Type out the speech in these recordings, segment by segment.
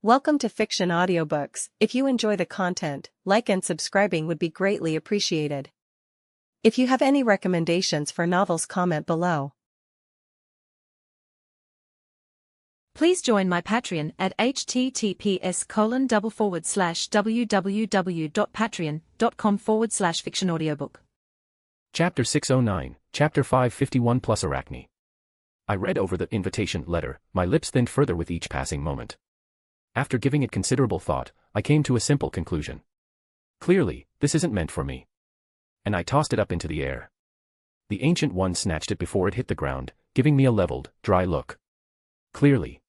Welcome to Fiction Audiobooks. If you enjoy the content, like and subscribing would be greatly appreciated. If you have any recommendations for novels, comment below. Please join my Patreon at https://www.patreon.com/fictionaudiobook. Chapter 609, Chapter 551 plus Arachne. I read over the invitation letter, my lips thinned further with each passing moment. After giving it considerable thought, I came to a simple conclusion. Clearly, this isn't meant for me. And I tossed it up into the air. The Ancient One snatched it before it hit the ground, giving me a leveled, dry look. Clearly.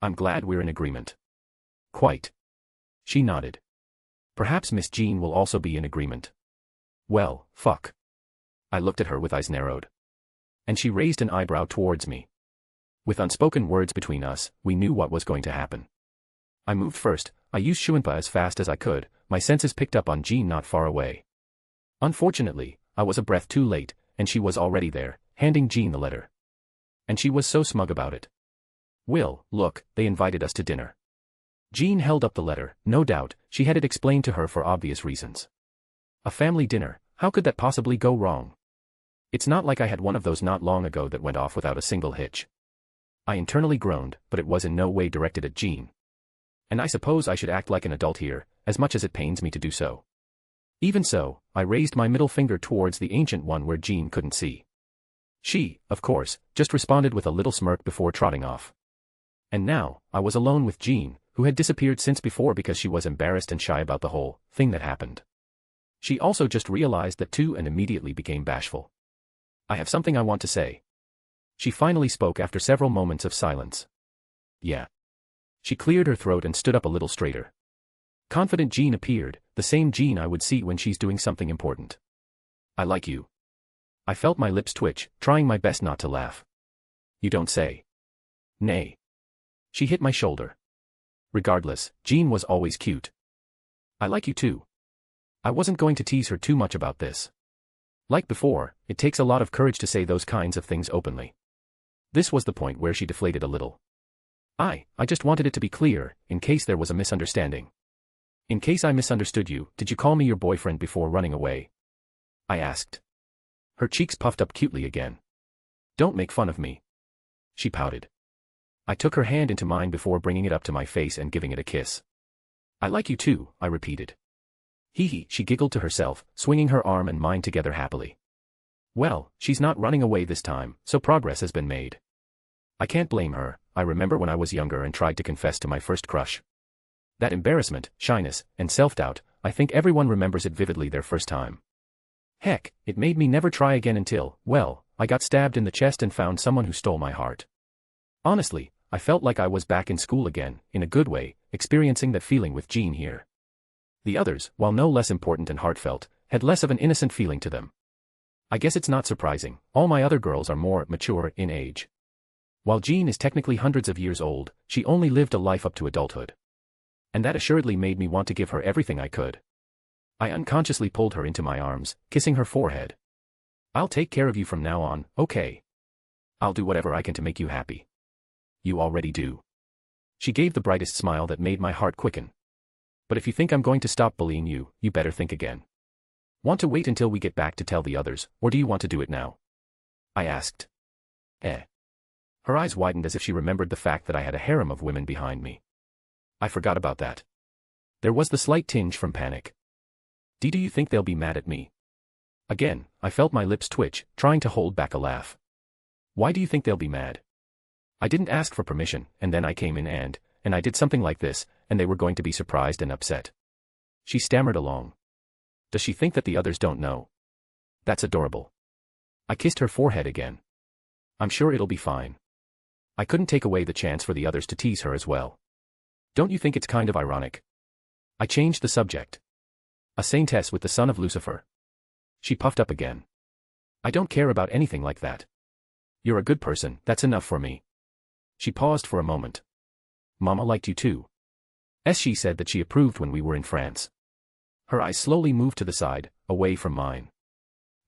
I'm glad we're in agreement. Quite. She nodded. Perhaps Miss Jean will also be in agreement. Well, fuck. I looked at her with eyes narrowed. And she raised an eyebrow towards me. With unspoken words between us, we knew what was going to happen. I moved first. I used Shuanpa as fast as I could. My senses picked up on Jean not far away. Unfortunately, I was a breath too late, and she was already there, handing Jean the letter. And she was so smug about it. Will, look, they invited us to dinner. Jean held up the letter. No doubt, she had it explained to her for obvious reasons. A family dinner, how could that possibly go wrong? It's not like I had one of those not long ago that went off without a single hitch. I internally groaned, but it was in no way directed at Jean. And I suppose I should act like an adult here, as much as it pains me to do so. Even so, I raised my middle finger towards the Ancient One where Jean couldn't see. She, of course, just responded with a little smirk before trotting off. And now, I was alone with Jean, who had disappeared since before because she was embarrassed and shy about the whole thing that happened. She also just realized that too and immediately became bashful. I have something I want to say. She finally spoke after several moments of silence. Yeah. She cleared her throat and stood up a little straighter. Confident Jean appeared, the same Jean I would see when she's doing something important. I like you. I felt my lips twitch, trying my best not to laugh. You don't say. Nay. She hit my shoulder. Regardless, Jean was always cute. I like you too. I wasn't going to tease her too much about this. Like before, it takes a lot of courage to say those kinds of things openly. This was the point where she deflated a little. I just wanted it to be clear, in case there was a misunderstanding. In case I misunderstood you, did you call me your boyfriend before running away? I asked. Her cheeks puffed up cutely again. Don't make fun of me. She pouted. I took her hand into mine before bringing it up to my face and giving it a kiss. I like you too, I repeated. Hee hee, she giggled to herself, swinging her arm and mine together happily. Well, she's not running away this time, so progress has been made. I can't blame her. I remember when I was younger and tried to confess to my first crush. That embarrassment, shyness, and self-doubt, I think everyone remembers it vividly their first time. Heck, it made me never try again until, well, I got stabbed in the chest and found someone who stole my heart. Honestly, I felt like I was back in school again, in a good way, experiencing that feeling with Jean here. The others, while no less important and heartfelt, had less of an innocent feeling to them. I guess it's not surprising, all my other girls are more mature in age. While Jean is technically hundreds of years old, she only lived a life up to adulthood. And that assuredly made me want to give her everything I could. I unconsciously pulled her into my arms, kissing her forehead. I'll take care of you from now on, okay? I'll do whatever I can to make you happy. You already do. She gave the brightest smile that made my heart quicken. But if you think I'm going to stop bullying you, you better think again. Want to wait until we get back to tell the others, or do you want to do it now? I asked. Her eyes widened as if she remembered the fact that I had a harem of women behind me. I forgot about that. There was the slight tinge from panic. Do you think they'll be mad at me? Again, I felt my lips twitch, trying to hold back a laugh. Why do you think they'll be mad? I didn't ask for permission, and then I came in and I did something like this, and they were going to be surprised and upset. She stammered along. Does she think that the others don't know? That's adorable. I kissed her forehead again. I'm sure it'll be fine. I couldn't take away the chance for the others to tease her as well. Don't you think it's kind of ironic? I changed the subject. A saintess with the son of Lucifer. She puffed up again. I don't care about anything like that. You're a good person, that's enough for me. She paused for a moment. Mama liked you too. She said that she approved when we were in France. Her eyes slowly moved to the side, away from mine.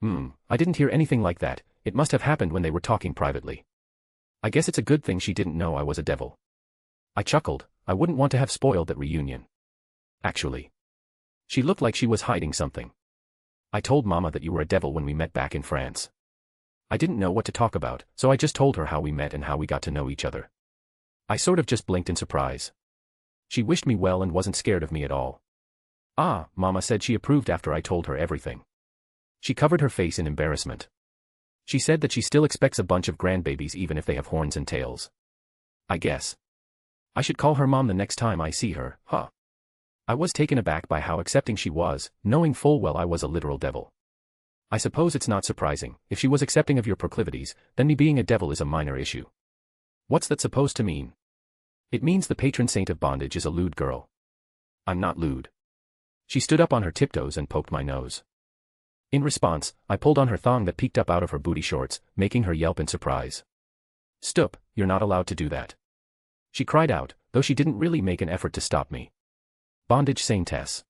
I didn't hear anything like that, it must have happened when they were talking privately. I guess it's a good thing she didn't know I was a devil. I chuckled, I wouldn't want to have spoiled that reunion. Actually, she looked like she was hiding something. I told Mama that you were a devil when we met back in France. I didn't know what to talk about, so I just told her how we met and how we got to know each other. I sort of just blinked in surprise. She wished me well and wasn't scared of me at all. Ah, Mama said she approved after I told her everything. She covered her face in embarrassment. She said that she still expects a bunch of grandbabies even if they have horns and tails. I guess I should call her Mom the next time I see her, huh? I was taken aback by how accepting she was, knowing full well I was a literal devil. I suppose it's not surprising. If she was accepting of your proclivities, then me being a devil is a minor issue. What's that supposed to mean? It means the patron saint of bondage is a lewd girl. I'm not lewd. She stood up on her tiptoes and poked my nose. In response, I pulled on her thong that peeked up out of her booty shorts, making her yelp in surprise. Stop, you're not allowed to do that. She cried out, though she didn't really make an effort to stop me. Bondage saintess.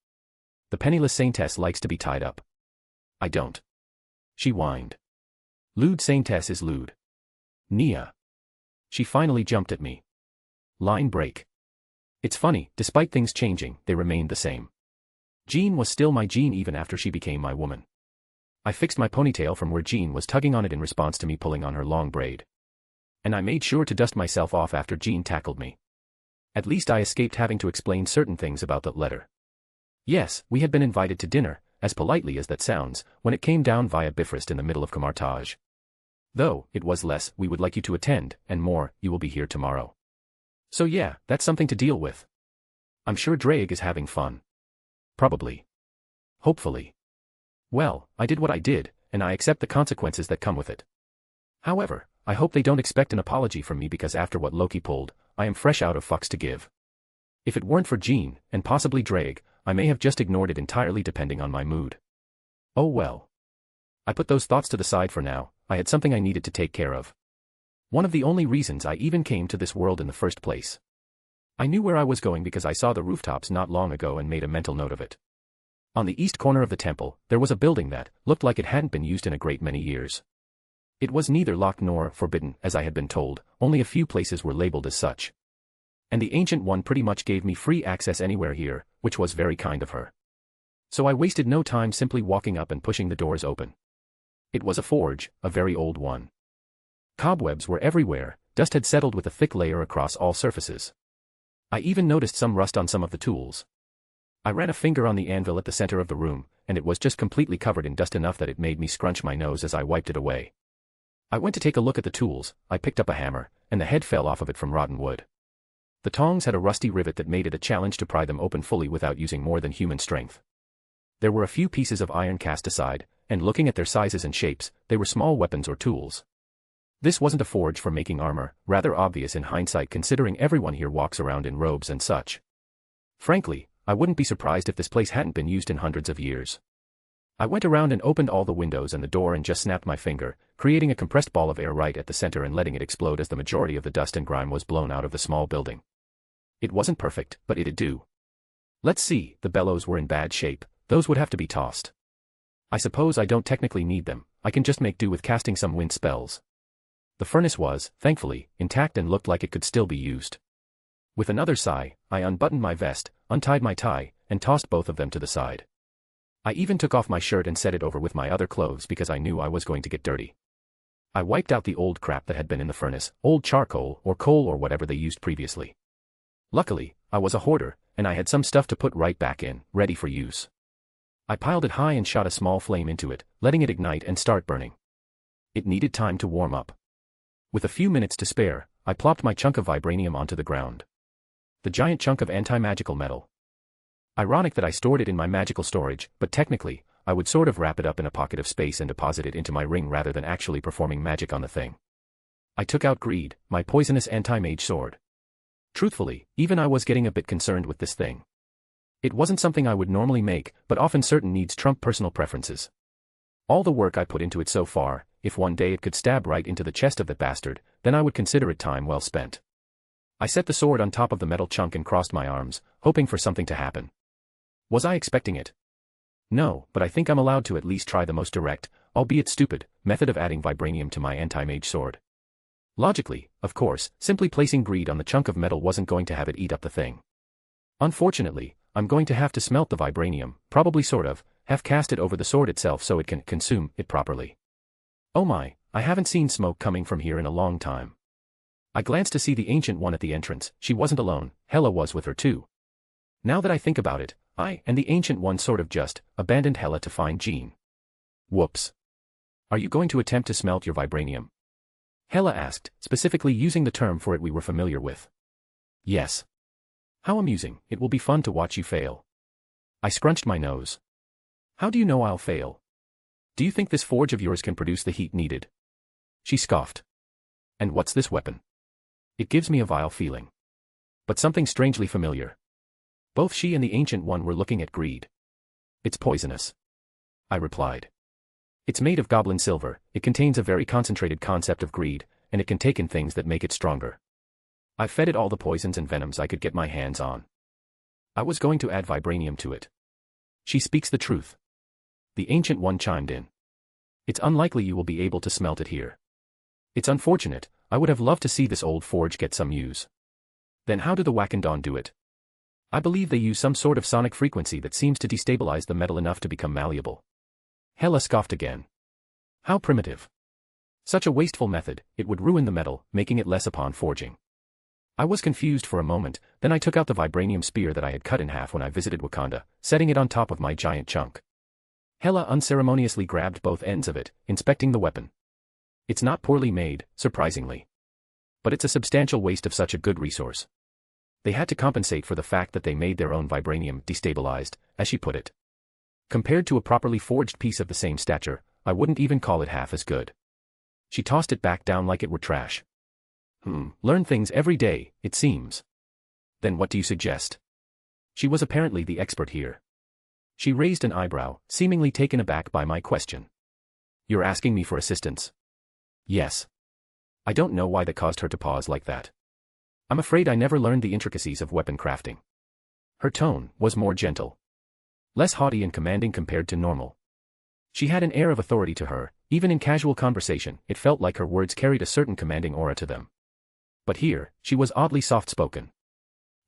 The penniless saintess likes to be tied up. I don't. She whined. Lewd saintess is lewd. Nia. She finally jumped at me. Line break. It's funny, despite things changing, they remained the same. Jean was still my Jean even after she became my woman. I fixed my ponytail from where Jean was tugging on it in response to me pulling on her long braid. And I made sure to dust myself off after Jean tackled me. At least I escaped having to explain certain things about that letter. Yes, we had been invited to dinner, as politely as that sounds, when it came down via Bifrost in the middle of Camartage. Though, it was less, we would like you to attend, and more, you will be here tomorrow. So yeah, that's something to deal with. I'm sure Drake is having fun. Probably. Hopefully. Well, I did what I did, and I accept the consequences that come with it. However, I hope they don't expect an apology from me because after what Loki pulled, I am fresh out of fucks to give. If it weren't for Jean, and possibly Drake, I may have just ignored it entirely depending on my mood. Oh well. I put those thoughts to the side for now. I had something I needed to take care of. One of the only reasons I even came to this world in the first place. I knew where I was going because I saw the rooftops not long ago and made a mental note of it. On the east corner of the temple, there was a building that looked like it hadn't been used in a great many years. It was neither locked nor forbidden, as I had been told, only a few places were labeled as such. And the Ancient One pretty much gave me free access anywhere here, which was very kind of her. So I wasted no time simply walking up and pushing the doors open. It was a forge, a very old one. Cobwebs were everywhere, dust had settled with a thick layer across all surfaces. I even noticed some rust on some of the tools. I ran a finger on the anvil at the center of the room, and it was just completely covered in dust enough that it made me scrunch my nose as I wiped it away. I went to take a look at the tools. I picked up a hammer, and the head fell off of it from rotten wood. The tongs had a rusty rivet that made it a challenge to pry them open fully without using more than human strength. There were a few pieces of iron cast aside, and looking at their sizes and shapes, they were small weapons or tools. This wasn't a forge for making armor, rather obvious in hindsight considering everyone here walks around in robes and such. Frankly, I wouldn't be surprised if this place hadn't been used in hundreds of years. I went around and opened all the windows and the door and just snapped my finger, creating a compressed ball of air right at the center and letting it explode as the majority of the dust and grime was blown out of the small building. It wasn't perfect, but it'd do. Let's see, the bellows were in bad shape, those would have to be tossed. I suppose I don't technically need them, I can just make do with casting some wind spells. The furnace was, thankfully, intact and looked like it could still be used. With another sigh, I unbuttoned my vest, untied my tie, and tossed both of them to the side. I even took off my shirt and set it over with my other clothes because I knew I was going to get dirty. I wiped out the old crap that had been in the furnace, old charcoal or coal or whatever they used previously. Luckily, I was a hoarder, and I had some stuff to put right back in, ready for use. I piled it high and shot a small flame into it, letting it ignite and start burning. It needed time to warm up. With a few minutes to spare, I plopped my chunk of vibranium onto the ground. The giant chunk of anti-magical metal. Ironic that I stored it in my magical storage, but technically, I would sort of wrap it up in a pocket of space and deposit it into my ring rather than actually performing magic on the thing. I took out Greed, my poisonous anti-mage sword. Truthfully, even I was getting a bit concerned with this thing. It wasn't something I would normally make, but often certain needs trump personal preferences. All the work I put into it so far, if one day it could stab right into the chest of that bastard, then I would consider it time well spent. I set the sword on top of the metal chunk and crossed my arms, hoping for something to happen. Was I expecting it? No, but I think I'm allowed to at least try the most direct, albeit stupid, method of adding vibranium to my anti-mage sword. Logically, of course, simply placing greed on the chunk of metal wasn't going to have it eat up the thing. Unfortunately, I'm going to have to smelt the vibranium, probably have cast it over the sword itself so it can consume it properly. Oh my, I haven't seen smoke coming from here in a long time. I glanced to see the Ancient One at the entrance. She wasn't alone, Hela was with her too. Now that I think about it, I and the Ancient One just abandoned Hela to find Jean. Whoops. Are you going to attempt to smelt your vibranium? Hela asked, specifically using the term for it we were familiar with. Yes. How amusing, it will be fun to watch you fail. I scrunched my nose. How do you know I'll fail? Do you think this forge of yours can produce the heat needed? She scoffed. And what's this weapon? It gives me a vile feeling. But something strangely familiar. Both she and the Ancient One were looking at greed. It's poisonous. I replied. It's made of goblin silver, it contains a very concentrated concept of greed, and it can take in things that make it stronger. I've fed it all the poisons and venoms I could get my hands on. I was going to add vibranium to it. She speaks the truth. The Ancient One chimed in. It's unlikely you will be able to smelt it here. It's unfortunate, I would have loved to see this old forge get some use. Then how do the Wakandon do it? I believe they use some sort of sonic frequency that seems to destabilize the metal enough to become malleable. Hela scoffed again. How primitive. Such a wasteful method, it would ruin the metal, making it less upon forging. I was confused for a moment, then I took out the vibranium spear that I had cut in half when I visited Wakanda, setting it on top of my giant chunk. Hela unceremoniously grabbed both ends of it, inspecting the weapon. It's not poorly made, surprisingly. But it's a substantial waste of such a good resource. They had to compensate for the fact that they made their own vibranium destabilized, as she put it. Compared to a properly forged piece of the same stature, I wouldn't even call it half as good. She tossed it back down like it were trash. Learn things every day, it seems. Then what do you suggest? She was apparently the expert here. She raised an eyebrow, seemingly taken aback by my question. You're asking me for assistance? Yes. I don't know why that caused her to pause like that. I'm afraid I never learned the intricacies of weapon crafting. Her tone was more gentle. Less haughty and commanding compared to normal. She had an air of authority to her, even in casual conversation, it felt like her words carried a certain commanding aura to them. But here, she was oddly soft-spoken.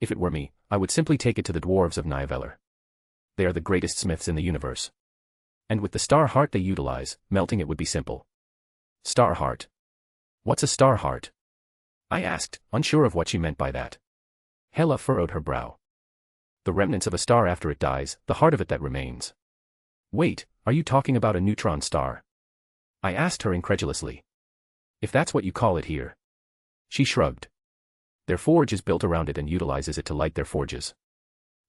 If it were me, I would simply take it to the dwarves of Nyaveller. They are the greatest smiths in the universe. And with the star heart they utilize, melting it would be simple. Star heart. What's a star heart? I asked, unsure of what she meant by that. Hela furrowed her brow. The remnants of a star after it dies, the heart of it that remains. Wait, are you talking about a neutron star? I asked her incredulously. If that's what you call it here. She shrugged. Their forge is built around it and utilizes it to light their forges.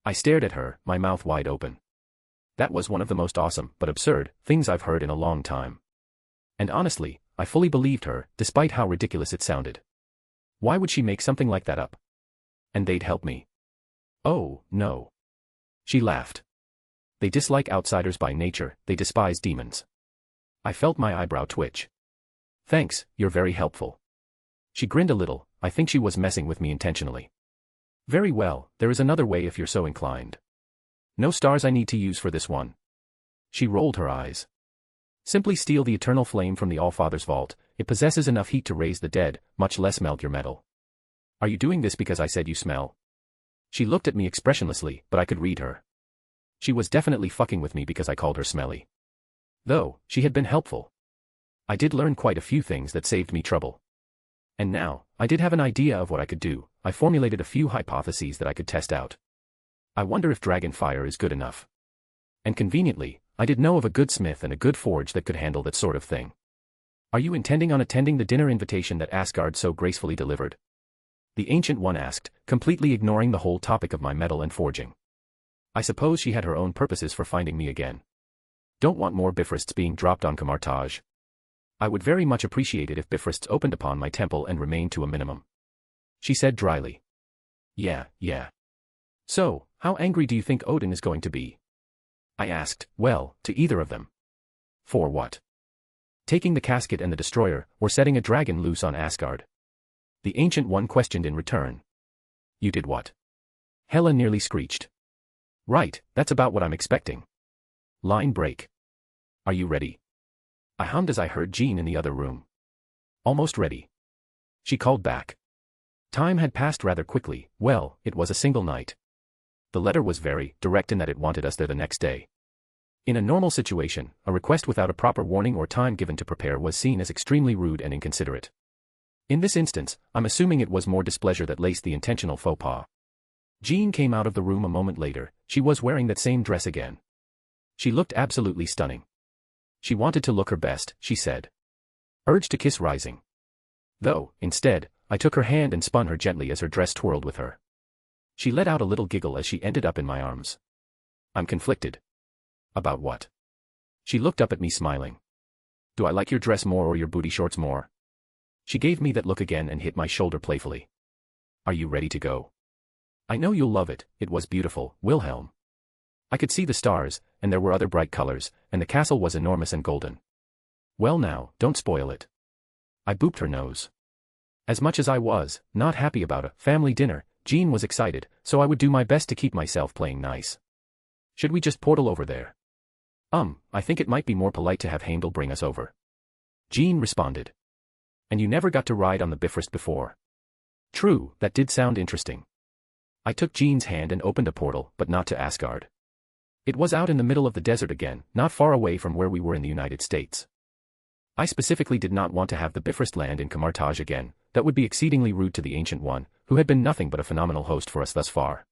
I stared at her, my mouth wide open. That was one of the most awesome, but absurd, things I've heard in a long time. And honestly, I fully believed her, despite how ridiculous it sounded. Why would she make something like that up? And they'd help me. Oh, no. She laughed. They dislike outsiders by nature, they despise demons. I felt my eyebrow twitch. Thanks, you're very helpful. She grinned a little, I think she was messing with me intentionally. Very well, there is another way if you're so inclined. No stars I need to use for this one. She rolled her eyes. Simply steal the eternal flame from the Allfather's vault, it possesses enough heat to raise the dead, much less melt your metal. Are you doing this because I said you smell? She looked at me expressionlessly, but I could read her. She was definitely fucking with me because I called her smelly. Though, she had been helpful. I did learn quite a few things that saved me trouble. And now, I did have an idea of what I could do, I formulated a few hypotheses that I could test out. I wonder if dragon fire is good enough. And conveniently, I did know of a good smith and a good forge that could handle that sort of thing. Are you intending on attending the dinner invitation that Asgard so gracefully delivered? The Ancient One asked, completely ignoring the whole topic of my metal and forging. I suppose she had her own purposes for finding me again. Don't want more Bifrosts being dropped on Camartage. I would very much appreciate it if Bifrosts opened upon my temple and remained to a minimum. She said dryly. Yeah. So, how angry do you think Odin is going to be? I asked, well, to either of them. For what? Taking the casket and the destroyer, or setting a dragon loose on Asgard? The Ancient One questioned in return. You did what? Hela nearly screeched. Right, that's about what I'm expecting. Line break. Are you ready? I hummed as I heard Jean in the other room. Almost ready. She called back. Time had passed rather quickly. Well, it was a single night. The letter was very direct in that it wanted us there the next day. In a normal situation, a request without a proper warning or time given to prepare was seen as extremely rude and inconsiderate. In this instance, I'm assuming it was more displeasure that laced the intentional faux pas. Jean came out of the room a moment later. She was wearing that same dress again. She looked absolutely stunning. She wanted to look her best, she said. Urge to kiss rising. Though, instead, I took her hand and spun her gently as her dress twirled with her. She let out a little giggle as she ended up in my arms. I'm conflicted. About what? She looked up at me smiling. Do I like your dress more or your booty shorts more? She gave me that look again and hit my shoulder playfully. Are you ready to go? I know you'll love it. It was beautiful, Wilhelm. I could see the stars, and there were other bright colors, and the castle was enormous and golden. Well now, don't spoil it. I booped her nose. As much as I was not happy about a family dinner, Jean was excited, so I would do my best to keep myself playing nice. Should we just portal over there? I think it might be more polite to have Heimdall bring us over. Jean responded. And you never got to ride on the Bifrost before. True, that did sound interesting. I took Jean's hand and opened a portal, but not to Asgard. It was out in the middle of the desert again, not far away from where we were in the United States. I specifically did not want to have the Bifrost land in Camartage again. That would be exceedingly rude to the Ancient One, who had been nothing but a phenomenal host for us thus far.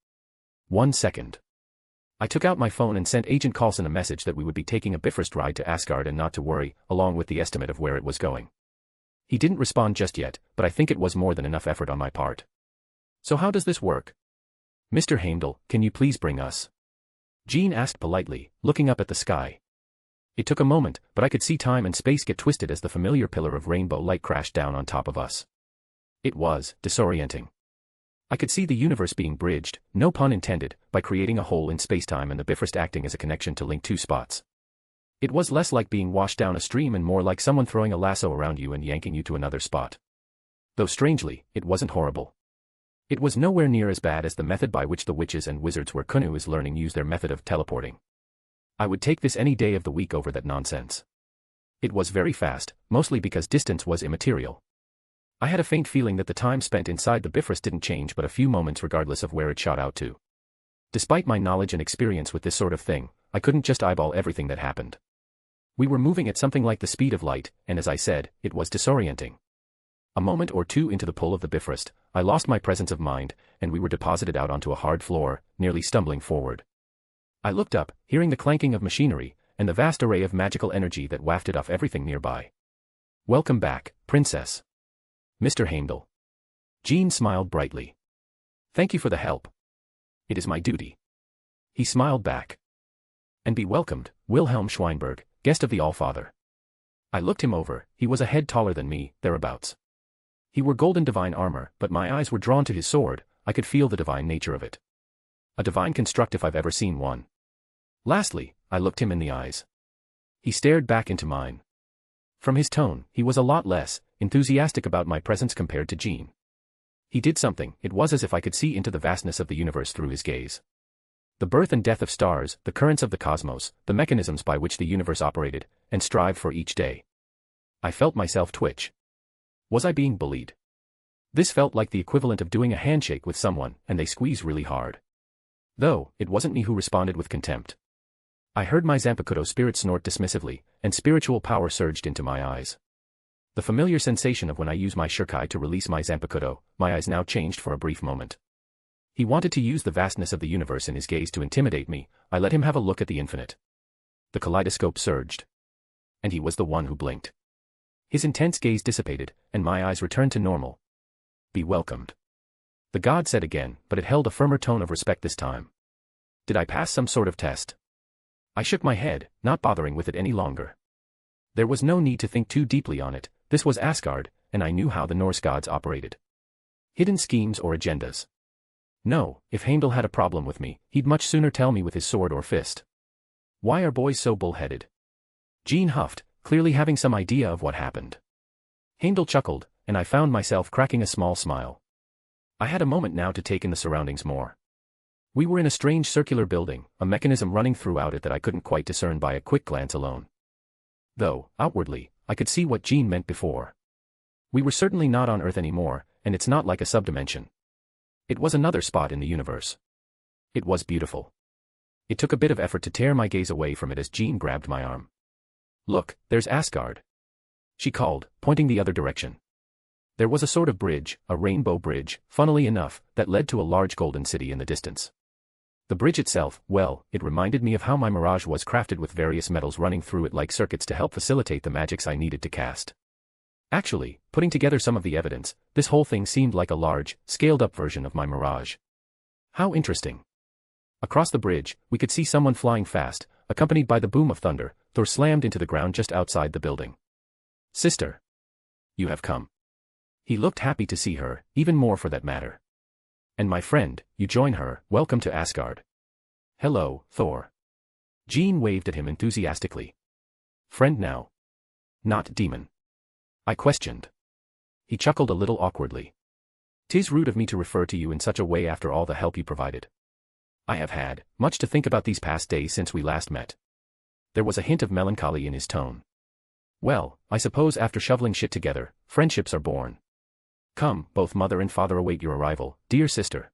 1 second. I took out my phone and sent Agent Coulson a message that we would be taking a Bifrost ride to Asgard and not to worry, along with the estimate of where it was going. He didn't respond just yet, but I think it was more than enough effort on my part. So how does this work? Mr. Heimdall, can you please bring us? Jean asked politely, looking up at the sky. It took a moment, but I could see time and space get twisted as the familiar pillar of rainbow light crashed down on top of us. It was disorienting. I could see the universe being bridged, no pun intended, by creating a hole in spacetime and the Bifrost acting as a connection to link two spots. It was less like being washed down a stream and more like someone throwing a lasso around you and yanking you to another spot. Though strangely, it wasn't horrible. It was nowhere near as bad as the method by which the witches and wizards where Kunu is learning use their method of teleporting. I would take this any day of the week over that nonsense. It was very fast, mostly because distance was immaterial. I had a faint feeling that the time spent inside the Bifrost didn't change but a few moments regardless of where it shot out to. Despite my knowledge and experience with this sort of thing, I couldn't just eyeball everything that happened. We were moving at something like the speed of light, and as I said, it was disorienting. A moment or two into the pull of the Bifrost, I lost my presence of mind, and we were deposited out onto a hard floor, nearly stumbling forward. I looked up, hearing the clanking of machinery, and the vast array of magical energy that wafted off everything nearby. Welcome back, Princess. Mr. Heimdall. Jean smiled brightly. Thank you for the help. It is my duty. He smiled back. And be welcomed, Wilhelm Schweinberg, guest of the Allfather. I looked him over. He was a head taller than me, thereabouts. He wore golden divine armor, but my eyes were drawn to his sword. I could feel the divine nature of it. A divine construct if I've ever seen one. Lastly, I looked him in the eyes. He stared back into mine. From his tone, he was a lot less enthusiastic about my presence compared to Jean. He did something. It was as if I could see into the vastness of the universe through his gaze. The birth and death of stars, the currents of the cosmos, the mechanisms by which the universe operated, and strived for each day. I felt myself twitch. Was I being bullied? This felt like the equivalent of doing a handshake with someone, and they squeeze really hard. Though, it wasn't me who responded with contempt. I heard my Zanpakuto spirit snort dismissively, and spiritual power surged into my eyes. The familiar sensation of when I use my Shurkai to release my Zanpakuto, my eyes now changed for a brief moment. He wanted to use the vastness of the universe in his gaze to intimidate me. I let him have a look at the infinite. The kaleidoscope surged. And he was the one who blinked. His intense gaze dissipated, and my eyes returned to normal. Be welcomed. The god said again, but it held a firmer tone of respect this time. Did I pass some sort of test? I shook my head, not bothering with it any longer. There was no need to think too deeply on it. This was Asgard, and I knew how the Norse gods operated. Hidden schemes or agendas. No, if Heimdall had a problem with me, he'd much sooner tell me with his sword or fist. Why are boys so bullheaded? Jean huffed, clearly having some idea of what happened. Heimdall chuckled, and I found myself cracking a small smile. I had a moment now to take in the surroundings more. We were in a strange circular building, a mechanism running throughout it that I couldn't quite discern by a quick glance alone. Though, outwardly, I could see what Jean meant before. We were certainly not on Earth anymore, and it's not like a subdimension. It was another spot in the universe. It was beautiful. It took a bit of effort to tear my gaze away from it as Jean grabbed my arm. "Look, there's Asgard," she called, pointing the other direction. There was a sort of bridge, a rainbow bridge, funnily enough, that led to a large golden city in the distance. The bridge itself, well, it reminded me of how my mirage was crafted with various metals running through it like circuits to help facilitate the magics I needed to cast. Actually, putting together some of the evidence, this whole thing seemed like a large, scaled-up version of my mirage. How interesting. Across the bridge, we could see someone flying fast, accompanied by the boom of thunder. Thor slammed into the ground just outside the building. "Sister. You have come." He looked happy to see her, even more for that matter. "And my friend, you join her, welcome to Asgard." "Hello, Thor." Jean waved at him enthusiastically. "Friend now. Not demon?" I questioned. He chuckled a little awkwardly. "'Tis rude of me to refer to you in such a way after all the help you provided. I have had much to think about these past days since we last met." There was a hint of melancholy in his tone. "Well, I suppose after shoveling shit together, friendships are born. Come, both mother and father await your arrival, dear sister.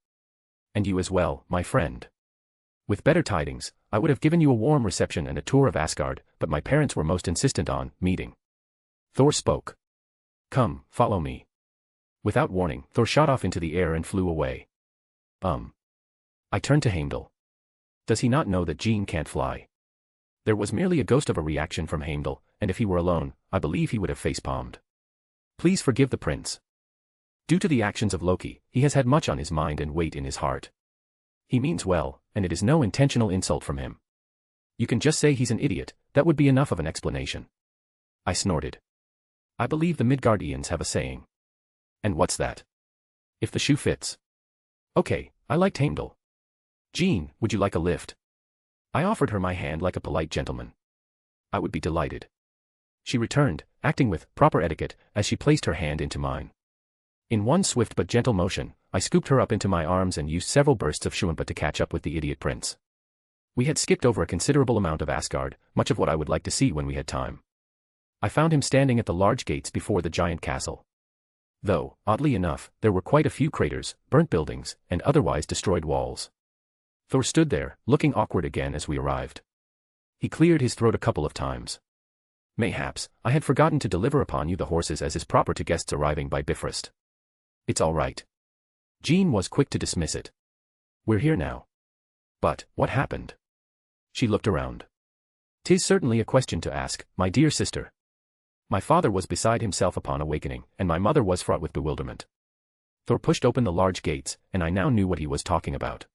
And you as well, my friend. With better tidings, I would have given you a warm reception and a tour of Asgard, but my parents were most insistent on meeting." Thor spoke. "Come, follow me." Without warning, Thor shot off into the air and flew away. I turned to Heimdall. Does he not know that Jean can't fly? There was merely a ghost of a reaction from Heimdall, and if he were alone, I believe he would have facepalmed. Please forgive the prince. Due to the actions of Loki, he has had much on his mind and weight in his heart. He means well, and it is no intentional insult from him. You can just say he's an idiot, that would be enough of an explanation. I snorted. I believe the Midgardians have a saying. And what's that? If the shoe fits. Okay, I liked Heimdall. Jean, would you like a lift? I offered her my hand like a polite gentleman. I would be delighted. She returned, acting with proper etiquette, as she placed her hand into mine. In one swift but gentle motion, I scooped her up into my arms and used several bursts of Shwimpa to catch up with the idiot prince. We had skipped over a considerable amount of Asgard, much of what I would like to see when we had time. I found him standing at the large gates before the giant castle. Though, oddly enough, there were quite a few craters, burnt buildings, and otherwise destroyed walls. Thor stood there, looking awkward again as we arrived. He cleared his throat a couple of times. "Mayhaps, I had forgotten to deliver upon you the horses as is proper to guests arriving by Bifrost." "It's all right." Jean was quick to dismiss it. "We're here now." "But, what happened?" She looked around. "'Tis certainly a question to ask, my dear sister. My father was beside himself upon awakening, and my mother was fraught with bewilderment." Thor pushed open the large gates, and I now knew what he was talking about.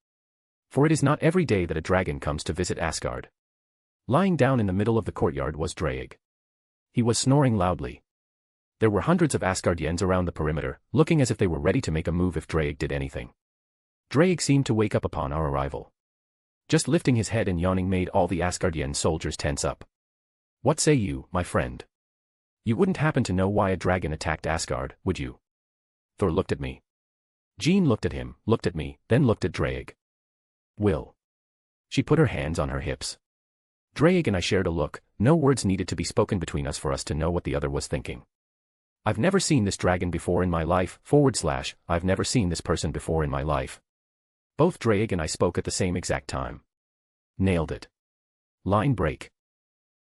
For it is not every day that a dragon comes to visit Asgard. Lying down in the middle of the courtyard was Dreig. He was snoring loudly. There were hundreds of Asgardians around the perimeter, looking as if they were ready to make a move if Dreig did anything. Dreig seemed to wake up upon our arrival. Just lifting his head and yawning made all the Asgardian soldiers tense up. "What say you, my friend? You wouldn't happen to know why a dragon attacked Asgard, would you?" Thor looked at me. Jean looked at him, looked at me, then looked at Dreig. "Will." She put her hands on her hips. Dreig and I shared a look, no words needed to be spoken between us for us to know what the other was thinking. "I've never seen this dragon before in my life, / I've never seen this person before in my life." Both Dreig and I spoke at the same exact time. Nailed it. Line break.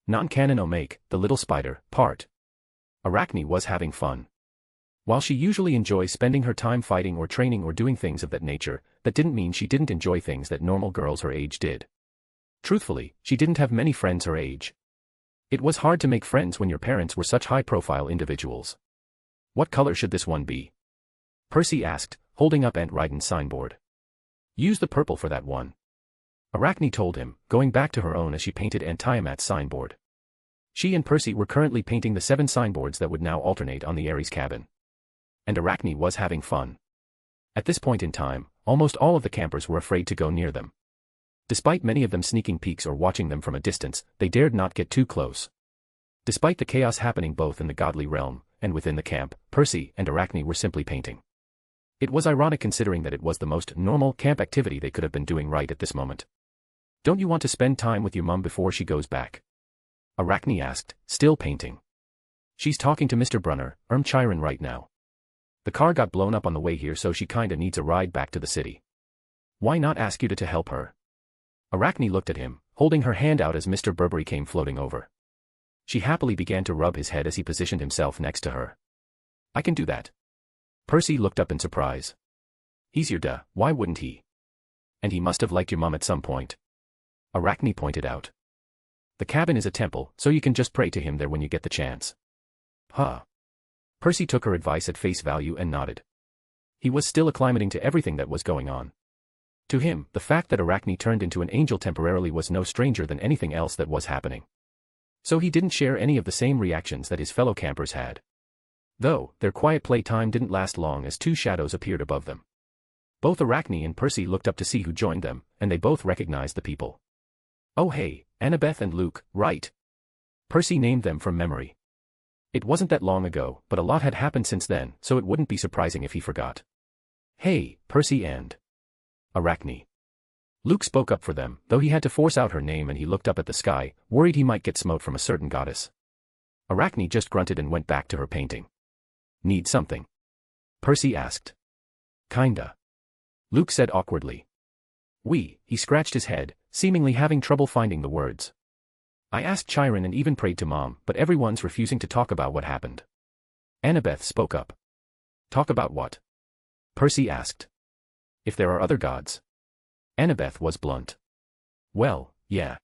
Non-canon Omake, the little spider, part. Arachne was having fun. While she usually enjoys spending her time fighting or training or doing things of that nature, that didn't mean she didn't enjoy things that normal girls her age did. Truthfully, she didn't have many friends her age. It was hard to make friends when your parents were such high-profile individuals. "What color should this one be?" Percy asked, holding up Aunt Ryden's signboard. "Use the purple for that one." Arachne told him, going back to her own as she painted Aunt Tiamat's signboard. She and Percy were currently painting the 7 signboards that would now alternate on the Ares cabin. And Arachne was having fun. At this point in time, almost all of the campers were afraid to go near them. Despite many of them sneaking peeks or watching them from a distance, they dared not get too close. Despite the chaos happening both in the godly realm and within the camp, Percy and Arachne were simply painting. It was ironic considering that it was the most normal camp activity they could have been doing right at this moment. "Don't you want to spend time with your mum before she goes back?" Arachne asked, still painting. She's talking to Mr. Brunner, Chiron right now. The car got blown up on the way here, so she kinda needs a ride back to the city. Why not ask you to help her? Arachne looked at him, holding her hand out as Mr. Burberry came floating over. She happily began to rub his head as he positioned himself next to her. I can do that. Percy looked up in surprise. He's your duh, why wouldn't he? And he must have liked your mom at some point. Arachne pointed out. The cabin is a temple, so you can just pray to him there when you get the chance. Huh. Percy took her advice at face value and nodded. He was still acclimating to everything that was going on. To him, the fact that Arachne turned into an angel temporarily was no stranger than anything else that was happening. So he didn't share any of the same reactions that his fellow campers had. Though, their quiet playtime didn't last long as two shadows appeared above them. Both Arachne and Percy looked up to see who joined them, and they both recognized the people. Oh hey, Annabeth and Luke, right? Percy named them from memory. It wasn't that long ago, but a lot had happened since then, so it wouldn't be surprising if he forgot. Hey, Percy and Arachne. Luke spoke up for them, though he had to force out her name, and he looked up at the sky, worried he might get smote from a certain goddess. Arachne just grunted and went back to her painting. Need something? Percy asked. Kinda. Luke said awkwardly. He scratched his head, seemingly having trouble finding the words. I asked Chiron and even prayed to Mom, but everyone's refusing to talk about what happened. Annabeth spoke up. Talk about what? Percy asked. If there are other gods. Annabeth was blunt. Well, yeah.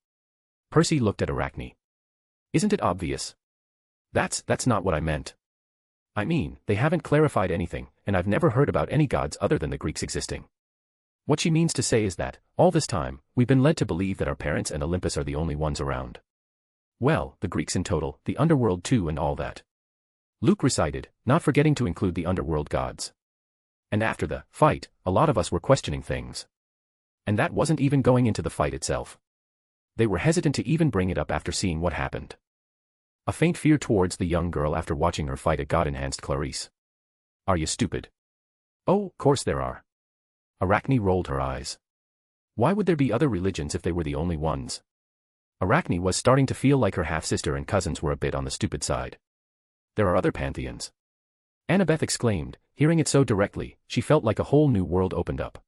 Percy looked at Arachne. Isn't it obvious? That's not what I meant. I mean, they haven't clarified anything, and I've never heard about any gods other than the Greeks existing. What she means to say is that, all this time, we've been led to believe that our parents and Olympus are the only ones around. Well, the Greeks in total, the underworld too, and all that. Luke recited, not forgetting to include the underworld gods. And after the fight, a lot of us were questioning things. And that wasn't even going into the fight itself. They were hesitant to even bring it up after seeing what happened. A faint fear towards the young girl after watching her fight a god-enhanced Clarice. Are you stupid? Oh, course there are. Arachne rolled her eyes. Why would there be other religions if they were the only ones? Arachne was starting to feel like her half-sister and cousins were a bit on the stupid side. There are other pantheons. Annabeth exclaimed, hearing it so directly, she felt like a whole new world opened up.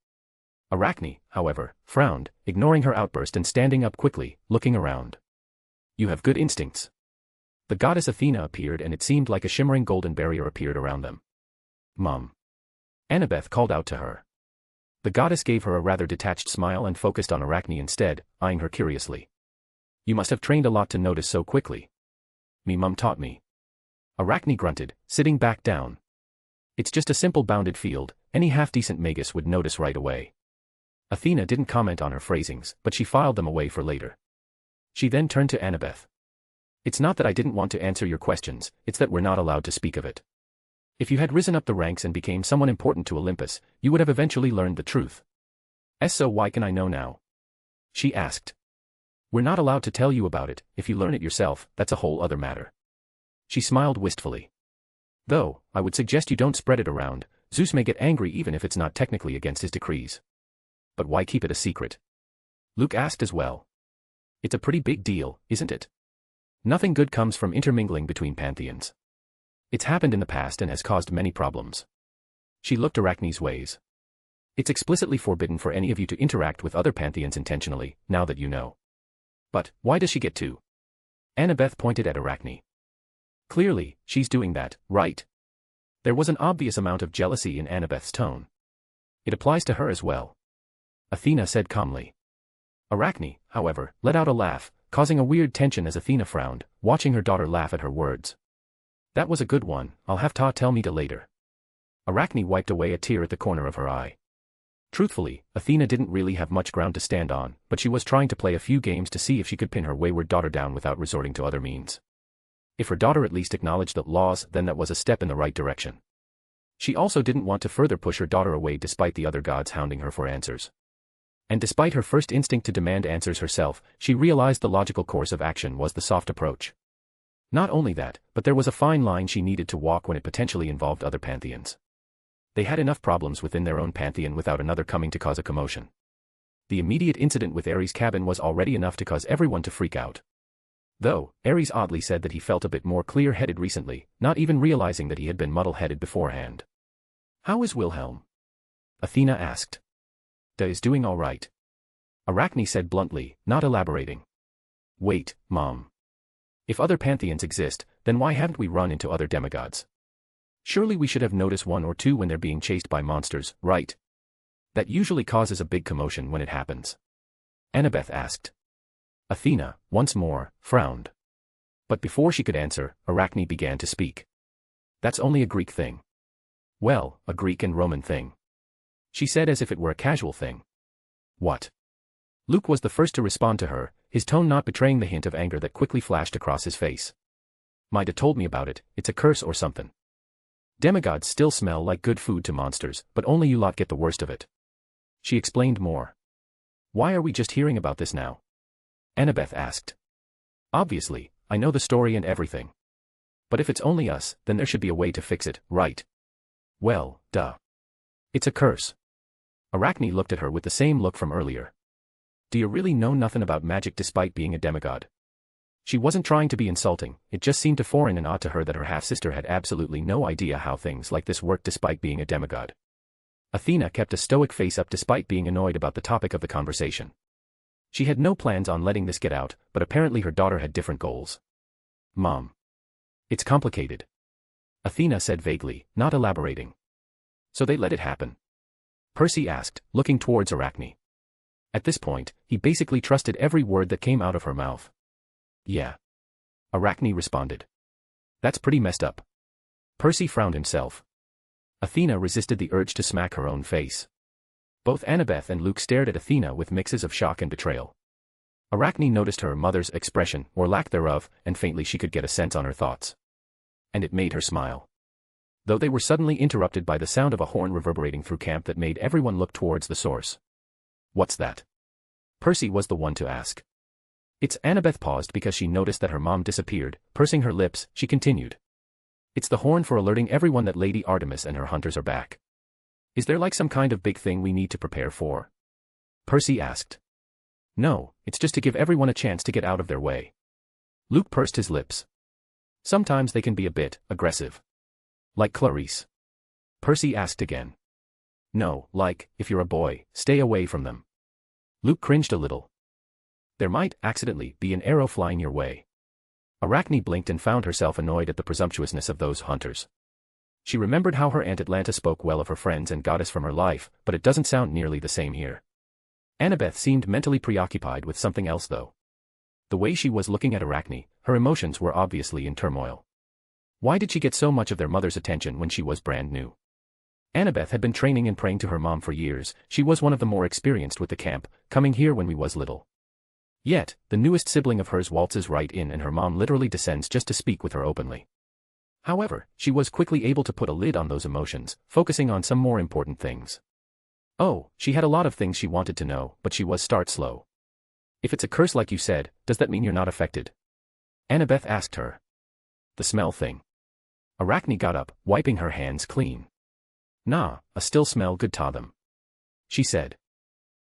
Arachne, however, frowned, ignoring her outburst and standing up quickly, looking around. You have good instincts. The goddess Athena appeared, and it seemed like a shimmering golden barrier appeared around them. Mom. Annabeth called out to her. The goddess gave her a rather detached smile and focused on Arachne instead, eyeing her curiously. You must have trained a lot to notice so quickly. Me mum taught me. Arachne grunted, sitting back down. It's just a simple bounded field, any half-decent magus would notice right away. Athena didn't comment on her phrasings, but she filed them away for later. She then turned to Annabeth. It's not that I didn't want to answer your questions, it's that we're not allowed to speak of it. If you had risen up the ranks and became someone important to Olympus, you would have eventually learned the truth. So why can I know now? She asked. We're not allowed to tell you about it, if you learn it yourself, that's a whole other matter. She smiled wistfully. Though, I would suggest you don't spread it around, Zeus may get angry even if it's not technically against his decrees. But why keep it a secret? Luke asked as well. It's a pretty big deal, isn't it? Nothing good comes from intermingling between pantheons. It's happened in the past and has caused many problems. She looked Arachne's ways. It's explicitly forbidden for any of you to interact with other pantheons intentionally, now that you know. But, why does she get to? Annabeth pointed at Arachne. Clearly, she's doing that, right? There was an obvious amount of jealousy in Annabeth's tone. It applies to her as well. Athena said calmly. Arachne, however, let out a laugh, causing a weird tension as Athena frowned, watching her daughter laugh at her words. That was a good one, I'll have Ta tell me to later. Arachne wiped away a tear at the corner of her eye. Truthfully, Athena didn't really have much ground to stand on, but she was trying to play a few games to see if she could pin her wayward daughter down without resorting to other means. If her daughter at least acknowledged the laws, then that was a step in the right direction. She also didn't want to further push her daughter away despite the other gods hounding her for answers. And despite her first instinct to demand answers herself, she realized the logical course of action was the soft approach. Not only that, but there was a fine line she needed to walk when it potentially involved other pantheons. They had enough problems within their own pantheon without another coming to cause a commotion. The immediate incident with Ares' cabin was already enough to cause everyone to freak out. Though, Ares oddly said that he felt a bit more clear-headed recently, not even realizing that he had been muddle-headed beforehand. How is Wilhelm? Athena asked. Da is doing all right. Arachne said bluntly, not elaborating. Wait, Mom. If other pantheons exist, then why haven't we run into other demigods? Surely we should have noticed one or two when they're being chased by monsters, right? That usually causes a big commotion when it happens. Annabeth asked. Athena, once more, frowned. But before she could answer, Arachne began to speak. That's only a Greek thing. Well, a Greek and Roman thing. She said as if it were a casual thing. What? Luke was the first to respond to her, his tone not betraying the hint of anger that quickly flashed across his face. Mida told me about it, it's a curse or something. Demigods still smell like good food to monsters, but only you lot get the worst of it. She explained more. Why are we just hearing about this now? Annabeth asked. Obviously, I know the story and everything. But if it's only us, then there should be a way to fix it, right? Well, duh. It's a curse. Arachne looked at her with the same look from earlier. Do you really know nothing about magic despite being a demigod? She wasn't trying to be insulting, it just seemed foreign and odd to her that her half-sister had absolutely no idea how things like this worked despite being a demigod. Athena kept a stoic face up despite being annoyed about the topic of the conversation. She had no plans on letting this get out, but apparently her daughter had different goals. Mom. It's complicated. Athena said vaguely, not elaborating. So they let it happen? Percy asked, looking towards Arachne. At this point, he basically trusted every word that came out of her mouth. Yeah. Arachne responded. That's pretty messed up. Percy frowned himself. Athena resisted the urge to smack her own face. Both Annabeth and Luke stared at Athena with mixes of shock and betrayal. Arachne noticed her mother's expression, or lack thereof, and faintly she could get a sense on her thoughts. And it made her smile. Though they were suddenly interrupted by the sound of a horn reverberating through camp that made everyone look towards the source. What's that? Percy was the one to ask. It's Annabeth paused because she noticed that her mom disappeared, pursing her lips, she continued. It's the horn for alerting everyone that Lady Artemis and her hunters are back. Is there like some kind of big thing we need to prepare for? Percy asked. No, it's just to give everyone a chance to get out of their way. Luke pursed his lips. Sometimes they can be a bit aggressive. Like Clarice? Percy asked again. No, like, if you're a boy, stay away from them. Luke cringed a little. There might, accidentally, be an arrow flying your way. Arachne blinked and found herself annoyed at the presumptuousness of those hunters. She remembered how her Aunt Atlanta spoke well of her friends and goddess from her life, but it doesn't sound nearly the same here. Annabeth seemed mentally preoccupied with something else though. The way she was looking at Arachne, her emotions were obviously in turmoil. Why did she get so much of their mother's attention when she was brand new? Annabeth had been training and praying to her mom for years, she was one of the more experienced with the camp, coming here when we was little. Yet, the newest sibling of hers waltzes right in and her mom literally descends just to speak with her openly. However, she was quickly able to put a lid on those emotions, focusing on some more important things. Oh, she had a lot of things she wanted to know, but she was start slow. If it's a curse like you said, does that mean you're not affected? Annabeth asked her. The smell thing. Arachne got up, wiping her hands clean. Nah, I still smell good to them. She said.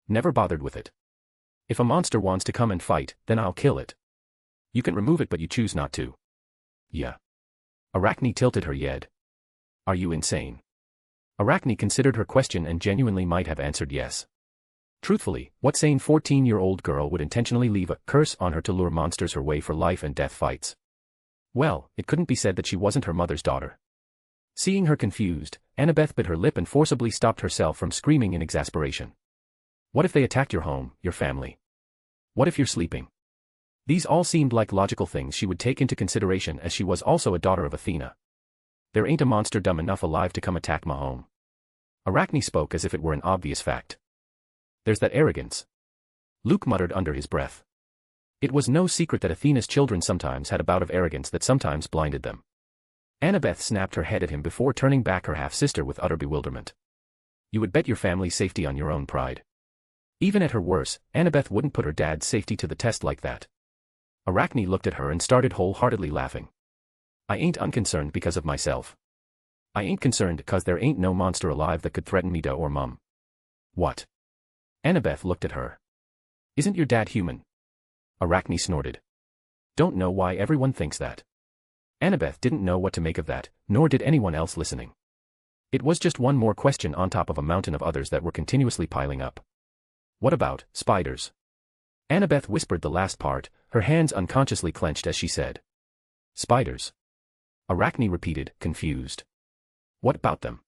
Never bothered with it. If a monster wants to come and fight, then I'll kill it. You can remove it but you choose not to. Yeah. Arachne tilted her head. Are you insane? Arachne considered her question and genuinely might have answered yes. Truthfully, what sane 14-year-old girl would intentionally leave a curse on her to lure monsters her way for life and death fights? Well, it couldn't be said that she wasn't her mother's daughter. Seeing her confused, Annabeth bit her lip and forcibly stopped herself from screaming in exasperation. What if they attacked your home, your family? What if you're sleeping? These all seemed like logical things she would take into consideration as she was also a daughter of Athena. There ain't a monster dumb enough alive to come attack my home. Arachne spoke as if it were an obvious fact. There's that arrogance. Luke muttered under his breath. It was no secret that Athena's children sometimes had a bout of arrogance that sometimes blinded them. Annabeth snapped her head at him before turning back her half-sister with utter bewilderment. You would bet your family's safety on your own pride. Even at her worst, Annabeth wouldn't put her dad's safety to the test like that. Arachne looked at her and started wholeheartedly laughing. I ain't unconcerned because of myself. I ain't concerned cause there ain't no monster alive that could threaten me da or mum. What? Annabeth looked at her. Isn't your dad human? Arachne snorted. Don't know why everyone thinks that. Annabeth didn't know what to make of that, nor did anyone else listening. It was just one more question on top of a mountain of others that were continuously piling up. What about spiders? Annabeth whispered the last part, her hands unconsciously clenched as she said. Spiders. Arachne repeated, confused. What about them?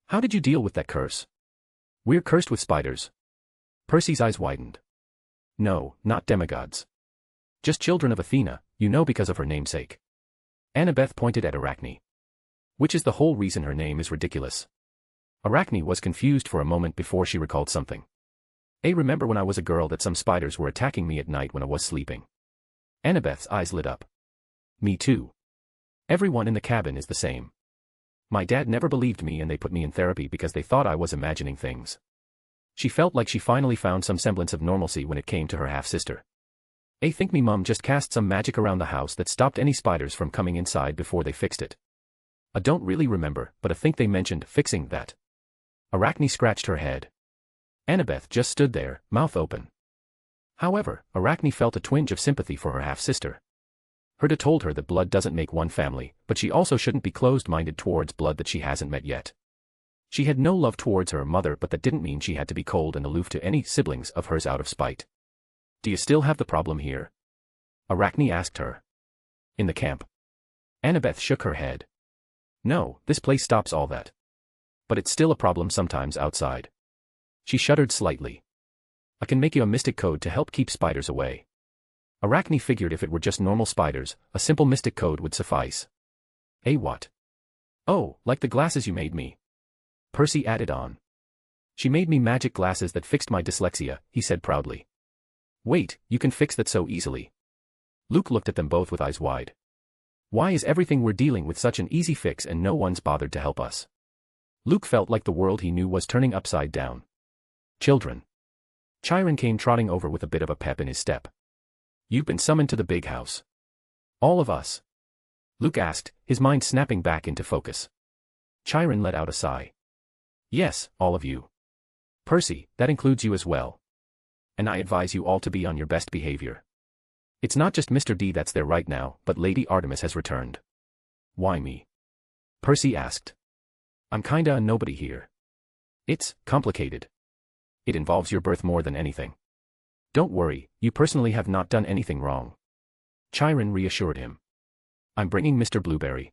How did you deal with that curse? We're cursed with spiders. Percy's eyes widened. No, not demigods. Just children of Athena, you know, because of her namesake. Annabeth pointed at Arachne. Which is the whole reason her name is ridiculous. Arachne was confused for a moment before she recalled something. I remember when I was a girl that some spiders were attacking me at night when I was sleeping. Annabeth's eyes lit up. Me too. Everyone in the cabin is the same. My dad never believed me and they put me in therapy because they thought I was imagining things. She felt like she finally found some semblance of normalcy when it came to her half-sister. I think me mum just cast some magic around the house that stopped any spiders from coming inside before they fixed it. I don't really remember, but I think they mentioned fixing that. Arachne scratched her head. Annabeth just stood there, mouth open. However, Arachne felt a twinge of sympathy for her half-sister. Herda told her that blood doesn't make one family, but she also shouldn't be closed-minded towards blood that she hasn't met yet. She had no love towards her mother, but that didn't mean she had to be cold and aloof to any siblings of hers out of spite. Do you still have the problem here? Arachne asked her. In the camp. Annabeth shook her head. No, this place stops all that. But it's still a problem sometimes outside. She shuddered slightly. I can make you a mystic code to help keep spiders away. Arachne figured if it were just normal spiders, a simple mystic code would suffice. What? Oh, like the glasses you made me. Percy added on. She made me magic glasses that fixed my dyslexia, he said proudly. Wait, you can fix that so easily. Luke looked at them both with eyes wide. Why is everything we're dealing with such an easy fix and no one's bothered to help us? Luke felt like the world he knew was turning upside down. Children. Chiron came trotting over with a bit of a pep in his step. You've been summoned to the big house. All of us? Luke asked, his mind snapping back into focus. Chiron let out a sigh. Yes, all of you. Percy, that includes you as well. And I advise you all to be on your best behavior. It's not just Mr. D that's there right now, but Lady Artemis has returned. Why me? Percy asked. I'm kinda a nobody here. It's complicated. It involves your birth more than anything. Don't worry, you personally have not done anything wrong. Chiron reassured him. I'm bringing Mr. Blueberry.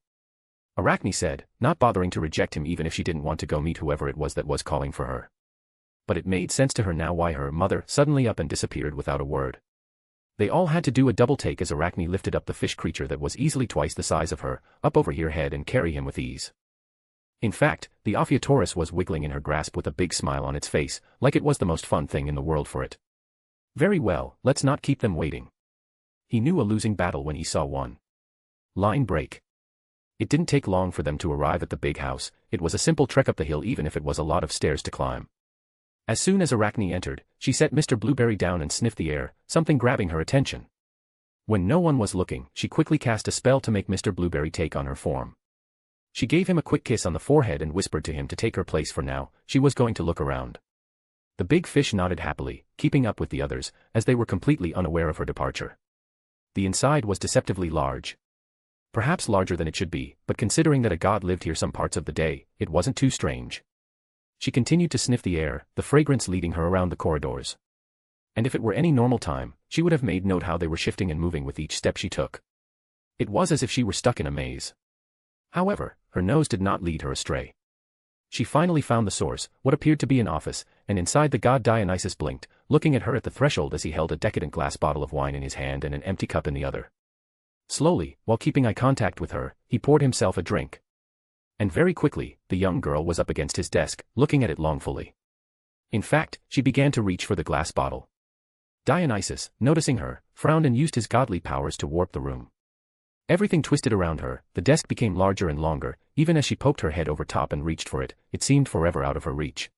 Arachne said, not bothering to reject him even if she didn't want to go meet whoever it was that was calling for her. But it made sense to her now why her mother suddenly up and disappeared without a word. They all had to do a double take as Arachne lifted up the fish creature that was easily twice the size of her, up over her head and carry him with ease. In fact, the Ophiuchus was wiggling in her grasp with a big smile on its face, like it was the most fun thing in the world for it. Very well, let's not keep them waiting. He knew a losing battle when he saw one. Line break. It didn't take long for them to arrive at the big house. It was a simple trek up the hill even if it was a lot of stairs to climb. As soon as Arachne entered, she set Mr. Blueberry down and sniffed the air, something grabbing her attention. When no one was looking, she quickly cast a spell to make Mr. Blueberry take on her form. She gave him a quick kiss on the forehead and whispered to him to take her place for now. She was going to look around. The big fish nodded happily, keeping up with the others, as they were completely unaware of her departure. The inside was deceptively large. Perhaps larger than it should be, but considering that a god lived here some parts of the day, it wasn't too strange. She continued to sniff the air, the fragrance leading her around the corridors. And if it were any normal time, she would have made note how they were shifting and moving with each step she took. It was as if she were stuck in a maze. However, her nose did not lead her astray. She finally found the source, what appeared to be an office, and inside the god Dionysus blinked, looking at her at the threshold as he held a decadent glass bottle of wine in his hand and an empty cup in the other. Slowly, while keeping eye contact with her, he poured himself a drink. And very quickly, the young girl was up against his desk, looking at it longfully. In fact, she began to reach for the glass bottle. Dionysus, noticing her, frowned and used his godly powers to warp the room. Everything twisted around her, the desk became larger and longer, even as she poked her head over top and reached for it, it seemed forever out of her reach.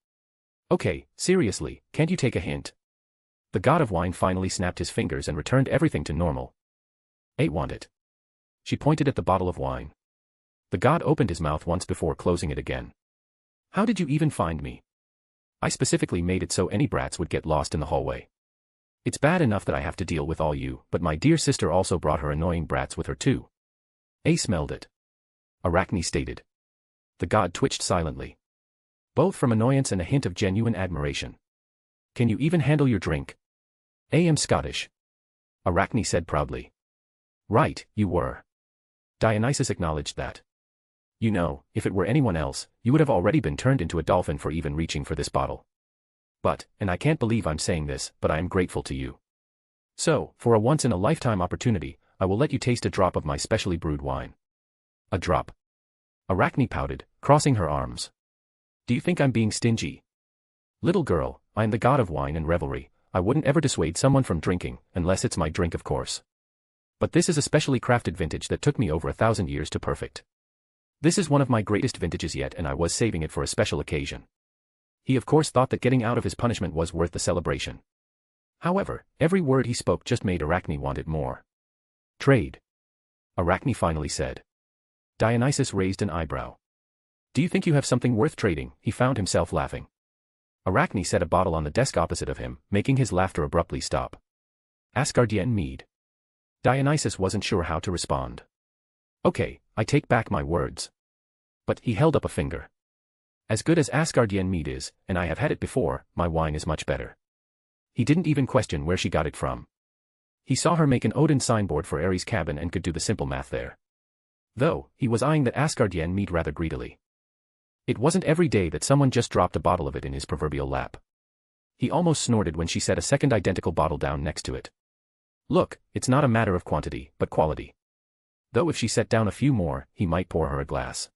Okay, seriously, can't you take a hint? The god of wine finally snapped his fingers and returned everything to normal. I want it. She pointed at the bottle of wine. The god opened his mouth once before closing it again. How did you even find me? I specifically made it so any brats would get lost in the hallway. It's bad enough that I have to deal with all you, but my dear sister also brought her annoying brats with her too. A smelled it. Arachne stated. The god twitched silently. Both from annoyance and a hint of genuine admiration. Can you even handle your drink? I am Scottish. Arachne said proudly. Right, you were. Dionysus acknowledged that. You know, if it were anyone else, you would have already been turned into a dolphin for even reaching for this bottle. But, and I can't believe I'm saying this, but I am grateful to you. So, for a once-in-a-lifetime opportunity, I will let you taste a drop of my specially brewed wine. A drop. Arachne pouted, crossing her arms. Do you think I'm being stingy? Little girl, I am the god of wine and revelry. I wouldn't ever dissuade someone from drinking, unless it's my drink of course. But this is a specially crafted vintage that took me over 1,000 years to perfect. This is one of my greatest vintages yet and I was saving it for a special occasion. He of course thought that getting out of his punishment was worth the celebration. However, every word he spoke just made Arachne want it more. Trade. Arachne finally said. Dionysus raised an eyebrow. Do you think you have something worth trading? He found himself laughing. Arachne set a bottle on the desk opposite of him, making his laughter abruptly stop. Asgardian mead. Dionysus wasn't sure how to respond. Okay, I take back my words. But he held up a finger. As good as Asgardian mead is, and I have had it before, my wine is much better. He didn't even question where she got it from. He saw her make an Odin signboard for Ares' cabin and could do the simple math there. Though, he was eyeing that Asgardian mead rather greedily. It wasn't every day that someone just dropped a bottle of it in his proverbial lap. He almost snorted when she set a second identical bottle down next to it. Look, it's not a matter of quantity, but quality. Though if she set down a few more, he might pour her a glass.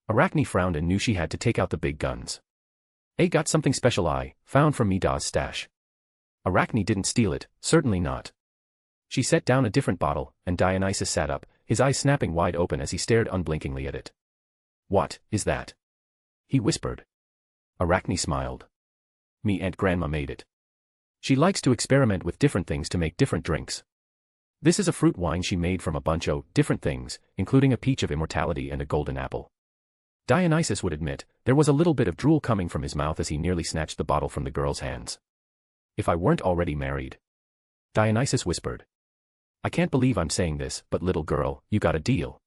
Arachne frowned and knew she had to take out the big guns. I got something special I found from Mida's stash. Arachne didn't steal it, certainly not. She set down a different bottle, and Dionysus sat up, his eyes snapping wide open as he stared unblinkingly at it. What is that? He whispered. Arachne smiled. Me Aunt Grandma made it. She likes to experiment with different things to make different drinks. This is a fruit wine she made from a bunch of different things, including a peach of immortality and a golden apple. Dionysus would admit, there was a little bit of drool coming from his mouth as he nearly snatched the bottle from the girl's hands. If I weren't already married. Dionysus whispered. I can't believe I'm saying this, but little girl, you got a deal.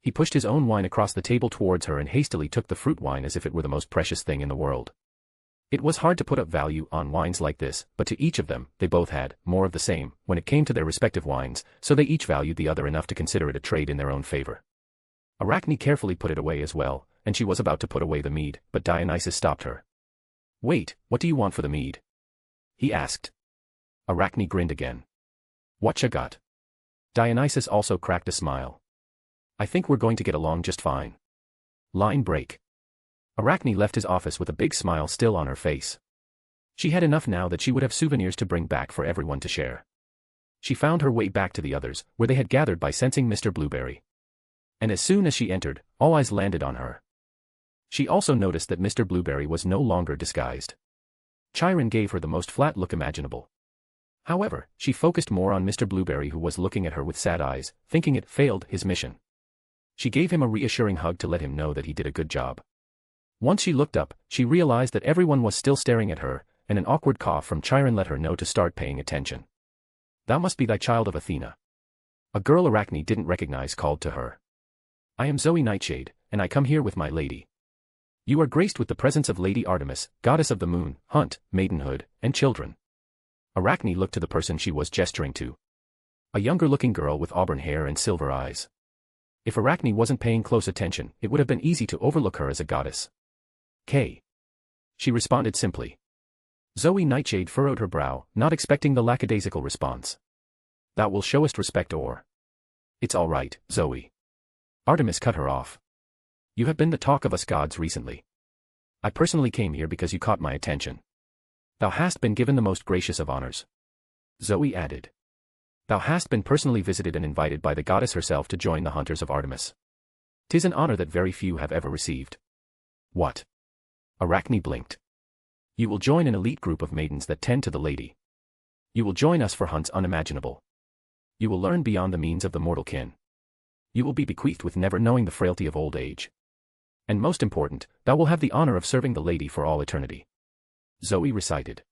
He pushed his own wine across the table towards her and hastily took the fruit wine as if it were the most precious thing in the world. It was hard to put up value on wines like this, but to each of them, they both had more of the same when it came to their respective wines, so they each valued the other enough to consider it a trade in their own favor. Arachne carefully put it away as well, and she was about to put away the mead, but Dionysus stopped her. Wait, what do you want for the mead? He asked. Arachne grinned again. Whatcha got? Dionysus also cracked a smile. I think we're going to get along just fine. Line break. Arachne left his office with a big smile still on her face. She had enough now that she would have souvenirs to bring back for everyone to share. She found her way back to the others, where they had gathered by sensing Mr. Blueberry. And as soon as she entered, all eyes landed on her. She also noticed that Mr. Blueberry was no longer disguised. Chiron gave her the most flat look imaginable. However, she focused more on Mr. Blueberry, who was looking at her with sad eyes, thinking it failed his mission. She gave him a reassuring hug to let him know that he did a good job. Once she looked up, she realized that everyone was still staring at her, and an awkward cough from Chiron let her know to start paying attention. Thou must be thy child of Athena. A girl Arachne didn't recognize called to her. I am Zoe Nightshade, and I come here with my lady. You are graced with the presence of Lady Artemis, goddess of the moon, hunt, maidenhood, and children. Arachne looked to the person she was gesturing to. A younger-looking girl with auburn hair and silver eyes. If Arachne wasn't paying close attention, it would have been easy to overlook her as a goddess. K. She responded simply. Zoe Nightshade furrowed her brow, not expecting the lackadaisical response. Thou will showest respect or... It's all right, Zoe. Artemis cut her off. You have been the talk of us gods recently. I personally came here because you caught my attention. Thou hast been given the most gracious of honors. Zoe added. Thou hast been personally visited and invited by the goddess herself to join the hunters of Artemis. 'Tis an honor that very few have ever received. What? Arachne blinked. You will join an elite group of maidens that tend to the lady. You will join us for hunts unimaginable. You will learn beyond the means of the mortal kin. You will be bequeathed with never knowing the frailty of old age. And most important, thou will have the honor of serving the lady for all eternity. Zoe recited.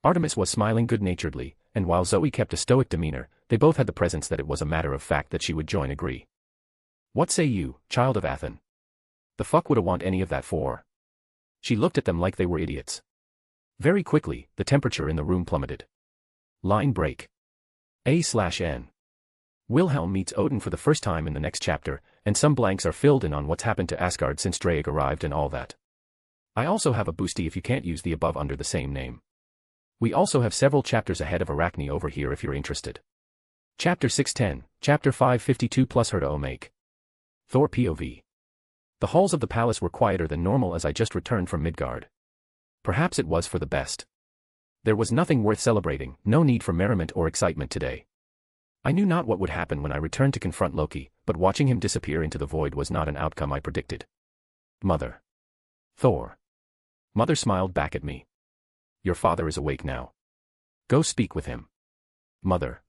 Artemis was smiling good-naturedly, and while Zoe kept a stoic demeanor, they both had the presence that it was a matter of fact that she would agree. What say you, child of Athen? The fuck would I want any of that for? She looked at them like they were idiots. Very quickly, the temperature in the room plummeted. Line break. A/N. Wilhelm meets Odin for the first time in the next chapter, and some blanks are filled in on what's happened to Asgard since Drake arrived and all that. I also have a boosty if you can't use the above under the same name. We also have several chapters ahead of Arachne over here if you're interested. Chapter 610, Chapter 552 plus her to make. Thor POV. The halls of the palace were quieter than normal as I just returned from Midgard. Perhaps it was for the best. There was nothing worth celebrating, no need for merriment or excitement today. I knew not what would happen when I returned to confront Loki, but watching him disappear into the void was not an outcome I predicted. Mother. Thor. Mother smiled back at me. Your father is awake now. Go speak with him. Mother,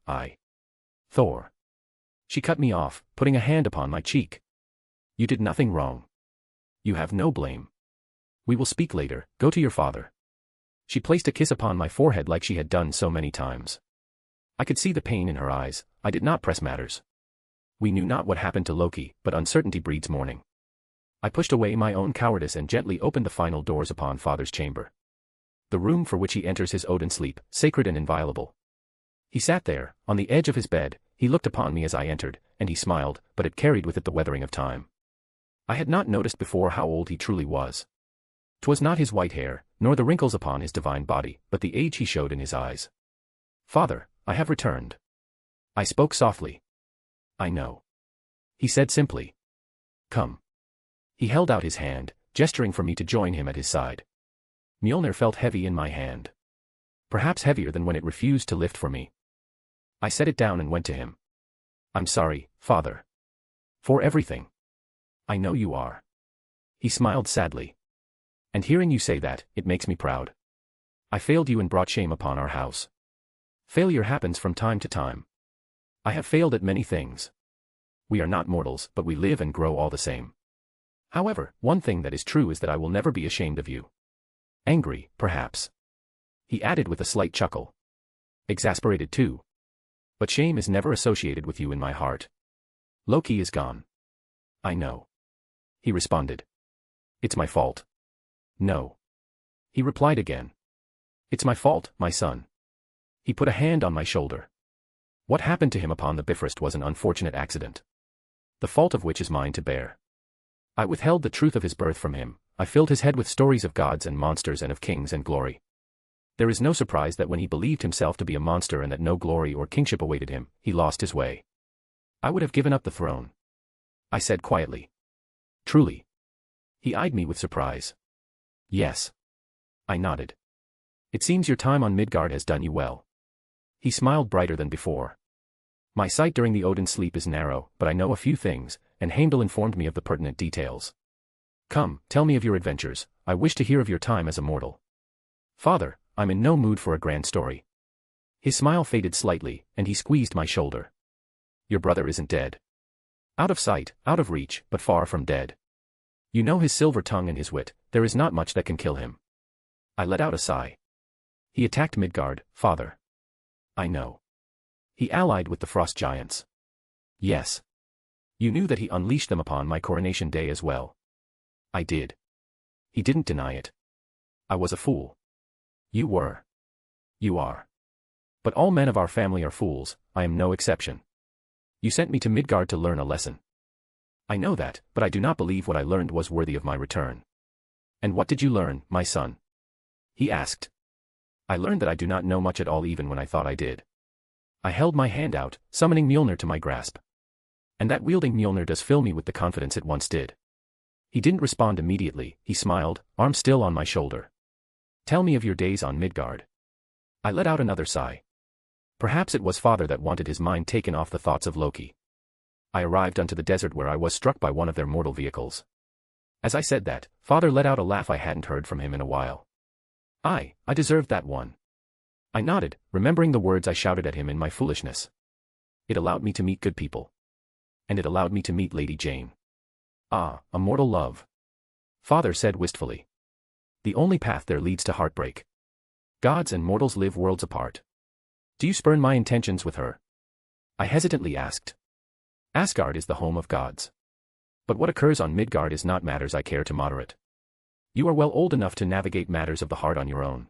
Thor. She cut me off, putting a hand upon my cheek. You did nothing wrong. You have no blame. We will speak later, go to your father. She placed a kiss upon my forehead like she had done so many times. I could see the pain in her eyes. I did not press matters. We knew not what happened to Loki, but uncertainty breeds mourning. I pushed away my own cowardice and gently opened the final doors upon father's chamber. The room for which he enters his Odin sleep, sacred and inviolable. He sat there, on the edge of his bed, he looked upon me as I entered, and he smiled, but it carried with it the weathering of time. I had not noticed before how old he truly was. 'Twas not his white hair, nor the wrinkles upon his divine body, but the age he showed in his eyes. Father, I have returned. I spoke softly. I know. He said simply. Come. He held out his hand, gesturing for me to join him at his side. Mjolnir felt heavy in my hand. Perhaps heavier than when it refused to lift for me. I set it down and went to him. I'm sorry, Father. For everything. I know you are. He smiled sadly. And hearing you say that, it makes me proud. I failed you and brought shame upon our house. Failure happens from time to time. I have failed at many things. We are not mortals, but we live and grow all the same. However, one thing that is true is that I will never be ashamed of you. Angry, perhaps. He added with a slight chuckle. Exasperated too. But shame is never associated with you in my heart. Loki is gone. I know. He responded. It's my fault. No. He replied again. It's my fault, my son. He put a hand on my shoulder. What happened to him upon the Bifrost was an unfortunate accident. The fault of which is mine to bear. I withheld the truth of his birth from him. I filled his head with stories of gods and monsters and of kings and glory. There is no surprise that when he believed himself to be a monster and that no glory or kingship awaited him, he lost his way. I would have given up the throne. I said quietly. Truly. He eyed me with surprise. Yes. I nodded. It seems your time on Midgard has done you well. He smiled brighter than before. My sight during the Odin sleep is narrow, but I know a few things, and Heimdall informed me of the pertinent details. Come, tell me of your adventures. I wish to hear of your time as a mortal. Father, I'm in no mood for a grand story. His smile faded slightly, and he squeezed my shoulder. Your brother isn't dead. Out of sight, out of reach, but far from dead. You know his silver tongue and his wit, there is not much that can kill him. I let out a sigh. He attacked Midgard, father. I know. He allied with the frost giants. Yes. You knew that he unleashed them upon my coronation day as well. I did. He didn't deny it. I was a fool. You were. You are. But all men of our family are fools, I am no exception. You sent me to Midgard to learn a lesson. I know that, but I do not believe what I learned was worthy of my return. And what did you learn, my son? He asked. I learned that I do not know much at all even when I thought I did. I held my hand out, summoning Mjolnir to my grasp. And that wielding Mjolnir does fill me with the confidence it once did. He didn't respond immediately, he smiled, arm still on my shoulder. Tell me of your days on Midgard. I let out another sigh. Perhaps it was father that wanted his mind taken off the thoughts of Loki. I arrived unto the desert where I was struck by one of their mortal vehicles. As I said that, father let out a laugh I hadn't heard from him in a while. I deserved that one. I nodded, remembering the words I shouted at him in my foolishness. It allowed me to meet good people. And it allowed me to meet Lady Jane. Ah, a mortal love. Father said wistfully. The only path there leads to heartbreak. Gods and mortals live worlds apart. Do you spurn my intentions with her? I hesitantly asked. Asgard is the home of gods. But what occurs on Midgard is not matters I care to moderate. You are well old enough to navigate matters of the heart on your own.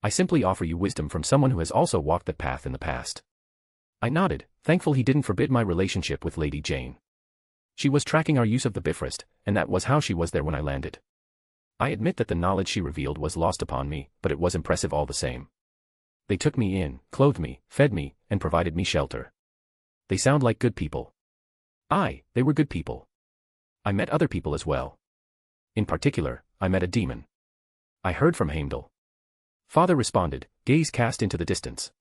I simply offer you wisdom from someone who has also walked that path in the past. I nodded, thankful he didn't forbid my relationship with Lady Jane. She was tracking our use of the Bifrost, and that was how she was there when I landed. I admit that the knowledge she revealed was lost upon me, but it was impressive all the same. They took me in, clothed me, fed me, and provided me shelter. They sound like good people. Aye, they were good people. I met other people as well. In particular, I met a demon. I heard from Heimdall. Father responded, gaze cast into the distance.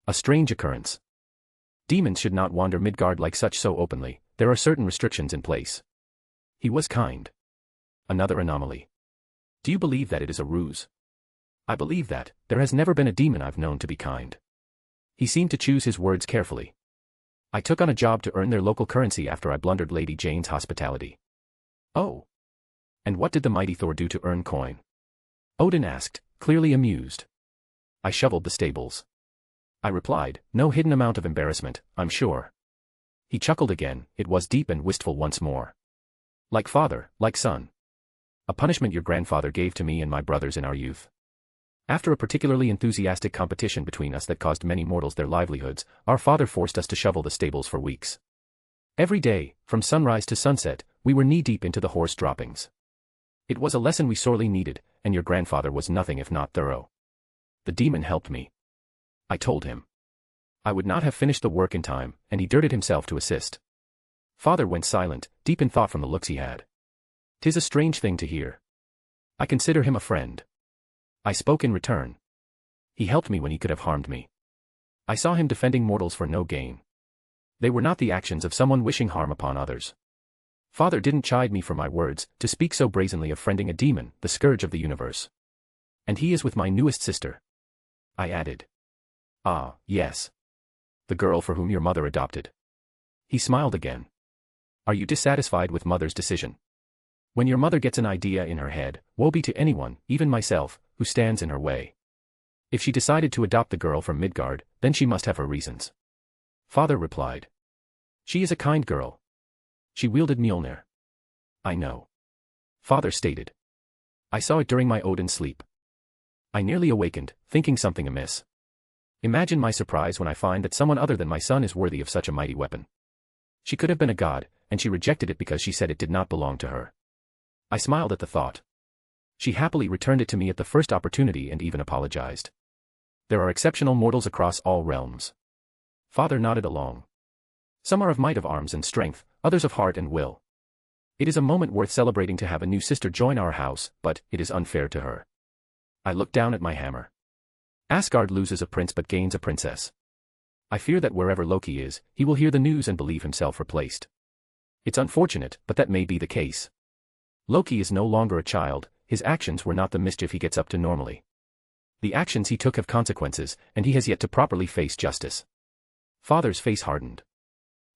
A strange occurrence. Demons should not wander Midgard like such so openly, there are certain restrictions in place. He was kind. Another anomaly. Do you believe that it is a ruse? I believe that, there has never been a demon I've known to be kind. He seemed to choose his words carefully. I took on a job to earn their local currency after I blundered Lady Jane's hospitality. Oh. And what did the mighty Thor do to earn coin? Odin asked, clearly amused. I shoveled the stables. I replied, no hidden amount of embarrassment, I'm sure. He chuckled again, it was deep and wistful once more. Like father, like son. A punishment your grandfather gave to me and my brothers in our youth. After a particularly enthusiastic competition between us that caused many mortals their livelihoods, our father forced us to shovel the stables for weeks. Every day, from sunrise to sunset, we were knee-deep into the horse droppings. It was a lesson we sorely needed, and your grandfather was nothing if not thorough. The demon helped me. I told him. I would not have finished the work in time, and he dirted himself to assist. Father went silent, deep in thought from the looks he had. 'Tis a strange thing to hear. I consider him a friend. I spoke in return. He helped me when he could have harmed me. I saw him defending mortals for no gain. They were not the actions of someone wishing harm upon others. Father didn't chide me for my words, to speak so brazenly of friending a demon, the scourge of the universe. And he is with my newest sister. I added. Ah, yes. The girl for whom your mother adopted. He smiled again. Are you dissatisfied with mother's decision? When your mother gets an idea in her head, woe be to anyone, even myself, who stands in her way. If she decided to adopt the girl from Midgard, then she must have her reasons. Father replied. She is a kind girl. She wielded Mjolnir. I know. Father stated. I saw it during my Odin sleep. I nearly awakened, thinking something amiss. Imagine my surprise when I find that someone other than my son is worthy of such a mighty weapon. She could have been a god, and she rejected it because she said it did not belong to her. I smiled at the thought. She happily returned it to me at the first opportunity and even apologized. There are exceptional mortals across all realms. Father nodded along. Some are of might of arms and strength, others of heart and will. It is a moment worth celebrating to have a new sister join our house, but it is unfair to her. I looked down at my hammer. Asgard loses a prince but gains a princess. I fear that wherever Loki is, he will hear the news and believe himself replaced. It's unfortunate, but that may be the case. Loki is no longer a child, his actions were not the mischief he gets up to normally. The actions he took have consequences, and he has yet to properly face justice. Father's face hardened.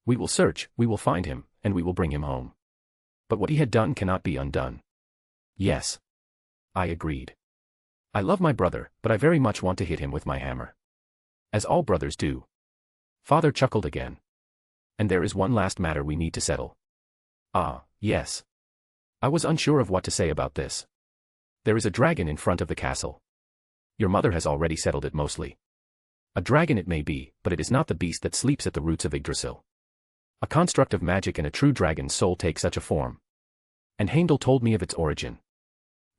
We will search, we will find him, and we will bring him home. But what he had done cannot be undone. Yes. I agreed. I love my brother, but I very much want to hit him with my hammer. As all brothers do. Father chuckled again. And there is one last matter we need to settle. Ah, yes. I was unsure of what to say about this. There is a dragon in front of the castle. Your mother has already settled it mostly. A dragon it may be, but it is not the beast that sleeps at the roots of Yggdrasil. A construct of magic and a true dragon's soul take such a form. And Heimdall told me of its origin.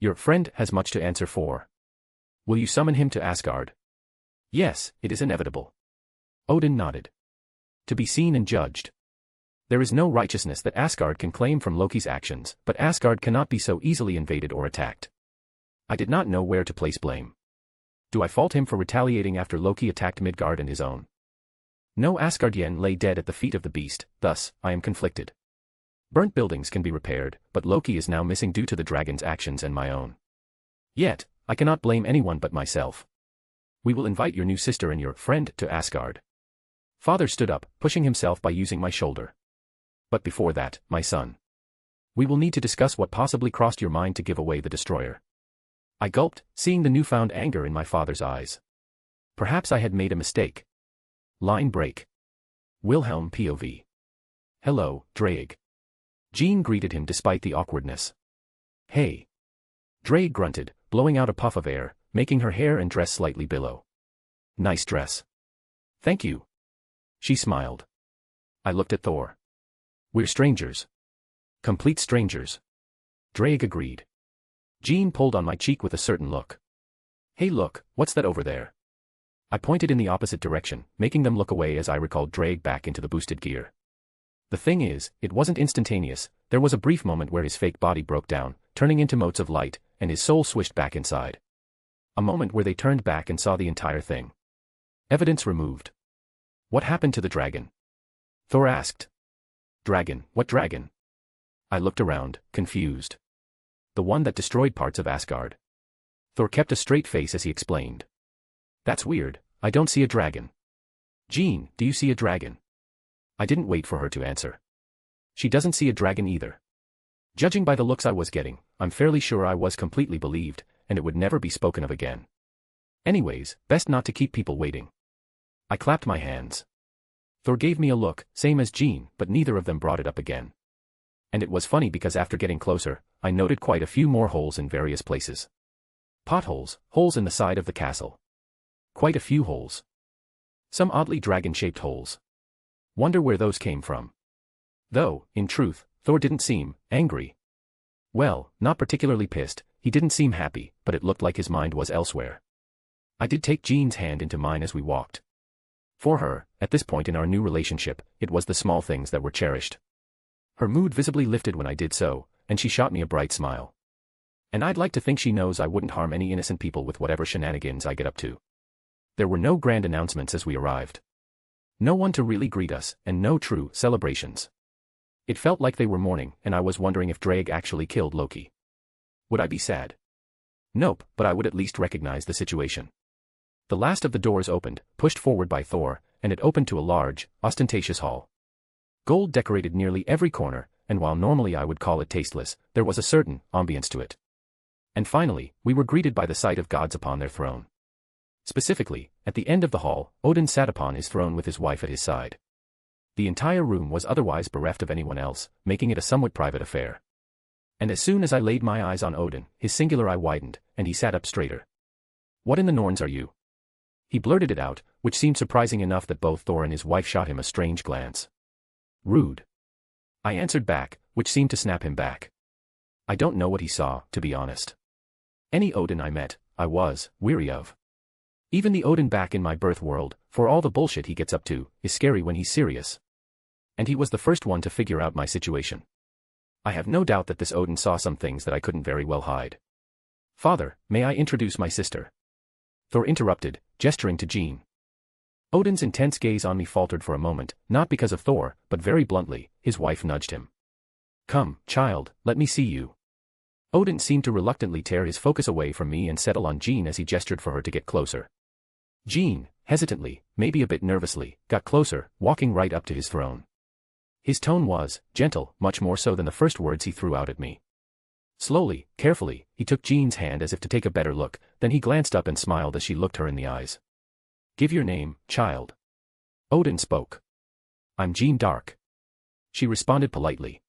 Your friend has much to answer for. Will you summon him to Asgard? Yes, it is inevitable. Odin nodded. To be seen and judged. There is no righteousness that Asgard can claim from Loki's actions, but Asgard cannot be so easily invaded or attacked. I did not know where to place blame. Do I fault him for retaliating after Loki attacked Midgard and his own? No Asgardian lay dead at the feet of the beast, thus, I am conflicted. Burnt buildings can be repaired, but Loki is now missing due to the dragon's actions and my own. Yet, I cannot blame anyone but myself. We will invite your new sister and your friend to Asgard. Father stood up, pushing himself by using my shoulder. But before that, my son. We will need to discuss what possibly crossed your mind to give away the destroyer. I gulped, seeing the newfound anger in my father's eyes. Perhaps I had made a mistake. Line break. Wilhelm POV. Hello, Drake. Jean greeted him despite the awkwardness. Hey. Drake grunted, blowing out a puff of air, making her hair and dress slightly billow. Nice dress. Thank you. She smiled. I looked at Thor. We're strangers. Complete strangers. Drake agreed. Jean pulled on my cheek with a certain look. Hey look, what's that over there? I pointed in the opposite direction, making them look away as I recalled Drake back into the boosted gear. The thing is, it wasn't instantaneous. There was a brief moment where his fake body broke down, turning into motes of light, and his soul swished back inside. A moment where they turned back and saw the entire thing. Evidence removed. What happened to the dragon? Thor asked. Dragon, what dragon? I looked around, confused. The one that destroyed parts of Asgard. Thor kept a straight face as he explained. That's weird, I don't see a dragon. Jean, do you see a dragon? I didn't wait for her to answer. She doesn't see a dragon either. Judging by the looks I was getting, I'm fairly sure I was completely believed, and it would never be spoken of again. Anyways, best not to keep people waiting. I clapped my hands. Thor gave me a look, same as Jean, but neither of them brought it up again. And it was funny because after getting closer, I noted quite a few more holes in various places. Potholes, holes in the side of the castle. Quite a few holes. Some oddly dragon-shaped holes. Wonder where those came from. Though, in truth, Thor didn't seem angry. Well, not particularly pissed, he didn't seem happy, but it looked like his mind was elsewhere. I did take Jean's hand into mine as we walked. For her, at this point in our new relationship, it was the small things that were cherished. Her mood visibly lifted when I did so, and she shot me a bright smile. And I'd like to think she knows I wouldn't harm any innocent people with whatever shenanigans I get up to. There were no grand announcements as we arrived. No one to really greet us, and no true celebrations. It felt like they were mourning, and I was wondering if Drake actually killed Loki. Would I be sad? Nope, but I would at least recognize the situation. The last of the doors opened, pushed forward by Thor, and it opened to a large, ostentatious hall. Gold decorated nearly every corner, and while normally I would call it tasteless, there was a certain ambience to it. And finally, we were greeted by the sight of gods upon their throne. Specifically, at the end of the hall, Odin sat upon his throne with his wife at his side. The entire room was otherwise bereft of anyone else, making it a somewhat private affair. And as soon as I laid my eyes on Odin, his singular eye widened, and he sat up straighter. What in the Norns are you? He blurted it out, which seemed surprising enough that both Thor and his wife shot him a strange glance. Rude. I answered back, which seemed to snap him back. I don't know what he saw, to be honest. Any Odin I met, I was weary of. Even the Odin back in my birth world, for all the bullshit he gets up to, is scary when he's serious. And he was the first one to figure out my situation. I have no doubt that this Odin saw some things that I couldn't very well hide. Father, may I introduce my sister? Thor interrupted, gesturing to Jean. Odin's intense gaze on me faltered for a moment, not because of Thor, but very bluntly, his wife nudged him. Come, child, let me see you. Odin seemed to reluctantly tear his focus away from me and settle on Jean as he gestured for her to get closer. Jean, hesitantly, maybe a bit nervously, got closer, walking right up to his throne. His tone was gentle, much more so than the first words he threw out at me. Slowly, carefully, he took Jean's hand as if to take a better look, then he glanced up and smiled as she looked her in the eyes. Give your name, child. Odin spoke. I'm Jean Dark. She responded politely.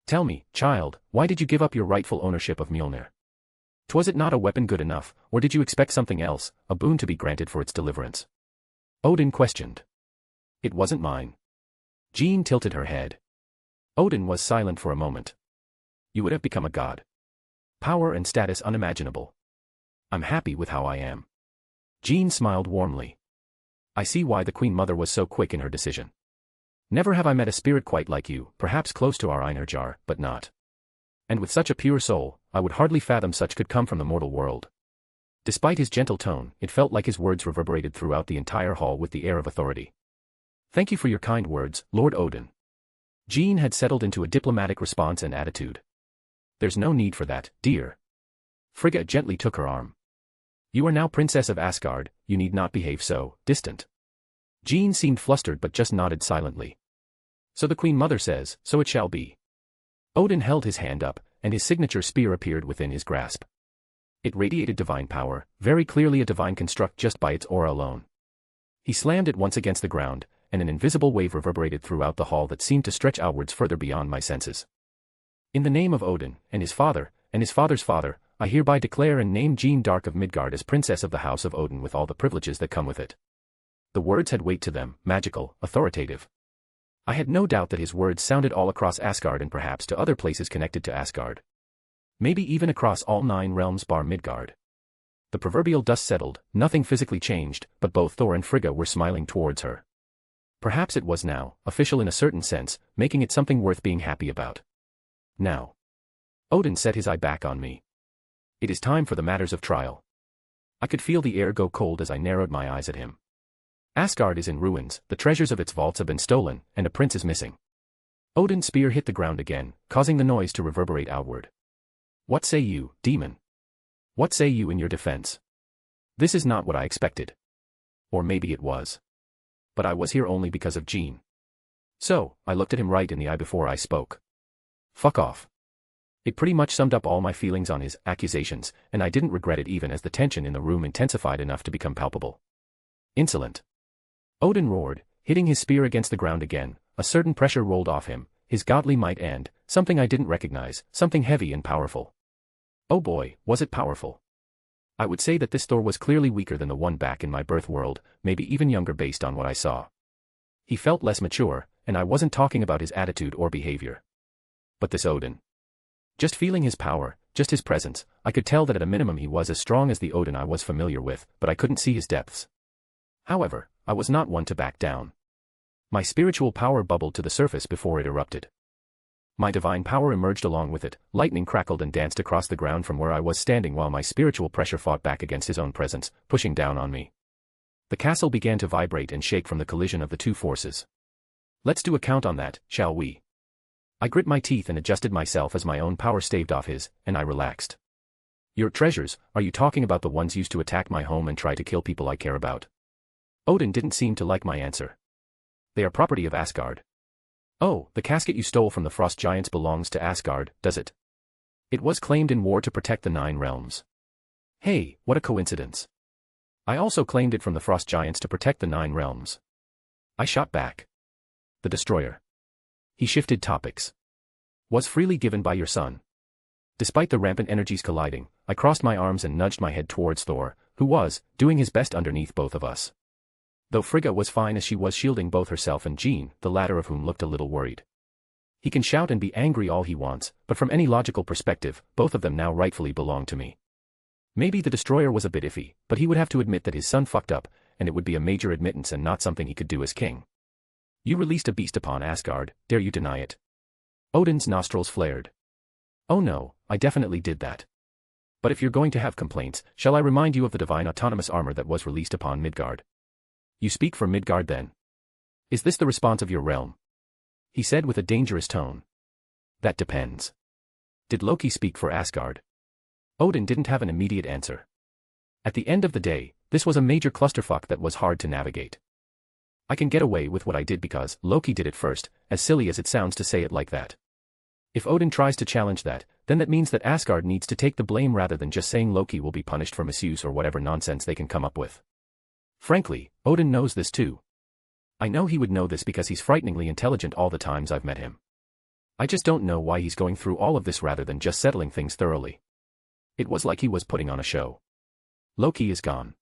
Tell me, child, why did you give up your rightful ownership of Mjolnir? Was it not a weapon good enough, or did you expect something else, a boon to be granted for its deliverance? Odin questioned. It wasn't mine. Jean tilted her head. Odin was silent for a moment. You would have become a god. Power and status unimaginable. I'm happy with how I am. Jean smiled warmly. I see why the Queen Mother was so quick in her decision. Never have I met a spirit quite like you, perhaps close to our Einherjar, but not. And with such a pure soul, I would hardly fathom such could come from the mortal world. Despite his gentle tone, it felt like his words reverberated throughout the entire hall with the air of authority. Thank you for your kind words, Lord Odin. Jean had settled into a diplomatic response and attitude. There's no need for that, dear. Frigga gently took her arm. You are now Princess of Asgard, you need not behave so distant. Jean seemed flustered but just nodded silently. So the Queen Mother says, so it shall be. Odin held his hand up, and his signature spear appeared within his grasp. It radiated divine power, very clearly a divine construct just by its aura alone. He slammed it once against the ground, and an invisible wave reverberated throughout the hall that seemed to stretch outwards further beyond my senses. In the name of Odin, and his father, and his father's father, I hereby declare and name Jeanne d'Arc of Midgard as Princess of the House of Odin with all the privileges that come with it. The words had weight to them, magical, authoritative. I had no doubt that his words sounded all across Asgard and perhaps to other places connected to Asgard. Maybe even across all 9 realms bar Midgard. The proverbial dust settled, nothing physically changed, but both Thor and Frigga were smiling towards her. Perhaps it was now, official in a certain sense, making it something worth being happy about. Now. Odin set his eye back on me. It is time for the matters of trial. I could feel the air go cold as I narrowed my eyes at him. Asgard is in ruins, the treasures of its vaults have been stolen, and a prince is missing. Odin's spear hit the ground again, causing the noise to reverberate outward. What say you, demon? What say you in your defense? This is not what I expected. Or maybe it was. But I was here only because of Jeanne. So, I looked at him right in the eye before I spoke. Fuck off. It pretty much summed up all my feelings on his accusations, and I didn't regret it even as the tension in the room intensified enough to become palpable. Insolent. Odin roared, hitting his spear against the ground again. A certain pressure rolled off him, his godly might and, something I didn't recognize, something heavy and powerful. Oh boy, was it powerful. I would say that this Thor was clearly weaker than the one back in my birth world, maybe even younger based on what I saw. He felt less mature, and I wasn't talking about his attitude or behavior. But this Odin. Just feeling his power, just his presence, I could tell that at a minimum he was as strong as the Odin I was familiar with, but I couldn't see his depths. However, I was not one to back down. My spiritual power bubbled to the surface before it erupted. My divine power emerged along with it, lightning crackled and danced across the ground from where I was standing while my spiritual pressure fought back against his own presence, pushing down on me. The castle began to vibrate and shake from the collision of the two forces. Let's do a count on that, shall we? I grit my teeth and adjusted myself as my own power staved off his, and I relaxed. Your treasures, are you talking about the ones used to attack my home and try to kill people I care about? Odin didn't seem to like my answer. They are property of Asgard. Oh, the casket you stole from the Frost Giants belongs to Asgard, does it? It was claimed in war to protect the 9 realms. Hey, what a coincidence. I also claimed it from the Frost Giants to protect the 9 realms. I shot back. The destroyer. He shifted topics. Was freely given by your son. Despite the rampant energies colliding, I crossed my arms and nudged my head towards Thor, who was doing his best underneath both of us. Though Frigga was fine as she was shielding both herself and Jeanne, the latter of whom looked a little worried. He can shout and be angry all he wants, but from any logical perspective, both of them now rightfully belong to me. Maybe the destroyer was a bit iffy, but he would have to admit that his son fucked up, and it would be a major admittance and not something he could do as king. You released a beast upon Asgard, dare you deny it? Odin's nostrils flared. Oh no, I definitely did that. But if you're going to have complaints, shall I remind you of the divine autonomous armor that was released upon Midgard? You speak for Midgard then? Is this the response of your realm? He said with a dangerous tone. That depends. Did Loki speak for Asgard? Odin didn't have an immediate answer. At the end of the day, this was a major clusterfuck that was hard to navigate. I can get away with what I did because Loki did it first, as silly as it sounds to say it like that. If Odin tries to challenge that, then that means that Asgard needs to take the blame rather than just saying Loki will be punished for misuse or whatever nonsense they can come up with. Frankly, Odin knows this too. I know he would know this because he's frighteningly intelligent all the times I've met him. I just don't know why he's going through all of this rather than just settling things thoroughly. It was like he was putting on a show. Loki is gone.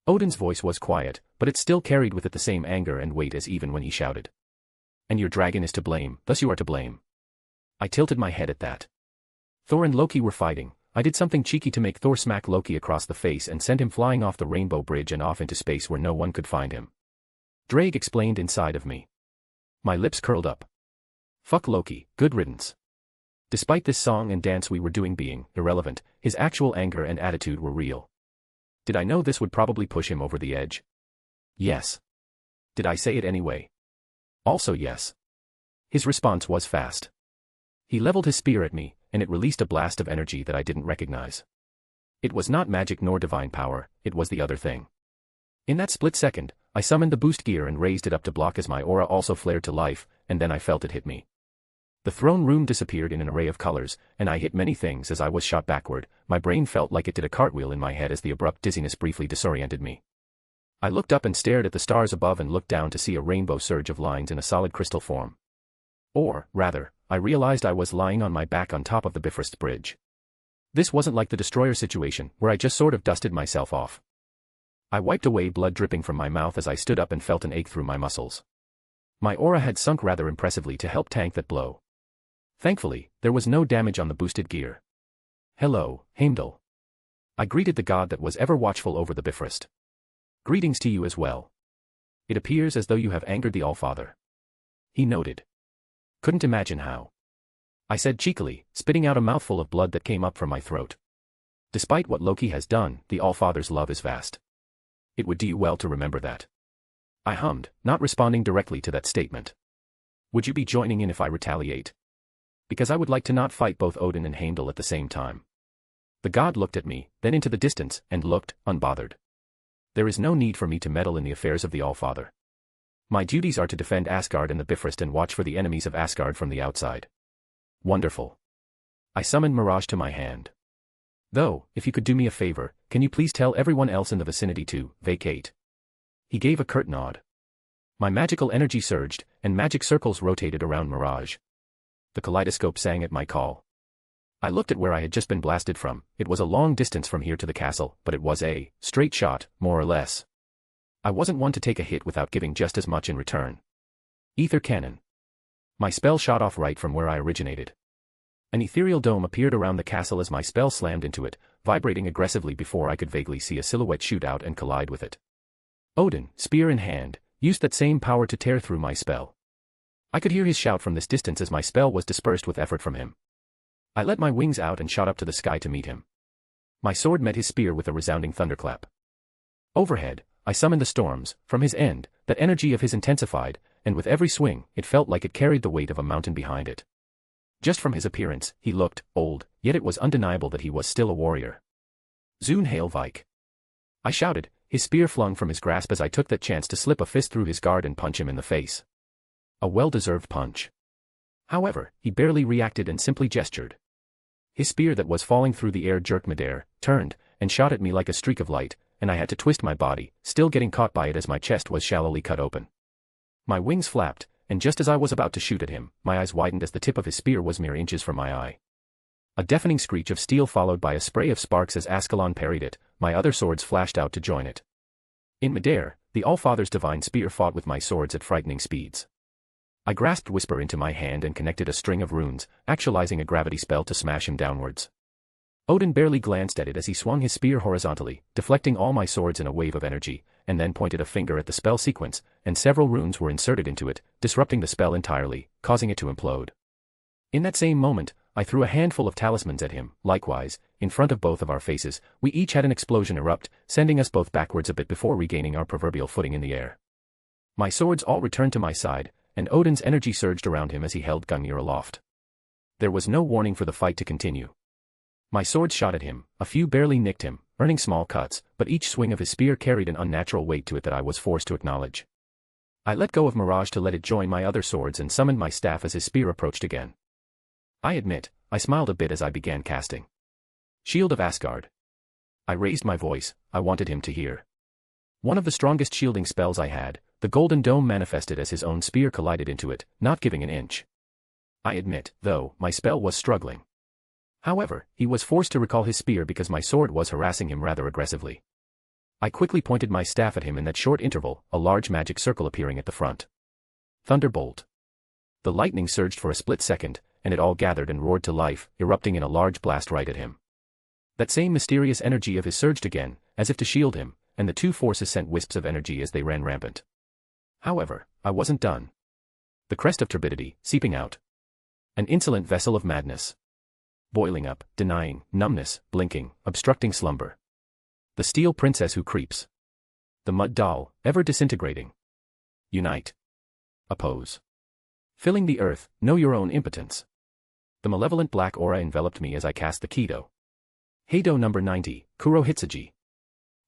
Odin's voice was quiet, but it still carried with it the same anger and weight as even when he shouted. And your dragon is to blame, thus you are to blame. I tilted my head at that. Thor and Loki were fighting. I did something cheeky to make Thor smack Loki across the face and send him flying off the Rainbow Bridge and off into space where no one could find him. Drake explained inside of me. My lips curled up. Fuck Loki, good riddance. Despite this song and dance we were doing being irrelevant, his actual anger and attitude were real. Did I know this would probably push him over the edge? Yes. Did I say it anyway? Also yes. His response was fast. He leveled his spear at me, and it released a blast of energy that I didn't recognize. It was not magic nor divine power, it was the other thing. In that split second, I summoned the boost gear and raised it up to block as my aura also flared to life, and then I felt it hit me. The throne room disappeared in an array of colors, and I hit many things as I was shot backward. My brain felt like it did a cartwheel in my head as the abrupt dizziness briefly disoriented me. I looked up and stared at the stars above and looked down to see a rainbow surge of lines in a solid crystal form. Or, rather, I realized I was lying on my back on top of the Bifrost Bridge. This wasn't like the destroyer situation, where I just sort of dusted myself off. I wiped away blood dripping from my mouth as I stood up and felt an ache through my muscles. My aura had sunk rather impressively to help tank that blow. Thankfully, there was no damage on the boosted gear. Hello, Heimdall. I greeted the god that was ever watchful over the Bifrost. Greetings to you as well. It appears as though you have angered the Allfather. He noted. Couldn't imagine how. I said cheekily, spitting out a mouthful of blood that came up from my throat. Despite what Loki has done, the Allfather's love is vast. It would do you well to remember that. I hummed, not responding directly to that statement. Would you be joining in if I retaliate? Because I would like to not fight both Odin and Heimdall at the same time. The god looked at me, then into the distance, and looked, unbothered. There is no need for me to meddle in the affairs of the Allfather. My duties are to defend Asgard and the Bifrost and watch for the enemies of Asgard from the outside. Wonderful. I summoned Mirage to my hand. Though, if you could do me a favor, can you please tell everyone else in the vicinity to vacate? He gave a curt nod. My magical energy surged, and magic circles rotated around Mirage. The kaleidoscope sang at my call. I looked at where I had just been blasted from. It was a long distance from here to the castle, but it was a straight shot, more or less. I wasn't one to take a hit without giving just as much in return. Ether cannon. My spell shot off right from where I originated. An ethereal dome appeared around the castle as my spell slammed into it, vibrating aggressively before I could vaguely see a silhouette shoot out and collide with it. Odin, spear in hand, used that same power to tear through my spell. I could hear his shout from this distance as my spell was dispersed with effort from him. I let my wings out and shot up to the sky to meet him. My sword met his spear with a resounding thunderclap. Overhead, I summoned the storms. From his end, that energy of his intensified, and with every swing, it felt like it carried the weight of a mountain behind it. Just from his appearance, he looked old, yet it was undeniable that he was still a warrior. Zune Hail Vike. I shouted, his spear flung from his grasp as I took that chance to slip a fist through his guard and punch him in the face. A well-deserved punch. However, he barely reacted and simply gestured. His spear that was falling through the air jerked midair, turned, and shot at me like a streak of light, and I had to twist my body, still getting caught by it as my chest was shallowly cut open. My wings flapped, and just as I was about to shoot at him, my eyes widened as the tip of his spear was mere inches from my eye. A deafening screech of steel followed by a spray of sparks as Ascalon parried it. My other swords flashed out to join it. In midair, the Allfather's divine spear fought with my swords at frightening speeds. I grasped Whisper into my hand and connected a string of runes, actualizing a gravity spell to smash him downwards. Odin barely glanced at it as he swung his spear horizontally, deflecting all my swords in a wave of energy, and then pointed a finger at the spell sequence, and several runes were inserted into it, disrupting the spell entirely, causing it to implode. In that same moment, I threw a handful of talismans at him. Likewise, in front of both of our faces, we each had an explosion erupt, sending us both backwards a bit before regaining our proverbial footing in the air. My swords all returned to my side, and Odin's energy surged around him as he held Gungnir aloft. There was no warning for the fight to continue. My swords shot at him, a few barely nicked him, earning small cuts, but each swing of his spear carried an unnatural weight to it that I was forced to acknowledge. I let go of Mirage to let it join my other swords and summoned my staff as his spear approached again. I admit, I smiled a bit as I began casting. Shield of Asgard. I raised my voice. I wanted him to hear. One of the strongest shielding spells I had, the Golden Dome manifested as his own spear collided into it, not giving an inch. I admit, though, my spell was struggling. However, he was forced to recall his spear because my sword was harassing him rather aggressively. I quickly pointed my staff at him in that short interval, a large magic circle appearing at the front. Thunderbolt. The lightning surged for a split second, and it all gathered and roared to life, erupting in a large blast right at him. That same mysterious energy of his surged again, as if to shield him, and the two forces sent wisps of energy as they ran rampant. However, I wasn't done. The crest of turbidity, seeping out. An insolent vessel of madness. Boiling up, denying, numbness, blinking, obstructing slumber. The steel princess who creeps. The mud doll, ever disintegrating. Unite. Oppose. Filling the earth, know your own impotence. The malevolent black aura enveloped me as I cast the Kido. Heido number 90, Kuro Hitsuji.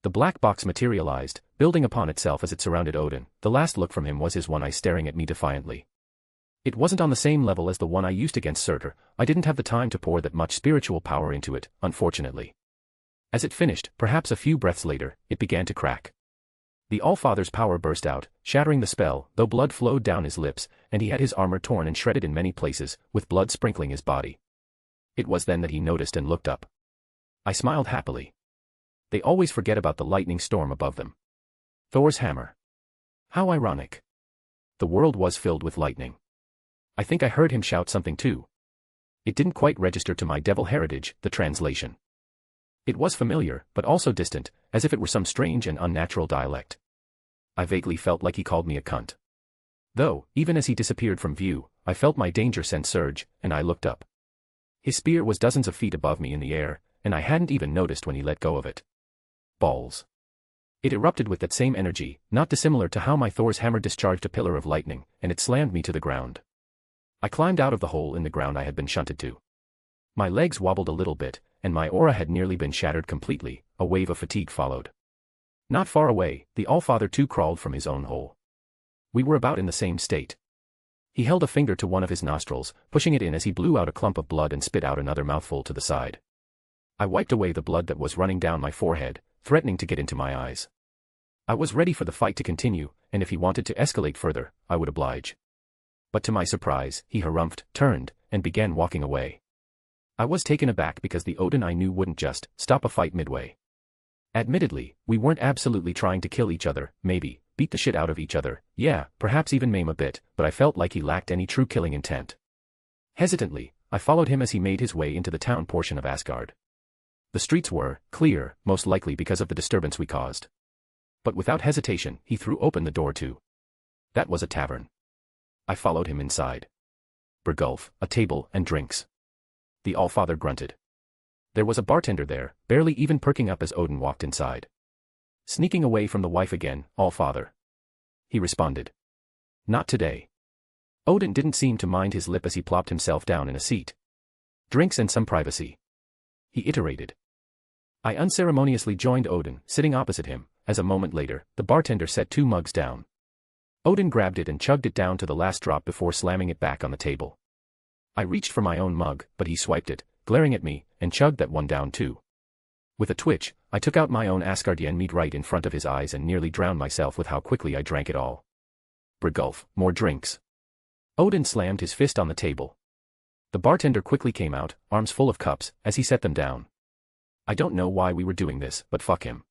The black box materialized, building upon itself as it surrounded Odin. The last look from him was his one eye staring at me defiantly. It wasn't on the same level as the one I used against Surtur. I didn't have the time to pour that much spiritual power into it, unfortunately. As it finished, perhaps a few breaths later, it began to crack. The Allfather's power burst out, shattering the spell, though blood flowed down his lips, and he had his armor torn and shredded in many places, with blood sprinkling his body. It was then that he noticed and looked up. I smiled happily. They always forget about the lightning storm above them. Thor's hammer. How ironic. The world was filled with lightning. I think I heard him shout something too. It didn't quite register to my devil heritage, the translation. It was familiar, but also distant, as if it were some strange and unnatural dialect. I vaguely felt like he called me a cunt. Though, even as he disappeared from view, I felt my danger sense surge, and I looked up. His spear was dozens of feet above me in the air, and I hadn't even noticed when he let go of it. Balls. It erupted with that same energy, not dissimilar to how my Thor's hammer discharged a pillar of lightning, and it slammed me to the ground. I climbed out of the hole in the ground I had been shunted to. My legs wobbled a little bit, and my aura had nearly been shattered completely. A wave of fatigue followed. Not far away, the Allfather too crawled from his own hole. We were about in the same state. He held a finger to one of his nostrils, pushing it in as he blew out a clump of blood and spit out another mouthful to the side. I wiped away the blood that was running down my forehead, threatening to get into my eyes. I was ready for the fight to continue, and if he wanted to escalate further, I would oblige. But to my surprise, he harumphed, turned, and began walking away. I was taken aback because the Odin I knew wouldn't just stop a fight midway. Admittedly, we weren't absolutely trying to kill each other, maybe, beat the shit out of each other, yeah, perhaps even maim a bit, but I felt like he lacked any true killing intent. Hesitantly, I followed him as he made his way into the town portion of Asgard. The streets were clear, most likely because of the disturbance we caused. But without hesitation, he threw open the door to. That was a tavern. I followed him inside. Bergulf, a table, and drinks. The Allfather grunted. There was a bartender there, barely even perking up as Odin walked inside. Sneaking away from the wife again, Allfather. He responded. Not today. Odin didn't seem to mind his lip as he plopped himself down in a seat. Drinks and some privacy. He iterated. I unceremoniously joined Odin, sitting opposite him, as a moment later, the bartender set 2 mugs down. Odin grabbed it and chugged it down to the last drop before slamming it back on the table. I reached for my own mug, but he swiped it, glaring at me, and chugged that one down too. With a twitch, I took out my own Asgardian mead right in front of his eyes and nearly drowned myself with how quickly I drank it all. Bergulf, more drinks. Odin slammed his fist on the table. The bartender quickly came out, arms full of cups, as he set them down. I don't know why we were doing this, but fuck him.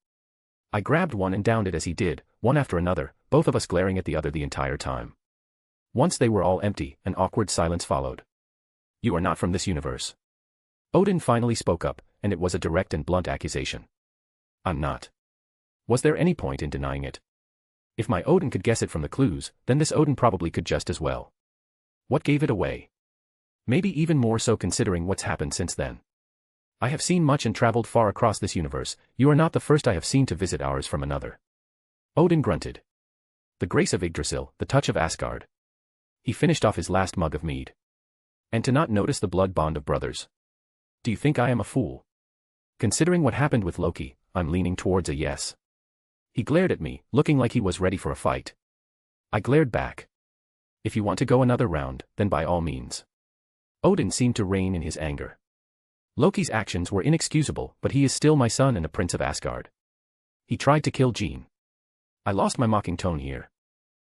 I grabbed one and downed it as he did, one after another, both of us glaring at the other the entire time. Once they were all empty, an awkward silence followed. You are not from this universe. Odin finally spoke up, and it was a direct and blunt accusation. I'm not. Was there any point in denying it? If my Odin could guess it from the clues, then this Odin probably could just as well. What gave it away? Maybe even more so considering what's happened since then. I have seen much and traveled far across this universe. You are not the first I have seen to visit ours from another. Odin grunted. The grace of Yggdrasil, the touch of Asgard. He finished off his last mug of mead. And to not notice the blood bond of brothers. Do you think I am a fool? Considering what happened with Loki, I'm leaning towards a yes. He glared at me, looking like he was ready for a fight. I glared back. If you want to go another round, then by all means. Odin seemed to rein in his anger. Loki's actions were inexcusable, but he is still my son and a prince of Asgard. He tried to kill Jean. I lost my mocking tone here.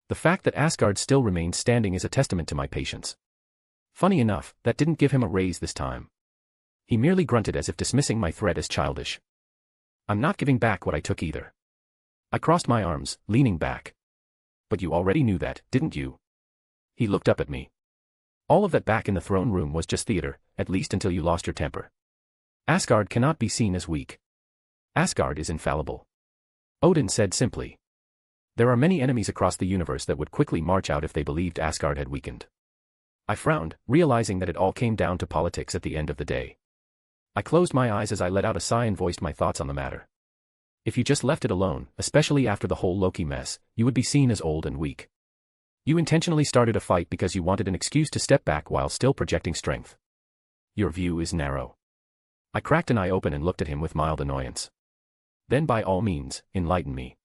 The fact that Asgard still remained standing is a testament to my patience. Funny enough, that didn't give him a raise this time. He merely grunted as if dismissing my threat as childish. I'm not giving back what I took either. I crossed my arms, leaning back. But you already knew that, didn't you? He looked up at me. All of that back in the throne room was just theater, at least until you lost your temper. Asgard cannot be seen as weak. Asgard is infallible. Odin said simply. There are many enemies across the universe that would quickly march out if they believed Asgard had weakened. I frowned, realizing that it all came down to politics at the end of the day. I closed my eyes as I let out a sigh and voiced my thoughts on the matter. If you just left it alone, especially after the whole Loki mess, you would be seen as old and weak. You intentionally started a fight because you wanted an excuse to step back while still projecting strength. Your view is narrow. I cracked an eye open and looked at him with mild annoyance. Then by all means, enlighten me.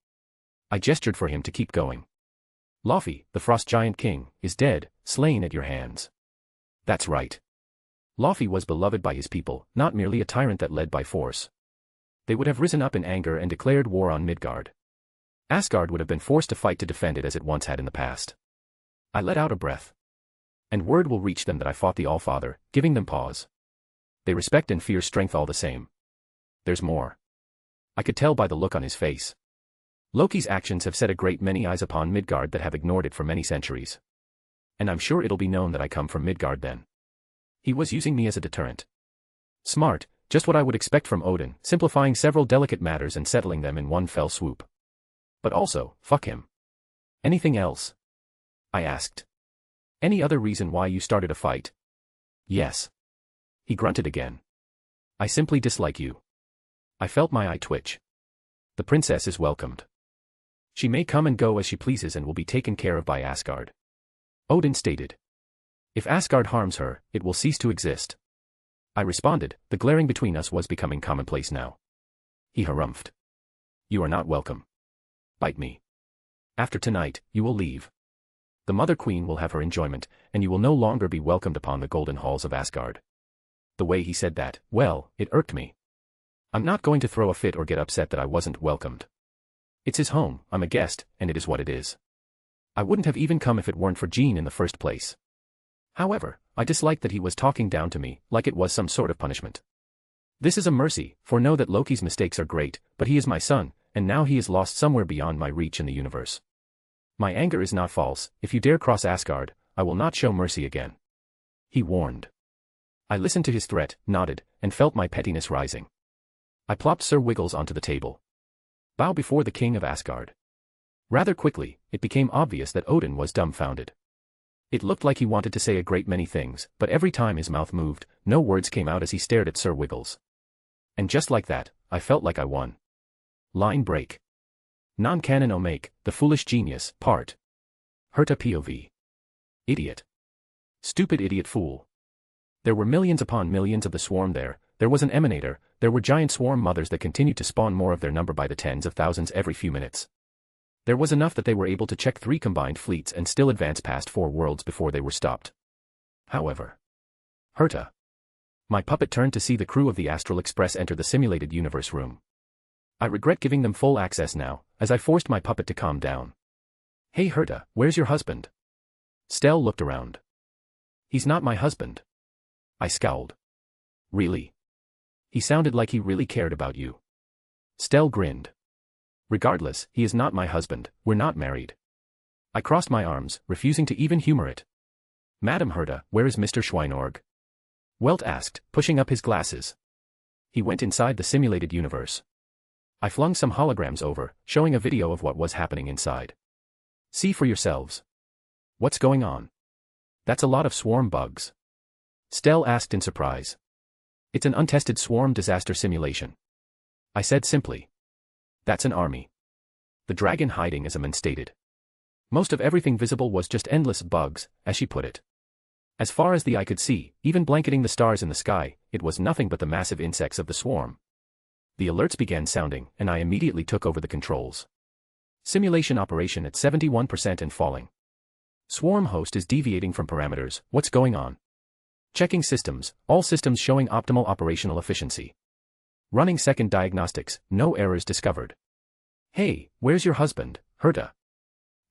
I gestured for him to keep going. Laufey, the frost giant king, is dead, slain at your hands. That's right. Laufey was beloved by his people, not merely a tyrant that led by force. They would have risen up in anger and declared war on Midgard. Asgard would have been forced to fight to defend it as it once had in the past. I let out a breath. And word will reach them that I fought the Allfather, giving them pause. They respect and fear strength all the same. There's more. I could tell by the look on his face. Loki's actions have set a great many eyes upon Midgard that have ignored it for many centuries. And I'm sure it'll be known that I come from Midgard then. He was using me as a deterrent. Smart, just what I would expect from Odin, simplifying several delicate matters and settling them in one fell swoop. But also, fuck him. Anything else? I asked. Any other reason why you started a fight? Yes. He grunted again. I simply dislike you. I felt my eye twitch. The princess is welcomed. She may come and go as she pleases and will be taken care of by Asgard. Odin stated. If Asgard harms her, it will cease to exist. I responded, the glaring between us was becoming commonplace now. He harumphed. You are not welcome. Bite me. After tonight, you will leave. The Mother Queen will have her enjoyment, and you will no longer be welcomed upon the golden halls of Asgard. The way he said that, well, it irked me. I'm not going to throw a fit or get upset that I wasn't welcomed. It's his home, I'm a guest, and it is what it is. I wouldn't have even come if it weren't for Jean in the first place. However, I disliked that he was talking down to me, like it was some sort of punishment. This is a mercy, for know that Loki's mistakes are great, but he is my son, and now he is lost somewhere beyond my reach in the universe. My anger is not false, if you dare cross Asgard, I will not show mercy again. He warned. I listened to his threat, nodded, and felt my pettiness rising. I plopped Sir Wiggles onto the table. Bow before the king of Asgard. Rather quickly, it became obvious that Odin was dumbfounded. It looked like he wanted to say a great many things, but every time his mouth moved, no words came out as he stared at Sir Wiggles. And just like that, I felt like I won. Line break. Non-canon Omake, the foolish genius, part. Herta POV. Idiot. Stupid idiot fool. There were millions upon millions of the swarm there was an emanator, there were giant swarm mothers that continued to spawn more of their number by the tens of thousands every few minutes. There was enough that they were able to check 3 combined fleets and still advance past 4 worlds before they were stopped. However. Herta. My puppet turned to see the crew of the Astral Express enter the simulated universe room. I regret giving them full access now, as I forced my puppet to calm down. Hey Herta, where's your husband? Stell looked around. He's not my husband. I scowled. Really? He sounded like he really cared about you. Stell grinned. Regardless, he is not my husband, we're not married. I crossed my arms, refusing to even humor it. Madam Herta, where is Mr. Schweinorg? Welt asked, pushing up his glasses. He went inside the simulated universe. I flung some holograms over, showing a video of what was happening inside. See for yourselves. What's going on? That's a lot of swarm bugs. Stell asked in surprise. It's an untested swarm disaster simulation. I said simply. That's an army. The dragon hiding as Amin stated. Most of everything visible was just endless bugs, as she put it. As far as the eye could see, even blanketing the stars in the sky, it was nothing but the massive insects of the swarm. The alerts began sounding, and I immediately took over the controls. Simulation operation at 71% and falling. Swarm host is deviating from parameters, what's going on? Checking systems, all systems showing optimal operational efficiency. Running second diagnostics, no errors discovered. Hey, where's your husband, Herta?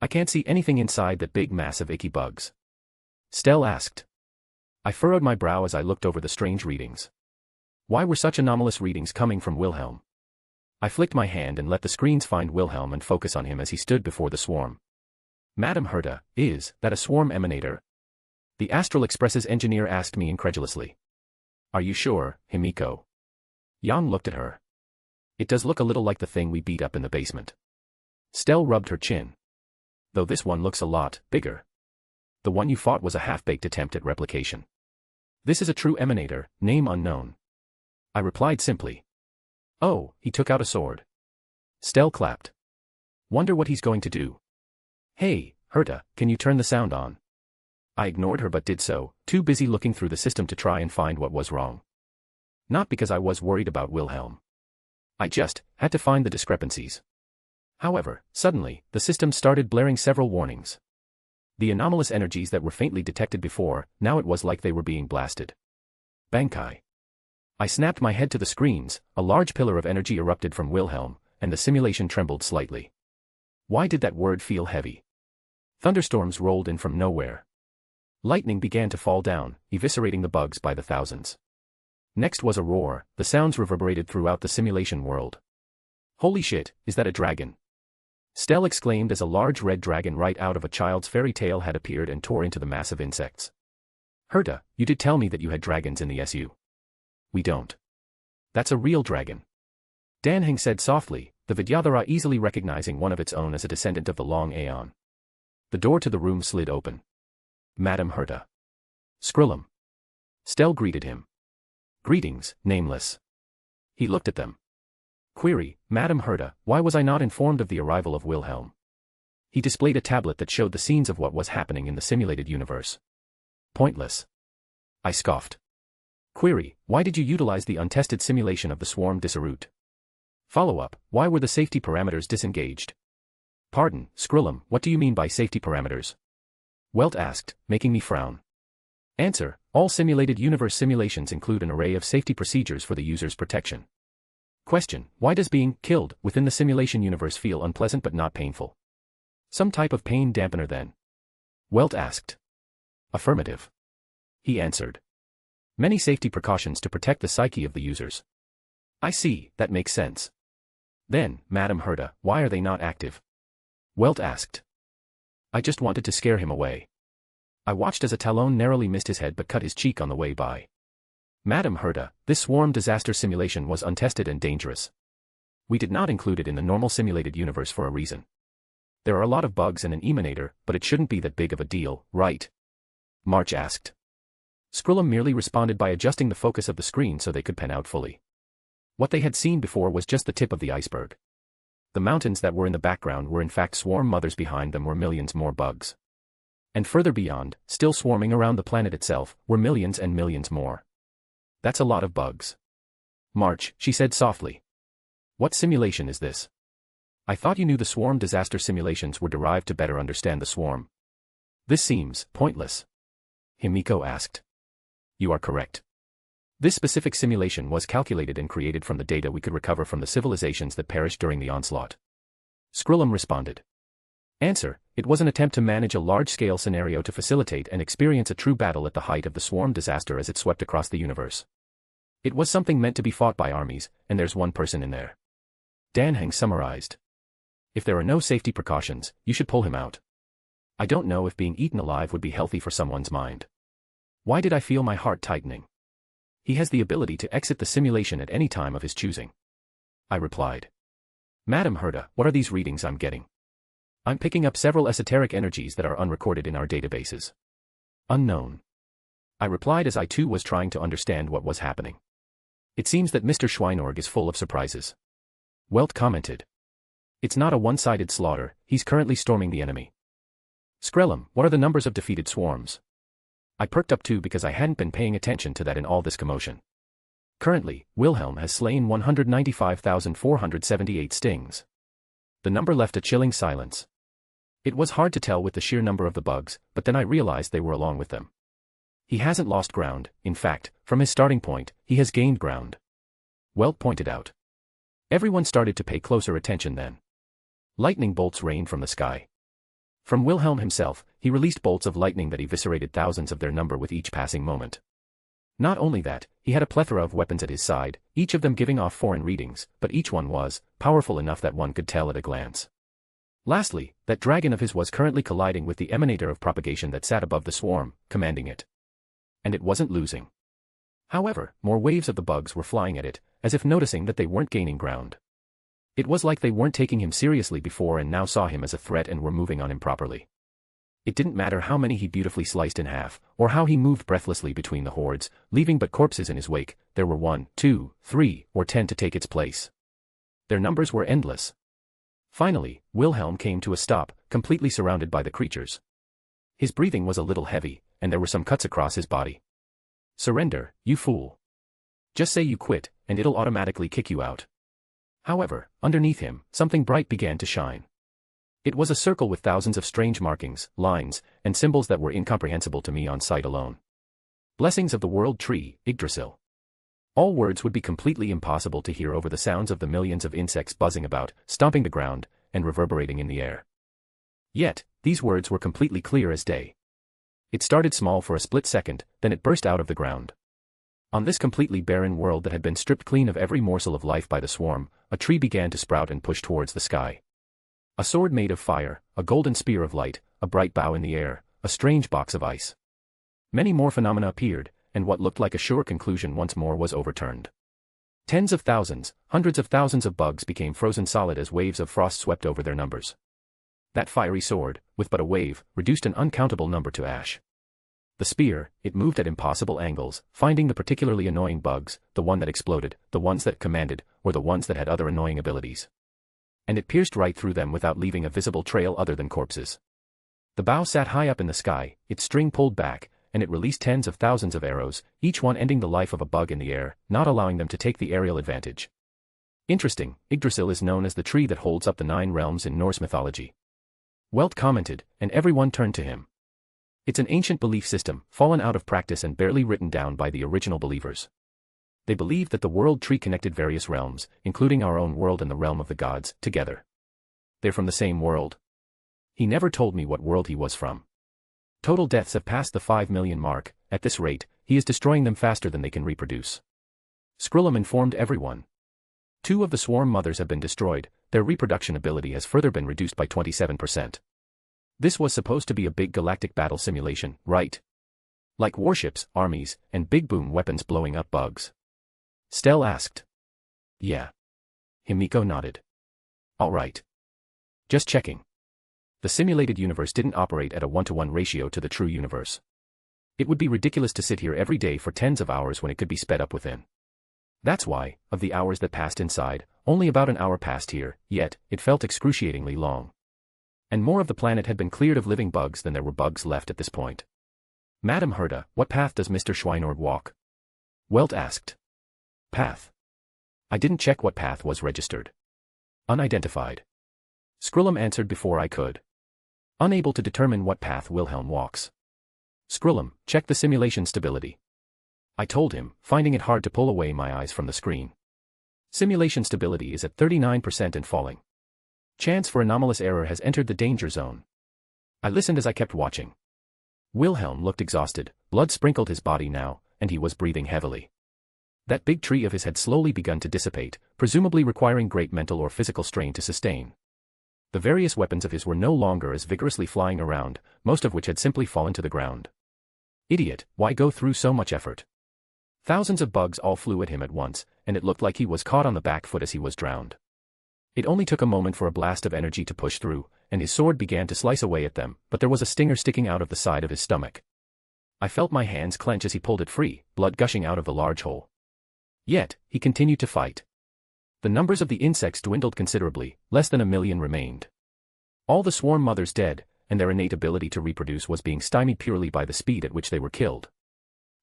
I can't see anything inside that big mass of icky bugs. Stell asked. I furrowed my brow as I looked over the strange readings. Why were such anomalous readings coming from Wilhelm? I flicked my hand and let the screens find Wilhelm and focus on him as he stood before the swarm. Madam Herta, is that a swarm emanator? The Astral Express's engineer asked me incredulously. Are you sure, Himiko? Jan looked at her. It does look a little like the thing we beat up in the basement. Stell rubbed her chin. Though this one looks a lot bigger. The one you fought was a half-baked attempt at replication. This is a true emanator, name unknown. I replied simply. Oh, he took out a sword. Stell clapped. Wonder what he's going to do. Hey, Herta, can you turn the sound on? I ignored her but did so, too busy looking through the system to try and find what was wrong. Not because I was worried about Wilhelm. I just had to find the discrepancies. However, suddenly, the system started blaring several warnings. The anomalous energies that were faintly detected before, now it was like they were being blasted. Bankai. I snapped my head to the screens, a large pillar of energy erupted from Wilhelm, and the simulation trembled slightly. Why did that word feel heavy? Thunderstorms rolled in from nowhere. Lightning began to fall down, eviscerating the bugs by the thousands. Next was a roar, the sounds reverberated throughout the simulation world. Holy shit, is that a dragon? Stell exclaimed as a large red dragon right out of a child's fairy tale had appeared and tore into the mass of insects. Herta, you did tell me that you had dragons in the SU. We don't. That's a real dragon. Danheng said softly, the Vidyadhara easily recognizing one of its own as a descendant of the long Aeon. The door to the room slid open. Madam Herta. Skrillum. Stell greeted him. Greetings, nameless. He looked at them. Query, Madam Herta, why was I not informed of the arrival of Wilhelm? He displayed a tablet that showed the scenes of what was happening in the simulated universe. Pointless. I scoffed. Query, why did you utilize the untested simulation of the swarm disroute? Follow-up, why were the safety parameters disengaged? Pardon, Skrillum, what do you mean by safety parameters? Welt asked, making me frown. Answer, all simulated universe simulations include an array of safety procedures for the user's protection. Question, why does being killed within the simulation universe feel unpleasant but not painful? Some type of pain dampener then? Welt asked. Affirmative. He answered. Many safety precautions to protect the psyche of the users. I see, that makes sense. Then, Madam Herta, why are they not active? Welt asked. I just wanted to scare him away. I watched as a Talon narrowly missed his head but cut his cheek on the way by. Madam Herta, this swarm disaster simulation was untested and dangerous. We did not include it in the normal simulated universe for a reason. There are a lot of bugs and an emanator, but it shouldn't be that big of a deal, right? March asked. Skrillum merely responded by adjusting the focus of the screen so they could pen out fully. What they had seen before was just the tip of the iceberg. The mountains that were in the background were in fact swarm mothers, behind them were millions more bugs. And further beyond, still swarming around the planet itself, were millions and millions more. That's a lot of bugs. March, she said softly. What simulation is this? I thought you knew the swarm disaster simulations were derived to better understand the swarm. This seems pointless. Himiko asked. You are correct. This specific simulation was calculated and created from the data we could recover from the civilizations that perished during the onslaught. Skrillum responded. Answer, it was an attempt to manage a large-scale scenario to facilitate and experience a true battle at the height of the swarm disaster as it swept across the universe. It was something meant to be fought by armies, and there's one person in there. Danheng summarized. If there are no safety precautions, you should pull him out. I don't know if being eaten alive would be healthy for someone's mind. Why did I feel my heart tightening? He has the ability to exit the simulation at any time of his choosing. I replied. Madam Herta, what are these readings I'm getting? I'm picking up several esoteric energies that are unrecorded in our databases. Unknown. I replied as I too was trying to understand what was happening. It seems that Mr. Schweinorg is full of surprises. Welt commented. It's not a one-sided slaughter, he's currently storming the enemy. Skrillum, what are the numbers of defeated swarms? I perked up too because I hadn't been paying attention to that in all this commotion. Currently, Wilhelm has slain 195,478 stings. The number left a chilling silence. It was hard to tell with the sheer number of the bugs, but then I realized they were along with them. He hasn't lost ground, in fact, from his starting point, he has gained ground. Welt pointed out. Everyone started to pay closer attention then. Lightning bolts rained from the sky. From Wilhelm himself, he released bolts of lightning that eviscerated thousands of their number with each passing moment. Not only that, he had a plethora of weapons at his side, each of them giving off foreign readings, but each one was powerful enough that one could tell at a glance. Lastly, that dragon of his was currently colliding with the emanator of propagation that sat above the swarm, commanding it. And it wasn't losing. However, more waves of the bugs were flying at it, as if noticing that they weren't gaining ground. It was like they weren't taking him seriously before and now saw him as a threat and were moving on him properly. It didn't matter how many he beautifully sliced in half, or how he moved breathlessly between the hordes, leaving but corpses in his wake, there were 1, 2, 3, or 10 to take its place. Their numbers were endless. Finally, Wilhelm came to a stop, completely surrounded by the creatures. His breathing was a little heavy, and there were some cuts across his body. Surrender, you fool. Just say you quit, and it'll automatically kick you out. However, underneath him, something bright began to shine. It was a circle with thousands of strange markings, lines, and symbols that were incomprehensible to me on sight alone. Blessings of the World Tree, Yggdrasil. All words would be completely impossible to hear over the sounds of the millions of insects buzzing about, stomping the ground, and reverberating in the air. Yet, these words were completely clear as day. It started small for a split second, then it burst out of the ground. On this completely barren world that had been stripped clean of every morsel of life by the swarm, a tree began to sprout and push towards the sky. A sword made of fire, a golden spear of light, a bright bough in the air, a strange box of ice. Many more phenomena appeared, and what looked like a sure conclusion once more was overturned. Tens of thousands, hundreds of thousands of bugs became frozen solid as waves of frost swept over their numbers. That fiery sword, with but a wave, reduced an uncountable number to ash. The spear, it moved at impossible angles, finding the particularly annoying bugs, the one that exploded, the ones that commanded, or the ones that had other annoying abilities. And it pierced right through them without leaving a visible trail other than corpses. The bow sat high up in the sky, its string pulled back, and it released tens of thousands of arrows, each one ending the life of a bug in the air, not allowing them to take the aerial advantage. Interesting, Yggdrasil is known as the tree that holds up the 9 realms in Norse mythology. Welt commented, and everyone turned to him. It's an ancient belief system, fallen out of practice and barely written down by the original believers. They believed that the world tree connected various realms, including our own world and the realm of the gods, together. They're from the same world. He never told me what world he was from. Total deaths have passed the 5 million mark. At this rate, he is destroying them faster than they can reproduce. Skrullum informed everyone. 2 of the swarm mothers have been destroyed, their reproduction ability has further been reduced by 27%. This was supposed to be a big galactic battle simulation, right? Like warships, armies, and big boom weapons blowing up bugs. Stell asked. Yeah. Himiko nodded. All right. Just checking. The simulated universe didn't operate at a 1-to-1 ratio to the true universe. It would be ridiculous to sit here every day for tens of hours when it could be sped up within. That's why, of the hours that passed inside, only about an hour passed here, yet, it felt excruciatingly long. And more of the planet had been cleared of living bugs than there were bugs left at this point. Madam Herta, what path does Mr. Schweinord walk? Welt asked. Path. I didn't check what path was registered. Unidentified. Skrullum answered before I could. Unable to determine what path Wilhelm walks. Skrullum, check the simulation stability. I told him, finding it hard to pull away my eyes from the screen. Simulation stability is at 39% and falling. Chance for anomalous error has entered the danger zone. I listened as I kept watching. Wilhelm looked exhausted, blood sprinkled his body now, and he was breathing heavily. That big tree of his had slowly begun to dissipate, presumably requiring great mental or physical strain to sustain. The various weapons of his were no longer as vigorously flying around, most of which had simply fallen to the ground. Idiot, why go through so much effort? Thousands of bugs all flew at him at once, and it looked like he was caught on the back foot as he was drowned. It only took a moment for a blast of energy to push through, and his sword began to slice away at them, but there was a stinger sticking out of the side of his stomach. I felt my hands clench as he pulled it free, blood gushing out of the large hole. Yet, he continued to fight. The numbers of the insects dwindled considerably, less than 1 million remained. All the swarm mothers dead, and their innate ability to reproduce was being stymied purely by the speed at which they were killed.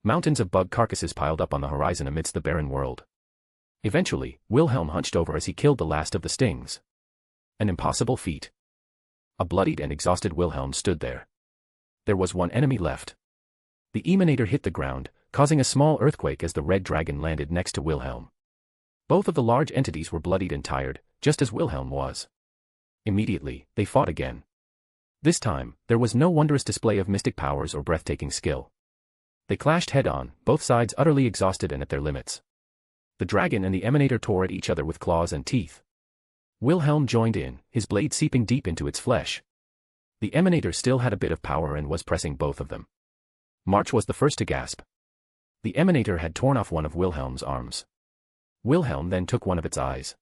Mountains of bug carcasses piled up on the horizon amidst the barren world. Eventually, Wilhelm hunched over as he killed the last of the stings. An impossible feat. A bloodied and exhausted Wilhelm stood there. There was one enemy left. The emanator hit the ground, causing a small earthquake as the red dragon landed next to Wilhelm. Both of the large entities were bloodied and tired, just as Wilhelm was. Immediately, they fought again. This time, there was no wondrous display of mystic powers or breathtaking skill. They clashed head-on, both sides utterly exhausted and at their limits. The dragon and the emanator tore at each other with claws and teeth. Wilhelm joined in, his blade seeping deep into its flesh. The emanator still had a bit of power and was pressing both of them. March was the first to gasp. The emanator had torn off one of Wilhelm's arms. Wilhelm then took one of its eyes.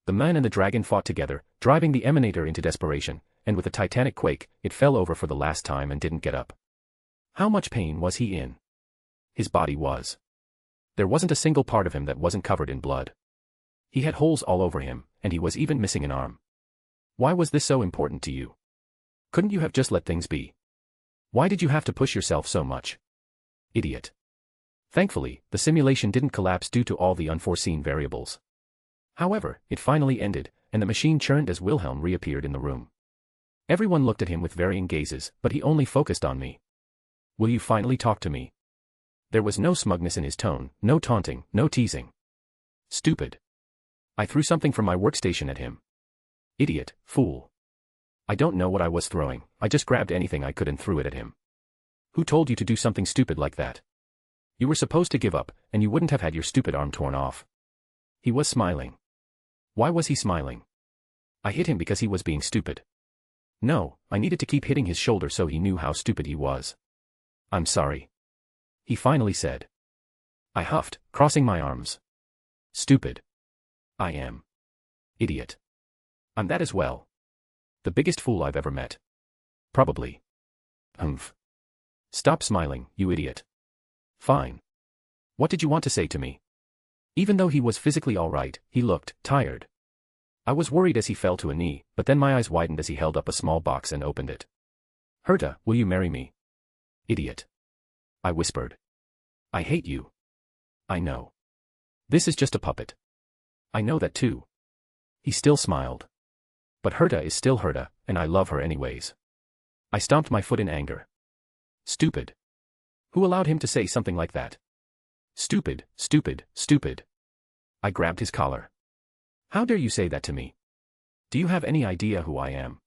The man and the dragon fought together, driving the emanator into desperation, and with a titanic quake, it fell over for the last time and didn't get up. How much pain was he in? His body was. There wasn't a single part of him that wasn't covered in blood. He had holes all over him, and he was even missing an arm. Why was this so important to you? Couldn't you have just let things be? Why did you have to push yourself so much? Idiot. Thankfully, the simulation didn't collapse due to all the unforeseen variables. However, it finally ended, and the machine churned as Wilhelm reappeared in the room. Everyone looked at him with varying gazes, but he only focused on me. "Will you finally talk to me?" There was no smugness in his tone, no taunting, no teasing. "Stupid." I threw something from my workstation at him. "Idiot, fool." I don't know what I was throwing, I just grabbed anything I could and threw it at him. "Who told you to do something stupid like that? You were supposed to give up, and you wouldn't have had your stupid arm torn off." He was smiling. Why was he smiling? I hit him because he was being stupid. No, I needed to keep hitting his shoulder so he knew how stupid he was. "I'm sorry," he finally said. I huffed, crossing my arms. "Stupid. I am. Idiot. I'm that as well. The biggest fool I've ever met. Probably. Humph. Stop smiling, you idiot." "Fine. What did you want to say to me?" Even though he was physically all right, he looked tired. I was worried as he fell to a knee, but then my eyes widened as he held up a small box and opened it. "Herta, will you marry me?" "Idiot," I whispered. "I hate you." "I know. This is just a puppet." "I know that too." He still smiled. "But Herta is still Herta, and I love her anyways." I stomped my foot in anger. Stupid. Who allowed him to say something like that? Stupid, stupid, stupid. I grabbed his collar. "How dare you say that to me? Do you have any idea who I am?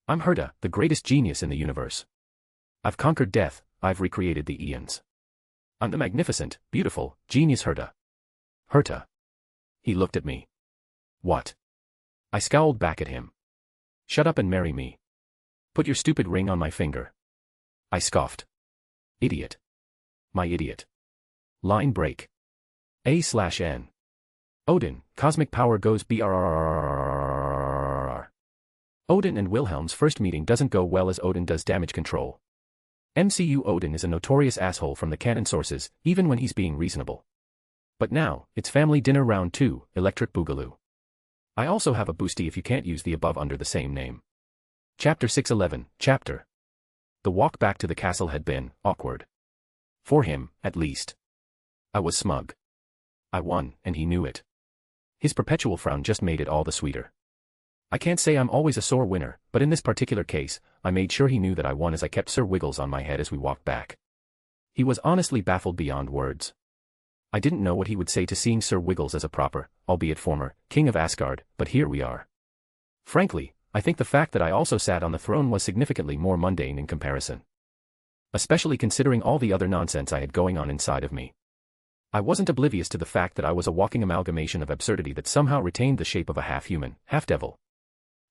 I'm Herta, the greatest genius in the universe. I've conquered death, I've recreated the eons. I'm the magnificent, beautiful, genius Herta." "Herta." He looked at me. "What?" I scowled back at him. "Shut up and marry me. Put your stupid ring on my finger." I scoffed. "Idiot. My idiot. Line break. A/N. Odin, cosmic power goes brrrr. Odin and Wilhelm's first meeting doesn't go well as Odin does damage control. MCU Odin is a notorious asshole from the canon sources, even when he's being reasonable. But now, it's family dinner round 2, Electric Boogaloo. I also have a boosty if you can't use the above under the same name. Chapter 611, Chapter. The walk back to the castle had been awkward. For him, at least. I was smug. I won, and he knew it. His perpetual frown just made it all the sweeter. I can't say I'm always a sore winner, but in this particular case, I made sure he knew that I won as I kept Sir Wiggles on my head as we walked back. He was honestly baffled beyond words. I didn't know what he would say to seeing Sir Wiggles as a proper, albeit former, king of Asgard, but here we are. Frankly, I think the fact that I also sat on the throne was significantly more mundane in comparison. Especially considering all the other nonsense I had going on inside of me. I wasn't oblivious to the fact that I was a walking amalgamation of absurdity that somehow retained the shape of a half-human, half-devil.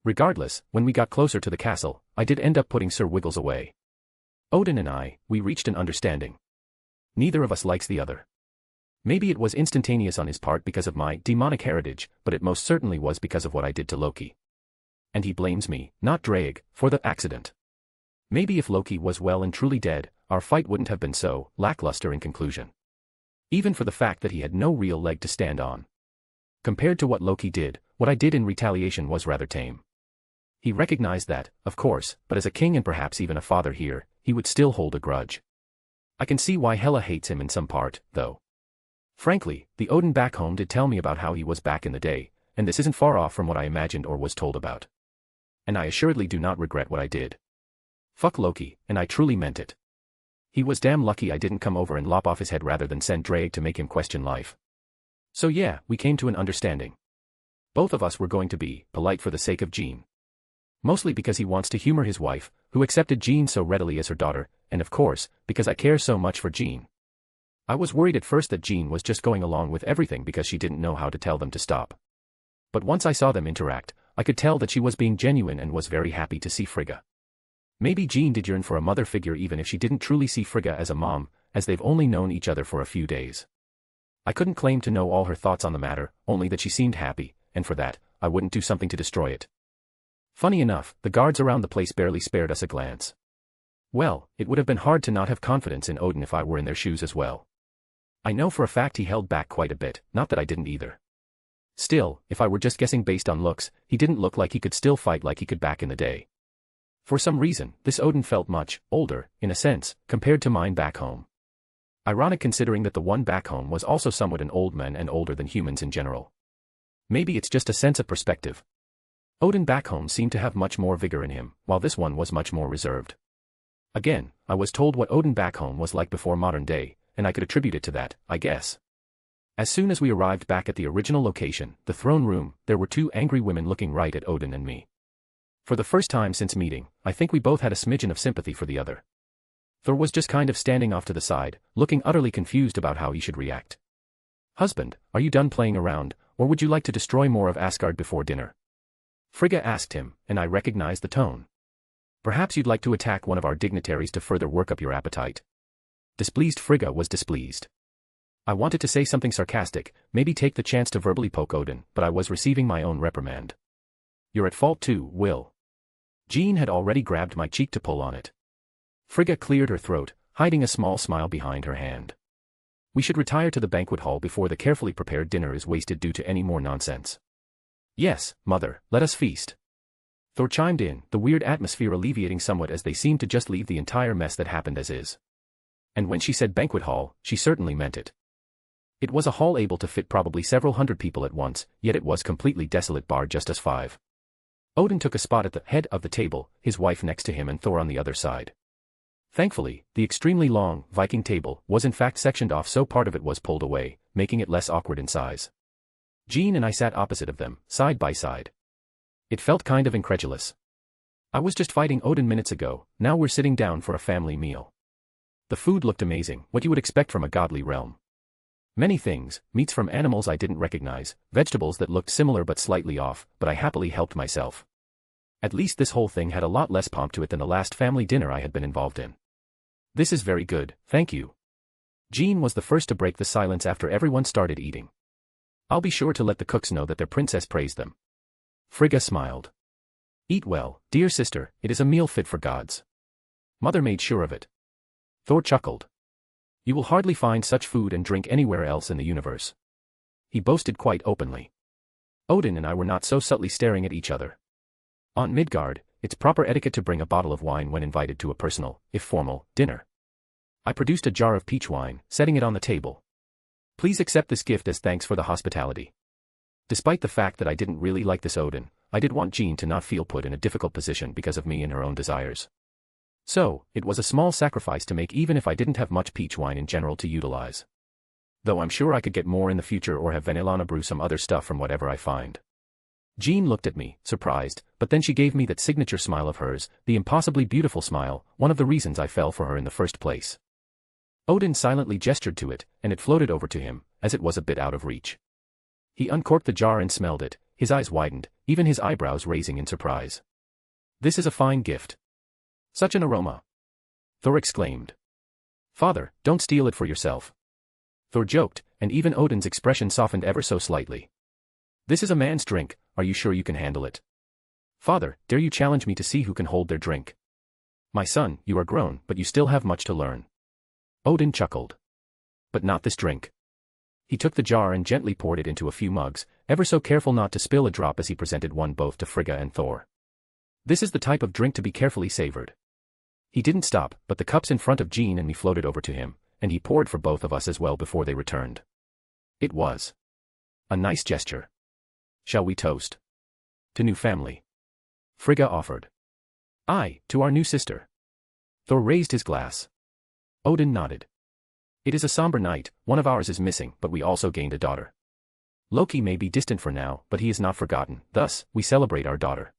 Regardless, when we got closer to the castle, I did end up putting Sir Wiggles away. Odin and we reached an understanding. Neither of us likes the other. Maybe it was instantaneous on his part because of my demonic heritage, but it most certainly was because of what I did to Loki. And he blames me, not Drake, for the accident. Maybe if Loki was well and truly dead, our fight wouldn't have been so lackluster in conclusion. Even for the fact that he had no real leg to stand on. Compared to what Loki did, what I did in retaliation was rather tame. He recognized that, of course, but as a king and perhaps even a father here, he would still hold a grudge. I can see why Hela hates him in some part, though. Frankly, the Odin back home did tell me about how he was back in the day, and this isn't far off from what I imagined or was told about. And I assuredly do not regret what I did. Fuck Loki, and I truly meant it. He was damn lucky I didn't come over and lop off his head rather than send Drake to make him question life. So yeah, we came to an understanding. Both of us were going to be polite for the sake of Jean. Mostly because he wants to humor his wife, who accepted Jean so readily as her daughter, and of course, because I care so much for Jean. I was worried at first that Jean was just going along with everything because she didn't know how to tell them to stop. But once I saw them interact, I could tell that she was being genuine and was very happy to see Frigga. Maybe Jean did yearn for a mother figure even if she didn't truly see Frigga as a mom, as they've only known each other for a few days. I couldn't claim to know all her thoughts on the matter, only that she seemed happy, and for that, I wouldn't do something to destroy it. Funny enough, the guards around the place barely spared us a glance. Well, it would have been hard to not have confidence in Odin if I were in their shoes as well. I know for a fact he held back quite a bit, not that I didn't either. Still, if I were just guessing based on looks, he didn't look like he could still fight like he could back in the day. For some reason, this Odin felt much older, in a sense, compared to mine back home. Ironic considering that the one back home was also somewhat an old man and older than humans in general. Maybe it's just a sense of perspective. Odin back home seemed to have much more vigor in him, while this one was much more reserved. Again, I was told what Odin back home was like before modern day, and I could attribute it to that, I guess. As soon as we arrived back at the original location, the throne room, there were two angry women looking right at Odin and me. For the first time since meeting, I think we both had a smidgen of sympathy for the other. Thor was just kind of standing off to the side, looking utterly confused about how he should react. "Husband, are you done playing around, or would you like to destroy more of Asgard before dinner?" Frigga asked him, and I recognized the tone. "Perhaps you'd like to attack one of our dignitaries to further work up your appetite." Displeased Frigga was displeased. I wanted to say something sarcastic, maybe take the chance to verbally poke Odin, but I was receiving my own reprimand. "You're at fault too, Will." Jean had already grabbed my cheek to pull on it. Frigga cleared her throat, hiding a small smile behind her hand. "We should retire to the banquet hall before the carefully prepared dinner is wasted due to any more nonsense." "Yes, mother, let us feast." Thor chimed in, the weird atmosphere alleviating somewhat as they seemed to just leave the entire mess that happened as is. And when she said banquet hall, she certainly meant it. It was a hall able to fit probably several hundred people at once, yet it was completely desolate bar just us five. Odin took a spot at the head of the table, his wife next to him and Thor on the other side. Thankfully, the extremely long, Viking table was in fact sectioned off so part of it was pulled away, making it less awkward in size. Jean and I sat opposite of them, side by side. It felt kind of incredulous. I was just fighting Odin minutes ago, now we're sitting down for a family meal. The food looked amazing, what you would expect from a godly realm. Many things, meats from animals I didn't recognize, vegetables that looked similar but slightly off, but I happily helped myself. At least this whole thing had a lot less pomp to it than the last family dinner I had been involved in. "This is very good, thank you." Jean was the first to break the silence after everyone started eating. "I'll be sure to let the cooks know that their princess praised them." Frigga smiled. "Eat well, dear sister, it is a meal fit for gods." Mother made sure of it. Thor chuckled. "You will hardly find such food and drink anywhere else in the universe." He boasted quite openly. Odin and I were not so subtly staring at each other. On Midgard, it's proper etiquette to bring a bottle of wine when invited to a personal, if formal, dinner. I produced a jar of peach wine, setting it on the table. "Please accept this gift as thanks for the hospitality." Despite the fact that I didn't really like this Odin, I did want Jean to not feel put in a difficult position because of me and her own desires. So, it was a small sacrifice to make even if I didn't have much peach wine in general to utilize. Though I'm sure I could get more in the future or have Vanillana brew some other stuff from whatever I find. Jean looked at me, surprised, but then she gave me that signature smile of hers, the impossibly beautiful smile, one of the reasons I fell for her in the first place. Odin silently gestured to it, and it floated over to him, as it was a bit out of reach. He uncorked the jar and smelled it, his eyes widened, even his eyebrows raising in surprise. "This is a fine gift. Such an aroma!" Thor exclaimed. "Father, don't steal it for yourself." Thor joked, and even Odin's expression softened ever so slightly. "This is a man's drink, are you sure you can handle it?" "Father, dare you challenge me to see who can hold their drink?" "My son, you are grown, but you still have much to learn." Odin chuckled. "But not this drink." He took the jar and gently poured it into a few mugs, ever so careful not to spill a drop as he presented one both to Frigga and Thor. "This is the type of drink to be carefully savored." He didn't stop, but the cups in front of Jean and me floated over to him, and he poured for both of us as well before they returned. It was a nice gesture. "Shall we toast?" "To new family," Frigga offered. "Aye, to our new sister." Thor raised his glass. Odin nodded. "It is a somber night, one of ours is missing, but we also gained a daughter. Loki may be distant for now, but he is not forgotten, thus, we celebrate our daughter."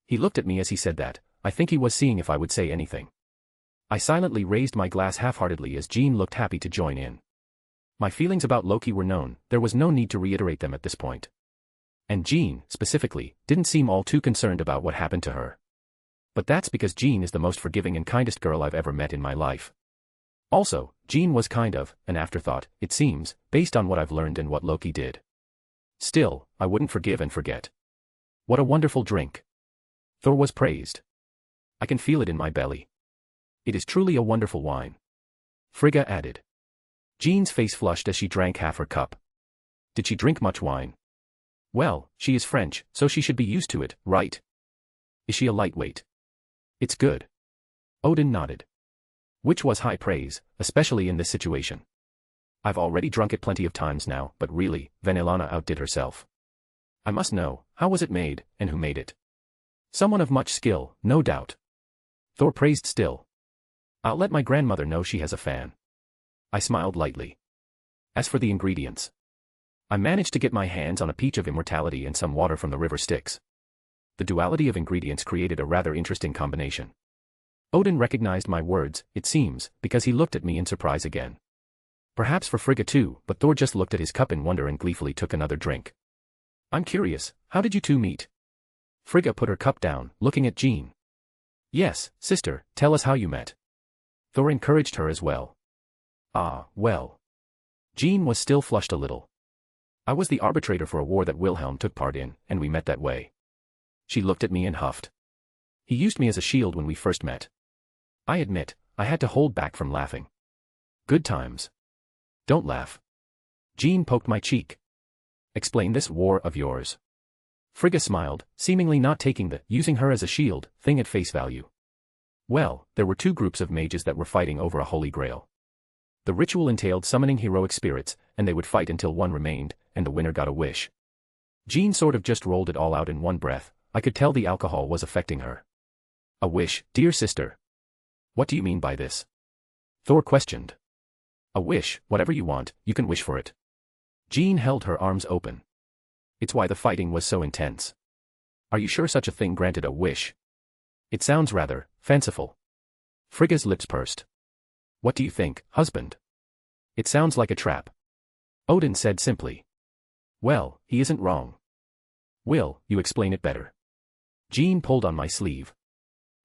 He looked at me as he said that. I think he was seeing if I would say anything. I silently raised my glass half-heartedly as Jean looked happy to join in. My feelings about Loki were known, there was no need to reiterate them at this point. And Jean, specifically, didn't seem all too concerned about what happened to her. But that's because Jean is the most forgiving and kindest girl I've ever met in my life. Also, Jean was kind of an afterthought, it seems, based on what I've learned and what Loki did. Still, I wouldn't forgive and forget. What a wonderful drink. Thor was praised. I can feel it in my belly. It is truly a wonderful wine. Frigga added. Jean's face flushed as she drank half her cup. Did she drink much wine? Well, she is French, so she should be used to it, right? Is she a lightweight? It's good. Odin nodded. Which was high praise, especially in this situation. I've already drunk it plenty of times now, but really, Vanillana outdid herself. I must know, how was it made, and who made it? Someone of much skill, no doubt. Thor praised still. I'll let my grandmother know she has a fan. I smiled lightly. As for the ingredients, I managed to get my hands on a peach of immortality and some water from the river Styx. The duality of ingredients created a rather interesting combination. Odin recognized my words, it seems, because he looked at me in surprise again. Perhaps for Frigga too, but Thor just looked at his cup in wonder and gleefully took another drink. I'm curious, how did you two meet? Frigga put her cup down, looking at Jean. Yes, sister, tell us how you met. Thor encouraged her as well. Ah, well. Jean was still flushed a little. I was the arbitrator for a war that Wilhelm took part in, and we met that way. She looked at me and huffed. He used me as a shield when we first met. I admit, I had to hold back from laughing. Good times. Don't laugh. Jean poked my cheek. Explain this war of yours. Frigga smiled, seemingly not taking the using her as a shield thing at face value. Well, there were two groups of mages that were fighting over a holy grail. The ritual entailed summoning heroic spirits, and they would fight until one remained, and the winner got a wish. Jean sort of just rolled it all out in one breath. I could tell the alcohol was affecting her. A wish, dear sister. What do you mean by this? Thor questioned. A wish, whatever you want, you can wish for it. Jean held her arms open. It's why the fighting was so intense. Are you sure such a thing granted a wish? It sounds rather fanciful. Frigga's lips pursed. What do you think, husband? It sounds like a trap. Odin said simply. Well, he isn't wrong. Will you explain it better? Jean pulled on my sleeve.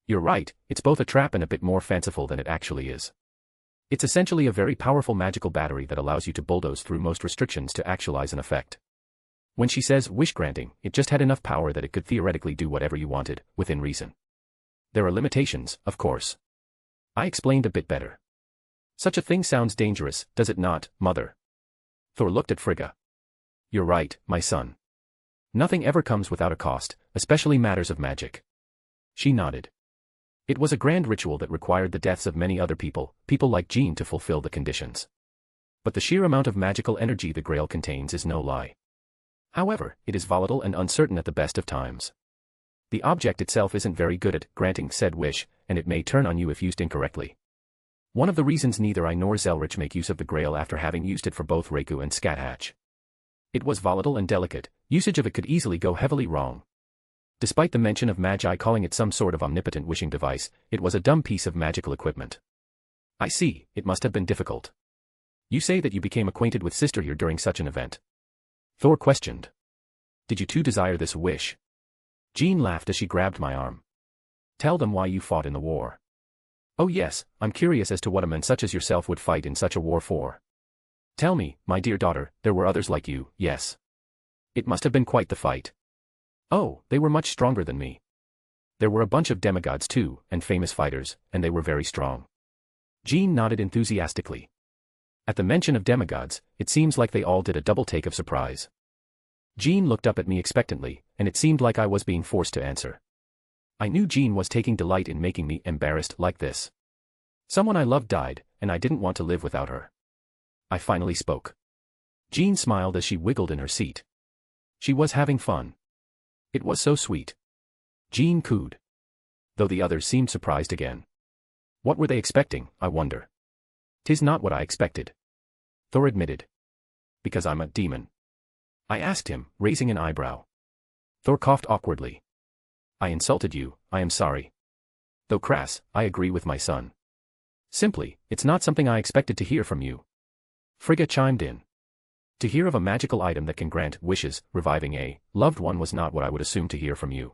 You're right, it's both a trap and a bit more fanciful than it actually is. It's essentially a very powerful magical battery that allows you to bulldoze through most restrictions to actualize an effect. When she says wish granting, it just had enough power that it could theoretically do whatever you wanted, within reason. There are limitations, of course. I explained a bit better. Such a thing sounds dangerous, does it not, mother? Thor looked at Frigga. You're right, my son. Nothing ever comes without a cost, especially matters of magic. She nodded. It was a grand ritual that required the deaths of many other people like Jean to fulfill the conditions. But the sheer amount of magical energy the Grail contains is no lie. However, it is volatile and uncertain at the best of times. The object itself isn't very good at granting said wish, and it may turn on you if used incorrectly. One of the reasons neither I nor Zelretch make use of the Grail after having used it for both Reiku and Scathatch. It was volatile and delicate, usage of it could easily go heavily wrong. Despite the mention of Magi calling it some sort of omnipotent wishing device, it was a dumb piece of magical equipment. I see, it must have been difficult. You say that you became acquainted with Sister here during such an event. Thor questioned. Did you two desire this wish? Jean laughed as she grabbed my arm. Tell them why you fought in the war. Oh yes, I'm curious as to what a man such as yourself would fight in such a war for. Tell me, my dear daughter, there were others like you, yes. It must have been quite the fight. Oh, they were much stronger than me. There were a bunch of demigods too, and famous fighters, and they were very strong. Jean nodded enthusiastically. At the mention of demigods, it seems like they all did a double take of surprise. Jean looked up at me expectantly, and it seemed like I was being forced to answer. I knew Jean was taking delight in making me embarrassed like this. Someone I loved died, and I didn't want to live without her. I finally spoke. Jean smiled as she wiggled in her seat. She was having fun. It was so sweet. Jean cooed. Though the others seemed surprised again. What were they expecting, I wonder? 'Tis not what I expected. Thor admitted. Because I'm a demon. I asked him, raising an eyebrow. Thor coughed awkwardly. I insulted you, I am sorry. Though crass, I agree with my son. Simply, it's not something I expected to hear from you. Frigga chimed in. To hear of a magical item that can grant wishes, reviving a loved one was not what I would assume to hear from you.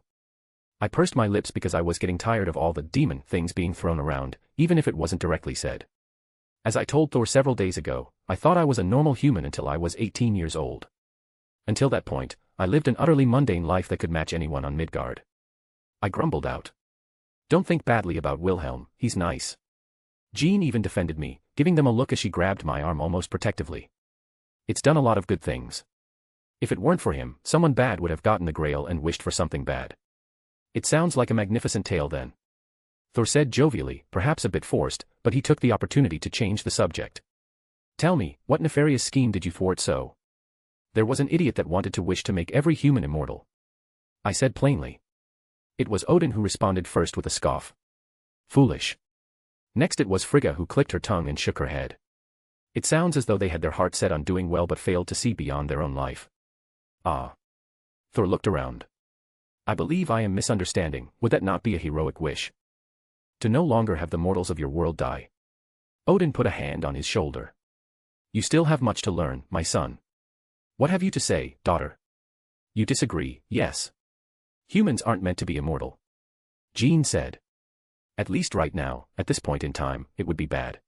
I pursed my lips because I was getting tired of all the demon things being thrown around, even if it wasn't directly said. As I told Thor several days ago, I thought I was a normal human until I was 18 years old. Until that point, I lived an utterly mundane life that could match anyone on Midgard. I grumbled out. Don't think badly about Wilhelm, he's nice. Jean even defended me, giving them a look as she grabbed my arm almost protectively. It's done a lot of good things. If it weren't for him, someone bad would have gotten the Grail and wished for something bad. It sounds like a magnificent tale then. Thor said jovially, perhaps a bit forced, but he took the opportunity to change the subject. Tell me, what nefarious scheme did you thwart so? There was an idiot that wanted to wish to make every human immortal. I said plainly. It was Odin who responded first with a scoff. Foolish. Next it was Frigga who clicked her tongue and shook her head. It sounds as though they had their heart set on doing well but failed to see beyond their own life. Ah. Thor looked around. I believe I am misunderstanding. Would that not be a heroic wish? To no longer have the mortals of your world die. Odin put a hand on his shoulder. You still have much to learn, my son. What have you to say, daughter? You disagree, yes. Humans aren't meant to be immortal. Jean said. At least right now, at this point in time, it would be bad.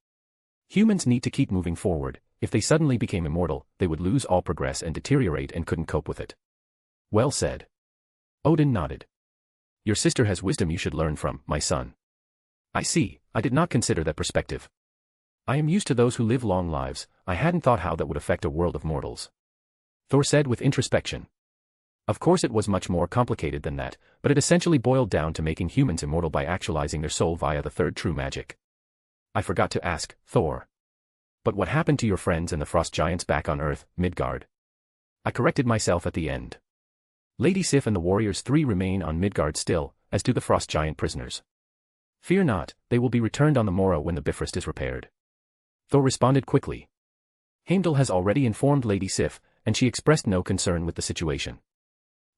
Humans need to keep moving forward. If they suddenly became immortal, they would lose all progress and deteriorate and couldn't cope with it. Well said. Odin nodded. Your sister has wisdom you should learn from, my son. I see. I did not consider that perspective. I am used to those who live long lives. I hadn't thought how that would affect a world of mortals. Thor said with introspection. Of course it was much more complicated than that, but it essentially boiled down to making humans immortal by actualizing their soul via the third true magic. I forgot to ask, Thor. But what happened to your friends and the frost giants back on Earth, Midgard? I corrected myself at the end. Lady Sif and the warriors 3 remain on Midgard still, as do the frost giant prisoners. Fear not, they will be returned on the morrow when the Bifrost is repaired. Thor responded quickly. Heimdall has already informed Lady Sif, and she expressed no concern with the situation.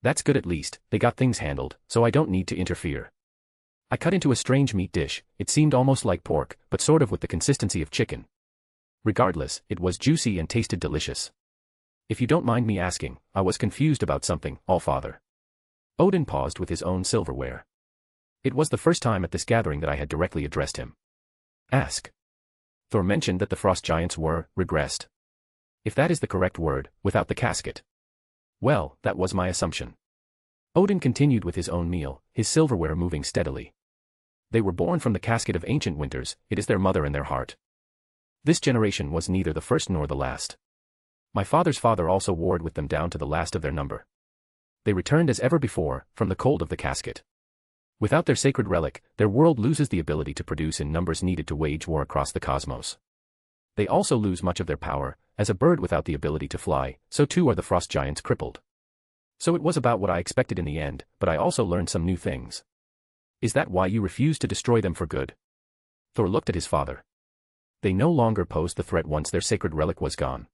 That's good at least, they got things handled, so I don't need to interfere. I cut into a strange meat dish. It seemed almost like pork, but sort of with the consistency of chicken. Regardless, it was juicy and tasted delicious. If you don't mind me asking, I was confused about something, Allfather. Odin paused with his own silverware. It was the first time at this gathering that I had directly addressed him. Ask. Thor mentioned that the frost giants were regressed. If that is the correct word, without the casket. Well, that was my assumption. Odin continued with his own meal, his silverware moving steadily. They were born from the casket of ancient winters. It is their mother and their heart. This generation was neither the first nor the last. My father's father also warred with them down to the last of their number. They returned as ever before, from the cold of the casket. Without their sacred relic, their world loses the ability to produce in numbers needed to wage war across the cosmos. They also lose much of their power. As a bird without the ability to fly, so too are the frost giants crippled. So it was about what I expected in the end, but I also learned some new things. Is that why you refused to destroy them for good? Thor looked at his father. They no longer posed the threat once their sacred relic was gone.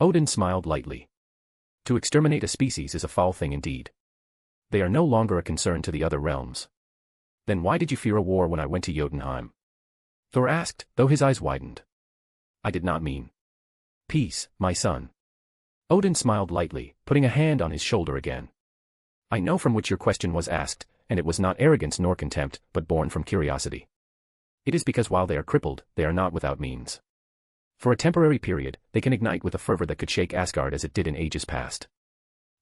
Odin smiled lightly. To exterminate a species is a foul thing indeed. They are no longer a concern to the other realms. Then why did you fear a war when I went to Jotunheim? Thor asked, though his eyes widened. I did not mean peace, my son. Odin smiled lightly, putting a hand on his shoulder again. I know from which your question was asked, and it was not arrogance nor contempt, but born from curiosity. It is because while they are crippled, they are not without means. For a temporary period, they can ignite with a fervor that could shake Asgard as it did in ages past.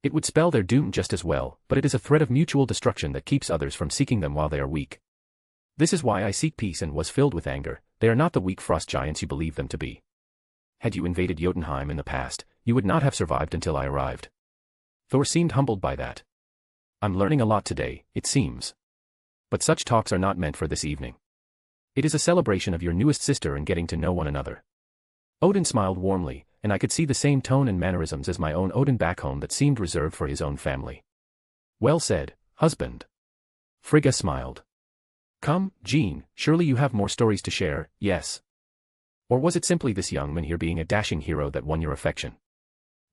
It would spell their doom just as well, but it is a threat of mutual destruction that keeps others from seeking them while they are weak. This is why I seek peace and was filled with anger. They are not the weak frost giants you believe them to be. Had you invaded Jotunheim in the past, you would not have survived until I arrived. Thor seemed humbled by that. I'm learning a lot today, it seems. But such talks are not meant for this evening. It is a celebration of your newest sister and getting to know one another. Odin smiled warmly, and I could see the same tone and mannerisms as my own Odin back home that seemed reserved for his own family. Well said, husband. Frigga smiled. Come, Jean, surely you have more stories to share, yes? Or was it simply this young man here being a dashing hero that won your affection?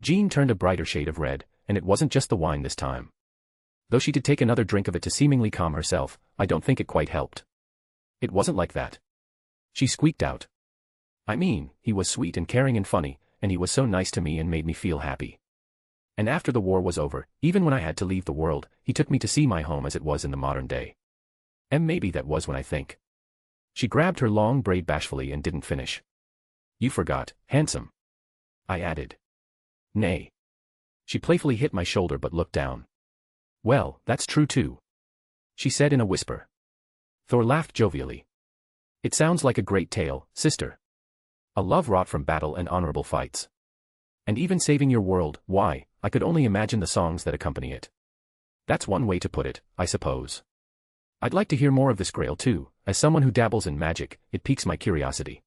Jean turned a brighter shade of red, and it wasn't just the wine this time. Though she did take another drink of it to seemingly calm herself, I don't think it quite helped. It wasn't like that. She squeaked out. I mean, he was sweet and caring and funny, and he was so nice to me and made me feel happy. And after the war was over, even when I had to leave the world, he took me to see my home as it was in the modern day. And maybe that was when I think. She grabbed her long braid bashfully and didn't finish. You forgot, handsome. I added. Nay. She playfully hit my shoulder but looked down. Well, that's true too. She said in a whisper. Thor laughed jovially. It sounds like a great tale, sister. A love wrought from battle and honorable fights. And even saving your world, why, I could only imagine the songs that accompany it. That's one way to put it, I suppose. I'd like to hear more of this Grail too. As someone who dabbles in magic, it piques my curiosity.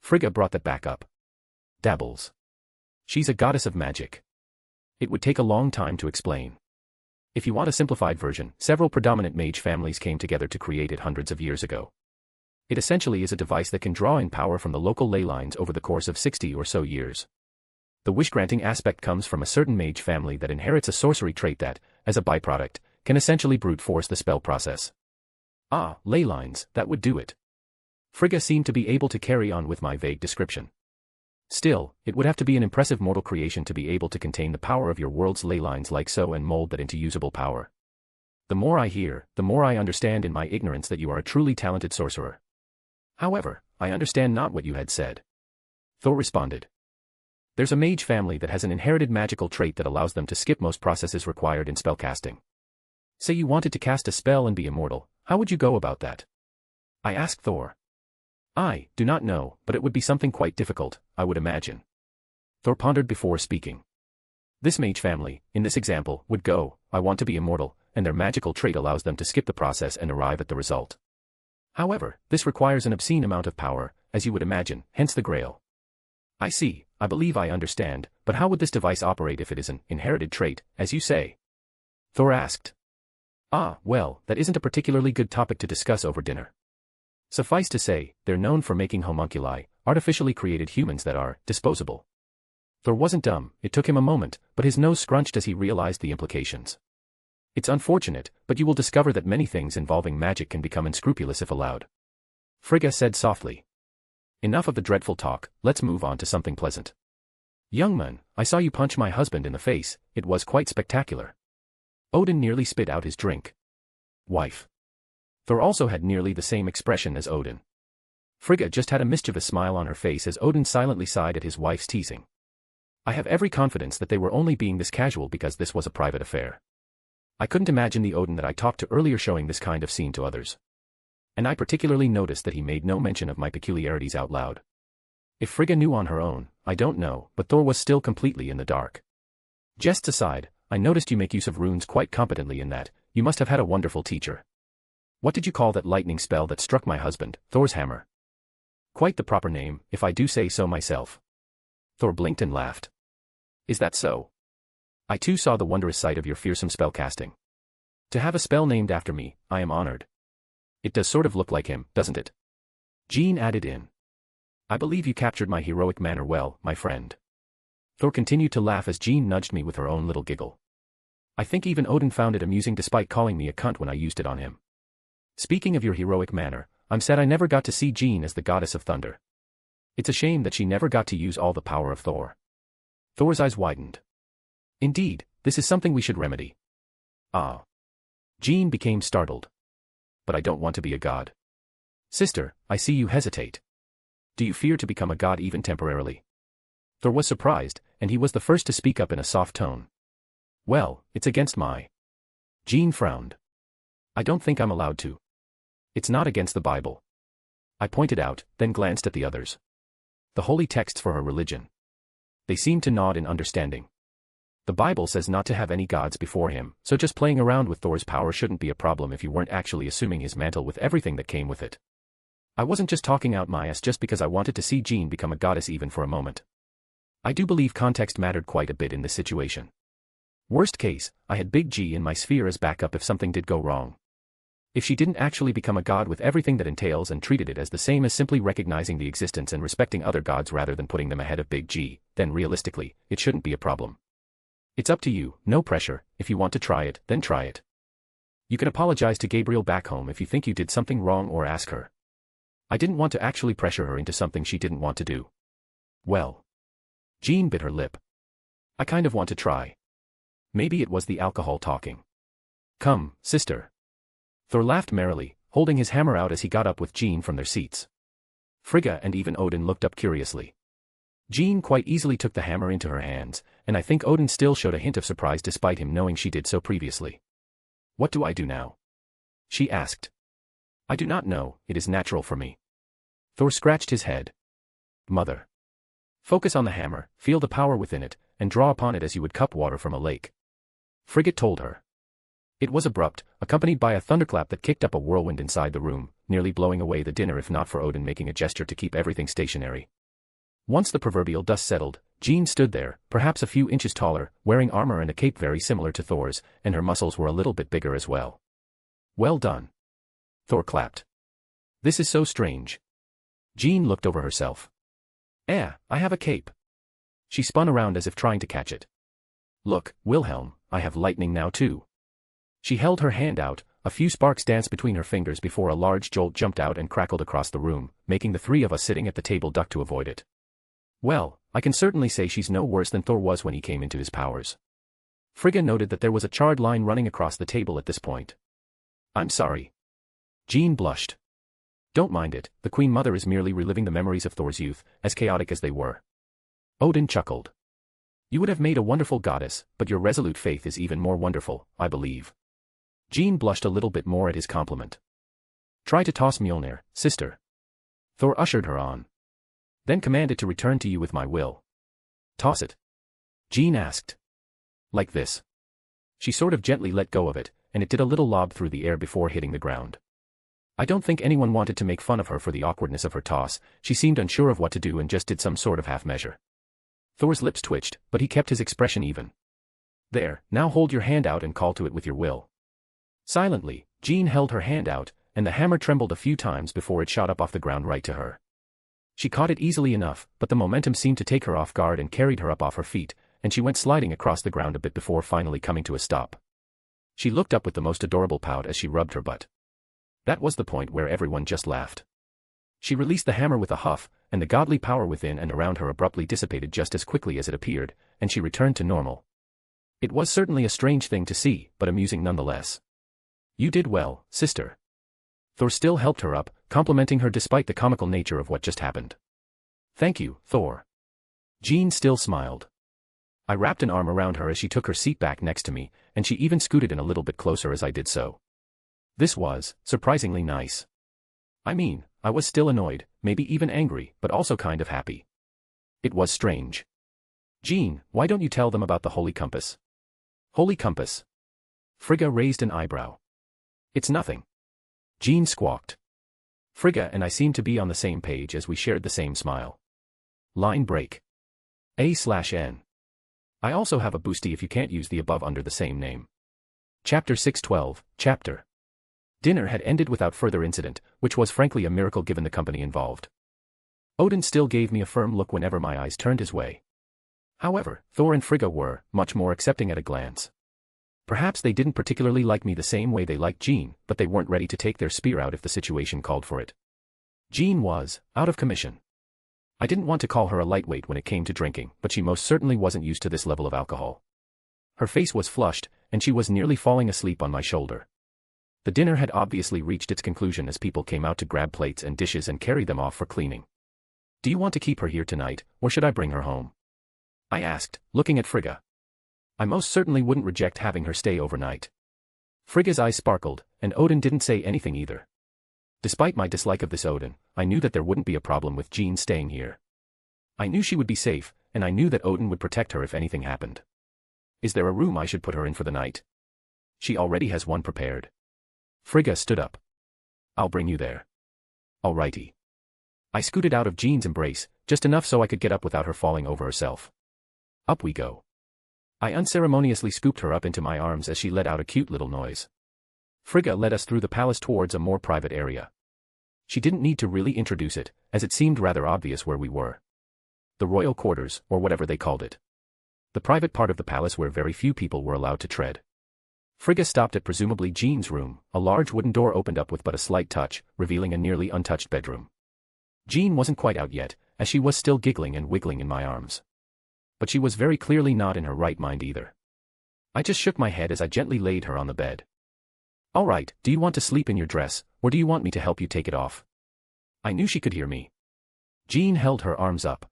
Frigga brought that back up. Dabbles. She's a goddess of magic. It would take a long time to explain. If you want a simplified version, several predominant mage families came together to create it hundreds of years ago. It essentially is a device that can draw in power from the local ley lines over the course of 60 or so years. The wish-granting aspect comes from a certain mage family that inherits a sorcery trait that, as a byproduct, can essentially brute force the spell process. Ah, ley lines, that would do it. Frigga seemed to be able to carry on with my vague description. Still, it would have to be an impressive mortal creation to be able to contain the power of your world's ley lines like so and mold that into usable power. The more I hear, the more I understand in my ignorance that you are a truly talented sorcerer. However, I understand not what you had said. Thor responded. There's a mage family that has an inherited magical trait that allows them to skip most processes required in spellcasting. Say you wanted to cast a spell and be immortal, how would you go about that? I asked Thor. I do not know, but it would be something quite difficult, I would imagine. Thor pondered before speaking. This mage family, in this example, would go, I want to be immortal, and their magical trait allows them to skip the process and arrive at the result. However, this requires an obscene amount of power, as you would imagine, hence the Grail. I see, I believe I understand, but how would this device operate if it is an inherited trait, as you say? Thor asked. Ah, well, that isn't a particularly good topic to discuss over dinner. Suffice to say, they're known for making homunculi, artificially created humans that are disposable. Thor wasn't dumb, it took him a moment, but his nose scrunched as he realized the implications. It's unfortunate, but you will discover that many things involving magic can become unscrupulous if allowed. Frigga said softly. Enough of the dreadful talk, let's move on to something pleasant. Young man, I saw you punch my husband in the face, it was quite spectacular. Odin nearly spit out his drink. Wife. Thor also had nearly the same expression as Odin. Frigga just had a mischievous smile on her face as Odin silently sighed at his wife's teasing. I have every confidence that they were only being this casual because this was a private affair. I couldn't imagine the Odin that I talked to earlier showing this kind of scene to others. And I particularly noticed that he made no mention of my peculiarities out loud. If Frigga knew on her own, I don't know, but Thor was still completely in the dark. Jests aside, I noticed you make use of runes quite competently in that, you must have had a wonderful teacher. What did you call that lightning spell that struck my husband, Thor's hammer? Quite the proper name, if I do say so myself. Thor blinked and laughed. Is that so? I too saw the wondrous sight of your fearsome spellcasting. To have a spell named after me, I am honored. It does sort of look like him, doesn't it? Jean added in. I believe you captured my heroic manner well, my friend. Thor continued to laugh as Jean nudged me with her own little giggle. I think even Odin found it amusing despite calling me a cunt when I used it on him. Speaking of your heroic manner, I'm sad I never got to see Jean as the goddess of thunder. It's a shame that she never got to use all the power of Thor. Thor's eyes widened. Indeed, this is something we should remedy. Ah. Jean became startled. But I don't want to be a god. Sister, I see you hesitate. Do you fear to become a god even temporarily? Thor was surprised, and he was the first to speak up in a soft tone. Well, it's against my... Jean frowned. I don't think I'm allowed to. It's not against the Bible. I pointed out, then glanced at the others. The holy texts for her religion. They seemed to nod in understanding. The Bible says not to have any gods before him, so just playing around with Thor's power shouldn't be a problem if you weren't actually assuming his mantle with everything that came with it. I wasn't just talking out my ass just because I wanted to see Jean become a goddess even for a moment. I do believe context mattered quite a bit in this situation. Worst case, I had Big G in my sphere as backup if something did go wrong. If she didn't actually become a god with everything that entails and treated it as the same as simply recognizing the existence and respecting other gods rather than putting them ahead of Big G, then realistically, it shouldn't be a problem. It's up to you, no pressure, if you want to try it, then try it. You can apologize to Gabriel back home if you think you did something wrong or ask her. I didn't want to actually pressure her into something she didn't want to do. Well. Jean bit her lip. I kind of want to try. Maybe it was the alcohol talking. Come, sister. Thor laughed merrily, holding his hammer out as he got up with Jean from their seats. Frigga and even Odin looked up curiously. Jean quite easily took the hammer into her hands, and I think Odin still showed a hint of surprise despite him knowing she did so previously. What do I do now? She asked. I do not know, it is natural for me. Thor scratched his head. Mother. Focus on the hammer, feel the power within it, and draw upon it as you would cup water from a lake. Frigga told her. It was abrupt, accompanied by a thunderclap that kicked up a whirlwind inside the room, nearly blowing away the dinner if not for Odin making a gesture to keep everything stationary. Once the proverbial dust settled, Jean stood there, perhaps a few inches taller, wearing armor and a cape very similar to Thor's, and her muscles were a little bit bigger as well. Well done. Thor clapped. This is so strange. Jean looked over herself. I have a cape. She spun around as if trying to catch it. Look, Wilhelm, I have lightning now too. She held her hand out, a few sparks danced between her fingers before a large jolt jumped out and crackled across the room, making the three of us sitting at the table duck to avoid it. Well, I can certainly say she's no worse than Thor was when he came into his powers. Frigga noted that there was a charred line running across the table at this point. I'm sorry. Jean blushed. Don't mind it, the Queen Mother is merely reliving the memories of Thor's youth, as chaotic as they were. Odin chuckled. You would have made a wonderful goddess, but your resolute faith is even more wonderful, I believe. Jean blushed a little bit more at his compliment. Try to toss Mjolnir, sister. Thor ushered her on. Then commanded to return to you with my will. Toss it? Jean asked. Like this. She sort of gently let go of it, and it did a little lob through the air before hitting the ground. I don't think anyone wanted to make fun of her for the awkwardness of her toss, she seemed unsure of what to do and just did some sort of half measure. Thor's lips twitched, but he kept his expression even. There, now hold your hand out and call to it with your will. Silently, Jean held her hand out, and the hammer trembled a few times before it shot up off the ground right to her. She caught it easily enough, but the momentum seemed to take her off guard and carried her up off her feet, and she went sliding across the ground a bit before finally coming to a stop. She looked up with the most adorable pout as she rubbed her butt. That was the point where everyone just laughed. She released the hammer with a huff, and the godly power within and around her abruptly dissipated just as quickly as it appeared, and she returned to normal. It was certainly a strange thing to see, but amusing nonetheless. You did well, sister. Thor still helped her up, complimenting her despite the comical nature of what just happened. Thank you, Thor. Jean still smiled. I wrapped an arm around her as she took her seat back next to me, and she even scooted in a little bit closer as I did so. This was, surprisingly nice. I mean, I was still annoyed, maybe even angry, but also kind of happy. It was strange. Jean, why don't you tell them about the Holy Compass? Holy Compass? Frigga raised an eyebrow. It's nothing. Jean squawked. Frigga and I seemed to be on the same page as we shared the same smile. Line break. A/N. I also have a boosty if you can't use the above under the same name. Chapter 612, Chapter. Dinner had ended without further incident, which was frankly a miracle given the company involved. Odin still gave me a firm look whenever my eyes turned his way. However, Thor and Frigga were, much more accepting at a glance. Perhaps they didn't particularly like me the same way they liked Jean, but they weren't ready to take their spear out if the situation called for it. Jean was, out of commission. I didn't want to call her a lightweight when it came to drinking, but she most certainly wasn't used to this level of alcohol. Her face was flushed, and she was nearly falling asleep on my shoulder. The dinner had obviously reached its conclusion as people came out to grab plates and dishes and carry them off for cleaning. Do you want to keep her here tonight, or should I bring her home? I asked, looking at Frigga. I most certainly wouldn't reject having her stay overnight. Frigga's eyes sparkled, and Odin didn't say anything either. Despite my dislike of this Odin, I knew that there wouldn't be a problem with Jean staying here. I knew she would be safe, and I knew that Odin would protect her if anything happened. Is there a room I should put her in for the night? She already has one prepared. Frigga stood up. I'll bring you there. Alrighty. I scooted out of Jean's embrace, just enough so I could get up without her falling over herself. Up we go. I unceremoniously scooped her up into my arms as she let out a cute little noise. Frigga led us through the palace towards a more private area. She didn't need to really introduce it, as it seemed rather obvious where we were. The royal quarters, or whatever they called it. The private part of the palace where very few people were allowed to tread. Frigga stopped at presumably Jean's room. A large wooden door opened up with but a slight touch, revealing a nearly untouched bedroom. Jean wasn't quite out yet, as she was still giggling and wiggling in my arms. But she was very clearly not in her right mind either. I just shook my head as I gently laid her on the bed. All right, do you want to sleep in your dress, or do you want me to help you take it off? I knew she could hear me. Jean held her arms up.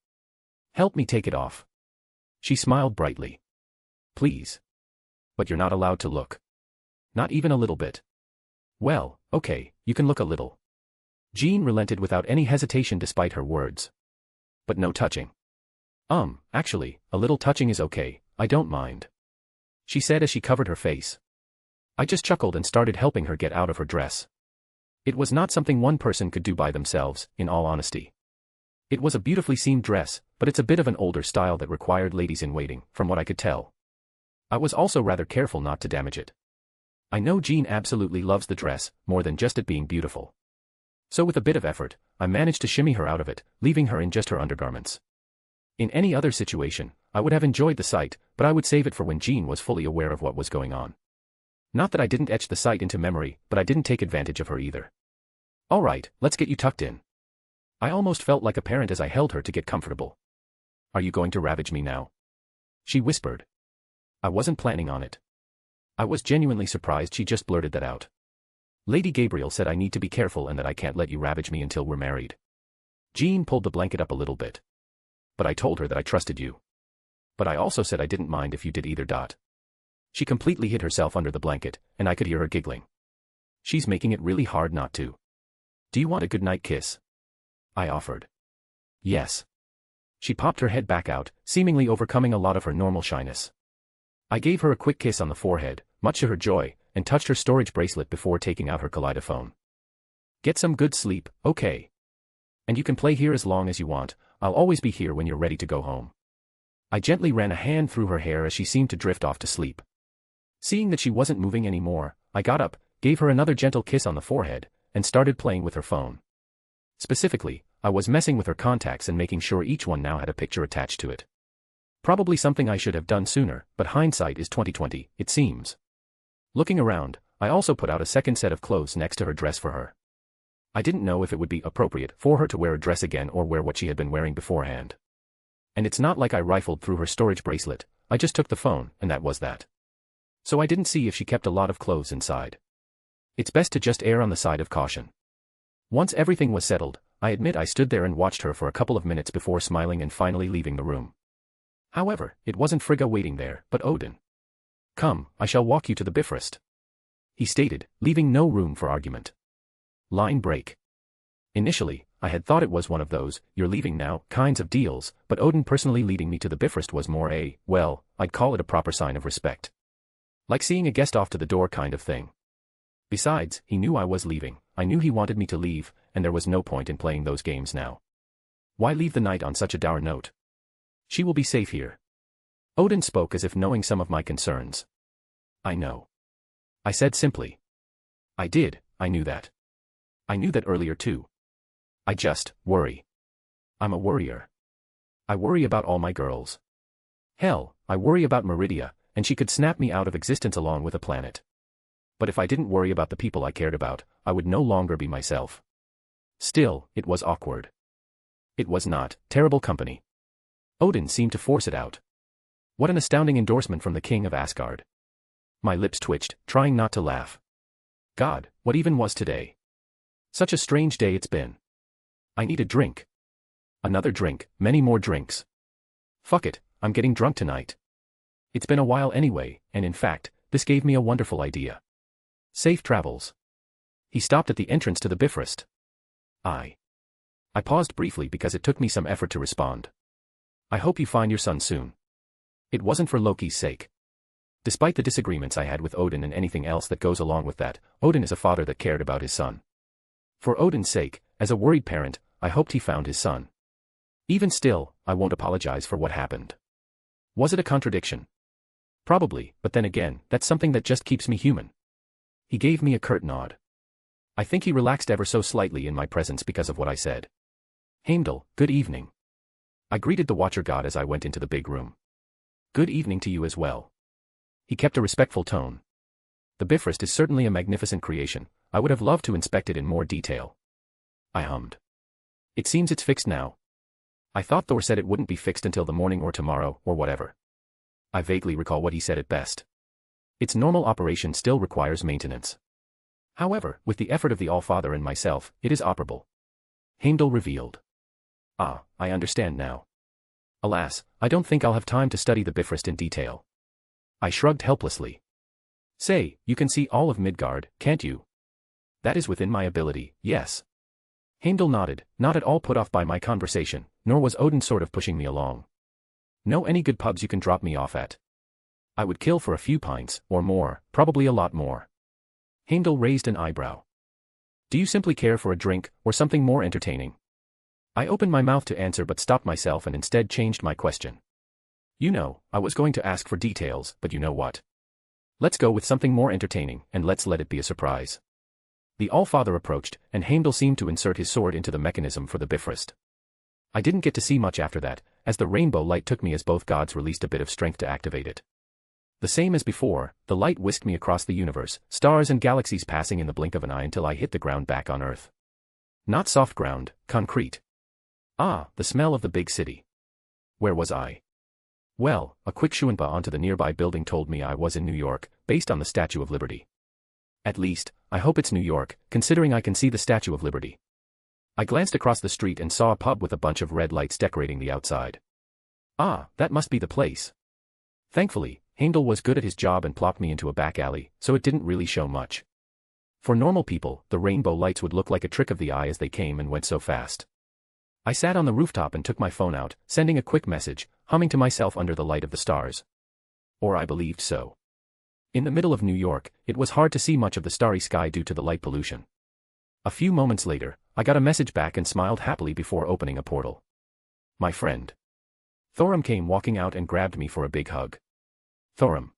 Help me take it off. She smiled brightly. Please. But you're not allowed to look. Not even a little bit. Well, okay, you can look a little. Jean relented without any hesitation despite her words. But no touching. Actually, a little touching is okay, I don't mind. She said as she covered her face. I just chuckled and started helping her get out of her dress. It was not something one person could do by themselves, in all honesty. It was a beautifully seamed dress, but it's a bit of an older style that required ladies-in-waiting, from what I could tell. I was also rather careful not to damage it. I know Jean absolutely loves the dress, more than just it being beautiful. So with a bit of effort, I managed to shimmy her out of it, leaving her in just her undergarments. In any other situation, I would have enjoyed the sight, but I would save it for when Jean was fully aware of what was going on. Not that I didn't etch the sight into memory, but I didn't take advantage of her either. All right, let's get you tucked in. I almost felt like a parent as I held her to get comfortable. Are you going to ravage me now? She whispered. I wasn't planning on it. I was genuinely surprised she just blurted that out. Lady Gabriel said I need to be careful and that I can't let you ravage me until we're married. Jean pulled the blanket up a little bit. But I told her that I trusted you. But I also said I didn't mind if you did either. She completely hid herself under the blanket, and I could hear her giggling. She's making it really hard not to. Do you want a goodnight kiss? I offered. Yes. She popped her head back out, seemingly overcoming a lot of her normal shyness. I gave her a quick kiss on the forehead, much to her joy, and touched her storage bracelet before taking out her kaleidophone. Get some good sleep, okay? And you can play here as long as you want, I'll always be here when you're ready to go home. I gently ran a hand through her hair as she seemed to drift off to sleep. Seeing that she wasn't moving anymore, I got up, gave her another gentle kiss on the forehead, and started playing with her phone. Specifically, I was messing with her contacts and making sure each one now had a picture attached to it. Probably something I should have done sooner, but hindsight is 20/20, it seems. Looking around, I also put out a second set of clothes next to her dress for her. I didn't know if it would be appropriate for her to wear a dress again or wear what she had been wearing beforehand. And it's not like I rifled through her storage bracelet, I just took the phone, and that was that. So I didn't see if she kept a lot of clothes inside. It's best to just err on the side of caution. Once everything was settled, I admit I stood there and watched her for a couple of minutes before smiling and finally leaving the room. However, it wasn't Frigga waiting there, but Odin. Come, I shall walk you to the Bifrost, he stated, leaving no room for argument. Line break. Initially, I had thought it was one of those, you're leaving now, kinds of deals, but Odin personally leading me to the Bifrost was more a, well, I'd call it a proper sign of respect. Like seeing a guest off to the door kind of thing. Besides, he knew I was leaving, I knew he wanted me to leave, and there was no point in playing those games now. Why leave the night on such a dour note? She will be safe here. Odin spoke as if knowing some of my concerns. I know. I said simply. I did, I knew that. I knew that earlier too. I just worry. I'm a worrier. I worry about all my girls. Hell, I worry about Meridia, and she could snap me out of existence along with a planet. But if I didn't worry about the people I cared about, I would no longer be myself. Still, it was awkward. It was not terrible company. Odin seemed to force it out. What an astounding endorsement from the king of Asgard. My lips twitched, trying not to laugh. God, what even was today? Such a strange day it's been. I need a drink. Another drink, many more drinks. Fuck it, I'm getting drunk tonight. It's been a while anyway, and in fact, this gave me a wonderful idea. Safe travels. He stopped at the entrance to the Bifrost. I paused briefly because it took me some effort to respond. I hope you find your son soon. It wasn't for Loki's sake. Despite the disagreements I had with Odin and anything else that goes along with that, Odin is a father that cared about his son. For Odin's sake, as a worried parent, I hoped he found his son. Even still, I won't apologize for what happened. Was it a contradiction? Probably, but then again, that's something that just keeps me human. He gave me a curt nod. I think he relaxed ever so slightly in my presence because of what I said. Heimdall, good evening. I greeted the Watcher God as I went into the big room. Good evening to you as well. He kept a respectful tone. The Bifrost is certainly a magnificent creation, I would have loved to inspect it in more detail. I hummed. It seems it's fixed now. I thought Thor said it wouldn't be fixed until the morning or tomorrow, or whatever. I vaguely recall what he said at best. Its normal operation still requires maintenance. However, with the effort of the Allfather and myself, it is operable. Heimdall revealed. Ah, I understand now. Alas, I don't think I'll have time to study the Bifrost in detail. I shrugged helplessly. Say, you can see all of Midgard, can't you? That is within my ability, yes. Heimdall nodded, not at all put off by my conversation, nor was Odin sort of pushing me along. Know any good pubs you can drop me off at? I would kill for a few pints, or more, probably a lot more. Heimdall raised an eyebrow. Do you simply care for a drink, or something more entertaining? I opened my mouth to answer but stopped myself and instead changed my question. You know, I was going to ask for details, but you know what? Let's go with something more entertaining, and let's let it be a surprise. The Allfather approached, and Heimdall seemed to insert his sword into the mechanism for the Bifrost. I didn't get to see much after that, as the rainbow light took me as both gods released a bit of strength to activate it. The same as before, the light whisked me across the universe, stars and galaxies passing in the blink of an eye until I hit the ground back on Earth. Not soft ground, concrete. Ah, the smell of the big city. Where was I? Well, a quick shoo-and-ba onto the nearby building told me I was in New York, based on the Statue of Liberty. At least, I hope it's New York, considering I can see the Statue of Liberty. I glanced across the street and saw a pub with a bunch of red lights decorating the outside. Ah, that must be the place. Thankfully, Heimdall was good at his job and plopped me into a back alley, so it didn't really show much. For normal people, the rainbow lights would look like a trick of the eye as they came and went so fast. I sat on the rooftop and took my phone out, sending a quick message, humming to myself under the light of the stars. Or I believed so. In the middle of New York, it was hard to see much of the starry sky due to the light pollution. A few moments later, I got a message back and smiled happily before opening a portal. My friend. Thorum came walking out and grabbed me for a big hug. Thorum.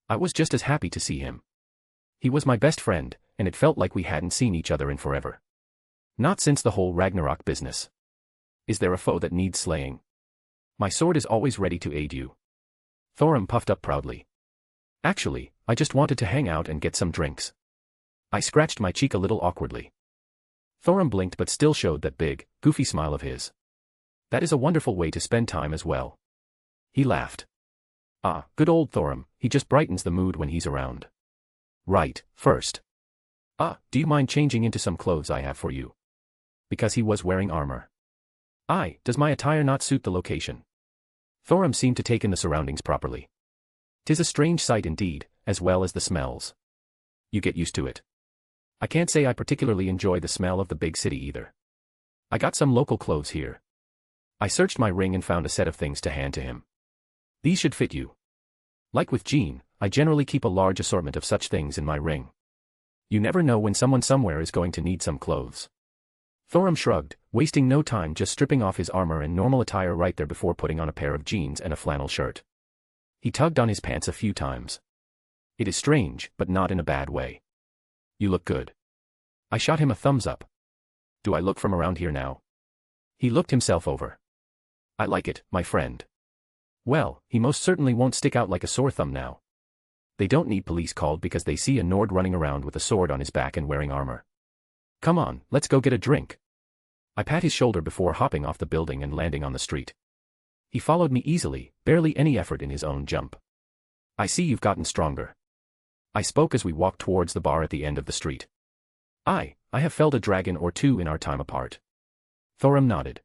I was just as happy to see him. He was my best friend, and it felt like we hadn't seen each other in forever. Not since the whole Ragnarok business. Is there a foe that needs slaying? My sword is always ready to aid you. Thorum puffed up proudly. Actually, I just wanted to hang out and get some drinks. I scratched my cheek a little awkwardly. Thorum blinked but still showed that big, goofy smile of his. That is a wonderful way to spend time as well. He laughed. Ah, good old Thorum, he just brightens the mood when he's around. Right, first. Ah, do you mind changing into some clothes I have for you? Because he was wearing armor. Aye, does my attire not suit the location? Thorum seemed to take in the surroundings properly. 'Tis a strange sight indeed, as well as the smells. You get used to it. I can't say I particularly enjoy the smell of the big city either. I got some local clothes here. I searched my ring and found a set of things to hand to him. These should fit you. Like with Jean, I generally keep a large assortment of such things in my ring. You never know when someone somewhere is going to need some clothes. Thorum shrugged, wasting no time just stripping off his armor and normal attire right there before putting on a pair of jeans and a flannel shirt. He tugged on his pants a few times. It is strange, but not in a bad way. You look good. I shot him a thumbs up. Do I look from around here now? He looked himself over. I like it, my friend. Well, he most certainly won't stick out like a sore thumb now. They don't need police called because they see a Nord running around with a sword on his back and wearing armor. Come on, let's go get a drink. I pat his shoulder before hopping off the building and landing on the street. He followed me easily, barely any effort in his own jump. I see you've gotten stronger. I spoke as we walked towards the bar at the end of the street. I have felled a dragon or two in our time apart. Thorum nodded.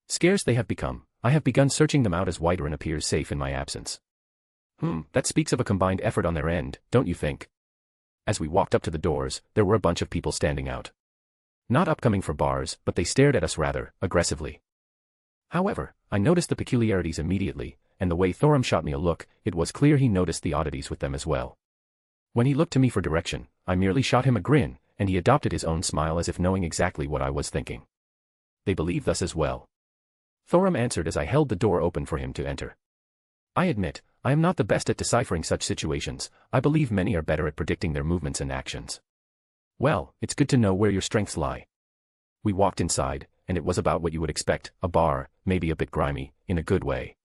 Scarce they have become, I have begun searching them out as Whiterin appears safe in my absence. That speaks of a combined effort on their end, don't you think? As we walked up to the doors, there were a bunch of people standing out. Not upcoming for bars, but they stared at us rather aggressively. However, I noticed the peculiarities immediately, and the way Thorum shot me a look, it was clear he noticed the oddities with them as well. When he looked to me for direction, I merely shot him a grin, and he adopted his own smile as if knowing exactly what I was thinking. They believed us as well. Thorum answered as I held the door open for him to enter. I admit, I am not the best at deciphering such situations. I believe many are better at predicting their movements and actions. Well, it's good to know where your strengths lie. We walked inside, and it was about what you would expect, a bar, maybe a bit grimy, in a good way.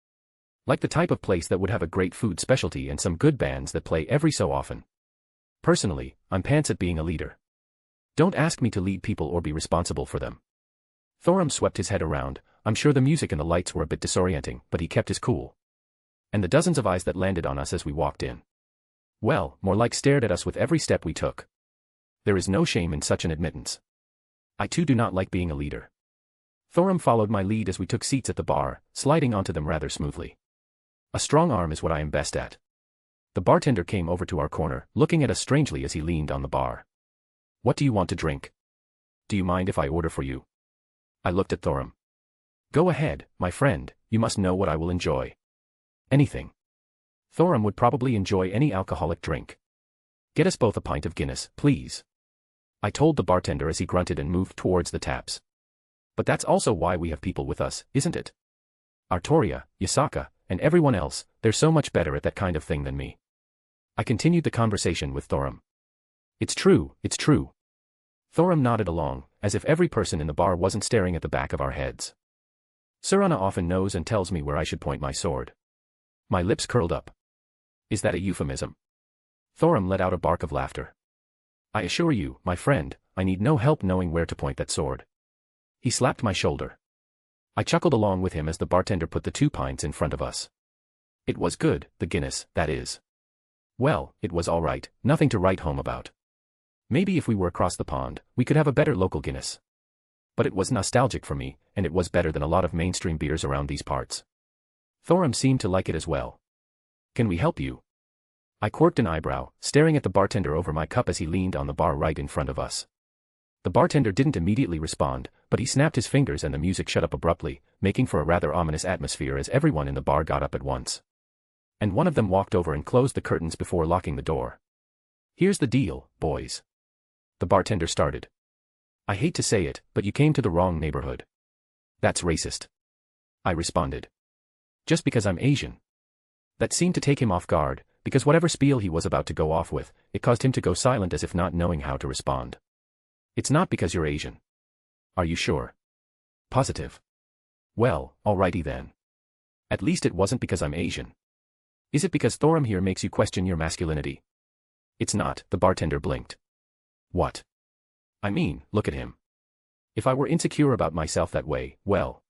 Like the type of place that would have a great food specialty and some good bands that play every so often. Personally, I'm pants at being a leader. Don't ask me to lead people or be responsible for them. Thorum swept his head around. I'm sure the music and the lights were a bit disorienting, but he kept his cool. And the dozens of eyes that landed on us as we walked in. Well, more like stared at us with every step we took. There is no shame in such an admittance. I too do not like being a leader. Thorum followed my lead as we took seats at the bar, sliding onto them rather smoothly. A strong arm is what I am best at. The bartender came over to our corner, looking at us strangely as he leaned on the bar. What do you want to drink? Do you mind if I order for you? I looked at Thorum. Go ahead, my friend, you must know what I will enjoy. Anything. Thorum would probably enjoy any alcoholic drink. Get us both a pint of Guinness, please. I told the bartender as he grunted and moved towards the taps. But that's also why we have people with us, isn't it? Artoria, Yasaka, and everyone else, they're so much better at that kind of thing than me. I continued the conversation with Thorum. It's true, it's true. Thorum nodded along, as if every person in the bar wasn't staring at the back of our heads. Surana often knows and tells me where I should point my sword. My lips curled up. Is that a euphemism? Thorum let out a bark of laughter. I assure you, my friend, I need no help knowing where to point that sword. He slapped my shoulder. I chuckled along with him as the bartender put the 2 pints in front of us. It was good, the Guinness, that is. Well, it was all right, nothing to write home about. Maybe if we were across the pond, we could have a better local Guinness. But it was nostalgic for me, and it was better than a lot of mainstream beers around these parts. Thorum seemed to like it as well. Can we help you? I quirked an eyebrow, staring at the bartender over my cup as he leaned on the bar right in front of us. The bartender didn't immediately respond, but he snapped his fingers and the music shut up abruptly, making for a rather ominous atmosphere as everyone in the bar got up at once. And one of them walked over and closed the curtains before locking the door. Here's the deal, boys. The bartender started. I hate to say it, but you came to the wrong neighborhood. That's racist. I responded. Just because I'm Asian. That seemed to take him off guard, because whatever spiel he was about to go off with, it caused him to go silent as if not knowing how to respond. It's not because you're Asian. Are you sure? Positive. Well, alrighty then. At least it wasn't because I'm Asian. Is it because Thorum here makes you question your masculinity? It's not, the bartender blinked. What? I mean, look at him. If I were insecure about myself that way, well.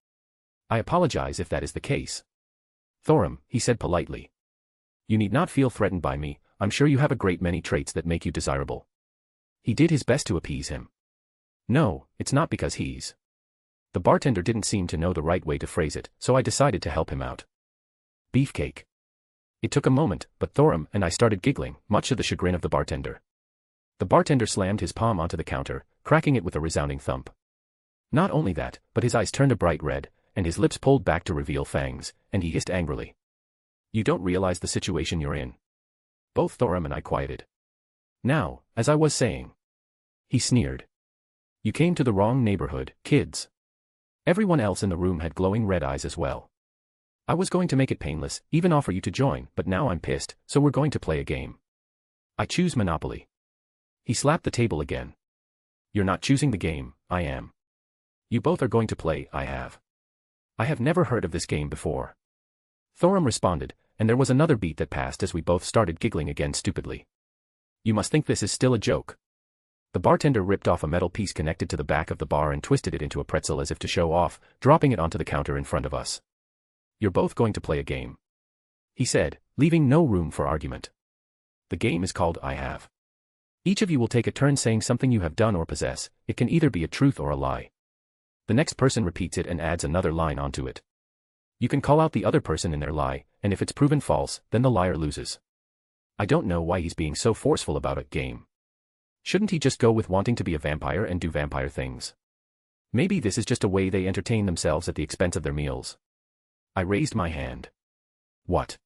I apologize if that is the case. Thorum, he said politely. You need not feel threatened by me, I'm sure you have a great many traits that make you desirable. He did his best to appease him. No, it's not because he's. The bartender didn't seem to know the right way to phrase it, so I decided to help him out. Beefcake. It took a moment, but Thorum and I started giggling, much to the chagrin of the bartender. The bartender slammed his palm onto the counter, cracking it with a resounding thump. Not only that, but his eyes turned a bright red, and his lips pulled back to reveal fangs, and he hissed angrily. You don't realize the situation you're in. Both Thorum and I quieted. Now, as I was saying. He sneered. You came to the wrong neighborhood, kids. Everyone else in the room had glowing red eyes as well. I was going to make it painless, even offer you to join, but now I'm pissed, so we're going to play a game. I choose Monopoly. He slapped the table again. You're not choosing the game, I am. You both are going to play, I have never heard of this game before. Thorum responded, and there was another beat that passed as we both started giggling again stupidly. You must think this is still a joke. The bartender ripped off a metal piece connected to the back of the bar and twisted it into a pretzel as if to show off, dropping it onto the counter in front of us. You're both going to play a game. He said, leaving no room for argument. The game is called I Have. Each of you will take a turn saying something you have done or possess, it can either be a truth or a lie. The next person repeats it and adds another line onto it. You can call out the other person in their lie, and if it's proven false, then the liar loses. I don't know why he's being so forceful about a game. Shouldn't he just go with wanting to be a vampire and do vampire things? Maybe this is just a way they entertain themselves at the expense of their meals. I raised my hand. What?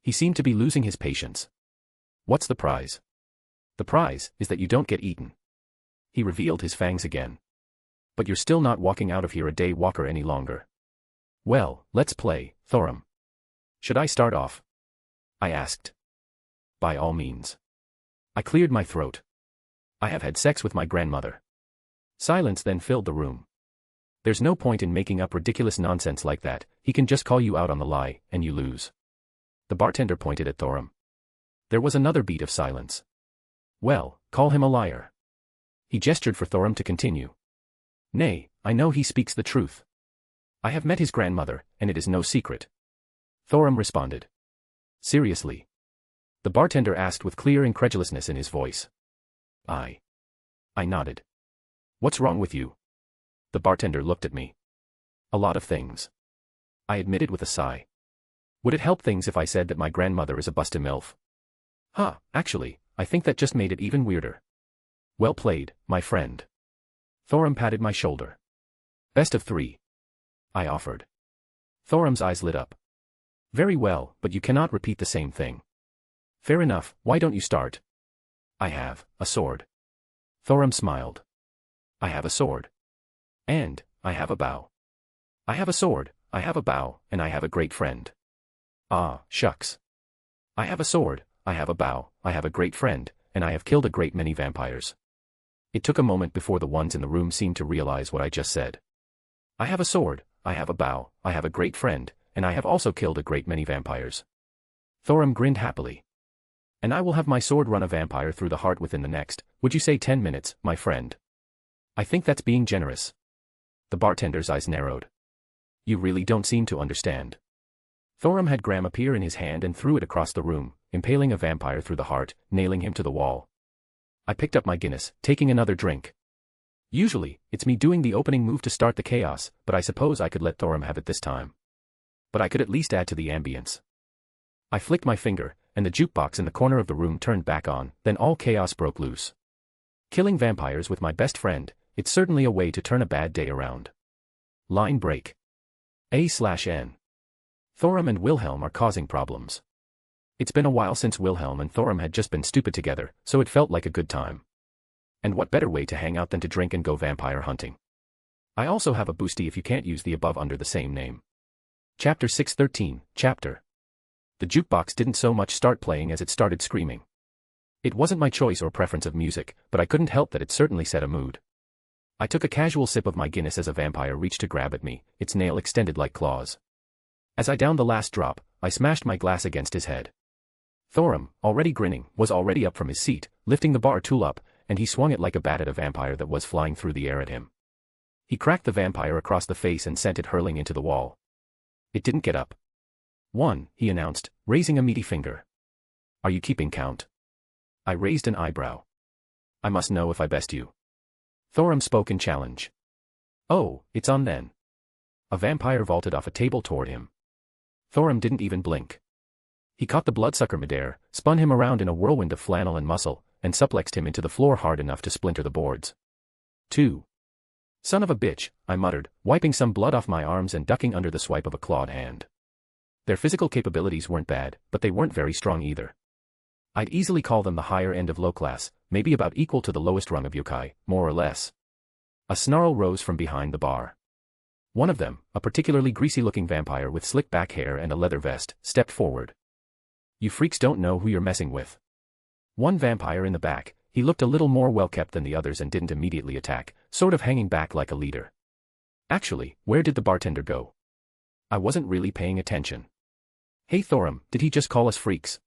He seemed to be losing his patience. What's the prize? The prize is that you don't get eaten. He revealed his fangs again. But you're still not walking out of here a day walker any longer. Well, let's play, Thorum. Should I start off? I asked. By all means. I cleared my throat. I have had sex with my grandmother. Silence then filled the room. There's no point in making up ridiculous nonsense like that, he can just call you out on the lie, and you lose. The bartender pointed at Thorum. There was another beat of silence. Well, call him a liar. He gestured for Thorum to continue. Nay, I know he speaks the truth. I have met his grandmother, and it is no secret. Thorum responded. Seriously? The bartender asked with clear incredulousness in his voice. I nodded. What's wrong with you? The bartender looked at me. A lot of things. I admitted with a sigh. Would it help things if I said that my grandmother is a busty MILF? Actually, I think that just made it even weirder. Well played, my friend. Thorum patted my shoulder. Best of 3. I offered. Thorum's eyes lit up. Very well, but you cannot repeat the same thing. Fair enough, why don't you start? I have a sword. Thorum smiled. I have a sword. And I have a bow. I have a sword, I have a bow, and I have a great friend. Ah, shucks. I have a sword, I have a bow, I have a great friend, and I have killed a great many vampires. It took a moment before the ones in the room seemed to realize what I just said. I have a sword, I have a bow, I have a great friend, and I have also killed a great many vampires. Thorum grinned happily. And I will have my sword run a vampire through the heart within the next, would you say 10 minutes, my friend? I think that's being generous. The bartender's eyes narrowed. You really don't seem to understand. Thorum had Graham appear in his hand and threw it across the room, impaling a vampire through the heart, nailing him to the wall. I picked up my Guinness, taking another drink. Usually, it's me doing the opening move to start the chaos, but I suppose I could let Thorum have it this time. But I could at least add to the ambience. I flicked my finger, and the jukebox in the corner of the room turned back on, then all chaos broke loose. Killing vampires with my best friend, it's certainly a way to turn a bad day around. Line break. A/N. Thorum and Wilhelm are causing problems. It's been a while since Wilhelm and Thorum had just been stupid together, so it felt like a good time. And what better way to hang out than to drink and go vampire hunting? I also have a boosty if you can't use the above under the same name. Chapter 613, Chapter. The jukebox didn't so much start playing as it started screaming. It wasn't my choice or preference of music, but I couldn't help that it certainly set a mood. I took a casual sip of my Guinness as a vampire reached to grab at me, its nail extended like claws. As I downed the last drop, I smashed my glass against his head. Thorum, already grinning, was already up from his seat, lifting the bar tool up, and he swung it like a bat at a vampire that was flying through the air at him. He cracked the vampire across the face and sent it hurling into the wall. It didn't get up. 1, he announced, raising a meaty finger. Are you keeping count? I raised an eyebrow. I must know if I best you. Thorum spoke in challenge. Oh, it's on then. A vampire vaulted off a table toward him. Thorum didn't even blink. He caught the bloodsucker midair, spun him around in a whirlwind of flannel and muscle, and suplexed him into the floor hard enough to splinter the boards. 2. Son of a bitch, I muttered, wiping some blood off my arms and ducking under the swipe of a clawed hand. Their physical capabilities weren't bad, but they weren't very strong either. I'd easily call them the higher end of low class, maybe about equal to the lowest rung of yokai, more or less. A snarl rose from behind the bar. One of them, a particularly greasy-looking vampire with slick back hair and a leather vest, stepped forward. You freaks don't know who you're messing with. One vampire in the back, he looked a little more well-kept than the others and didn't immediately attack, sort of hanging back like a leader. Actually, where did the bartender go? I wasn't really paying attention. Hey Thorum, did he just call us freaks?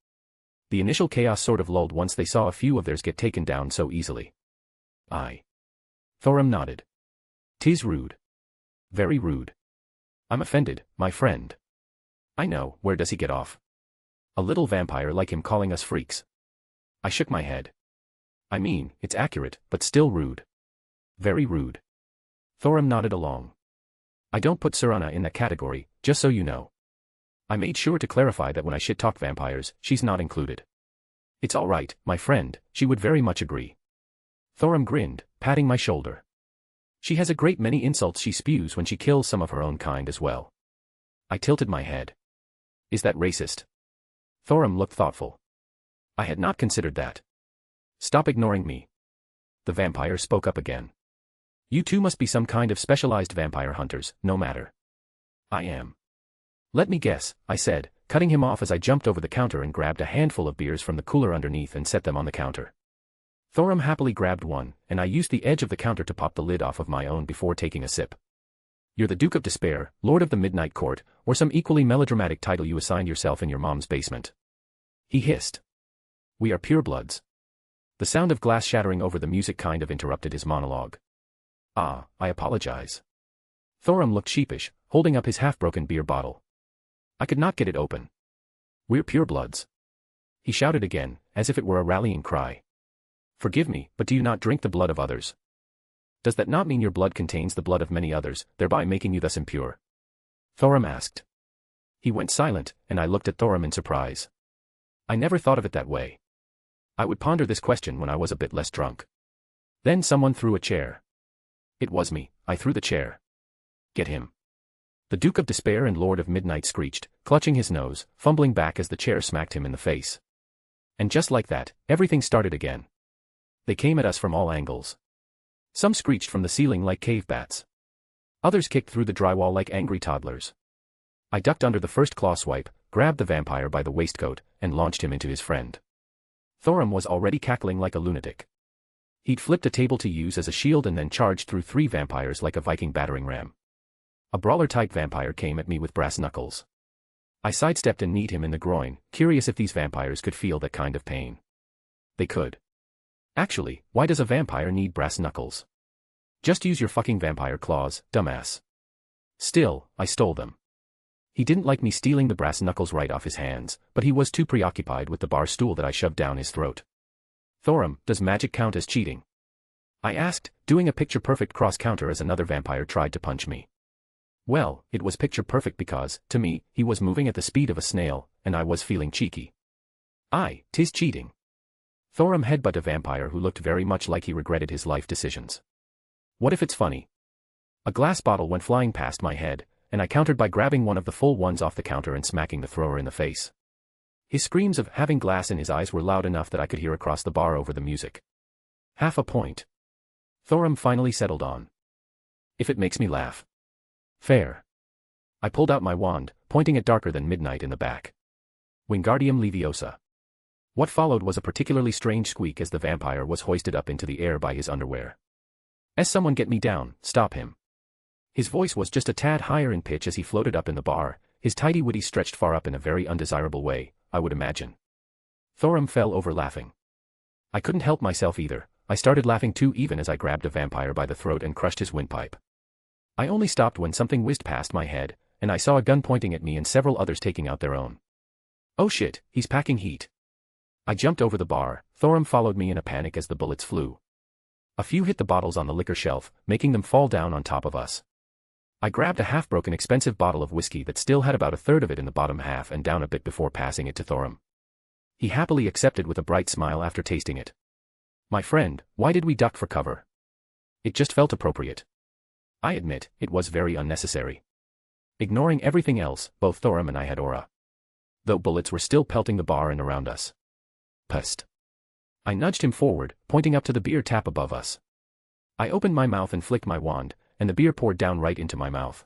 The initial chaos sort of lulled once they saw a few of theirs get taken down so easily. Aye. Thorum nodded. 'Tis rude. Very rude. I'm offended, my friend. I know, where does he get off? A little vampire like him calling us freaks. I shook my head. I mean, it's accurate, but still rude. Very rude. Thorum nodded along. I don't put Serana in that category, just so you know. I made sure to clarify that when I shit-talk vampires, she's not included. It's all right, my friend, she would very much agree. Thorum grinned, patting my shoulder. She has a great many insults she spews when she kills some of her own kind as well. I tilted my head. Is that racist? Thorum looked thoughtful. I had not considered that. Stop ignoring me. The vampire spoke up again. You two must be some kind of specialized vampire hunters, no matter. I am. Let me guess, I said, cutting him off as I jumped over the counter and grabbed a handful of beers from the cooler underneath and set them on the counter. Thorum happily grabbed one, and I used the edge of the counter to pop the lid off of my own before taking a sip. You're the Duke of Despair, Lord of the Midnight Court, or some equally melodramatic title you assigned yourself in your mom's basement. He hissed. We are purebloods. The sound of glass shattering over the music kind of interrupted his monologue. Ah, I apologize. Thorum looked sheepish, holding up his half-broken beer bottle. I could not get it open. We're purebloods. He shouted again, as if it were a rallying cry. Forgive me, but do you not drink the blood of others? Does that not mean your blood contains the blood of many others, thereby making you thus impure? Thorum asked. He went silent, and I looked at Thorum in surprise. I never thought of it that way. I would ponder this question when I was a bit less drunk. Then someone threw a chair. It was me, I threw the chair. Get him. The Duke of Despair and Lord of Midnight screeched, clutching his nose, fumbling back as the chair smacked him in the face. And just like that, everything started again. They came at us from all angles. Some screeched from the ceiling like cave bats. Others kicked through the drywall like angry toddlers. I ducked under the first claw swipe, grabbed the vampire by the waistcoat, and launched him into his friend. Thorum was already cackling like a lunatic. He'd flipped a table to use as a shield and then charged through 3 vampires like a Viking battering ram. A brawler-type vampire came at me with brass knuckles. I sidestepped and kneed him in the groin, curious if these vampires could feel that kind of pain. They could. Actually, why does a vampire need brass knuckles? Just use your fucking vampire claws, dumbass. Still, I stole them. He didn't like me stealing the brass knuckles right off his hands, but he was too preoccupied with the bar stool that I shoved down his throat. Thorum, does magic count as cheating? I asked, doing a picture-perfect cross-counter as another vampire tried to punch me. Well, it was picture-perfect because, to me, he was moving at the speed of a snail, and I was feeling cheeky. Aye, 'tis cheating. Thorum headbutt a vampire who looked very much like he regretted his life decisions. What if it's funny? A glass bottle went flying past my head, and I countered by grabbing one of the full ones off the counter and smacking the thrower in the face. His screams of having glass in his eyes were loud enough that I could hear across the bar over the music. Half a point. Thorum finally settled on. If it makes me laugh. Fair. I pulled out my wand, pointing at darker than midnight in the back. Wingardium Leviosa. What followed was a particularly strange squeak as the vampire was hoisted up into the air by his underwear. As someone get me down, stop him. His voice was just a tad higher in pitch as he floated up in the bar, his tidy witty stretched far up in a very undesirable way, I would imagine. Thorum fell over laughing. I couldn't help myself either, I started laughing too even as I grabbed a vampire by the throat and crushed his windpipe. I only stopped when something whizzed past my head, and I saw a gun pointing at me and several others taking out their own. Oh shit, he's packing heat. I jumped over the bar, Thorum followed me in a panic as the bullets flew. A few hit the bottles on the liquor shelf, making them fall down on top of us. I grabbed a half-broken expensive bottle of whiskey that still had about a third of it in the bottom half and down a bit before passing it to Thorum. He happily accepted with a bright smile after tasting it. My friend, why did we duck for cover? It just felt appropriate. I admit, it was very unnecessary. Ignoring everything else, both Thorum and I had aura. Though bullets were still pelting the bar and around us. Pest. I nudged him forward, pointing up to the beer tap above us. I opened my mouth and flicked my wand, and the beer poured down right into my mouth.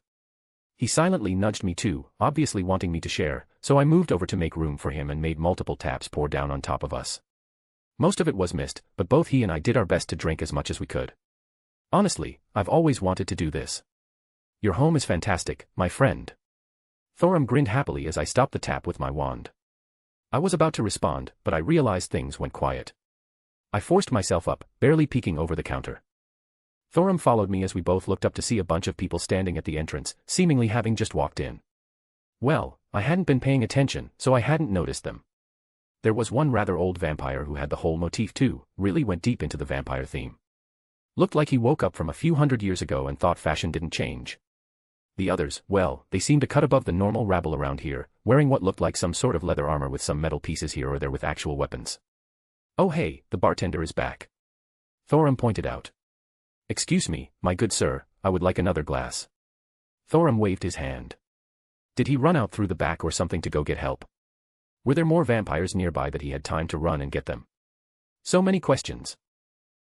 He silently nudged me too, obviously wanting me to share, so I moved over to make room for him and made multiple taps pour down on top of us. Most of it was missed, but both he and I did our best to drink as much as we could. Honestly, I've always wanted to do this. Your home is fantastic, my friend. Thorum grinned happily as I stopped the tap with my wand. I was about to respond, but I realized things went quiet. I forced myself up, barely peeking over the counter. Thorum followed me as we both looked up to see a bunch of people standing at the entrance, seemingly having just walked in. Well, I hadn't been paying attention, so I hadn't noticed them. There was one rather old vampire who had the whole motif too, really went deep into the vampire theme. Looked like he woke up from a few hundred years ago and thought fashion didn't change. The others, well, they seemed a cut above the normal rabble around here, wearing what looked like some sort of leather armor with some metal pieces here or there with actual weapons. Oh hey, the bartender is back. Thorum pointed out. Excuse me, my good sir, I would like another glass. Thorum waved his hand. Did he run out through the back or something to go get help? Were there more vampires nearby that he had time to run and get them? So many questions.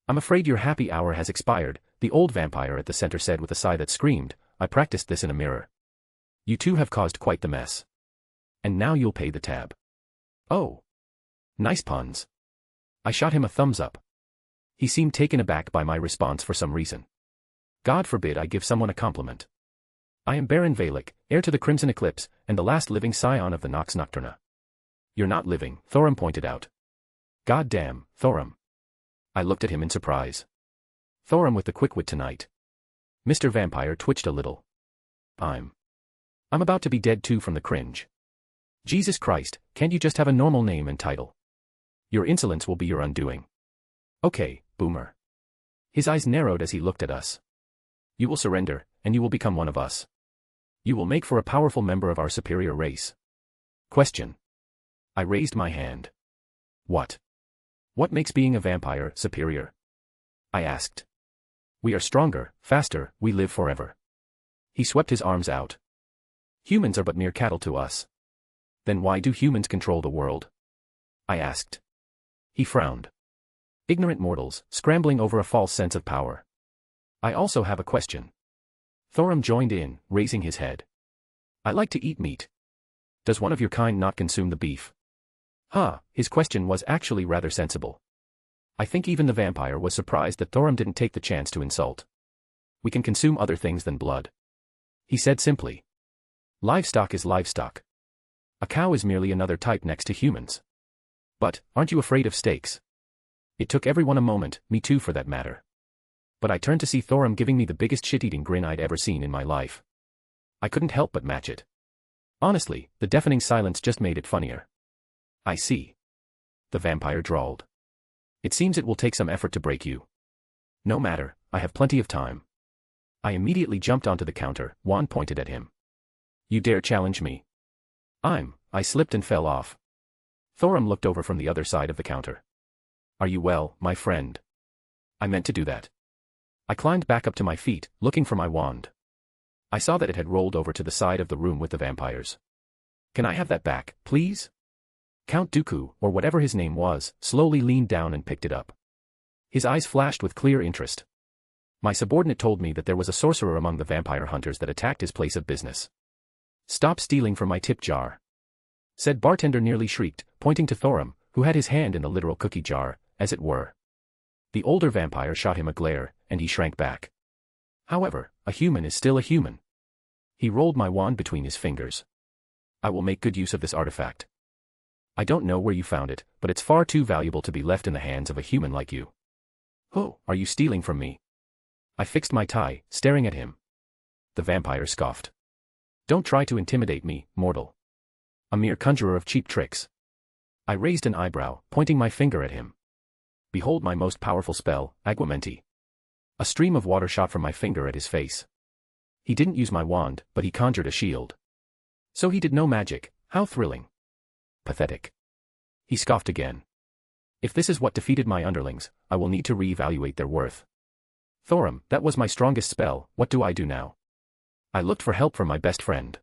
I'm afraid your happy hour has expired, the old vampire at the center said with a sigh that screamed, I practiced this in a mirror. You two have caused quite the mess. And now you'll pay the tab. Oh. Nice puns. I shot him a thumbs up. He seemed taken aback by my response for some reason. God forbid I give someone a compliment. I am Baron Valek, heir to the Crimson Eclipse, and the last living scion of the Nox Nocturna. You're not living, Thorum pointed out. God damn, Thorum. I looked at him in surprise. Thorum with the quick wit tonight. Mr. Vampire twitched a little. I'm about to be dead too from the cringe. Jesus Christ, can't you just have a normal name and title? Your insolence will be your undoing. Okay, boomer. His eyes narrowed as he looked at us. You will surrender, and you will become one of us. You will make for a powerful member of our superior race. Question. I raised my hand. What? What makes being a vampire superior? I asked. We are stronger, faster, we live forever. He swept his arms out. Humans are but mere cattle to us. Then why do humans control the world? I asked. He frowned. Ignorant mortals, scrambling over a false sense of power. I also have a question. Thorum joined in, raising his head. I like to eat meat. Does one of your kind not consume the beef? His question was actually rather sensible. I think even the vampire was surprised that Thorum didn't take the chance to insult. We can consume other things than blood, he said simply. Livestock is livestock. A cow is merely another type next to humans. But, aren't you afraid of steaks? It took everyone a moment, me too for that matter. But I turned to see Thorum giving me the biggest shit-eating grin I'd ever seen in my life. I couldn't help but match it. Honestly, the deafening silence just made it funnier. I see. The vampire drawled. It seems it will take some effort to break you. No matter, I have plenty of time. I immediately jumped onto the counter, wand pointed at him. You dare challenge me? I slipped and fell off. Thorum looked over from the other side of the counter. Are you well, my friend? I meant to do that. I climbed back up to my feet, looking for my wand. I saw that it had rolled over to the side of the room with the vampires. Can I have that back, please? Count Dooku, or whatever his name was, slowly leaned down and picked it up. His eyes flashed with clear interest. My subordinate told me that there was a sorcerer among the vampire hunters that attacked his place of business. Stop stealing from my tip jar, said bartender, nearly shrieked, pointing to Thorum, who had his hand in the literal cookie jar, as it were. The older vampire shot him a glare, and he shrank back. However, a human is still a human. He rolled my wand between his fingers. I will make good use of this artifact. I don't know where you found it, but it's far too valuable to be left in the hands of a human like you. Oh, are you stealing from me? I fixed my tie, staring at him. The vampire scoffed. Don't try to intimidate me, mortal. A mere conjurer of cheap tricks. I raised an eyebrow, pointing my finger at him. Behold my most powerful spell, Aguamenti. A stream of water shot from my finger at his face. He didn't use my wand, but he conjured a shield. So he did no magic, how thrilling. Pathetic. He scoffed again. If this is what defeated my underlings, I will need to re-evaluate their worth. Thorum, that was my strongest spell, what do I do now? I looked for help from my best friend.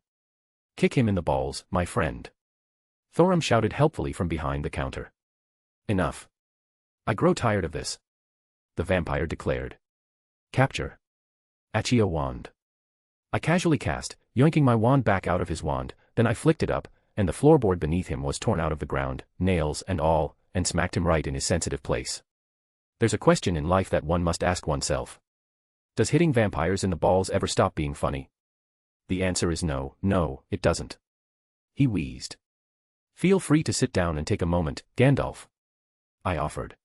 Kick him in the balls, my friend. Thorum shouted helpfully from behind the counter. Enough. I grow tired of this. The vampire declared. Capture. Accio wand. I casually cast, yoinking my wand back out of his wand, then I flicked it up, and the floorboard beneath him was torn out of the ground, nails and all, and smacked him right in his sensitive place. There's a question in life that one must ask oneself. Does hitting vampires in the balls ever stop being funny? The answer is no, it doesn't. He wheezed. Feel free to sit down and take a moment, Gandalf. I offered.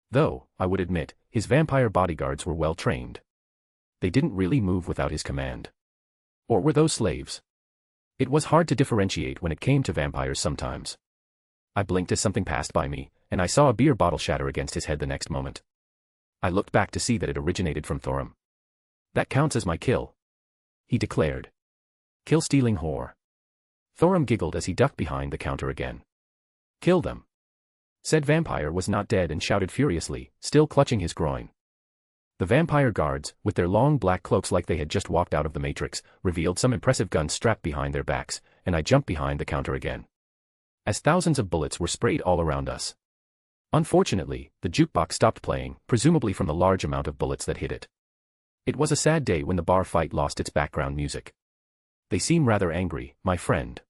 Though, I would admit, his vampire bodyguards were well trained. They didn't really move without his command. Or were those slaves? It was hard to differentiate when it came to vampires sometimes. I blinked as something passed by me, and I saw a beer bottle shatter against his head the next moment. I looked back to see that it originated from Thorum. That counts as my kill, he declared. Kill-stealing whore. Thorum giggled as he ducked behind the counter again. Kill them. Said vampire was not dead and shouted furiously, still clutching his groin. The vampire guards, with their long black cloaks like they had just walked out of the Matrix, revealed some impressive guns strapped behind their backs, and I jumped behind the counter again. As thousands of bullets were sprayed all around us. Unfortunately, the jukebox stopped playing, presumably from the large amount of bullets that hit it. It was a sad day when the bar fight lost its background music. They seem rather angry, my friend.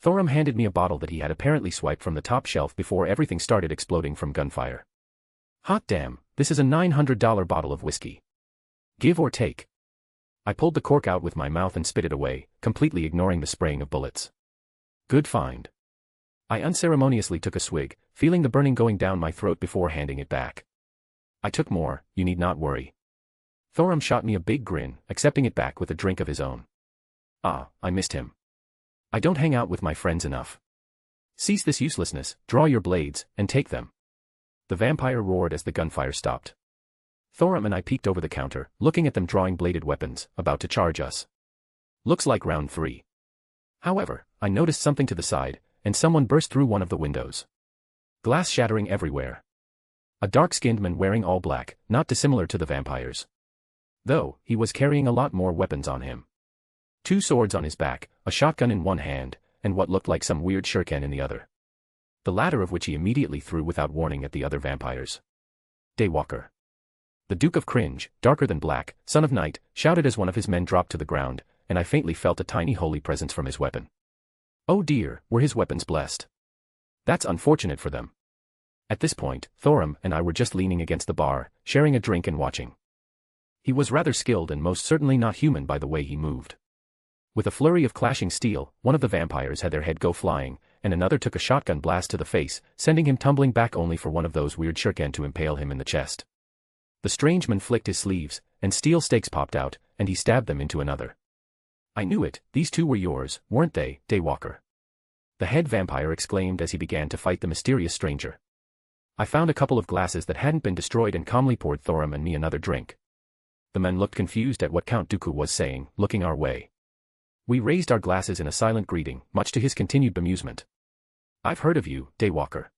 Thorum handed me a bottle that he had apparently swiped from the top shelf before everything started exploding from gunfire. Hot damn, this is a $900 bottle of whiskey. Give or take. I pulled the cork out with my mouth and spit it away, completely ignoring the spraying of bullets. Good find. I unceremoniously took a swig, feeling the burning going down my throat before handing it back. I took more, you need not worry. Thorum shot me a big grin, accepting it back with a drink of his own. Ah, I missed him. I don't hang out with my friends enough. Cease this uselessness, draw your blades, and take them. The vampire roared as the gunfire stopped. Thorum and I peeked over the counter, looking at them drawing bladed weapons, about to charge us. Looks like round 3. However, I noticed something to the side, and someone burst through one of the windows. Glass shattering everywhere. A dark-skinned man wearing all black, not dissimilar to the vampires. Though, he was carrying a lot more weapons on him. 2 swords on his back, a shotgun in one hand, and what looked like some weird shuriken in the other. The latter of which he immediately threw without warning at the other vampires. Daywalker. The Duke of Cringe, darker than black, son of night, shouted as one of his men dropped to the ground, and I faintly felt a tiny holy presence from his weapon. Oh dear, were his weapons blessed? That's unfortunate for them. At this point, Thorum and I were just leaning against the bar, sharing a drink and watching. He was rather skilled and most certainly not human by the way he moved. With a flurry of clashing steel, one of the vampires had their head go flying, and another took a shotgun blast to the face, sending him tumbling back only for one of those weird shuriken to impale him in the chest. The strange man flicked his sleeves, and steel stakes popped out, and he stabbed them into another. I knew it, these two were yours, weren't they, Daywalker? The head vampire exclaimed as he began to fight the mysterious stranger. I found a couple of glasses that hadn't been destroyed and calmly poured Thorum and me another drink. The men looked confused at what Count Dooku was saying, looking our way. We raised our glasses in a silent greeting, much to his continued bemusement. I've heard of you, Daywalker.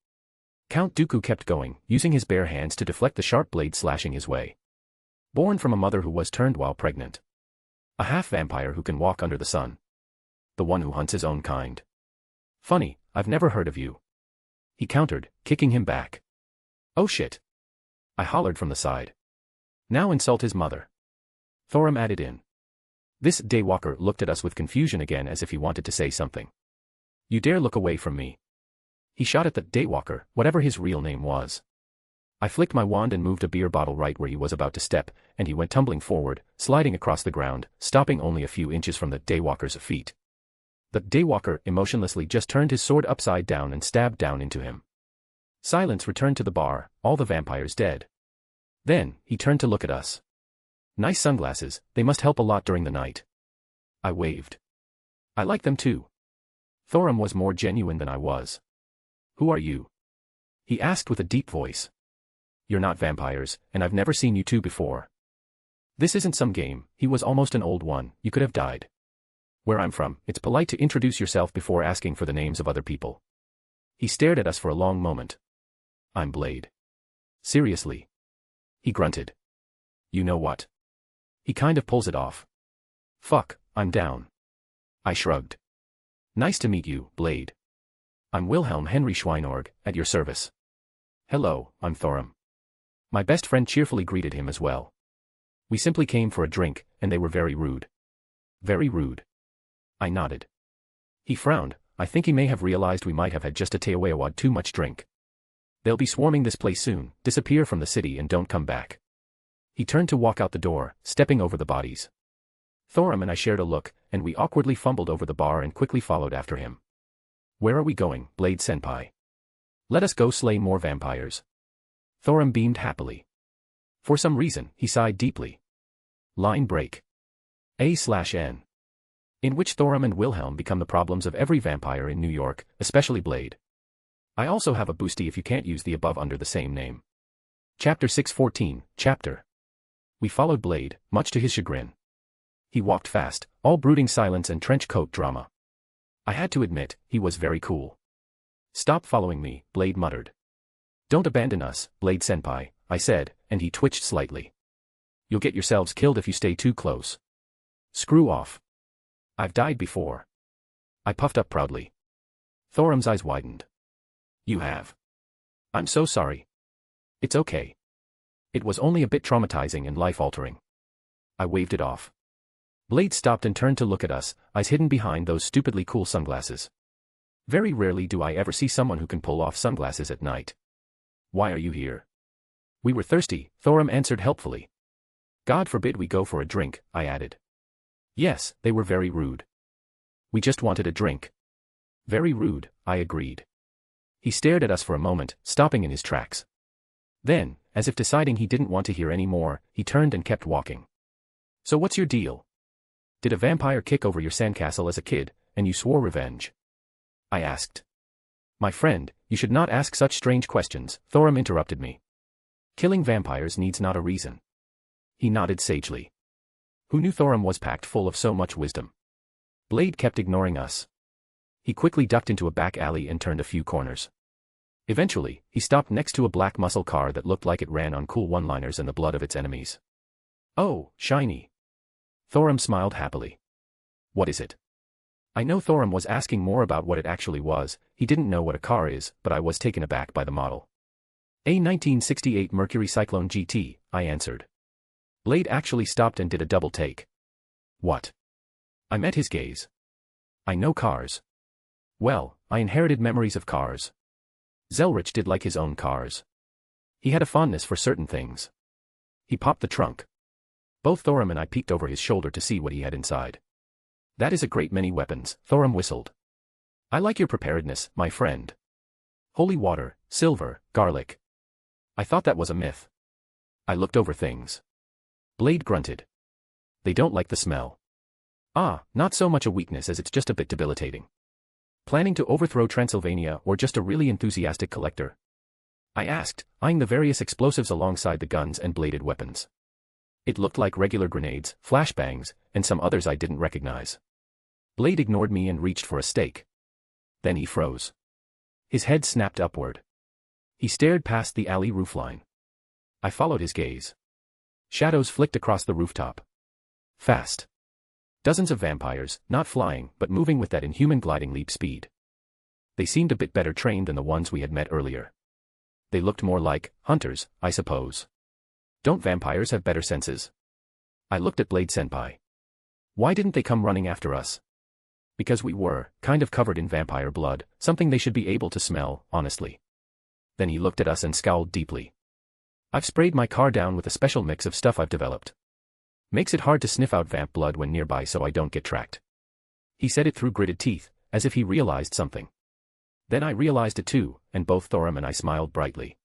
Count Dooku kept going, using his bare hands to deflect the sharp blade slashing his way. Born from a mother who was turned while pregnant. A half-vampire who can walk under the sun. The one who hunts his own kind. Funny, I've never heard of you. He countered, kicking him back. Oh shit. I hollered from the side. Now insult his mother. Thorum added in. This Daywalker looked at us with confusion again as if he wanted to say something. You dare look away from me. He shot at the Daywalker, whatever his real name was. I flicked my wand and moved a beer bottle right where he was about to step, and he went tumbling forward, sliding across the ground, stopping only a few inches from the Daywalker's feet. The Daywalker emotionlessly just turned his sword upside down and stabbed down into him. Silence returned to the bar, all the vampires dead. Then, he turned to look at us. Nice sunglasses, they must help a lot during the night. I waved. I like them too. Thorum was more genuine than I was. Who are you? He asked with a deep voice. You're not vampires, and I've never seen you two before. This isn't some game, he was almost an old one, you could have died. Where I'm from, it's polite to introduce yourself before asking for the names of other people. He stared at us for a long moment. I'm Blade. Seriously. He grunted. You know what? He kind of pulls it off. Fuck, I'm down. I shrugged. Nice to meet you, Blade. I'm Wilhelm Henry Schweinorg, at your service. Hello, I'm Thorum. My best friend cheerfully greeted him as well. We simply came for a drink, and they were very rude. Very rude. I nodded. He frowned. I think he may have realized we might have had just a teawawad too much drink. They'll be swarming this place soon, disappear from the city and don't come back. He turned to walk out the door, stepping over the bodies. Thorum and I shared a look, and we awkwardly fumbled over the bar and quickly followed after him. Where are we going, Blade Senpai? Let us go slay more vampires. Thorum beamed happily. For some reason, he sighed deeply. Line break. A/N. In which Thorum and Wilhelm become the problems of every vampire in New York, especially Blade. I also have a boosty if you can't use the above under the same name. Chapter 614, Chapter. We followed Blade, much to his chagrin. He walked fast, all brooding silence and trench coat drama. I had to admit, he was very cool. Stop following me, Blade muttered. Don't abandon us, Blade Senpai, I said, and he twitched slightly. You'll get yourselves killed if you stay too close. Screw off. I've died before. I puffed up proudly. Thorum's eyes widened. You have. I'm so sorry. It's okay. It was only a bit traumatizing and life-altering. I waved it off. Blade stopped and turned to look at us, eyes hidden behind those stupidly cool sunglasses. Very rarely do I ever see someone who can pull off sunglasses at night. Why are you here? We were thirsty, Thorum answered helpfully. God forbid we go for a drink, I added. Yes, they were very rude. We just wanted a drink. Very rude, I agreed. He stared at us for a moment, stopping in his tracks. Then, as if deciding he didn't want to hear any more, he turned and kept walking. So what's your deal? Did a vampire kick over your sandcastle as a kid, and you swore revenge? I asked. My friend, you should not ask such strange questions, Thorum interrupted me. Killing vampires needs not a reason. He nodded sagely. Who knew Thorum was packed full of so much wisdom? Blade kept ignoring us. He quickly ducked into a back alley and turned a few corners. Eventually, he stopped next to a black muscle car that looked like it ran on cool one-liners and the blood of its enemies. Oh, shiny. Thorum smiled happily. What is it? I know Thorum was asking more about what it actually was. He didn't know what a car is, but I was taken aback by the model. A 1968 Mercury Cyclone GT, I answered. Blade actually stopped and did a double take. What? I met his gaze. I know cars. Well, I inherited memories of cars. Zelretch did like his own cars. He had a fondness for certain things. He popped the trunk. Both Thorum and I peeked over his shoulder to see what he had inside. That is a great many weapons, Thorum whistled. I like your preparedness, my friend. Holy water, silver, garlic. I thought that was a myth. I looked over things. Blade grunted. They don't like the smell. Ah, not so much a weakness as it's just a bit debilitating. Planning to overthrow Transylvania or just a really enthusiastic collector? I asked, eyeing the various explosives alongside the guns and bladed weapons. It looked like regular grenades, flashbangs, and some others I didn't recognize. Blade ignored me and reached for a stake. Then he froze. His head snapped upward. He stared past the alley roofline. I followed his gaze. Shadows flicked across the rooftop. Fast. Dozens of vampires, not flying, but moving with that inhuman gliding leap speed. They seemed a bit better trained than the ones we had met earlier. They looked more like hunters, I suppose. Don't vampires have better senses? I looked at Blade Senpai. Why didn't they come running after us? Because we were, kind of covered in vampire blood, something they should be able to smell, honestly. Then he looked at us and scowled deeply. I've sprayed my car down with a special mix of stuff I've developed. Makes it hard to sniff out vamp blood when nearby so I don't get tracked. He said it through gritted teeth, as if he realized something. Then I realized it too, and both Thorum and I smiled brightly.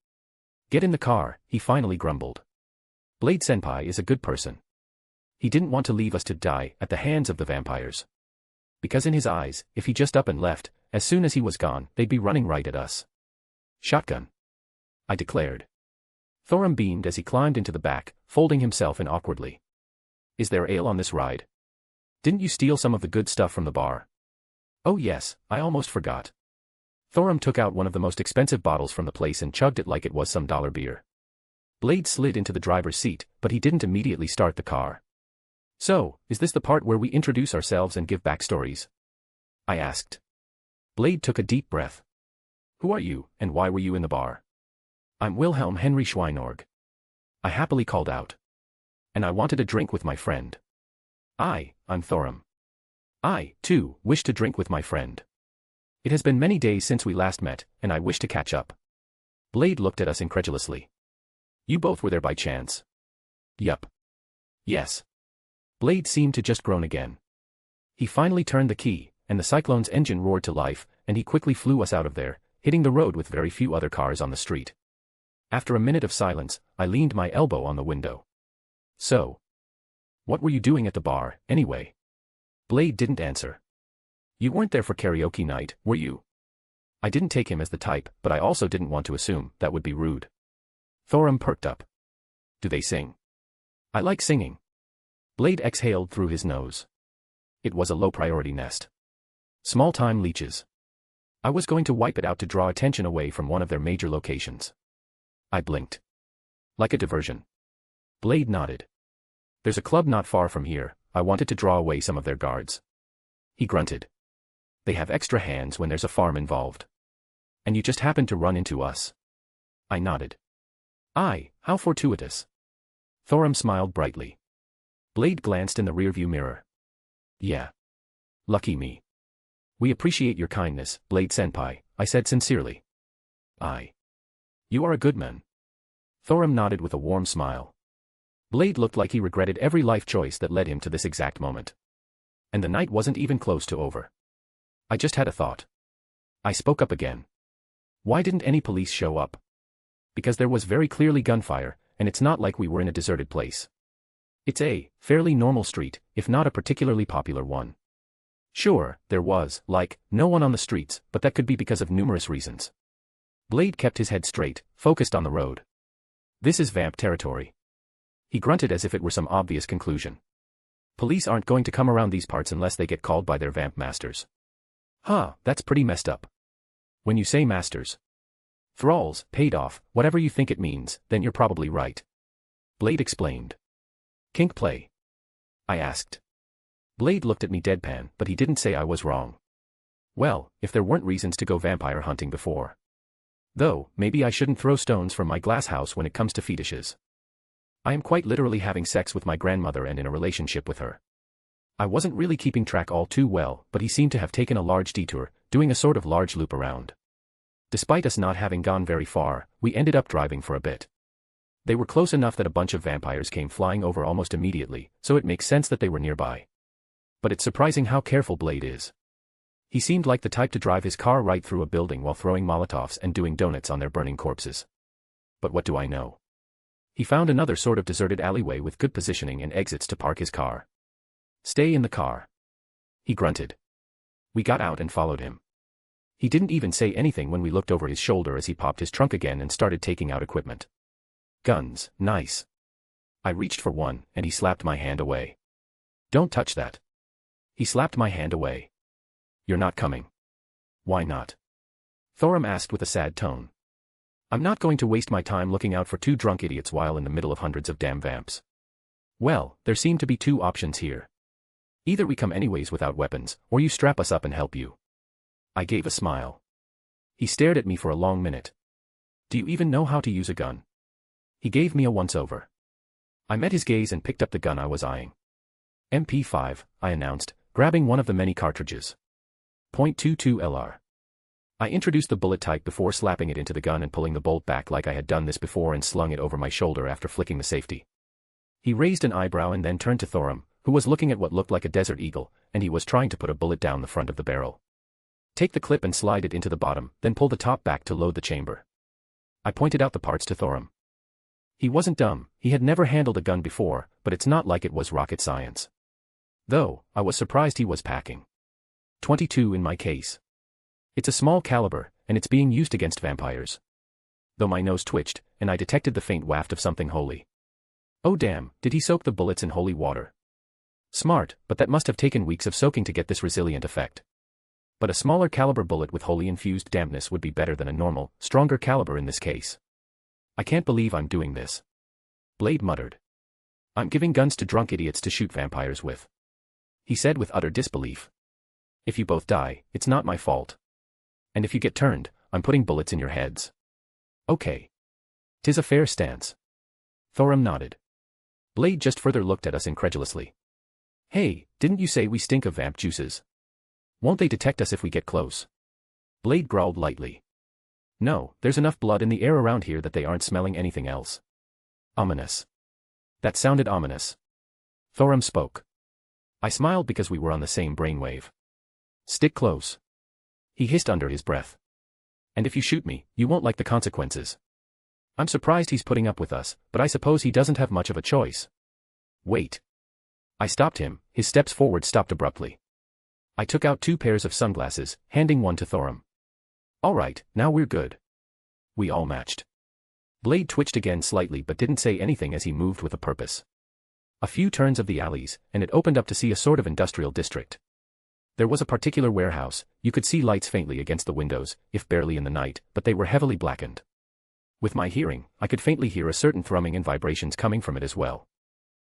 Get in the car, he finally grumbled. Blade Senpai is a good person. He didn't want to leave us to die at the hands of the vampires. Because in his eyes, if he just up and left, as soon as he was gone, they'd be running right at us. Shotgun, I declared. Thorum beamed as he climbed into the back, folding himself in awkwardly. Is there ale on this ride? Didn't you steal some of the good stuff from the bar? Oh yes, I almost forgot. Thorum took out one of the most expensive bottles from the place and chugged it like it was some dollar beer. Blade slid into the driver's seat, but he didn't immediately start the car. So, is this the part where we introduce ourselves and give backstories? I asked. Blade took a deep breath. Who are you, and why were you in the bar? I'm Wilhelm Henry Schweinorg. I happily called out. And I wanted a drink with my friend. I'm Thorum. I, too, wish to drink with my friend. It has been many days since we last met, and I wish to catch up. Blade looked at us incredulously. You both were there by chance? Yup. Yes. Blade seemed to just groan again. He finally turned the key, and the Cyclone's engine roared to life, and he quickly flew us out of there, hitting the road with very few other cars on the street. After a minute of silence, I leaned my elbow on the window. So, what were you doing at the bar, anyway? Blade didn't answer. You weren't there for karaoke night, were you? I didn't take him as the type, but I also didn't want to assume that would be rude. Thorum perked up. Do they sing? I like singing. Blade exhaled through his nose. It was a low-priority nest. Small-time leeches. I was going to wipe it out to draw attention away from one of their major locations. I blinked. Like a diversion. Blade nodded. There's a club not far from here, I wanted to draw away some of their guards. He grunted. They have extra hands when there's a farm involved. And you just happened to run into us. I nodded. How fortuitous. Thorum smiled brightly. Blade glanced in the rearview mirror. Yeah. Lucky me. We appreciate your kindness, Blade Senpai, I said sincerely. You are a good man. Thorum nodded with a warm smile. Blade looked like he regretted every life choice that led him to this exact moment. And the night wasn't even close to over. I just had a thought. I spoke up again. Why didn't any police show up? Because there was very clearly gunfire, and it's not like we were in a deserted place. It's a fairly normal street, if not a particularly popular one. Sure, there was, no one on the streets, but that could be because of numerous reasons. Blade kept his head straight, focused on the road. This is vamp territory. He grunted as if it were some obvious conclusion. Police aren't going to come around these parts unless they get called by their vamp masters. That's pretty messed up. When you say masters. Thralls, paid off, whatever you think it means, then you're probably right. Blade explained. Kink play? I asked. Blade looked at me deadpan, but he didn't say I was wrong. Well, if there weren't reasons to go vampire hunting before. Though, maybe I shouldn't throw stones from my glass house when it comes to fetishes. I am quite literally having sex with my grandmother and in a relationship with her. I wasn't really keeping track all too well, but he seemed to have taken a large detour, doing a sort of large loop around. Despite us not having gone very far, we ended up driving for a bit. They were close enough that a bunch of vampires came flying over almost immediately, so it makes sense that they were nearby. But it's surprising how careful Blade is. He seemed like the type to drive his car right through a building while throwing Molotovs and doing donuts on their burning corpses. But what do I know? He found another sort of deserted alleyway with good positioning and exits to park his car. "Stay in the car," he grunted. We got out and followed him. He didn't even say anything when we looked over his shoulder as he popped his trunk again and started taking out equipment. Guns, nice. I reached for one, and he slapped my hand away. "Don't touch that." He slapped my hand away. "You're not coming." "Why not?" Thorum asked with a sad tone. "I'm not going to waste my time looking out for two drunk idiots while in the middle of hundreds of damn vamps." Well, there seem to be two options here. Either we come anyways without weapons, or you strap us up and help you. I gave a smile. He stared at me for a long minute. "Do you even know how to use a gun?" He gave me a once-over. I met his gaze and picked up the gun I was eyeing. "MP5, I announced, grabbing one of the many cartridges. .22 LR. I introduced the bullet type before slapping it into the gun and pulling the bolt back like I had done this before and slung it over my shoulder after flicking the safety. He raised an eyebrow and then turned to Thorum, who was looking at what looked like a desert eagle, and he was trying to put a bullet down the front of the barrel. "Take the clip and slide it into the bottom, then pull the top back to load the chamber." I pointed out the parts to Thorum. He wasn't dumb, he had never handled a gun before, but it's not like it was rocket science. Though, I was surprised he was packing. 22 in my case. It's a small caliber, and it's being used against vampires. Though my nose twitched, and I detected the faint waft of something holy. Oh damn, did he soak the bullets in holy water? Smart, but that must have taken weeks of soaking to get this resilient effect. But a smaller caliber bullet with holy infused dampness would be better than a normal, stronger caliber in this case. "I can't believe I'm doing this," Blade muttered. "I'm giving guns to drunk idiots to shoot vampires with," he said with utter disbelief. "If you both die, it's not my fault. And if you get turned, I'm putting bullets in your heads." "Okay. 'Tis a fair stance." Thorum nodded. Blade just further looked at us incredulously. "Hey, didn't you say we stink of vamp juices? Won't they detect us if we get close?" Blade growled lightly. "No, there's enough blood in the air around here that they aren't smelling anything else." Ominous. That sounded ominous. Thorum spoke. I smiled because we were on the same brainwave. "Stick close," he hissed under his breath. "And if you shoot me, you won't like the consequences." I'm surprised he's putting up with us, but I suppose he doesn't have much of a choice. "Wait." I stopped him, his steps forward stopped abruptly. I took out 2 pairs of sunglasses, handing one to Thorum. "All right, now we're good." We all matched. Blade twitched again slightly but didn't say anything as he moved with a purpose. A few turns of the alleys, and it opened up to see a sort of industrial district. There was a particular warehouse, you could see lights faintly against the windows, if barely in the night, but they were heavily blackened. With my hearing, I could faintly hear a certain thrumming and vibrations coming from it as well.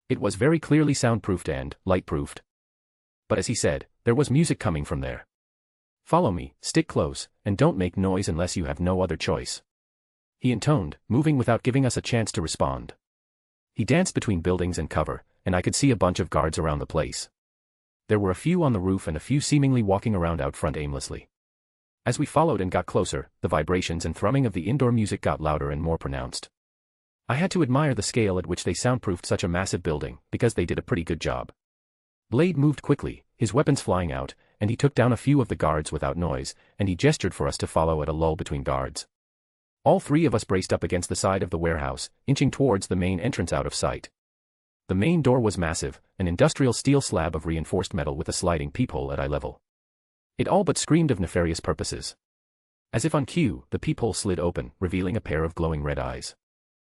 It was very clearly soundproofed and light-proofed. But as he said, there was music coming from there. "Follow me, stick close, and don't make noise unless you have no other choice," he intoned, moving without giving us a chance to respond. He danced between buildings and cover, and I could see a bunch of guards around the place. There were a few on the roof and a few seemingly walking around out front aimlessly. As we followed and got closer, the vibrations and thrumming of the indoor music got louder and more pronounced. I had to admire the scale at which they soundproofed such a massive building, because they did a pretty good job. Blade moved quickly, his weapons flying out, and he took down a few of the guards without noise, and he gestured for us to follow at a lull between guards. All 3 of us braced up against the side of the warehouse, inching towards the main entrance out of sight. The main door was massive, an industrial steel slab of reinforced metal with a sliding peephole at eye level. It all but screamed of nefarious purposes. As if on cue, the peephole slid open, revealing a pair of glowing red eyes.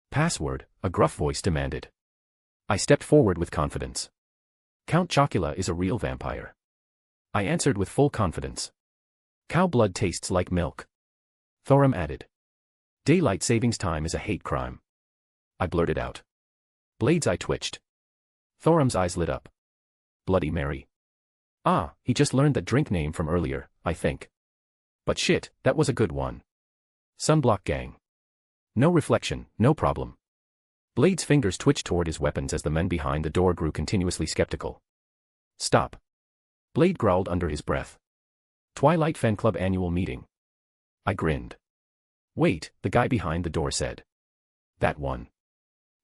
"Password," a gruff voice demanded. I stepped forward with confidence. "Count Chocula is a real vampire," I answered with full confidence. "Cow blood tastes like milk," Thorum added. "Daylight savings time is a hate crime," I blurted out. Blade's eye twitched. Thorum's eyes lit up. "Bloody Mary." Ah, he just learned that drink name from earlier, I think. But shit, that was a good one. Sunblock gang. No reflection, no problem. Blade's fingers twitched toward his weapons as the men behind the door grew continuously skeptical. Stop. Blade growled under his breath. Twilight Fan Club annual meeting. I grinned. Wait, the guy behind the door said. That one.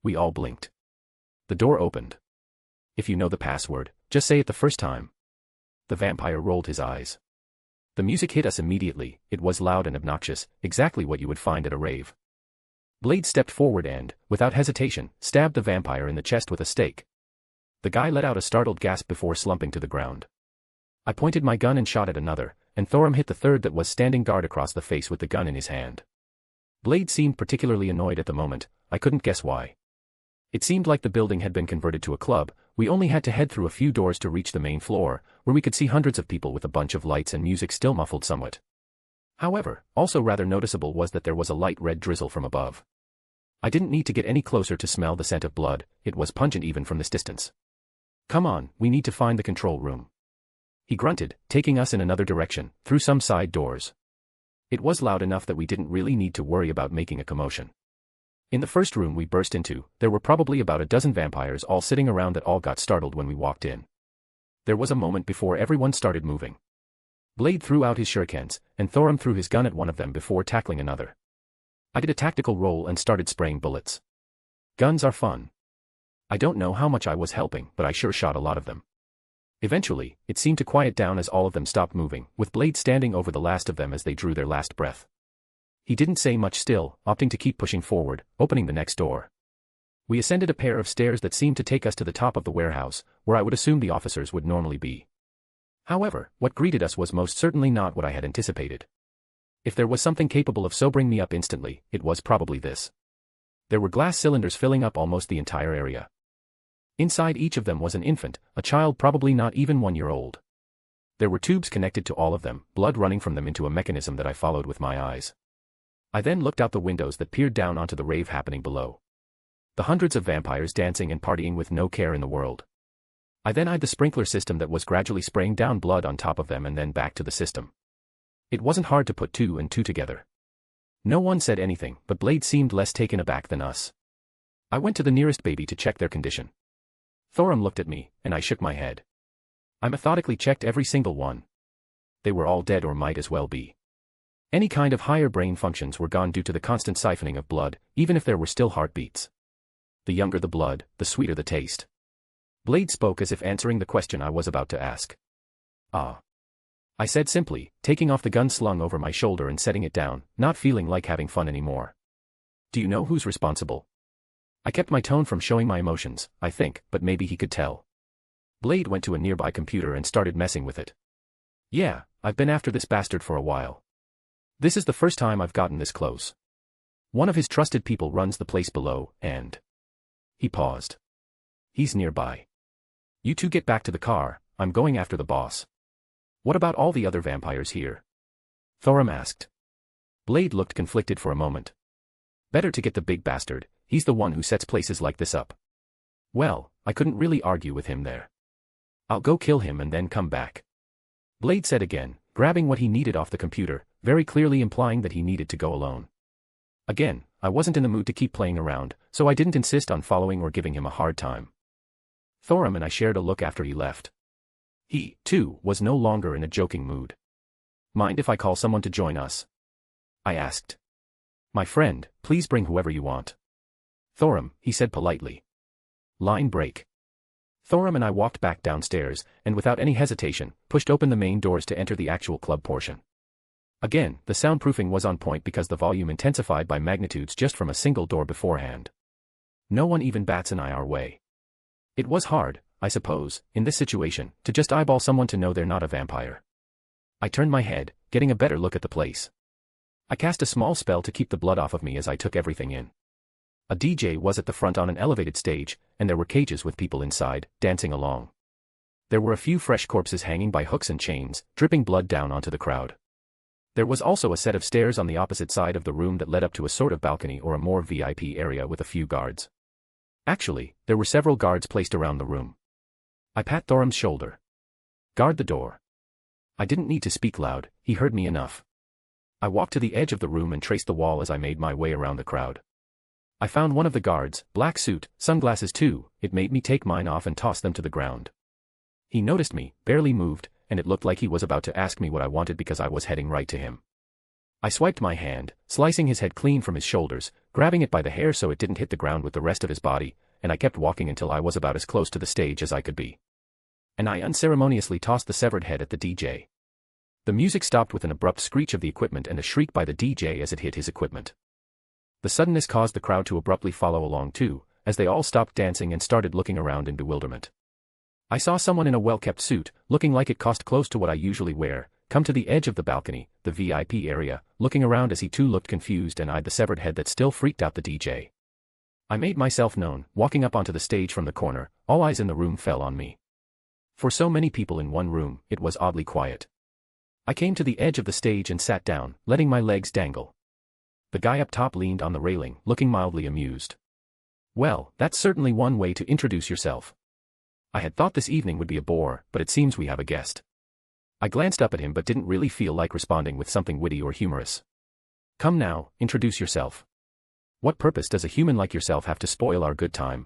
We all blinked. The door opened. If you know the password, just say it the first time. The vampire rolled his eyes. The music hit us immediately. It was loud and obnoxious, exactly what you would find at a rave. Blade stepped forward and, without hesitation, stabbed the vampire in the chest with a stake. The guy let out a startled gasp before slumping to the ground. I pointed my gun and shot at another, and Thorum hit the third that was standing guard across the face with the gun in his hand. Blade seemed particularly annoyed at the moment. I couldn't guess why. It seemed like the building had been converted to a club. We only had to head through a few doors to reach the main floor, where we could see hundreds of people with a bunch of lights and music still muffled somewhat. However, also rather noticeable was that there was a light red drizzle from above. I didn't need to get any closer to smell the scent of blood. It was pungent even from this distance. Come on, we need to find the control room. He grunted, taking us in another direction, through some side doors. It was loud enough that we didn't really need to worry about making a commotion. In the first room we burst into, there were probably about a dozen vampires all sitting around that all got startled when we walked in. There was a moment before everyone started moving. Blade threw out his shurikens, and Thorum threw his gun at one of them before tackling another. I did a tactical roll and started spraying bullets. Guns are fun. I don't know how much I was helping, but I sure shot a lot of them. Eventually, it seemed to quiet down as all of them stopped moving, with Blade standing over the last of them as they drew their last breath. He didn't say much still, opting to keep pushing forward, opening the next door. We ascended a pair of stairs that seemed to take us to the top of the warehouse, where I would assume the officers would normally be. However, what greeted us was most certainly not what I had anticipated. If there was something capable of sobering me up instantly, it was probably this. There were glass cylinders filling up almost the entire area. Inside each of them was an infant, a child probably not even 1 year old. There were tubes connected to all of them, blood running from them into a mechanism that I followed with my eyes. I then looked out the windows that peered down onto the rave happening below. The hundreds of vampires dancing and partying with no care in the world. I then eyed the sprinkler system that was gradually spraying down blood on top of them and then back to the system. It wasn't hard to put 2 and 2 together. No one said anything, but Blade seemed less taken aback than us. I went to the nearest baby to check their condition. Thorum looked at me, and I shook my head. I methodically checked every single one. They were all dead or might as well be. Any kind of higher brain functions were gone due to the constant siphoning of blood, even if there were still heartbeats. The younger the blood, the sweeter the taste. Blade spoke as if answering the question I was about to ask. Ah. I said simply, taking off the gun slung over my shoulder and setting it down, not feeling like having fun anymore. Do you know who's responsible? I kept my tone from showing my emotions, I think, but maybe he could tell. Blade went to a nearby computer and started messing with it. Yeah, I've been after this bastard for a while. This is the first time I've gotten this close. One of his trusted people runs the place below, and... He paused. He's nearby. You two get back to the car, I'm going after the boss. What about all the other vampires here? Thorum asked. Blade looked conflicted for a moment. Better to get the big bastard, he's the one who sets places like this up. Well, I couldn't really argue with him there. I'll go kill him and then come back. Blade said again, grabbing what he needed off the computer, very clearly implying that he needed to go alone. Again, I wasn't in the mood to keep playing around, so I didn't insist on following or giving him a hard time. Thorum and I shared a look after he left. He, too, was no longer in a joking mood. Mind if I call someone to join us? I asked. My friend, please bring whoever you want. Thorum, he said politely. Line break. Thorum and I walked back downstairs, and without any hesitation, pushed open the main doors to enter the actual club portion. Again, the soundproofing was on point because the volume intensified by magnitudes just from a single door beforehand. No one even bats an eye our way. It was hard, I suppose, in this situation, to just eyeball someone to know they're not a vampire. I turned my head, getting a better look at the place. I cast a small spell to keep the blood off of me as I took everything in. A DJ was at the front on an elevated stage, and there were cages with people inside, dancing along. There were a few fresh corpses hanging by hooks and chains, dripping blood down onto the crowd. There was also a set of stairs on the opposite side of the room that led up to a sort of balcony or a more VIP area with a few guards. Actually, there were several guards placed around the room. I pat Thorum's shoulder. Guard the door. I didn't need to speak loud, he heard me enough. I walked to the edge of the room and traced the wall as I made my way around the crowd. I found one of the guards, black suit, sunglasses too. It made me take mine off and toss them to the ground. He noticed me, barely moved, and it looked like he was about to ask me what I wanted because I was heading right to him. I swiped my hand, slicing his head clean from his shoulders, grabbing it by the hair so it didn't hit the ground with the rest of his body, and I kept walking until I was about as close to the stage as I could be. And I unceremoniously tossed the severed head at the DJ. The music stopped with an abrupt screech of the equipment and a shriek by the DJ as it hit his equipment. The suddenness caused the crowd to abruptly follow along too, as they all stopped dancing and started looking around in bewilderment. I saw someone in a well-kept suit, looking like it cost close to what I usually wear, come to the edge of the balcony, the VIP area, looking around as he too looked confused and eyed the severed head that still freaked out the DJ. I made myself known, walking up onto the stage from the corner. All eyes in the room fell on me. For so many people in one room, it was oddly quiet. I came to the edge of the stage and sat down, letting my legs dangle. The guy up top leaned on the railing, looking mildly amused. Well, that's certainly one way to introduce yourself. I had thought this evening would be a bore, but it seems we have a guest. I glanced up at him but didn't really feel like responding with something witty or humorous. Come now, introduce yourself. What purpose does a human like yourself have to spoil our good time,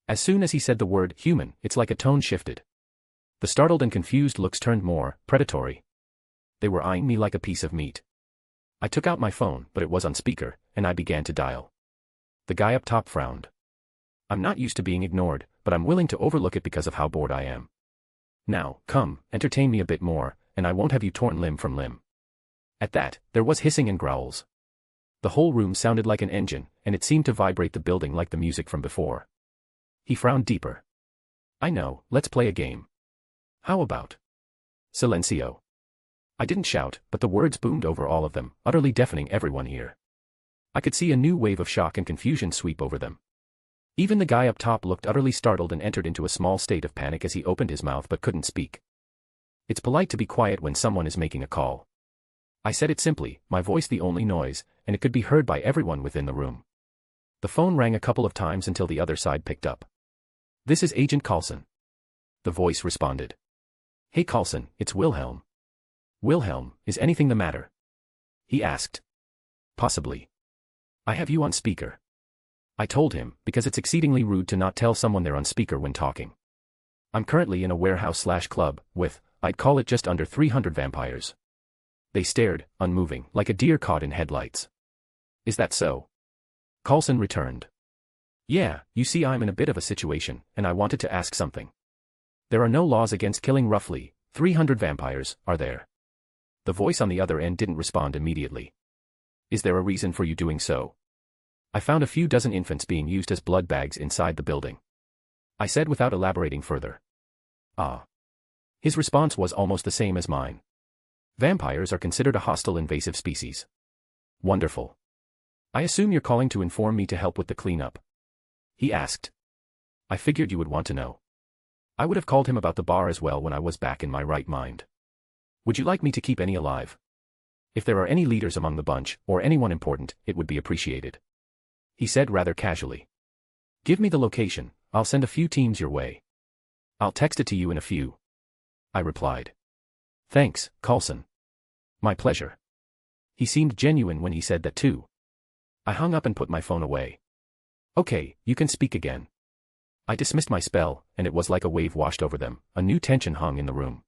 As soon as he said the word human, it's like a tone shifted. The startled and confused looks turned more predatory. They were eyeing me like a piece of meat. I took out my phone, but it was on speaker, and I began to dial. The guy up top frowned. I'm not used to being ignored, but I'm willing to overlook it because of how bored I am. Now, come, entertain me a bit more, and I won't have you torn limb from limb. At that, there was hissing and growls. The whole room sounded like an engine, and it seemed to vibrate the building like the music from before. He frowned deeper. I know, let's play a game. How about Silencio? I didn't shout, but the words boomed over all of them, utterly deafening everyone here. I could see a new wave of shock and confusion sweep over them. Even the guy up top looked utterly startled and entered into a small state of panic as he opened his mouth but couldn't speak. It's polite to be quiet when someone is making a call. I said it simply, my voice the only noise, and it could be heard by everyone within the room. The phone rang a couple of times until the other side picked up. This is Agent Carlson. The voice responded. Hey Carlson, it's Wilhelm. Wilhelm, is anything the matter? He asked. Possibly. I have you on speaker. I told him, because it's exceedingly rude to not tell someone they're on speaker when talking. I'm currently in a warehouse/club, with, I'd call it just under 300 vampires. They stared, unmoving, like a deer caught in headlights. Is that so? Carlson returned. Yeah, you see I'm in a bit of a situation, and I wanted to ask something. There are no laws against killing roughly 300 vampires, are there? The voice on the other end didn't respond immediately. Is there a reason for you doing so? I found a few dozen infants being used as blood bags inside the building. I said without elaborating further. Ah. His response was almost the same as mine. Vampires are considered a hostile invasive species. Wonderful. I assume you're calling to inform me to help with the cleanup. He asked. I figured you would want to know. I would have called him about the bar as well when I was back in my right mind. Would you like me to keep any alive? If there are any leaders among the bunch, or anyone important, it would be appreciated. He said rather casually. Give me the location, I'll send a few teams your way. I'll text it to you in a few. I replied. Thanks, Carlson. My pleasure. He seemed genuine when he said that too. I hung up and put my phone away. Okay, you can speak again. I dismissed my spell, and it was like a wave washed over them. A new tension hung in the room.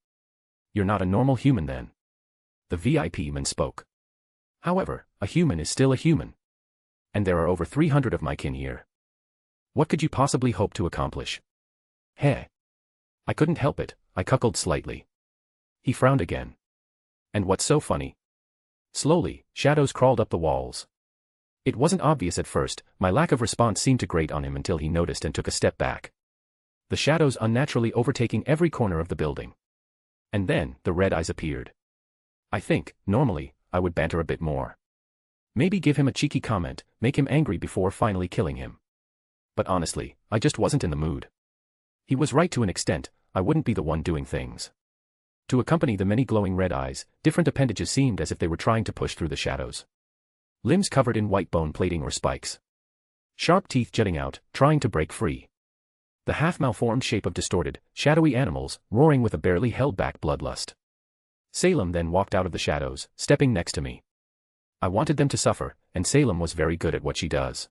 You're not a normal human then. The VIP man spoke. However, a human is still a human. And there are over 300 of my kin here. What could you possibly hope to accomplish? Heh. I couldn't help it, I chuckled slightly. He frowned again. And what's so funny? Slowly, shadows crawled up the walls. It wasn't obvious at first, my lack of response seemed to grate on him until he noticed and took a step back. The shadows unnaturally overtaking every corner of the building. And then, the red eyes appeared. I think, normally, I would banter a bit more. Maybe give him a cheeky comment, make him angry before finally killing him. But honestly, I just wasn't in the mood. He was right to an extent, I wouldn't be the one doing things. To accompany the many glowing red eyes, different appendages seemed as if they were trying to push through the shadows. Limbs covered in white bone plating or spikes. Sharp teeth jutting out, trying to break free. The half-malformed shape of distorted, shadowy animals, roaring with a barely held-back bloodlust. Salem then walked out of the shadows, stepping next to me. I wanted them to suffer, and Salem was very good at what she does.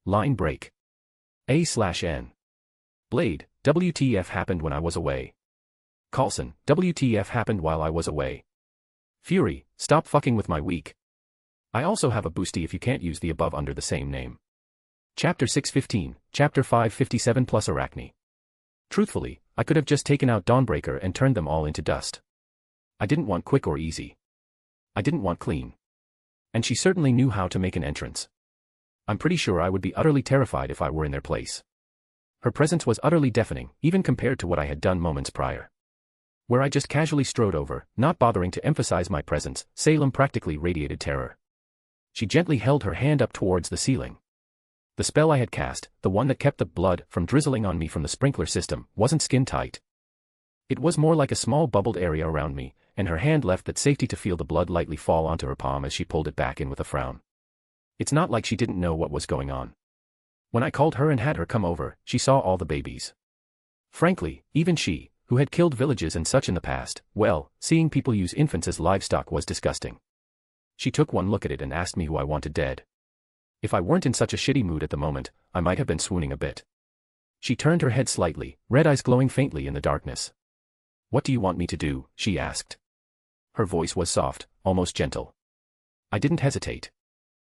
Line break. A/N. Blade, WTF happened when I was away. Coulson, WTF happened while I was away. Fury, stop fucking with my weak. I also have a boosty if you can't use the above under the same name. Chapter 615, Chapter 557 plus Arachne. Truthfully, I could have just taken out Dawnbreaker and turned them all into dust. I didn't want quick or easy. I didn't want clean. And she certainly knew how to make an entrance. I'm pretty sure I would be utterly terrified if I were in their place. Her presence was utterly deafening, even compared to what I had done moments prior. Where I just casually strode over, not bothering to emphasize my presence, Salem practically radiated terror. She gently held her hand up towards the ceiling. The spell I had cast, the one that kept the blood from drizzling on me from the sprinkler system, wasn't skin-tight. It was more like a small bubbled area around me, and her hand left that safety to feel the blood lightly fall onto her palm as she pulled it back in with a frown. It's not like she didn't know what was going on. When I called her and had her come over, she saw all the babies. Frankly, even she, who had killed villages and such in the past, well, seeing people use infants as livestock was disgusting. She took one look at it and asked me who I wanted dead. If I weren't in such a shitty mood at the moment, I might have been swooning a bit. She turned her head slightly, red eyes glowing faintly in the darkness. What do you want me to do? She asked. Her voice was soft, almost gentle. I didn't hesitate.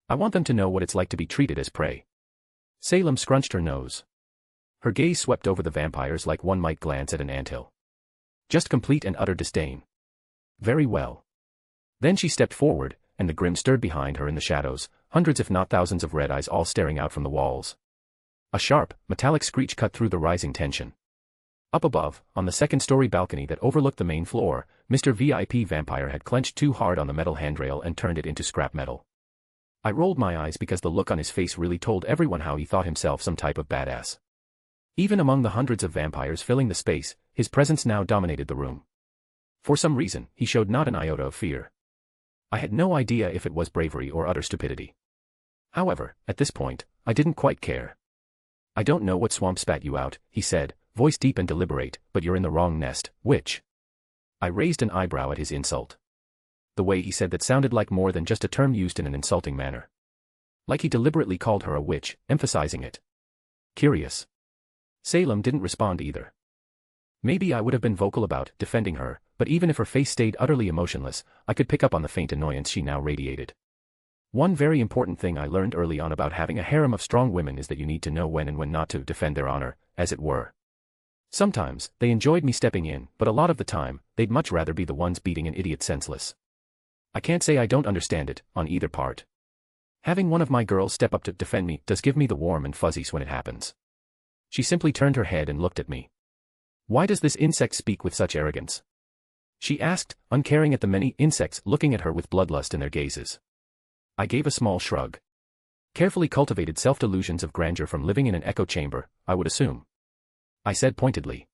I want them to know what it's like to be treated as prey. Salem scrunched her nose. Her gaze swept over the vampires like one might glance at an anthill. Just complete and utter disdain. Very well. Then she stepped forward, and the Grimm stirred behind her in the shadows, hundreds if not thousands of red eyes all staring out from the walls. A sharp, metallic screech cut through the rising tension. Up above, on the second-story balcony that overlooked the main floor, Mr. VIP Vampire had clenched too hard on the metal handrail and turned it into scrap metal. I rolled my eyes because the look on his face really told everyone how he thought himself some type of badass. Even among the hundreds of vampires filling the space, his presence now dominated the room. For some reason, he showed not an iota of fear. I had no idea if it was bravery or utter stupidity. However, at this point, I didn't quite care. I don't know what swamp spat you out, he said, voice deep and deliberate, but you're in the wrong nest, witch. I raised an eyebrow at his insult. The way he said that sounded like more than just a term used in an insulting manner. Like he deliberately called her a witch, emphasizing it. Curious. Salem didn't respond either. Maybe I would have been vocal about defending her, but even if her face stayed utterly emotionless, I could pick up on the faint annoyance she now radiated. One very important thing I learned early on about having a harem of strong women is that you need to know when and when not to defend their honor, as it were. Sometimes, they enjoyed me stepping in, but a lot of the time, they'd much rather be the ones beating an idiot senseless. I can't say I don't understand it, on either part. Having one of my girls step up to defend me does give me the warm and fuzzies when it happens. She simply turned her head and looked at me. Why does this insect speak with such arrogance? She asked, uncaring at the many insects looking at her with bloodlust in their gazes. I gave a small shrug. Carefully cultivated self-delusions of grandeur from living in an echo chamber, I would assume. I said pointedly.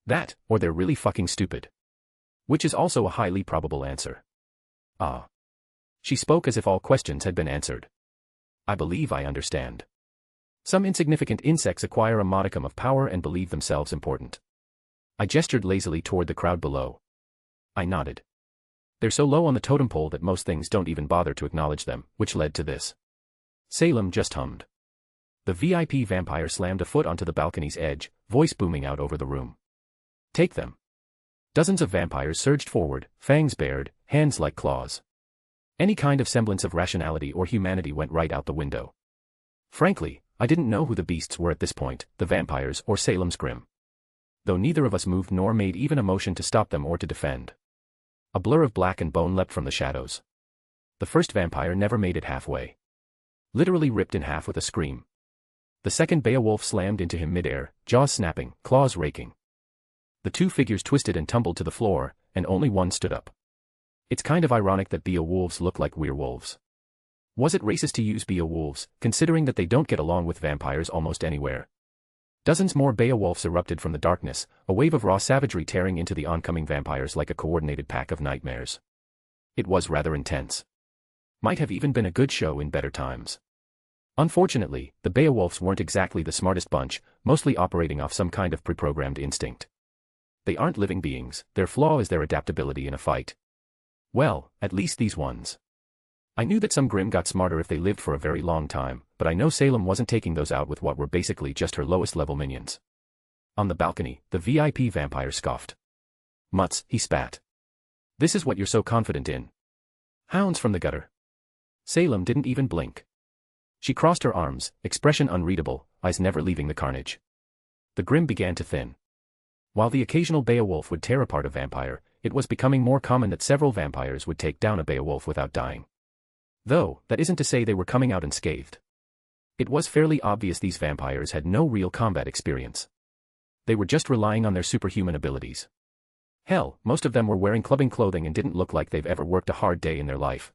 That, or they're really fucking stupid. Which is also a highly probable answer. Ah. She spoke as if all questions had been answered. I believe I understand. Some insignificant insects acquire a modicum of power and believe themselves important. I gestured lazily toward the crowd below. I nodded. They're so low on the totem pole that most things don't even bother to acknowledge them, which led to this. Salem just hummed. The VIP vampire slammed a foot onto the balcony's edge, voice booming out over the room. Take them. Dozens of vampires surged forward, fangs bared, hands like claws. Any kind of semblance of rationality or humanity went right out the window. Frankly, I didn't know who the beasts were at this point, the vampires or Salem's Grimm. Though neither of us moved nor made even a motion to stop them or to defend. A blur of black and bone leapt from the shadows. The first vampire never made it halfway. Literally ripped in half with a scream. The second Beowulf slammed into him midair, jaws snapping, claws raking. The two figures twisted and tumbled to the floor, and only one stood up. It's kind of ironic that Beowulfs look like werewolves. Was it racist to use Beowulfs, considering that they don't get along with vampires almost anywhere? Dozens more Beowulfs erupted from the darkness, a wave of raw savagery tearing into the oncoming vampires like a coordinated pack of nightmares. It was rather intense. Might have even been a good show in better times. Unfortunately, the Beowulfs weren't exactly the smartest bunch, mostly operating off some kind of pre-programmed instinct. They aren't living beings, their flaw is their adaptability in a fight. Well, at least these ones. I knew that some Grimm got smarter if they lived for a very long time, but I know Salem wasn't taking those out with what were basically just her lowest level minions. On the balcony, the VIP vampire scoffed. "Mutts," he spat. "This is what you're so confident in. Hounds from the gutter." Salem didn't even blink. She crossed her arms, expression unreadable, eyes never leaving the carnage. The Grimm began to thin. While the occasional Beowulf would tear apart a vampire, it was becoming more common that several vampires would take down a Beowulf without dying. Though, that isn't to say they were coming out unscathed. It was fairly obvious these vampires had no real combat experience. They were just relying on their superhuman abilities. Hell, most of them were wearing clubbing clothing and didn't look like they've ever worked a hard day in their life.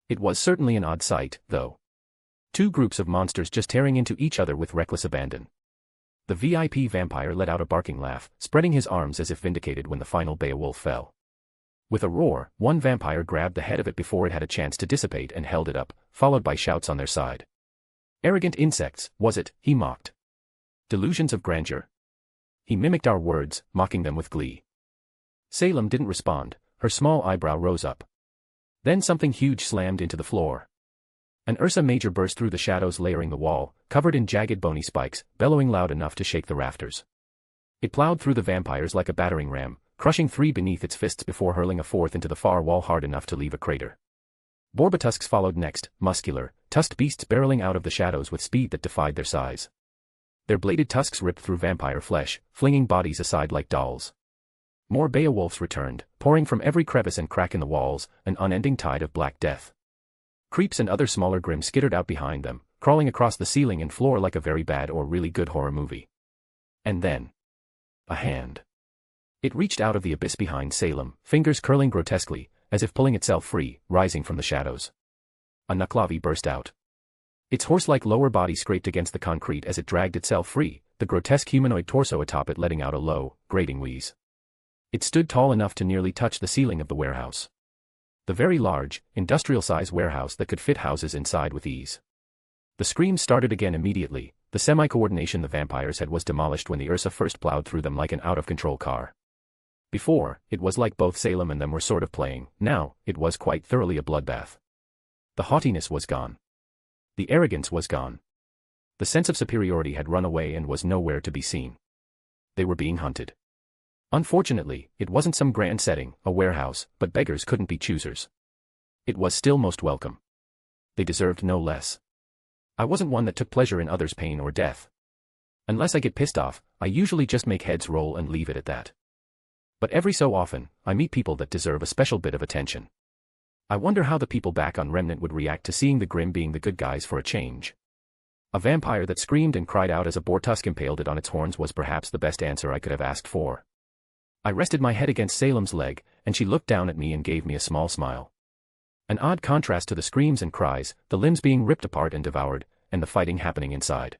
It was certainly an odd sight, though. Two groups of monsters just tearing into each other with reckless abandon. The VIP vampire let out a barking laugh, spreading his arms as if vindicated when the final Beowulf fell. With a roar, one vampire grabbed the head of it before it had a chance to dissipate and held it up, followed by shouts on their side. "Arrogant insects, was it?" he mocked. "Delusions of grandeur." He mimicked our words, mocking them with glee. Salem didn't respond, her small eyebrow rose up. Then something huge slammed into the floor. An Ursa Major burst through the shadows layering the wall, covered in jagged bony spikes, bellowing loud enough to shake the rafters. It plowed through the vampires like a battering ram, crushing three beneath its fists before hurling a fourth into the far wall hard enough to leave a crater. Borbatusks followed next, muscular, tusked beasts barreling out of the shadows with speed that defied their size. Their bladed tusks ripped through vampire flesh, flinging bodies aside like dolls. More Beowulfs returned, pouring from every crevice and crack in the walls, an unending tide of black death. Creeps and other smaller Grimm skittered out behind them, crawling across the ceiling and floor like a very bad or really good horror movie. And then, a hand. It reached out of the abyss behind Salem, fingers curling grotesquely, as if pulling itself free, rising from the shadows. A Nuklavi burst out. Its horse-like lower body scraped against the concrete as it dragged itself free, the grotesque humanoid torso atop it letting out a low, grating wheeze. It stood tall enough to nearly touch the ceiling of the warehouse. The very large, industrial-size warehouse that could fit houses inside with ease. The screams started again immediately. The semi-coordination the vampires had was demolished when the Ursa first plowed through them like an out-of-control car. Before, it was like both Salem and them were sort of playing. Now, it was quite thoroughly a bloodbath. The haughtiness was gone. The arrogance was gone. The sense of superiority had run away and was nowhere to be seen. They were being hunted. Unfortunately, it wasn't some grand setting, a warehouse, but beggars couldn't be choosers. It was still most welcome. They deserved no less. I wasn't one that took pleasure in others' pain or death. Unless I get pissed off, I usually just make heads roll and leave it at that. But every so often, I meet people that deserve a special bit of attention. I wonder how the people back on Remnant would react to seeing the Grimm being the good guys for a change. A vampire that screamed and cried out as a boar tusk impaled it on its horns was perhaps the best answer I could have asked for. I rested my head against Salem's leg, and she looked down at me and gave me a small smile. An odd contrast to the screams and cries, the limbs being ripped apart and devoured, and the fighting happening inside.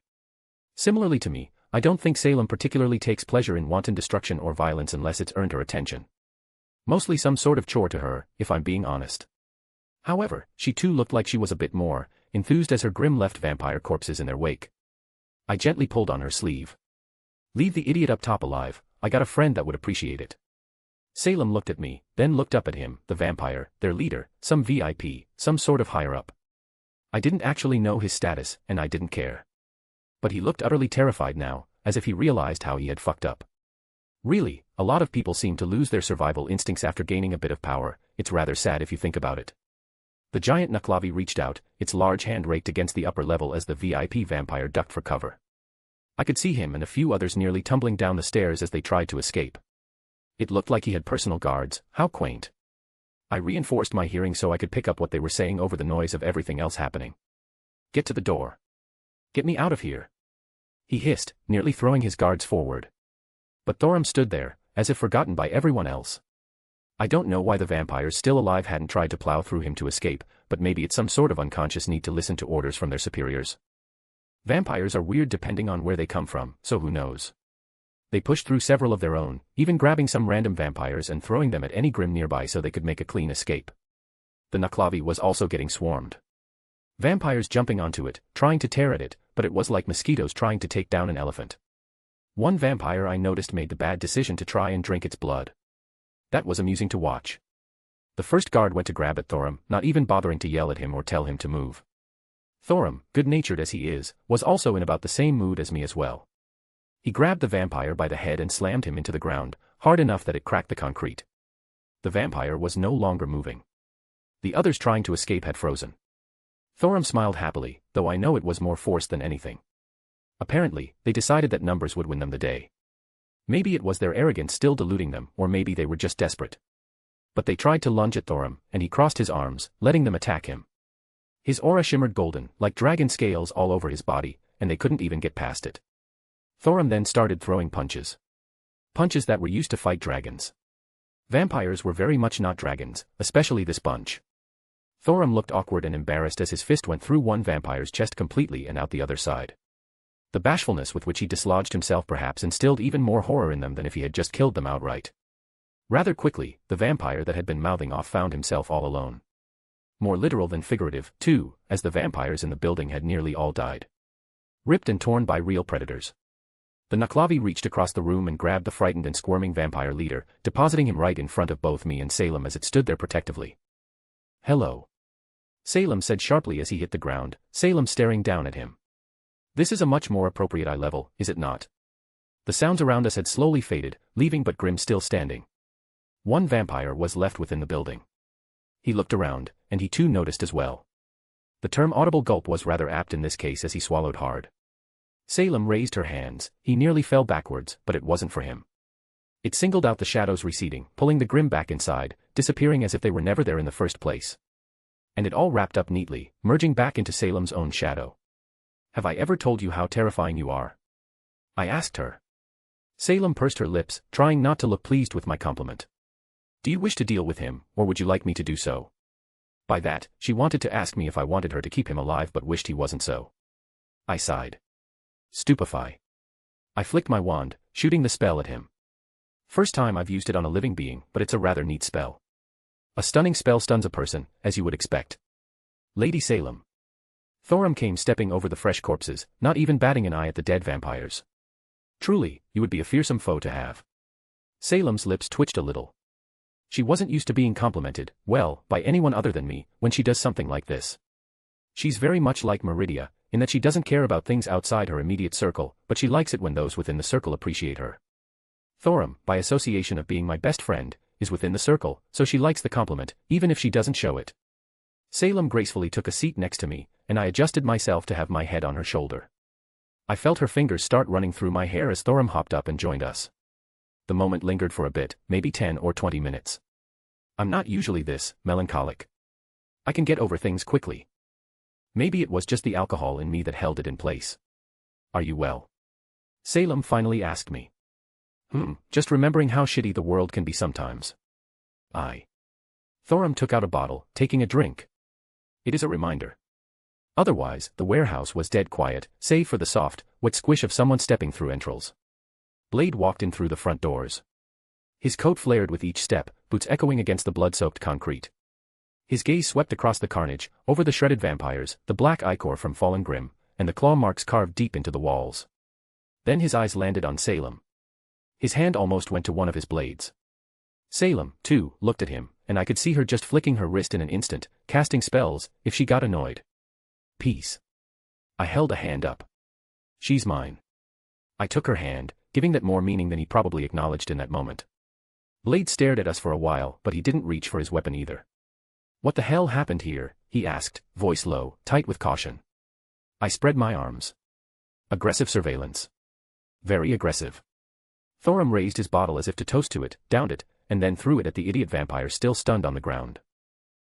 Similarly to me, I don't think Salem particularly takes pleasure in wanton destruction or violence unless it's earned her attention. Mostly some sort of chore to her, if I'm being honest. However, she too looked like she was a bit more enthused as her Grimm left vampire corpses in their wake. I gently pulled on her sleeve. "Leave the idiot up top alive, I got a friend that would appreciate it." Salem looked at me, then looked up at him, the vampire, their leader, some VIP, some sort of higher up. I didn't actually know his status, and I didn't care. But he looked utterly terrified now, as if he realized how he had fucked up. Really, a lot of people seem to lose their survival instincts after gaining a bit of power. It's rather sad if you think about it. The giant Nuklavi reached out, its large hand raked against the upper level as the VIP vampire ducked for cover. I could see him and a few others nearly tumbling down the stairs as they tried to escape. It looked like he had personal guards. How quaint. I reinforced my hearing so I could pick up what they were saying over the noise of everything else happening. "Get to the door. Get me out of here," he hissed, nearly throwing his guards forward. But Thorum stood there, as if forgotten by everyone else. I don't know why the vampires still alive hadn't tried to plow through him to escape, but maybe it's some sort of unconscious need to listen to orders from their superiors. Vampires are weird depending on where they come from, so who knows. They pushed through several of their own, even grabbing some random vampires and throwing them at any Grimm nearby so they could make a clean escape. The Nuklavi was also getting swarmed. Vampires jumping onto it, trying to tear at it, but it was like mosquitoes trying to take down an elephant. One vampire I noticed made the bad decision to try and drink its blood. That was amusing to watch. The first guard went to grab at Thorum, not even bothering to yell at him or tell him to move. Thorum, good-natured as he is, was also in about the same mood as me as well. He grabbed the vampire by the head and slammed him into the ground, hard enough that it cracked the concrete. The vampire was no longer moving. The others trying to escape had frozen. Thorum smiled happily, though I know it was more force than anything. Apparently, they decided that numbers would win them the day. Maybe it was their arrogance still deluding them, or maybe they were just desperate. But they tried to lunge at Thorum, and he crossed his arms, letting them attack him. His aura shimmered golden, like dragon scales all over his body, and they couldn't even get past it. Thorum then started throwing punches. Punches that were used to fight dragons. Vampires were very much not dragons, especially this bunch. Thorum looked awkward and embarrassed as his fist went through one vampire's chest completely and out the other side. The bashfulness with which he dislodged himself perhaps instilled even more horror in them than if he had just killed them outright. Rather quickly, the vampire that had been mouthing off found himself all alone. More literal than figurative, too, as the vampires in the building had nearly all died. Ripped and torn by real predators. The Naklavi reached across the room and grabbed the frightened and squirming vampire leader, depositing him right in front of both me and Salem as it stood there protectively. "Hello," Salem said sharply as he hit the ground, Salem staring down at him. "This is a much more appropriate eye level, is it not?" The sounds around us had slowly faded, leaving but Grim still standing. One vampire was left within the building. He looked around, and he too noticed as well. The term audible gulp was rather apt in this case as he swallowed hard. Salem raised her hands, he nearly fell backwards, but it wasn't for him. It singled out the shadows receding, pulling the Grim back inside, disappearing as if they were never there in the first place. And it all wrapped up neatly, merging back into Salem's own shadow. "Have I ever told you how terrifying you are?" I asked her. Salem pursed her lips, trying not to look pleased with my compliment. "Do you wish to deal with him, or would you like me to do so?" By that, she wanted to ask me if I wanted her to keep him alive but wished he wasn't so. I sighed. Stupefy. I flicked my wand, shooting the spell at him. First time I've used it on a living being, but it's a rather neat spell. A stunning spell stuns a person, as you would expect. Lady Salem. Thorum came stepping over the fresh corpses, not even batting an eye at the dead vampires. "Truly, you would be a fearsome foe to have." Salem's lips twitched a little. She wasn't used to being complimented, well, by anyone other than me, when she does something like this. She's very much like Meridia, in that she doesn't care about things outside her immediate circle, but she likes it when those within the circle appreciate her. Thorum, by association of being my best friend, is within the circle, so she likes the compliment, even if she doesn't show it. Salem gracefully took a seat next to me, and I adjusted myself to have my head on her shoulder. I felt her fingers start running through my hair as Thorum hopped up and joined us. The moment lingered for a bit, maybe 10 or 20 minutes. I'm not usually this melancholic. I can get over things quickly. Maybe it was just the alcohol in me that held it in place. "Are you well?" Salem finally asked me. Just remembering how shitty the world can be sometimes." Thorum took out a bottle, taking a drink. "It is a reminder." Otherwise, the warehouse was dead quiet, save for the soft, wet squish of someone stepping through entrails. Blade walked in through the front doors. His coat flared with each step, boots echoing against the blood-soaked concrete. His gaze swept across the carnage, over the shredded vampires, the black ichor from fallen Grim, and the claw marks carved deep into the walls. Then his eyes landed on Salem. His hand almost went to one of his blades. Salem, too, looked at him, and I could see her just flicking her wrist in an instant, casting spells, if she got annoyed. "Peace." I held a hand up. "She's mine." I took her hand, giving that more meaning than he probably acknowledged in that moment. Blade stared at us for a while, but he didn't reach for his weapon either. "What the hell happened here?" he asked, voice low, tight with caution. I spread my arms. "Aggressive surveillance. Very aggressive." Thorum raised his bottle as if to toast to it, downed it, and then threw it at the idiot vampire still stunned on the ground.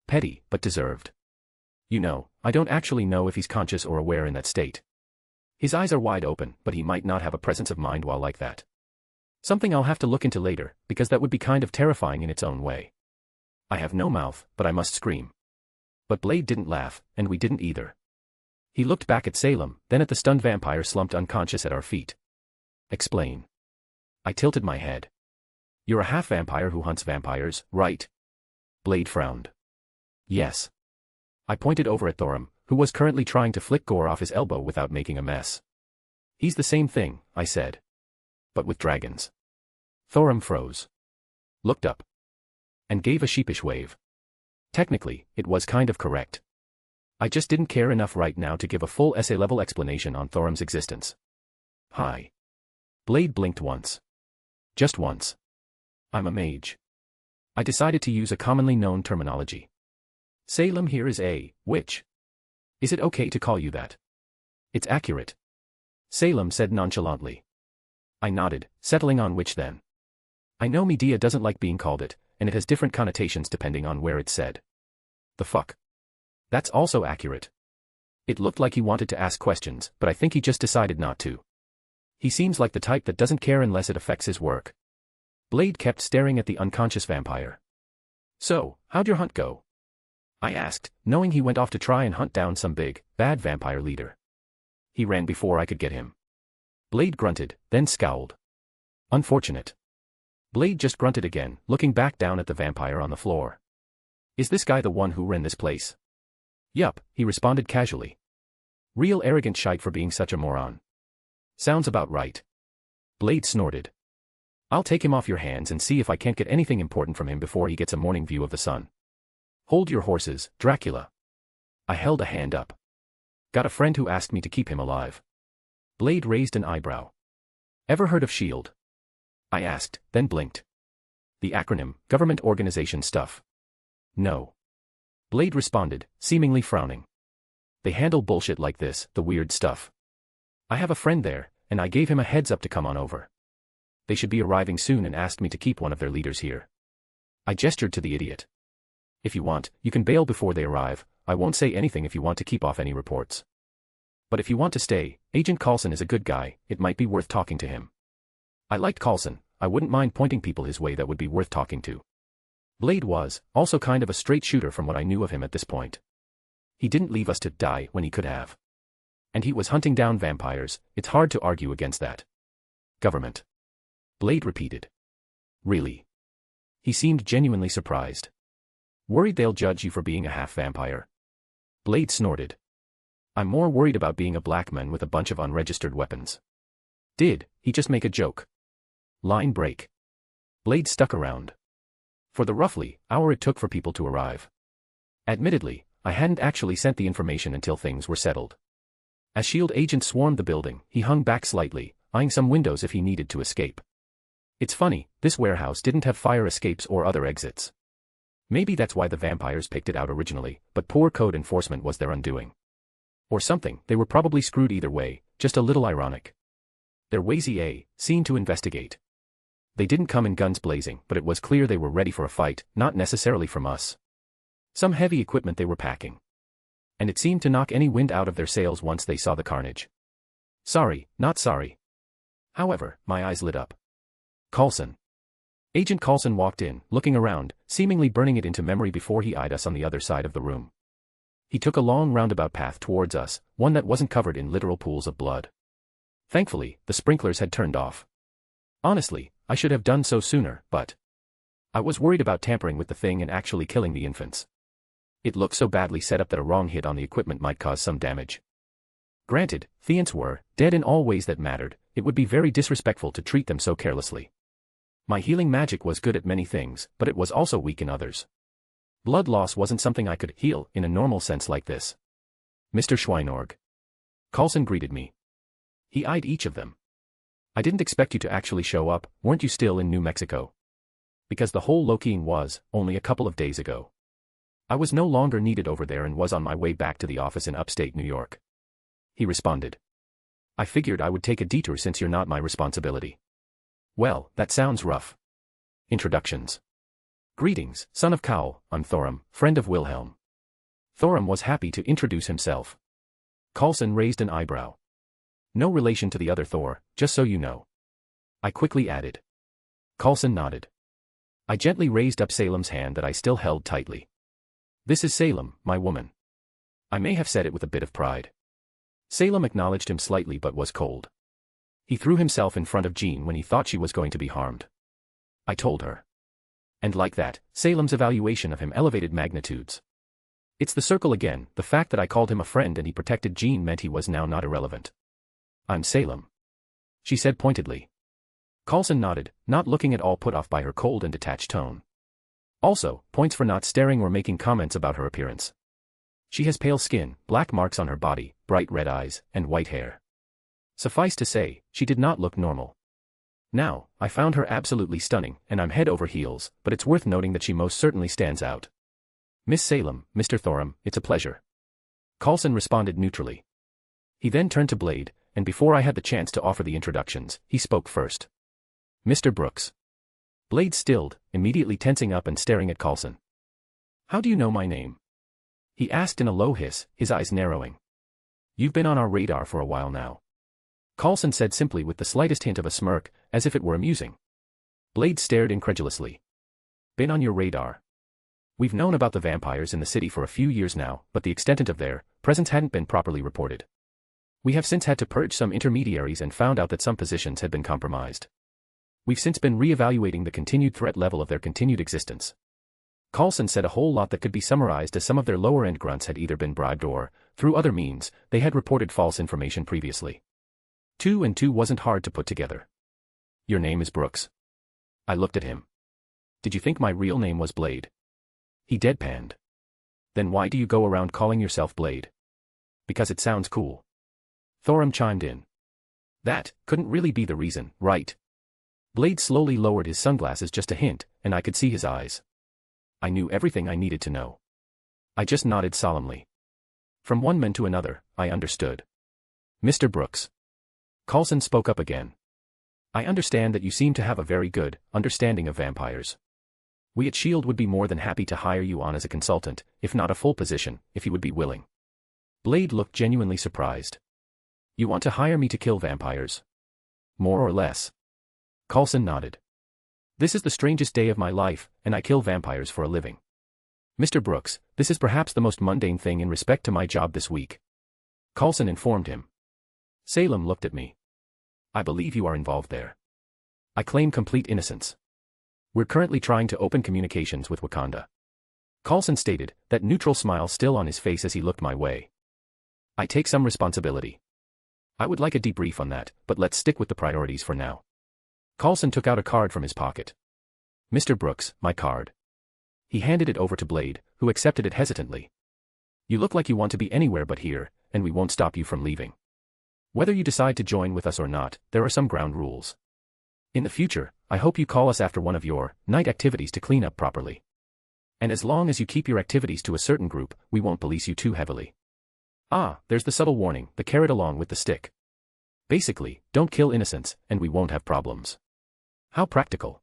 Petty, but deserved. You know, I don't actually know if he's conscious or aware in that state. His eyes are wide open, but he might not have a presence of mind while like that. Something I'll have to look into later, because that would be kind of terrifying in its own way. I have no mouth, but I must scream. But Blade didn't laugh, and we didn't either. He looked back at Salem, then at the stunned vampire slumped unconscious at our feet. "Explain." I tilted my head. "You're a half-vampire who hunts vampires, right?" Blade frowned. "Yes." I pointed over at Thorum, who was currently trying to flick gore off his elbow without making a mess. "He's the same thing," I said. but with dragons. Thorum froze. Looked up. And gave a sheepish wave. Technically, it was kind of correct. I just didn't care enough right now to give a full essay-level explanation on Thorum's existence. Hi. Blade blinked once. Just once. I'm a mage. I decided to use a commonly known terminology. Salem here is a witch. Is it okay to call you that? It's accurate. Salem said nonchalantly. I nodded, settling on witch then. I know media doesn't like being called it, and it has different connotations depending on where it's said. The fuck? That's also accurate. It looked like he wanted to ask questions, but I think he just decided not to. He seems like the type that doesn't care unless it affects his work. Blade kept staring at the unconscious vampire. So, how'd your hunt go? I asked, knowing he went off to try and hunt down some big, bad vampire leader. He ran before I could get him. Blade grunted, then scowled. Unfortunate. Blade just grunted again, looking back down at the vampire on the floor. Is this guy the one who ran this place? Yup, he responded casually. Real arrogant shite for being such a moron. Sounds about right. Blade snorted. I'll take him off your hands and see if I can't get anything important from him before he gets a morning view of the sun. Hold your horses, Dracula. I held a hand up. Got a friend who asked me to keep him alive. Blade raised an eyebrow. Ever heard of SHIELD? I asked, then blinked. The acronym, government organization stuff. No. Blade responded, seemingly frowning. They handle bullshit like this, the weird stuff. I have a friend there, and I gave him a heads up to come on over. They should be arriving soon and asked me to keep one of their leaders here. I gestured to the idiot. If you want, you can bail before they arrive. I won't say anything if you want to keep off any reports. But if you want to stay, Agent Coulson is a good guy, it might be worth talking to him. I liked Coulson, I wouldn't mind pointing people his way that would be worth talking to. Blade was, also kind of a straight shooter from what I knew of him at this point. He didn't leave us to die when he could have. And he was hunting down vampires, it's hard to argue against that. Government. Blade repeated. Really? He seemed genuinely surprised. Worried they'll judge you for being a half-vampire? Blade snorted. I'm more worried about being a black man with a bunch of unregistered weapons. Did he just make a joke? Line break. Blade stuck around. For the roughly hour it took for people to arrive. Admittedly, I hadn't actually sent the information until things were settled. As SHIELD agents swarmed the building, he hung back slightly, eyeing some windows if he needed to escape. It's funny, this warehouse didn't have fire escapes or other exits. Maybe that's why the vampires picked it out originally, but poor code enforcement was their undoing. Or something, they were probably screwed either way, just a little ironic. Their wazy seemed to investigate. They didn't come in guns blazing, but it was clear they were ready for a fight, not necessarily from us. Some heavy equipment they were packing. And it seemed to knock any wind out of their sails once they saw the carnage. Sorry, not sorry. However, my eyes lit up. Coulson. Agent Coulson walked in, looking around, seemingly burning it into memory before he eyed us on the other side of the room. He took a long roundabout path towards us, one that wasn't covered in literal pools of blood. Thankfully, the sprinklers had turned off. Honestly, I should have done so sooner, but I was worried about tampering with the thing and actually killing the infants. It looked so badly set up that a wrong hit on the equipment might cause some damage. Granted, Theans were dead in all ways that mattered, it would be very disrespectful to treat them so carelessly. My healing magic was good at many things, but it was also weak in others. Blood loss wasn't something I could heal in a normal sense like this. Mr. Schweinorg. Coulson greeted me. He eyed each of them. I didn't expect you to actually show up, weren't you still in New Mexico? Because the whole Lokiing was, only a couple of days ago. I was no longer needed over there and was on my way back to the office in upstate New York. He responded. I figured I would take a detour since you're not my responsibility. Well, that sounds rough. Introductions. Greetings, son of Cowl, I'm Thorum, friend of Wilhelm. Thorum was happy to introduce himself. Coulson raised an eyebrow. No relation to the other Thor, just so you know. I quickly added. Coulson nodded. I gently raised up Salem's hand that I still held tightly. This is Salem, my woman. I may have said it with a bit of pride. Salem acknowledged him slightly but was cold. He threw himself in front of Jean when he thought she was going to be harmed. I told her. And like that, Salem's evaluation of him elevated magnitudes. It's the circle again, the fact that I called him a friend and he protected Jean meant he was now not irrelevant. I'm Salem. She said pointedly. Coulson nodded, not looking at all put off by her cold and detached tone. Also, points for not staring or making comments about her appearance. She has pale skin, black marks on her body, bright red eyes, and white hair. Suffice to say, she did not look normal. Now, I found her absolutely stunning, and I'm head over heels, but it's worth noting that she most certainly stands out. Miss Salem, Mr. Thorham, it's a pleasure. Coulson responded neutrally. He then turned to Blade, and before I had the chance to offer the introductions, he spoke first. Mr. Brooks. Blade stilled, immediately tensing up and staring at Coulson. How do you know my name? He asked in a low hiss, his eyes narrowing. You've been on our radar for a while now. Coulson said simply with the slightest hint of a smirk, as if it were amusing. Blade stared incredulously. Been on your radar? We've known about the vampires in the city for a few years now, but the extent of their presence hadn't been properly reported. We have since had to purge some intermediaries and found out that some positions had been compromised. We've since been re-evaluating the continued threat level of their continued existence. Coulson said a whole lot that could be summarized as some of their lower-end grunts had either been bribed or, through other means, they had reported false information previously. 2 and 2 wasn't hard to put together. Your name is Brooks. I looked at him. Did you think my real name was Blade? He deadpanned. Then why do you go around calling yourself Blade? Because it sounds cool. Thorham chimed in. That couldn't really be the reason, right? Blade slowly lowered his sunglasses just a hint, and I could see his eyes. I knew everything I needed to know. I just nodded solemnly. From one man to another, I understood. Mr. Brooks. Coulson spoke up again. I understand that you seem to have a very good understanding of vampires. We at S.H.I.E.L.D. would be more than happy to hire you on as a consultant, if not a full position, if you would be willing. Blade looked genuinely surprised. You want to hire me to kill vampires? More or less. Coulson nodded. This is the strangest day of my life, and I kill vampires for a living. Mr. Brooks, this is perhaps the most mundane thing in respect to my job this week. Coulson informed him. Salem looked at me. I believe you are involved there. I claim complete innocence. We're currently trying to open communications with Wakanda. Coulson stated, that neutral smile still on his face as he looked my way. I take some responsibility. I would like a debrief on that, but let's stick with the priorities for now. Coulson took out a card from his pocket. Mr. Brooks, my card. He handed it over to Blade, who accepted it hesitantly. You look like you want to be anywhere but here, and we won't stop you from leaving. Whether you decide to join with us or not, there are some ground rules. In the future, I hope you call us after one of your night activities to clean up properly. And as long as you keep your activities to a certain group, we won't police you too heavily. Ah, there's the subtle warning, the carrot along with the stick. Basically, don't kill innocents, and we won't have problems. How practical.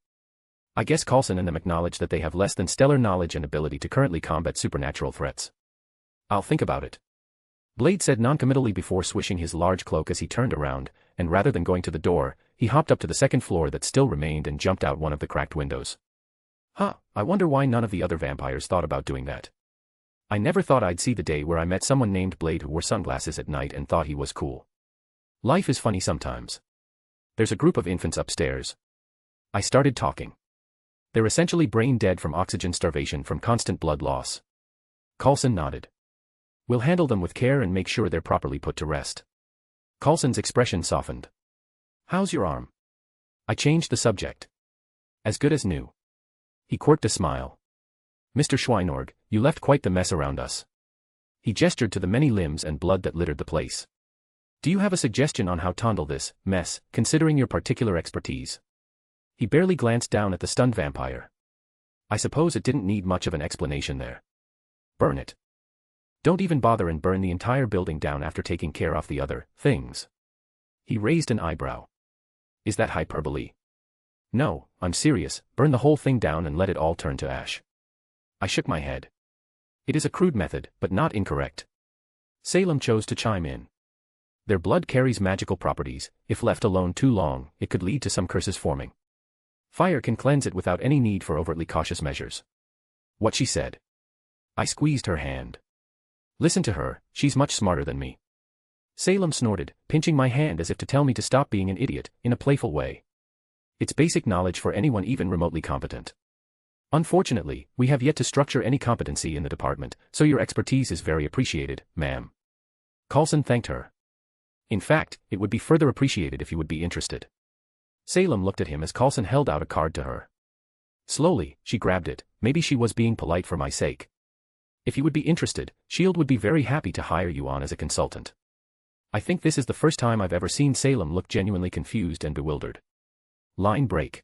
I guess Coulson and them acknowledge that they have less than stellar knowledge and ability to currently combat supernatural threats. I'll think about it. Blade said noncommittally before swishing his large cloak as he turned around, and rather than going to the door, he hopped up to the second floor that still remained and jumped out one of the cracked windows. I wonder why none of the other vampires thought about doing that. I never thought I'd see the day where I met someone named Blade who wore sunglasses at night and thought he was cool. Life is funny sometimes. There's a group of infants upstairs. I started talking. They're essentially brain dead from oxygen starvation from constant blood loss. Coulson nodded. We'll handle them with care and make sure they're properly put to rest. Coulson's expression softened. How's your arm? I changed the subject. As good as new. He quirked a smile. Mr. Schweinorg, you left quite the mess around us. He gestured to the many limbs and blood that littered the place. Do you have a suggestion on how to handle this mess, considering your particular expertise? He barely glanced down at the stunned vampire. I suppose it didn't need much of an explanation there. Burn it. Don't even bother and burn the entire building down after taking care of the other things. He raised an eyebrow. Is that hyperbole? No, I'm serious, burn the whole thing down and let it all turn to ash. I shook my head. It is a crude method, but not incorrect. Salem chose to chime in. Their blood carries magical properties, if left alone too long, it could lead to some curses forming. Fire can cleanse it without any need for overtly cautious measures. What she said. I squeezed her hand. Listen to her, she's much smarter than me. Salem snorted, pinching my hand as if to tell me to stop being an idiot, in a playful way. It's basic knowledge for anyone even remotely competent. Unfortunately, we have yet to structure any competency in the department, so your expertise is very appreciated, ma'am. Coulson thanked her. In fact, it would be further appreciated if you would be interested. Salem looked at him as Coulson held out a card to her. Slowly, she grabbed it. Maybe she was being polite for my sake. If you would be interested, S.H.I.E.L.D. would be very happy to hire you on as a consultant. I think this is the first time I've ever seen Salem look genuinely confused and bewildered. Line break.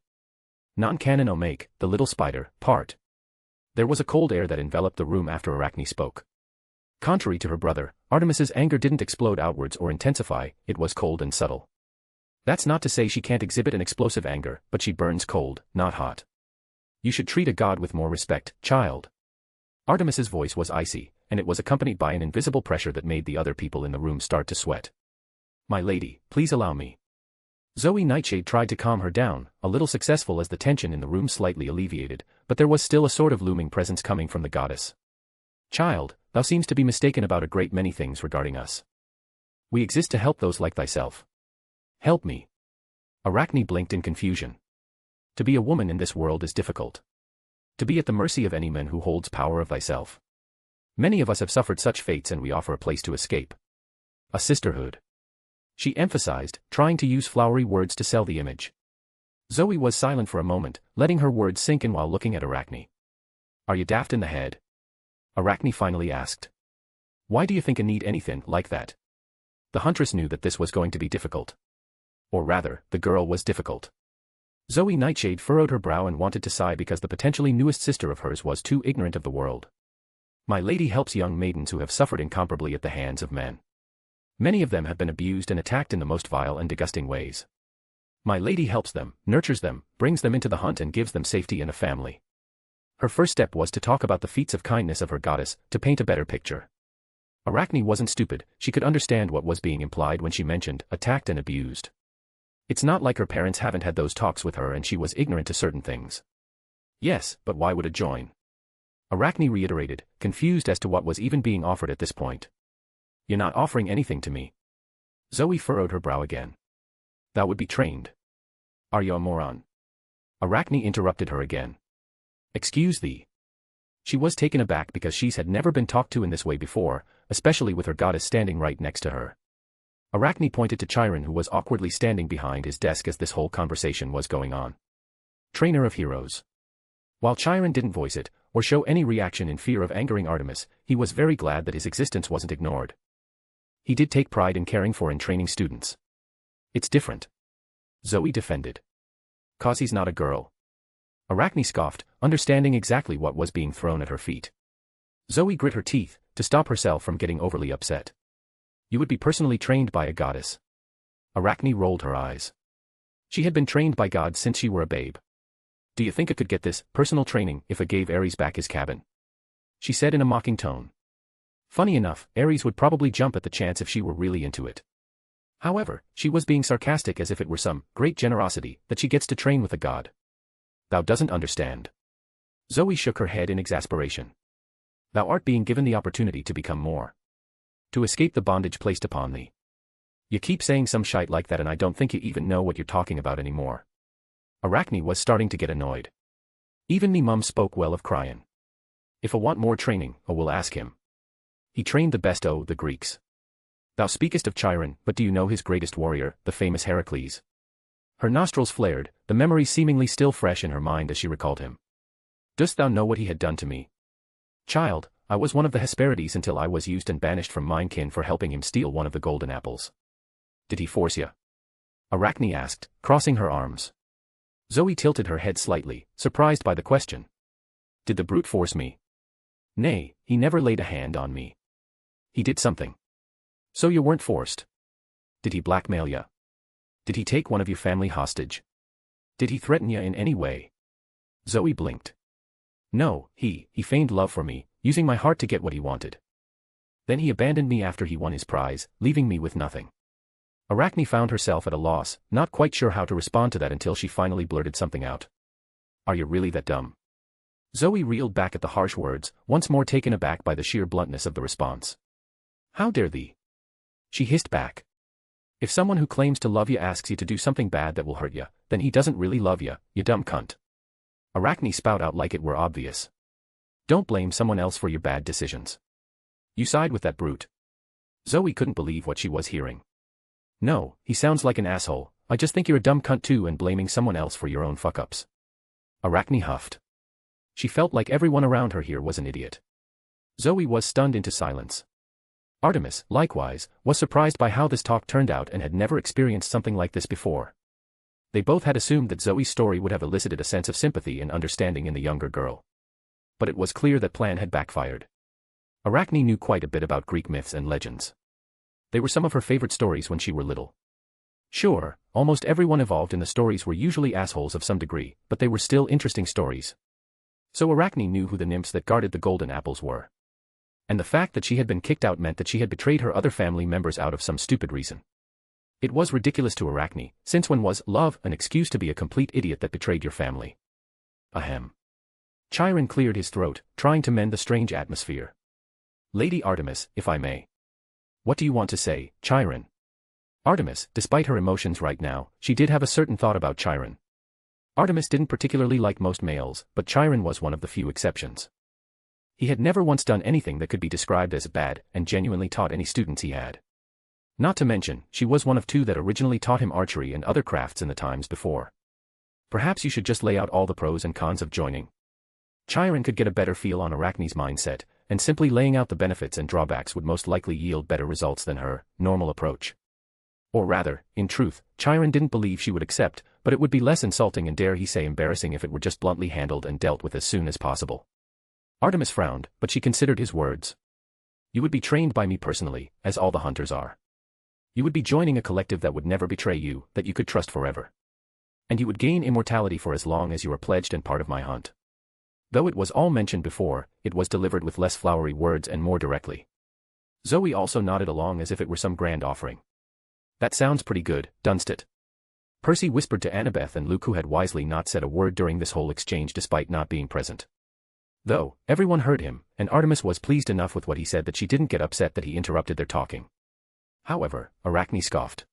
Non-canon Omake, the little spider, part. There was a cold air that enveloped the room after Arachne spoke. Contrary to her brother, Artemis's anger didn't explode outwards or intensify, it was cold and subtle. That's not to say she can't exhibit an explosive anger, but she burns cold, not hot. You should treat a god with more respect, child. Artemis's voice was icy, and it was accompanied by an invisible pressure that made the other people in the room start to sweat. My lady, please allow me. Zoe Nightshade tried to calm her down, a little successful as the tension in the room slightly alleviated, but there was still a sort of looming presence coming from the goddess. Child, thou seems to be mistaken about a great many things regarding us. We exist to help those like thyself. Help me. Arachne blinked in confusion. To be a woman in this world is difficult. To be at the mercy of any man who holds power of thyself. Many of us have suffered such fates and we offer a place to escape. A sisterhood. She emphasized, trying to use flowery words to sell the image. Zoe was silent for a moment, letting her words sink in while looking at Arachne. Are you daft in the head? Arachne finally asked. Why do you think I need anything like that? The huntress knew that this was going to be difficult. Or rather, the girl was difficult. Zoe Nightshade furrowed her brow and wanted to sigh because the potentially newest sister of hers was too ignorant of the world. My lady helps young maidens who have suffered incomparably at the hands of men. Many of them have been abused and attacked in the most vile and disgusting ways. My lady helps them, nurtures them, brings them into the hunt and gives them safety and a family. Her first step was to talk about the feats of kindness of her goddess, to paint a better picture. Arachne wasn't stupid, she could understand what was being implied when she mentioned, attacked and abused. It's not like her parents haven't had those talks with her and she was ignorant to certain things. Yes, but why would it join? Arachne reiterated, confused as to what was even being offered at this point. You're not offering anything to me. Zoe furrowed her brow again. Thou would be trained. Are you a moron? Arachne interrupted her again. Excuse thee. She was taken aback because she had never been talked to in this way before, especially with her goddess standing right next to her. Arachne pointed to Chiron who was awkwardly standing behind his desk as this whole conversation was going on. Trainer of heroes. While Chiron didn't voice it, or show any reaction in fear of angering Artemis, he was very glad that his existence wasn't ignored. He did take pride in caring for and training students. It's different. Zoe defended. 'Cause he's not a girl. Arachne scoffed, understanding exactly what was being thrown at her feet. Zoe grit her teeth, to stop herself from getting overly upset. You would be personally trained by a goddess. Arachne rolled her eyes. She had been trained by gods since she were a babe. Do you think I could get this personal training if I gave Ares back his cabin? She said in a mocking tone. Funny enough, Ares would probably jump at the chance if she were really into it. However, she was being sarcastic as if it were some great generosity that she gets to train with a god. Thou doesn't understand. Zoe shook her head in exasperation. Thou art being given the opportunity to become more. To escape the bondage placed upon thee. You keep saying some shite like that and I don't think you even know what you're talking about anymore. Arachne was starting to get annoyed. Even me mum spoke well of Cryon. If I want more training, I will ask him. He trained the best o' the Greeks. Thou speakest of Chiron, but do you know his greatest warrior, the famous Heracles? Her nostrils flared, the memory seemingly still fresh in her mind as she recalled him. Dost thou know what he had done to me? Child, I was one of the Hesperides until I was used and banished from mine kin for helping him steal one of the golden apples. Did he force you? Arachne asked, crossing her arms. Zoe tilted her head slightly, surprised by the question. Did the brute force me? Nay, he never laid a hand on me. He did something. So you weren't forced. Did he blackmail you? Did he take one of your family hostage? Did he threaten you in any way? Zoe blinked. No, he feigned love for me, using my heart to get what he wanted. Then he abandoned me after he won his prize, leaving me with nothing. Arachne found herself at a loss, not quite sure how to respond to that until she finally blurted something out. Are you really that dumb? Zoe reeled back at the harsh words, once more taken aback by the sheer bluntness of the response. How dare thee? She hissed back. If someone who claims to love you asks you to do something bad that will hurt you, then he doesn't really love you, you dumb cunt. Arachne spat out like it were obvious. Don't blame someone else for your bad decisions. You side with that brute. Zoe couldn't believe what she was hearing. No, he sounds like an asshole, I just think you're a dumb cunt too and blaming someone else for your own fuck-ups. Arachne huffed. She felt like everyone around her here was an idiot. Zoe was stunned into silence. Artemis, likewise, was surprised by how this talk turned out and had never experienced something like this before. They both had assumed that Zoe's story would have elicited a sense of sympathy and understanding in the younger girl. But it was clear that plan had backfired. Arachne knew quite a bit about Greek myths and legends. They were some of her favorite stories when she were little. Sure, almost everyone involved in the stories were usually assholes of some degree, but they were still interesting stories. So Arachne knew who the nymphs that guarded the golden apples were. And the fact that she had been kicked out meant that she had betrayed her other family members out of some stupid reason. It was ridiculous to Arachne, since when was love an excuse to be a complete idiot that betrayed your family? Ahem. Chiron cleared his throat, trying to mend the strange atmosphere. Lady Artemis, if I may. What do you want to say, Chiron? Artemis, despite her emotions right now, she did have a certain thought about Chiron. Artemis didn't particularly like most males, but Chiron was one of the few exceptions. He had never once done anything that could be described as bad, and genuinely taught any students he had. Not to mention, she was one of two that originally taught him archery and other crafts in the times before. Perhaps you should just lay out all the pros and cons of joining. Chiron could get a better feel on Arachne's mindset, and simply laying out the benefits and drawbacks would most likely yield better results than her normal approach. Or rather, in truth, Chiron didn't believe she would accept, but it would be less insulting and dare he say embarrassing if it were just bluntly handled and dealt with as soon as possible. Artemis frowned, but she considered his words. You would be trained by me personally, as all the hunters are. You would be joining a collective that would never betray you, that you could trust forever. And you would gain immortality for as long as you are pledged and part of my hunt. Though it was all mentioned before, it was delivered with less flowery words and more directly. Zoe also nodded along as if it were some grand offering. That sounds pretty good, doesn't it? Percy whispered to Annabeth and Luke, who had wisely not said a word during this whole exchange despite not being present. Though, everyone heard him, and Artemis was pleased enough with what he said that she didn't get upset that he interrupted their talking. However, Arachne scoffed.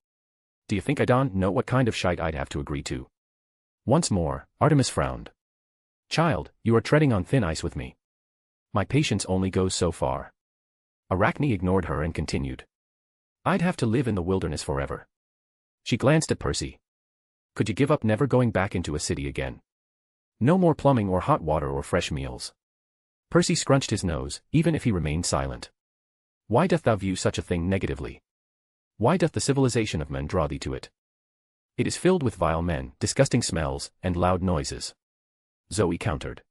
Do you think I don't know what kind of shite I'd have to agree to? Once more, Artemis frowned. Child, you are treading on thin ice with me. My patience only goes so far. Arachne ignored her and continued. I'd have to live in the wilderness forever. She glanced at Percy. Could you give up never going back into a city again? No more plumbing or hot water or fresh meals. Percy scrunched his nose, even if he remained silent. Why doth thou view such a thing negatively? Why doth the civilization of men draw thee to it? It is filled with vile men, disgusting smells, and loud noises. Zoe countered.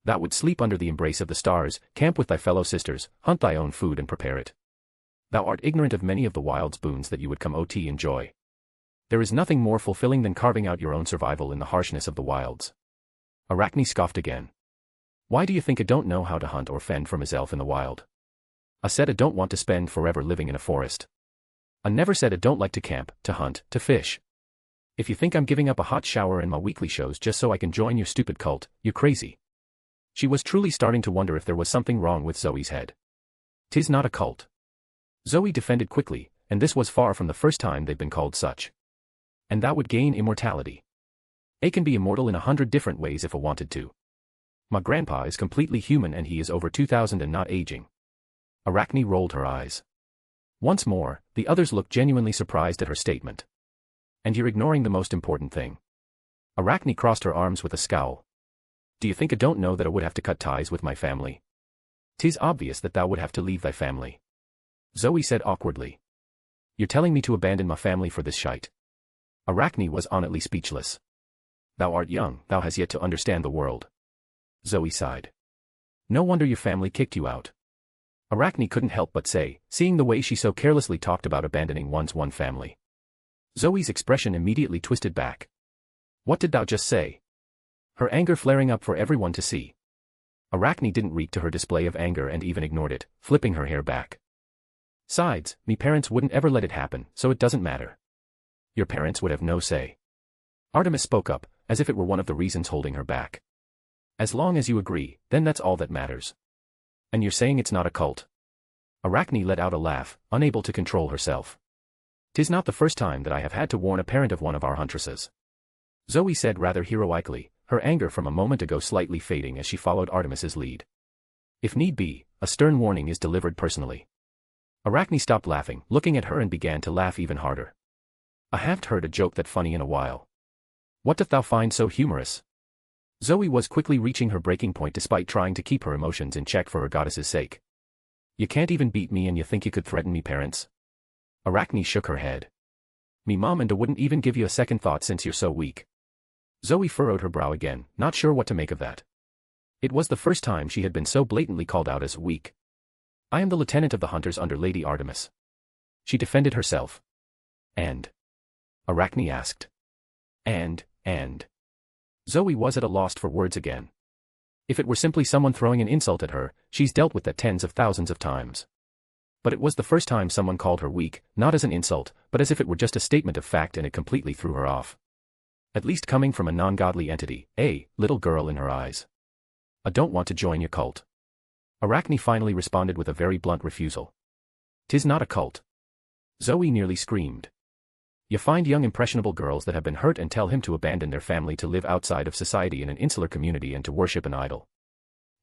Thou would sleep under the embrace of the stars, camp with thy fellow sisters, hunt thy own food and prepare it. Thou art ignorant of many of the wild's boons that you would come to enjoy. There is nothing more fulfilling than carving out your own survival in the harshness of the wilds. Arachne scoffed again. Why do you think I don't know how to hunt or fend from his elf in the wild? I said I don't want to spend forever living in a forest. I never said I don't like to camp, to hunt, to fish. If you think I'm giving up a hot shower and my weekly shows just so I can join your stupid cult, you're crazy. She was truly starting to wonder if there was something wrong with Zoe's head. 'Tis not a cult. Zoe defended quickly, and this was far from the first time they'd been called such. And that would gain immortality. A can be immortal in 100 different ways if I wanted to. My grandpa is completely human and he is over 2000 and not aging. Arachne rolled her eyes. Once more, the others looked genuinely surprised at her statement. And you're ignoring the most important thing. Arachne crossed her arms with a scowl. Do you think I don't know that I would have to cut ties with my family? 'Tis obvious that thou would have to leave thy family. Zoe said awkwardly. You're telling me to abandon my family for this shite? Arachne was honestly speechless. Thou art young, thou hast yet to understand the world. Zoe sighed. No wonder your family kicked you out. Arachne couldn't help but say, seeing the way she so carelessly talked about abandoning one's one family. Zoe's expression immediately twisted back. What did thou just say? Her anger flaring up for everyone to see. Arachne didn't react to her display of anger and even ignored it, flipping her hair back. Sides, me parents wouldn't ever let it happen, so it doesn't matter. Your parents would have no say. Artemis spoke up, as if it were one of the reasons holding her back. As long as you agree, then that's all that matters. And you're saying it's not a cult? Arachne let out a laugh, unable to control herself. 'Tis not the first time that I have had to warn a parent of one of our huntresses. Zoe said rather heroically, her anger from a moment ago slightly fading as she followed Artemis's lead. If need be, a stern warning is delivered personally. Arachne stopped laughing, looking at her and began to laugh even harder. I haven't heard a joke that funny in a while. What doth thou find so humorous? Zoe was quickly reaching her breaking point despite trying to keep her emotions in check for her goddess's sake. You can't even beat me and you think you could threaten me, parents? Arachne shook her head. Me mom and I wouldn't even give you a second thought since you're so weak. Zoe furrowed her brow again, not sure what to make of that. It was the first time she had been so blatantly called out as weak. I am the lieutenant of the hunters under Lady Artemis. She defended herself. And? Arachne asked. And. Zoe was at a loss for words again. If it were simply someone throwing an insult at her, she's dealt with that tens of thousands of times. But it was the first time someone called her weak, not as an insult, but as if it were just a statement of fact, and it completely threw her off. At least coming from a non-godly entity, a little girl in her eyes. I don't want to join your cult. Arachne finally responded with a very blunt refusal. 'Tis not a cult. Zoe nearly screamed. You find young impressionable girls that have been hurt and tell him to abandon their family to live outside of society in an insular community and to worship an idol.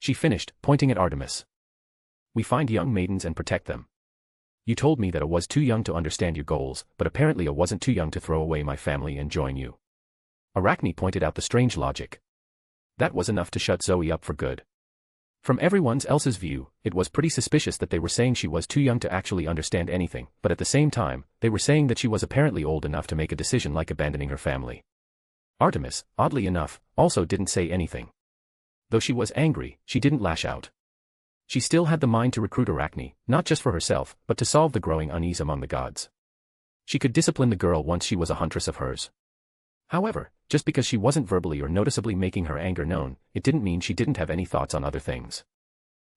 She finished, pointing at Artemis. We find young maidens and protect them. You told me that I was too young to understand your goals, but apparently I wasn't too young to throw away my family and join you. Arachne pointed out the strange logic. That was enough to shut Zoe up for good. From everyone else's view, it was pretty suspicious that they were saying she was too young to actually understand anything, but at the same time, they were saying that she was apparently old enough to make a decision like abandoning her family. Artemis, oddly enough, also didn't say anything. Though she was angry, she didn't lash out. She still had the mind to recruit Arachne, not just for herself, but to solve the growing unease among the gods. She could discipline the girl once she was a huntress of hers. However, just because she wasn't verbally or noticeably making her anger known, it didn't mean she didn't have any thoughts on other things.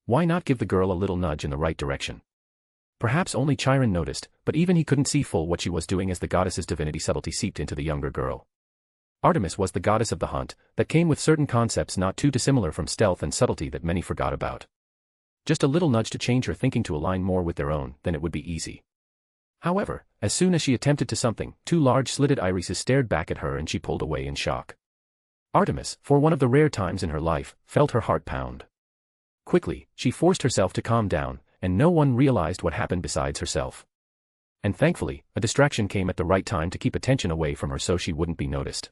Why not give the girl a little nudge in the right direction? Perhaps only Chiron noticed, but even he couldn't see full what she was doing as the goddess's divinity subtlety seeped into the younger girl. Artemis was the goddess of the hunt, that came with certain concepts not too dissimilar from stealth and subtlety that many forgot about. Just a little nudge to change her thinking to align more with their own, then it would be easy. However, as soon as she attempted to something, two large slitted irises stared back at her and she pulled away in shock. Artemis, for one of the rare times in her life, felt her heart pound. Quickly, she forced herself to calm down, and no one realized what happened besides herself. And thankfully, a distraction came at the right time to keep attention away from her so she wouldn't be noticed.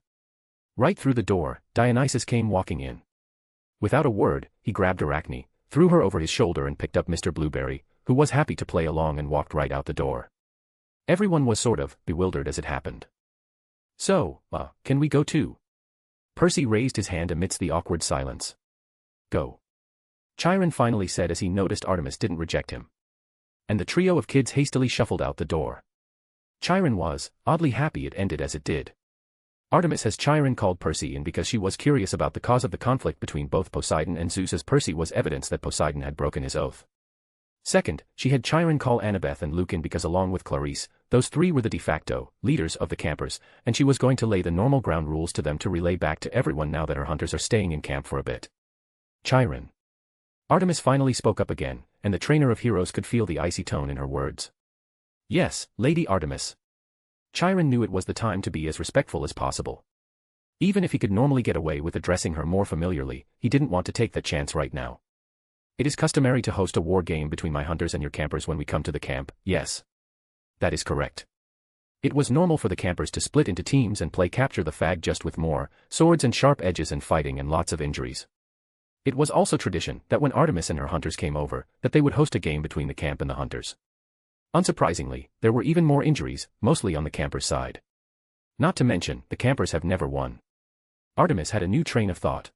Right through the door, Dionysus came walking in. Without a word, he grabbed Arachne, threw her over his shoulder and picked up Mr. Blueberry, who was happy to play along, and walked right out the door. Everyone was sort of bewildered as it happened. So, can we go too? Percy raised his hand amidst the awkward silence. Go. Chiron finally said as he noticed Artemis didn't reject him. And the trio of kids hastily shuffled out the door. Chiron was, oddly happy it ended as it did. Artemis has Chiron called Percy in because she was curious about the cause of the conflict between both Poseidon and Zeus, as Percy was evidence that Poseidon had broken his oath. Second, she had Chiron call Annabeth and Lucan because along with Clarice, those three were the de facto leaders of the campers, and she was going to lay the normal ground rules to them to relay back to everyone now that her hunters are staying in camp for a bit. Chiron. Artemis finally spoke up again, and the trainer of heroes could feel the icy tone in her words. Yes, Lady Artemis. Chiron knew it was the time to be as respectful as possible. Even if he could normally get away with addressing her more familiarly, he didn't want to take that chance right now. It is customary to host a war game between my hunters and your campers when we come to the camp, yes. That is correct. It was normal for the campers to split into teams and play capture the fag, just with more swords and sharp edges and fighting and lots of injuries. It was also tradition that when Artemis and her hunters came over, that they would host a game between the camp and the hunters. Unsurprisingly, there were even more injuries, mostly on the campers' side. Not to mention, the campers have never won. Artemis had a new train of thought.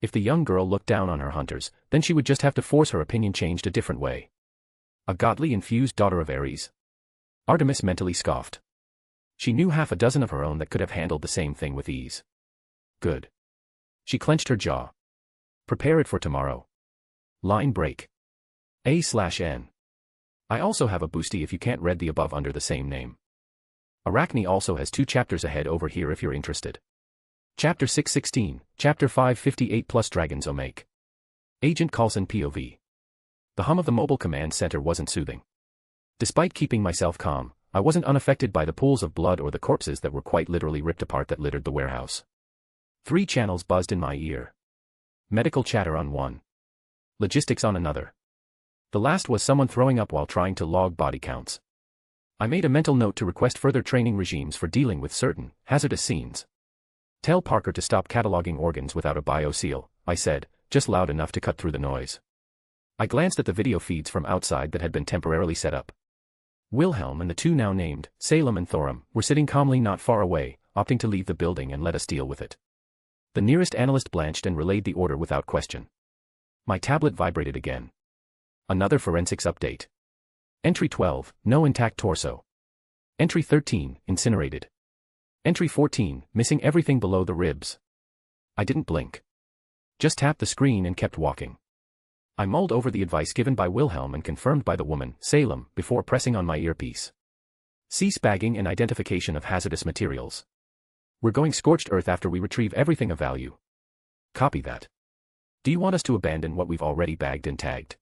If the young girl looked down on her hunters, then she would just have to force her opinion changed a different way. A godly infused daughter of Ares. Artemis mentally scoffed. She knew half a dozen of her own that could have handled the same thing with ease. Good. She clenched her jaw. Prepare it for tomorrow. Line break. A/N. I also have a boosty if you can't read the above under the same name. Arachne also has 2 chapters ahead over here if you're interested. Chapter 616, Chapter 558 plus Dragons Omake. Agent Coulson POV. The hum of the mobile command center wasn't soothing. Despite keeping myself calm, I wasn't unaffected by the pools of blood or the corpses that were quite literally ripped apart that littered the warehouse. 3 channels buzzed in my ear. Medical chatter on one. Logistics on another. The last was someone throwing up while trying to log body counts. I made a mental note to request further training regimes for dealing with certain hazardous scenes. Tell Parker to stop cataloging organs without a bioseal, I said, just loud enough to cut through the noise. I glanced at the video feeds from outside that had been temporarily set up. Wilhelm and the two now named, Salem and Thorum, were sitting calmly not far away, opting to leave the building and let us deal with it. The nearest analyst blanched and relayed the order without question. My tablet vibrated again. Another forensics update. Entry 12, no intact torso. Entry 13, incinerated. Entry 14, missing everything below the ribs. I didn't blink. Just tapped the screen and kept walking. I mulled over the advice given by Wilhelm and confirmed by the woman, Salem, before pressing on my earpiece. Cease bagging and identification of hazardous materials. We're going scorched earth after we retrieve everything of value. Copy that. Do you want us to abandon what we've already bagged and tagged?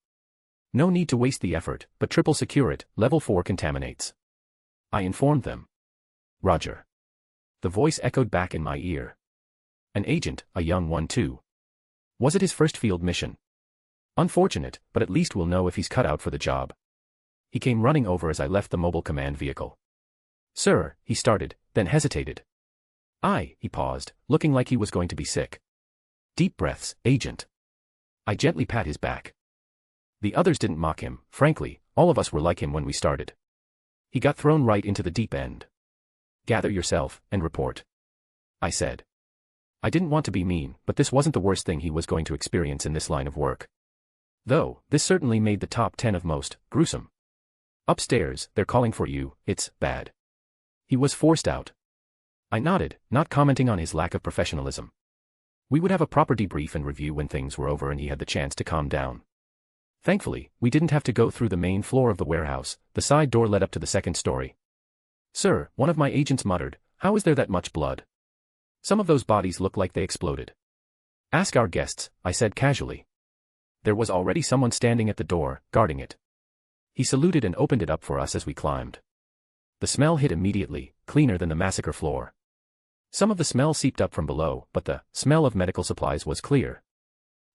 No need to waste the effort, but triple secure it, level 4 contaminates. I informed them. Roger. The voice echoed back in my ear. An agent, a young one too. Was it his first field mission? Unfortunate, but at least we'll know if he's cut out for the job. He came running over as I left the mobile command vehicle. Sir, he started, then hesitated. He paused, looking like he was going to be sick. Deep breaths, Agent. I gently pat his back. The others didn't mock him, frankly, all of us were like him when we started. He got thrown right into the deep end. Gather yourself, and report. I said. I didn't want to be mean, but this wasn't the worst thing he was going to experience in this line of work. Though, this certainly made the top 10 of most gruesome. Upstairs, they're calling for you, it's bad. He was forced out. I nodded, not commenting on his lack of professionalism. We would have a proper debrief and review when things were over and he had the chance to calm down. Thankfully, we didn't have to go through the main floor of the warehouse, the side door led up to the second story. Sir, one of my agents muttered, how is there that much blood? Some of those bodies look like they exploded. Ask our guests, I said casually. There was already someone standing at the door, guarding it. He saluted and opened it up for us as we climbed. The smell hit immediately, cleaner than the massacre floor. Some of the smell seeped up from below, but the smell of medical supplies was clear.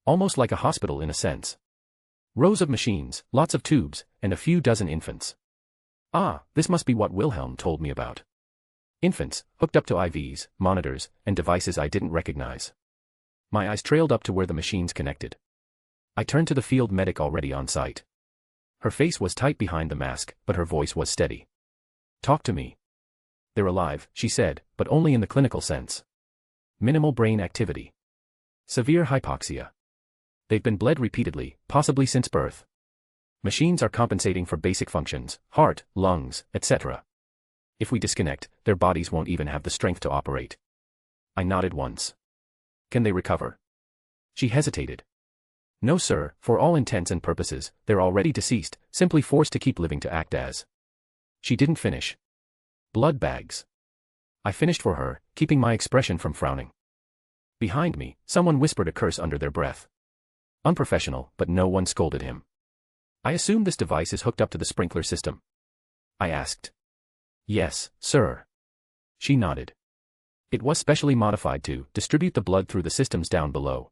Almost like a hospital in a sense. Rows of machines, lots of tubes, and a few dozen infants. This must be what Wilhelm told me about. Infants, hooked up to IVs, monitors, and devices I didn't recognize. My eyes trailed up to where the machines connected. I turned to the field medic already on site. Her face was tight behind the mask, but her voice was steady. Talk to me. They're alive, she said, but only in the clinical sense. Minimal brain activity. Severe hypoxia. They've been bled repeatedly, possibly since birth. Machines are compensating for basic functions, heart, lungs, etc. If we disconnect, their bodies won't even have the strength to operate. I nodded once. Can they recover? She hesitated. No sir, for all intents and purposes, they're already deceased, simply forced to keep living to act as. She didn't finish. Blood bags. I finished for her, keeping my expression from frowning. Behind me, someone whispered a curse under their breath. Unprofessional, but no one scolded him. I assume this device is hooked up to the sprinkler system. I asked. Yes, sir. She nodded. It was specially modified to distribute the blood through the systems down below.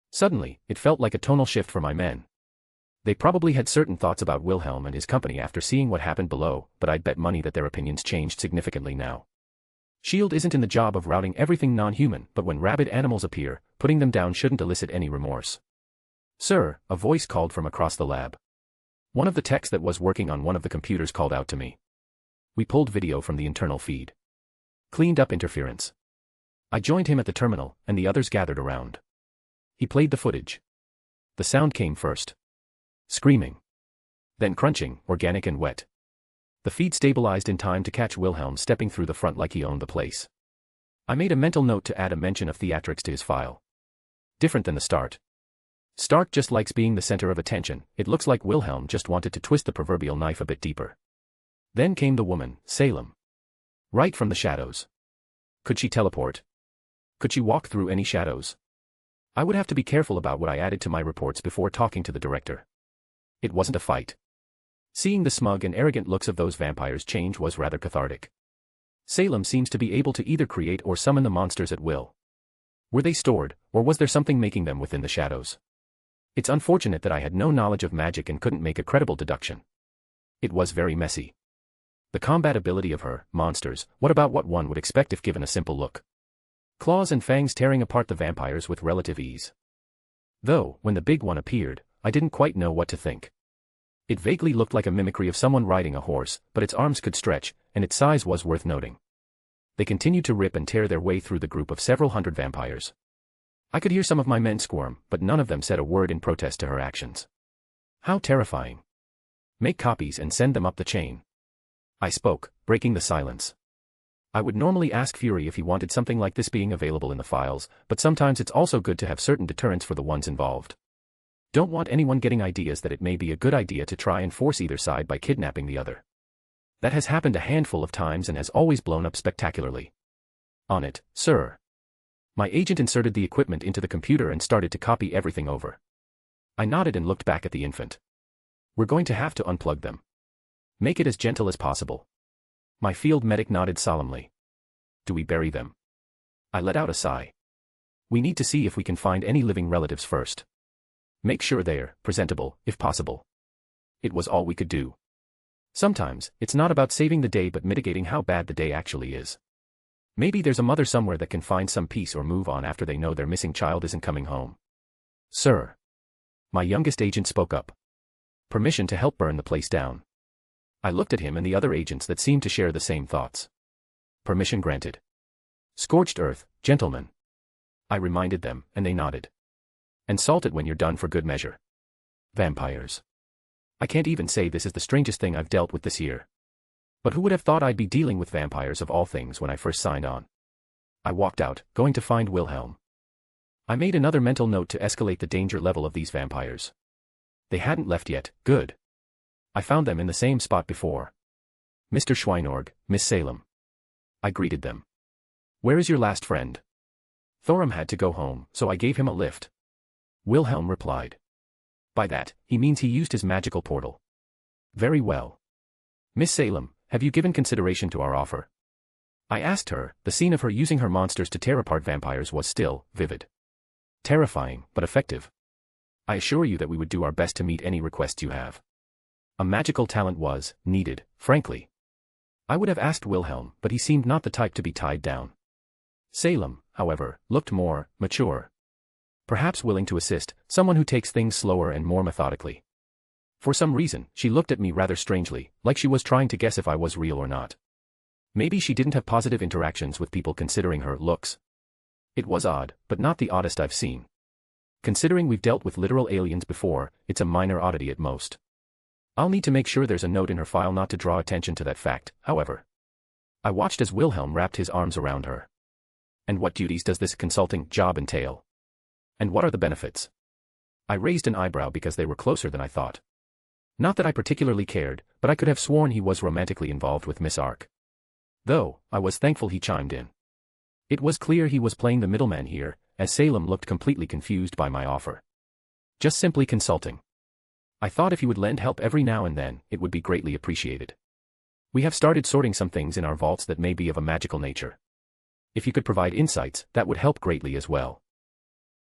Suddenly, it felt like a tonal shift for my men. They probably had certain thoughts about Wilhelm and his company after seeing what happened below, but I'd bet money that their opinions changed significantly now. SHIELD isn't in the job of routing everything non-human, but when rabid animals appear, putting them down shouldn't elicit any remorse. Sir, a voice called from across the lab. One of the techs that was working on one of the computers called out to me. We pulled video from the internal feed. Cleaned up interference. I joined him at the terminal, and the others gathered around. He played the footage. The sound came first. Screaming. Then crunching, organic and wet. The feed stabilized in time to catch Wilhelm stepping through the front like he owned the place. I made a mental note to add a mention of theatrics to his file. Different than the start. Stark just likes being the center of attention, it looks like Wilhelm just wanted to twist the proverbial knife a bit deeper. Then came the woman, Salem. Right from the shadows. Could she teleport? Could she walk through any shadows? I would have to be careful about what I added to my reports before talking to the director. It wasn't a fight. Seeing the smug and arrogant looks of those vampires change was rather cathartic. Salem seems to be able to either create or summon the monsters at will. Were they stored, or was there something making them within the shadows? It's unfortunate that I had no knowledge of magic and couldn't make a credible deduction. It was very messy. The combatability of her monsters, what about what one would expect if given a simple look? Claws and fangs tearing apart the vampires with relative ease. Though, when the big one appeared, I didn't quite know what to think. It vaguely looked like a mimicry of someone riding a horse, but its arms could stretch, and its size was worth noting. They continued to rip and tear their way through the group of several hundred vampires. I could hear some of my men squirm, but none of them said a word in protest to her actions. How terrifying. Make copies and send them up the chain. I spoke, breaking the silence. I would normally ask Fury if he wanted something like this being available in the files, but sometimes it's also good to have certain deterrents for the ones involved. Don't want anyone getting ideas that it may be a good idea to try and force either side by kidnapping the other. That has happened a handful of times and has always blown up spectacularly. On it, sir. My agent inserted the equipment into the computer and started to copy everything over. I nodded and looked back at the infant. We're going to have to unplug them. Make it as gentle as possible. My field medic nodded solemnly. Do we bury them? I let out a sigh. We need to see if we can find any living relatives first. Make sure they're presentable, if possible. It was all we could do. Sometimes, it's not about saving the day but mitigating how bad the day actually is. Maybe there's a mother somewhere that can find some peace or move on after they know their missing child isn't coming home. Sir. My youngest agent spoke up. Permission to help burn the place down. I looked at him and the other agents that seemed to share the same thoughts. Permission granted. Scorched earth, gentlemen. I reminded them, and they nodded. And salt it when you're done for good measure. Vampires. I can't even say this is the strangest thing I've dealt with this year. But who would have thought I'd be dealing with vampires of all things when I first signed on? I walked out, going to find Wilhelm. I made another mental note to escalate the danger level of these vampires. They hadn't left yet, good. I found them in the same spot before. Mr. Schweinorg, Miss Salem. I greeted them. Where is your last friend? Thorum had to go home, so I gave him a lift. Wilhelm replied. By that, he means he used his magical portal. Very well. Miss Salem, have you given consideration to our offer? I asked her. The scene of her using her monsters to tear apart vampires was still vivid. Terrifying, but effective. I assure you that we would do our best to meet any requests you have. A magical talent was needed, frankly. I would have asked Wilhelm, but he seemed not the type to be tied down. Salem, however, looked more mature. Perhaps willing to assist, someone who takes things slower and more methodically. For some reason, she looked at me rather strangely, like she was trying to guess if I was real or not. Maybe she didn't have positive interactions with people considering her looks. It was odd, but not the oddest I've seen. Considering we've dealt with literal aliens before, it's a minor oddity at most. I'll need to make sure there's a note in her file not to draw attention to that fact, however. I watched as Wilhelm wrapped his arms around her. And what duties does this consulting job entail? And what are the benefits? I raised an eyebrow because they were closer than I thought. Not that I particularly cared, but I could have sworn he was romantically involved with Miss Ark. Though, I was thankful he chimed in. It was clear he was playing the middleman here, as Salem looked completely confused by my offer. Just simply consulting. I thought if he would lend help every now and then, it would be greatly appreciated. We have started sorting some things in our vaults that may be of a magical nature. If you could provide insights, that would help greatly as well.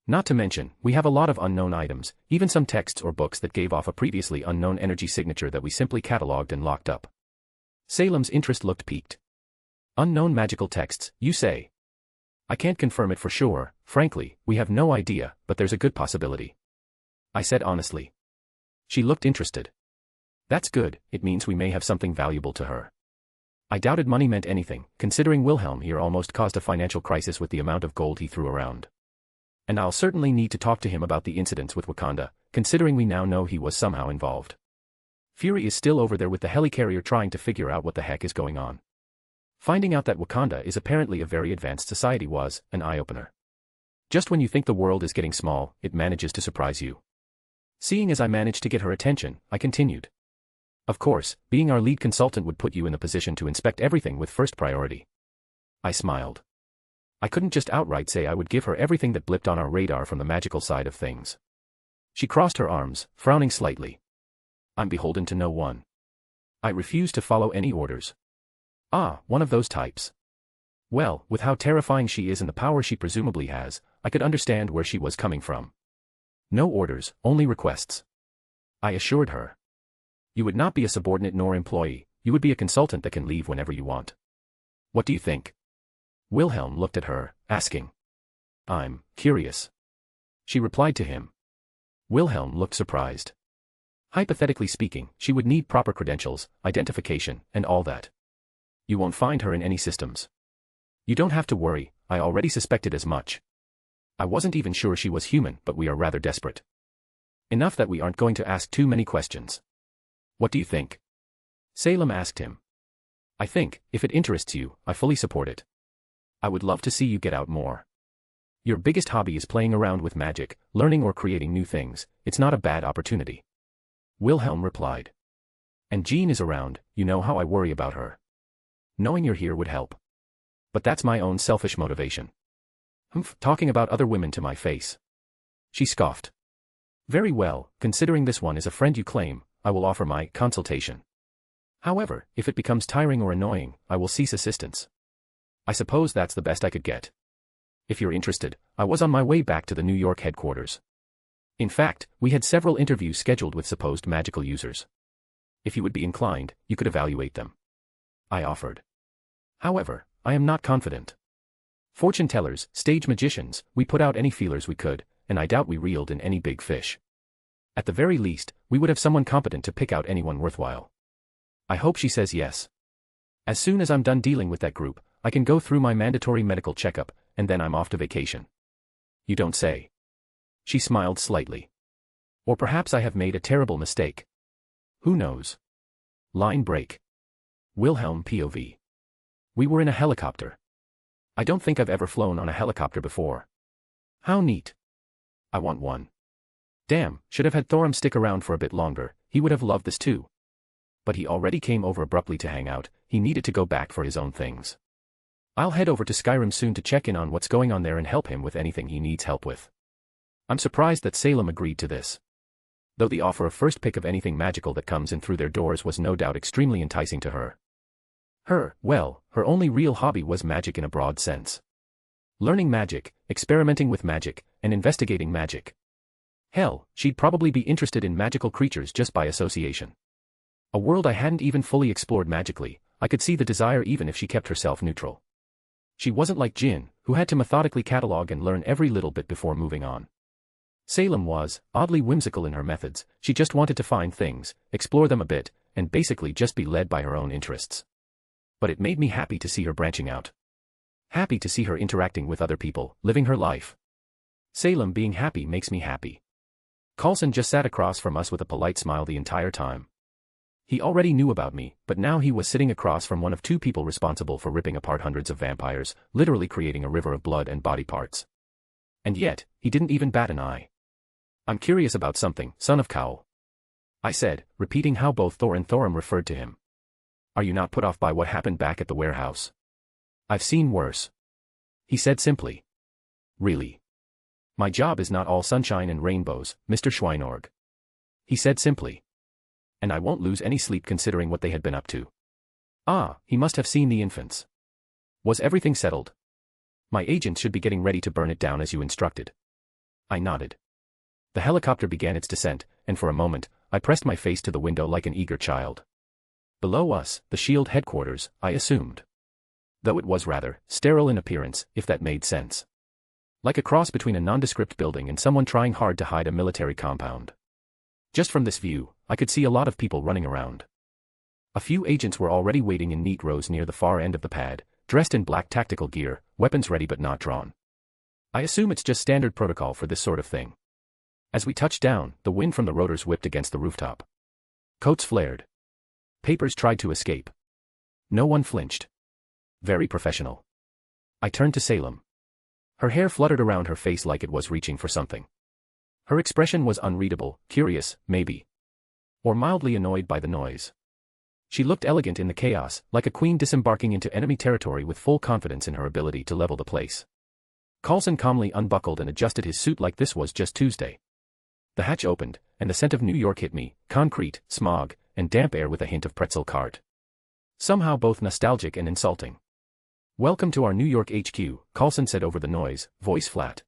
Not to mention, we have a lot of unknown items, even some texts or books that gave off a previously unknown energy signature that we simply catalogued and locked up. Salem's interest looked piqued. Unknown magical texts, you say? I can't confirm it for sure, frankly, we have no idea, but there's a good possibility. I said honestly. She looked interested. That's good, it means we may have something valuable to her. I doubted money meant anything, considering Wilhelm here almost caused a financial crisis with the amount of gold he threw around. And I'll certainly need to talk to him about the incidents with Wakanda, considering we now know he was somehow involved. Fury is still over there with the helicarrier trying to figure out what the heck is going on. Finding out that Wakanda is apparently a very advanced society was an eye-opener. Just when you think the world is getting small, it manages to surprise you. Seeing as I managed to get her attention, I continued. Of course, being our lead consultant would put you in the position to inspect everything with first priority. I smiled. I couldn't just outright say I would give her everything that blipped on our radar from the magical side of things. She crossed her arms, frowning slightly. I'm beholden to no one. I refuse to follow any orders. Ah, one of those types. Well, with how terrifying she is and the power she presumably has, I could understand where she was coming from. No orders, only requests. I assured her. You would not be a subordinate nor employee, you would be a consultant that can leave whenever you want. What do you think? Wilhelm looked at her, asking. I'm curious. She replied to him. Wilhelm looked surprised. Hypothetically speaking, she would need proper credentials, identification, and all that. You won't find her in any systems. You don't have to worry, I already suspected as much. I wasn't even sure she was human, but we are rather desperate. Enough that we aren't going to ask too many questions. What do you think? Salem asked him. I think, if it interests you, I fully support it. I would love to see you get out more. Your biggest hobby is playing around with magic, learning or creating new things. It's not a bad opportunity. Wilhelm replied. And Jean is around, you know how I worry about her. Knowing you're here would help. But that's my own selfish motivation. Humph, talking about other women to my face. She scoffed. Very well, considering this one is a friend you claim, I will offer my consultation. However, if it becomes tiring or annoying, I will cease assistance. I suppose that's the best I could get. If you're interested, I was on my way back to the New York headquarters. In fact, we had several interviews scheduled with supposed magical users. If you would be inclined, you could evaluate them. I offered. However, I am not confident. Fortune tellers, stage magicians, we put out any feelers we could, and I doubt we reeled in any big fish. At the very least, we would have someone competent to pick out anyone worthwhile. I hope she says yes. As soon as I'm done dealing with that group, I can go through my mandatory medical checkup, and then I'm off to vacation. You don't say. She smiled slightly. Or perhaps I have made a terrible mistake. Who knows? Line break. Wilhelm POV. We were in a helicopter. I don't think I've ever flown on a helicopter before. How neat. I want one. Damn, should have had Thorum stick around for a bit longer, he would have loved this too. But he already came over abruptly to hang out, he needed to go back for his own things. I'll head over to Skyrim soon to check in on what's going on there and help him with anything he needs help with. I'm surprised that Salem agreed to this. Though the offer of first pick of anything magical that comes in through their doors was no doubt extremely enticing to her. Her only real hobby was magic in a broad sense. Learning magic, experimenting with magic, and investigating magic. Hell, she'd probably be interested in magical creatures just by association. A world I hadn't even fully explored magically, I could see the desire even if she kept herself neutral. She wasn't like Jin, who had to methodically catalog and learn every little bit before moving on. Salem was, oddly whimsical in her methods, she just wanted to find things, explore them a bit, and basically just be led by her own interests. But it made me happy to see her branching out. Happy to see her interacting with other people, living her life. Salem being happy makes me happy. Coulson just sat across from us with a polite smile the entire time. He already knew about me, but now he was sitting across from one of two people responsible for ripping apart hundreds of vampires, literally creating a river of blood and body parts. And yet, he didn't even bat an eye. I'm curious about something, son of Cowl. I said, repeating how both Thor and Thorum referred to him. Are you not put off by what happened back at the warehouse? I've seen worse. He said simply. Really? My job is not all sunshine and rainbows, Mr. Schweinorg. He said simply. And I won't lose any sleep considering what they had been up to. Ah, he must have seen the infants. Was everything settled? My agent should be getting ready to burn it down as you instructed. I nodded. The helicopter began its descent, and for a moment, I pressed my face to the window like an eager child. Below us, the SHIELD headquarters, I assumed. Though it was rather sterile in appearance, if that made sense. Like a cross between a nondescript building and someone trying hard to hide a military compound. Just from this view, I could see a lot of people running around. A few agents were already waiting in neat rows near the far end of the pad, dressed in black tactical gear, weapons ready but not drawn. I assume it's just standard protocol for this sort of thing. As we touched down, the wind from the rotors whipped against the rooftop. Coats flared. Papers tried to escape. No one flinched. Very professional. I turned to Salem. Her hair fluttered around her face like it was reaching for something. Her expression was unreadable, curious, maybe. Or mildly annoyed by the noise. She looked elegant in the chaos, like a queen disembarking into enemy territory with full confidence in her ability to level the place. Coulson calmly unbuckled and adjusted his suit like this was just Tuesday. The hatch opened, and the scent of New York hit me, concrete, smog, and damp air with a hint of pretzel cart. Somehow both nostalgic and insulting. Welcome to our New York HQ, Coulson said over the noise, voice flat.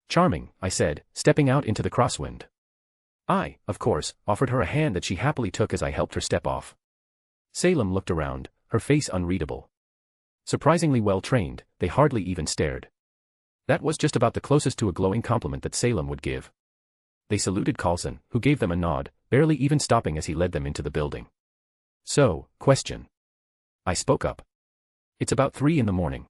Charming, I said, stepping out into the crosswind. I, of course, offered her a hand that she happily took as I helped her step off. Salem looked around, her face unreadable. Surprisingly well trained, they hardly even stared. That was just about the closest to a glowing compliment that Salem would give. They saluted Coulson, who gave them a nod, barely even stopping as he led them into the building. So, question. I spoke up. It's about 3 in the morning.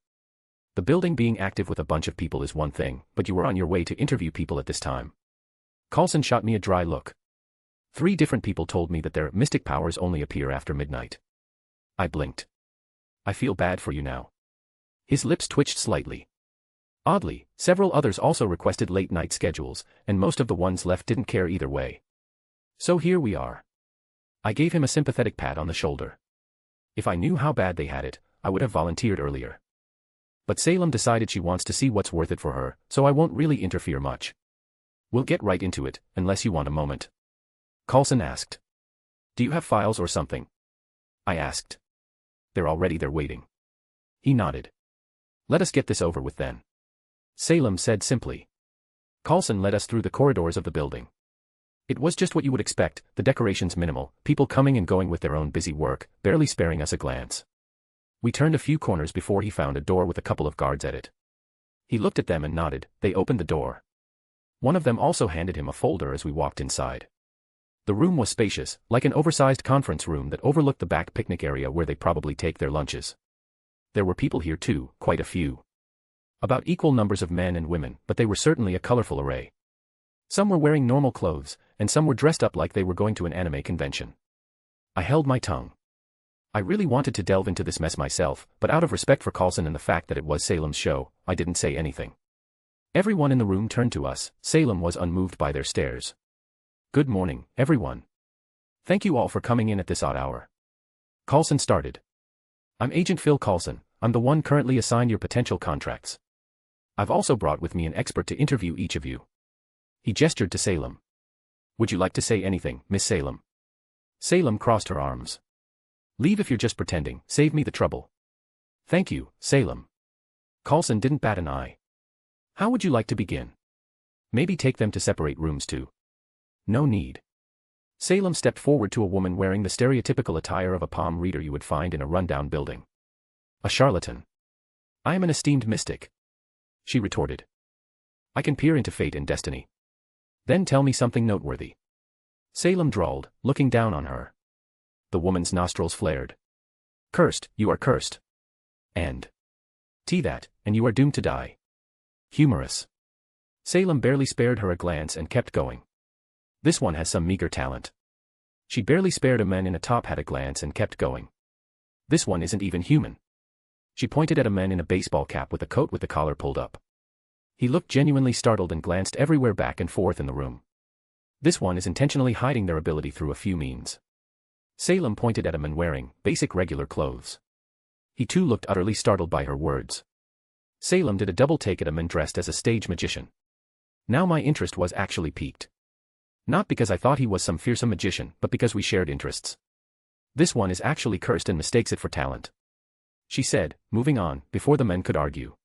The building being active with a bunch of people is one thing, but you were on your way to interview people at this time. Coulson shot me a dry look. 3 different people told me that their mystic powers only appear after midnight. I blinked. I feel bad for you now. His lips twitched slightly. Oddly, several others also requested late-night schedules, and most of the ones left didn't care either way. So here we are. I gave him a sympathetic pat on the shoulder. If I knew how bad they had it, I would have volunteered earlier. But Salem decided she wants to see what's worth it for her, so I won't really interfere much. We'll get right into it, unless you want a moment. Coulson asked. Do you have files or something? I asked. They're already there waiting. He nodded. Let us get this over with then. Salem said simply. Coulson led us through the corridors of the building. It was just what you would expect, the decorations minimal, people coming and going with their own busy work, barely sparing us a glance. We turned a few corners before he found a door with a couple of guards at it. He looked at them and nodded. They opened the door. One of them also handed him a folder as we walked inside. The room was spacious, like an oversized conference room that overlooked the back picnic area where they probably take their lunches. There were people here too, quite a few. About equal numbers of men and women, but they were certainly a colorful array. Some were wearing normal clothes, and some were dressed up like they were going to an anime convention. I held my tongue. I really wanted to delve into this mess myself, but out of respect for Coulson and the fact that it was Salem's show, I didn't say anything. Everyone in the room turned to us. Salem was unmoved by their stares. Good morning, everyone. Thank you all for coming in at this odd hour. Coulson started. I'm Agent Phil Coulson. I'm the one currently assigned your potential contracts. I've also brought with me an expert to interview each of you. He gestured to Salem. Would you like to say anything, Miss Salem? Salem crossed her arms. Leave if you're just pretending, save me the trouble. Thank you, Salem. Coulson didn't bat an eye. How would you like to begin? Maybe take them to separate rooms too. No need. Salem stepped forward to a woman wearing the stereotypical attire of a palm reader you would find in a rundown building. A charlatan. I am an esteemed mystic. She retorted. I can peer into fate and destiny. Then tell me something noteworthy. Salem drawled, looking down on her. The woman's nostrils flared. Cursed, you are cursed. And that, and you are doomed to die. Humorous. Salem barely spared her a glance and kept going. This one has some meager talent. She barely spared a man in a top hat a glance and kept going. This one isn't even human. She pointed at a man in a baseball cap with a coat with the collar pulled up. He looked genuinely startled and glanced everywhere back and forth in the room. This one is intentionally hiding their ability through a few means. Salem pointed at a man wearing basic regular clothes. He too looked utterly startled by her words. Salem did a double take at a man dressed as a stage magician. Now my interest was actually piqued. Not because I thought he was some fearsome magician, but because we shared interests. This one is actually cursed and mistakes it for talent. She said, moving on, before the men could argue.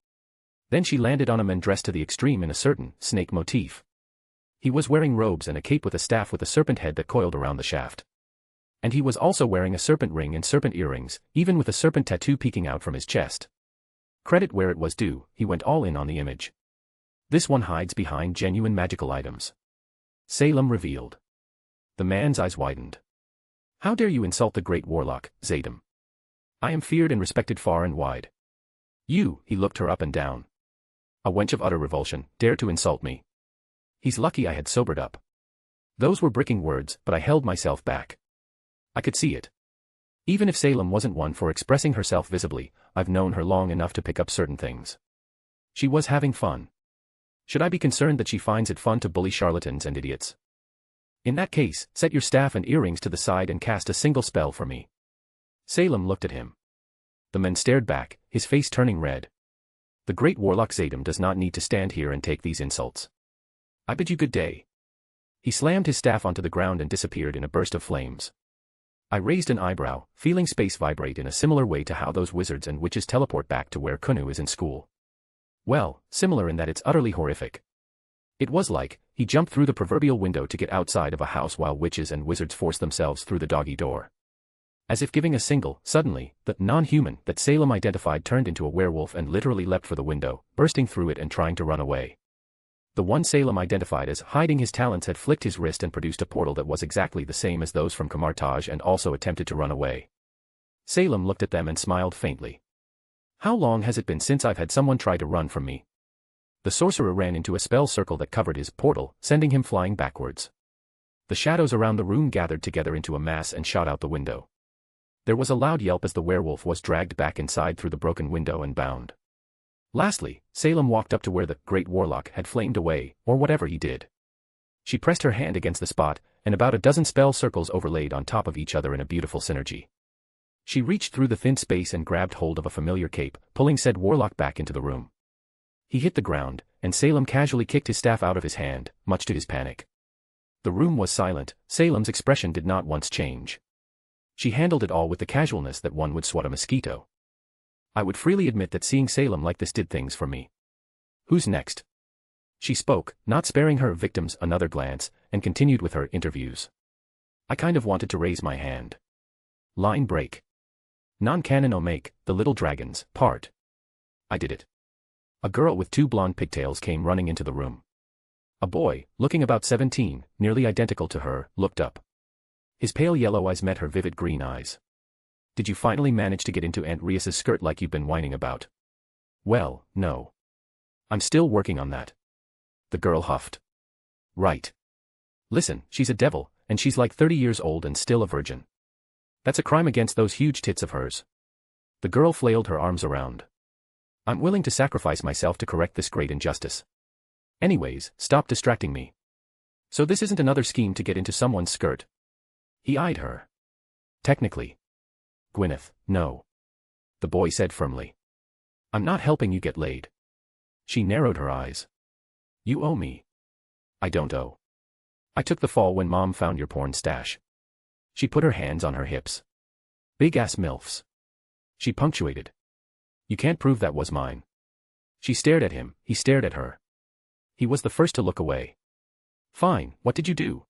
Then she landed on a man dressed to the extreme in a certain snake motif. He was wearing robes and a cape with a staff with a serpent head that coiled around the shaft. And he was also wearing a serpent ring and serpent earrings, even with a serpent tattoo peeking out from his chest. Credit where it was due, he went all in on the image. This one hides behind genuine magical items. Salem revealed. The man's eyes widened. How dare you insult the great warlock, Zadam? I am feared and respected far and wide. You, he looked her up and down. A wench of utter revulsion, dare to insult me. He's lucky I had sobered up. Those were bricking words, but I held myself back. I could see it. Even if Salem wasn't one for expressing herself visibly, I've known her long enough to pick up certain things. She was having fun. Should I be concerned that she finds it fun to bully charlatans and idiots? In that case, set your staff and earrings to the side and cast a single spell for me. Salem looked at him. The man stared back, his face turning red. The great warlock Zadam does not need to stand here and take these insults. I bid you good day. He slammed his staff onto the ground and disappeared in a burst of flames. I raised an eyebrow, feeling space vibrate in a similar way to how those wizards and witches teleport back to where Kunu is in school. Well, similar in that it's utterly horrific. It was like, he jumped through the proverbial window to get outside of a house while witches and wizards force themselves through the doggy door. As if giving a signal, suddenly, the non-human that Salem identified turned into a werewolf and literally leapt for the window, bursting through it and trying to run away. The one Salem identified as hiding his talents had flicked his wrist and produced a portal that was exactly the same as those from Kamartaj and also attempted to run away. Salem looked at them and smiled faintly. How long has it been since I've had someone try to run from me? The sorcerer ran into a spell circle that covered his portal, sending him flying backwards. The shadows around the room gathered together into a mass and shot out the window. There was a loud yelp as the werewolf was dragged back inside through the broken window and bound. Lastly, Salem walked up to where the great warlock had flamed away, or whatever he did. She pressed her hand against the spot, and about a dozen spell circles overlaid on top of each other in a beautiful synergy. She reached through the thin space and grabbed hold of a familiar cape, pulling said warlock back into the room. He hit the ground, and Salem casually kicked his staff out of his hand, much to his panic. The room was silent. Salem's expression did not once change. She handled it all with the casualness that one would swat a mosquito. I would freely admit that seeing Salem like this did things for me. Who's next? She spoke, not sparing her victims another glance, and continued with her interviews. I kind of wanted to raise my hand. Line break. Non-canon make, the little dragons, part. I did it. A girl with 2 blonde pigtails came running into the room. A boy, looking about 17, nearly identical to her, looked up. His pale yellow eyes met her vivid green eyes. Did you finally manage to get into Aunt Rias's skirt like you've been whining about? Well, no. I'm still working on that. The girl huffed. Right. Listen, she's a devil, and she's like 30 years old and still a virgin. That's a crime against those huge tits of hers. The girl flailed her arms around. I'm willing to sacrifice myself to correct this great injustice. Anyways, stop distracting me. So this isn't another scheme to get into someone's skirt? He eyed her. Technically. Gwyneth, no. The boy said firmly. I'm not helping you get laid. She narrowed her eyes. You owe me. I don't owe. I took the fall when Mom found your porn stash. She put her hands on her hips. Big-ass MILFs. She punctuated. You can't prove that was mine. She stared at him, he stared at her. He was the first to look away. Fine, what did you do?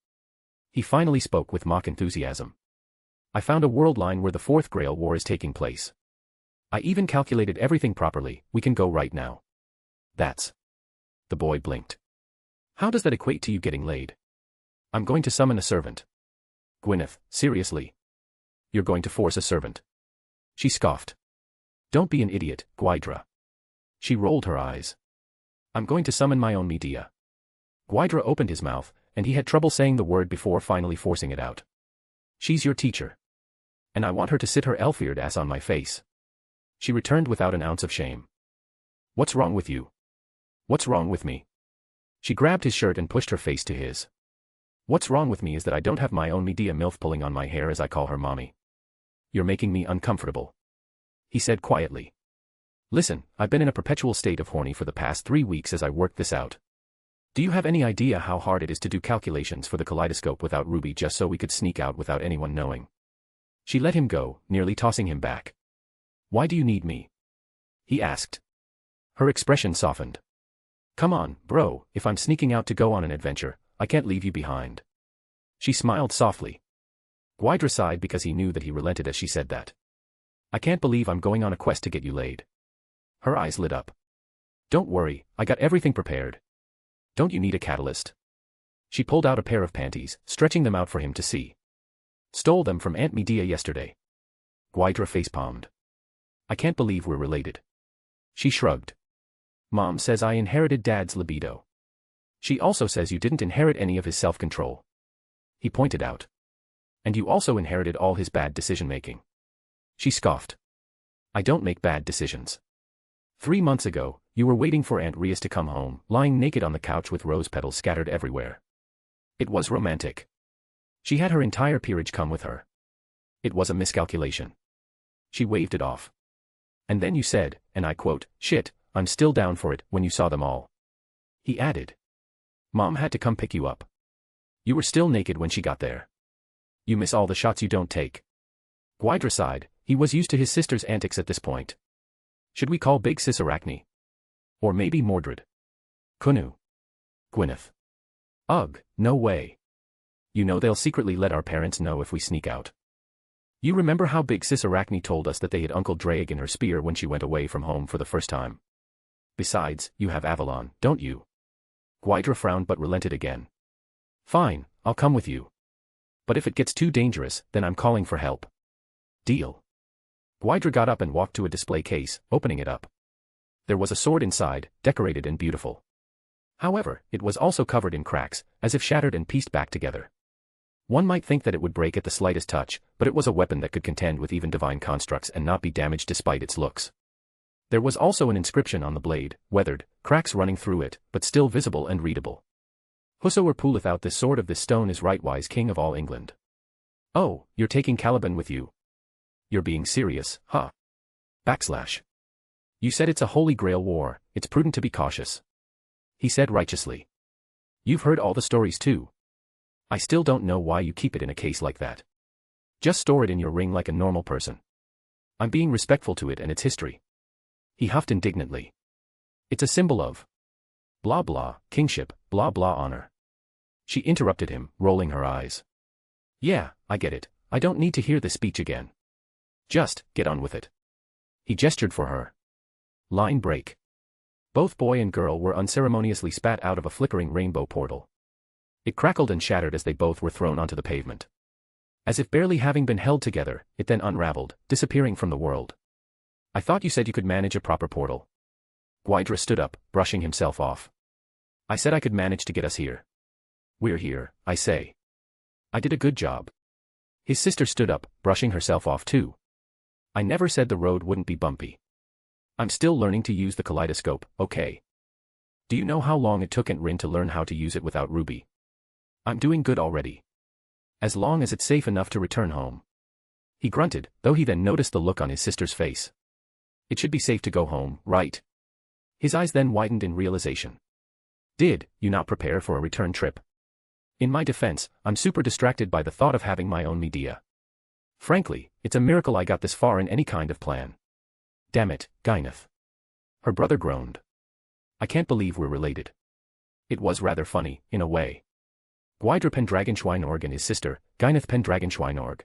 He finally spoke with mock enthusiasm. I found a world line where the 4th Grail War is taking place. I even calculated everything properly. We can go right now. That's. The boy blinked. How does that equate to you getting laid? I'm going to summon a servant. Gwyneth, seriously? You're going to force a servant? She scoffed. Don't be an idiot, Gwaidra. She rolled her eyes. I'm going to summon my own Medea. Gwaidra opened his mouth, and he had trouble saying the word before finally forcing it out. She's your teacher. And I want her to sit her elf-eared ass on my face. She returned without an ounce of shame. What's wrong with you? What's wrong with me? She grabbed his shirt and pushed her face to his. What's wrong with me is that I don't have my own Medea MILF pulling on my hair as I call her mommy. You're making me uncomfortable. He said quietly. Listen, I've been in a perpetual state of horny for the past 3 weeks as I worked this out. Do you have any idea how hard it is to do calculations for the kaleidoscope without Ruby just so we could sneak out without anyone knowing? She let him go, nearly tossing him back. Why do you need me? He asked. Her expression softened. Come on, bro, if I'm sneaking out to go on an adventure, I can't leave you behind. She smiled softly. Gwaidra sighed because he knew that he relented as she said that. I can't believe I'm going on a quest to get you laid. Her eyes lit up. Don't worry, I got everything prepared. Don't you need a catalyst? She pulled out a pair of panties, stretching them out for him to see. Stole them from Aunt Medea yesterday. Gwaidra facepalmed. I can't believe we're related. She shrugged. Mom says I inherited Dad's libido. She also says you didn't inherit any of his self-control. He pointed out. And you also inherited all his bad decision-making. She scoffed. I don't make bad decisions. 3 months ago, you were waiting for Aunt Rias to come home, lying naked on the couch with rose petals scattered everywhere. It was romantic. She had her entire peerage come with her. It was a miscalculation. She waved it off. And then you said, and I quote, shit, I'm still down for it, when you saw them all. He added. Mom had to come pick you up. You were still naked when she got there. You miss all the shots you don't take. Gwaidra sighed, he was used to his sister's antics at this point. Should we call Big Sis Arachne? Or maybe Mordred? Kunu. Gwyneth. Ugh, no way. You know they'll secretly let our parents know if we sneak out. You remember how big Sis Arachne told us that they hid Uncle Draig in her spear when she went away from home for the first time? Besides, you have Avalon, don't you? Gwaidra frowned but relented again. Fine, I'll come with you. But if it gets too dangerous, then I'm calling for help. Deal. Gwaidra got up and walked to a display case, opening it up. There was a sword inside, decorated and beautiful. However, it was also covered in cracks, as if shattered and pieced back together. One might think that it would break at the slightest touch, but it was a weapon that could contend with even divine constructs and not be damaged despite its looks. There was also an inscription on the blade, weathered, cracks running through it, but still visible and readable. Whosoever pulleth out this sword of this stone is rightwise king of all England. Oh, you're taking Caliban with you? You're being serious, huh? / You said it's a holy grail war, it's prudent to be cautious. He said righteously. You've heard all the stories too. I still don't know why you keep it in a case like that. Just store it in your ring like a normal person. I'm being respectful to it and its history. He huffed indignantly. It's a symbol of blah blah, kingship, blah blah honor. She interrupted him, rolling her eyes. Yeah, I get it, I don't need to hear this speech again. Just, get on with it. He gestured for her. Line break. Both boy and girl were unceremoniously spat out of a flickering rainbow portal. It crackled and shattered as they both were thrown onto the pavement. As if barely having been held together, it then unraveled, disappearing from the world. I thought you said you could manage a proper portal. Gwaidra stood up, brushing himself off. I said I could manage to get us here. We're here, I say. I did a good job. His sister stood up, brushing herself off too. I never said the road wouldn't be bumpy. I'm still learning to use the kaleidoscope, okay? Do you know how long it took Aunt Rin to learn how to use it without Ruby? I'm doing good already. As long as it's safe enough to return home. He grunted, though he then noticed the look on his sister's face. It should be safe to go home, right? His eyes then widened in realization. Did you not prepare for a return trip? In my defense, I'm super distracted by the thought of having my own media. Frankly, it's a miracle I got this far in any kind of plan. Damn it, Gyneth. Her brother groaned. I can't believe we're related. It was rather funny, in a way. Gwaidra Pendragonschweinorg and his sister, Gyneth Pendragonschweinorg.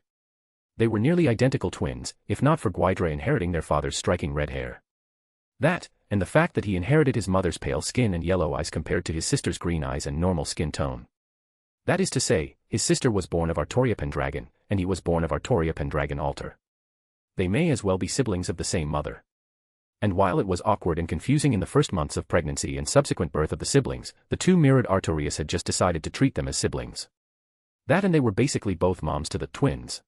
They were nearly identical twins, if not for Gwaidra inheriting their father's striking red hair. That, and the fact that he inherited his mother's pale skin and yellow eyes compared to his sister's green eyes and normal skin tone. That is to say, his sister was born of Artoria Pendragon, and he was born of Artoria Pendragon Altar. They may as well be siblings of the same mother. And while it was awkward and confusing in the first months of pregnancy and subsequent birth of the siblings, the two mirrored Artorias had just decided to treat them as siblings. That and they were basically both moms to the twins.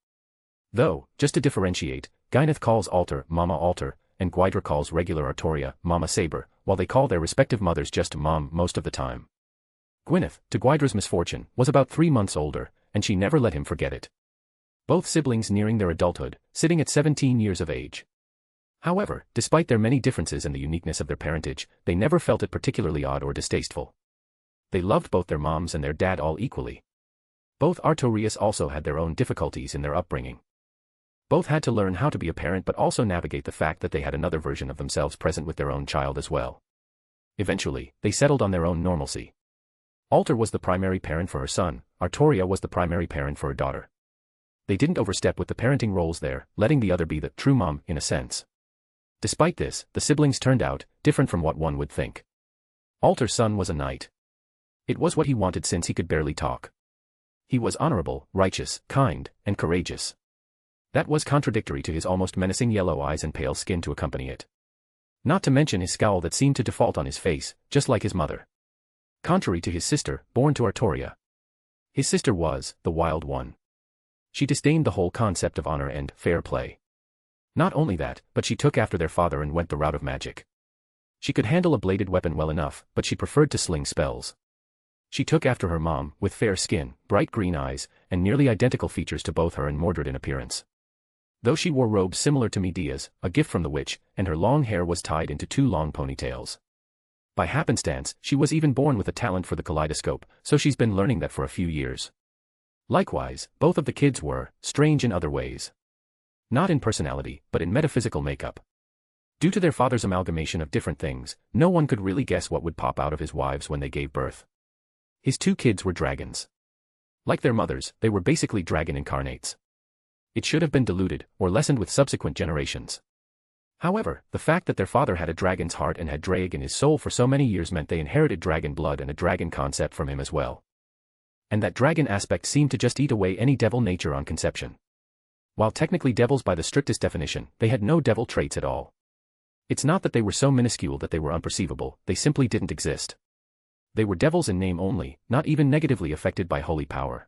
Though, just to differentiate, Gyneth calls Altar Mama Altar, and Gwaidra calls regular Artoria Mama Saber, while they call their respective mothers just Mom most of the time. Gwyneth, to Gwaidra's misfortune, was about 3 months older, and she never let him forget it. Both siblings nearing their adulthood, sitting at 17 years of age. However, despite their many differences and the uniqueness of their parentage, they never felt it particularly odd or distasteful. They loved both their moms and their dad all equally. Both Artorias also had their own difficulties in their upbringing. Both had to learn how to be a parent but also navigate the fact that they had another version of themselves present with their own child as well. Eventually, they settled on their own normalcy. Altar was the primary parent for her son, Artoria was the primary parent for her daughter. They didn't overstep with the parenting roles there, letting the other be the true mom, in a sense. Despite this, the siblings turned out different from what one would think. Altar's son was a knight. It was what he wanted since he could barely talk. He was honorable, righteous, kind, and courageous. That was contradictory to his almost menacing yellow eyes and pale skin to accompany it. Not to mention his scowl that seemed to default on his face, just like his mother. Contrary to his sister, born to Artoria. His sister was the wild one. She disdained the whole concept of honor and fair play. Not only that, but she took after their father and went the route of magic. She could handle a bladed weapon well enough, but she preferred to sling spells. She took after her mom, with fair skin, bright green eyes, and nearly identical features to both her and Mordred in appearance. Though she wore robes similar to Medea's, a gift from the witch, and her long hair was tied into 2 long ponytails. By happenstance, she was even born with a talent for the kaleidoscope, so she's been learning that for a few years. Likewise, both of the kids were strange in other ways. Not in personality, but in metaphysical makeup. Due to their father's amalgamation of different things, no one could really guess what would pop out of his wives when they gave birth. His 2 kids were dragons. Like their mothers, they were basically dragon incarnates. It should have been diluted, or lessened with subsequent generations. However, the fact that their father had a dragon's heart and had Drake in his soul for so many years meant they inherited dragon blood and a dragon concept from him as well. And that dragon aspect seemed to just eat away any devil nature on conception. While technically devils by the strictest definition, they had no devil traits at all. It's not that they were so minuscule that they were unperceivable, they simply didn't exist. They were devils in name only, not even negatively affected by holy power.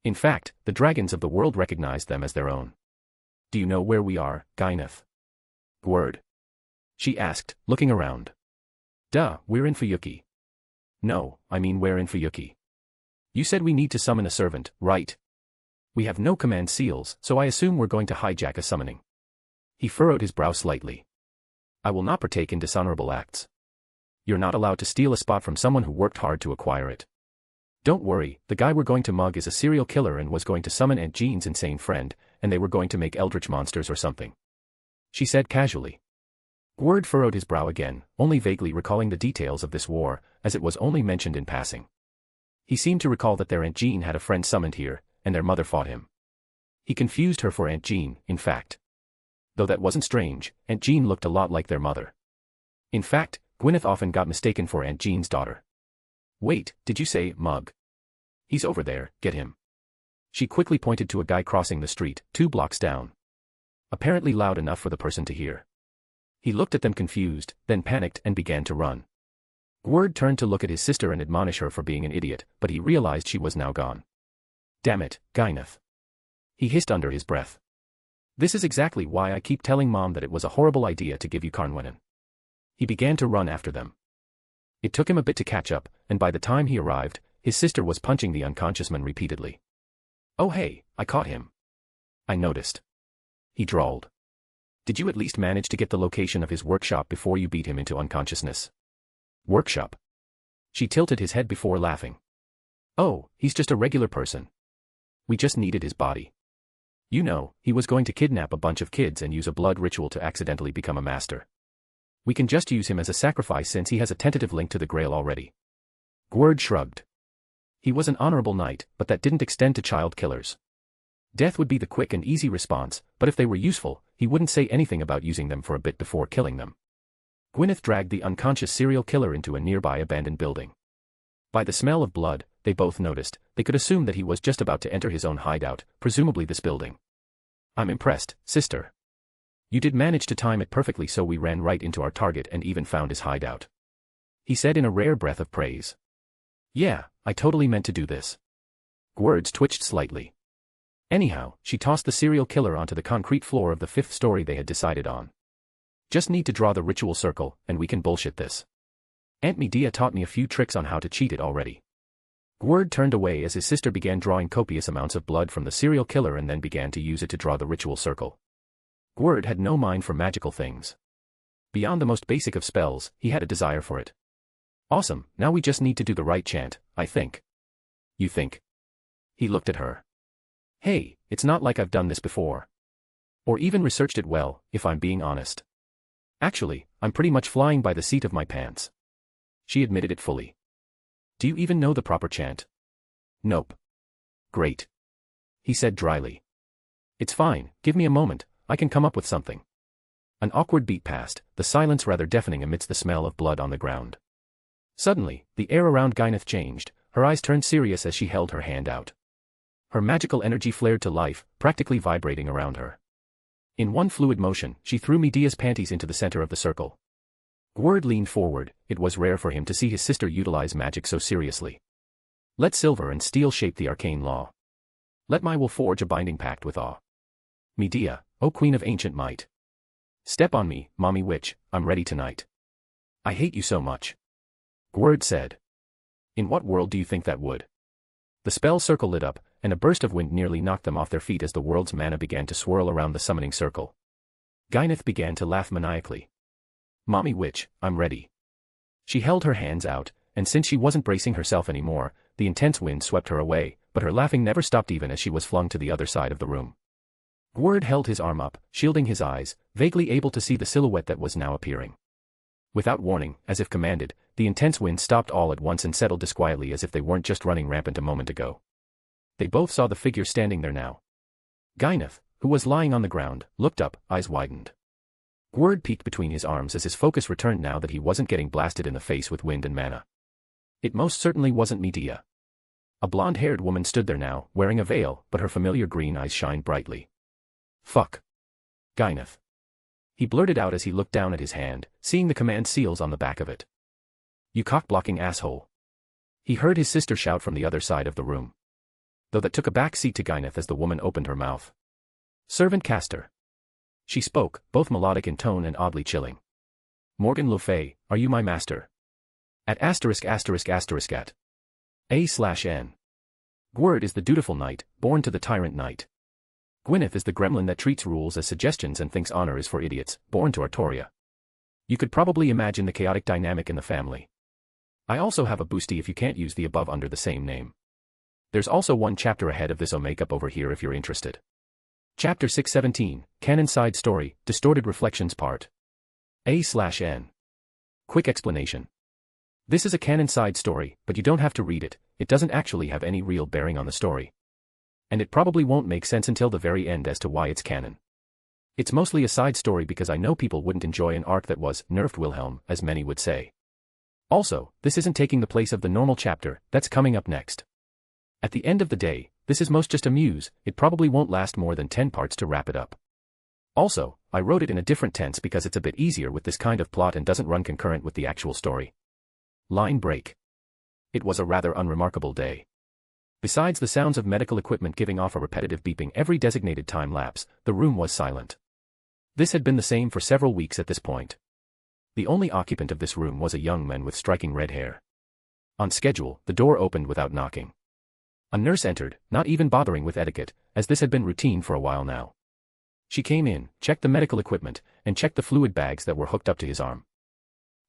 In fact, the dragons of the world recognized them as their own. Do you know where we are, Gyneth? Gwerd. She asked, looking around. Duh, we're in Fuyuki. No, I mean we're in Fuyuki. You said we need to summon a servant, right? We have no command seals, so I assume we're going to hijack a summoning. He furrowed his brow slightly. I will not partake in dishonorable acts. You're not allowed to steal a spot from someone who worked hard to acquire it. Don't worry, the guy we're going to mug is a serial killer and was going to summon Aunt Jean's insane friend, and they were going to make eldritch monsters or something. She said casually. Gwerd furrowed his brow again, only vaguely recalling the details of this war, as it was only mentioned in passing. He seemed to recall that their Aunt Jean had a friend summoned here, and their mother fought him. He confused her for Aunt Jean, in fact. Though that wasn't strange, Aunt Jean looked a lot like their mother. In fact, Gwyneth often got mistaken for Aunt Jean's daughter. Wait, did you say mug? He's over there, get him. She quickly pointed to a guy crossing the street, 2 blocks down. Apparently loud enough for the person to hear. He looked at them confused, then panicked and began to run. Gwerd turned to look at his sister and admonish her for being an idiot, but he realized she was now gone. Damn it, Gyneth. He hissed under his breath. This is exactly why I keep telling Mom that it was a horrible idea to give you Carnwennen. He began to run after them. It took him a bit to catch up, and by the time he arrived, his sister was punching the unconscious man repeatedly. Oh hey, I caught him. I noticed. He drawled. Did you at least manage to get the location of his workshop before you beat him into unconsciousness? Workshop? She tilted his head before laughing. Oh, he's just a regular person. We just needed his body. You know, he was going to kidnap a bunch of kids and use a blood ritual to accidentally become a master. We can just use him as a sacrifice since he has a tentative link to the Grail already. Gwerd shrugged. He was an honorable knight, but that didn't extend to child killers. Death would be the quick and easy response, but if they were useful, he wouldn't say anything about using them for a bit before killing them. Gwyneth dragged the unconscious serial killer into a nearby abandoned building. By the smell of blood, they both noticed, they could assume that he was just about to enter his own hideout, presumably this building. I'm impressed, sister. You did manage to time it perfectly so we ran right into our target and even found his hideout. He said in a rare breath of praise. Yeah, I totally meant to do this. Gwerd's twitched slightly. Anyhow, she tossed the serial killer onto the concrete floor of the 5th story they had decided on. Just need to draw the ritual circle, and we can bullshit this. Aunt Medea taught me a few tricks on how to cheat it already. Gwerd turned away as his sister began drawing copious amounts of blood from the serial killer and then began to use it to draw the ritual circle. Gwerd had no mind for magical things. Beyond the most basic of spells, he had a desire for it. Awesome, now we just need to do the right chant, I think. You think? He looked at her. Hey, it's not like I've done this before. Or even researched it well, if I'm being honest. Actually, I'm pretty much flying by the seat of my pants. She admitted it fully. Do you even know the proper chant? Nope. Great. He said dryly. It's fine, give me a moment, I can come up with something. An awkward beat passed, the silence rather deafening amidst the smell of blood on the ground. Suddenly, the air around Gyneth changed, her eyes turned serious as she held her hand out. Her magical energy flared to life, practically vibrating around her. In one fluid motion, she threw Medea's panties into the center of the circle. Gwerd leaned forward, it was rare for him to see his sister utilize magic so seriously. Let silver and steel shape the arcane law. Let my will forge a binding pact with awe. Medea, O queen of ancient might. Step on me, mommy witch, I'm ready tonight. I hate you so much. Gwerd said. In what world do you think that would? The spell circle lit up, and a burst of wind nearly knocked them off their feet as the world's mana began to swirl around the summoning circle. Gyneth began to laugh maniacally. Mommy witch, I'm ready. She held her hands out, and since she wasn't bracing herself anymore, the intense wind swept her away, but her laughing never stopped even as she was flung to the other side of the room. Gwerd held his arm up, shielding his eyes, vaguely able to see the silhouette that was now appearing. Without warning, as if commanded, the intense wind stopped all at once and settled disquietly as if they weren't just running rampant a moment ago. They both saw the figure standing there now. Gwyneth, who was lying on the ground, looked up, eyes widened. Gwerd peeked between his arms as his focus returned now that he wasn't getting blasted in the face with wind and mana. It most certainly wasn't Medea. A blonde-haired woman stood there now, wearing a veil, but her familiar green eyes shined brightly. Fuck. Gwyneth. He blurted out as he looked down at his hand, seeing the command seals on the back of it. You cock-blocking asshole. He heard his sister shout from the other side of the room. Though that took a back seat to Gwyneth as the woman opened her mouth. Servant Castor. She spoke, both melodic in tone and oddly chilling. Morgan Le Fay, are you my master? At ****** at A/N. Gwerd is the dutiful knight, born to the tyrant knight. Gwyneth is the gremlin that treats rules as suggestions and thinks honor is for idiots, born to Artoria. You could probably imagine the chaotic dynamic in the family. I also have a boosty if you can't use the above under the same name. There's also one chapter ahead of this makeup over here if you're interested. Chapter 617, Canon Side Story, Distorted Reflections Part A/N. Quick explanation. This is a canon side story, but you don't have to read it, it doesn't actually have any real bearing on the story. And it probably won't make sense until the very end as to why it's canon. It's mostly a side story because I know people wouldn't enjoy an arc that was nerfed Wilhelm, as many would say. Also, this isn't taking the place of the normal chapter that's coming up next. At the end of the day, this is most just a muse, it probably won't last more than 10 parts to wrap it up. Also, I wrote it in a different tense because it's a bit easier with this kind of plot and doesn't run concurrent with the actual story. Line break. It was a rather unremarkable day. Besides the sounds of medical equipment giving off a repetitive beeping every designated time lapse, the room was silent. This had been the same for several weeks at this point. The only occupant of this room was a young man with striking red hair. On schedule, the door opened without knocking. A nurse entered, not even bothering with etiquette, as this had been routine for a while now. She came in, checked the medical equipment, and checked the fluid bags that were hooked up to his arm.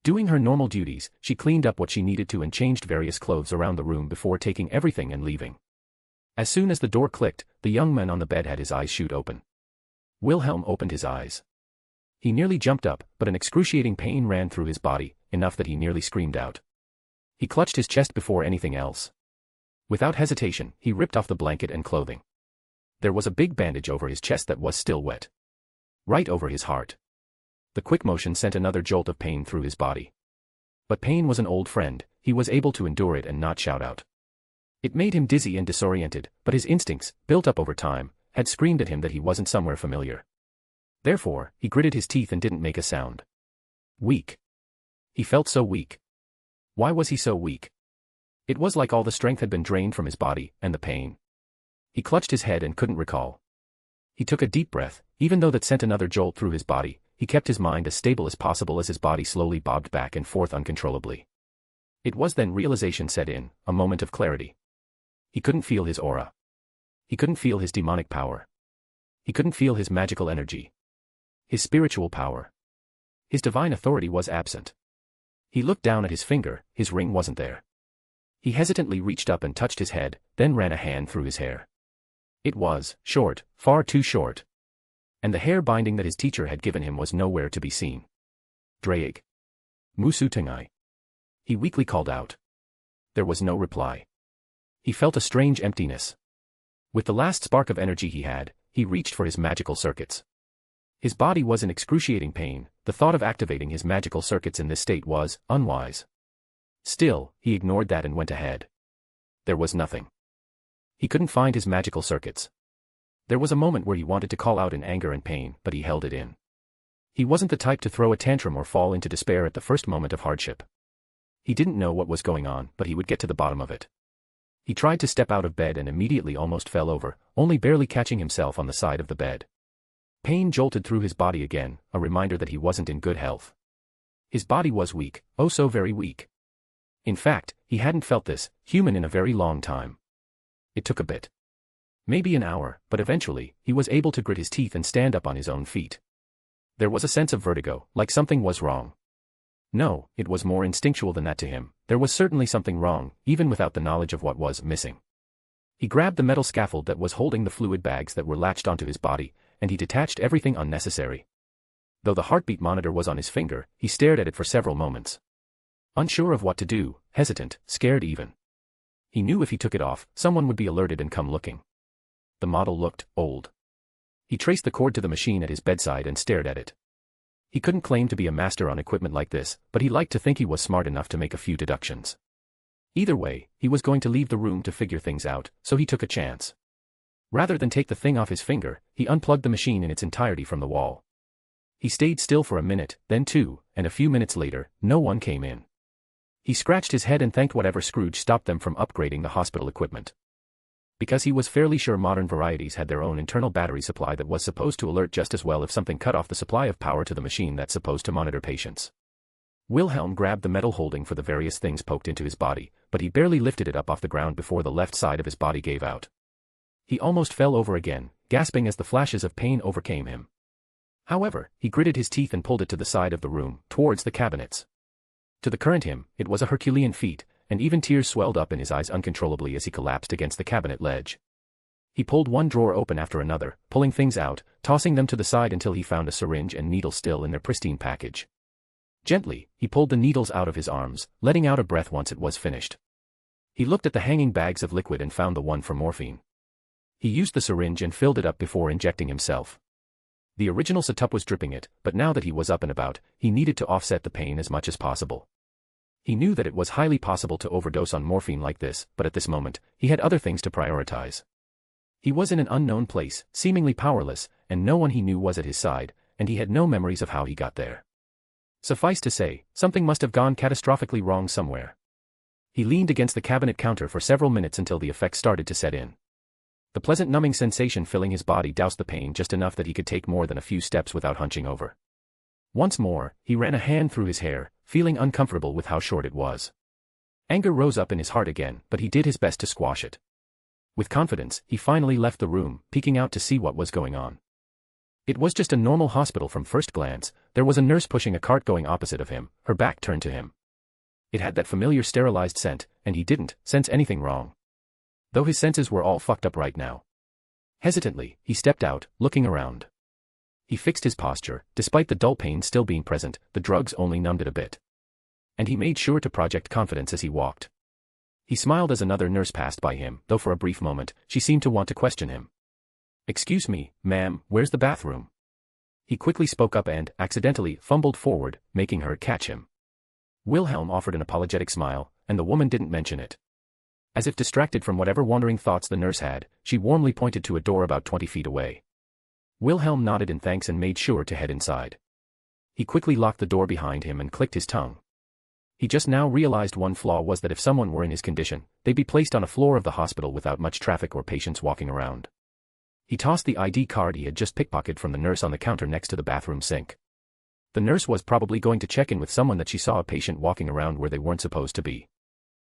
Doing her normal duties, she cleaned up what she needed to and changed various clothes around the room before taking everything and leaving. As soon as the door clicked, the young man on the bed had his eyes shoot open. Wilhelm opened his eyes. He nearly jumped up, but an excruciating pain ran through his body, enough that he nearly screamed out. He clutched his chest before anything else. Without hesitation, he ripped off the blanket and clothing. There was a big bandage over his chest that was still wet. Right over his heart. The quick motion sent another jolt of pain through his body. But pain was an old friend, he was able to endure it and not shout out. It made him dizzy and disoriented, but his instincts, built up over time, had screamed at him that he wasn't somewhere familiar. Therefore, he gritted his teeth and didn't make a sound. Weak. He felt so weak. Why was he so weak? It was like all the strength had been drained from his body, and the pain. He clutched his head and couldn't recall. He took a deep breath, even though that sent another jolt through his body, he kept his mind as stable as possible as his body slowly bobbed back and forth uncontrollably. It was then realization set in, a moment of clarity. He couldn't feel his aura. He couldn't feel his demonic power. He couldn't feel his magical energy. His spiritual power. His divine authority was absent. He looked down at his finger, his ring wasn't there. He hesitantly reached up and touched his head, then ran a hand through his hair. It was short, far too short. And the hair binding that his teacher had given him was nowhere to be seen. Drayig. Musutingai. He weakly called out. There was no reply. He felt a strange emptiness. With the last spark of energy he had, he reached for his magical circuits. His body was in excruciating pain, the thought of activating his magical circuits in this state was unwise. Still, he ignored that and went ahead. There was nothing. He couldn't find his magical circuits. There was a moment where he wanted to call out in anger and pain, but he held it in. He wasn't the type to throw a tantrum or fall into despair at the first moment of hardship. He didn't know what was going on, but he would get to the bottom of it. He tried to step out of bed and immediately almost fell over, only barely catching himself on the side of the bed. Pain jolted through his body again, a reminder that he wasn't in good health. His body was weak, oh so very weak. In fact, he hadn't felt this human in a very long time. It took a bit. Maybe an hour, but eventually, he was able to grit his teeth and stand up on his own feet. There was a sense of vertigo, like something was wrong. No, it was more instinctual than that to him, there was certainly something wrong, even without the knowledge of what was missing. He grabbed the metal scaffold that was holding the fluid bags that were latched onto his body, and he detached everything unnecessary. Though the heartbeat monitor was on his finger, he stared at it for several moments. Unsure of what to do, hesitant, scared even. He knew if he took it off, someone would be alerted and come looking. The model looked old. He traced the cord to the machine at his bedside and stared at it. He couldn't claim to be a master on equipment like this, but he liked to think he was smart enough to make a few deductions. Either way, he was going to leave the room to figure things out, so he took a chance. Rather than take the thing off his finger, he unplugged the machine in its entirety from the wall. He stayed still for a minute, then two, and a few minutes later, no one came in. He scratched his head and thanked whatever Scrooge stopped them from upgrading the hospital equipment. Because he was fairly sure modern varieties had their own internal battery supply that was supposed to alert just as well if something cut off the supply of power to the machine that's supposed to monitor patients. Wilhelm grabbed the metal holding for the various things poked into his body, but he barely lifted it up off the ground before the left side of his body gave out. He almost fell over again, gasping as the flashes of pain overcame him. However, he gritted his teeth and pulled it to the side of the room, towards the cabinets. To the current him, it was a Herculean feat, and even tears swelled up in his eyes uncontrollably as he collapsed against the cabinet ledge. He pulled one drawer open after another, pulling things out, tossing them to the side until he found a syringe and needle still in their pristine package. Gently, he pulled the needles out of his arms, letting out a breath once it was finished. He looked at the hanging bags of liquid and found the one for morphine. He used the syringe and filled it up before injecting himself. The original setup was dripping it, but now that he was up and about, he needed to offset the pain as much as possible. He knew that it was highly possible to overdose on morphine like this, but at this moment, he had other things to prioritize. He was in an unknown place, seemingly powerless, and no one he knew was at his side, and he had no memories of how he got there. Suffice to say, something must have gone catastrophically wrong somewhere. He leaned against the cabinet counter for several minutes until the effects started to set in. The pleasant numbing sensation filling his body doused the pain just enough that he could take more than a few steps without hunching over. Once more, he ran a hand through his hair, feeling uncomfortable with how short it was. Anger rose up in his heart again, but he did his best to squash it. With confidence, he finally left the room, peeking out to see what was going on. It was just a normal hospital from first glance. There was a nurse pushing a cart going opposite of him, her back turned to him. It had that familiar sterilized scent, and he didn't sense anything wrong. Though his senses were all fucked up right now. Hesitantly, he stepped out, looking around. He fixed his posture, despite the dull pain still being present, the drugs only numbed it a bit. And he made sure to project confidence as he walked. He smiled as another nurse passed by him, though for a brief moment, she seemed to want to question him. "Excuse me, ma'am, where's the bathroom?" He quickly spoke up and, accidentally, fumbled forward, making her catch him. Wilhelm offered an apologetic smile, and the woman didn't mention it. As if distracted from whatever wandering thoughts the nurse had, she warmly pointed to a door about 20 feet away. Wilhelm nodded in thanks and made sure to head inside. He quickly locked the door behind him and clicked his tongue. He just now realized one flaw was that if someone were in his condition, they'd be placed on a floor of the hospital without much traffic or patients walking around. He tossed the ID card he had just pickpocketed from the nurse on the counter next to the bathroom sink. The nurse was probably going to check in with someone that she saw a patient walking around where they weren't supposed to be.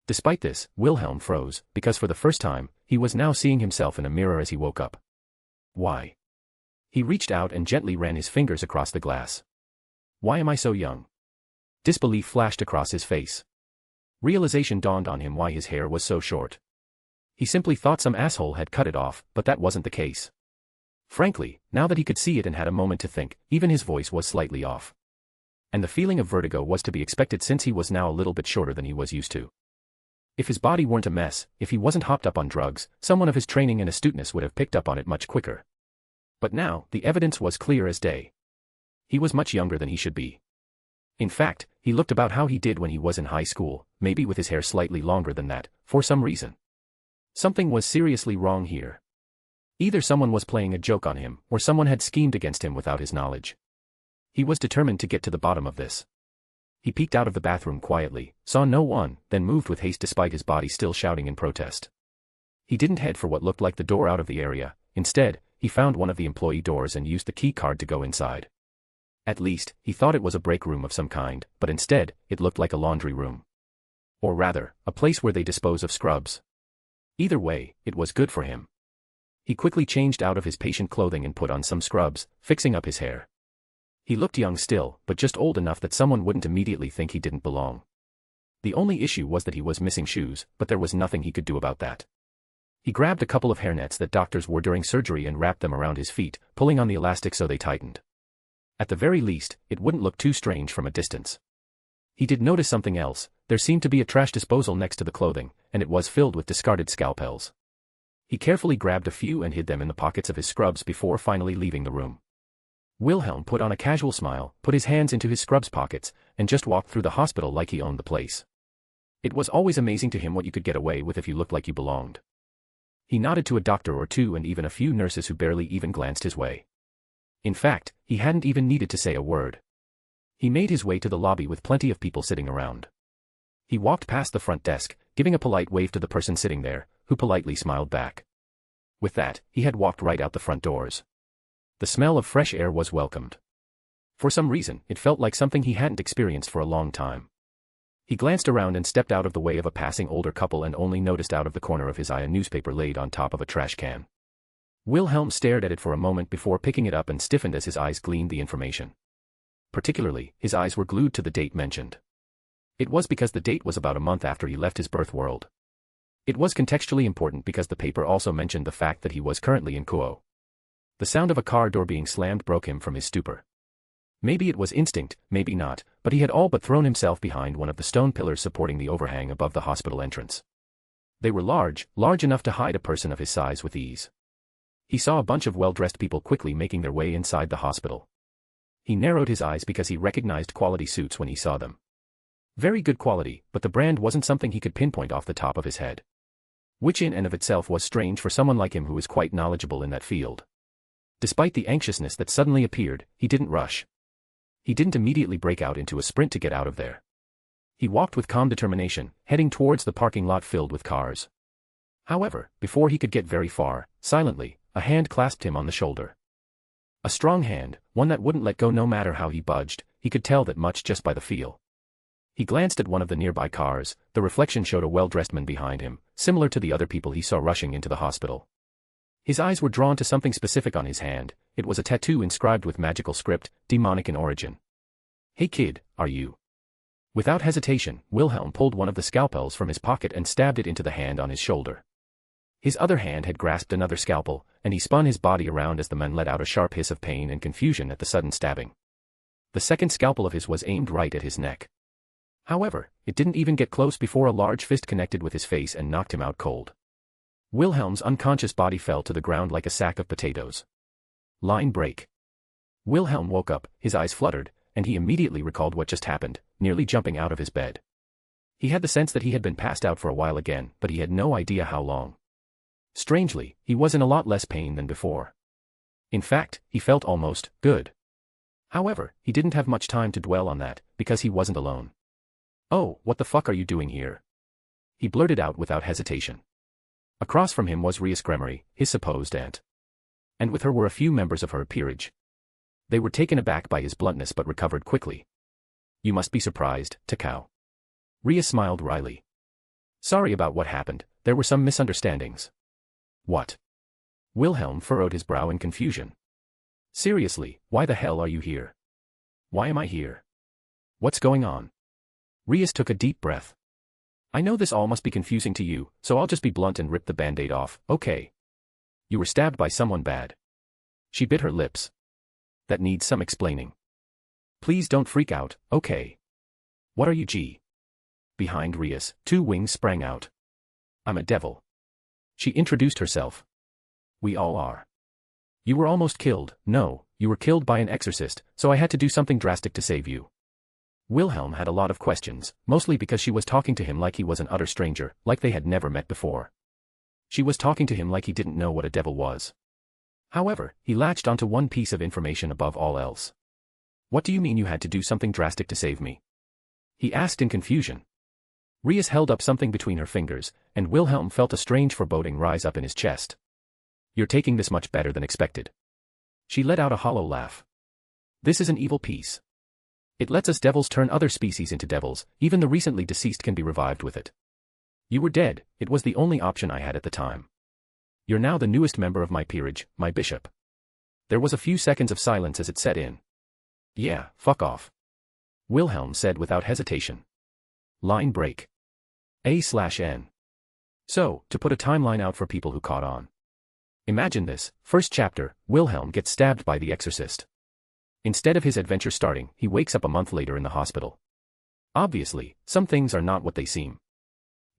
Despite this, Wilhelm froze, because for the first time, he was now seeing himself in a mirror as he woke up. Why? He reached out and gently ran his fingers across the glass. Why am I so young? Disbelief flashed across his face. Realization dawned on him why his hair was so short. He simply thought some asshole had cut it off, but that wasn't the case. Frankly, now that he could see it and had a moment to think, even his voice was slightly off. And the feeling of vertigo was to be expected since he was now a little bit shorter than he was used to. If his body weren't a mess, if he wasn't hopped up on drugs, someone of his training and astuteness would have picked up on it much quicker. But now, the evidence was clear as day. He was much younger than he should be. In fact, he looked about how he did when he was in high school, maybe with his hair slightly longer than that, for some reason. Something was seriously wrong here. Either someone was playing a joke on him, or someone had schemed against him without his knowledge. He was determined to get to the bottom of this. He peeked out of the bathroom quietly, saw no one, then moved with haste despite his body still shouting in protest. He didn't head for what looked like the door out of the area. Instead, he found one of the employee doors and used the key card to go inside. At least, he thought it was a break room of some kind, but instead, it looked like a laundry room. Or rather, a place where they dispose of scrubs. Either way, it was good for him. He quickly changed out of his patient clothing and put on some scrubs, fixing up his hair. He looked young still, but just old enough that someone wouldn't immediately think he didn't belong. The only issue was that he was missing shoes, but there was nothing he could do about that. He grabbed a couple of hairnets that doctors wore during surgery and wrapped them around his feet, pulling on the elastic so they tightened. At the very least, it wouldn't look too strange from a distance. He did notice something else. There seemed to be a trash disposal next to the clothing, and it was filled with discarded scalpels. He carefully grabbed a few and hid them in the pockets of his scrubs before finally leaving the room. Wilhelm put on a casual smile, put his hands into his scrubs pockets, and just walked through the hospital like he owned the place. It was always amazing to him what you could get away with if you looked like you belonged. He nodded to a doctor or two and even a few nurses who barely even glanced his way. In fact, he hadn't even needed to say a word. He made his way to the lobby with plenty of people sitting around. He walked past the front desk, giving a polite wave to the person sitting there, who politely smiled back. With that, he had walked right out the front doors. The smell of fresh air was welcomed. For some reason, it felt like something he hadn't experienced for a long time. He glanced around and stepped out of the way of a passing older couple and only noticed out of the corner of his eye a newspaper laid on top of a trash can. Wilhelm stared at it for a moment before picking it up and stiffened as his eyes gleaned the information. Particularly, his eyes were glued to the date mentioned. It was because the date was about a month after he left his birth world. It was contextually important because the paper also mentioned the fact that he was currently in Kuo. The sound of a car door being slammed broke him from his stupor. Maybe it was instinct, maybe not, but he had all but thrown himself behind one of the stone pillars supporting the overhang above the hospital entrance. They were large enough to hide a person of his size with ease. He saw a bunch of well-dressed people quickly making their way inside the hospital. He narrowed his eyes because he recognized quality suits when he saw them. Very good quality, but the brand wasn't something he could pinpoint off the top of his head. Which in and of itself was strange for someone like him who was quite knowledgeable in that field. Despite the anxiousness that suddenly appeared, he didn't rush. He didn't immediately break out into a sprint to get out of there. He walked with calm determination, heading towards the parking lot filled with cars. However, before he could get very far, silently, a hand clasped him on the shoulder. A strong hand, one that wouldn't let go no matter how he budged, he could tell that much just by the feel. He glanced at one of the nearby cars, the reflection showed a well-dressed man behind him, similar to the other people he saw rushing into the hospital. His eyes were drawn to something specific on his hand. It was a tattoo inscribed with magical script, demonic in origin. "Hey kid, are you?" Without hesitation, Wilhelm pulled one of the scalpels from his pocket and stabbed it into the hand on his shoulder. His other hand had grasped another scalpel, and he spun his body around as the man let out a sharp hiss of pain and confusion at the sudden stabbing. The second scalpel of his was aimed right at his neck. However, it didn't even get close before a large fist connected with his face and knocked him out cold. Wilhelm's unconscious body fell to the ground like a sack of potatoes. Line break. Wilhelm woke up, his eyes fluttered, and he immediately recalled what just happened, nearly jumping out of his bed. He had the sense that he had been passed out for a while again, but he had no idea how long. Strangely, he was in a lot less pain than before. In fact, he felt almost good. However, he didn't have much time to dwell on that, because he wasn't alone. "Oh, what the fuck are you doing here?" he blurted out without hesitation. Across from him was Rias Gremory, his supposed aunt. And with her were a few members of her peerage. They were taken aback by his bluntness but recovered quickly. "You must be surprised, Takao." Rias smiled wryly. "Sorry about what happened, there were some misunderstandings." "What?" Wilhelm furrowed his brow in confusion. "Seriously, why the hell are you here? Why am I here? What's going on?" Rias took a deep breath. "I know this all must be confusing to you, so I'll just be blunt and rip the band-aid off, okay? You were stabbed by someone bad." She bit her lips. "That needs some explaining. Please don't freak out, okay? What are you, G?" Behind Rias, two wings sprang out. "I'm a devil." She introduced herself. "We all are. You were almost killed. No, you were killed by an exorcist, so I had to do something drastic to save you." Wilhelm had a lot of questions, mostly because she was talking to him like he was an utter stranger, like they had never met before. She was talking to him like he didn't know what a devil was. However, he latched onto one piece of information above all else. "What do you mean you had to do something drastic to save me?" he asked in confusion. Rias held up something between her fingers, and Wilhelm felt a strange foreboding rise up in his chest. "You're taking this much better than expected." She let out a hollow laugh. "This is an evil piece. It lets us devils turn other species into devils, even the recently deceased can be revived with it. You were dead, it was the only option I had at the time. You're now the newest member of my peerage, my bishop." There was a few seconds of silence as it set in. "Yeah, fuck off," Wilhelm said without hesitation. Line break. A/N. So, to put a timeline out for people who caught on. Imagine this, first chapter, Wilhelm gets stabbed by the exorcist. Instead of his adventure starting, he wakes up a month later in the hospital. Obviously, some things are not what they seem.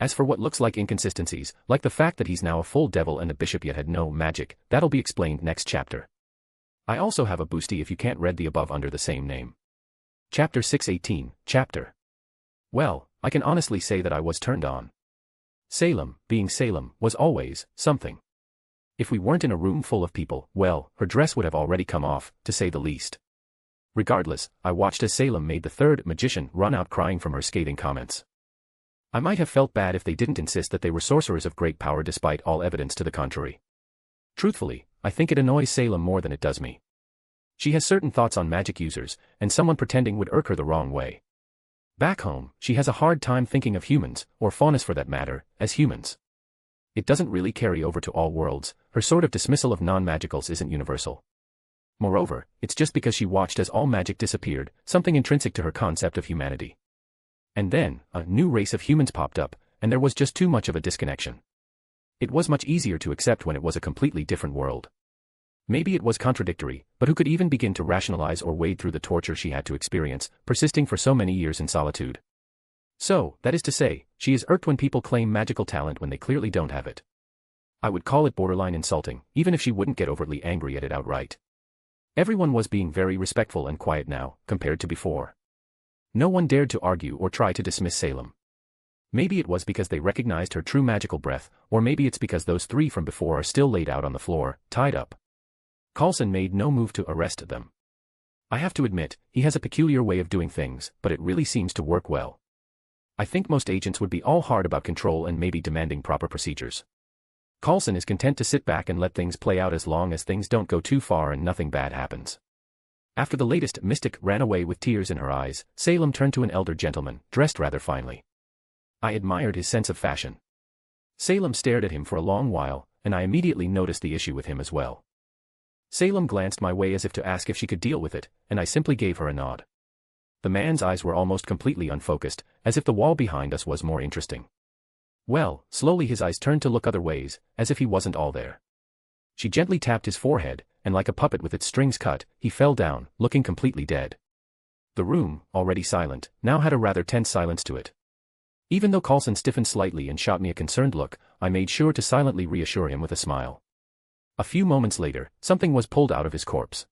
As for what looks like inconsistencies, like the fact that he's now a full devil and a bishop yet had no magic, that'll be explained next chapter. I also have a boosty if you can't read the above under the same name. Chapter 618, Chapter. Well, I can honestly say that I was turned on. Salem, being Salem, was always something. If we weren't in a room full of people, well, her dress would have already come off, to say the least. Regardless, I watched as Salem made the third magician run out crying from her scathing comments. I might have felt bad if they didn't insist that they were sorcerers of great power despite all evidence to the contrary. Truthfully, I think it annoys Salem more than it does me. She has certain thoughts on magic users, and someone pretending would irk her the wrong way. Back home, she has a hard time thinking of humans, or faunus for that matter, as humans. It doesn't really carry over to all worlds, her sort of dismissal of non-magicals isn't universal. Moreover, it's just because she watched as all magic disappeared, something intrinsic to her concept of humanity. And then, a new race of humans popped up, and there was just too much of a disconnection. It was much easier to accept when it was a completely different world. Maybe it was contradictory, but who could even begin to rationalize or wade through the torture she had to experience, persisting for so many years in solitude? So, that is to say, she is irked when people claim magical talent when they clearly don't have it. I would call it borderline insulting, even if she wouldn't get overtly angry at it outright. Everyone was being very respectful and quiet now, compared to before. No one dared to argue or try to dismiss Salem. Maybe it was because they recognized her true magical breath, or maybe it's because those three from before are still laid out on the floor, tied up. Coulson made no move to arrest them. I have to admit, he has a peculiar way of doing things, but it really seems to work well. I think most agents would be all hard about control and maybe demanding proper procedures. Coulson is content to sit back and let things play out as long as things don't go too far and nothing bad happens. After the latest mystic ran away with tears in her eyes, Salem turned to an elder gentleman, dressed rather finely. I admired his sense of fashion. Salem stared at him for a long while, and I immediately noticed the issue with him as well. Salem glanced my way as if to ask if she could deal with it, and I simply gave her a nod. The man's eyes were almost completely unfocused, as if the wall behind us was more interesting. Well, slowly his eyes turned to look other ways, as if he wasn't all there. She gently tapped his forehead, and like a puppet with its strings cut, he fell down, looking completely dead. The room, already silent, now had a rather tense silence to it. Even though Coulson stiffened slightly and shot me a concerned look, I made sure to silently reassure him with a smile. A few moments later, something was pulled out of his corpse.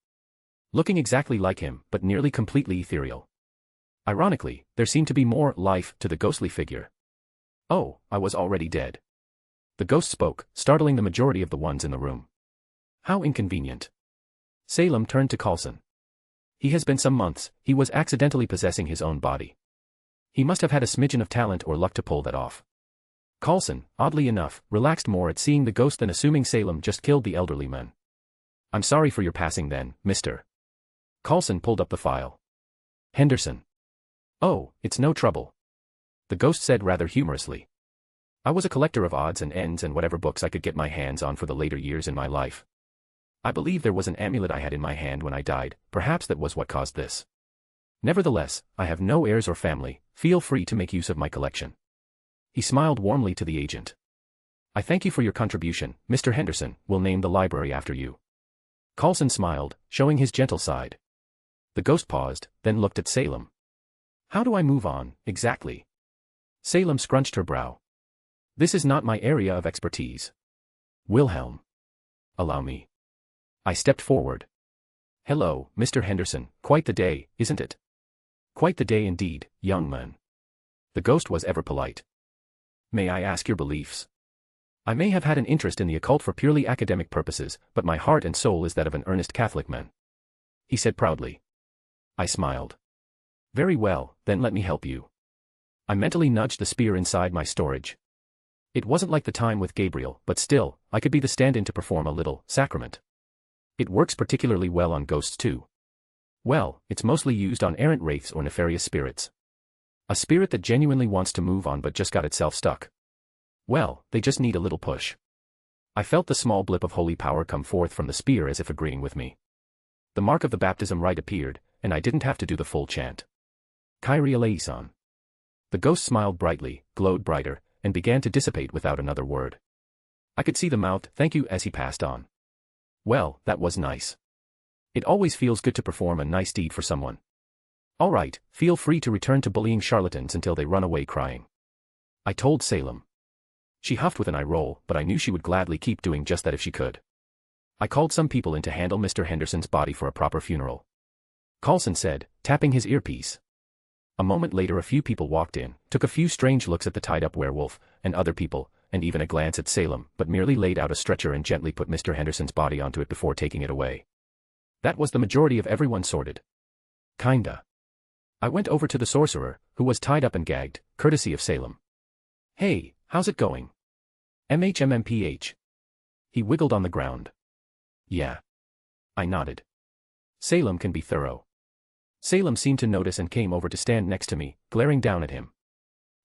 Looking exactly like him, but nearly completely ethereal. Ironically, there seemed to be more life to the ghostly figure. Oh, I was already dead. The ghost spoke, startling the majority of the ones in the room. How inconvenient. Salem turned to Coulson. He has been some months, he was accidentally possessing his own body. He must have had a smidgen of talent or luck to pull that off. Coulson, oddly enough, relaxed more at seeing the ghost than assuming Salem just killed the elderly man. I'm sorry for your passing then, Mr. Coulson pulled up the file. Henderson. Oh, it's no trouble. The ghost said rather humorously. I was a collector of odds and ends and whatever books I could get my hands on for the later years in my life. I believe there was an amulet I had in my hand when I died, perhaps that was what caused this. Nevertheless, I have no heirs or family, feel free to make use of my collection. He smiled warmly to the agent. I thank you for your contribution, Mr. Henderson, we'll name the library after you. Coulson smiled, showing his gentle side. The ghost paused, then looked at Salem. How do I move on, exactly? Salem scrunched her brow. This is not my area of expertise. Wilhelm. Allow me. I stepped forward. Hello, Mr. Henderson, quite the day, isn't it? Quite the day indeed, young man. The ghost was ever polite. May I ask your beliefs? I may have had an interest in the occult for purely academic purposes, but my heart and soul is that of an earnest Catholic man. He said proudly. I smiled. Very well, then let me help you. I mentally nudged the spear inside my storage. It wasn't like the time with Gabriel, but still, I could be the stand-in to perform a little sacrament. It works particularly well on ghosts too. Well, it's mostly used on errant wraiths or nefarious spirits. A spirit that genuinely wants to move on but just got itself stuck. Well, they just need a little push. I felt the small blip of holy power come forth from the spear as if agreeing with me. The mark of the baptism rite appeared, and I didn't have to do the full chant. Kyrie eleison. The ghost smiled brightly, glowed brighter, and began to dissipate without another word. I could see the mouth thank you as he passed on. Well, that was nice. It always feels good to perform a nice deed for someone. All right, feel free to return to bullying charlatans until they run away crying. I told Salem. She huffed with an eye roll, but I knew she would gladly keep doing just that if she could. I called some people in to handle Mr. Henderson's body for a proper funeral. Coulson said, tapping his earpiece. A moment later a few people walked in, took a few strange looks at the tied-up werewolf, and other people, and even a glance at Salem, but merely laid out a stretcher and gently put Mr. Henderson's body onto it before taking it away. That was the majority of everyone sorted. Kinda. I went over to the sorcerer, who was tied up and gagged, courtesy of Salem. Hey, how's it going? MHMMPH. He wiggled on the ground. Yeah. I nodded. Salem can be thorough. Salem seemed to notice and came over to stand next to me, glaring down at him.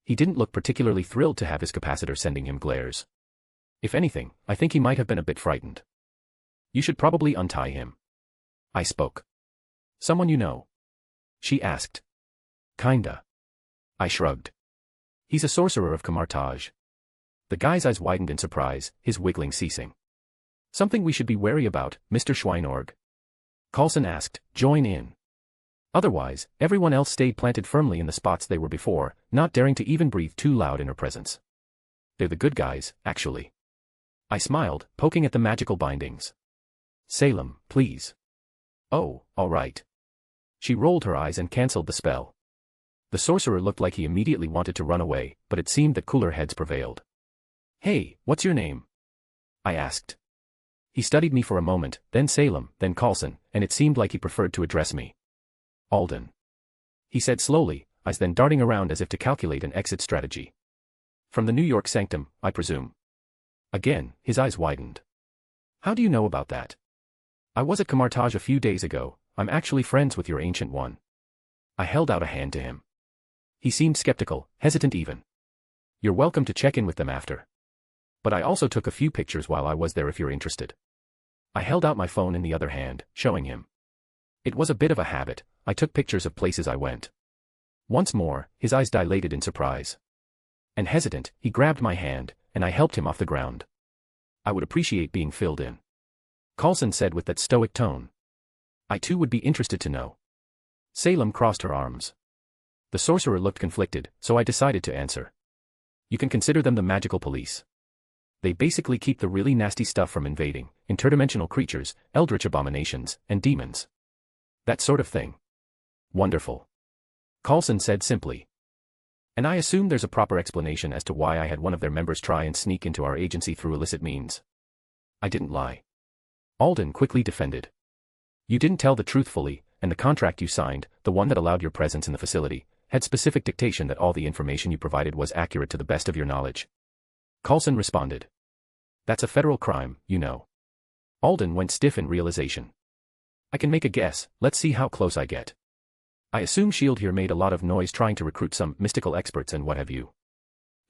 He didn't look particularly thrilled to have his capacitor sending him glares. If anything, I think he might have been a bit frightened. You should probably untie him. I spoke. Someone you know? She asked. Kinda. I shrugged. He's a sorcerer of Camartage. The guy's eyes widened in surprise, his wiggling ceasing. Something we should be wary about, Mr. Schweinorg? Coulson asked, join in. Otherwise, everyone else stayed planted firmly in the spots they were before, not daring to even breathe too loud in her presence. They're the good guys, actually. I smiled, poking at the magical bindings. Salem, please. Oh, all right. She rolled her eyes and cancelled the spell. The sorcerer looked like he immediately wanted to run away, but it seemed that cooler heads prevailed. Hey, what's your name? I asked. He studied me for a moment, then Salem, then Coulson, and it seemed like he preferred to address me. Alden. He said slowly, eyes then darting around as if to calculate an exit strategy. From the New York sanctum, I presume. Again, his eyes widened. How do you know about that? I was at Camartage a few days ago. I'm actually friends with your Ancient One. I held out a hand to him. He seemed skeptical, hesitant even. You're welcome to check in with them after. But I also took a few pictures while I was there if you're interested. I held out my phone in the other hand, showing him. It was a bit of a habit. I took pictures of places I went. Once more, his eyes dilated in surprise. And hesitant, he grabbed my hand, and I helped him off the ground. I would appreciate being filled in. Coulson said with that stoic tone. I too would be interested to know. Salem crossed her arms. The sorcerer looked conflicted, so I decided to answer. You can consider them the magical police. They basically keep the really nasty stuff from invading, interdimensional creatures, eldritch abominations, and demons. That sort of thing. Wonderful. Coulson said simply. And I assume there's a proper explanation as to why I had one of their members try and sneak into our agency through illicit means. I didn't lie. Alden quickly defended. You didn't tell the truth fully, and the contract you signed, the one that allowed your presence in the facility, had specific dictation that all the information you provided was accurate to the best of your knowledge. Coulson responded. That's a federal crime, you know. Alden went stiff in realization. I can make a guess, let's see how close I get. I assume S.H.I.E.L.D. here made a lot of noise trying to recruit some mystical experts and what have you.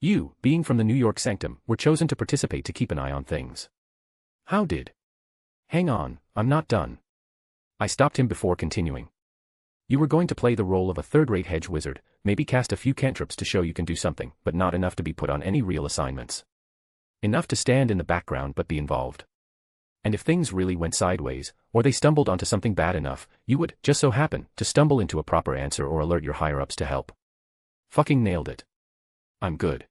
You, being from the New York sanctum, were chosen to participate to keep an eye on things. How did? Hang on, I'm not done. I stopped him before continuing. You were going to play the role of a third-rate hedge wizard, maybe cast a few cantrips to show you can do something, but not enough to be put on any real assignments. Enough to stand in the background but be involved. And if things really went sideways, or they stumbled onto something bad enough, you would, just so happen, to stumble into a proper answer or alert your higher-ups to help. Fucking nailed it. I'm good.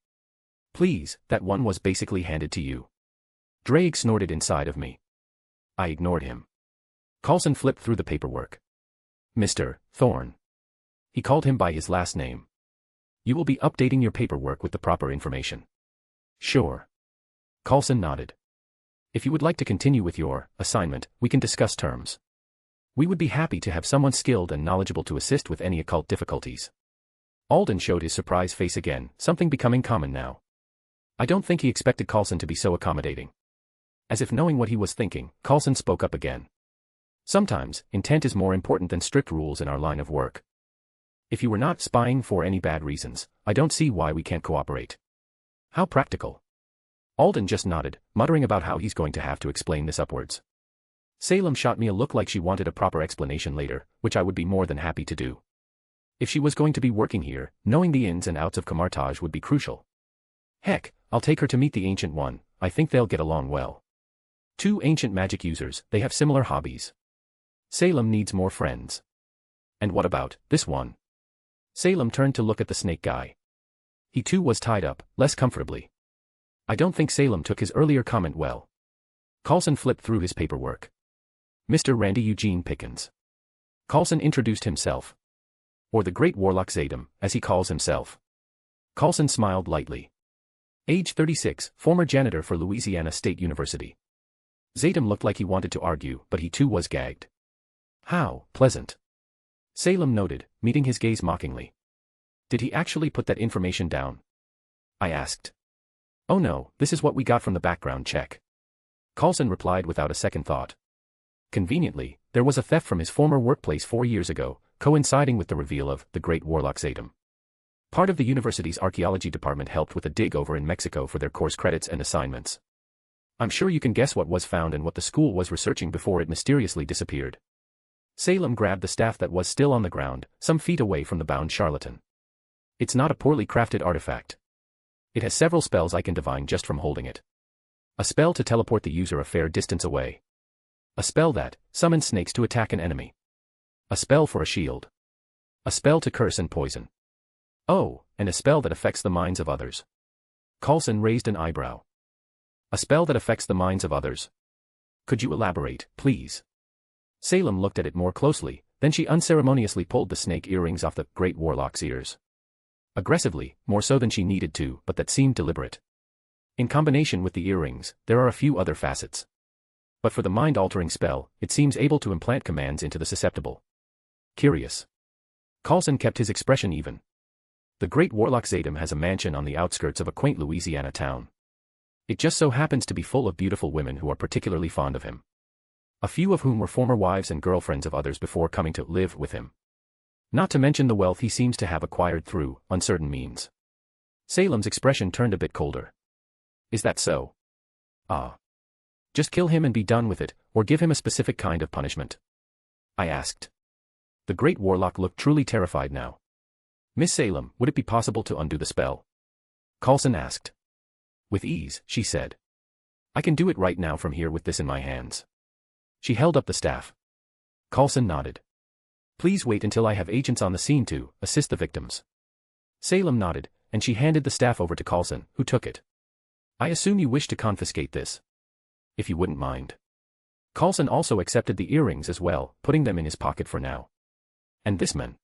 Please, that one was basically handed to you. Drake snorted inside of me. I ignored him. Coulson flipped through the paperwork. Mr. Thorne. He called him by his last name. You will be updating your paperwork with the proper information. Sure. Coulson nodded. If you would like to continue with your assignment, we can discuss terms. We would be happy to have someone skilled and knowledgeable to assist with any occult difficulties. Alden showed his surprised face again, something becoming common now. I don't think he expected Coulson to be so accommodating. As if knowing what he was thinking, Coulson spoke up again. Sometimes, intent is more important than strict rules in our line of work. If you were not spying for any bad reasons, I don't see why we can't cooperate. How practical. Alden just nodded, muttering about how he's going to have to explain this upwards. Salem shot me a look like she wanted a proper explanation later, which I would be more than happy to do. If she was going to be working here, knowing the ins and outs of Camartage would be crucial. Heck, I'll take her to meet the Ancient One, I think they'll get along well. Two ancient magic users, they have similar hobbies. Salem needs more friends. And what about this one? Salem turned to look at the snake guy. He too was tied up, less comfortably. I don't think Salem took his earlier comment well. Coulson flipped through his paperwork. Mr. Randy Eugene Pickens. Coulson introduced himself. Or the Great Warlock Zadam, as he calls himself. Coulson smiled lightly. Age 36, former janitor for Louisiana State University. Zadam looked like he wanted to argue, but he too was gagged. How pleasant. Salem noted, meeting his gaze mockingly. Did he actually put that information down? I asked. Oh no, this is what we got from the background check. Coulson replied without a second thought. Conveniently, there was a theft from his former workplace 4 years ago, coinciding with the reveal of the Great Warlock Zadam. Part of the university's archaeology department helped with a dig over in Mexico for their course credits and assignments. I'm sure you can guess what was found and what the school was researching before it mysteriously disappeared. Salem grabbed the staff that was still on the ground, some feet away from the bound charlatan. It's not a poorly crafted artifact. It has several spells I can divine just from holding it. A spell to teleport the user a fair distance away. A spell that summons snakes to attack an enemy. A spell for a shield. A spell to curse and poison. Oh, and a spell that affects the minds of others. Coulson raised an eyebrow. A spell that affects the minds of others. Could you elaborate, please? Salem looked at it more closely, then she unceremoniously pulled the snake earrings off the Great Warlock's ears. Aggressively, more so than she needed to, but that seemed deliberate. In combination with the earrings, there are a few other facets. But for the mind-altering spell, it seems able to implant commands into the susceptible. Curious. Coulson kept his expression even. The Great Warlock Zadam has a mansion on the outskirts of a quaint Louisiana town. It just so happens to be full of beautiful women who are particularly fond of him. A few of whom were former wives and girlfriends of others before coming to live with him. Not to mention the wealth he seems to have acquired through uncertain means. Salem's expression turned a bit colder. Is that so? Ah. Just kill him and be done with it, or give him a specific kind of punishment? I asked. The Great Warlock looked truly terrified now. Miss Salem, would it be possible to undo the spell? Coulson asked. With ease, she said. I can do it right now from here with this in my hands. She held up the staff. Coulson nodded. Please wait until I have agents on the scene to assist the victims. Salem nodded, and she handed the staff over to Coulson, who took it. I assume you wish to confiscate this. If you wouldn't mind. Coulson also accepted the earrings as well, putting them in his pocket for now. And this man?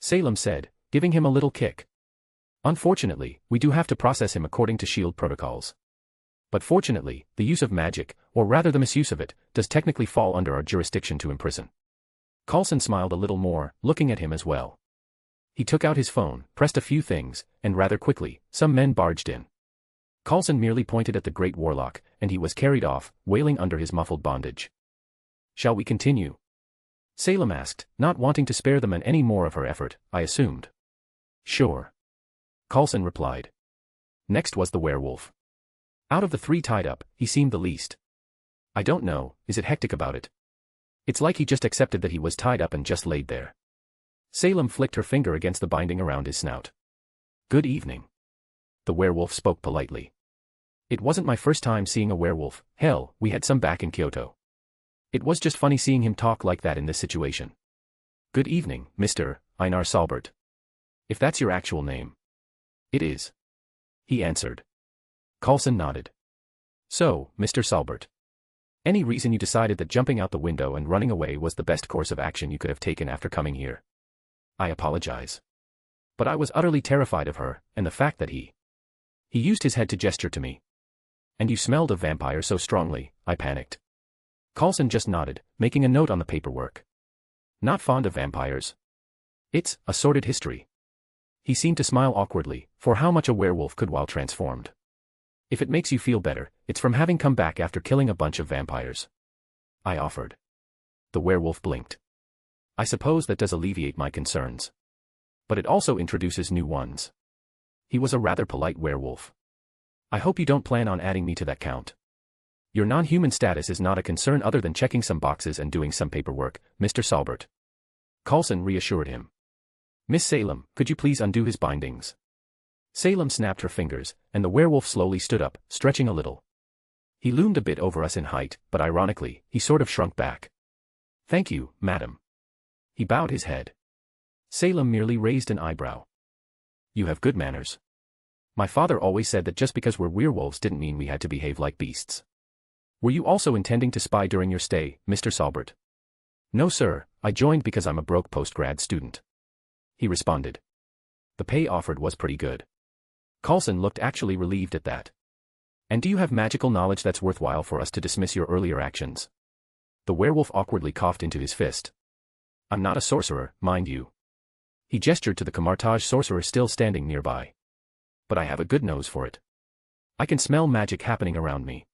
Salem said, giving him a little kick. Unfortunately, we do have to process him according to SHIELD protocols. But fortunately, the use of magic, or rather the misuse of it, does technically fall under our jurisdiction to imprison. Coulson smiled a little more, looking at him as well. He took out his phone, pressed a few things, and rather quickly, some men barged in. Coulson merely pointed at the Great Warlock, and he was carried off, wailing under his muffled bondage. Shall we continue? Salem asked, not wanting to spare the man any more of her effort, I assumed. Sure. Coulson replied. Next was the werewolf. Out of the three tied up, he seemed the least. I don't know, is it hectic about it? It's like he just accepted that he was tied up and just laid there. Salem flicked her finger against the binding around his snout. Good evening. The werewolf spoke politely. It wasn't my first time seeing a werewolf, hell, we had some back in Kyoto. It was just funny seeing him talk like that in this situation. Good evening, Mr. Einar Salbert. If that's your actual name. It is. He answered. Coulson nodded. So, Mr. Salbert. Any reason you decided that jumping out the window and running away was the best course of action you could have taken after coming here? I apologize. But I was utterly terrified of her, and the fact that he used his head to gesture to me. And you smelled of vampire so strongly, I panicked. Coulson just nodded, making a note on the paperwork. Not fond of vampires. It's a sordid history. He seemed to smile awkwardly, for how much a werewolf could while transformed. If it makes you feel better, it's from having come back after killing a bunch of vampires. I offered. The werewolf blinked. I suppose that does alleviate my concerns. But it also introduces new ones. He was a rather polite werewolf. I hope you don't plan on adding me to that count. Your non-human status is not a concern other than checking some boxes and doing some paperwork, Mr. Salbert. Coulson reassured him. Miss Salem, could you please undo his bindings? Salem snapped her fingers, and the werewolf slowly stood up, stretching a little. He loomed a bit over us in height, but ironically, he sort of shrunk back. Thank you, madam. He bowed his head. Salem merely raised an eyebrow. You have good manners. My father always said that just because we're werewolves didn't mean we had to behave like beasts. Were you also intending to spy during your stay, Mr. Salbert? No sir, I joined because I'm a broke postgrad student. He responded. The pay offered was pretty good. Coulson looked actually relieved at that. And do you have magical knowledge that's worthwhile for us to dismiss your earlier actions? The werewolf awkwardly coughed into his fist. I'm not a sorcerer, mind you. He gestured to the Camartage sorcerer still standing nearby. But I have a good nose for it. I can smell magic happening around me.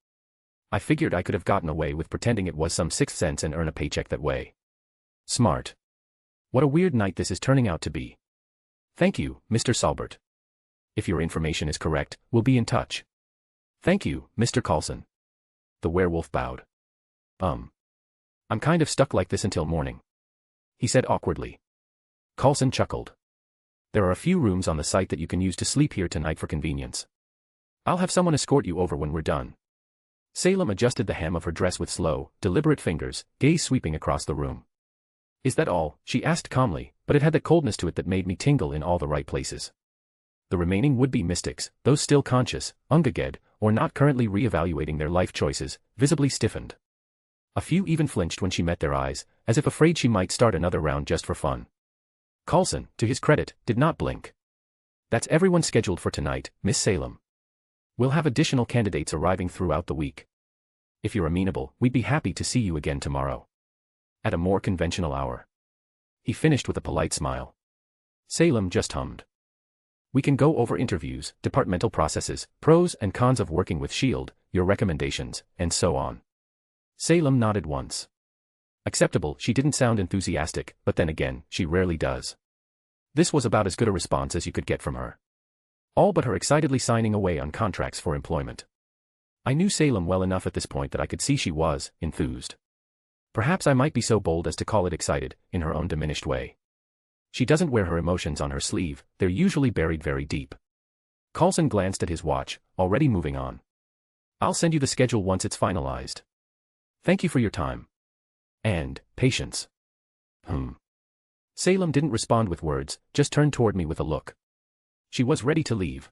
I figured I could have gotten away with pretending it was some sixth sense and earn a paycheck that way. Smart. What a weird night this is turning out to be. Thank you, Mr. Salbert. If your information is correct, we'll be in touch. Thank you, Mr. Coulson. The werewolf bowed. I'm kind of stuck like this until morning, he said awkwardly. Coulson chuckled. There are a few rooms on the site that you can use to sleep here tonight for convenience. I'll have someone escort you over when we're done. Salem adjusted the hem of her dress with slow, deliberate fingers, gaze sweeping across the room. Is that all? She asked calmly, but it had that coldness to it that made me tingle in all the right places. The remaining would-be mystics, those still conscious, ungaged, or not currently re-evaluating their life choices, visibly stiffened. A few even flinched when she met their eyes, as if afraid she might start another round just for fun. Coulson, to his credit, did not blink. That's everyone scheduled for tonight, Miss Salem. We'll have additional candidates arriving throughout the week. If you're amenable, we'd be happy to see you again tomorrow. At a more conventional hour. He finished with a polite smile. Salem just hummed. We can go over interviews, departmental processes, pros and cons of working with S.H.I.E.L.D., your recommendations, and so on. Salem nodded once. Acceptable, she didn't sound enthusiastic, but then again, she rarely does. This was about as good a response as you could get from her. All but her excitedly signing away on contracts for employment. I knew Salem well enough at this point that I could see she was enthused. Perhaps I might be so bold as to call it excited, in her own diminished way. She doesn't wear her emotions on her sleeve, they're usually buried very deep. Coulson glanced at his watch, already moving on. I'll send you the schedule once it's finalized. Thank you for your time. And patience. Salem didn't respond with words, just turned toward me with a look. She was ready to leave.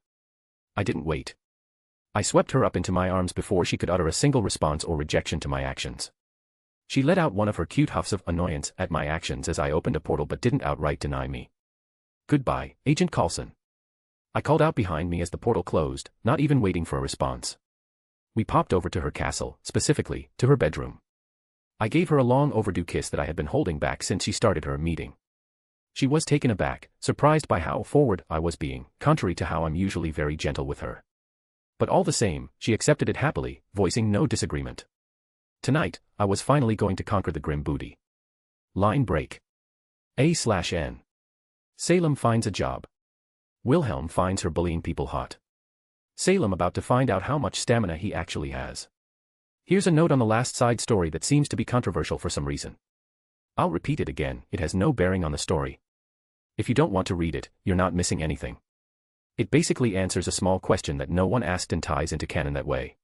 I didn't wait. I swept her up into my arms before she could utter a single response or rejection to my actions. She let out one of her cute huffs of annoyance at my actions as I opened a portal but didn't outright deny me. Goodbye, Agent Coulson. I called out behind me as the portal closed, not even waiting for a response. We popped over to her castle, specifically, to her bedroom. I gave her a long overdue kiss that I had been holding back since she started her meeting. She was taken aback, surprised by how forward I was being, contrary to how I'm usually very gentle with her. But all the same, she accepted it happily, voicing no disagreement. Tonight, I was finally going to conquer the grim booty. Line break. A/N. Salem finds a job. Wilhelm finds her bullying people hot. Salem about to find out how much stamina he actually has. Here's a note on the last side story that seems to be controversial for some reason. I'll repeat it again, it has no bearing on the story. If you don't want to read it, you're not missing anything. It basically answers a small question that no one asked and ties into canon that way.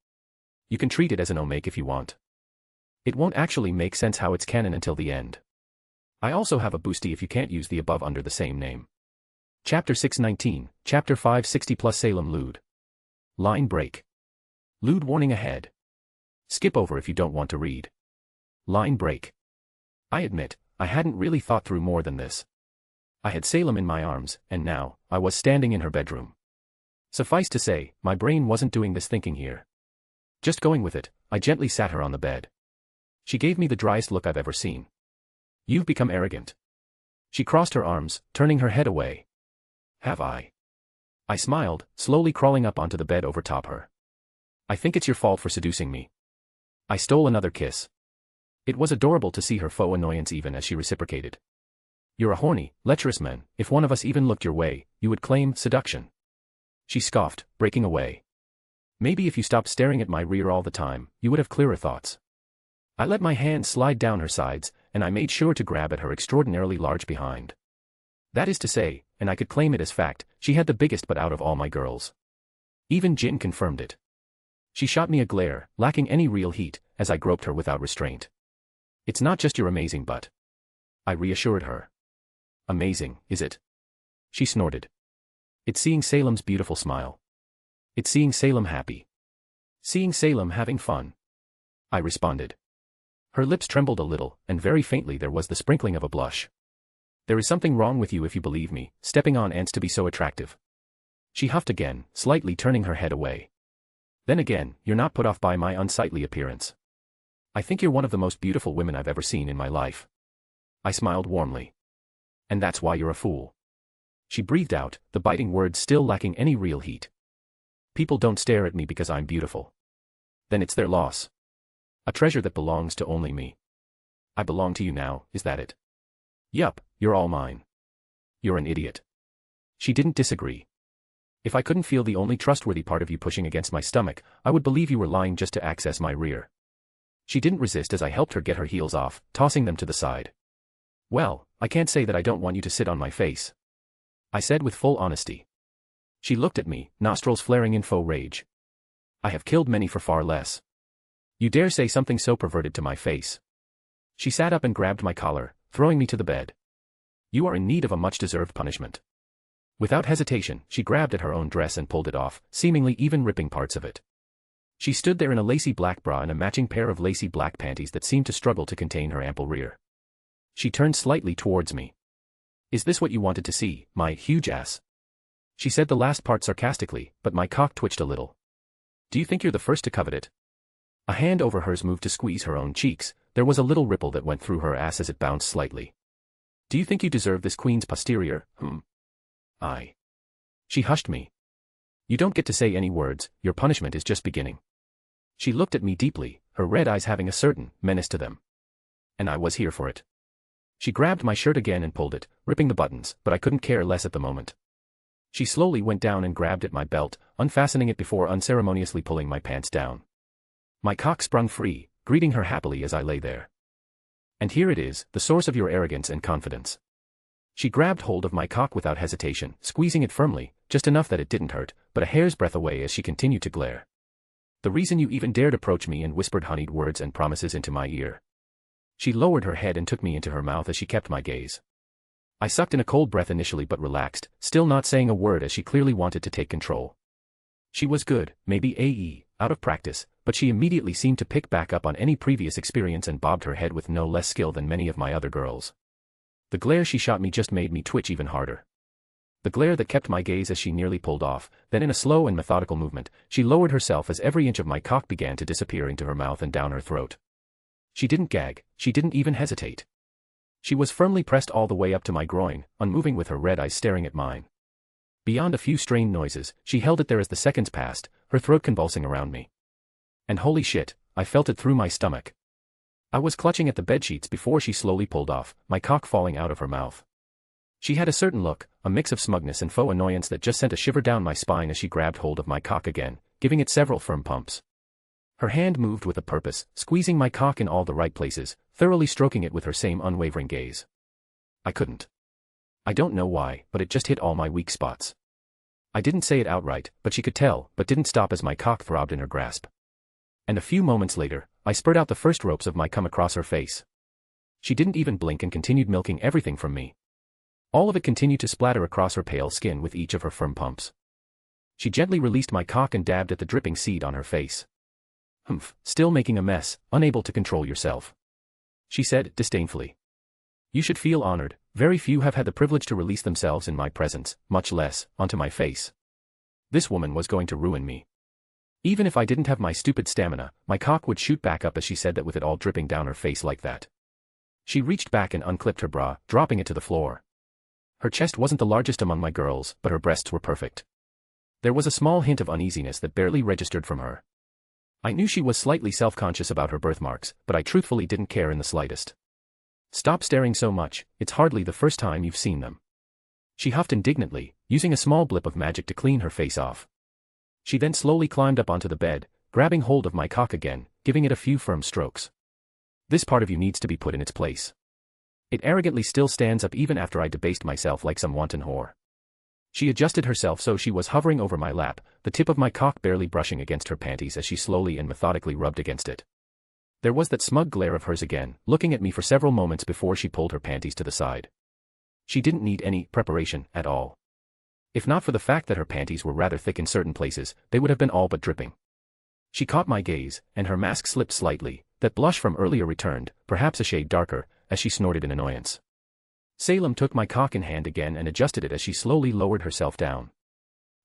You can treat it as an omake if you want. It won't actually make sense how it's canon until the end. I also have a boosty if you can't use the above under the same name. Chapter 619, Chapter 560 plus Salem Lude. Line break. Lude warning ahead. Skip over if you don't want to read. Line break. I admit, I hadn't really thought through more than this. I had Salem in my arms, and now, I was standing in her bedroom. Suffice to say, my brain wasn't doing this thinking here. Just going with it, I gently sat her on the bed. She gave me the driest look I've ever seen. You've become arrogant. She crossed her arms, turning her head away. Have I? I smiled, slowly crawling up onto the bed over top her. I think it's your fault for seducing me. I stole another kiss. It was adorable to see her faux annoyance even as she reciprocated. You're a horny, lecherous man, if one of us even looked your way, you would claim seduction. She scoffed, breaking away. Maybe if you stopped staring at my rear all the time, you would have clearer thoughts. I let my hand slide down her sides, and I made sure to grab at her extraordinarily large behind. That is to say, and I could claim it as fact, she had the biggest butt out of all my girls. Even Jin confirmed it. She shot me a glare, lacking any real heat, as I groped her without restraint. It's not just your amazing butt. I reassured her. Amazing, is it? She snorted. It's seeing Salem's beautiful smile. It's seeing Salem happy. Seeing Salem having fun. I responded. Her lips trembled a little, and very faintly there was the sprinkling of a blush. There is something wrong with you if you believe me, stepping on ants to be so attractive. She huffed again, slightly turning her head away. Then again, you're not put off by my unsightly appearance. I think you're one of the most beautiful women I've ever seen in my life. I smiled warmly. And that's why you're a fool. She breathed out, the biting words still lacking any real heat. People don't stare at me because I'm beautiful. Then it's their loss. A treasure that belongs to only me. I belong to you now, is that it? Yup, you're all mine. You're an idiot. She didn't disagree. If I couldn't feel the only trustworthy part of you pushing against my stomach, I would believe you were lying just to access my rear. She didn't resist as I helped her get her heels off, tossing them to the side. Well, I can't say that I don't want you to sit on my face. I said with full honesty. She looked at me, nostrils flaring in faux rage. I have killed many for far less. You dare say something so perverted to my face? She sat up and grabbed my collar, throwing me to the bed. You are in need of a much-deserved punishment. Without hesitation, she grabbed at her own dress and pulled it off, seemingly even ripping parts of it. She stood there in a lacy black bra and a matching pair of lacy black panties that seemed to struggle to contain her ample rear. She turned slightly towards me. Is this what you wanted to see, my huge ass? She said the last part sarcastically, but my cock twitched a little. Do you think you're the first to covet it? A hand over hers moved to squeeze her own cheeks. There was a little ripple that went through her ass as it bounced slightly. Do you think you deserve this queen's posterior? She hushed me. You don't get to say any words, your punishment is just beginning. She looked at me deeply, her red eyes having a certain menace to them. And I was here for it. She grabbed my shirt again and pulled it, ripping the buttons, but I couldn't care less at the moment. She slowly went down and grabbed at my belt, unfastening it before unceremoniously pulling my pants down. My cock sprung free, greeting her happily as I lay there. And here it is, the source of your arrogance and confidence. She grabbed hold of my cock without hesitation, squeezing it firmly, just enough that it didn't hurt, but a hair's breadth away as she continued to glare. The reason you even dared approach me, and whispered honeyed words and promises into my ear. She lowered her head and took me into her mouth as she kept my gaze. I sucked in a cold breath initially but relaxed, still not saying a word as she clearly wanted to take control. She was good, maybe out of practice, but she immediately seemed to pick back up on any previous experience and bobbed her head with no less skill than many of my other girls. The glare she shot me just made me twitch even harder. The glare that kept my gaze as she nearly pulled off, then in a slow and methodical movement, she lowered herself as every inch of my cock began to disappear into her mouth and down her throat. She didn't gag, she didn't even hesitate. She was firmly pressed all the way up to my groin, unmoving with her red eyes staring at mine. Beyond a few strained noises, she held it there as the seconds passed, her throat convulsing around me. And holy shit, I felt it through my stomach. I was clutching at the bedsheets before she slowly pulled off, my cock falling out of her mouth. She had a certain look, a mix of smugness and faux annoyance that just sent a shiver down my spine as she grabbed hold of my cock again, giving it several firm pumps. Her hand moved with a purpose, squeezing my cock in all the right places, thoroughly stroking it with her same unwavering gaze. I couldn't. I don't know why, but it just hit all my weak spots. I didn't say it outright, but she could tell, but didn't stop as my cock throbbed in her grasp. And a few moments later, I spurted out the first ropes of my cum across her face. She didn't even blink and continued milking everything from me. All of it continued to splatter across her pale skin with each of her firm pumps. She gently released my cock and dabbed at the dripping seed on her face. Still making a mess, unable to control yourself. She said, disdainfully. You should feel honored, very few have had the privilege to release themselves in my presence, much less, onto my face. This woman was going to ruin me. Even if I didn't have my stupid stamina, my cock would shoot back up as she said that with it all dripping down her face like that. She reached back and unclipped her bra, dropping it to the floor. Her chest wasn't the largest among my girls, but her breasts were perfect. There was a small hint of uneasiness that barely registered from her. I knew she was slightly self-conscious about her birthmarks, but I truthfully didn't care in the slightest. Stop staring so much, it's hardly the first time you've seen them. She huffed indignantly, using a small blip of magic to clean her face off. She then slowly climbed up onto the bed, grabbing hold of my cock again, giving it a few firm strokes. This part of you needs to be put in its place. It arrogantly still stands up even after I debased myself like some wanton whore. She adjusted herself so she was hovering over my lap, the tip of my cock barely brushing against her panties as she slowly and methodically rubbed against it. There was that smug glare of hers again, looking at me for several moments before she pulled her panties to the side. She didn't need any preparation at all. If not for the fact that her panties were rather thick in certain places, they would have been all but dripping. She caught my gaze, and her mask slipped slightly. That blush from earlier returned, perhaps a shade darker, as she snorted in annoyance. Salem took my cock in hand again and adjusted it as she slowly lowered herself down.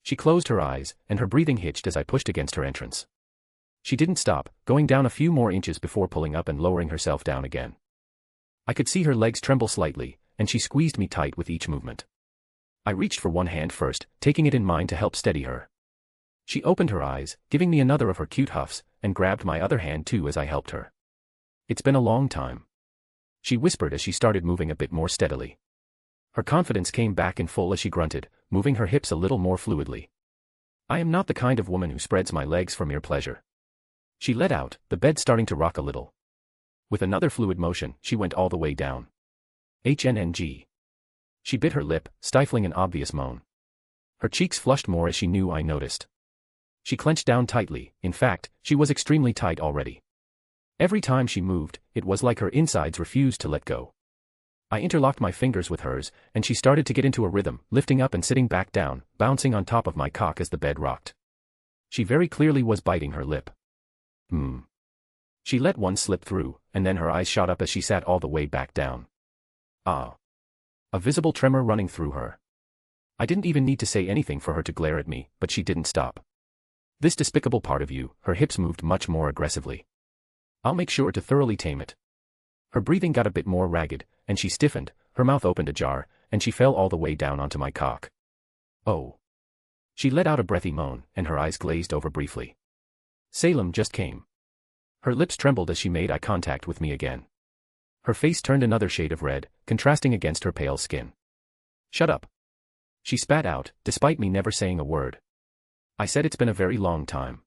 She closed her eyes, and her breathing hitched as I pushed against her entrance. She didn't stop, going down a few more inches before pulling up and lowering herself down again. I could see her legs tremble slightly, and she squeezed me tight with each movement. I reached for one hand first, taking it in mine to help steady her. She opened her eyes, giving me another of her cute huffs, and grabbed my other hand too as I helped her. "It's been a long time," she whispered as she started moving a bit more steadily. Her confidence came back in full as she grunted, moving her hips a little more fluidly. "I am not the kind of woman who spreads my legs for mere pleasure." She let out, the bed starting to rock a little. With another fluid motion, she went all the way down. HNNG. She bit her lip, stifling an obvious moan. Her cheeks flushed more as she knew I noticed. She clenched down tightly, in fact, she was extremely tight already. Every time she moved, it was like her insides refused to let go. I interlocked my fingers with hers, and she started to get into a rhythm, lifting up and sitting back down, bouncing on top of my cock as the bed rocked. She very clearly was biting her lip. She let one slip through, and then her eyes shot up as she sat all the way back down. Ah. A visible tremor running through her. I didn't even need to say anything for her to glare at me, but she didn't stop. "This despicable part of you," her hips moved much more aggressively. "I'll make sure to thoroughly tame it." Her breathing got a bit more ragged, and she stiffened, her mouth opened ajar, and she fell all the way down onto my cock. "Oh." She let out a breathy moan, and her eyes glazed over briefly. Salem just came. Her lips trembled as she made eye contact with me again. Her face turned another shade of red, contrasting against her pale skin. "Shut up," she spat out, despite me never saying a word. I said it's been a very long time.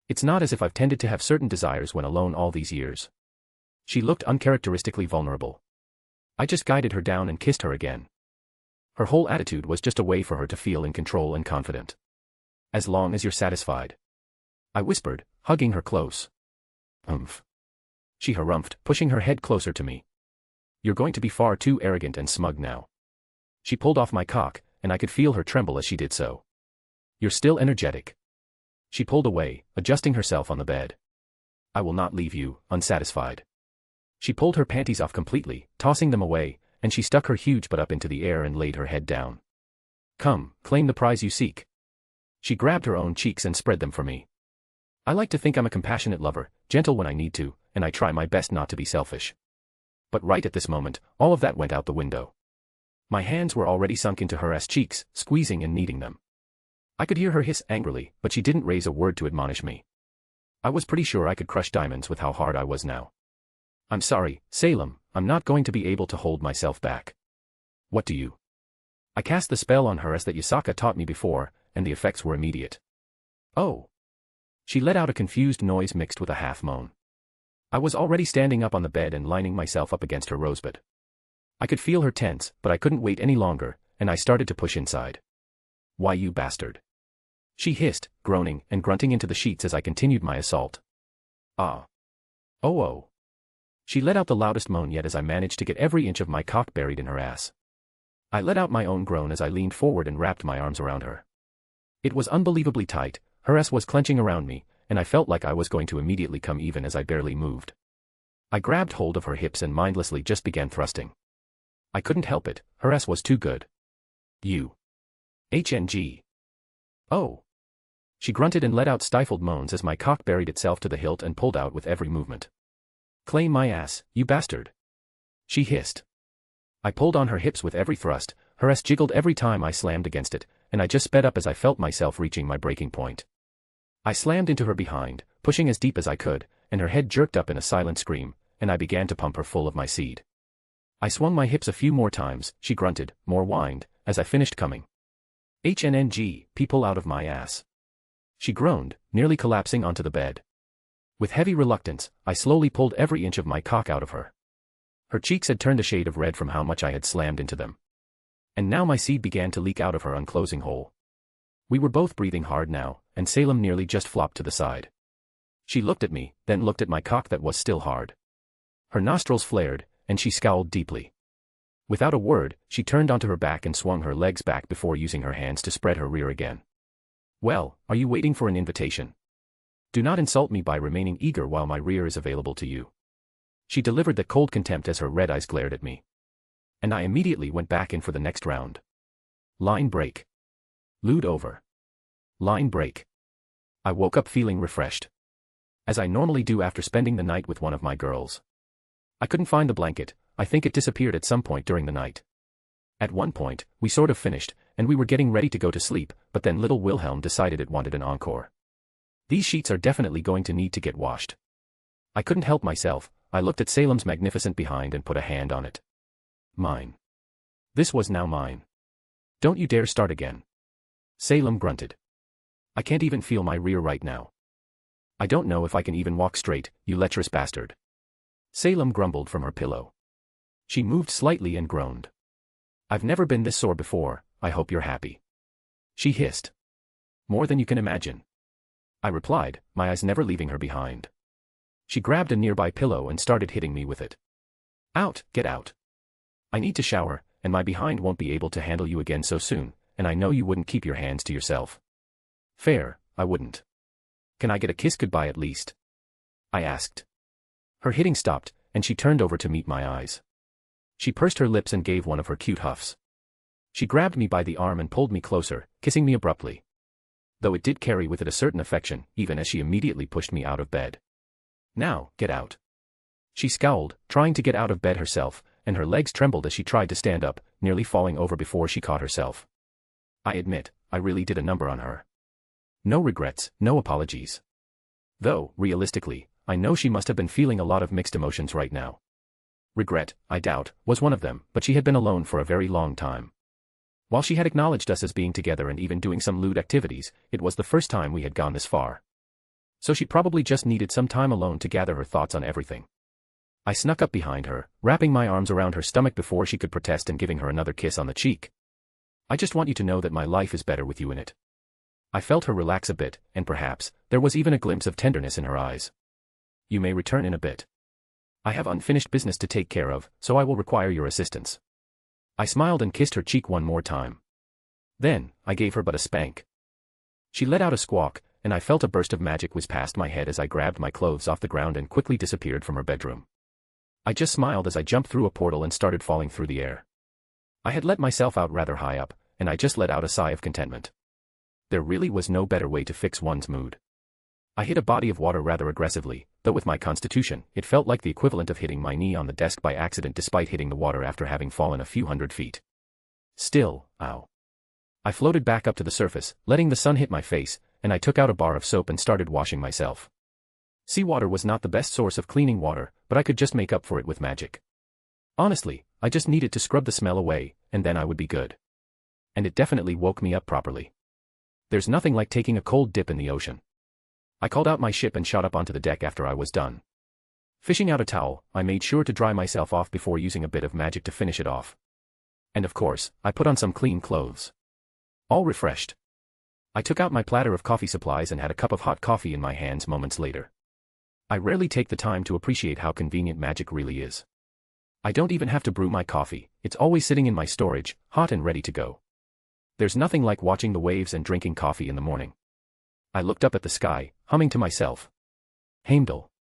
It's not as if I've tended to have certain desires when alone all these years. She looked uncharacteristically vulnerable. I just guided her down and kissed her again. Her whole attitude was just a way for her to feel in control and confident. "As long as you're satisfied," I whispered, hugging her close. "Umph." She harumphed, pushing her head closer to me. "You're going to be far too arrogant and smug now." She pulled off my cock, and I could feel her tremble as she did so. "You're still energetic." She pulled away, adjusting herself on the bed. "I will not leave you unsatisfied." She pulled her panties off completely, tossing them away, and she stuck her huge butt up into the air and laid her head down. "Come, claim the prize you seek." She grabbed her own cheeks and spread them for me. I like to think I'm a compassionate lover, gentle when I need to, and I try my best not to be selfish. But right at this moment, all of that went out the window. My hands were already sunk into her ass cheeks, squeezing and kneading them. I could hear her hiss angrily, but she didn't raise a word to admonish me. I was pretty sure I could crush diamonds with how hard I was now. "I'm sorry, Salem, I'm not going to be able to hold myself back." "What do you?" I cast the spell on her as that Yasaka taught me before, and the effects were immediate. "Oh." She let out a confused noise mixed with a half moan. I was already standing up on the bed and lining myself up against her rosebud. I could feel her tense, but I couldn't wait any longer, and I started to push inside. "Why, you bastard." She hissed, groaning and grunting into the sheets as I continued my assault. "Ah. Oh. She let out the loudest moan yet as I managed to get every inch of my cock buried in her ass. I let out my own groan as I leaned forward and wrapped my arms around her. It was unbelievably tight, her ass was clenching around me, and I felt like I was going to immediately come even as I barely moved. I grabbed hold of her hips and mindlessly just began thrusting. I couldn't help it, her ass was too good. "You. HNG. Oh." She grunted and let out stifled moans as my cock buried itself to the hilt and pulled out with every movement. "Claim my ass, you bastard." She hissed. I pulled on her hips with every thrust, her ass jiggled every time I slammed against it, and I just sped up as I felt myself reaching my breaking point. I slammed into her behind, pushing as deep as I could, and her head jerked up in a silent scream, and I began to pump her full of my seed. I swung my hips a few more times, she grunted, more whined, as I finished coming. "HNNG, people out of my ass." She groaned, nearly collapsing onto the bed. With heavy reluctance, I slowly pulled every inch of my cock out of her. Her cheeks had turned a shade of red from how much I had slammed into them. And now my seed began to leak out of her unclosing hole. We were both breathing hard now, and Salem nearly just flopped to the side. She looked at me, then looked at my cock that was still hard. Her nostrils flared, and she scowled deeply. Without a word, she turned onto her back and swung her legs back before using her hands to spread her rear again. Well, are you waiting for an invitation? Do not insult me by remaining eager while my rear is available to you. She delivered that cold contempt as her red eyes glared at me. And I immediately went back in for the next round. Line break. Lewd over. Line break. I woke up feeling refreshed. As I normally do after spending the night with one of my girls. I couldn't find the blanket. I think it disappeared at some point during the night. At one point, we sort of finished, and we were getting ready to go to sleep, but then little Wilhelm decided it wanted an encore. These sheets are definitely going to need to get washed. I couldn't help myself. I looked at Salem's magnificent behind and put a hand on it. Mine. This was now mine. Don't you dare start again. Salem grunted. I can't even feel my rear right now. I don't know if I can even walk straight, you lecherous bastard. Salem grumbled from her pillow. She moved slightly and groaned. I've never been this sore before, I hope you're happy. She hissed. More than you can imagine. I replied, my eyes never leaving her behind. She grabbed a nearby pillow and started hitting me with it. Out, get out. I need to shower, and my behind won't be able to handle you again so soon, and I know you wouldn't keep your hands to yourself. Fair, I wouldn't. Can I get a kiss goodbye at least? I asked. Her hitting stopped, and she turned over to meet my eyes. She pursed her lips and gave one of her cute huffs. She grabbed me by the arm and pulled me closer, kissing me abruptly. Though it did carry with it a certain affection, even as she immediately pushed me out of bed. Now, get out. She scowled, trying to get out of bed herself, and her legs trembled as she tried to stand up, nearly falling over before she caught herself. I admit, I really did a number on her. No regrets, no apologies. Though, realistically, I know she must have been feeling a lot of mixed emotions right now. Regret, I doubt, was one of them, but she had been alone for a very long time. While she had acknowledged us as being together and even doing some lewd activities, it was the first time we had gone this far. So she probably just needed some time alone to gather her thoughts on everything. I snuck up behind her, wrapping my arms around her stomach before she could protest and giving her another kiss on the cheek. I just want you to know that my life is better with you in it. I felt her relax a bit, and perhaps, there was even a glimpse of tenderness in her eyes. You may return in a bit. I have unfinished business to take care of, so I will require your assistance. I smiled and kissed her cheek one more time. Then, I gave her but a spank. She let out a squawk, and I felt a burst of magic whiz past my head as I grabbed my clothes off the ground and quickly disappeared from her bedroom. I just smiled as I jumped through a portal and started falling through the air. I had let myself out rather high up, and I just let out a sigh of contentment. There really was no better way to fix one's mood. I hit a body of water rather aggressively, though with my constitution, it felt like the equivalent of hitting my knee on the desk by accident despite hitting the water after having fallen a few hundred feet. Still, ow. I floated back up to the surface, letting the sun hit my face, and I took out a bar of soap and started washing myself. Seawater was not the best source of cleaning water, but I could just make up for it with magic. Honestly, I just needed to scrub the smell away, and then I would be good. And it definitely woke me up properly. There's nothing like taking a cold dip in the ocean. I called out my ship and shot up onto the deck after I was done. Fishing out a towel, I made sure to dry myself off before using a bit of magic to finish it off. And of course, I put on some clean clothes. All refreshed. I took out my platter of coffee supplies and had a cup of hot coffee in my hands moments later. I rarely take the time to appreciate how convenient magic really is. I don't even have to brew my coffee, it's always sitting in my storage, hot and ready to go. There's nothing like watching the waves and drinking coffee in the morning. I looked up at the sky, humming to myself. Heimdall.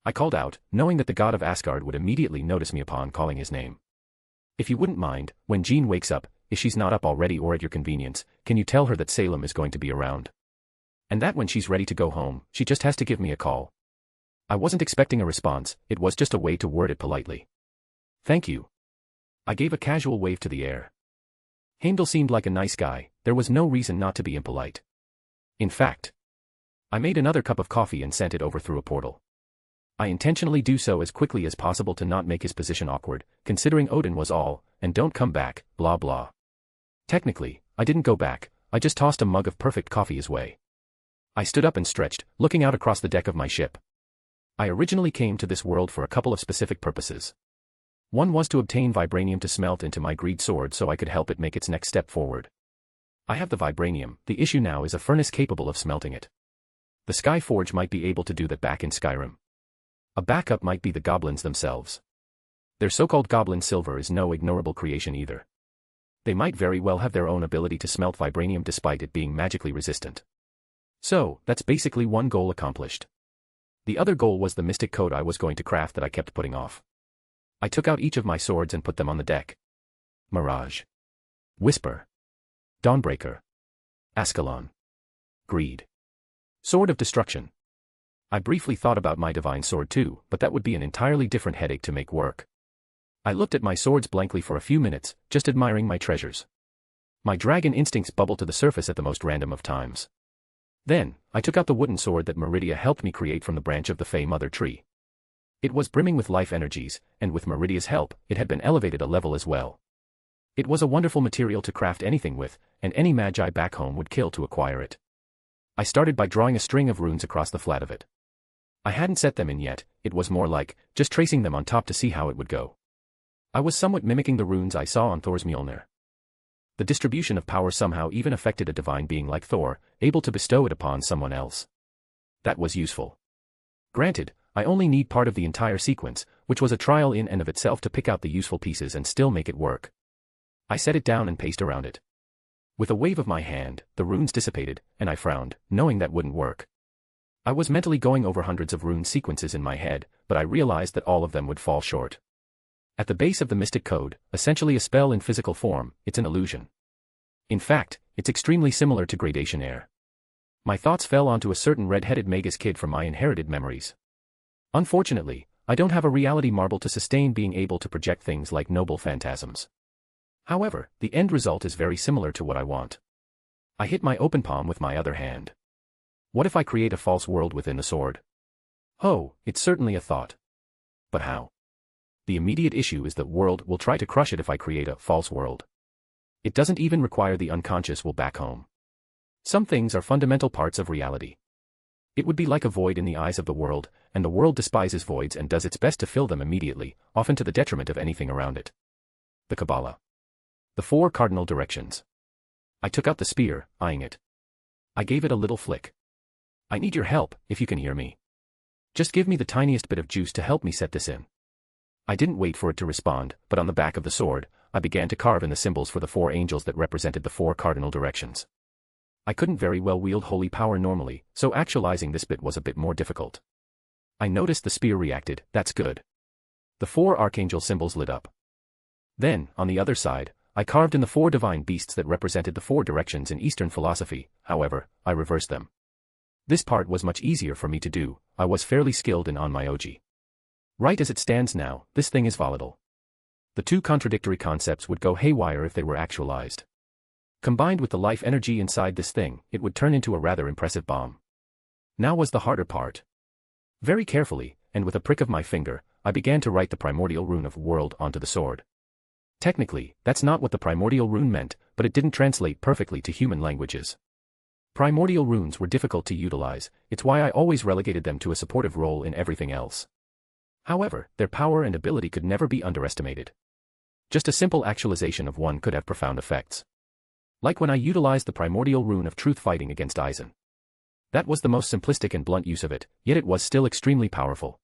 I called out, knowing that the god of Asgard would immediately notice me upon calling his name. If you wouldn't mind, when Jean wakes up, if she's not up already or at your convenience, can you tell her that Salem is going to be around? And that when she's ready to go home, she just has to give me a call. I wasn't expecting a response, it was just a way to word it politely. Thank you. I gave a casual wave to the air. Heimdall seemed like a nice guy, there was no reason not to be impolite. In fact, I made another cup of coffee and sent it over through a portal. I intentionally do so as quickly as possible to not make his position awkward, considering Odin was all, and don't come back, blah blah. Technically, I didn't go back, I just tossed a mug of perfect coffee his way. I stood up and stretched, looking out across the deck of my ship. I originally came to this world for a couple of specific purposes. One was to obtain vibranium to smelt into my greed sword so I could help it make its next step forward. I have the vibranium, the issue now is a furnace capable of smelting it. The Skyforge might be able to do that back in Skyrim. A backup might be the goblins themselves. Their so-called goblin silver is no ignorable creation either. They might very well have their own ability to smelt vibranium despite it being magically resistant. So, that's basically one goal accomplished. The other goal was the mystic code I was going to craft that I kept putting off. I took out each of my swords and put them on the deck. Mirage. Whisper. Dawnbreaker. Ascalon. Greed. Sword of Destruction. I briefly thought about my divine sword too, but that would be an entirely different headache to make work. I looked at my swords blankly for a few minutes, just admiring my treasures. My dragon instincts bubbled to the surface at the most random of times. Then, I took out the wooden sword that Meridia helped me create from the branch of the Fey Mother tree. It was brimming with life energies, and with Meridia's help, it had been elevated a level as well. It was a wonderful material to craft anything with, and any magi back home would kill to acquire it. I started by drawing a string of runes across the flat of it. I hadn't set them in yet, it was more like, just tracing them on top to see how it would go. I was somewhat mimicking the runes I saw on Thor's Mjolnir. The distribution of power somehow even affected a divine being like Thor, able to bestow it upon someone else. That was useful. Granted, I only need part of the entire sequence, which was a trial in and of itself to pick out the useful pieces and still make it work. I set it down and paced around it. With a wave of my hand, the runes dissipated, and I frowned, knowing that wouldn't work. I was mentally going over hundreds of rune sequences in my head, but I realized that all of them would fall short. At the base of the mystic code, essentially a spell in physical form, it's an illusion. In fact, it's extremely similar to Gradation Air. My thoughts fell onto a certain red-headed Magus kid from my inherited memories. Unfortunately, I don't have a reality marble to sustain being able to project things like noble phantasms. However, the end result is very similar to what I want. I hit my open palm with my other hand. What if I create a false world within the sword? Oh, it's certainly a thought. But how? The immediate issue is that world will try to crush it if I create a false world. It doesn't even require the unconscious will back home. Some things are fundamental parts of reality. It would be like a void in the eyes of the world, and the world despises voids and does its best to fill them immediately, often to the detriment of anything around it. The Kabbalah. The 4 cardinal directions. I took out the spear, eyeing it. I gave it a little flick. I need your help, if you can hear me. Just give me the tiniest bit of juice to help me set this in. I didn't wait for it to respond, but on the back of the sword, I began to carve in the symbols for the 4 angels that represented the 4 cardinal directions. I couldn't very well wield holy power normally, so actualizing this bit was a bit more difficult. I noticed the spear reacted, that's good. The 4 archangel symbols lit up. Then, on the other side, I carved in the 4 divine beasts that represented the 4 directions in Eastern philosophy, however, I reversed them. This part was much easier for me to do, I was fairly skilled in Onmyoji. Right as it stands now, this thing is volatile. The 2 contradictory concepts would go haywire if they were actualized. Combined with the life energy inside this thing, it would turn into a rather impressive bomb. Now was the harder part. Very carefully, and with a prick of my finger, I began to write the primordial rune of world onto the sword. Technically, that's not what the primordial rune meant, but it didn't translate perfectly to human languages. Primordial runes were difficult to utilize, it's why I always relegated them to a supportive role in everything else. However, their power and ability could never be underestimated. Just a simple actualization of one could have profound effects. Like when I utilized the primordial rune of truth fighting against Aizen. That was the most simplistic and blunt use of it, yet it was still extremely powerful.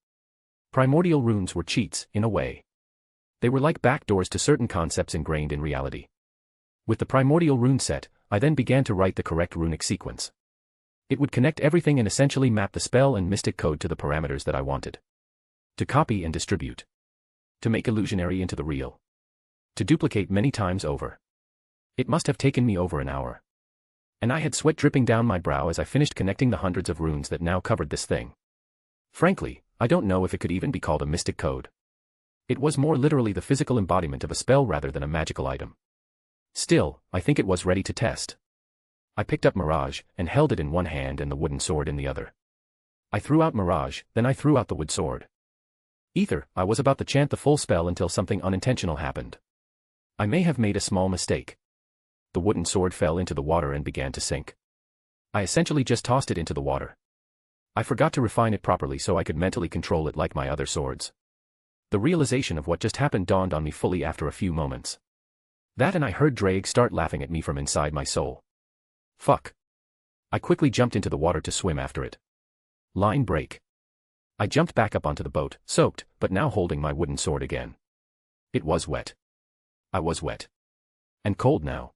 Primordial runes were cheats, in a way. They were like backdoors to certain concepts ingrained in reality. With the primordial rune set, I then began to write the correct runic sequence. It would connect everything and essentially map the spell and mystic code to the parameters that I wanted. To copy and distribute. To make illusionary into the real. To duplicate many times over. It must have taken me over an hour. And I had sweat dripping down my brow as I finished connecting the hundreds of runes that now covered this thing. Frankly, I don't know if it could even be called a mystic code. It was more literally the physical embodiment of a spell rather than a magical item. Still, I think it was ready to test. I picked up Mirage, and held it in one hand and the wooden sword in the other. I threw out Mirage, then I threw out the wood sword. Ether, I was about to chant the full spell until something unintentional happened. I may have made a small mistake. The wooden sword fell into the water and began to sink. I essentially just tossed it into the water. I forgot to refine it properly so I could mentally control it like my other swords. The realization of what just happened dawned on me fully after a few moments. That and I heard Drake start laughing at me from inside my soul. Fuck. I quickly jumped into the water to swim after it. Line break. I jumped back up onto the boat, soaked, but now holding my wooden sword again. It was wet. I was wet. And cold now.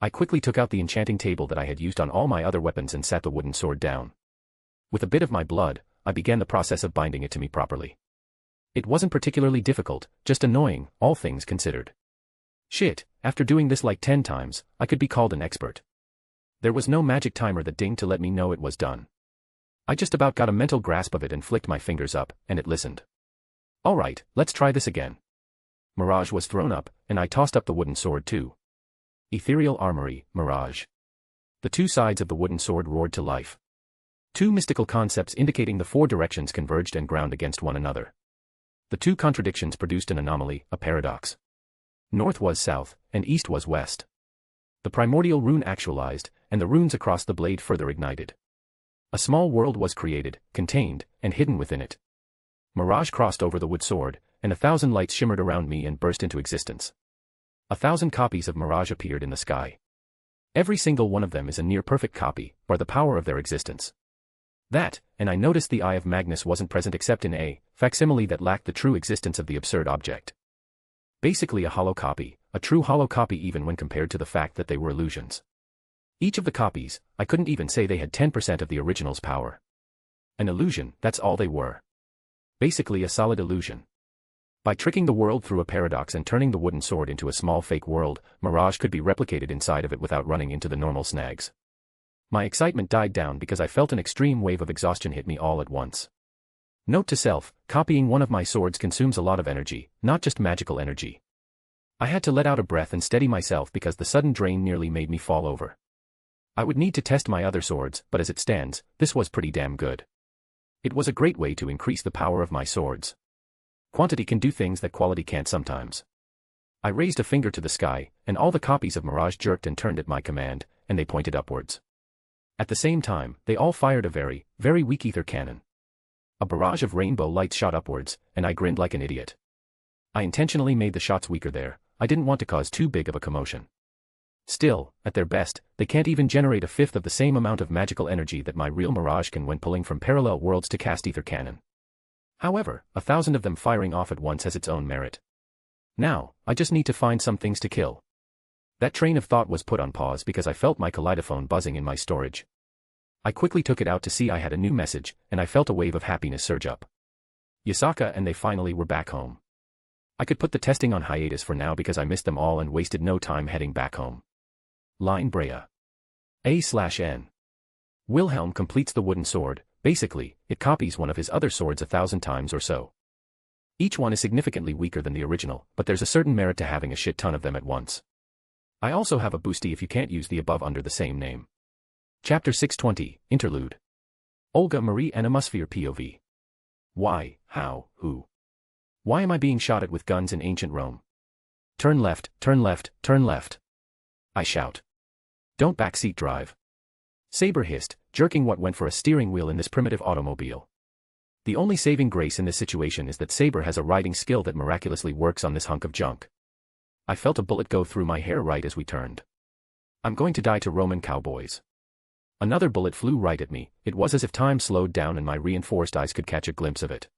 I quickly took out the enchanting table that I had used on all my other weapons and sat the wooden sword down. With a bit of my blood, I began the process of binding it to me properly. It wasn't particularly difficult, just annoying, all things considered. Shit, after doing this like 10 times, I could be called an expert. There was no magic timer that dinged to let me know it was done. I just about got a mental grasp of it and flicked my fingers up, and it listened. Alright, let's try this again. Mirage was thrown up, and I tossed up the wooden sword too. Ethereal Armory, Mirage. The two sides of the wooden sword roared to life. Two mystical concepts indicating the four directions converged and ground against one another. The two contradictions produced an anomaly, a paradox. North was south, and east was west. The primordial rune actualized, and the runes across the blade further ignited. A small world was created, contained, and hidden within it. Mirage crossed over the wood sword, and 1,000 lights shimmered around me and burst into existence. 1,000 copies of Mirage appeared in the sky. Every single one of them is a near-perfect copy, by the power of their existence. That, and I noticed the Eye of Magnus wasn't present except in a facsimile that lacked the true existence of the absurd object. Basically a hollow copy, a true hollow copy even when compared to the fact that they were illusions. Each of the copies, I couldn't even say they had 10% of the original's power. An illusion, that's all they were. Basically a solid illusion. By tricking the world through a paradox and turning the wooden sword into a small fake world, Mirage could be replicated inside of it without running into the normal snags. My excitement died down because I felt an extreme wave of exhaustion hit me all at once. Note to self, copying one of my swords consumes a lot of energy, not just magical energy. I had to let out a breath and steady myself because the sudden drain nearly made me fall over. I would need to test my other swords, but as it stands, this was pretty damn good. It was a great way to increase the power of my swords. Quantity can do things that quality can't sometimes. I raised a finger to the sky, and all the copies of Mirage jerked and turned at my command, and they pointed upwards. At the same time, they all fired a very, very weak ether cannon. A barrage of rainbow lights shot upwards, and I grinned like an idiot. I intentionally made the shots weaker there, I didn't want to cause too big of a commotion. Still, at their best, they can't even generate a fifth of the same amount of magical energy that my real Mirage can when pulling from parallel worlds to cast ether cannon. However, 1,000 of them firing off at once has its own merit. Now, I just need to find some things to kill. That train of thought was put on pause because I felt my kaleidophone buzzing in my storage. I quickly took it out to see I had a new message, and I felt a wave of happiness surge up. Yasaka and they finally were back home. I could put the testing on hiatus for now because I missed them all and wasted no time heading back home. Line Brea. A/N. Wilhelm completes the wooden sword. Basically, it copies one of his other swords 1,000 times or so. Each one is significantly weaker than the original, but there's a certain merit to having a shit ton of them at once. I also have a boosty if you can't use the above under the same name. Chapter 620, Interlude. Olga Marie Animosphere POV. Why, how, who? Why am I being shot at with guns in ancient Rome? Turn left, turn left, turn left. I shout. Don't backseat drive. Saber hissed, jerking what went for a steering wheel in this primitive automobile. The only saving grace in this situation is that Saber has a riding skill that miraculously works on this hunk of junk. I felt a bullet go through my hair right as we turned. I'm going to die to Roman cowboys. Another bullet flew right at me, it was as if time slowed down and my reinforced eyes could catch a glimpse of it.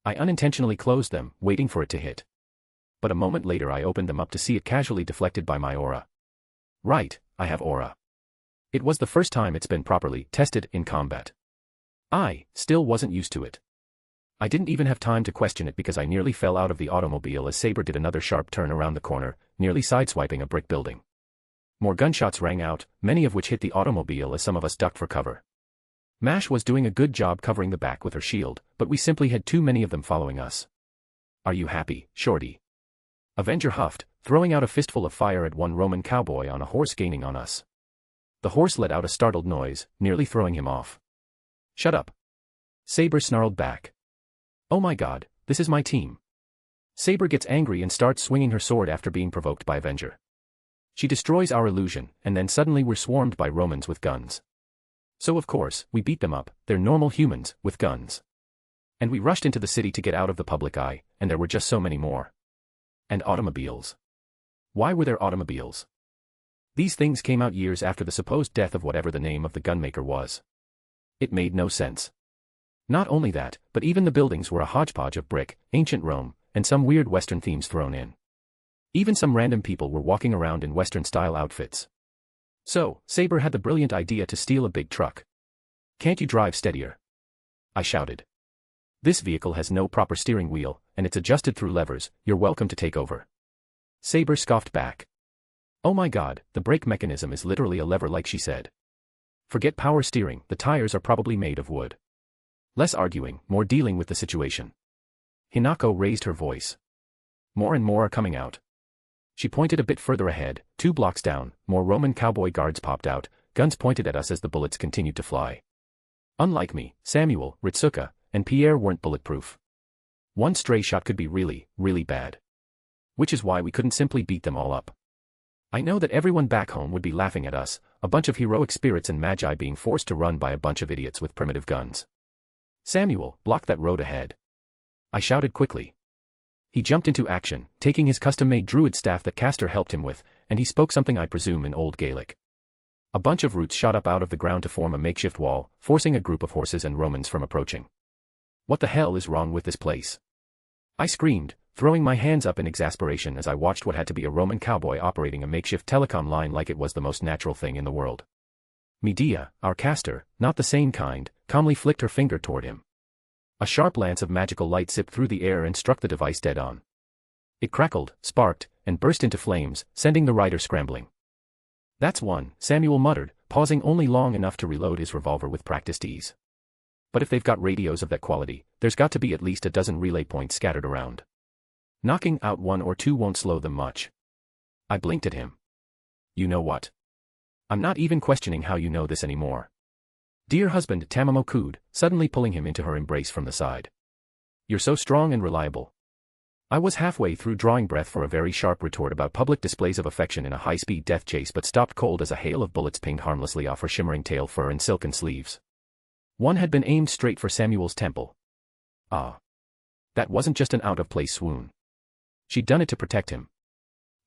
I unintentionally closed them, waiting for it to hit. But a moment later I opened them up to see it casually deflected by my aura. Right, I have aura. It was the first time it's been properly tested in combat. I still wasn't used to it. I didn't even have time to question it because I nearly fell out of the automobile as Saber did another sharp turn around the corner, nearly sideswiping a brick building. More gunshots rang out, many of which hit the automobile as some of us ducked for cover. Mash was doing a good job covering the back with her shield, but we simply had too many of them following us. Are you happy, Shorty? Avenger huffed, throwing out a fistful of fire at one Roman cowboy on a horse gaining on us. The horse let out a startled noise, nearly throwing him off. Shut up. Saber snarled back. Oh my god, this is my team. Saber gets angry and starts swinging her sword after being provoked by Avenger. She destroys our illusion, and then suddenly we're swarmed by Romans with guns. So of course, we beat them up, they're normal humans, with guns. And we rushed into the city to get out of the public eye, and there were just so many more. And automobiles. Why were there automobiles? These things came out years after the supposed death of whatever the name of the gunmaker was. It made no sense. Not only that, but even the buildings were a hodgepodge of brick, ancient Rome, and some weird Western themes thrown in. Even some random people were walking around in Western-style outfits. So, Saber had the brilliant idea to steal a big truck. "Can't you drive steadier?" I shouted. "This vehicle has no proper steering wheel, and it's adjusted through levers. You're welcome to take over." Saber scoffed back. "Oh my god, the brake mechanism is literally a lever like she said. Forget power steering, the tires are probably made of wood." Less arguing, more dealing with the situation. Hinako raised her voice. "More and more are coming out." She pointed a bit further ahead, 2 blocks down, more Roman cowboy guards popped out, guns pointed at us as the bullets continued to fly. Unlike me, Samuel, Ritsuka, and Pierre weren't bulletproof. One stray shot could be really, really bad. Which is why we couldn't simply beat them all up. I know that everyone back home would be laughing at us, a bunch of heroic spirits and magi being forced to run by a bunch of idiots with primitive guns. "Samuel, block that road ahead," I shouted quickly. He jumped into action, taking his custom-made druid staff that Castor helped him with, and he spoke something I presume in Old Gaelic. A bunch of roots shot up out of the ground to form a makeshift wall, forcing a group of horses and Romans from approaching. "What the hell is wrong with this place?" I screamed, throwing my hands up in exasperation as I watched what had to be a Roman cowboy operating a makeshift telecom line like it was the most natural thing in the world. Medea, our Castor, not the same kind, calmly flicked her finger toward him. A sharp lance of magical light zipped through the air and struck the device dead on. It crackled, sparked, and burst into flames, sending the rider scrambling. "That's one," Samuel muttered, pausing only long enough to reload his revolver with practiced ease. "But if they've got radios of that quality, there's got to be at least a dozen relay points scattered around. Knocking out 1 or 2 won't slow them much." I blinked at him. "You know what? I'm not even questioning how you know this anymore." Dear husband Tamamo cooed, suddenly pulling him into her embrace from the side. "You're so strong and reliable." I was halfway through drawing breath for a very sharp retort about public displays of affection in a high-speed death chase but stopped cold as a hail of bullets pinged harmlessly off her shimmering tail fur and silken sleeves. One had been aimed straight for Samuel's temple. Ah. That wasn't just an out-of-place swoon. She'd done it to protect him.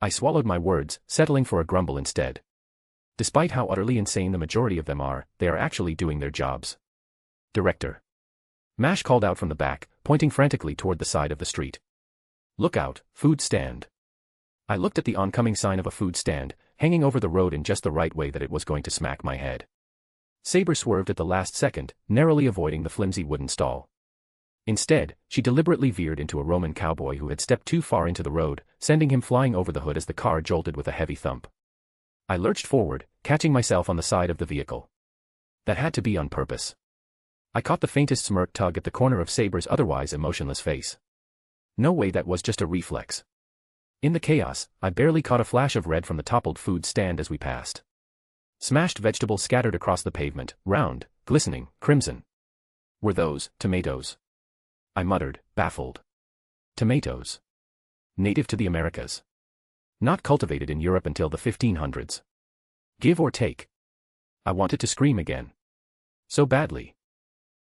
I swallowed my words, settling for a grumble instead. Despite how utterly insane the majority of them are, they are actually doing their jobs. "Director." Mash called out from the back, pointing frantically toward the side of the street. "Look out, food stand." I looked at the oncoming sign of a food stand, hanging over the road in just the right way that it was going to smack my head. Saber swerved at the last second, narrowly avoiding the flimsy wooden stall. Instead, she deliberately veered into a Roman cowboy who had stepped too far into the road, sending him flying over the hood as the car jolted with a heavy thump. I lurched forward, catching myself on the side of the vehicle. That had to be on purpose. I caught the faintest smirk tug at the corner of Saber's otherwise emotionless face. No way that was just a reflex. In the chaos, I barely caught a flash of red from the toppled food stand as we passed. Smashed vegetables scattered across the pavement, round, glistening, crimson. Were those tomatoes? I muttered, baffled. Tomatoes. Native to the Americas. Not cultivated in Europe until the 1500s. Give or take. I wanted to scream again. So badly.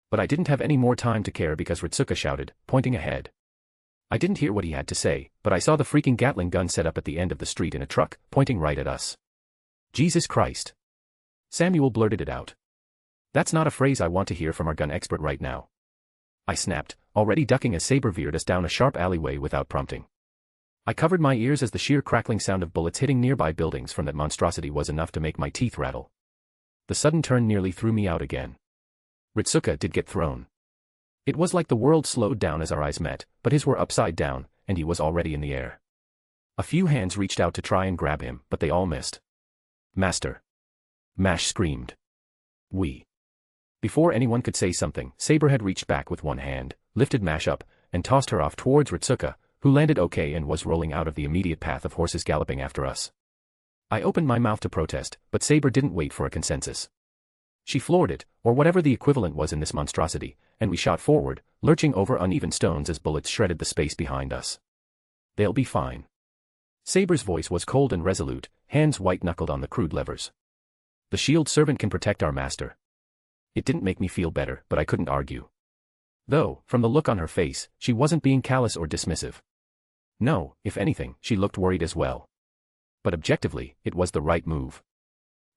But I didn't have any more time to care because Ritsuka shouted, pointing ahead. I didn't hear what he had to say, but I saw the freaking Gatling gun set up at the end of the street in a truck, pointing right at us. "Jesus Christ." Samuel blurted it out. "That's not a phrase I want to hear from our gun expert right now." I snapped, already ducking as Saber veered us down a sharp alleyway without prompting. I covered my ears as the sheer crackling sound of bullets hitting nearby buildings from that monstrosity was enough to make my teeth rattle. The sudden turn nearly threw me out again. Ritsuka did get thrown. It was like the world slowed down as our eyes met, but his were upside down, and he was already in the air. A few hands reached out to try and grab him, but they all missed. "Master!" Mash screamed. "We." Before anyone could say something, Saber had reached back with one hand, lifted Mash up, and tossed her off towards Ritsuka, who landed okay and was rolling out of the immediate path of horses galloping after us. I opened my mouth to protest, but Saber didn't wait for a consensus. She floored it, or whatever the equivalent was in this monstrosity, and we shot forward, lurching over uneven stones as bullets shredded the space behind us. "They'll be fine." Saber's voice was cold and resolute, hands white-knuckled on the crude levers. "The shield servant can protect our master." It didn't make me feel better, but I couldn't argue. Though, from the look on her face, she wasn't being callous or dismissive. No, if anything, she looked worried as well. But objectively, it was the right move.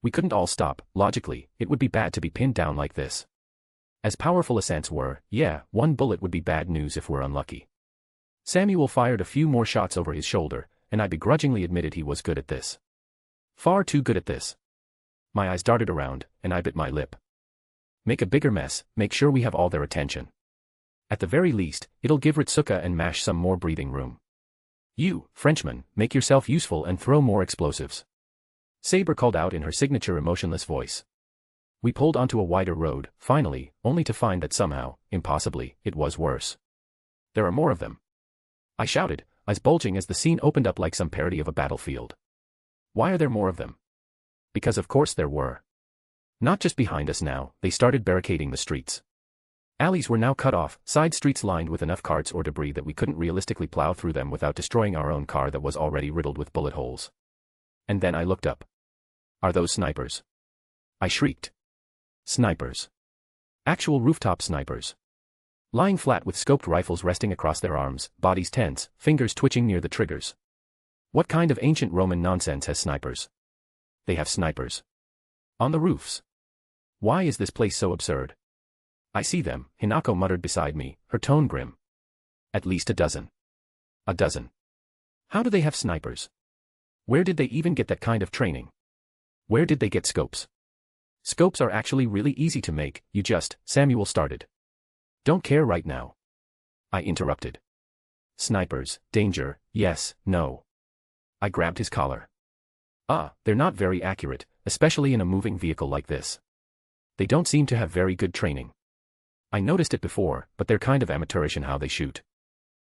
We couldn't all stop. Logically, it would be bad to be pinned down like this. As powerful as ants were, yeah, one bullet would be bad news if we're unlucky. Samuel fired a few more shots over his shoulder, and I begrudgingly admitted he was good at this. Far too good at this. My eyes darted around, and I bit my lip. Make a bigger mess, make sure we have all their attention. At the very least, it'll give Ritsuka and Mash some more breathing room. You, Frenchman, make yourself useful and throw more explosives. Saber called out in her signature emotionless voice. We pulled onto a wider road, finally, only to find that somehow, impossibly, it was worse. There are more of them. I shouted, eyes bulging as the scene opened up like some parody of a battlefield. Why are there more of them? Because of course there were. Not just behind us now, they started barricading the streets. Alleys were now cut off, side streets lined with enough carts or debris that we couldn't realistically plow through them without destroying our own car that was already riddled with bullet holes. And then I looked up. Are those snipers? I shrieked. Snipers. Actual rooftop snipers. Lying flat with scoped rifles resting across their arms, bodies tense, fingers twitching near the triggers. What kind of ancient Roman nonsense has snipers? They have snipers. On the roofs. Why is this place so absurd? I see them, Hinako muttered beside me, her tone grim. At least a dozen. A dozen. How do they have snipers? Where did they even get that kind of training? Where did they get scopes? Scopes are actually really easy to make, you just, Samuel started. Don't care right now. I interrupted. Snipers, danger, yes, no. I grabbed his collar. They're not very accurate, especially in a moving vehicle like this. They don't seem to have very good training. I noticed it before, but they're kind of amateurish in how they shoot.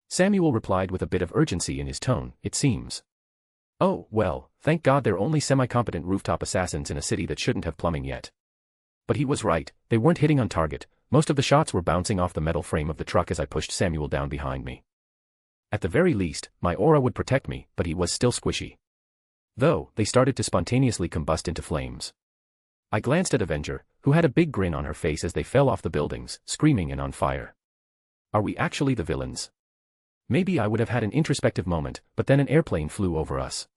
Samuel replied with a bit of urgency in his tone, it seems. Oh, well, thank God they're only semi-competent rooftop assassins in a city that shouldn't have plumbing yet. But he was right, they weren't hitting on target, most of the shots were bouncing off the metal frame of the truck as I pushed Samuel down behind me. At the very least, my aura would protect me, but he was still squishy. Though, they started to spontaneously combust into flames. I glanced at Avenger, who had a big grin on her face as they fell off the buildings, screaming and on fire. Are we actually the villains? Maybe I would have had an introspective moment, but then an airplane flew over us.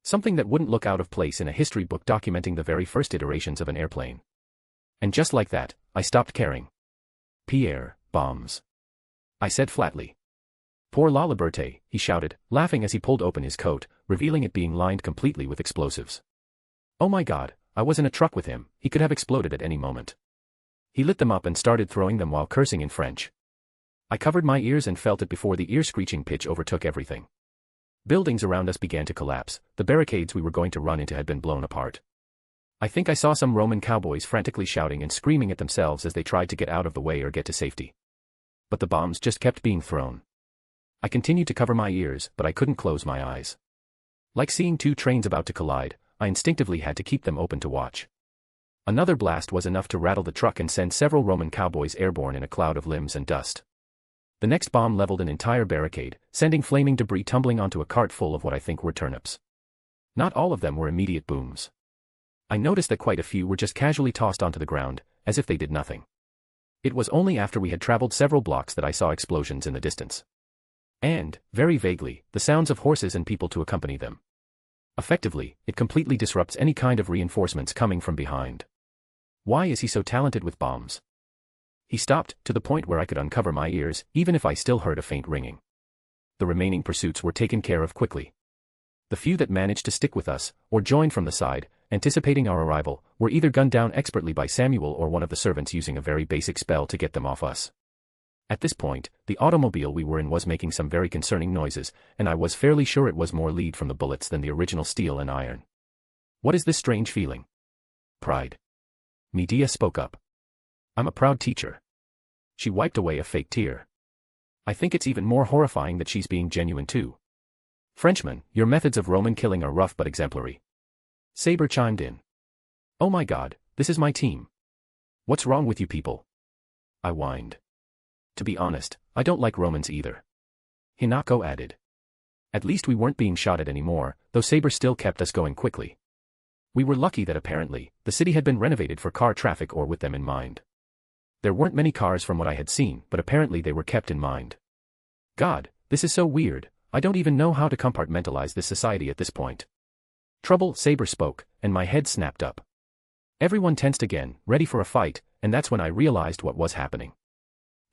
Something that wouldn't look out of place in a history book documenting the very first iterations of an airplane. And just like that, I stopped caring. Pierre, bombs. I said flatly. Pour la liberté, he shouted, laughing as he pulled open his coat, revealing it being lined completely with explosives. Oh my God, I was in a truck with him, he could have exploded at any moment. He lit them up and started throwing them while cursing in French. I covered my ears and felt it before the ear-screeching pitch overtook everything. Buildings around us began to collapse, the barricades we were going to run into had been blown apart. I think I saw some Roman cowboys frantically shouting and screaming at themselves as they tried to get out of the way or get to safety. But the bombs just kept being thrown. I continued to cover my ears, but I couldn't close my eyes. Like seeing two trains about to collide, I instinctively had to keep them open to watch. Another blast was enough to rattle the truck and send several Roman cowboys airborne in a cloud of limbs and dust. The next bomb leveled an entire barricade, sending flaming debris tumbling onto a cart full of what I think were turnips. Not all of them were immediate booms. I noticed that quite a few were just casually tossed onto the ground, as if they did nothing. It was only after we had traveled several blocks that I saw explosions in the distance. And, very vaguely, the sounds of horses and people to accompany them. Effectively, it completely disrupts any kind of reinforcements coming from behind. Why is he so talented with bombs? He stopped, to the point where I could uncover my ears, even if I still heard a faint ringing. The remaining pursuits were taken care of quickly. The few that managed to stick with us, or joined from the side, anticipating our arrival, were either gunned down expertly by Samuel or one of the servants using a very basic spell to get them off us. At this point, the automobile we were in was making some very concerning noises, and I was fairly sure it was more lead from the bullets than the original steel and iron. What is this strange feeling? Pride. Medea spoke up. I'm a proud teacher. She wiped away a fake tear. I think it's even more horrifying that she's being genuine too. Frenchman, your methods of Roman killing are rough but exemplary. Saber chimed in. Oh my God, this is my team. What's wrong with you people? I whined. To be honest, I don't like Romans either. Hinako added. At least we weren't being shot at anymore, though Saber still kept us going quickly. We were lucky that apparently, the city had been renovated for car traffic or with them in mind. There weren't many cars from what I had seen, but apparently they were kept in mind. God, this is so weird, I don't even know how to compartmentalize this society at this point. Trouble, Saber spoke, and my head snapped up. Everyone tensed again, ready for a fight, and that's when I realized what was happening.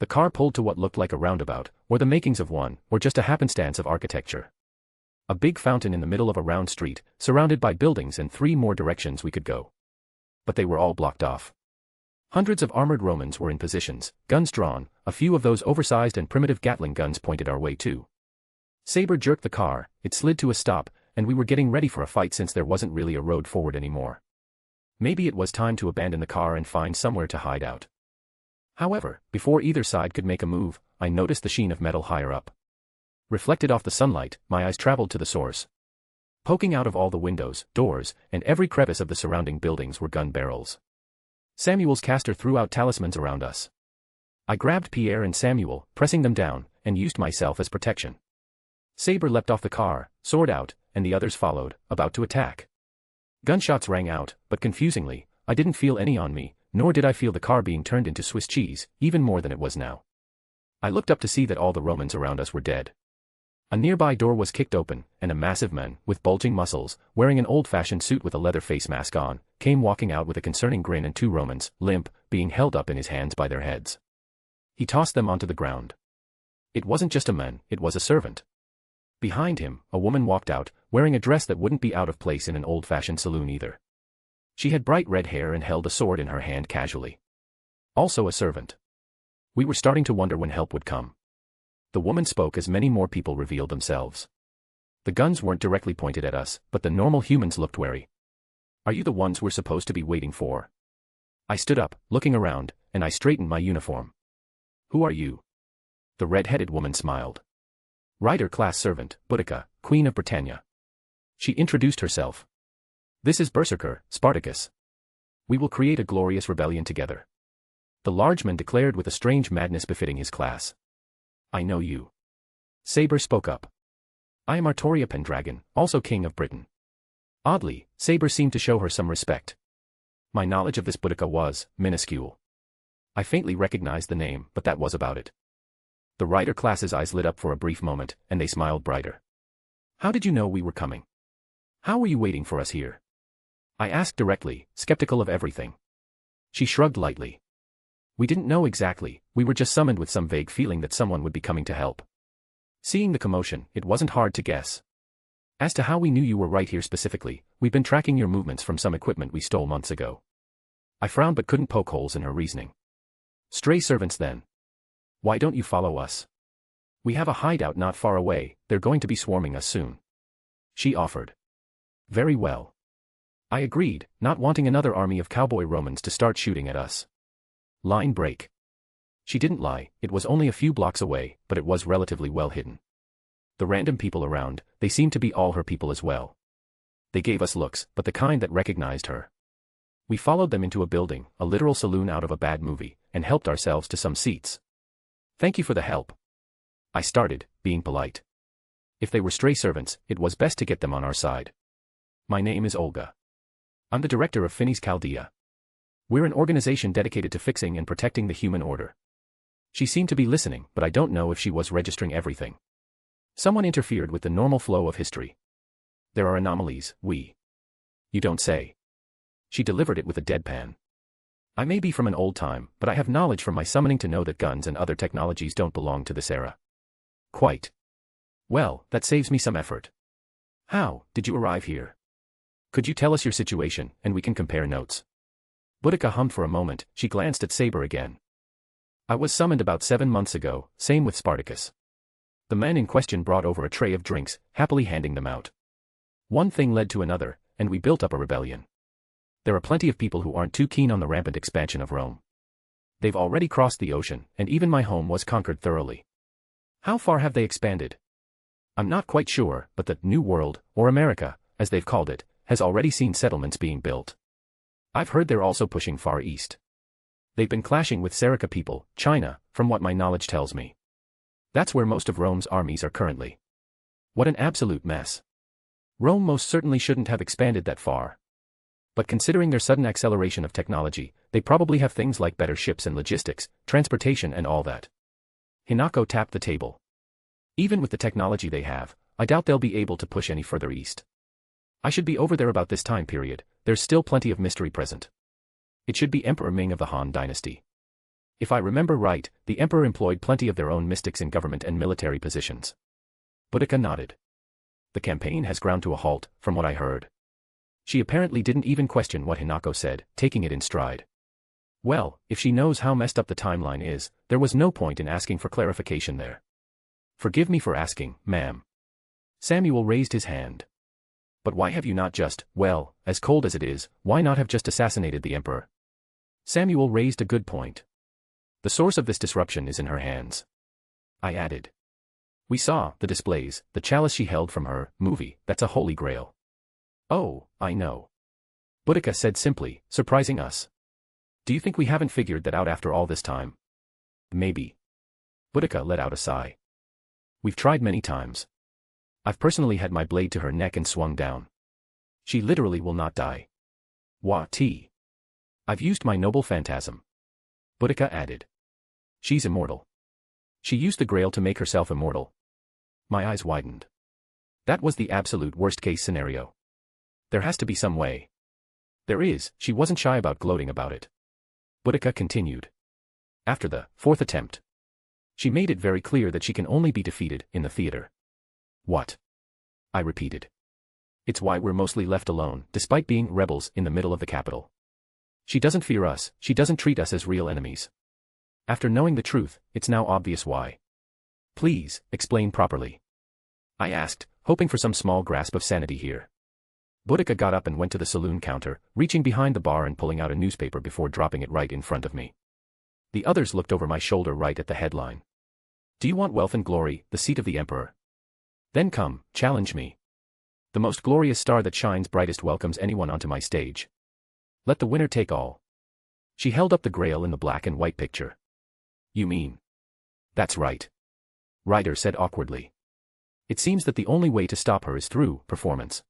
The car pulled to what looked like a roundabout, or the makings of one, or just a happenstance of architecture. A big fountain in the middle of a round street, surrounded by buildings and 3 more directions we could go. But they were all blocked off. Hundreds of armored Romans were in positions, guns drawn, a few of those oversized and primitive Gatling guns pointed our way too. Saber jerked the car, it slid to a stop, and we were getting ready for a fight since there wasn't really a road forward anymore. Maybe it was time to abandon the car and find somewhere to hide out. However, before either side could make a move, I noticed the sheen of metal higher up. Reflected off the sunlight, my eyes traveled to the source. Poking out of all the windows, doors, and every crevice of the surrounding buildings were gun barrels. Samuel's caster threw out talismans around us. I grabbed Pierre and Samuel, pressing them down, and used myself as protection. Saber leapt off the car, sword out, and the others followed, about to attack. Gunshots rang out, but confusingly, I didn't feel any on me, nor did I feel the car being turned into Swiss cheese, even more than it was now. I looked up to see that all the Romans around us were dead. A nearby door was kicked open, and a massive man, with bulging muscles, wearing an old-fashioned suit with a leather face mask on, came walking out with a concerning grin and 2 Romans, limp, being held up in his hands by their heads. He tossed them onto the ground. It wasn't just a man, it was a servant. Behind him, a woman walked out, wearing a dress that wouldn't be out of place in an old-fashioned saloon either. She had bright red hair and held a sword in her hand casually. Also a servant. We were starting to wonder when help would come. The woman spoke as many more people revealed themselves. The guns weren't directly pointed at us, but the normal humans looked wary. Are you the ones we're supposed to be waiting for? I stood up, looking around, and I straightened my uniform. Who are you? The red-headed woman smiled. Rider-class servant, Boudica, Queen of Britannia. She introduced herself. This is Berserker, Spartacus. We will create a glorious rebellion together. The large man declared with a strange madness befitting his class. I know you. Saber spoke up. I am Artoria Pendragon, also King of Britain. Oddly, Saber seemed to show her some respect. My knowledge of this Boudica was minuscule. I faintly recognized the name, but that was about it. The rider class's eyes lit up for a brief moment, and they smiled brighter. How did you know we were coming? How were you waiting for us here? I asked directly, skeptical of everything. She shrugged lightly. We didn't know exactly, we were just summoned with some vague feeling that someone would be coming to help. Seeing the commotion, it wasn't hard to guess. As to how we knew you were right here specifically, we've been tracking your movements from some equipment we stole months ago. I frowned but couldn't poke holes in her reasoning. Stray servants then. Why don't you follow us? We have a hideout not far away, they're going to be swarming us soon. She offered. Very well. I agreed, not wanting another army of cowboy Romans to start shooting at us. Line break. She didn't lie, it was only a few blocks away, but it was relatively well hidden. The random people around, they seemed to be all her people as well. They gave us looks, but the kind that recognized her. We followed them into a building, a literal saloon out of a bad movie, and helped ourselves to some seats. Thank you for the help. I started, being polite. If they were stray servants, it was best to get them on our side. My name is Olga. I'm the director of Finis Chaldea. We're an organization dedicated to fixing and protecting the human order. She seemed to be listening, but I don't know if she was registering everything. Someone interfered with the normal flow of history. There are anomalies, You don't say. She delivered it with a deadpan. I may be from an old time, but I have knowledge from my summoning to know that guns and other technologies don't belong to this era. Quite. Well, that saves me some effort. How did you arrive here? Could you tell us your situation, and we can compare notes? Boudica hummed for a moment, she glanced at Saber again. I was summoned about 7 months ago, same with Spartacus. The man in question brought over a tray of drinks, happily handing them out. One thing led to another, and we built up a rebellion. There are plenty of people who aren't too keen on the rampant expansion of Rome. They've already crossed the ocean, and even my home was conquered thoroughly. How far have they expanded? I'm not quite sure, but the New World, or America, as they've called it, has already seen settlements being built. I've heard they're also pushing far east. They've been clashing with Serica people, China, from what my knowledge tells me. That's where most of Rome's armies are currently. What an absolute mess. Rome most certainly shouldn't have expanded that far. But considering their sudden acceleration of technology, they probably have things like better ships and logistics, transportation and all that. Hinako tapped the table. Even with the technology they have, I doubt they'll be able to push any further east. I should be over there about this time period, there's still plenty of mystery present. It should be Emperor Ming of the Han dynasty. If I remember right, the Emperor employed plenty of their own mystics in government and military positions. Boudica nodded. The campaign has ground to a halt, from what I heard. She apparently didn't even question what Hinako said, taking it in stride. Well, if she knows how messed up the timeline is, there was no point in asking for clarification there. Forgive me for asking, ma'am. Samuel raised his hand. But why have you not just, well, as cold as it is, why not have just assassinated the Emperor? Samuel raised a good point. The source of this disruption is in her hands. I added. We saw the displays, the chalice she held from her movie, that's a holy grail. Oh, I know. Boudica said simply, surprising us. Do you think we haven't figured that out after all this time? Maybe. Boudica let out a sigh. We've tried many times. I've personally had my blade to her neck and swung down. She literally will not die. What? I've used my noble phantasm. Boudica added. She's immortal. She used the Grail to make herself immortal. My eyes widened. That was the absolute worst-case scenario. There has to be some way. There is, she wasn't shy about gloating about it. Boudica continued. After the fourth attempt, she made it very clear that she can only be defeated in the theater. What? I repeated. It's why we're mostly left alone, despite being rebels in the middle of the capital. She doesn't fear us, she doesn't treat us as real enemies. After knowing the truth, it's now obvious why. Please, explain properly. I asked, hoping for some small grasp of sanity here. Boudica got up and went to the saloon counter, reaching behind the bar and pulling out a newspaper before dropping it right in front of me. The others looked over my shoulder right at the headline. Do you want wealth and glory, the seat of the Emperor? Then come, challenge me. The most glorious star that shines brightest welcomes anyone onto my stage. Let the winner take all. She held up the Grail in the black and white picture. You mean? That's right. Ryder said awkwardly. It seems that the only way to stop her is through performance.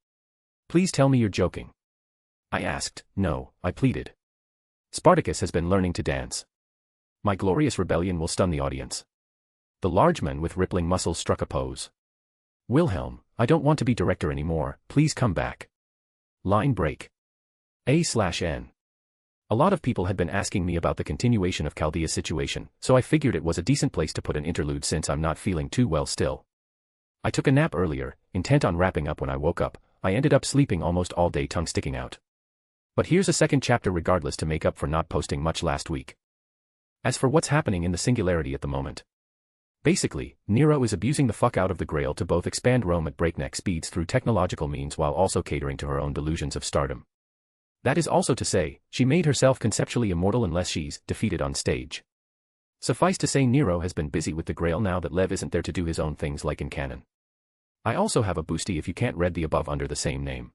Please tell me you're joking. I asked. No, I pleaded. Spartacus has been learning to dance. My glorious rebellion will stun the audience. The large man with rippling muscles struck a pose. Wilhelm, I don't want to be director anymore, please come back. Line break. A/N. A lot of people had been asking me about the continuation of Chaldea's situation, so I figured it was a decent place to put an interlude since I'm not feeling too well still. I took a nap earlier, intent on wrapping up when I woke up. I ended up sleeping almost all day, tongue sticking out. But here's a second chapter regardless to make up for not posting much last week. As for what's happening in the Singularity at the moment. Basically, Nero is abusing the fuck out of the Grail to both expand Rome at breakneck speeds through technological means while also catering to her own delusions of stardom. That is also to say, she made herself conceptually immortal unless she's defeated on stage. Suffice to say Nero has been busy with the Grail now that Lev isn't there to do his own things like in canon. I also have a boosty if you can't read the above under the same name.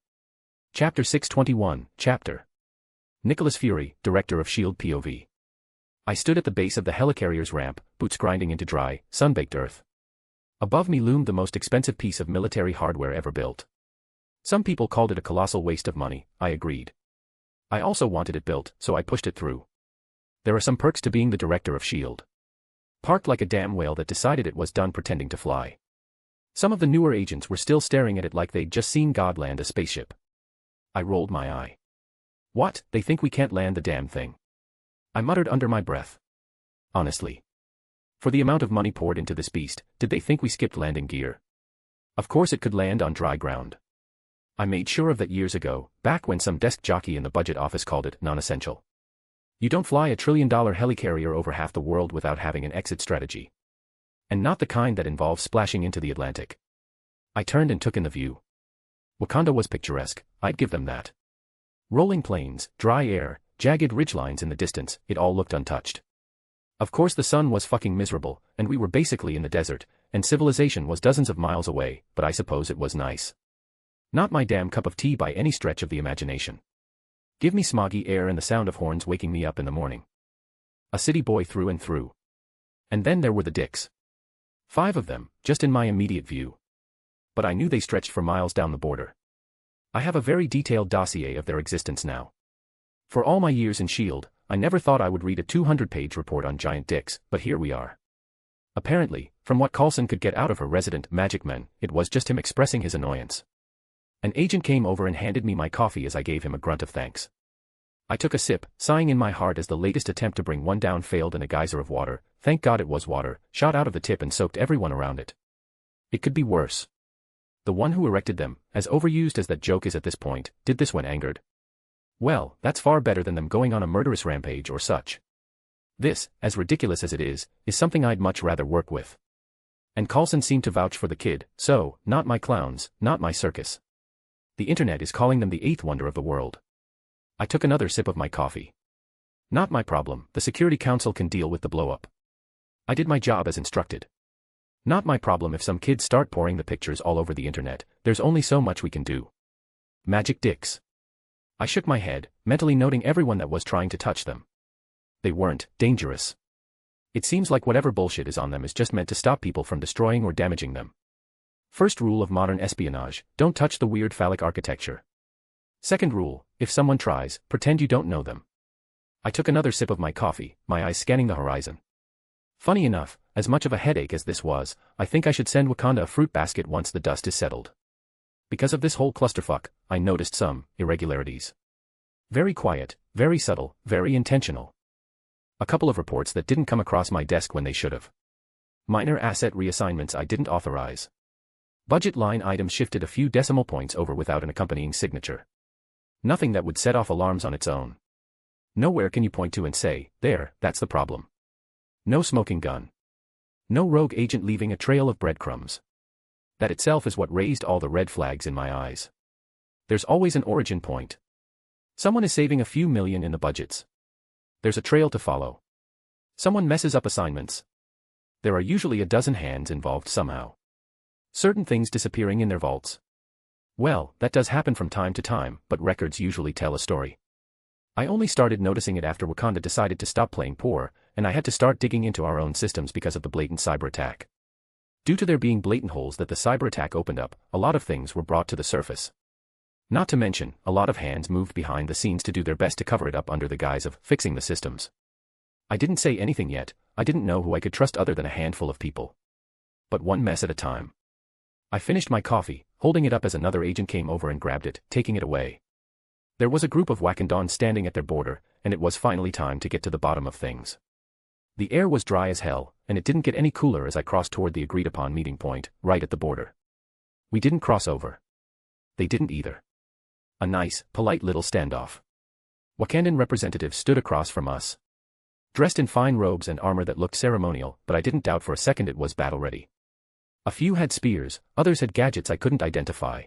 Chapter 621, Chapter. Nicholas Fury, Director of S.H.I.E.L.D. POV. I stood at the base of the helicarrier's ramp, boots grinding into dry, sun-baked earth. Above me loomed the most expensive piece of military hardware ever built. Some people called it a colossal waste of money, I agreed. I also wanted it built, so I pushed it through. There are some perks to being the director of S.H.I.E.L.D. Parked like a damn whale that decided it was done pretending to fly. Some of the newer agents were still staring at it like they'd just seen God land a spaceship. I rolled my eye. What, they think we can't land the damn thing? I muttered under my breath. Honestly. For the amount of money poured into this beast, did they think we skipped landing gear? Of course it could land on dry ground. I made sure of that years ago, back when some desk jockey in the budget office called it non-essential. You don't fly a $1 trillion helicarrier over half the world without having an exit strategy. And not the kind that involves splashing into the Atlantic. I turned and took in the view. Wakanda was picturesque, I'd give them that. Rolling plains, dry air, jagged ridgelines in the distance, it all looked untouched. Of course the sun was fucking miserable, and we were basically in the desert, and civilization was dozens of miles away, but I suppose it was nice. Not my damn cup of tea by any stretch of the imagination. Give me smoggy air and the sound of horns waking me up in the morning. A city boy through and through. And then there were the dicks. 5 of them, just in my immediate view. But I knew they stretched for miles down the border. I have a very detailed dossier of their existence now. For all my years in S.H.I.E.L.D., I never thought I would read a 200-page report on giant dicks, but here we are. Apparently, from what Coulson could get out of her resident magic men, it was just him expressing his annoyance. An agent came over and handed me my coffee as I gave him a grunt of thanks. I took a sip, sighing in my heart as the latest attempt to bring one down failed and a geyser of water, thank God it was water, shot out of the tip and soaked everyone around it. It could be worse. The one who erected them, as overused as that joke is at this point, did this when angered. Well, that's far better than them going on a murderous rampage or such. This, as ridiculous as it is something I'd much rather work with. And Carlson seemed to vouch for the kid, so, not my clowns, not my circus. The internet is calling them the eighth wonder of the world. I took another sip of my coffee. Not my problem, the Security Council can deal with the blow-up. I did my job as instructed. Not my problem if some kids start pouring the pictures all over the internet, there's only so much we can do. Magic dicks. I shook my head, mentally noting everyone that was trying to touch them. They weren't dangerous. It seems like whatever bullshit is on them is just meant to stop people from destroying or damaging them. First rule of modern espionage, don't touch the weird phallic architecture. Second rule, if someone tries, pretend you don't know them. I took another sip of my coffee, my eyes scanning the horizon. Funny enough, as much of a headache as this was, I think I should send Wakanda a fruit basket once the dust is settled. Because of this whole clusterfuck, I noticed some irregularities. Very quiet, very subtle, very intentional. A couple of reports that didn't come across my desk when they should have. Minor asset reassignments I didn't authorize. Budget line items shifted a few decimal points over without an accompanying signature. Nothing that would set off alarms on its own. Nowhere can you point to and say, there, that's the problem. No smoking gun. No rogue agent leaving a trail of breadcrumbs. That itself is what raised all the red flags in my eyes. There's always an origin point. Someone is saving a few million in the budgets. There's a trail to follow. Someone messes up assignments. There are usually a dozen hands involved somehow. Certain things disappearing in their vaults. Well, that does happen from time to time, but records usually tell a story. I only started noticing it after Wakanda decided to stop playing poor, and I had to start digging into our own systems because of the blatant cyber attack. Due to there being blatant holes that the cyber attack opened up, a lot of things were brought to the surface. Not to mention, a lot of hands moved behind the scenes to do their best to cover it up under the guise of fixing the systems. I didn't say anything yet, I didn't know who I could trust other than a handful of people. But one mess at a time. I finished my coffee, holding it up as another agent came over and grabbed it, taking it away. There was a group of Wakandans standing at their border, and it was finally time to get to the bottom of things. The air was dry as hell, and it didn't get any cooler as I crossed toward the agreed-upon meeting point, right at the border. We didn't cross over. They didn't either. A nice, polite little standoff. Wakandan representatives stood across from us. Dressed in fine robes and armor that looked ceremonial, but I didn't doubt for a second it was battle-ready. A few had spears, others had gadgets I couldn't identify.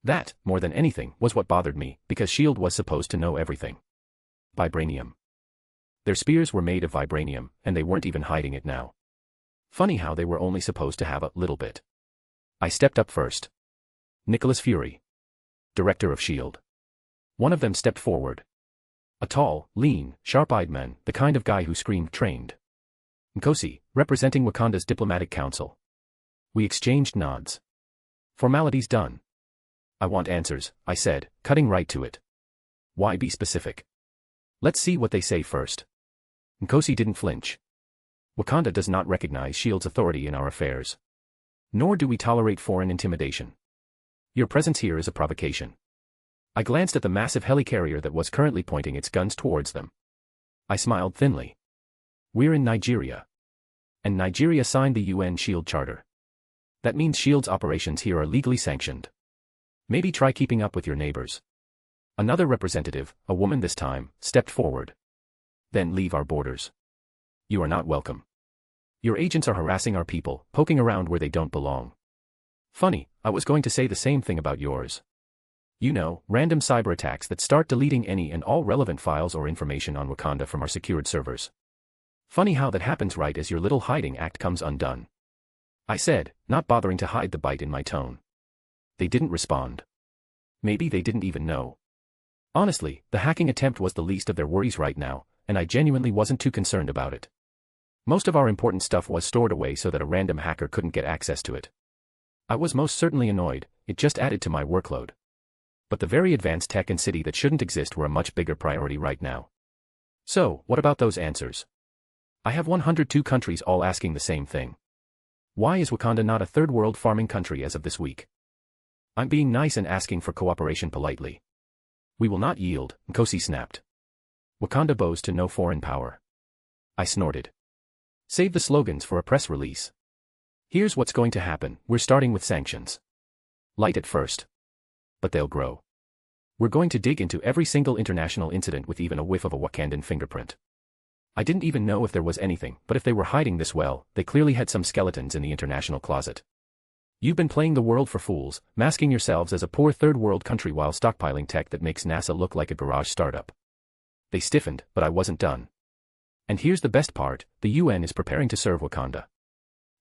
That, more than anything, was what bothered me, because S.H.I.E.L.D. was supposed to know everything. Vibranium. Their spears were made of vibranium, and they weren't even hiding it now. Funny how they were only supposed to have a little bit. I stepped up first. Nicholas Fury. Director of S.H.I.E.L.D. One of them stepped forward. A tall, lean, sharp-eyed man, the kind of guy who screamed trained. Nkosi, representing Wakanda's diplomatic council. We exchanged nods. Formalities done. I want answers, I said, cutting right to it. Why be specific? Let's see what they say first. Nkosi didn't flinch. Wakanda does not recognize S.H.I.E.L.D.'s authority in our affairs. Nor do we tolerate foreign intimidation. Your presence here is a provocation. I glanced at the massive helicarrier that was currently pointing its guns towards them. I smiled thinly. We're in Nigeria. And Nigeria signed the UN S.H.I.E.L.D. Charter. That means S.H.I.E.L.D.'s operations here are legally sanctioned. Maybe try keeping up with your neighbors. Another representative, a woman this time, stepped forward. Then leave our borders. You are not welcome. Your agents are harassing our people, poking around where they don't belong. Funny, I was going to say the same thing about yours. You know, random cyber attacks that start deleting any and all relevant files or information on Wakanda from our secured servers. Funny how that happens right as your little hiding act comes undone. I said, not bothering to hide the bite in my tone. They didn't respond. Maybe they didn't even know. Honestly, the hacking attempt was the least of their worries right now, and I genuinely wasn't too concerned about it. Most of our important stuff was stored away so that a random hacker couldn't get access to it. I was most certainly annoyed, it just added to my workload. But the very advanced tech and city that shouldn't exist were a much bigger priority right now. So, what about those answers? I have 102 countries all asking the same thing. Why is Wakanda not a third world farming country as of this week? I'm being nice and asking for cooperation politely. We will not yield, Nkosi snapped. Wakanda bows to no foreign power. I snorted. Save the slogans for a press release. Here's what's going to happen, we're starting with sanctions. Light at first. But they'll grow. We're going to dig into every single international incident with even a whiff of a Wakandan fingerprint. I didn't even know if there was anything, but if they were hiding this well, they clearly had some skeletons in the international closet. You've been playing the world for fools, masking yourselves as a poor third-world country while stockpiling tech that makes NASA look like a garage startup. They stiffened, but I wasn't done. And here's the best part, the UN is preparing to serve Wakanda.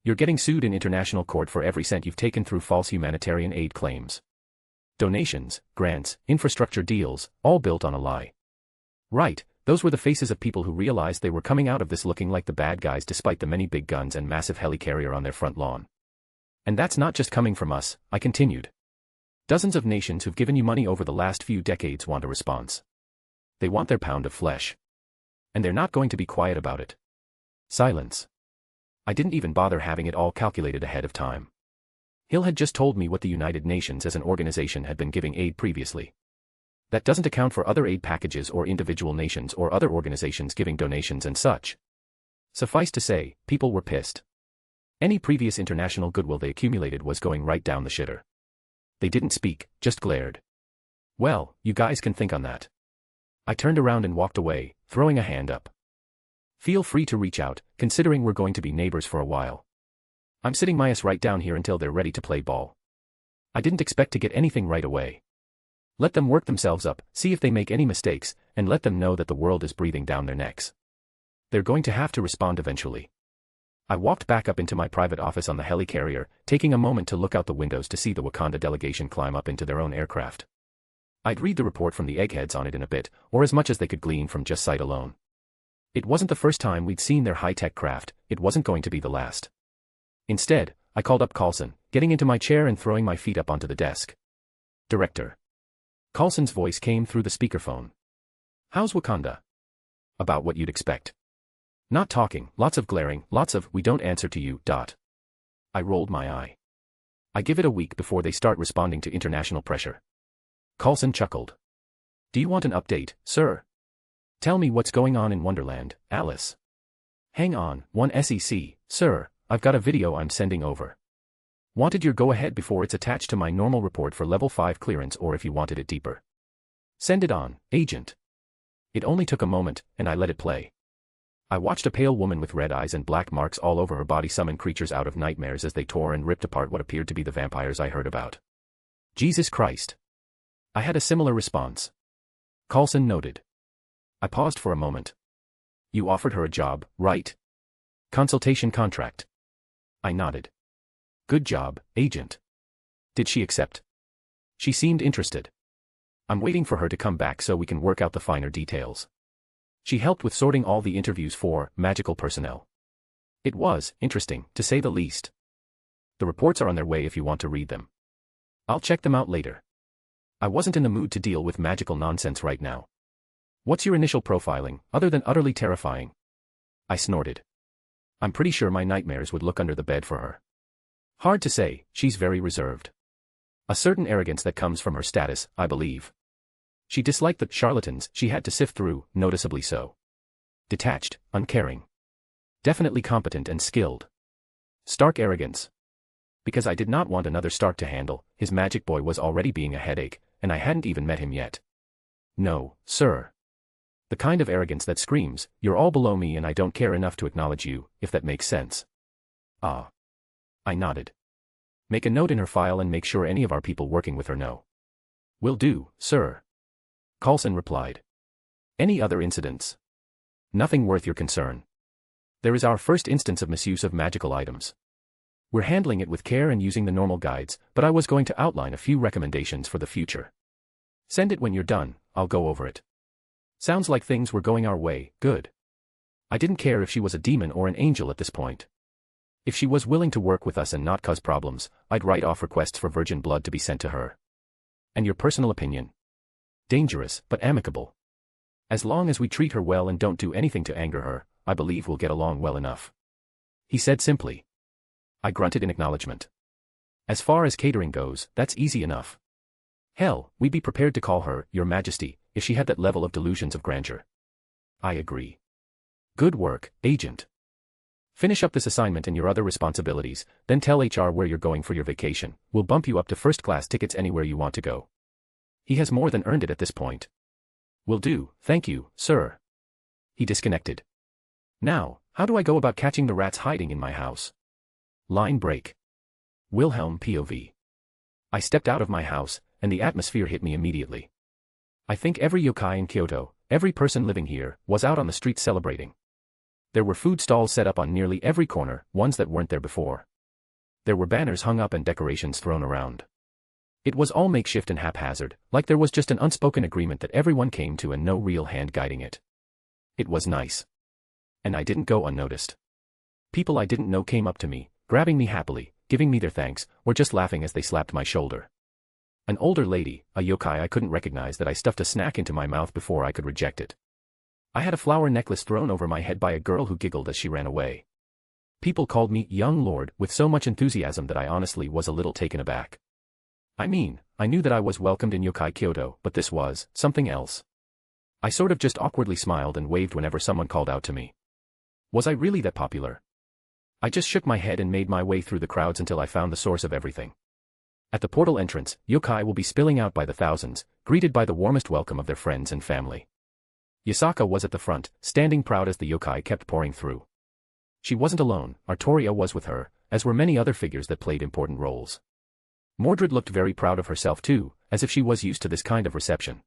You're getting sued in international court for every cent you've taken through false humanitarian aid claims. Donations, grants, infrastructure deals, all built on a lie. Right, those were the faces of people who realized they were coming out of this looking like the bad guys despite the many big guns and massive helicarrier on their front lawn. And that's not just coming from us, I continued. Dozens of nations who've given you money over the last few decades want a response. They want their pound of flesh. And they're not going to be quiet about it. Silence. I didn't even bother having it all calculated ahead of time. Hill had just told me what the United Nations as an organization had been giving aid previously. That doesn't account for other aid packages or individual nations or other organizations giving donations and such. Suffice to say, people were pissed. Any previous international goodwill they accumulated was going right down the shitter. They didn't speak, just glared. Well, you guys can think on that. I turned around and walked away, throwing a hand up. Feel free to reach out, considering we're going to be neighbors for a while. I'm sitting my ass right down here until they're ready to play ball. I didn't expect to get anything right away. Let them work themselves up, see if they make any mistakes, and let them know that the world is breathing down their necks. They're going to have to respond eventually. I walked back up into my private office on the helicarrier, taking a moment to look out the windows to see the Wakanda delegation climb up into their own aircraft. I'd read the report from the eggheads on it in a bit, or as much as they could glean from just sight alone. It wasn't the first time we'd seen their high-tech craft, it wasn't going to be the last. Instead, I called up Coulson, getting into my chair and throwing my feet up onto the desk. Director. Coulson's voice came through the speakerphone. How's Wakanda? About what you'd expect. Not talking, lots of glaring, lots of, we don't answer to you, ... I rolled my eye. I give it a week before they start responding to international pressure. Coulson chuckled. Do you want an update, sir? Tell me what's going on in Wonderland, Alice. Hang on, one SEC, sir, I've got a video I'm sending over. Wanted your go-ahead before it's attached to my normal report for level 5 clearance or if you wanted it deeper. Send it on, agent. It only took a moment, and I let it play. I watched a pale woman with red eyes and black marks all over her body summon creatures out of nightmares as they tore and ripped apart what appeared to be the vampires I heard about. Jesus Christ. I had a similar response. Coulson noted. I paused for a moment. You offered her a job, right? Consultation contract. I nodded. Good job, agent. Did she accept? She seemed interested. I'm waiting for her to come back so we can work out the finer details. She helped with sorting all the interviews for magical personnel. It was interesting, to say the least. The reports are on their way if you want to read them. I'll check them out later. I wasn't in the mood to deal with magical nonsense right now. What's your initial profiling, other than utterly terrifying? I snorted. I'm pretty sure my nightmares would look under the bed for her. Hard to say, she's very reserved. A certain arrogance that comes from her status, I believe. She disliked the charlatans she had to sift through, noticeably so. Detached, uncaring. Definitely competent and skilled. Stark arrogance. Because I did not want another Stark to handle, his magic boy was already being a headache, and I hadn't even met him yet. No, sir. The kind of arrogance that screams, you're all below me and I don't care enough to acknowledge you, if that makes sense. Ah. I nodded. Make a note in her file and make sure any of our people working with her know. Will do, sir. Coulson replied. Any other incidents? Nothing worth your concern. There is our first instance of misuse of magical items. We're handling it with care and using the normal guides, but I was going to outline a few recommendations for the future. Send it when you're done, I'll go over it. Sounds like things were going our way, good. I didn't care if she was a demon or an angel at this point. If she was willing to work with us and not cause problems, I'd write off requests for virgin blood to be sent to her. And your personal opinion? Dangerous, but amicable. As long as we treat her well and don't do anything to anger her, I believe we'll get along well enough. He said simply. I grunted in acknowledgement. As far as catering goes, that's easy enough. Hell, we'd be prepared to call her, Your Majesty, if she had that level of delusions of grandeur. I agree. Good work, agent. Finish up this assignment and your other responsibilities, then tell HR where you're going for your vacation. We'll bump you up to first-class tickets anywhere you want to go. He has more than earned it at this point. Will do, thank you, sir. He disconnected. Now, how do I go about catching the rats hiding in my house? Line break. Wilhelm POV. I stepped out of my house, and the atmosphere hit me immediately. I think every yokai in Kyoto, every person living here, was out on the streets celebrating. There were food stalls set up on nearly every corner, ones that weren't there before. There were banners hung up and decorations thrown around. It was all makeshift and haphazard, like there was just an unspoken agreement that everyone came to and no real hand guiding it. It was nice. And I didn't go unnoticed. People I didn't know came up to me, grabbing me happily, giving me their thanks, or just laughing as they slapped my shoulder. An older lady, a yokai I couldn't recognize, that I stuffed a snack into my mouth before I could reject it. I had a flower necklace thrown over my head by a girl who giggled as she ran away. People called me young lord with so much enthusiasm that I honestly was a little taken aback. I mean, I knew that I was welcomed in yokai Kyoto, but this was something else. I sort of just awkwardly smiled and waved whenever someone called out to me. Was I really that popular? I just shook my head and made my way through the crowds until I found the source of everything. At the portal entrance, yokai will be spilling out by the thousands, greeted by the warmest welcome of their friends and family. Yasaka was at the front, standing proud as the yokai kept pouring through. She wasn't alone, Artoria was with her, as were many other figures that played important roles. Mordred looked very proud of herself too, as if she was used to this kind of reception.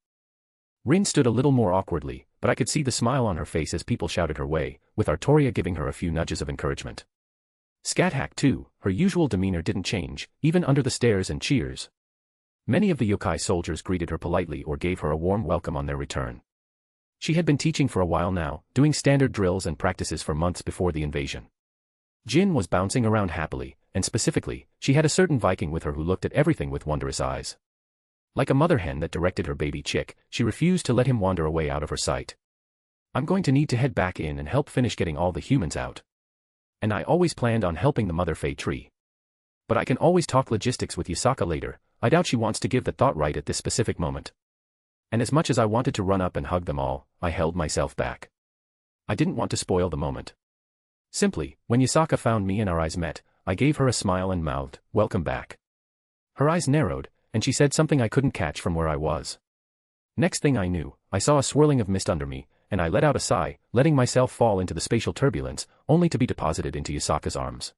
Rin stood a little more awkwardly, but I could see the smile on her face as people shouted her way, with Artoria giving her a few nudges of encouragement. Scat-Hack too, her usual demeanor didn't change, even under the stares and cheers. Many of the yokai soldiers greeted her politely or gave her a warm welcome on their return. She had been teaching for a while now, doing standard drills and practices for months before the invasion. Jin was bouncing around happily, and specifically, she had a certain Viking with her who looked at everything with wondrous eyes. Like a mother hen that directed her baby chick, she refused to let him wander away out of her sight. I'm going to need to head back in and help finish getting all the humans out. And I always planned on helping the Mother Fey tree. But I can always talk logistics with Yasaka later. I doubt she wants to give the thought right at this specific moment. And as much as I wanted to run up and hug them all, I held myself back. I didn't want to spoil the moment. Simply, when Yasaka found me and our eyes met, I gave her a smile and mouthed, "Welcome back." Her eyes narrowed, and she said something I couldn't catch from where I was. Next thing I knew, I saw a swirling of mist under me, and I let out a sigh, letting myself fall into the spatial turbulence, only to be deposited into Yasaka's arms.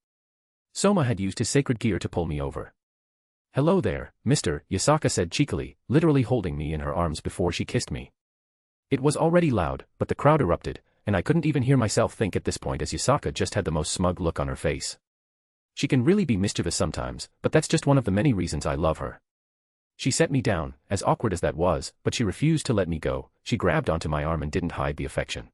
Soma had used his sacred gear to pull me over. "Hello there, mister," Yasaka said cheekily, literally holding me in her arms before she kissed me. It was already loud, but the crowd erupted, and I couldn't even hear myself think at this point as Yasaka just had the most smug look on her face. She can really be mischievous sometimes, but that's just one of the many reasons I love her. She set me down, as awkward as that was, but she refused to let me go. She grabbed onto my arm and didn't hide the affection.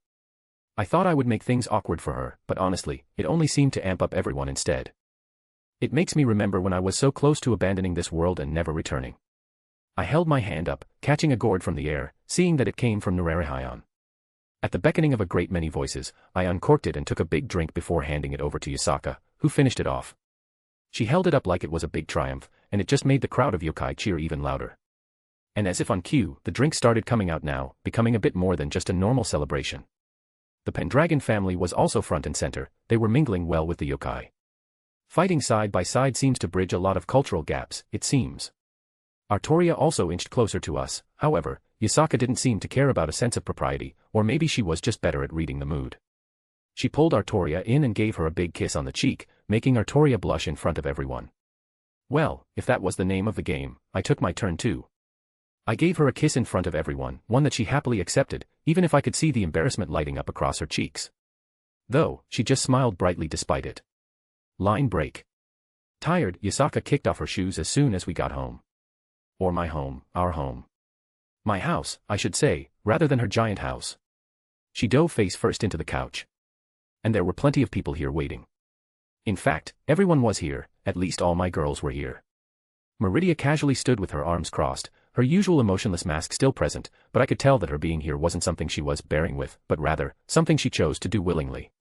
I thought I would make things awkward for her, but honestly, it only seemed to amp up everyone instead. It makes me remember when I was so close to abandoning this world and never returning. I held my hand up, catching a gourd from the air, seeing that it came from Nararihayan. At the beckoning of a great many voices, I uncorked it and took a big drink before handing it over to Yasaka, who finished it off. She held it up like it was a big triumph, and it just made the crowd of yokai cheer even louder. And as if on cue, the drink started coming out now, becoming a bit more than just a normal celebration. The Pendragon family was also front and center. They were mingling well with the yokai. Fighting side by side seems to bridge a lot of cultural gaps, it seems. Artoria also inched closer to us, however, Yasaka didn't seem to care about a sense of propriety, or maybe she was just better at reading the mood. She pulled Artoria in and gave her a big kiss on the cheek, making Artoria blush in front of everyone. Well, if that was the name of the game, I took my turn too. I gave her a kiss in front of everyone, one that she happily accepted, even if I could see the embarrassment lighting up across her cheeks. Though, she just smiled brightly despite it. Line break. Tired, Yasaka kicked off her shoes as soon as we got home. Or my home, our home. My house, I should say, rather than her giant house. She dove face first into the couch. And there were plenty of people here waiting. In fact, everyone was here, at least all my girls were here. Meridia casually stood with her arms crossed, her usual emotionless mask still present, but I could tell that her being here wasn't something she was bearing with, but rather, something she chose to do willingly.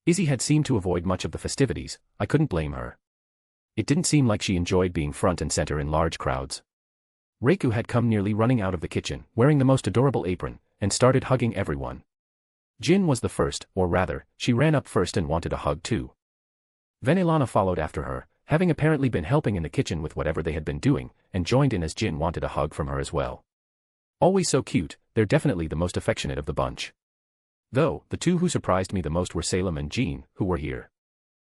Izzy had seemed to avoid much of the festivities. I couldn't blame her. It didn't seem like she enjoyed being front and center in large crowds. Reiku had come nearly running out of the kitchen, wearing the most adorable apron, and started hugging everyone. Jin was the first, or rather, she ran up first and wanted a hug too. Venelana followed after her, having apparently been helping in the kitchen with whatever they had been doing, and joined in as Jin wanted a hug from her as well. Always so cute, they're definitely the most affectionate of the bunch. Though, the two who surprised me the most were Salem and Jean, who were here.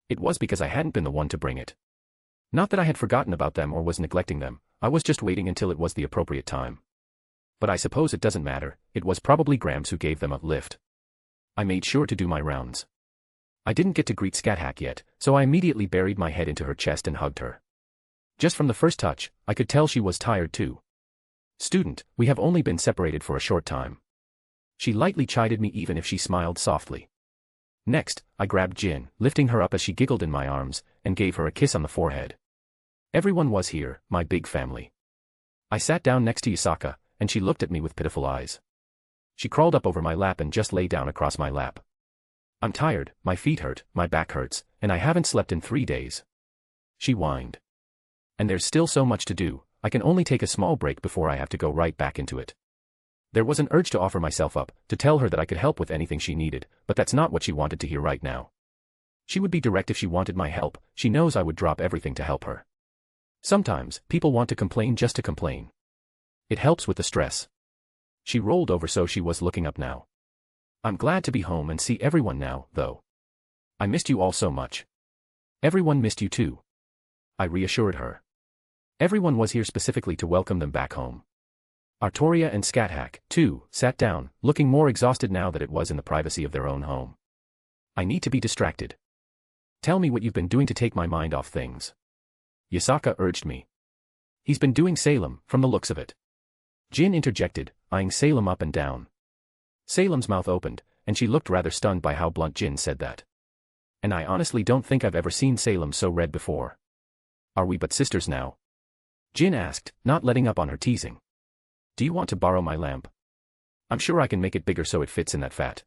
It was because I hadn't been the one to bring it. Not that I had forgotten about them or was neglecting them, I was just waiting until it was the appropriate time. But I suppose it doesn't matter, it was probably Grams who gave them a lift. I made sure to do my rounds. I didn't get to greet Scathach yet, so I immediately buried my head into her chest and hugged her. Just from the first touch, I could tell she was tired too. "Student, we have only been separated for a short time." She lightly chided me even if she smiled softly. Next, I grabbed Jin, lifting her up as she giggled in my arms, and gave her a kiss on the forehead. Everyone was here, my big family. I sat down next to Yasaka, and she looked at me with pitiful eyes. She crawled up over my lap and just lay down across my lap. "I'm tired, my feet hurt, my back hurts, and I haven't slept in 3 days." She whined. "And there's still so much to do, I can only take a small break before I have to go right back into it." There was an urge to offer myself up, to tell her that I could help with anything she needed, but that's not what she wanted to hear right now. She would be direct if she wanted my help, she knows I would drop everything to help her. Sometimes, people want to complain just to complain. It helps with the stress. She rolled over so she was looking up now. "I'm glad to be home and see everyone now, though. I missed you all so much." "Everyone missed you too," I reassured her. Everyone was here specifically to welcome them back home. Artoria and Scathach, too, sat down, looking more exhausted now that it was in the privacy of their own home. "I need to be distracted. Tell me what you've been doing to take my mind off things." Yasaka urged me. "He's been doing Salem, from the looks of it." Jin interjected, eyeing Salem up and down. Salem's mouth opened, and she looked rather stunned by how blunt Jin said that. And I honestly don't think I've ever seen Salem so red before. "Are we but sisters now?" Jin asked, not letting up on her teasing. "Do you want to borrow my lamp? I'm sure I can make it bigger so it fits in that fat."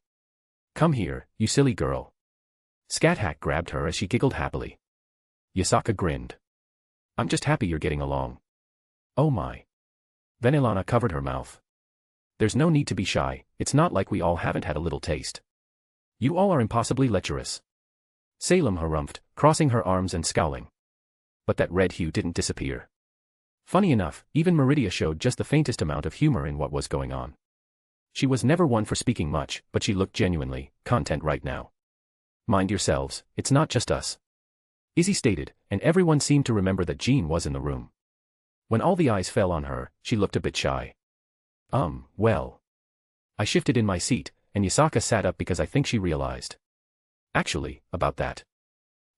"Come here, you silly girl." Scathach grabbed her as she giggled happily. Yasaka grinned. "I'm just happy you're getting along." "Oh my." Venelana covered her mouth. "There's no need to be shy, it's not like we all haven't had a little taste. You all are impossibly lecherous." Salem harumphed, crossing her arms and scowling. But that red hue didn't disappear. Funny enough, even Meridia showed just the faintest amount of humor in what was going on. She was never one for speaking much, but she looked genuinely content right now. "Mind yourselves, it's not just us," Izzy stated, and everyone seemed to remember that Jean was in the room. When all the eyes fell on her, she looked a bit shy. Well. I shifted in my seat, and Yasaka sat up because I think she realized. Actually, about that.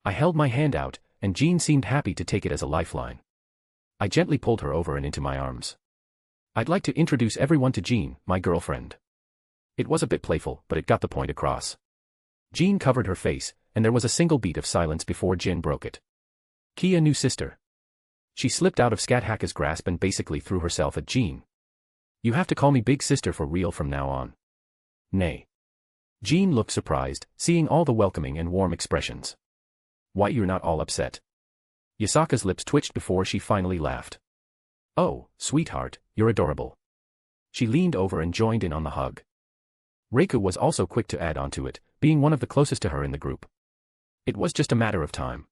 I held my hand out, and Jean seemed happy to take it as a lifeline. I gently pulled her over and into my arms. "I'd like to introduce everyone to Jean, my girlfriend." It was a bit playful, but it got the point across. Jean covered her face, and there was a single beat of silence before Jin broke it. "Kia, new sister." She slipped out of Scathach's grasp and basically threw herself at Jean. "You have to call me big sister for real from now on." "Nay." Jean looked surprised, seeing all the welcoming and warm expressions. "Why, you're not all upset?" Yasaka's lips twitched before she finally laughed. "Oh, sweetheart, you're adorable." She leaned over and joined in on the hug. Reiku was also quick to add on to it, being one of the closest to her in the group. It was just a matter of time.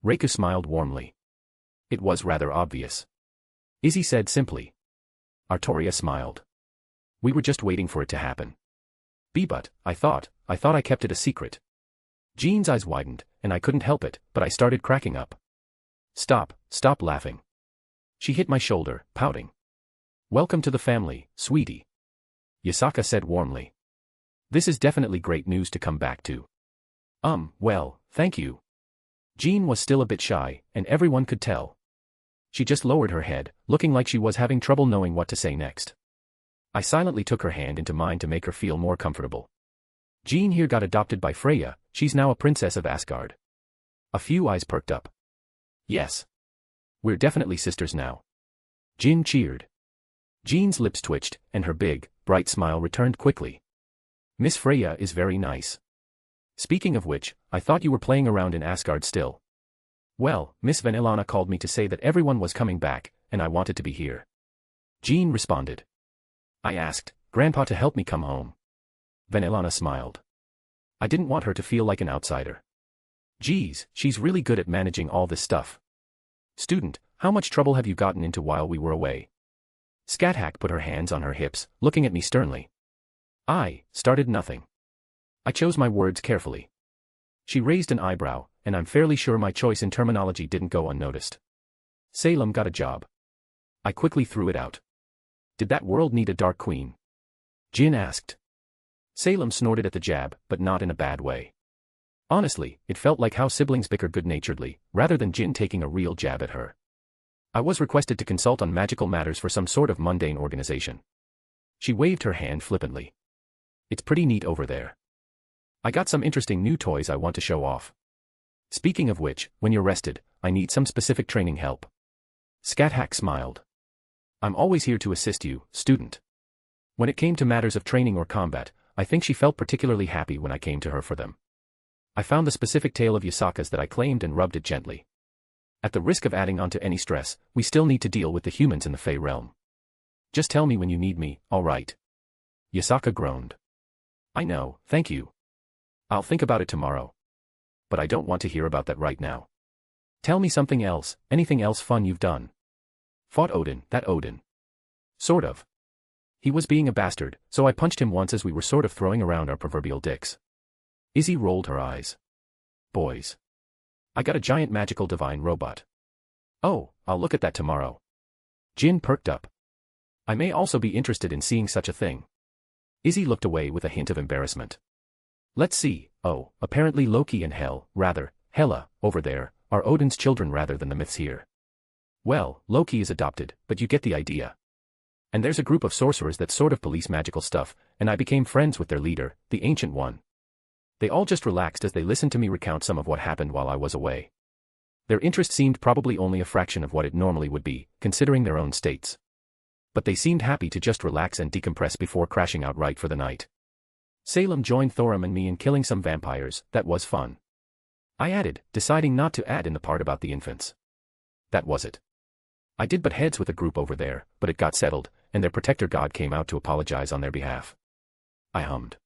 Reiku smiled warmly. It was rather obvious. Izzy said simply. Artoria smiled. "We were just waiting for it to happen." But, I thought I kept it a secret." Jean's eyes widened, and I couldn't help it, but I started cracking up. Stop laughing." She hit my shoulder, pouting. "Welcome to the family, sweetie," Yasaka said warmly. "This is definitely great news to come back to." Well, thank you." Jean was still a bit shy, and everyone could tell. She just lowered her head, looking like she was having trouble knowing what to say next. I silently took her hand into mine to make her feel more comfortable. "Jean here got adopted by Freya, she's now a princess of Asgard." A few eyes perked up. "Yes. We're definitely sisters now." Jin cheered. Jean's lips twitched, and her big, bright smile returned quickly. "Miss Freya is very nice. Speaking of which, I thought you were playing around in Asgard still." "Well, Miss Venelana called me to say that everyone was coming back, and I wanted to be here." Jean responded. I asked Grandpa to help me come home. Vanillana smiled. I didn't want her to feel like an outsider. Geez, she's really good at managing all this stuff. Student, how much trouble have you gotten into while we were away? Scat-Hack put her hands on her hips, looking at me sternly. I started nothing. I chose my words carefully. She raised an eyebrow, and I'm fairly sure my choice in terminology didn't go unnoticed. Salem got a job. I quickly threw it out. Did that world need a dark queen? Jin asked. Salem snorted at the jab, but not in a bad way. Honestly, it felt like how siblings bicker good-naturedly, rather than Jin taking a real jab at her. I was requested to consult on magical matters for some sort of mundane organization. She waved her hand flippantly. It's pretty neat over there. I got some interesting new toys I want to show off. Speaking of which, when you're rested, I need some specific training help. Scat-Hack smiled. I'm always here to assist you, student. When it came to matters of training or combat, I think she felt particularly happy when I came to her for them. I found the specific tale of Yasaka's that I claimed and rubbed it gently. At the risk of adding on to any stress, we still need to deal with the humans in the Fey realm. Just tell me when you need me, all right? Yasaka groaned. I know, thank you. I'll think about it tomorrow. But I don't want to hear about that right now. Tell me something else, anything else fun you've done. Fought Odin, that Odin. Sort of. He was being a bastard, so I punched him once as we were sort of throwing around our proverbial dicks. Izzy rolled her eyes. Boys. I got a giant magical divine robot. Oh, I'll look at that tomorrow. Jin perked up. I may also be interested in seeing such a thing. Izzy looked away with a hint of embarrassment. Let's see, oh, apparently Loki and Hela, over there, are Odin's children rather than the myths here. Well, Loki is adopted, but you get the idea. And there's a group of sorcerers that sort of police magical stuff, and I became friends with their leader, the Ancient One. They all just relaxed as they listened to me recount some of what happened while I was away. Their interest seemed probably only a fraction of what it normally would be, considering their own states. But they seemed happy to just relax and decompress before crashing out right for the night. Salem joined Thorum and me in killing some vampires. That was fun. I added, deciding not to add in the part about the infants. That was it. I did butt heads with a group over there, but it got settled, and their protector god came out to apologize on their behalf. I hummed.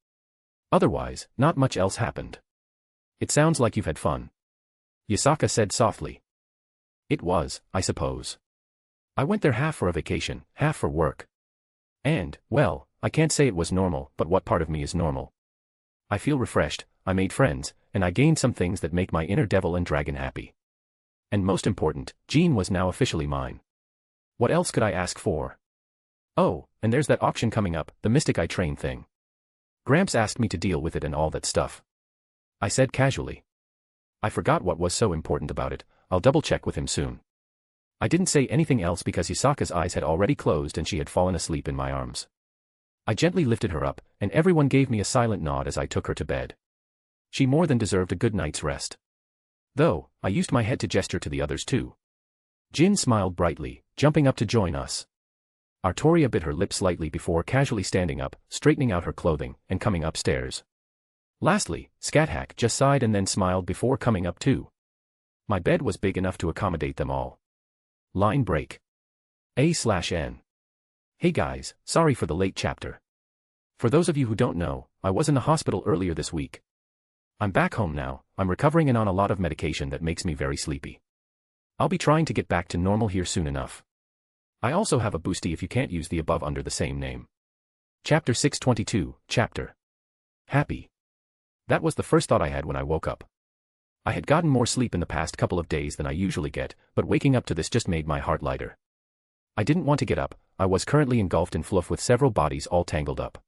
Otherwise, not much else happened. It sounds like you've had fun. Yasaka said softly. It was, I suppose. I went there half for a vacation, half for work. And, well, I can't say it was normal, but what part of me is normal? I feel refreshed, I made friends, and I gained some things that make my inner devil and dragon happy. And most important, Jean was now officially mine. What else could I ask for? Oh, and there's that auction coming up, the Mystic I Train thing. Gramps asked me to deal with it and all that stuff. I said casually. I forgot what was so important about it, I'll double-check with him soon. I didn't say anything else because Yasaka's eyes had already closed and she had fallen asleep in my arms. I gently lifted her up, and everyone gave me a silent nod as I took her to bed. She more than deserved a good night's rest. Though, I used my head to gesture to the others too. Jin smiled brightly, jumping up to join us. Artoria bit her lip slightly before casually standing up, straightening out her clothing, and coming upstairs. Lastly, Scat-Hack just sighed and then smiled before coming up too. My bed was big enough to accommodate them all. Line break. A/N. Hey guys, sorry for the late chapter. For those of you who don't know, I was in the hospital earlier this week. I'm back home now, I'm recovering and on a lot of medication that makes me very sleepy. I'll be trying to get back to normal here soon enough. I also have a boosty if you can't use the above under the same name. Chapter 622, Chapter. Happy. That was the first thought I had when I woke up. I had gotten more sleep in the past couple of days than I usually get, but waking up to this just made my heart lighter. I didn't want to get up, I was currently engulfed in fluff with several bodies all tangled up.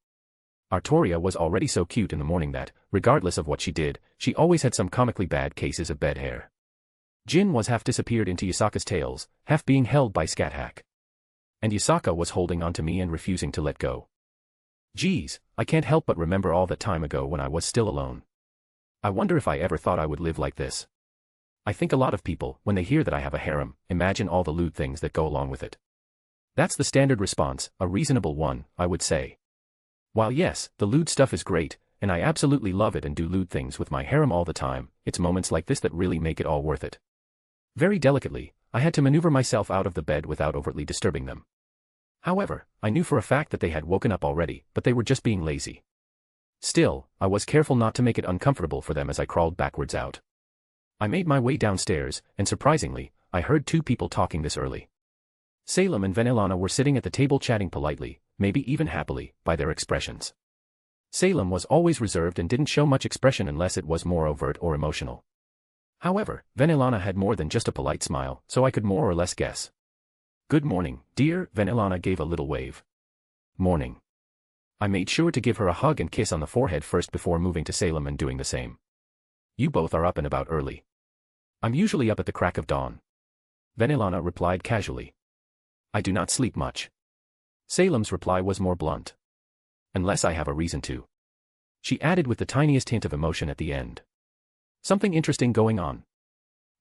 Artoria was already so cute in the morning that, regardless of what she did, she always had some comically bad cases of bed hair. Jin was half disappeared into Yasaka's tails, half being held by Scat-Hack. And Yasaka was holding onto me and refusing to let go. Geez, I can't help but remember all that time ago when I was still alone. I wonder if I ever thought I would live like this. I think a lot of people, when they hear that I have a harem, imagine all the lewd things that go along with it. That's the standard response, a reasonable one, I would say. While yes, the lewd stuff is great, and I absolutely love it and do lewd things with my harem all the time, it's moments like this that really make it all worth it. Very delicately, I had to maneuver myself out of the bed without overtly disturbing them. However, I knew for a fact that they had woken up already, but they were just being lazy. Still, I was careful not to make it uncomfortable for them as I crawled backwards out. I made my way downstairs, and surprisingly, I heard two people talking this early. Salem and Venelana were sitting at the table chatting politely, maybe even happily, by their expressions. Salem was always reserved and didn't show much expression unless it was more overt or emotional. However, Venelana had more than just a polite smile, so I could more or less guess. "Good morning, dear," Venelana gave a little wave. "Morning." I made sure to give her a hug and kiss on the forehead first before moving to Salem and doing the same. "You both are up and about early." "I'm usually up at the crack of dawn," Venelana replied casually. "I do not sleep much." Salem's reply was more blunt. "Unless I have a reason to," she added with the tiniest hint of emotion at the end. "Something interesting going on."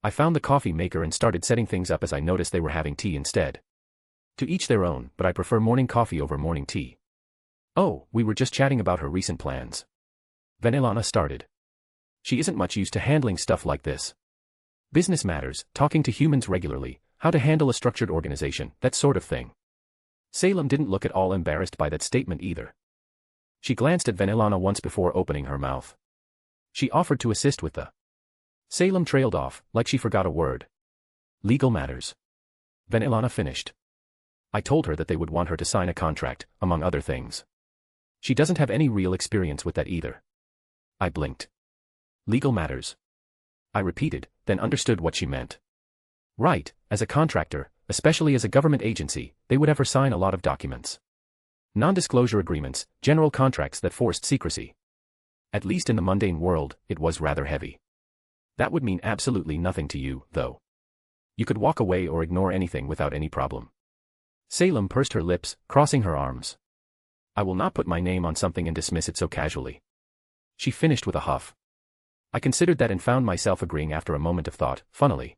I found the coffee maker and started setting things up as I noticed they were having tea instead. To each their own, but I prefer morning coffee over morning tea. "Oh, we were just chatting about her recent plans," Venelana started. She isn't much used to handling stuff like this. Business matters, talking to humans regularly, how to handle a structured organization, that sort of thing. Salem didn't look at all embarrassed by that statement either. She glanced at Venelana once before opening her mouth. She offered to assist with the. Salem trailed off, like she forgot a word. "Legal matters," Venelana finished. I told her that they would want her to sign a contract, among other things. She doesn't have any real experience with that either. I blinked. "Legal matters," I repeated, then understood what she meant. Right, as a contractor, especially as a government agency, they would have her sign a lot of documents. Non-disclosure agreements, general contracts that forced secrecy. At least in the mundane world, it was rather heavy. That would mean absolutely nothing to you, though. You could walk away or ignore anything without any problem. Salem pursed her lips, crossing her arms. "I will not put my name on something and dismiss it so casually," she finished with a huff. I considered that and found myself agreeing after a moment of thought, funnily.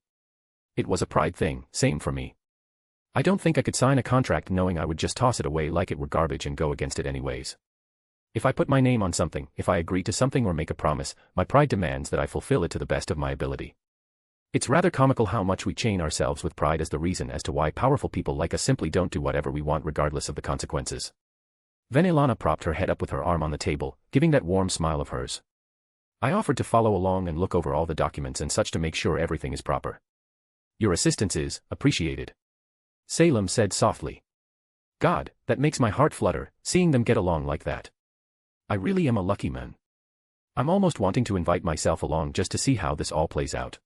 It was a pride thing, same for me. I don't think I could sign a contract knowing I would just toss it away like it were garbage and go against it anyways. If I put my name on something, if I agree to something or make a promise, my pride demands that I fulfill it to the best of my ability. It's rather comical how much we chain ourselves with pride as the reason as to why powerful people like us simply don't do whatever we want regardless of the consequences. Venelana propped her head up with her arm on the table, giving that warm smile of hers. I offered to follow along and look over all the documents and such to make sure everything is proper. "Your assistance is appreciated," Salem said softly. "God, that makes my heart flutter, seeing them get along like that. I really am a lucky man. I'm almost wanting to invite myself along just to see how this all plays out."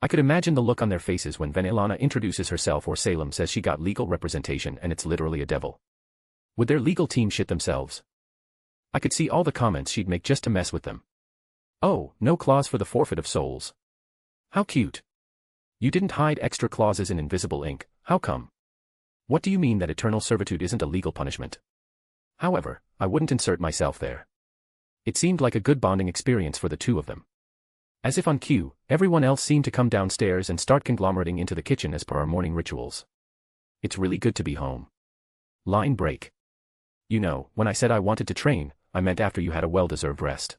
I could imagine the look on their faces when Venelana introduces herself or Salem says she got legal representation and it's literally a devil. Would their legal team shit themselves? I could see all the comments she'd make just to mess with them. "Oh, no clause for the forfeit of souls. How cute. You didn't hide extra clauses in invisible ink, how come? What do you mean that eternal servitude isn't a legal punishment?" However, I wouldn't insert myself there. It seemed like a good bonding experience for the two of them. As if on cue, everyone else seemed to come downstairs and start conglomerating into the kitchen as per our morning rituals. "It's really good to be home." Line break. "You know, when I said I wanted to train, I meant after you had a well-deserved rest."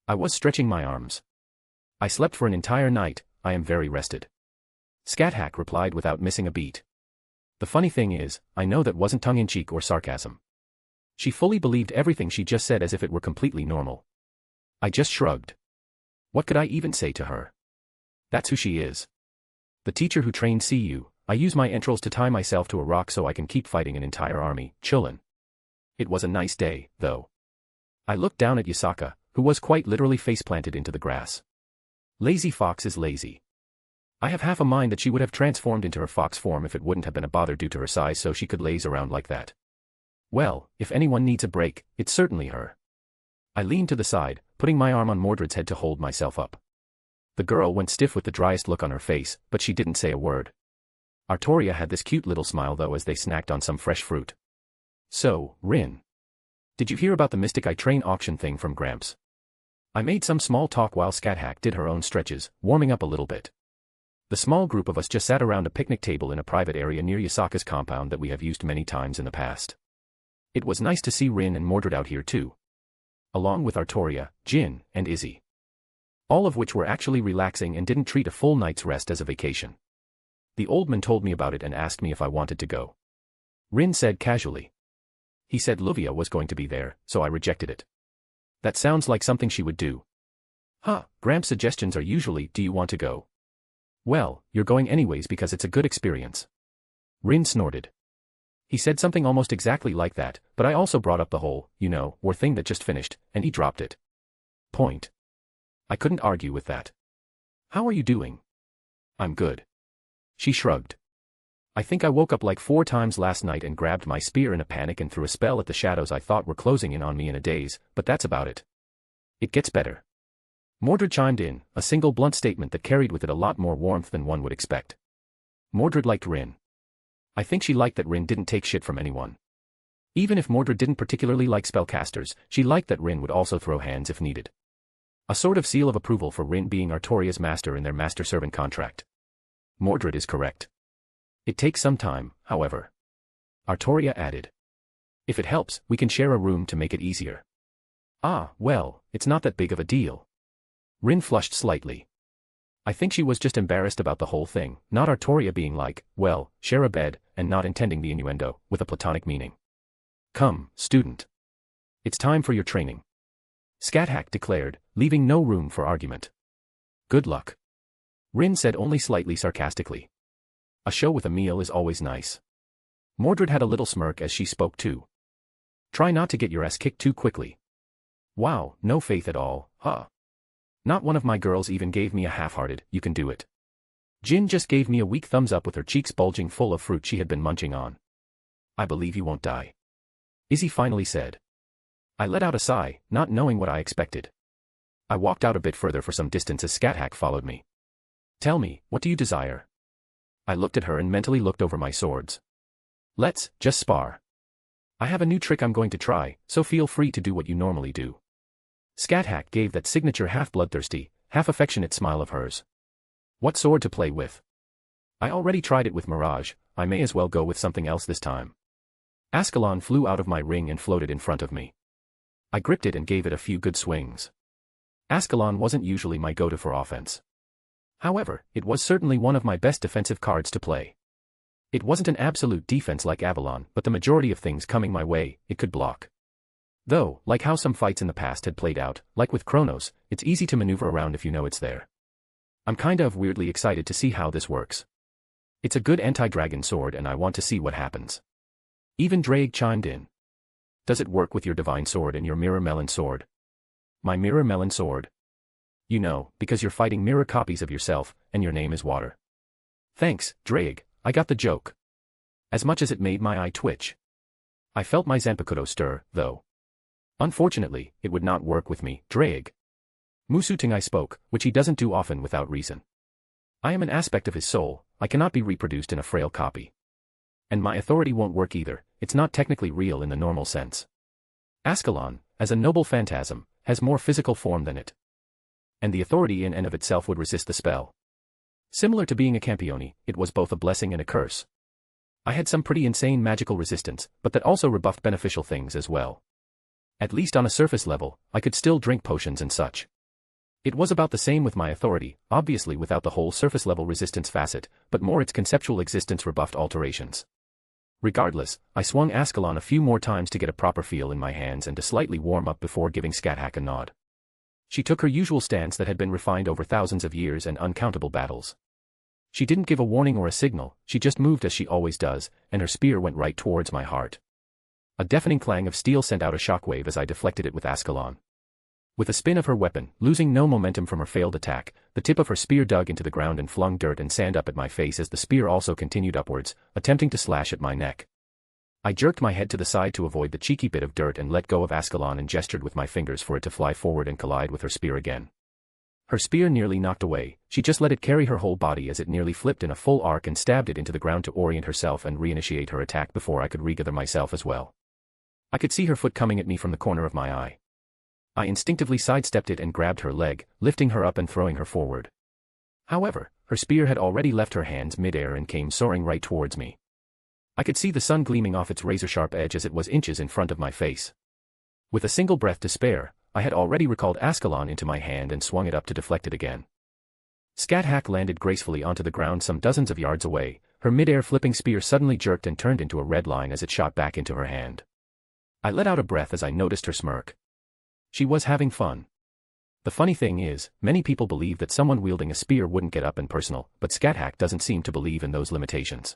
I was stretching my arms. "I slept for an entire night, I am very rested," Scathack replied without missing a beat. The funny thing is, I know that wasn't tongue-in-cheek or sarcasm. She fully believed everything she just said as if it were completely normal. I just shrugged. What could I even say to her? That's who she is. The teacher who trained CU. I use my entrails to tie myself to a rock so I can keep fighting an entire army, chillin'. It was a nice day, though. I looked down at Yasaka, who was quite literally face-planted into the grass. Lazy fox is lazy. I have half a mind that she would have transformed into her fox form if it wouldn't have been a bother due to her size so she could laze around like that. Well, if anyone needs a break, it's certainly her. I leaned to the side, putting my arm on Mordred's head to hold myself up. The girl went stiff with the driest look on her face, but she didn't say a word. Artoria had this cute little smile though as they snacked on some fresh fruit. "So, Rin. Did you hear about the Mystic I Train auction thing from Gramps?" I made some small talk while Scathack did her own stretches, warming up a little bit. The small group of us just sat around a picnic table in a private area near Yasaka's compound that we have used many times in the past. It was nice to see Rin and Mordred out here too. Along with Artoria, Jin, and Izzy. All of which were actually relaxing and didn't treat a full night's rest as a vacation. The old man told me about it and asked me if I wanted to go. Rin said casually. He said Luvia was going to be there, so I rejected it. That sounds like something she would do. Huh, Gramps' suggestions are usually, do you want to go? Well, you're going anyways because it's a good experience. Rin snorted. He said something almost exactly like that, but I also brought up the whole, war thing that just finished, and he dropped it. Point. I couldn't argue with that. How are you doing? I'm good. She shrugged. I think I woke up like 4 times last night and grabbed my spear in a panic and threw a spell at the shadows I thought were closing in on me in a daze, but that's about it. It gets better. Mordred chimed in, a single blunt statement that carried with it a lot more warmth than one would expect. Mordred liked Rin. I think she liked that Rin didn't take shit from anyone. Even if Mordred didn't particularly like spellcasters, she liked that Rin would also throw hands if needed. A sort of seal of approval for Rin being Artoria's master in their master-servant contract. Mordred is correct. It takes some time, however. Artoria added. If it helps, we can share a room to make it easier. Ah, well, it's not that big of a deal. Rin flushed slightly. I think she was just embarrassed about the whole thing, not Artoria being like, well, share a bed, and not intending the innuendo, with a platonic meaning. Come, student. It's time for your training. Scathach declared, leaving no room for argument. Good luck. Rin said only slightly sarcastically. A show with a meal is always nice. Mordred had a little smirk as she spoke too. Try not to get your ass kicked too quickly. Wow, no faith at all, huh? Not one of my girls even gave me a half-hearted, you can do it. Jin just gave me a weak thumbs up with her cheeks bulging full of fruit she had been munching on. I believe you won't die. Izzy finally said. I let out a sigh, not knowing what I expected. I walked out a bit further for some distance as Scathach followed me. Tell me, what do you desire? I looked at her and mentally looked over my swords. Let's just spar. I have a new trick I'm going to try, so feel free to do what you normally do. Scathach gave that signature half-bloodthirsty, half-affectionate smile of hers. What sword to play with? I already tried it with Mirage, I may as well go with something else this time. Ascalon flew out of my ring and floated in front of me. I gripped it and gave it a few good swings. Ascalon wasn't usually my go-to for offense. However, it was certainly one of my best defensive cards to play. It wasn't an absolute defense like Avalon, but the majority of things coming my way, it could block. Though, like how some fights in the past had played out, like with Kronos, it's easy to maneuver around if you know it's there. I'm kinda weirdly excited to see how this works. It's a good anti-dragon sword and I want to see what happens. Even Drake chimed in. Does it work with your divine sword and your mirror melon sword? My mirror melon sword? You know, because you're fighting mirror copies of yourself, and your name is Water. Thanks, Drake, I got the joke. As much as it made my eye twitch. I felt my Zanpakuto stir, though. Unfortunately, it would not work with me, Drake. Musuting I spoke, which he doesn't do often without reason. I am an aspect of his soul, I cannot be reproduced in a frail copy. And my authority won't work either, it's not technically real in the normal sense. Ascalon, as a noble phantasm, has more physical form than it. And the authority in and of itself would resist the spell. Similar to being a Campione, it was both a blessing and a curse. I had some pretty insane magical resistance, but that also rebuffed beneficial things as well. At least on a surface level, I could still drink potions and such. It was about the same with my authority, obviously without the whole surface-level resistance facet, but more its conceptual existence rebuffed alterations. Regardless, I swung Ascalon a few more times to get a proper feel in my hands and to slightly warm up before giving Scathach a nod. She took her usual stance that had been refined over thousands of years and uncountable battles. She didn't give a warning or a signal, she just moved as she always does, and her spear went right towards my heart. A deafening clang of steel sent out a shockwave as I deflected it with Ascalon. With a spin of her weapon, losing no momentum from her failed attack, the tip of her spear dug into the ground and flung dirt and sand up at my face as the spear also continued upwards, attempting to slash at my neck. I jerked my head to the side to avoid the cheeky bit of dirt and let go of Ascalon and gestured with my fingers for it to fly forward and collide with her spear again. Her spear nearly knocked away, she just let it carry her whole body as it nearly flipped in a full arc and stabbed it into the ground to orient herself and reinitiate her attack before I could regather myself as well. I could see her foot coming at me from the corner of my eye. I instinctively sidestepped it and grabbed her leg, lifting her up and throwing her forward. However, her spear had already left her hands mid-air and came soaring right towards me. I could see the sun gleaming off its razor-sharp edge as it was inches in front of my face. With a single breath to spare, I had already recalled Ascalon into my hand and swung it up to deflect it again. Scathach landed gracefully onto the ground some dozens of yards away, her mid-air flipping spear suddenly jerked and turned into a red line as it shot back into her hand. I let out a breath as I noticed her smirk. She was having fun. The funny thing is, many people believe that someone wielding a spear wouldn't get up and personal, but Scathach doesn't seem to believe in those limitations.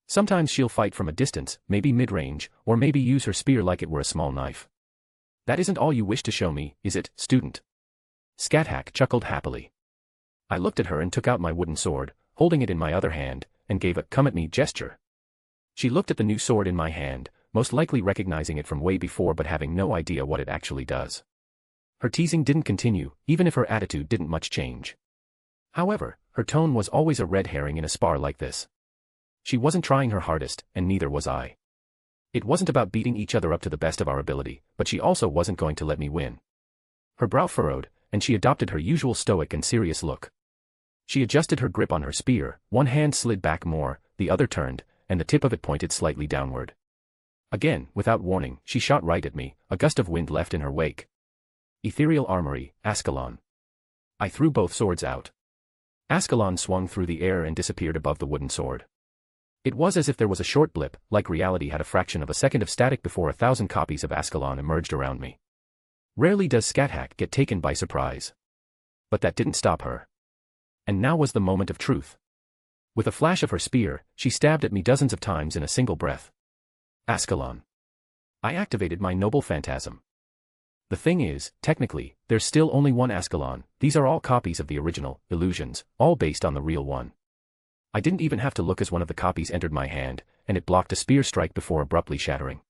Sometimes she'll fight from a distance, maybe mid-range, or maybe use her spear like it were a small knife. That isn't all you wish to show me, is it, student? Scathach chuckled happily. I looked at her and took out my wooden sword, holding it in my other hand, and gave a come-at-me gesture. She looked at the new sword in my hand, most likely recognizing it from way before but having no idea what it actually does. Her teasing didn't continue, even if her attitude didn't much change. However, her tone was always a red herring in a spar like this. She wasn't trying her hardest, and neither was I. It wasn't about beating each other up to the best of our ability, but she also wasn't going to let me win. Her brow furrowed, and she adopted her usual stoic and serious look. She adjusted her grip on her spear, one hand slid back more, the other turned, and the tip of it pointed slightly downward. Again, without warning, she shot right at me, a gust of wind left in her wake. Ethereal Armory, Ascalon. I threw both swords out. Ascalon swung through the air and disappeared above the wooden sword. It was as if there was a short blip, like reality had a fraction of a second of static before 1,000 copies of Ascalon emerged around me. Rarely does Scathach get taken by surprise. But that didn't stop her. And now was the moment of truth. With a flash of her spear, she stabbed at me dozens of times in a single breath. Ascalon. I activated my noble phantasm. The thing is, technically, there's still only one Ascalon. These are all copies of the original, illusions, all based on the real one. I didn't even have to look as one of the copies entered my hand, and it blocked a spear strike before abruptly shattering.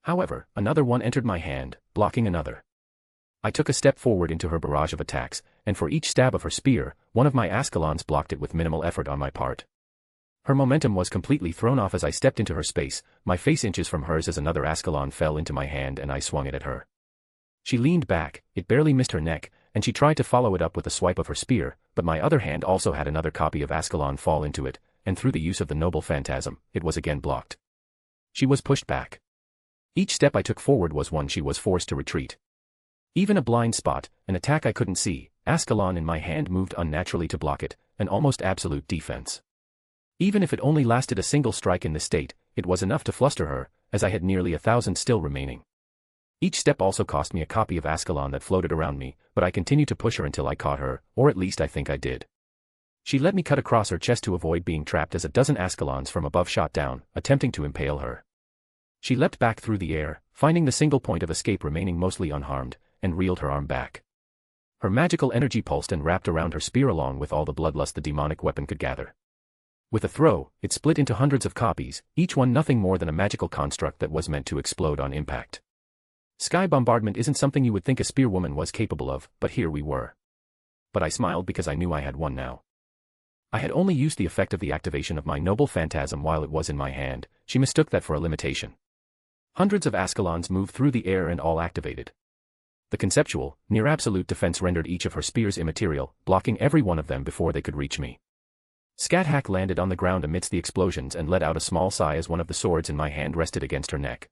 However, another one entered my hand, blocking another. I took a step forward into her barrage of attacks, and for each stab of her spear, one of my Ascalons blocked it with minimal effort on my part. Her momentum was completely thrown off as I stepped into her space, my face inches from hers as another Ascalon fell into my hand and I swung it at her. She leaned back, it barely missed her neck, and she tried to follow it up with a swipe of her spear, but my other hand also had another copy of Ascalon fall into it, and through the use of the noble phantasm, it was again blocked. She was pushed back. Each step I took forward was one she was forced to retreat. Even a blind spot, an attack I couldn't see, Ascalon in my hand moved unnaturally to block it, an almost absolute defense. Even if it only lasted a single strike in this state, it was enough to fluster her, as I had nearly 1,000 still remaining. Each step also cost me a copy of Ascalon that floated around me, but I continued to push her until I caught her, or at least I think I did. She let me cut across her chest to avoid being trapped as a dozen Ascalons from above shot down, attempting to impale her. She leapt back through the air, finding the single point of escape remaining mostly unharmed, and reeled her arm back. Her magical energy pulsed and wrapped around her spear along with all the bloodlust the demonic weapon could gather. With a throw, it split into hundreds of copies, each one nothing more than a magical construct that was meant to explode on impact. Sky bombardment isn't something you would think a spearwoman was capable of, but here we were. But I smiled because I knew I had won now. I had only used the effect of the activation of my noble phantasm while it was in my hand. She mistook that for a limitation. Hundreds of Ascalons moved through the air and all activated. The conceptual, near-absolute defense rendered each of her spears immaterial, blocking every one of them before they could reach me. Scathach landed on the ground amidst the explosions and let out a small sigh as one of the swords in my hand rested against her neck.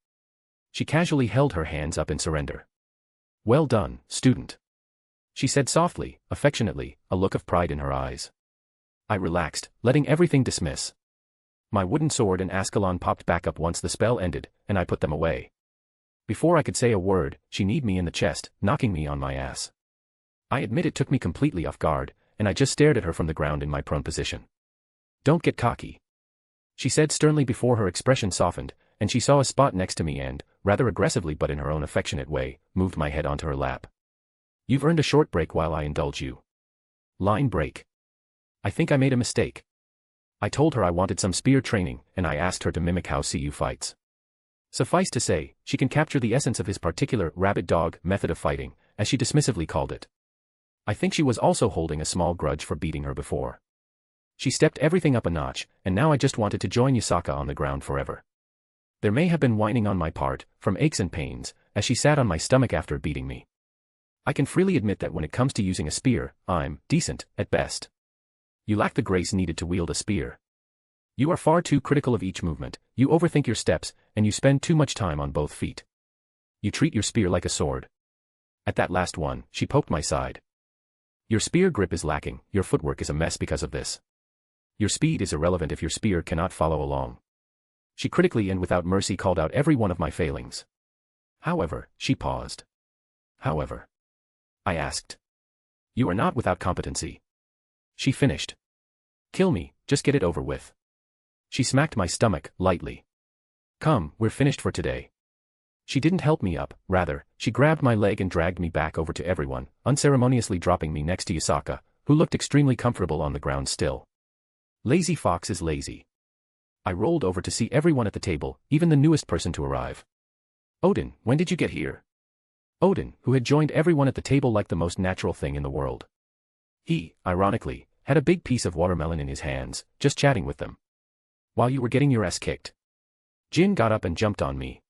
She casually held her hands up in surrender. "Well done, student," she said softly, affectionately, a look of pride in her eyes. I relaxed, letting everything dismiss. My wooden sword and Ascalon popped back up once the spell ended, and I put them away. Before I could say a word, she kneed me in the chest, knocking me on my ass. I admit it took me completely off guard, and I just stared at her from the ground in my prone position. "Don't get cocky," she said sternly before her expression softened, and she saw a spot next to me and, rather aggressively but in her own affectionate way, moved my head onto her lap. "You've earned a short break while I indulge you." Line break. I think I made a mistake. I told her I wanted some spear training, and I asked her to mimic how Siyu fights. Suffice to say, she can capture the essence of his particular rabbit dog method of fighting, as she dismissively called it. I think she was also holding a small grudge for beating her before. She stepped everything up a notch, and now I just wanted to join Yusaka on the ground forever. There may have been whining on my part, from aches and pains, as she sat on my stomach after beating me. I can freely admit that when it comes to using a spear, I'm decent, at best. You lack the grace needed to wield a spear. You are far too critical of each movement, you overthink your steps, and you spend too much time on both feet. You treat your spear like a sword. At that last one, she poked my side. Your spear grip is lacking, your footwork is a mess because of this. Your speed is irrelevant if your spear cannot follow along. She critically and without mercy called out every one of my failings. However, she paused. however? I asked. You are not without competency. She finished. Kill me, just get it over with. She smacked my stomach, lightly. Come, we're finished for today. She didn't help me up, rather, she grabbed my leg and dragged me back over to everyone, unceremoniously dropping me next to Yasaka, who looked extremely comfortable on the ground still. Lazy fox is lazy. I rolled over to see everyone at the table, even the newest person to arrive. Odin, when did you get here? Odin, who had joined everyone at the table like the most natural thing in the world. He, ironically, had a big piece of watermelon in his hands, just chatting with them. While you were getting your ass kicked. Jin got up and jumped on me.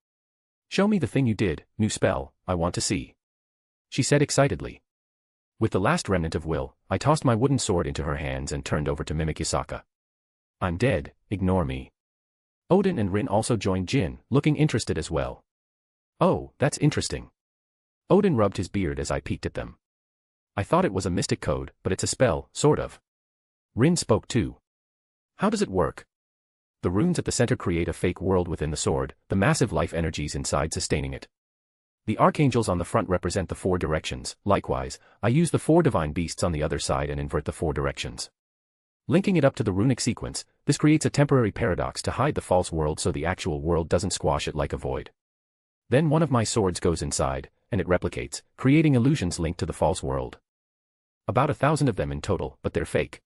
Show me the thing you did, new spell, I want to see. She said excitedly. With the last remnant of will, I tossed my wooden sword into her hands and turned over to mimic Yasaka. I'm dead, ignore me. Odin and Rin also joined Jin, looking interested as well. Oh, that's interesting. Odin rubbed his beard as I peeked at them. I thought it was a mystic code, but it's a spell, sort of. Rin spoke too. How does it work? The runes at the center create a fake world within the sword, the massive life energies inside sustaining it. The archangels on the front represent the 4 directions, likewise, I use the 4 divine beasts on the other side and invert the 4 directions. Linking it up to the runic sequence, this creates a temporary paradox to hide the false world so the actual world doesn't squash it like a void. Then one of my swords goes inside, and it replicates, creating illusions linked to the false world. About 1,000 of them in total, but they're fake.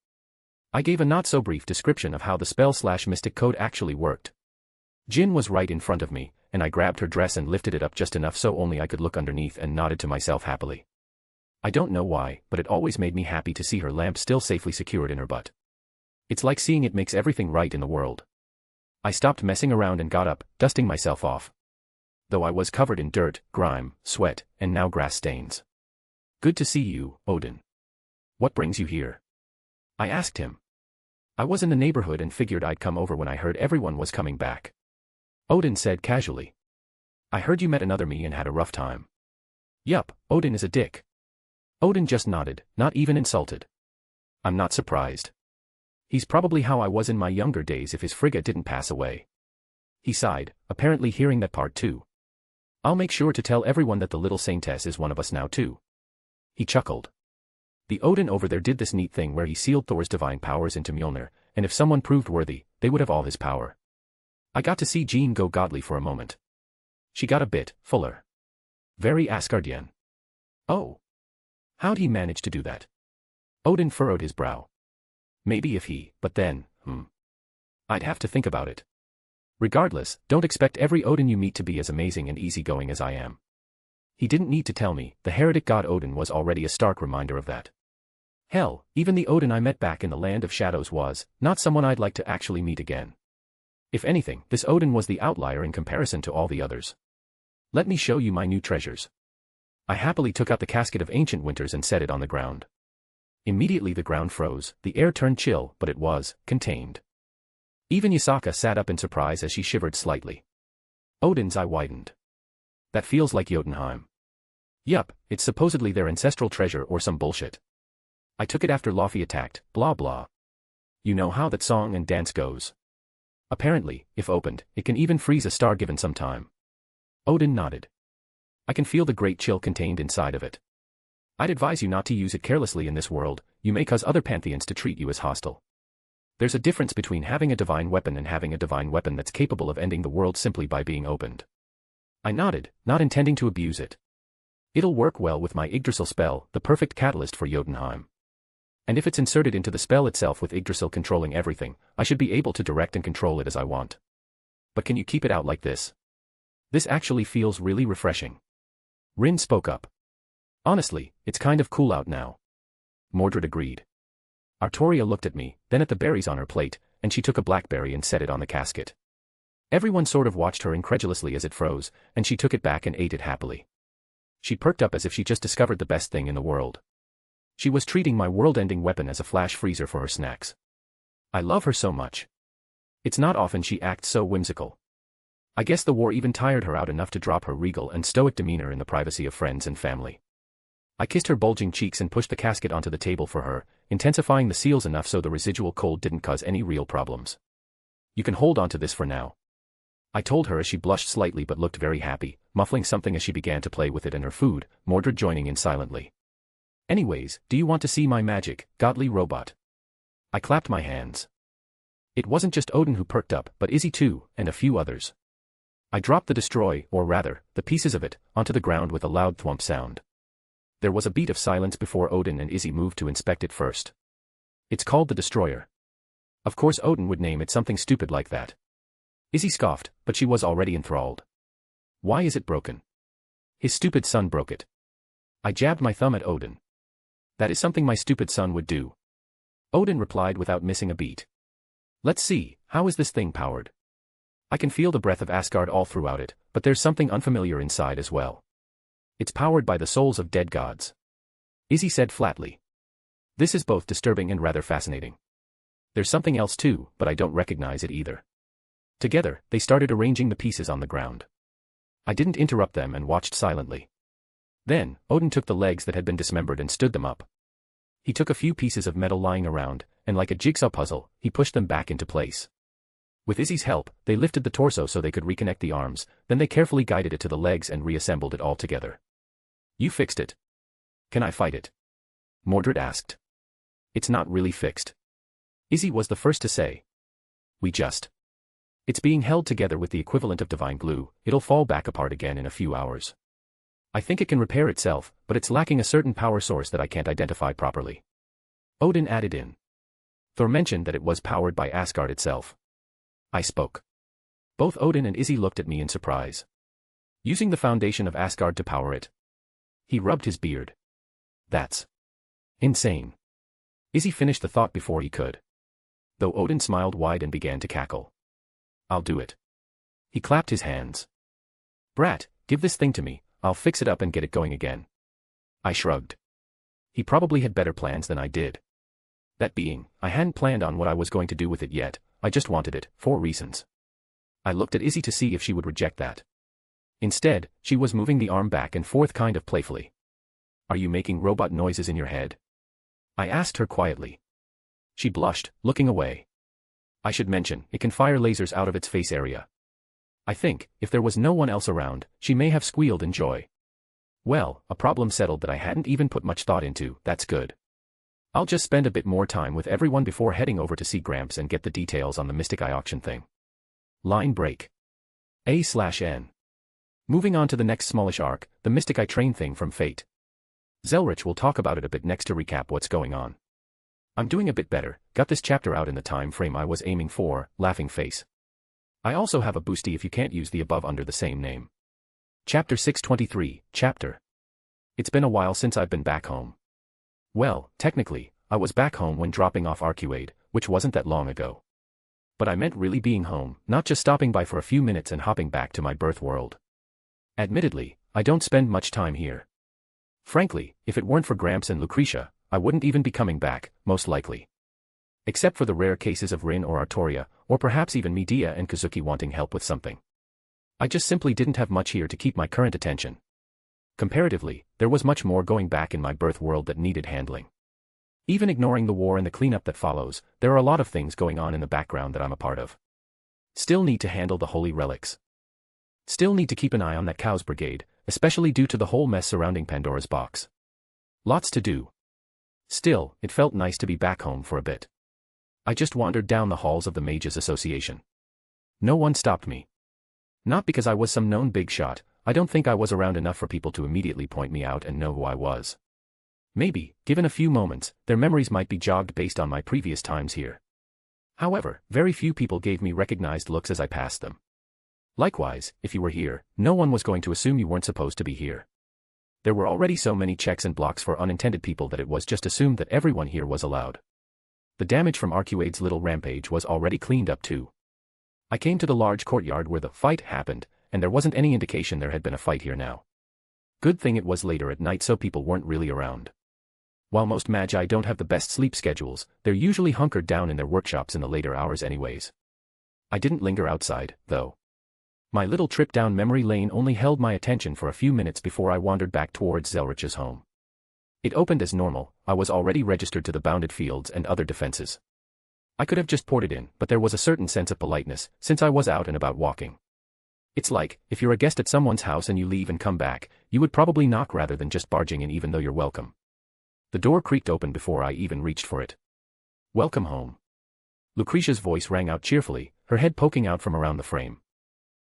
I gave a not-so-brief description of how the spell/mystic code actually worked. Jin was right in front of me, and I grabbed her dress and lifted it up just enough so only I could look underneath and nodded to myself happily. I don't know why, but it always made me happy to see her lamp still safely secured in her butt. It's like seeing it makes everything right in the world. I stopped messing around and got up, dusting myself off. Though I was covered in dirt, grime, sweat, and now grass stains. Good to see you, Odin. What brings you here? I asked him. I was in the neighborhood and figured I'd come over when I heard everyone was coming back. Odin said casually. I heard you met another me and had a rough time. Yup, Odin is a dick. Odin just nodded, not even insulted. I'm not surprised. He's probably how I was in my younger days if his Frigga didn't pass away. He sighed, apparently hearing that part too. I'll make sure to tell everyone that the little saintess is one of us now too. He chuckled. The Odin over there did this neat thing where he sealed Thor's divine powers into Mjolnir, and if someone proved worthy, they would have all his power. I got to see Jean go godly for a moment. She got a bit fuller. Very Asgardian. Oh. How'd he manage to do that? Odin furrowed his brow. Maybe if he, but then, I'd have to think about it. Regardless, don't expect every Odin you meet to be as amazing and easygoing as I am. He didn't need to tell me, the heretic god Odin was already a stark reminder of that. Hell, even the Odin I met back in the land of shadows was, not someone I'd like to actually meet again. If anything, this Odin was the outlier in comparison to all the others. Let me show you my new treasures. I happily took out the casket of ancient winters and set it on the ground. Immediately the ground froze, the air turned chill, but it was contained. Even Yasaka sat up in surprise as she shivered slightly. Odin's eye widened. That feels like Jotunheim. Yup, it's supposedly their ancestral treasure or some bullshit. I took it after Laufey attacked, blah blah. You know how that song and dance goes. Apparently, if opened, it can even freeze a star given some time. Odin nodded. I can feel the great chill contained inside of it. I'd advise you not to use it carelessly in this world, you may cause other pantheons to treat you as hostile. There's a difference between having a divine weapon and having a divine weapon that's capable of ending the world simply by being opened. I nodded, not intending to abuse it. It'll work well with my Yggdrasil spell, the perfect catalyst for Jotunheim. And if it's inserted into the spell itself with Yggdrasil controlling everything, I should be able to direct and control it as I want. But can you keep it out like this? This actually feels really refreshing. Rin spoke up. Honestly, it's kind of cool out now. Mordred agreed. Artoria looked at me, then at the berries on her plate, and she took a blackberry and set it on the casket. Everyone sort of watched her incredulously as it froze, and she took it back and ate it happily. She perked up as if she just discovered the best thing in the world. She was treating my world-ending weapon as a flash freezer for her snacks. I love her so much. It's not often she acts so whimsical. I guess the war even tired her out enough to drop her regal and stoic demeanor in the privacy of friends and family. I kissed her bulging cheeks and pushed the casket onto the table for her, intensifying the seals enough so the residual cold didn't cause any real problems. You can hold on to this for now. I told her as she blushed slightly but looked very happy, muffling something as she began to play with it and her food, Mordred joining in silently. Anyways, do you want to see my magic, godly robot? I clapped my hands. It wasn't just Odin who perked up, but Izzy too, and a few others. I dropped the destroy, or rather, the pieces of it, onto the ground with a loud thwomp sound. There was a beat of silence before Odin and Izzy moved to inspect it first. It's called the Destroyer. Of course Odin would name it something stupid like that. Izzy scoffed, but she was already enthralled. Why is it broken? His stupid son broke it. I jabbed my thumb at Odin. That is something my stupid son would do. Odin replied without missing a beat. Let's see, how is this thing powered? I can feel the breath of Asgard all throughout it, but there's something unfamiliar inside as well. It's powered by the souls of dead gods. Izzy said flatly. This is both disturbing and rather fascinating. There's something else too, but I don't recognize it either. Together, they started arranging the pieces on the ground. I didn't interrupt them and watched silently. Then, Odin took the legs that had been dismembered and stood them up. He took a few pieces of metal lying around, and like a jigsaw puzzle, he pushed them back into place. With Izzy's help, they lifted the torso so they could reconnect the arms, then they carefully guided it to the legs and reassembled it all together. You fixed it. Can I fight it? Mordred asked. It's not really fixed. Izzy was the first to say. It's being held together with the equivalent of divine glue, it'll fall back apart again in a few hours. I think it can repair itself, but it's lacking a certain power source that I can't identify properly. Odin added in. Thor mentioned that it was powered by Asgard itself. I spoke. Both Odin and Izzy looked at me in surprise. Using the foundation of Asgard to power it. He rubbed his beard. That's insane. Izzy finished the thought before he could. Though Odin smiled wide and began to cackle. I'll do it. He clapped his hands. Brat, give this thing to me, I'll fix it up and get it going again. I shrugged. He probably had better plans than I did. That being, I hadn't planned on what I was going to do with it yet, I just wanted it, for reasons. I looked at Izzy to see if she would reject that. Instead, she was moving the arm back and forth kind of playfully. Are you making robot noises in your head? I asked her quietly. She blushed, looking away. I should mention, it can fire lasers out of its face area. I think, if there was no one else around, she may have squealed in joy. Well, a problem settled that I hadn't even put much thought into, that's good. I'll just spend a bit more time with everyone before heading over to see Gramps and get the details on the Mystic Eye auction thing. Line break. A/N. Moving on to the next smallish arc, the Mystic Eye train thing from Fate. Zelretch will talk about it a bit next to recap what's going on. I'm doing a bit better, got this chapter out in the time frame I was aiming for, laughing face. I also have a boosty if you can't use the above under the same name. Chapter 623, Chapter. It's been a while since I've been back home. Well, technically, I was back home when dropping off Arcuade, which wasn't that long ago. But I meant really being home, not just stopping by for a few minutes and hopping back to my birth world. Admittedly, I don't spend much time here. Frankly, if it weren't for Gramps and Lucretia, I wouldn't even be coming back, most likely. Except for the rare cases of Rin or Artoria, or perhaps even Medea and Kazuki wanting help with something. I just simply didn't have much here to keep my current attention. Comparatively, there was much more going back in my birth world that needed handling. Even ignoring the war and the cleanup that follows, there are a lot of things going on in the background that I'm a part of. Still need to handle the holy relics. Still need to keep an eye on that Chaos Brigade, especially due to the whole mess surrounding Pandora's box. Lots to do. Still, it felt nice to be back home for a bit. I just wandered down the halls of the Mages Association. No one stopped me. Not because I was some known big shot, I don't think I was around enough for people to immediately point me out and know who I was. Maybe, given a few moments, their memories might be jogged based on my previous times here. However, very few people gave me recognized looks as I passed them. Likewise, if you were here, no one was going to assume you weren't supposed to be here. There were already so many checks and blocks for unintended people that it was just assumed that everyone here was allowed. The damage from Arcuade's little rampage was already cleaned up too. I came to the large courtyard where the fight happened, and there wasn't any indication there had been a fight here now. Good thing it was later at night so people weren't really around. While most magi don't have the best sleep schedules, they're usually hunkered down in their workshops in the later hours anyways. I didn't linger outside, though. My little trip down memory lane only held my attention for a few minutes before I wandered back towards Zelretch's home. It opened as normal, I was already registered to the bounded fields and other defenses. I could have just ported in, but there was a certain sense of politeness, since I was out and about walking. It's like, if you're a guest at someone's house and you leave and come back, you would probably knock rather than just barging in even though you're welcome. The door creaked open before I even reached for it. Welcome home. Lucretia's voice rang out cheerfully, her head poking out from around the frame.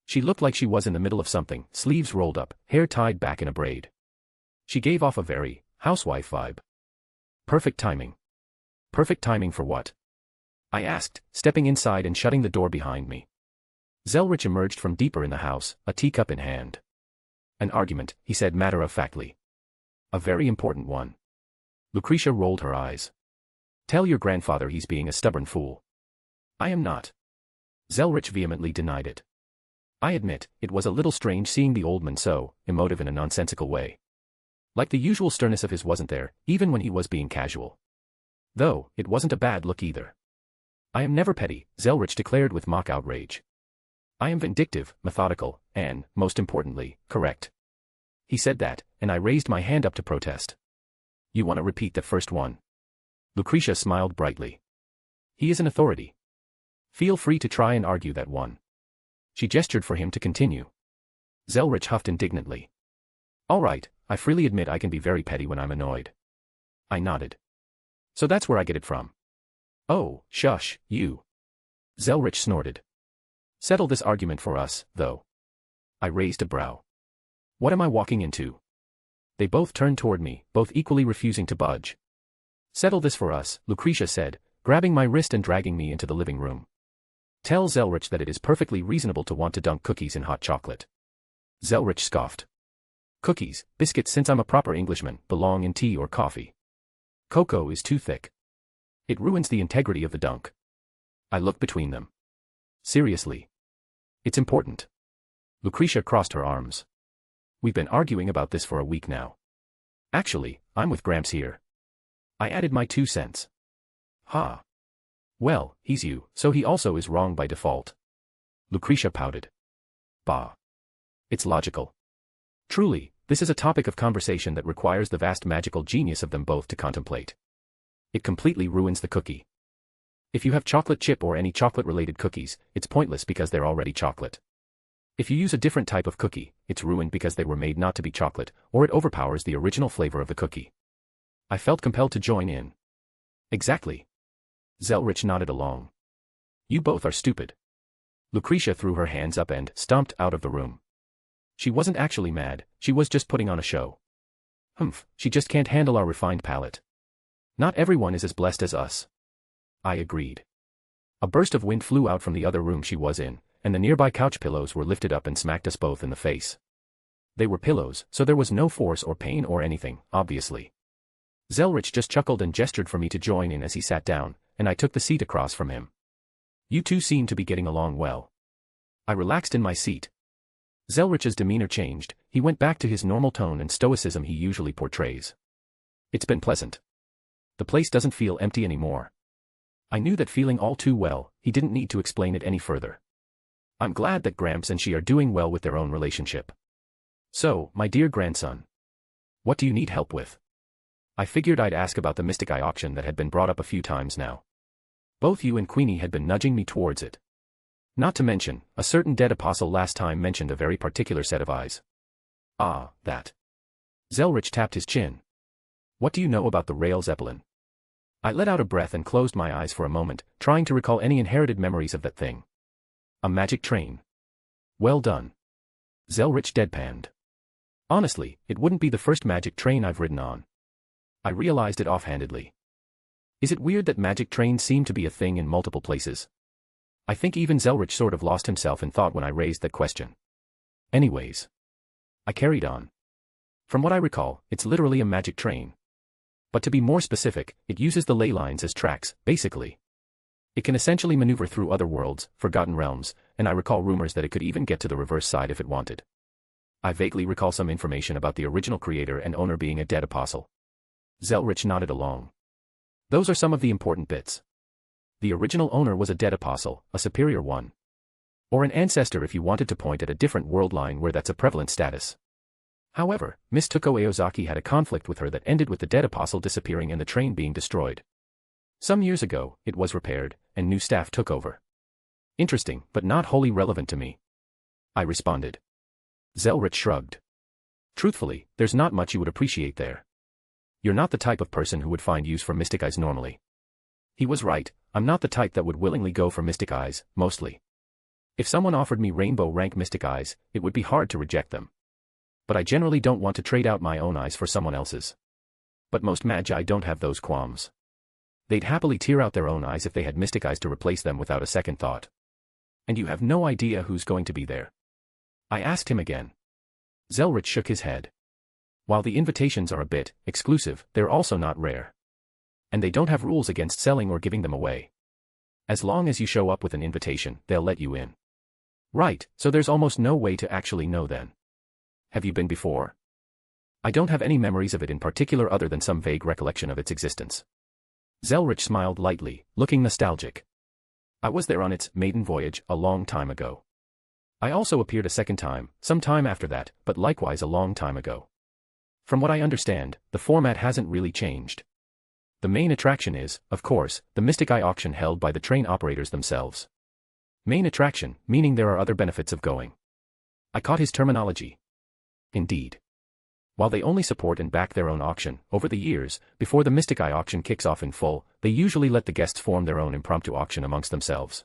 She looked like she was in the middle of something, sleeves rolled up, hair tied back in a braid. She gave off a very housewife vibe. Perfect timing. Perfect timing for what? I asked, stepping inside and shutting the door behind me. Zelretch emerged from deeper in the house, a teacup in hand. An argument, he said matter-of-factly. A very important one. Lucretia rolled her eyes. Tell your grandfather he's being a stubborn fool. I am not. Zelretch vehemently denied it. I admit, it was a little strange seeing the old man so emotive in a nonsensical way. Like the usual sternness of his wasn't there, even when he was being casual. Though, it wasn't a bad look either. I am never petty, Zelretch declared with mock outrage. I am vindictive, methodical, and, most importantly, correct. He said that, and I raised my hand up to protest. You want to repeat that first one? Lucretia smiled brightly. He is an authority. Feel free to try and argue that one. She gestured for him to continue. Zelretch huffed indignantly. All right, I freely admit I can be very petty when I'm annoyed. I nodded. So that's where I get it from. Oh, shush, you. Zelretch snorted. Settle this argument for us, though. I raised a brow. What am I walking into? They both turned toward me, both equally refusing to budge. Settle this for us, Lucretia said, grabbing my wrist and dragging me into the living room. Tell Zelretch that it is perfectly reasonable to want to dunk cookies in hot chocolate. Zelretch scoffed. Cookies, biscuits since I'm a proper Englishman, belong in tea or coffee. Cocoa is too thick. It ruins the integrity of the dunk. I looked between them. Seriously. It's important. Lucretia crossed her arms. We've been arguing about this for a week now. Actually, I'm with Gramps here. I added my 2 cents. Ha. Well, he's you, so he also is wrong by default. Lucretia pouted. Bah. It's logical. Truly, this is a topic of conversation that requires the vast magical genius of them both to contemplate. It completely ruins the cookie. If you have chocolate chip or any chocolate-related cookies, it's pointless because they're already chocolate. If you use a different type of cookie, it's ruined because they were made not to be chocolate, or it overpowers the original flavor of the cookie. I felt compelled to join in. Exactly. Zelretch nodded along. You both are stupid. Lucretia threw her hands up and stomped out of the room. She wasn't actually mad, she was just putting on a show. Humph, she just can't handle our refined palate. Not everyone is as blessed as us. I agreed. A burst of wind flew out from the other room she was in, and the nearby couch pillows were lifted up and smacked us both in the face. They were pillows, so there was no force or pain or anything, obviously. Zelretch just chuckled and gestured for me to join in as he sat down, and I took the seat across from him. You two seem to be getting along well. I relaxed in my seat. Zelretch's demeanor changed, he went back to his normal tone and stoicism he usually portrays. It's been pleasant. The place doesn't feel empty anymore. I knew that feeling all too well, he didn't need to explain it any further. I'm glad that Gramps and she are doing well with their own relationship. So, my dear grandson. What do you need help with? I figured I'd ask about the Mystic Eye auction that had been brought up a few times now. Both you and Queenie had been nudging me towards it. Not to mention, a certain dead apostle last time mentioned a very particular set of eyes. Ah, that. Zelretch tapped his chin. What do you know about the Rail Zeppelin? I let out a breath and closed my eyes for a moment, trying to recall any inherited memories of that thing. A magic train. Well done. Zelretch deadpanned. Honestly, it wouldn't be the first magic train I've ridden on. I realized it offhandedly. Is it weird that magic trains seem to be a thing in multiple places? I think even Zelretch sort of lost himself in thought when I raised that question. Anyways. I carried on. From what I recall, it's literally a magic train. But to be more specific, it uses the ley lines as tracks, basically. It can essentially maneuver through other worlds, forgotten realms, and I recall rumors that it could even get to the reverse side if it wanted. I vaguely recall some information about the original creator and owner being a dead apostle. Zelretch nodded along. Those are some of the important bits. The original owner was a dead apostle, a superior one. Or an ancestor if you wanted to point at a different world line where that's a prevalent status. However, Miss Tuko Aozaki had a conflict with her that ended with the dead apostle disappearing and the train being destroyed. Some years ago, it was repaired, and new staff took over. Interesting, but not wholly relevant to me. I responded. Zelretch shrugged. Truthfully, there's not much you would appreciate there. You're not the type of person who would find use for mystic eyes normally. He was right, I'm not the type that would willingly go for mystic eyes, mostly. If someone offered me rainbow rank mystic eyes, it would be hard to reject them. But I generally don't want to trade out my own eyes for someone else's. But most magi don't have those qualms. They'd happily tear out their own eyes if they had mystic eyes to replace them without a second thought. And you have no idea who's going to be there. I asked him again. Zelretch shook his head. While the invitations are a bit exclusive, they're also not rare. And they don't have rules against selling or giving them away. As long as you show up with an invitation, they'll let you in. Right, so there's almost no way to actually know then. Have you been before? I don't have any memories of it in particular other than some vague recollection of its existence. Zelretch smiled lightly, looking nostalgic. I was there on its maiden voyage a long time ago. I also appeared a second time, some time after that, but likewise a long time ago. From what I understand, the format hasn't really changed. The main attraction is, of course, the Mystic Eye auction held by the train operators themselves. Main attraction, meaning there are other benefits of going. I caught his terminology. Indeed. While they only support and back their own auction, over the years, before the Mystic Eye auction kicks off in full, they usually let the guests form their own impromptu auction amongst themselves.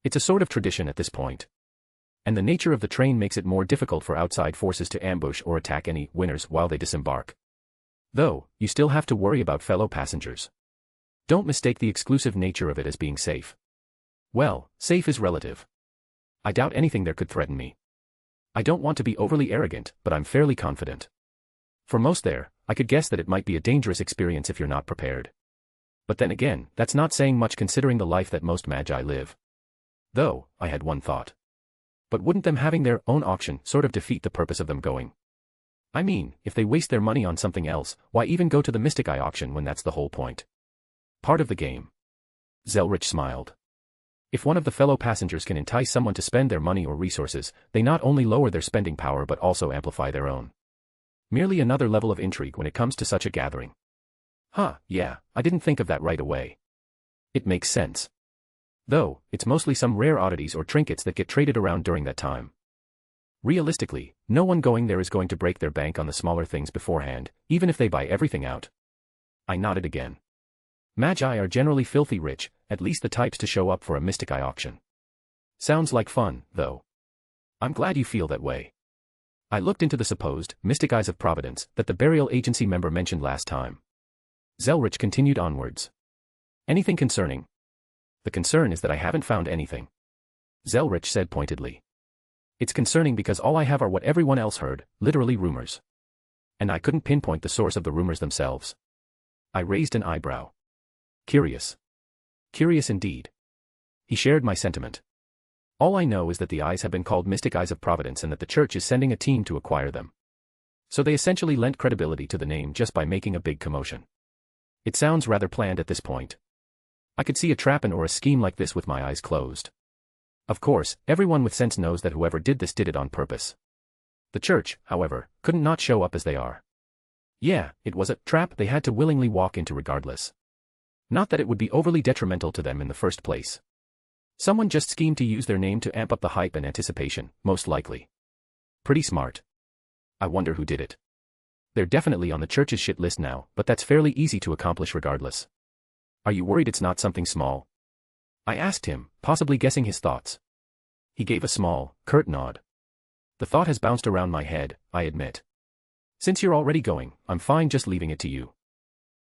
It's a sort of tradition at this point. And the nature of the train makes it more difficult for outside forces to ambush or attack any winners while they disembark. Though, you still have to worry about fellow passengers. Don't mistake the exclusive nature of it as being safe. Well, safe is relative. I doubt anything there could threaten me. I don't want to be overly arrogant, but I'm fairly confident. For most there, I could guess that it might be a dangerous experience if you're not prepared. But then again, that's not saying much considering the life that most magi live. Though, I had one thought. But wouldn't them having their own auction sort of defeat the purpose of them going? I mean, if they waste their money on something else, why even go to the Mystic Eye auction when that's the whole point? Part of the game. Zelretch smiled. If one of the fellow passengers can entice someone to spend their money or resources, they not only lower their spending power but also amplify their own. Merely another level of intrigue when it comes to such a gathering. Huh, yeah, I didn't think of that right away. It makes sense. Though, it's mostly some rare oddities or trinkets that get traded around during that time. Realistically, no one going there is going to break their bank on the smaller things beforehand, even if they buy everything out. I nodded again. Magi are generally filthy rich, at least the types to show up for a Mystic Eye auction. Sounds like fun, though. I'm glad you feel that way. I looked into the supposed Mystic Eyes of Providence that the burial agency member mentioned last time. Zelretch continued onwards. Anything concerning? The concern is that I haven't found anything. Zelretch said pointedly. It's concerning because all I have are what everyone else heard, literally rumors. And I couldn't pinpoint the source of the rumors themselves. I raised an eyebrow. Curious. Curious indeed. He shared my sentiment. All I know is that the eyes have been called Mystic Eyes of Providence and that the church is sending a team to acquire them. So they essentially lent credibility to the name just by making a big commotion. It sounds rather planned at this point. I could see a trap or a scheme like this with my eyes closed. Of course, everyone with sense knows that whoever did this did it on purpose. The church, however, couldn't not show up as they are. Yeah, it was a trap they had to willingly walk into regardless. Not that it would be overly detrimental to them in the first place. Someone just schemed to use their name to amp up the hype and anticipation, most likely. Pretty smart. I wonder who did it. They're definitely on the church's shit list now, but that's fairly easy to accomplish regardless. Are you worried it's not something small? I asked him, possibly guessing his thoughts. He gave a small, curt nod. The thought has bounced around my head, I admit. Since you're already going, I'm fine just leaving it to you.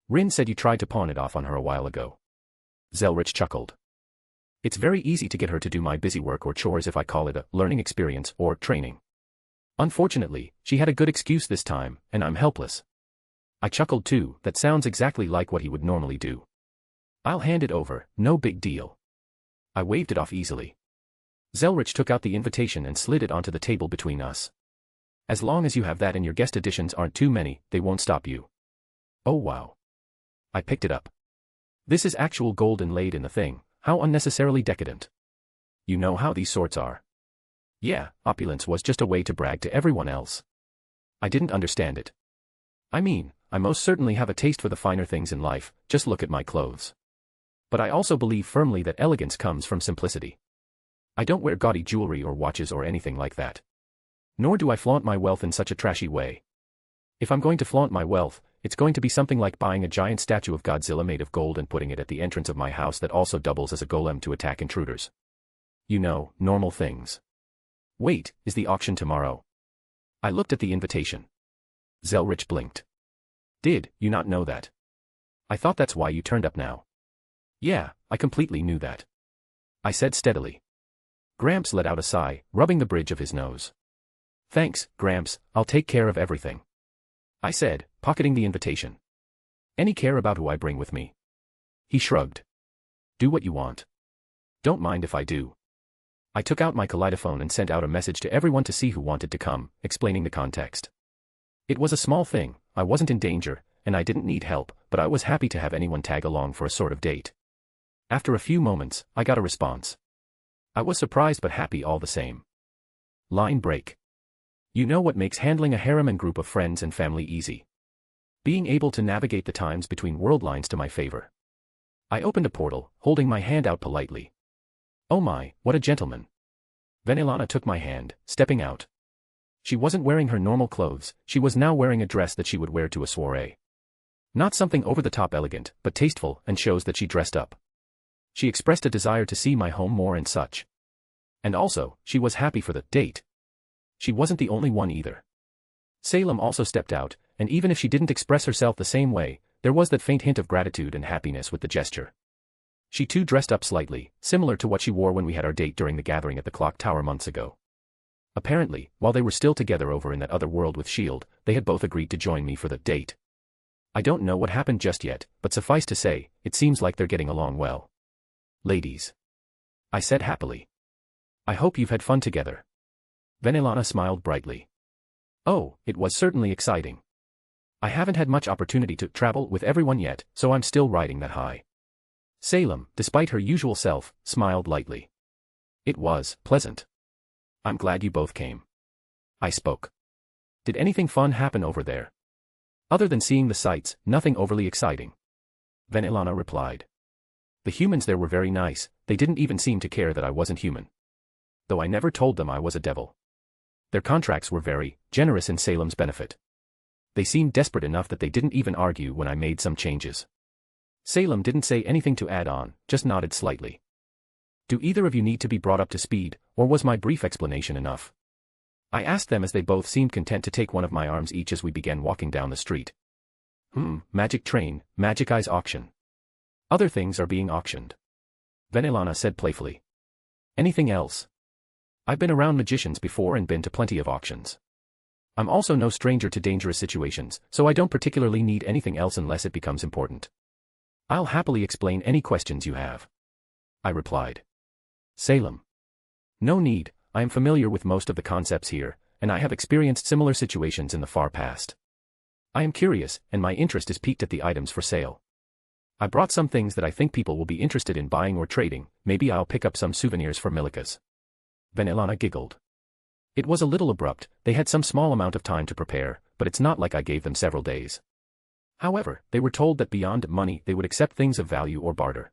Rin said you tried to pawn it off on her a while ago. Zelretch chuckled. It's very easy to get her to do my busy work or chores if I call it a learning experience or training. Unfortunately, she had a good excuse this time, and I'm helpless. I chuckled too, that sounds exactly like what he would normally do. I'll hand it over, no big deal. I waved it off easily. Zelretch took out the invitation and slid it onto the table between us. As long as you have that and your guest additions aren't too many, they won't stop you. Oh wow. I picked it up. This is actual gold inlaid in the thing, how unnecessarily decadent. You know how these sorts are. Yeah, opulence was just a way to brag to everyone else. I didn't understand it. I mean, I most certainly have a taste for the finer things in life, just look at my clothes. But I also believe firmly that elegance comes from simplicity. I don't wear gaudy jewelry or watches or anything like that. Nor do I flaunt my wealth in such a trashy way. If I'm going to flaunt my wealth, it's going to be something like buying a giant statue of Godzilla made of gold and putting it at the entrance of my house that also doubles as a golem to attack intruders. You know, normal things. Wait, is the auction tomorrow? I looked at the invitation. Zelretch blinked. Did you not know that? I thought that's why you turned up now. Yeah, I completely knew that. I said steadily. Gramps let out a sigh, rubbing the bridge of his nose. Thanks, Gramps, I'll take care of everything. I said, pocketing the invitation. Any care about who I bring with me? He shrugged. Do what you want. Don't mind if I do. I took out my kaleidophone and sent out a message to everyone to see who wanted to come, explaining the context. It was a small thing, I wasn't in danger, and I didn't need help, but I was happy to have anyone tag along for a sort of date. After a few moments, I got a response. I was surprised but happy all the same. Line break. You know what makes handling a harem and group of friends and family easy? Being able to navigate the times between world lines to my favor. I opened a portal, holding my hand out politely. Oh my, what a gentleman. Vanillana took my hand, stepping out. She wasn't wearing her normal clothes, she was now wearing a dress that she would wear to a soiree. Not something over-the-top elegant, but tasteful, and shows that she dressed up. She expressed a desire to see my home more and such. And also, she was happy for the date. She wasn't the only one either. Salem also stepped out, and even if she didn't express herself the same way, there was that faint hint of gratitude and happiness with the gesture. She too dressed up slightly, similar to what she wore when we had our date during the gathering at the clock tower months ago. Apparently, while they were still together over in that other world with S.H.I.E.L.D., they had both agreed to join me for the date. I don't know what happened just yet, but suffice to say, it seems like they're getting along well. Ladies. I said happily. I hope you've had fun together. Vanillana smiled brightly. Oh, it was certainly exciting. I haven't had much opportunity to travel with everyone yet, so I'm still riding that high. Salem, despite her usual self, smiled lightly. It was pleasant. I'm glad you both came. I spoke. Did anything fun happen over there? Other than seeing the sights, nothing overly exciting. Vanillana replied. The humans there were very nice, they didn't even seem to care that I wasn't human. Though I never told them I was a devil. Their contracts were very generous in Salem's benefit. They seemed desperate enough that they didn't even argue when I made some changes. Salem didn't say anything to add on, just nodded slightly. Do either of you need to be brought up to speed, or was my brief explanation enough? I asked them as they both seemed content to take one of my arms each as we began walking down the street. Magic train, magic eyes auction. Other things are being auctioned. Vanillana said playfully. Anything else? I've been around magicians before and been to plenty of auctions. I'm also no stranger to dangerous situations, so I don't particularly need anything else unless it becomes important. I'll happily explain any questions you have. I replied. Salem. No need, I am familiar with most of the concepts here, and I have experienced similar situations in the far past. I am curious, and my interest is piqued at the items for sale. I brought some things that I think people will be interested in buying or trading, maybe I'll pick up some souvenirs for Milikas. Vanillana giggled. It was a little abrupt, they had some small amount of time to prepare, but it's not like I gave them several days. However, they were told that beyond money they would accept things of value or barter.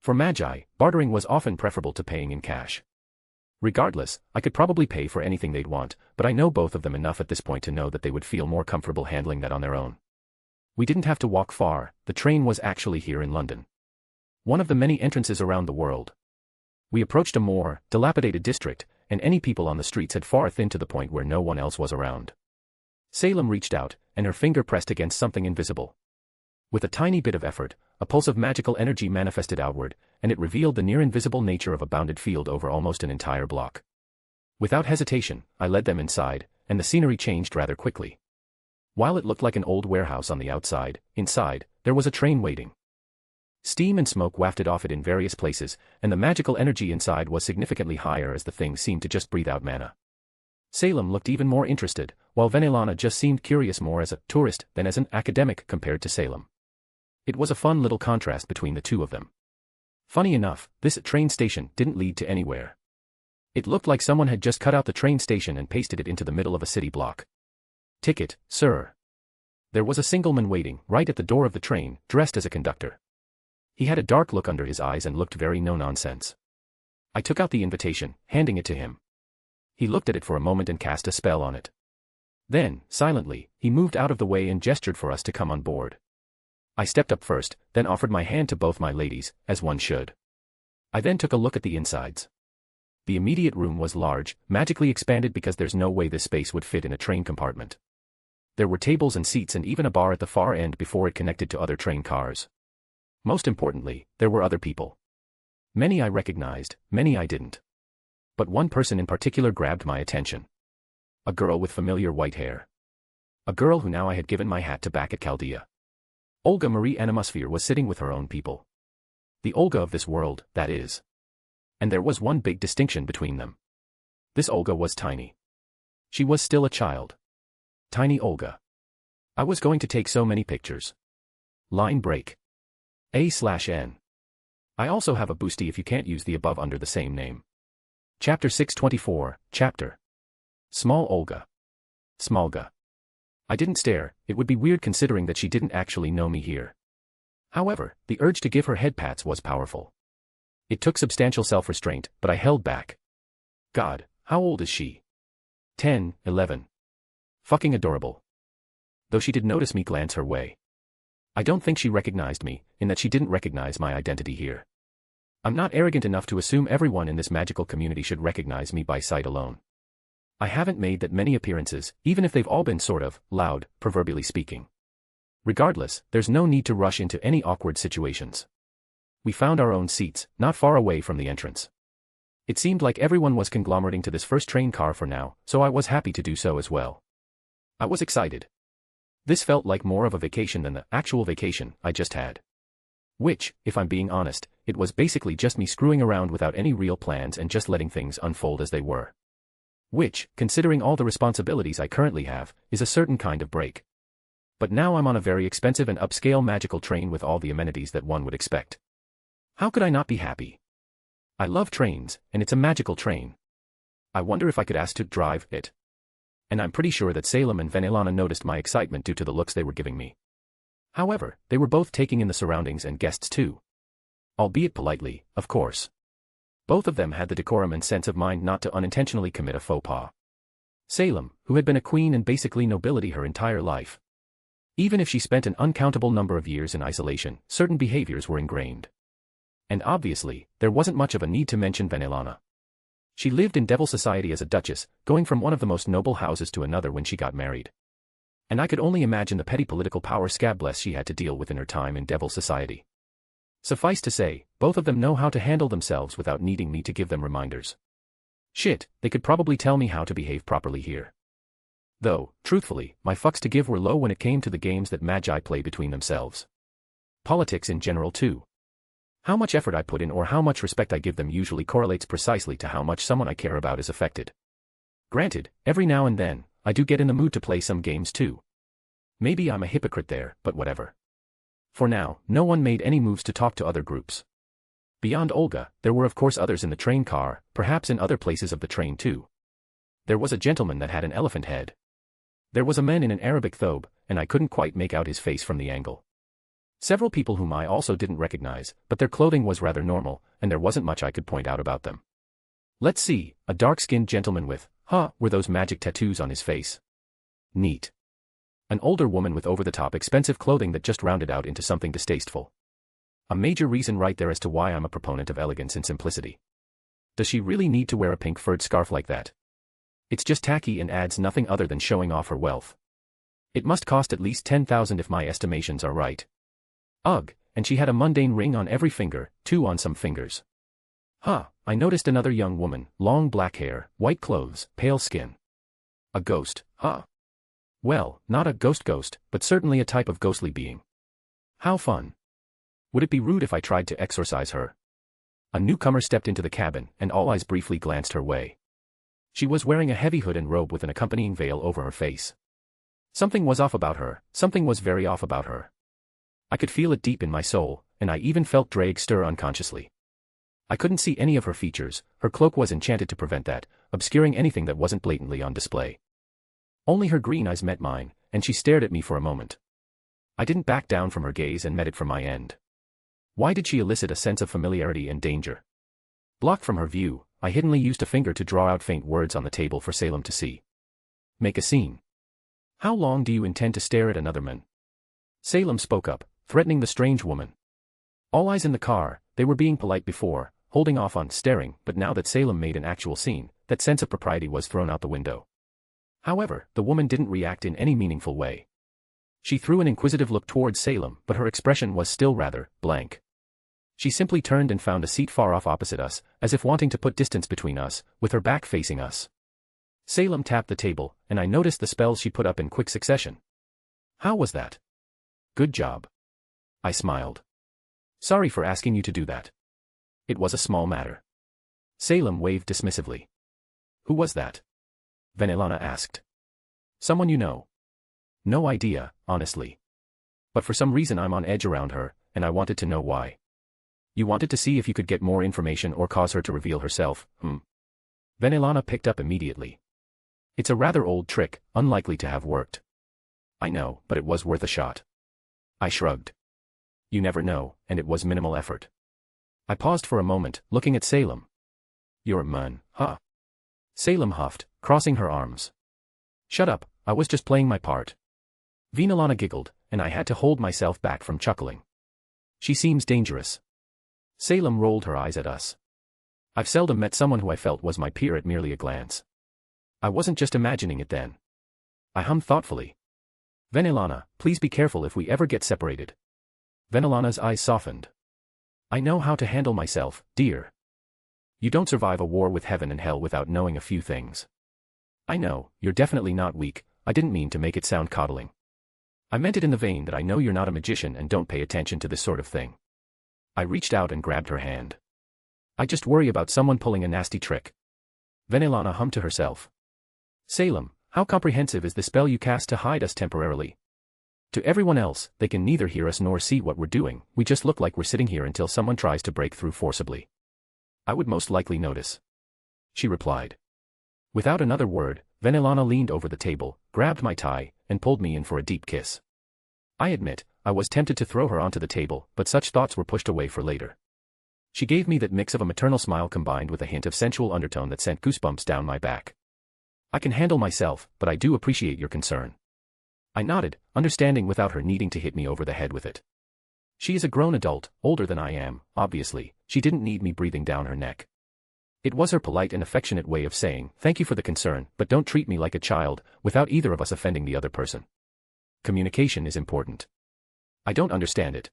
For Magi, bartering was often preferable to paying in cash. Regardless, I could probably pay for anything they'd want, but I know both of them enough at this point to know that they would feel more comfortable handling that on their own. We didn't have to walk far, the train was actually here in London. One of the many entrances around the world. We approached a more dilapidated district, and any people on the streets had far thinned to the point where no one else was around. Salem reached out, and her finger pressed against something invisible. With a tiny bit of effort, a pulse of magical energy manifested outward, and it revealed the near-invisible nature of a bounded field over almost an entire block. Without hesitation, I led them inside, and the scenery changed rather quickly. While it looked like an old warehouse on the outside, inside, there was a train waiting. Steam and smoke wafted off it in various places, and the magical energy inside was significantly higher as the thing seemed to just breathe out mana. Salem looked even more interested, while Vanillana just seemed curious more as a tourist than as an academic compared to Salem. It was a fun little contrast between the two of them. Funny enough, this train station didn't lead to anywhere. It looked like someone had just cut out the train station and pasted it into the middle of a city block. Ticket, sir. There was a single man waiting right at the door of the train, dressed as a conductor. He had a dark look under his eyes and looked very no-nonsense. I took out the invitation, handing it to him. He looked at it for a moment and cast a spell on it. Then, silently, he moved out of the way and gestured for us to come on board. I stepped up first, then offered my hand to both my ladies, as one should. I then took a look at the insides. The immediate room was large, magically expanded because there's no way this space would fit in a train compartment. There were tables and seats and even a bar at the far end before it connected to other train cars. Most importantly, there were other people. Many I recognized, many I didn't. But one person in particular grabbed my attention. A girl with familiar white hair. A girl who now I had given my hat to back at Chaldea. Olga Marie Animosphere was sitting with her own people. The Olga of this world, that is. And there was one big distinction between them. This Olga was tiny. She was still a child. Tiny Olga. I was going to take so many pictures. Line break. A/N. I also have a boosty if you can't use the above under the same name. Chapter 624, Chapter. Small Olga. Smolga. I didn't stare, it would be weird considering that she didn't actually know me here. However, the urge to give her head pats was powerful. It took substantial self-restraint, but I held back. God, how old is she? 10, 11. Fucking adorable. Though she did notice me glance her way. I don't think she recognized me, in that she didn't recognize my identity here. I'm not arrogant enough to assume everyone in this magical community should recognize me by sight alone. I haven't made that many appearances, even if they've all been sort of loud, proverbially speaking. Regardless, there's no need to rush into any awkward situations. We found our own seats, not far away from the entrance. It seemed like everyone was conglomerating to this first train car for now, so I was happy to do so as well. I was excited. This felt like more of a vacation than the actual vacation I just had. Which, if I'm being honest, it was basically just me screwing around without any real plans and just letting things unfold as they were. Which, considering all the responsibilities I currently have, is a certain kind of break. But now I'm on a very expensive and upscale magical train with all the amenities that one would expect. How could I not be happy? I love trains, and it's a magical train. I wonder if I could ask to drive it. And I'm pretty sure that Salem and Venelana noticed my excitement due to the looks they were giving me. However, they were both taking in the surroundings and guests too. Albeit politely, of course. Both of them had the decorum and sense of mind not to unintentionally commit a faux pas. Salem, who had been a queen and basically nobility her entire life. Even if she spent an uncountable number of years in isolation, certain behaviors were ingrained. And obviously, there wasn't much of a need to mention Venelana. She lived in Devil Society as a duchess, going from one of the most noble houses to another when she got married. And I could only imagine the petty political power scabless she had to deal with in her time in Devil Society. Suffice to say, both of them know how to handle themselves without needing me to give them reminders. Shit, they could probably tell me how to behave properly here. Though, truthfully, my fucks to give were low when it came to the games that magi play between themselves. Politics in general too. How much effort I put in or how much respect I give them usually correlates precisely to how much someone I care about is affected. Granted, every now and then, I do get in the mood to play some games too. Maybe I'm a hypocrite there, but whatever. For now, no one made any moves to talk to other groups. Beyond Olga, there were of course others in the train car, perhaps in other places of the train too. There was a gentleman that had an elephant head. There was a man in an Arabic thobe, and I couldn't quite make out his face from the angle. Several people whom I also didn't recognize, but their clothing was rather normal, and there wasn't much I could point out about them. Let's see, a dark-skinned gentleman with, were those magic tattoos on his face. Neat. An older woman with over-the-top expensive clothing that just rounded out into something distasteful. A major reason right there as to why I'm a proponent of elegance and simplicity. Does she really need to wear a pink furred scarf like that? It's just tacky and adds nothing other than showing off her wealth. It must cost at least 10,000 if my estimations are right. Ugh, and she had a mundane ring on every finger, 2 on some fingers. I noticed another young woman, long black hair, white clothes, pale skin. A ghost, Well, not a ghost, but certainly a type of ghostly being. How fun. Would it be rude if I tried to exorcise her? A newcomer stepped into the cabin, and all eyes briefly glanced her way. She was wearing a heavy hood and robe with an accompanying veil over her face. Something was off about her, something was very off about her. I could feel it deep in my soul, and I even felt Drake stir unconsciously. I couldn't see any of her features, her cloak was enchanted to prevent that, obscuring anything that wasn't blatantly on display. Only her green eyes met mine, and she stared at me for a moment. I didn't back down from her gaze and met it from my end. Why did she elicit a sense of familiarity and danger? Blocked from her view, I hiddenly used a finger to draw out faint words on the table for Salem to see. Make a scene. How long do you intend to stare at another man? Salem spoke up, threatening the strange woman. All eyes in the car, they were being polite before, holding off on staring, but now that Salem made an actual scene, that sense of propriety was thrown out the window. However, the woman didn't react in any meaningful way. She threw an inquisitive look towards Salem, but her expression was still rather blank. She simply turned and found a seat far off opposite us, as if wanting to put distance between us, with her back facing us. Salem tapped the table, and I noticed the spells she put up in quick succession. How was that? Good job. I smiled. Sorry for asking you to do that. It was a small matter. Salem waved dismissively. Who was that? Vanillana asked. Someone you know. No idea, honestly. But for some reason I'm on edge around her, and I wanted to know why. You wanted to see if you could get more information or cause her to reveal herself, Vanillana picked up immediately. It's a rather old trick, unlikely to have worked. I know, but it was worth a shot. I shrugged. You never know, and it was minimal effort. I paused for a moment, looking at Salem. You're a man, huh? Salem huffed, crossing her arms. Shut up, I was just playing my part. Vanillana giggled, and I had to hold myself back from chuckling. She seems dangerous. Salem rolled her eyes at us. I've seldom met someone who I felt was my peer at merely a glance. I wasn't just imagining it then. I hummed thoughtfully. Vanillana, please be careful if we ever get separated. Vanillana's eyes softened. I know how to handle myself, dear. You don't survive a war with heaven and hell without knowing a few things. I know, you're definitely not weak, I didn't mean to make it sound coddling. I meant it in the vein that I know you're not a magician and don't pay attention to this sort of thing. I reached out and grabbed her hand. I just worry about someone pulling a nasty trick. Vanillana hummed to herself. Salem, how comprehensive is the spell you cast to hide us temporarily? To everyone else, they can neither hear us nor see what we're doing, we just look like we're sitting here until someone tries to break through forcibly. I would most likely notice. She replied. Without another word, Vanillana leaned over the table, grabbed my tie, and pulled me in for a deep kiss. I admit, I was tempted to throw her onto the table, but such thoughts were pushed away for later. She gave me that mix of a maternal smile combined with a hint of sensual undertone that sent goosebumps down my back. I can handle myself, but I do appreciate your concern. I nodded, understanding without her needing to hit me over the head with it. She is a grown adult, older than I am, obviously, she didn't need me breathing down her neck. It was her polite and affectionate way of saying, thank you for the concern, but don't treat me like a child, without either of us offending the other person. Communication is important. I don't understand it.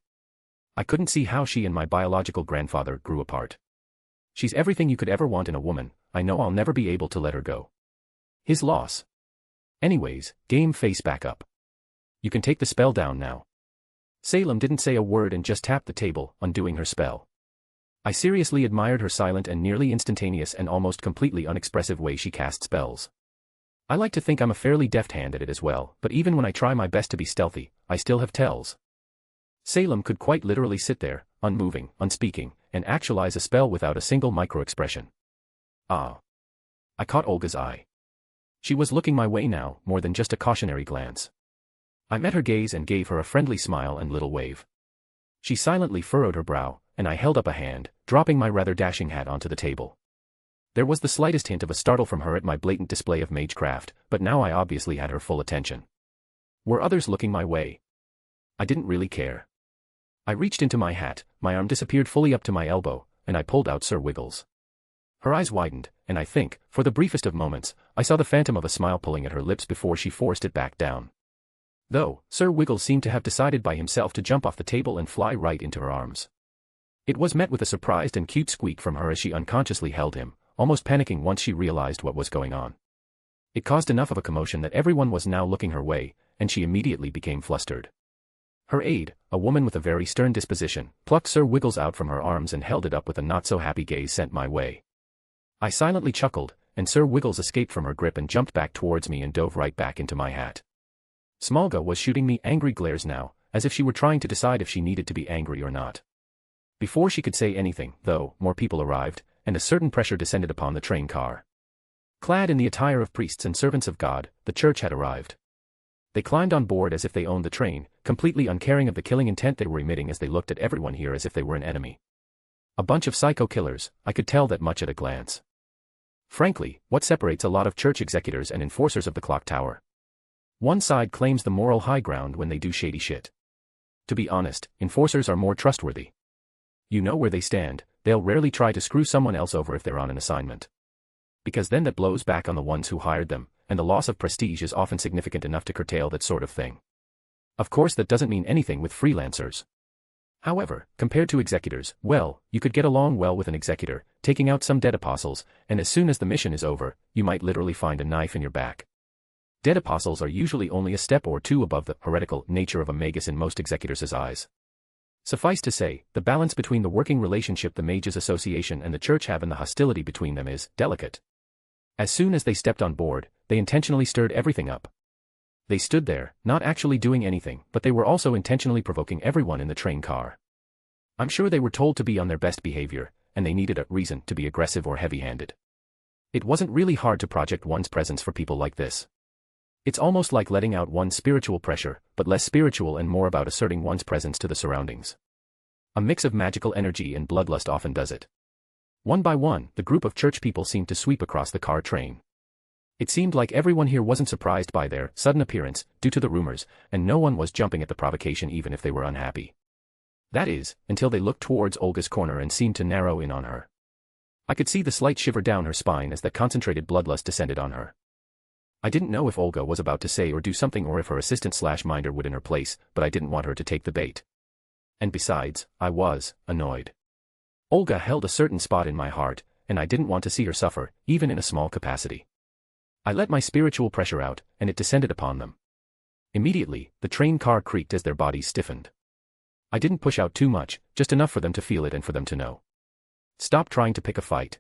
I couldn't see how she and my biological grandfather grew apart. She's everything you could ever want in a woman, I know I'll never be able to let her go. His loss. Anyways, game face back up. You can take the spell down now. Salem didn't say a word and just tapped the table, undoing her spell. I seriously admired her silent and nearly instantaneous and almost completely unexpressive way she cast spells. I like to think I'm a fairly deft hand at it as well, but even when I try my best to be stealthy, I still have tells. Salem could quite literally sit there, unmoving, unspeaking, and actualize a spell without a single micro-expression. Ah. I caught Olga's eye. She was looking my way now, more than just a cautionary glance. I met her gaze and gave her a friendly smile and little wave. She silently furrowed her brow, and I held up a hand, dropping my rather dashing hat onto the table. There was the slightest hint of a startle from her at my blatant display of magecraft, but now I obviously had her full attention. Were others looking my way? I didn't really care. I reached into my hat, my arm disappeared fully up to my elbow, and I pulled out Sir Wiggles. Her eyes widened, and I think, for the briefest of moments, I saw the phantom of a smile pulling at her lips before she forced it back down. Though, Sir Wiggles seemed to have decided by himself to jump off the table and fly right into her arms. It was met with a surprised and cute squeak from her as she unconsciously held him, almost panicking once she realized what was going on. It caused enough of a commotion that everyone was now looking her way, and she immediately became flustered. Her aide, a woman with a very stern disposition, plucked Sir Wiggles out from her arms and held it up with a not-so-happy gaze sent my way. I silently chuckled, and Sir Wiggles escaped from her grip and jumped back towards me and dove right back into my hat. Smolga was shooting me angry glares now, as if she were trying to decide if she needed to be angry or not. Before she could say anything, though, more people arrived, and a certain pressure descended upon the train car. Clad in the attire of priests and servants of God, the church had arrived. They climbed on board as if they owned the train, completely uncaring of the killing intent they were emitting as they looked at everyone here as if they were an enemy. A bunch of psycho killers, I could tell that much at a glance. Frankly, what separates a lot of church executors and enforcers of the clock tower? One side claims the moral high ground when they do shady shit. To be honest, enforcers are more trustworthy. You know where they stand, they'll rarely try to screw someone else over if they're on an assignment. Because then that blows back on the ones who hired them, and the loss of prestige is often significant enough to curtail that sort of thing. Of course, that doesn't mean anything with freelancers. However, compared to executors, well, you could get along well with an executor, taking out some dead apostles, and as soon as the mission is over, you might literally find a knife in your back. Dead apostles are usually only a step or two above the heretical nature of a magus in most executors' eyes. Suffice to say, the balance between the working relationship the Mages Association and the Church have and the hostility between them is delicate. As soon as they stepped on board, they intentionally stirred everything up. They stood there, not actually doing anything, but they were also intentionally provoking everyone in the train car. I'm sure they were told to be on their best behavior, and they needed a reason to be aggressive or heavy-handed. It wasn't really hard to project one's presence for people like this. It's almost like letting out one's spiritual pressure, but less spiritual and more about asserting one's presence to the surroundings. A mix of magical energy and bloodlust often does it. One by one, the group of church people seemed to sweep across the car train. It seemed like everyone here wasn't surprised by their sudden appearance, due to the rumors, and no one was jumping at the provocation even if they were unhappy. That is, until they looked towards Olga's corner and seemed to narrow in on her. I could see the slight shiver down her spine as that concentrated bloodlust descended on her. I didn't know if Olga was about to say or do something or if her assistant/minder would in her place, but I didn't want her to take the bait. And besides, I was annoyed. Olga held a certain spot in my heart, and I didn't want to see her suffer, even in a small capacity. I let my spiritual pressure out, and it descended upon them. Immediately, the train car creaked as their bodies stiffened. I didn't push out too much, just enough for them to feel it and for them to know. Stop trying to pick a fight.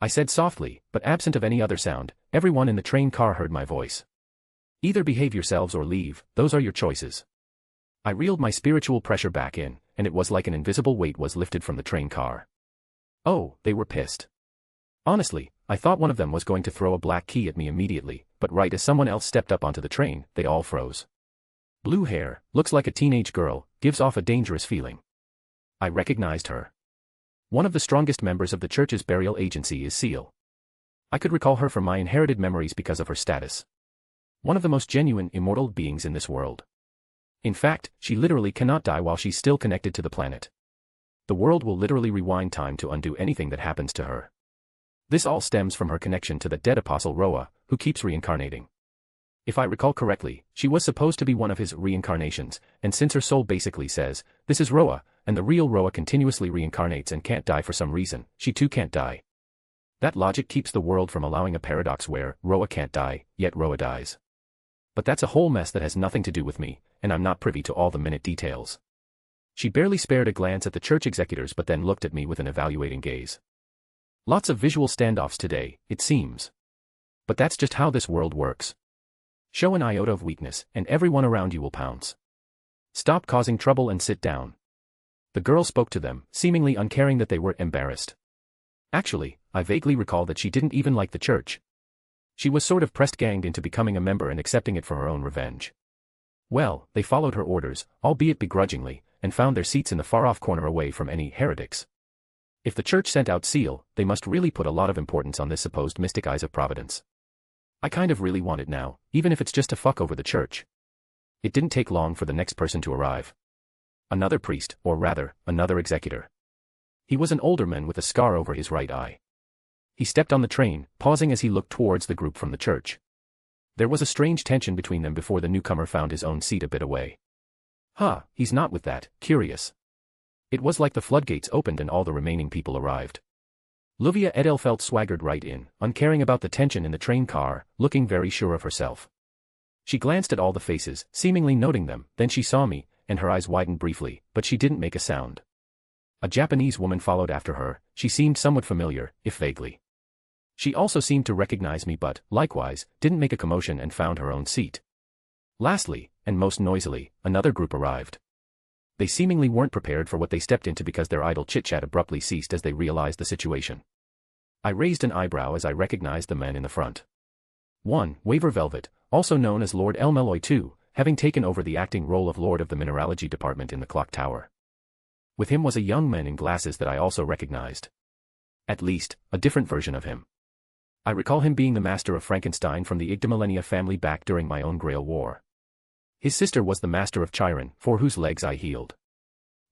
I said softly, but absent of any other sound. Everyone in the train car heard my voice. Either behave yourselves or leave, those are your choices. I reeled my spiritual pressure back in, and it was like an invisible weight was lifted from the train car. Oh, they were pissed. Honestly, I thought one of them was going to throw a black key at me immediately, but right as someone else stepped up onto the train, they all froze. Blue hair, looks like a teenage girl, gives off a dangerous feeling. I recognized her. One of the strongest members of the church's burial agency is Seal. I could recall her from my inherited memories because of her status. One of the most genuine, immortal beings in this world. In fact, she literally cannot die while she's still connected to the planet. The world will literally rewind time to undo anything that happens to her. This all stems from her connection to the dead apostle Roa, who keeps reincarnating. If I recall correctly, she was supposed to be one of his reincarnations, and since her soul basically says, "This is Roa," and the real Roa continuously reincarnates and can't die for some reason, she too can't die. That logic keeps the world from allowing a paradox where Roa can't die, yet Roa dies. But that's a whole mess that has nothing to do with me, and I'm not privy to all the minute details. She barely spared a glance at the church executors but then looked at me with an evaluating gaze. Lots of visual standoffs today, it seems. But that's just how this world works. Show an iota of weakness, and everyone around you will pounce. Stop causing trouble and sit down. The girl spoke to them, seemingly uncaring that they were embarrassed. Actually, I vaguely recall that she didn't even like the church. She was sort of pressed-ganged into becoming a member and accepting it for her own revenge. Well, they followed her orders, albeit begrudgingly, and found their seats in the far-off corner away from any heretics. If the church sent out Seal, they must really put a lot of importance on this supposed mystic eyes of Providence. I kind of really want it now, even if it's just to fuck over the church. It didn't take long for the next person to arrive. Another priest, or rather, another executor. He was an older man with a scar over his right eye. He stepped on the train, pausing as he looked towards the group from the church. There was a strange tension between them before the newcomer found his own seat a bit away. He's not with that, curious. It was like the floodgates opened and all the remaining people arrived. Luvia Edelfelt swaggered right in, uncaring about the tension in the train car, looking very sure of herself. She glanced at all the faces, seemingly noting them, then she saw me, and her eyes widened briefly, but she didn't make a sound. A Japanese woman followed after her. She seemed somewhat familiar, if vaguely. She also seemed to recognize me but, likewise, didn't make a commotion and found her own seat. Lastly, and most noisily, another group arrived. They seemingly weren't prepared for what they stepped into because their idle chit-chat abruptly ceased as they realized the situation. I raised an eyebrow as I recognized the man in the front. One, Waver Velvet, also known as Lord Elmeloy II, having taken over the acting role of Lord of the Mineralogy Department in the Clock Tower. With him was a young man in glasses that I also recognized. At least, a different version of him. I recall him being the master of Frankenstein from the Igdamillennia family back during my own Grail War. His sister was the master of Chiron, for whose legs I healed.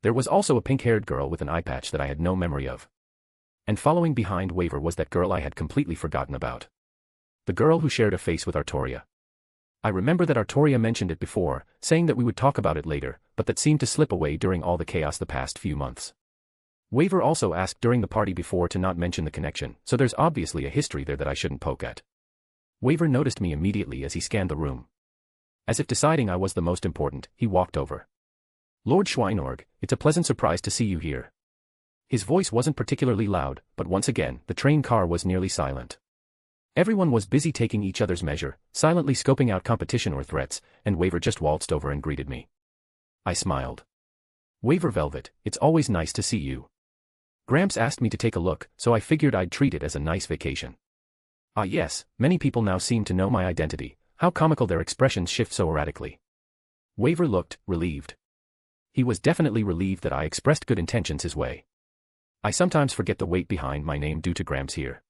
There was also a pink-haired girl with an eye patch that I had no memory of. And following behind Waver was that girl I had completely forgotten about. The girl who shared a face with Artoria. I remember that Artoria mentioned it before, saying that we would talk about it later, but that seemed to slip away during all the chaos the past few months. Waver also asked during the party before to not mention the connection, so there's obviously a history there that I shouldn't poke at. Waver noticed me immediately as he scanned the room. As if deciding I was the most important, he walked over. Lord Schweinorg, it's a pleasant surprise to see you here. His voice wasn't particularly loud, but once again, the train car was nearly silent. Everyone was busy taking each other's measure, silently scoping out competition or threats, and Waver just waltzed over and greeted me. I smiled. Waver Velvet, it's always nice to see you. Gramps asked me to take a look, so I figured I'd treat it as a nice vacation. Ah yes, many people now seem to know my identity. How comical their expressions shift so erratically. Waver looked relieved. He was definitely relieved that I expressed good intentions his way. I sometimes forget the weight behind my name due to Gramps here.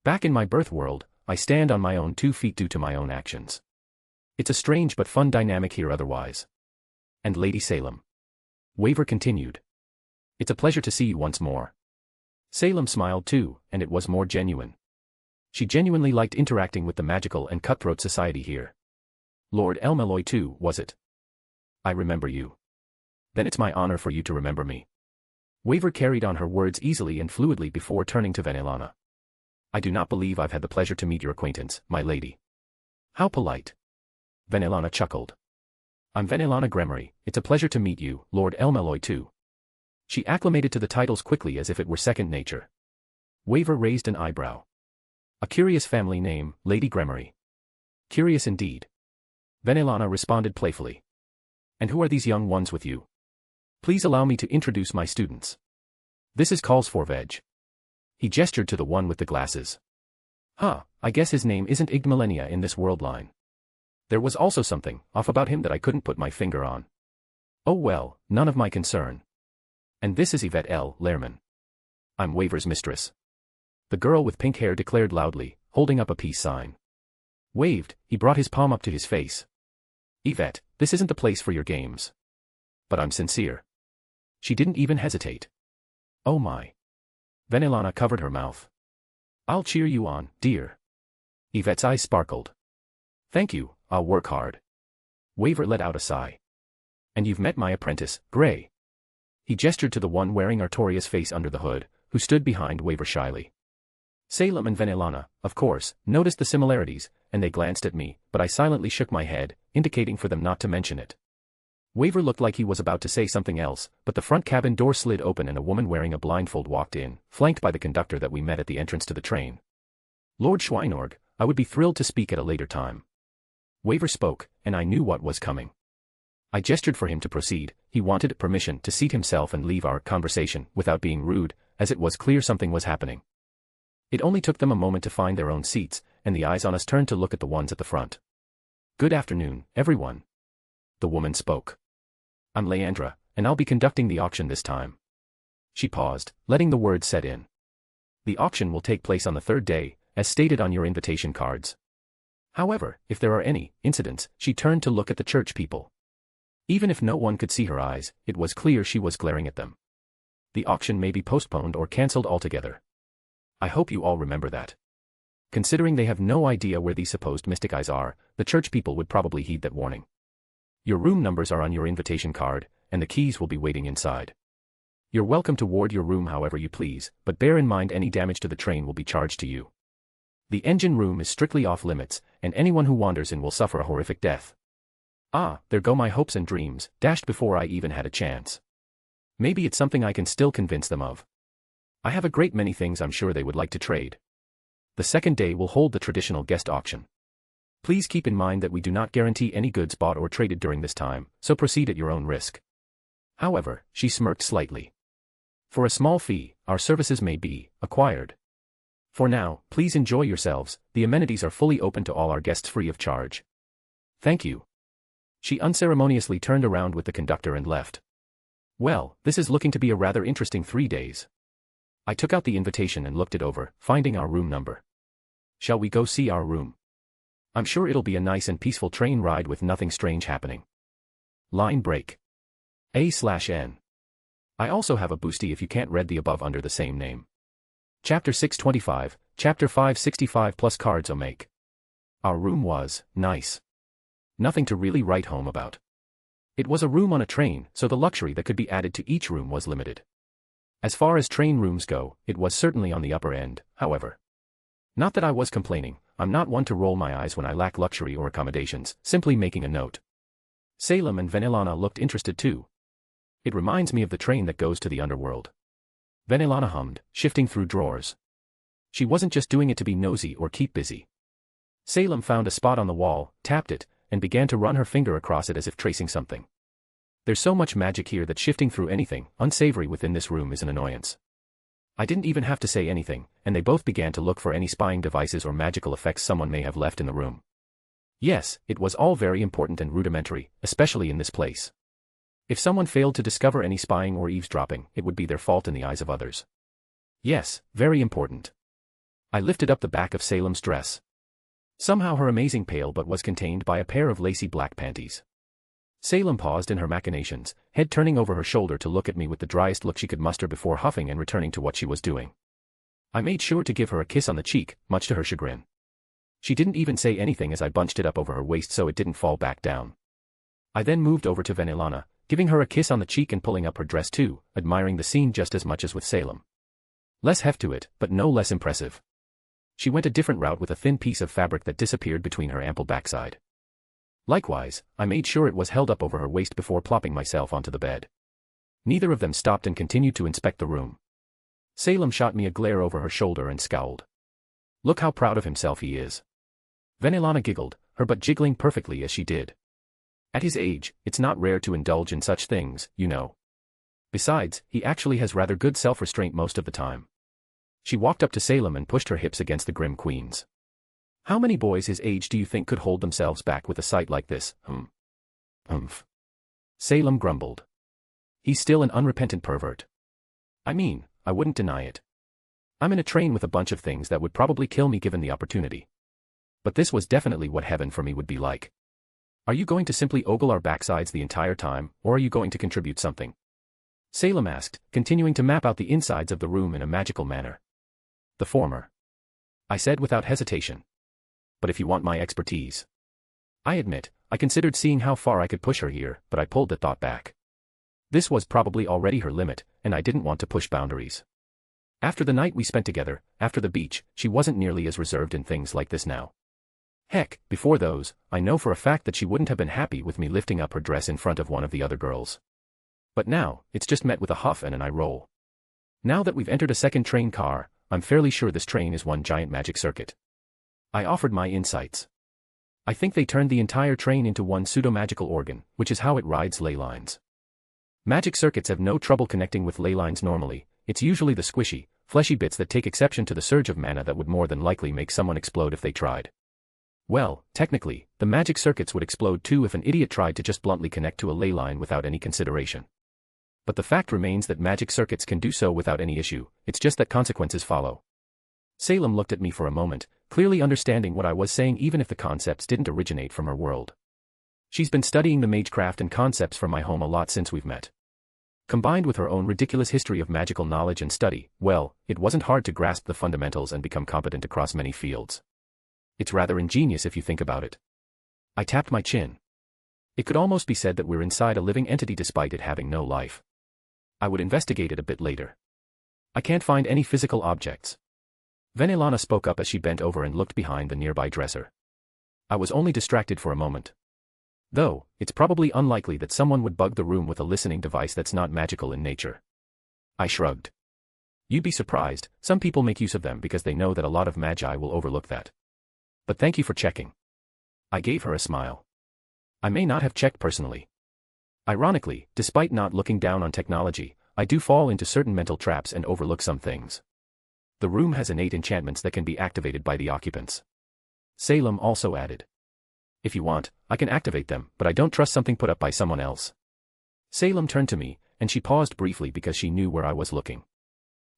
Back in my birth world, I stand on my own 2 feet due to my own actions. It's a strange but fun dynamic here otherwise. And Lady Salem. Waver continued. It's a pleasure to see you once more. Salem smiled too, and it was more genuine. She genuinely liked interacting with the magical and cutthroat society here. Lord Elmeloy too, was it? I remember you. Then it's my honor for you to remember me. Waver carried on her words easily and fluidly before turning to Vanillana. I do not believe I've had the pleasure to meet your acquaintance, my lady. How polite. Vanillana chuckled. I'm Vanillana Gremory, it's a pleasure to meet you, Lord Elmeloy too. She acclimated to the titles quickly as if it were second nature. Waver raised an eyebrow. A curious family name, Lady Gremory. Curious indeed. Vanillana responded playfully. And who are these young ones with you? Please allow me to introduce my students. This is Kalsforvej. He gestured to the one with the glasses. I guess his name isn't Igdamillennia in this world line. There was also something off about him that I couldn't put my finger on. Oh well, none of my concern. And this is Yvette L. Lehrman. I'm Waver's mistress. The girl with pink hair declared loudly, holding up a peace sign. Waved, he brought his palm up to his face. Yvette, this isn't the place for your games. But I'm sincere. She didn't even hesitate. Oh my. Vanillana covered her mouth. I'll cheer you on, dear. Yvette's eyes sparkled. Thank you, I'll work hard. Waver let out a sigh. And you've met my apprentice, Gray. He gestured to the one wearing Artoria's face under the hood, who stood behind Waver shyly. Salem and Vanillana, of course, noticed the similarities, and they glanced at me, but I silently shook my head, indicating for them not to mention it. Waver looked like he was about to say something else, but the front cabin door slid open and a woman wearing a blindfold walked in, flanked by the conductor that we met at the entrance to the train. Lord Schweinorg, I would be thrilled to speak at a later time. Waver spoke, and I knew what was coming. I gestured for him to proceed. He wanted permission to seat himself and leave our conversation without being rude, as it was clear something was happening. It only took them a moment to find their own seats, and the eyes on us turned to look at the ones at the front. Good afternoon, everyone. The woman spoke. I'm Leandra, and I'll be conducting the auction this time. She paused, letting the words set in. The auction will take place on the 3rd day, as stated on your invitation cards. However, if there are any incidents, she turned to look at the church people. Even if no one could see her eyes, it was clear she was glaring at them. The auction may be postponed or cancelled altogether. I hope you all remember that. Considering they have no idea where these supposed mystic eyes are, the church people would probably heed that warning. Your room numbers are on your invitation card, and the keys will be waiting inside. You're welcome to ward your room however you please, but bear in mind any damage to the train will be charged to you. The engine room is strictly off limits, and anyone who wanders in will suffer a horrific death. Ah, there go my hopes and dreams, dashed before I even had a chance. Maybe it's something I can still convince them of. I have a great many things I'm sure they would like to trade. The 2nd day will hold the traditional guest auction. Please keep in mind that we do not guarantee any goods bought or traded during this time, so proceed at your own risk. However, she smirked slightly. For a small fee, our services may be acquired. For now, please enjoy yourselves, the amenities are fully open to all our guests free of charge. Thank you. She unceremoniously turned around with the conductor and left. Well, this is looking to be a rather interesting 3 days. I took out the invitation and looked it over, finding our room number. Shall we go see our room? I'm sure it'll be a nice and peaceful train ride with nothing strange happening. Line break. A/N. I also have a boosty if you can't read the above under the same name. Chapter 625, Chapter 565 plus cards make. Our room was nice. Nothing to really write home about. It was a room on a train, so the luxury that could be added to each room was limited. As far as train rooms go, it was certainly on the upper end, however. Not that I was complaining, I'm not one to roll my eyes when I lack luxury or accommodations, simply making a note. Salem and Vanillana looked interested too. It reminds me of the train that goes to the underworld. Vanillana hummed, shifting through drawers. She wasn't just doing it to be nosy or keep busy. Salem found a spot on the wall, tapped it, and began to run her finger across it as if tracing something. There's so much magic here that shifting through anything unsavory within this room is an annoyance. I didn't even have to say anything, and they both began to look for any spying devices or magical effects someone may have left in the room. Yes, it was all very important and rudimentary, especially in this place. If someone failed to discover any spying or eavesdropping, it would be their fault in the eyes of others. Yes, very important. I lifted up the back of Salem's dress. Somehow her amazing pale butt was contained by a pair of lacy black panties. Salem paused in her machinations, head turning over her shoulder to look at me with the driest look she could muster before huffing and returning to what she was doing. I made sure to give her a kiss on the cheek, much to her chagrin. She didn't even say anything as I bunched it up over her waist so it didn't fall back down. I then moved over to Vanillana, giving her a kiss on the cheek and pulling up her dress too, admiring the scene just as much as with Salem. Less heft to it, but no less impressive. She went a different route with a thin piece of fabric that disappeared between her ample backside. Likewise, I made sure it was held up over her waist before plopping myself onto the bed. Neither of them stopped and continued to inspect the room. Salem shot me a glare over her shoulder and scowled. Look how proud of himself he is. Vanillana giggled, her butt jiggling perfectly as she did. At his age, it's not rare to indulge in such things, you know. Besides, he actually has rather good self-restraint most of the time. She walked up to Salem and pushed her hips against the grim queen's. How many boys his age do you think could hold themselves back with a sight like this? Humph. Salem grumbled. He's still an unrepentant pervert. I mean, I wouldn't deny it. I'm in a train with a bunch of things that would probably kill me given the opportunity. But this was definitely what heaven for me would be like. Are you going to simply ogle our backsides the entire time, or are you going to contribute something? Salem asked, continuing to map out the insides of the room in a magical manner. The former. I said without hesitation. But if you want my expertise. I admit, I considered seeing how far I could push her here, but I pulled the thought back. This was probably already her limit, and I didn't want to push boundaries. After the night we spent together, after the beach, she wasn't nearly as reserved in things like this now. Heck, before those, I know for a fact that she wouldn't have been happy with me lifting up her dress in front of one of the other girls. But now, it's just met with a huff and an eye roll. Now that we've entered a second train car, I'm fairly sure this train is one giant magic circuit. I offered my insights. I think they turned the entire train into one pseudo-magical organ, which is how it rides ley lines. Magic circuits have no trouble connecting with ley lines normally, it's usually the squishy, fleshy bits that take exception to the surge of mana that would more than likely make someone explode if they tried. Well, technically, the magic circuits would explode too if an idiot tried to just bluntly connect to a ley line without any consideration. But the fact remains that magic circuits can do so without any issue, it's just that consequences follow. Salem looked at me for a moment, clearly understanding what I was saying even if the concepts didn't originate from her world. She's been studying the magecraft and concepts from my home a lot since we've met. Combined with her own ridiculous history of magical knowledge and study, well, it wasn't hard to grasp the fundamentals and become competent across many fields. It's rather ingenious if you think about it. I tapped my chin. It could almost be said that we're inside a living entity despite it having no life. I would investigate it a bit later. I can't find any physical objects. Vanillana spoke up as she bent over and looked behind the nearby dresser. I was only distracted for a moment. Though, it's probably unlikely that someone would bug the room with a listening device that's not magical in nature. I shrugged. You'd be surprised, some people make use of them because they know that a lot of magi will overlook that. But thank you for checking. I gave her a smile. I may not have checked personally. Ironically, despite not looking down on technology, I do fall into certain mental traps and overlook some things. The room has innate enchantments that can be activated by the occupants. Salem also added. If you want, I can activate them, but I don't trust something put up by someone else. Salem turned to me, and she paused briefly because she knew where I was looking.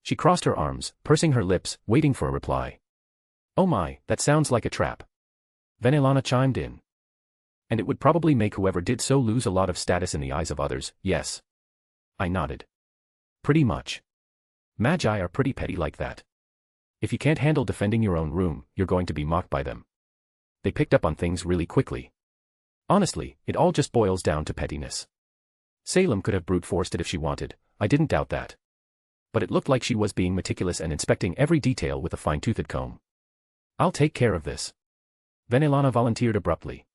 She crossed her arms, pursing her lips, waiting for a reply. "Oh my, that sounds like a trap." Venelana chimed in. "And it would probably make whoever did so lose a lot of status in the eyes of others, yes?" I nodded. "Pretty much. Magi are pretty petty like that. If you can't handle defending your own room, you're going to be mocked by them. They picked up on things really quickly. Honestly, it all just boils down to pettiness. Salem could have brute forced it if she wanted, I didn't doubt that. But it looked like she was being meticulous and inspecting every detail with a fine-toothed comb. "I'll take care of this." Venelana volunteered abruptly.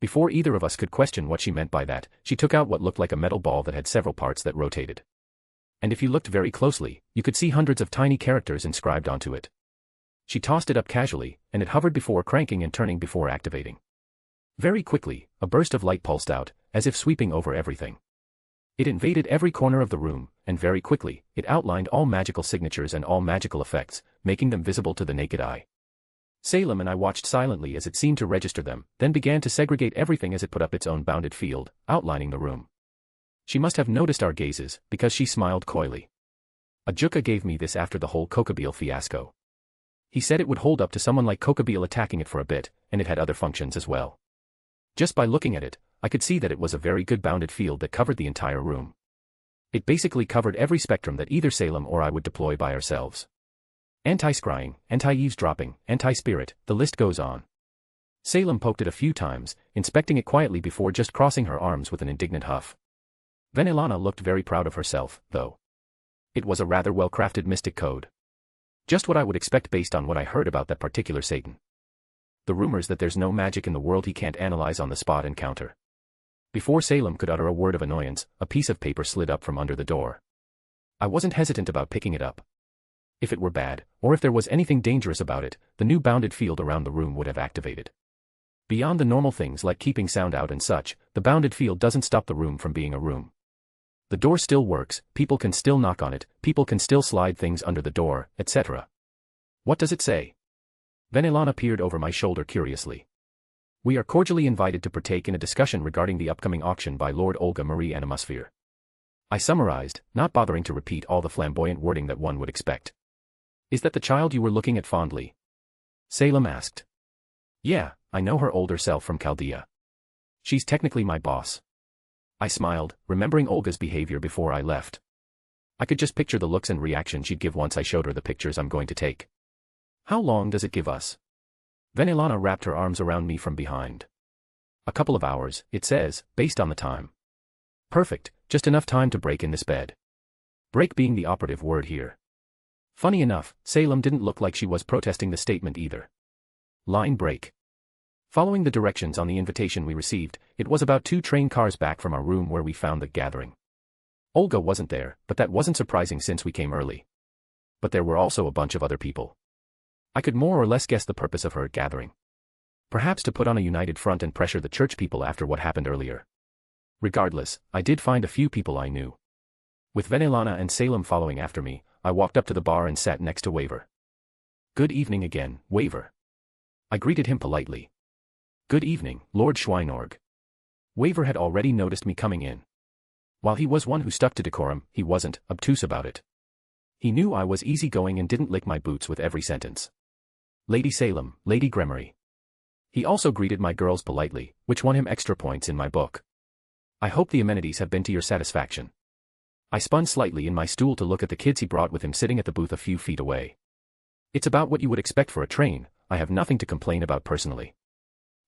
Before either of us could question what she meant by that, she took out what looked like a metal ball that had several parts that rotated. And if you looked very closely, you could see hundreds of tiny characters inscribed onto it. She tossed it up casually, and it hovered before cranking and turning before activating. Very quickly, a burst of light pulsed out, as if sweeping over everything. It invaded every corner of the room, and very quickly, it outlined all magical signatures and all magical effects, making them visible to the naked eye. Salem and I watched silently as it seemed to register them, then began to segregate everything as it put up its own bounded field, outlining the room. She must have noticed our gazes, because she smiled coyly. Ajuka gave me this after the whole Kokabeel fiasco. He said it would hold up to someone like Kokabeel attacking it for a bit, and it had other functions as well. Just by looking at it, I could see that it was a very good bounded field that covered the entire room. It basically covered every spectrum that either Salem or I would deploy by ourselves. Anti-scrying, anti-eavesdropping, anti-spirit, the list goes on. Salem poked it a few times, inspecting it quietly before just crossing her arms with an indignant huff. Venelana looked very proud of herself, though. It was a rather well-crafted mystic code. Just what I would expect based on what I heard about that particular Satan. The rumors that there's no magic in the world he can't analyze on the spot and counter. Before Salem could utter a word of annoyance, a piece of paper slid up from under the door. I wasn't hesitant about picking it up. If it were bad, or if there was anything dangerous about it, the new bounded field around the room would have activated. Beyond the normal things like keeping sound out and such, the bounded field doesn't stop the room from being a room. The door still works, people can still knock on it, people can still slide things under the door, etc. What does it say? Venelana peered over my shoulder curiously. "We are cordially invited to partake in a discussion regarding the upcoming auction by Lord Olga Marie Animosphere." I summarized, not bothering to repeat all the flamboyant wording that one would expect. "Is that the child you were looking at fondly?" Salem asked. "Yeah, I know her older self from Chaldea. She's technically my boss." I smiled, remembering Olga's behavior before I left. I could just picture the looks and reaction she'd give once I showed her the pictures I'm going to take. "How long does it give us?" Venelana wrapped her arms around me from behind. "A couple of hours, it says, based on the time." "Perfect, just enough time to break in this bed." Break being the operative word here. Funny enough, Salem didn't look like she was protesting the statement either. Line break. Following the directions on the invitation we received, it was about 2 train cars back from our room where we found the gathering. Olga wasn't there, but that wasn't surprising since we came early. But there were also a bunch of other people. I could more or less guess the purpose of her gathering. Perhaps to put on a united front and pressure the church people after what happened earlier. Regardless, I did find a few people I knew. With Venelana and Salem following after me, I walked up to the bar and sat next to Waver. "Good evening again, Waver." I greeted him politely. "Good evening, Lord Schweinorg." Waver had already noticed me coming in. While he was one who stuck to decorum, he wasn't obtuse about it. He knew I was easygoing and didn't lick my boots with every sentence. "Lady Salem, Lady Gremory." He also greeted my girls politely, which won him extra points in my book. "I hope the amenities have been to your satisfaction." I spun slightly in my stool to look at the kids he brought with him sitting at the booth a few feet away. "It's about what you would expect for a train, I have nothing to complain about personally.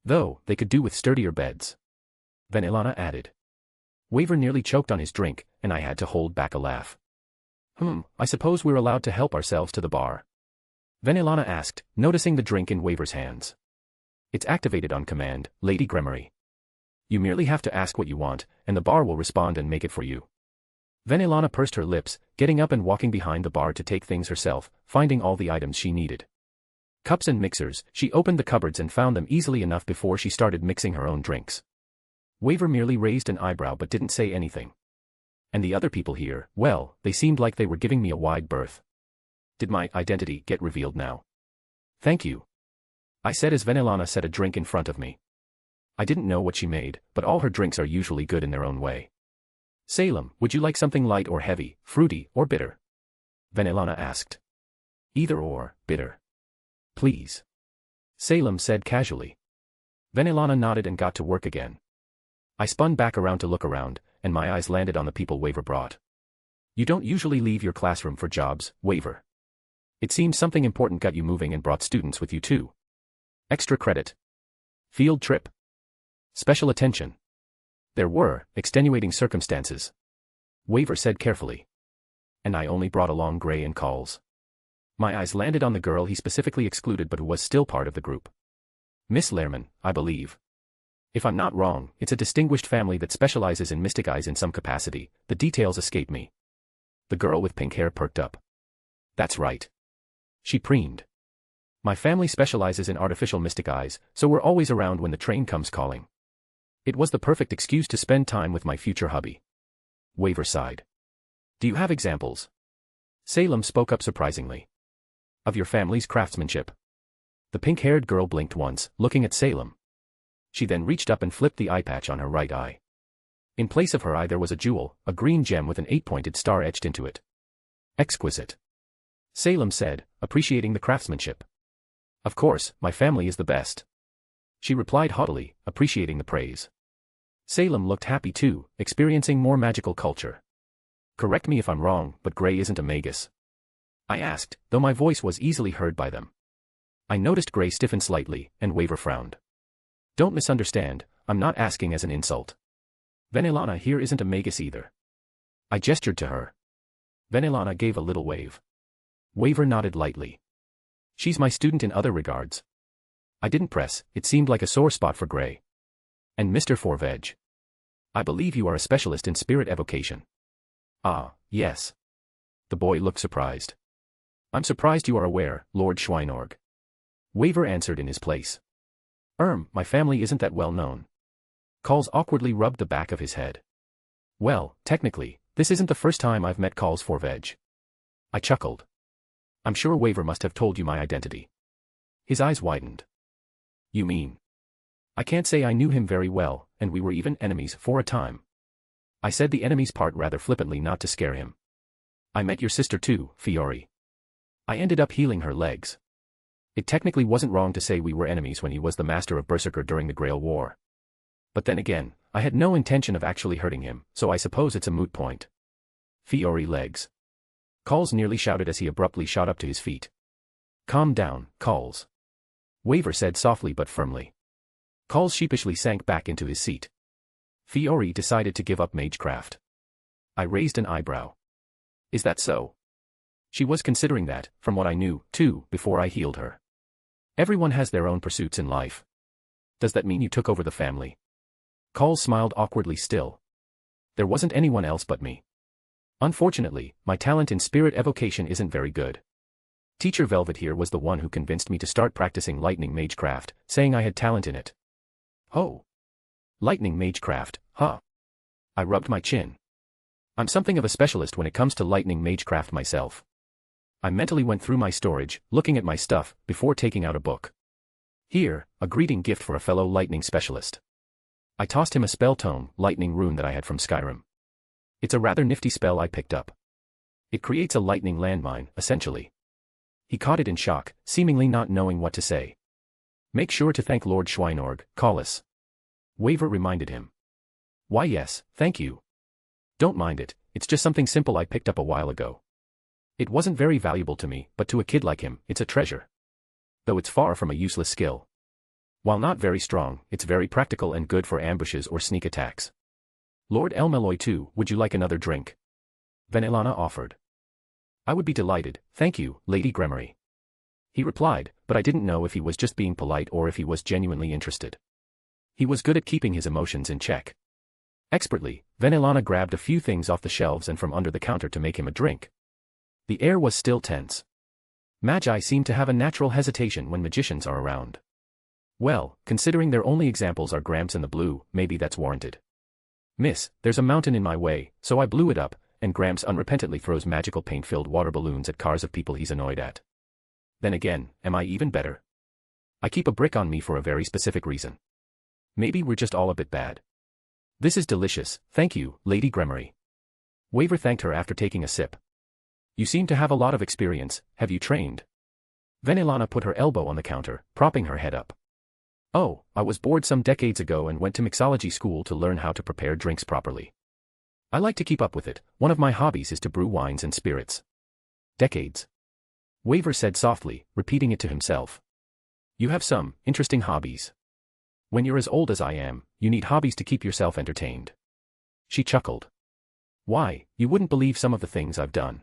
Though, they could do with sturdier beds." Venelana added. Waver nearly choked on his drink, and I had to hold back a laugh. I suppose we're allowed to help ourselves to the bar?" Venelana asked, noticing the drink in Waver's hands. "It's activated on command, Lady Gremory. You merely have to ask what you want, and the bar will respond and make it for you." Venelana pursed her lips, getting up and walking behind the bar to take things herself, finding all the items she needed. Cups and mixers, she opened the cupboards and found them easily enough before she started mixing her own drinks. Waver merely raised an eyebrow but didn't say anything. And the other people here, well, they seemed like they were giving me a wide berth. Did my identity get revealed now? "Thank you," I said as Venelana set a drink in front of me. I didn't know what she made, but all her drinks are usually good in their own way. Salem, would you like something light or heavy, fruity or bitter? Vanillana asked. Either or, bitter. Please. Salem said casually. Vanillana nodded and got to work again. I spun back around to look around, and my eyes landed on the people Waver brought. You don't usually leave your classroom for jobs, Waver. It seems something important got you moving and brought students with you too. Extra credit. Field trip. Special attention. There were extenuating circumstances. Waver said carefully. And I only brought along Gray and Calls. My eyes landed on the girl he specifically excluded but who was still part of the group. Miss Lehrman, I believe. If I'm not wrong, it's a distinguished family that specializes in mystic eyes in some capacity. The details escape me. The girl with pink hair perked up. That's right. She preened. My family specializes in artificial mystic eyes, so we're always around when the train comes calling. It was the perfect excuse to spend time with my future hubby. Waver sighed. Do you have examples? Salem spoke up surprisingly. Of your family's craftsmanship. The pink-haired girl blinked once, looking at Salem. She then reached up and flipped the eye patch on her right eye. In place of her eye there was a jewel, a green gem with an 8-pointed star etched into it. Exquisite. Salem said, appreciating the craftsmanship. Of course, my family is the best. She replied haughtily, appreciating the praise. Salem looked happy too, experiencing more magical culture. Correct me if I'm wrong, but Gray isn't a magus. I asked, though my voice was easily heard by them. I noticed Gray stiffen slightly, and Waver frowned. Don't misunderstand, I'm not asking as an insult. Vanillana here isn't a magus either. I gestured to her. Vanillana gave a little wave. Waver nodded lightly. She's my student in other regards. I didn't press, it seemed like a sore spot for Gray. And Mr. Forveg. I believe you are a specialist in spirit evocation. Ah, yes. The boy looked surprised. I'm surprised you are aware, Lord Schweinorg. Waver answered in his place. My family isn't that well known. Calls awkwardly rubbed the back of his head. Well, technically, this isn't the first time I've met Calls Forveg. I chuckled. I'm sure Waver must have told you my identity. His eyes widened. You mean? I can't say I knew him very well, and we were even enemies for a time. I said the enemies part rather flippantly not to scare him. I met your sister too, Fiore. I ended up healing her legs. It technically wasn't wrong to say we were enemies when he was the master of Berserker during the Grail War. But then again, I had no intention of actually hurting him, so I suppose it's a moot point. Fiore legs. Calls nearly shouted as he abruptly shot up to his feet. Calm down, Calls. Waver said softly but firmly. Calls sheepishly sank back into his seat. Fiore decided to give up magecraft. I raised an eyebrow. Is that so? She was considering that, from what I knew, too, before I healed her. Everyone has their own pursuits in life. Does that mean you took over the family? Calls smiled awkwardly still. There wasn't anyone else but me. Unfortunately, my talent in spirit evocation isn't very good. Teacher Velvet here was the one who convinced me to start practicing lightning magecraft, saying I had talent in it. Oh. Lightning magecraft, huh? I rubbed my chin. I'm something of a specialist when it comes to lightning magecraft myself. I mentally went through my storage, looking at my stuff, before taking out a book. Here, a greeting gift for a fellow lightning specialist. I tossed him a spell tome, lightning rune that I had from Skyrim. It's a rather nifty spell I picked up. It creates a lightning landmine, essentially. He caught it in shock, seemingly not knowing what to say. Make sure to thank Lord Schweinorg, Collis. Waver reminded him. Why yes, thank you. Don't mind it, it's just something simple I picked up a while ago. It wasn't very valuable to me, but to a kid like him, it's a treasure. Though it's far from a useless skill. While not very strong, it's very practical and good for ambushes or sneak attacks. Lord Elmeloy too, would you like another drink? Vanillana offered. I would be delighted, thank you, Lady Gremory. He replied, but I didn't know if he was just being polite or if he was genuinely interested. He was good at keeping his emotions in check. Expertly, Vanillana grabbed a few things off the shelves and from under the counter to make him a drink. The air was still tense. Magi seem to have a natural hesitation when magicians are around. Well, considering their only examples are Gramps and the Blue, maybe that's warranted. Miss, there's a mountain in my way, so I blew it up, and Gramps unrepentantly throws magical paint-filled water balloons at cars of people he's annoyed at. Then again, am I even better? I keep a brick on me for a very specific reason. Maybe we're just all a bit bad. This is delicious, thank you, Lady Gremory. Waver thanked her after taking a sip. You seem to have a lot of experience, have you trained? Venelana put her elbow on the counter, propping her head up. Oh, I was bored some decades ago and went to mixology school to learn how to prepare drinks properly. I like to keep up with it, one of my hobbies is to brew wines and spirits. Decades. Waver said softly, repeating it to himself. You have some interesting hobbies. When you're as old as I am, you need hobbies to keep yourself entertained. She chuckled. Why, you wouldn't believe some of the things I've done.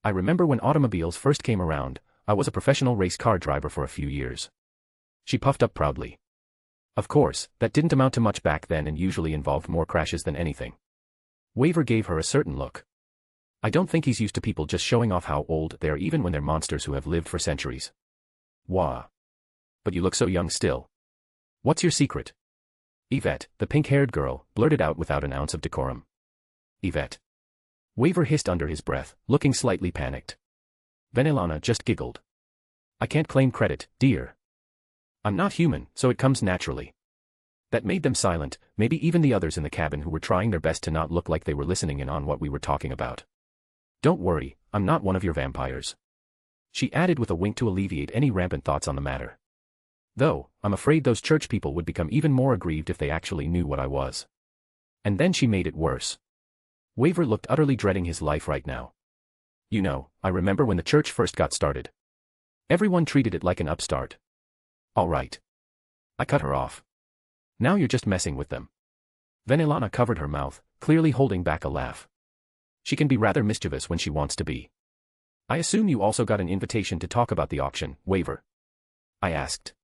I remember when automobiles first came around, I was a professional race car driver for a few years. She puffed up proudly. Of course, that didn't amount to much back then and usually involved more crashes than anything. Waver gave her a certain look. I don't think he's used to people just showing off how old they are even when they're monsters who have lived for centuries. Wah. But you look so young still. What's your secret? Yvette, the pink-haired girl, blurted out without an ounce of decorum. Yvette. Waver hissed under his breath, looking slightly panicked. Venelana just giggled. I can't claim credit, dear. I'm not human, so it comes naturally. That made them silent, maybe even the others in the cabin who were trying their best to not look like they were listening in on what we were talking about. Don't worry, I'm not one of your vampires. She added with a wink to alleviate any rampant thoughts on the matter. Though, I'm afraid those church people would become even more aggrieved if they actually knew what I was. And then she made it worse. Waver looked utterly dreading his life right now. You know, I remember when the church first got started. Everyone treated it like an upstart. All right. I cut her off. Now you're just messing with them. Venelana covered her mouth, clearly holding back a laugh. She can be rather mischievous when she wants to be. I assume you also got an invitation to talk about the auction, Waver? I asked.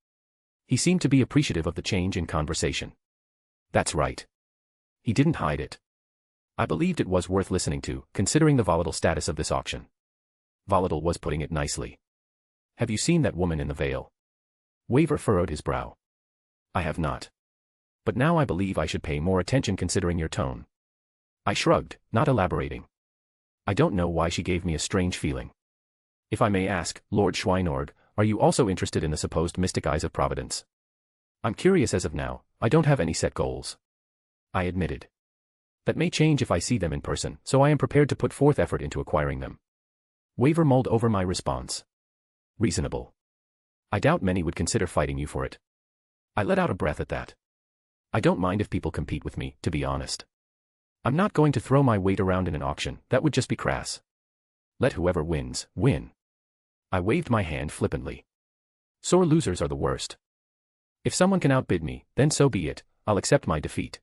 He seemed to be appreciative of the change in conversation. That's right. He didn't hide it. I believed it was worth listening to, considering the volatile status of this auction. Volatile was putting it nicely. Have you seen that woman in the veil? Waver furrowed his brow. I have not. But now I believe I should pay more attention considering your tone. I shrugged, not elaborating. I don't know why she gave me a strange feeling. If I may ask, Lord Schweinorg, are you also interested in the supposed mystic eyes of Providence? I'm curious as of now, I don't have any set goals. I admitted. That may change if I see them in person, so I am prepared to put forth effort into acquiring them. Waver mulled over my response. Reasonable. I doubt many would consider fighting you for it. I let out a breath at that. I don't mind if people compete with me, to be honest. I'm not going to throw my weight around in an auction, that would just be crass. Let whoever wins, win. I waved my hand flippantly. Sore losers are the worst. If someone can outbid me, then so be it, I'll accept my defeat.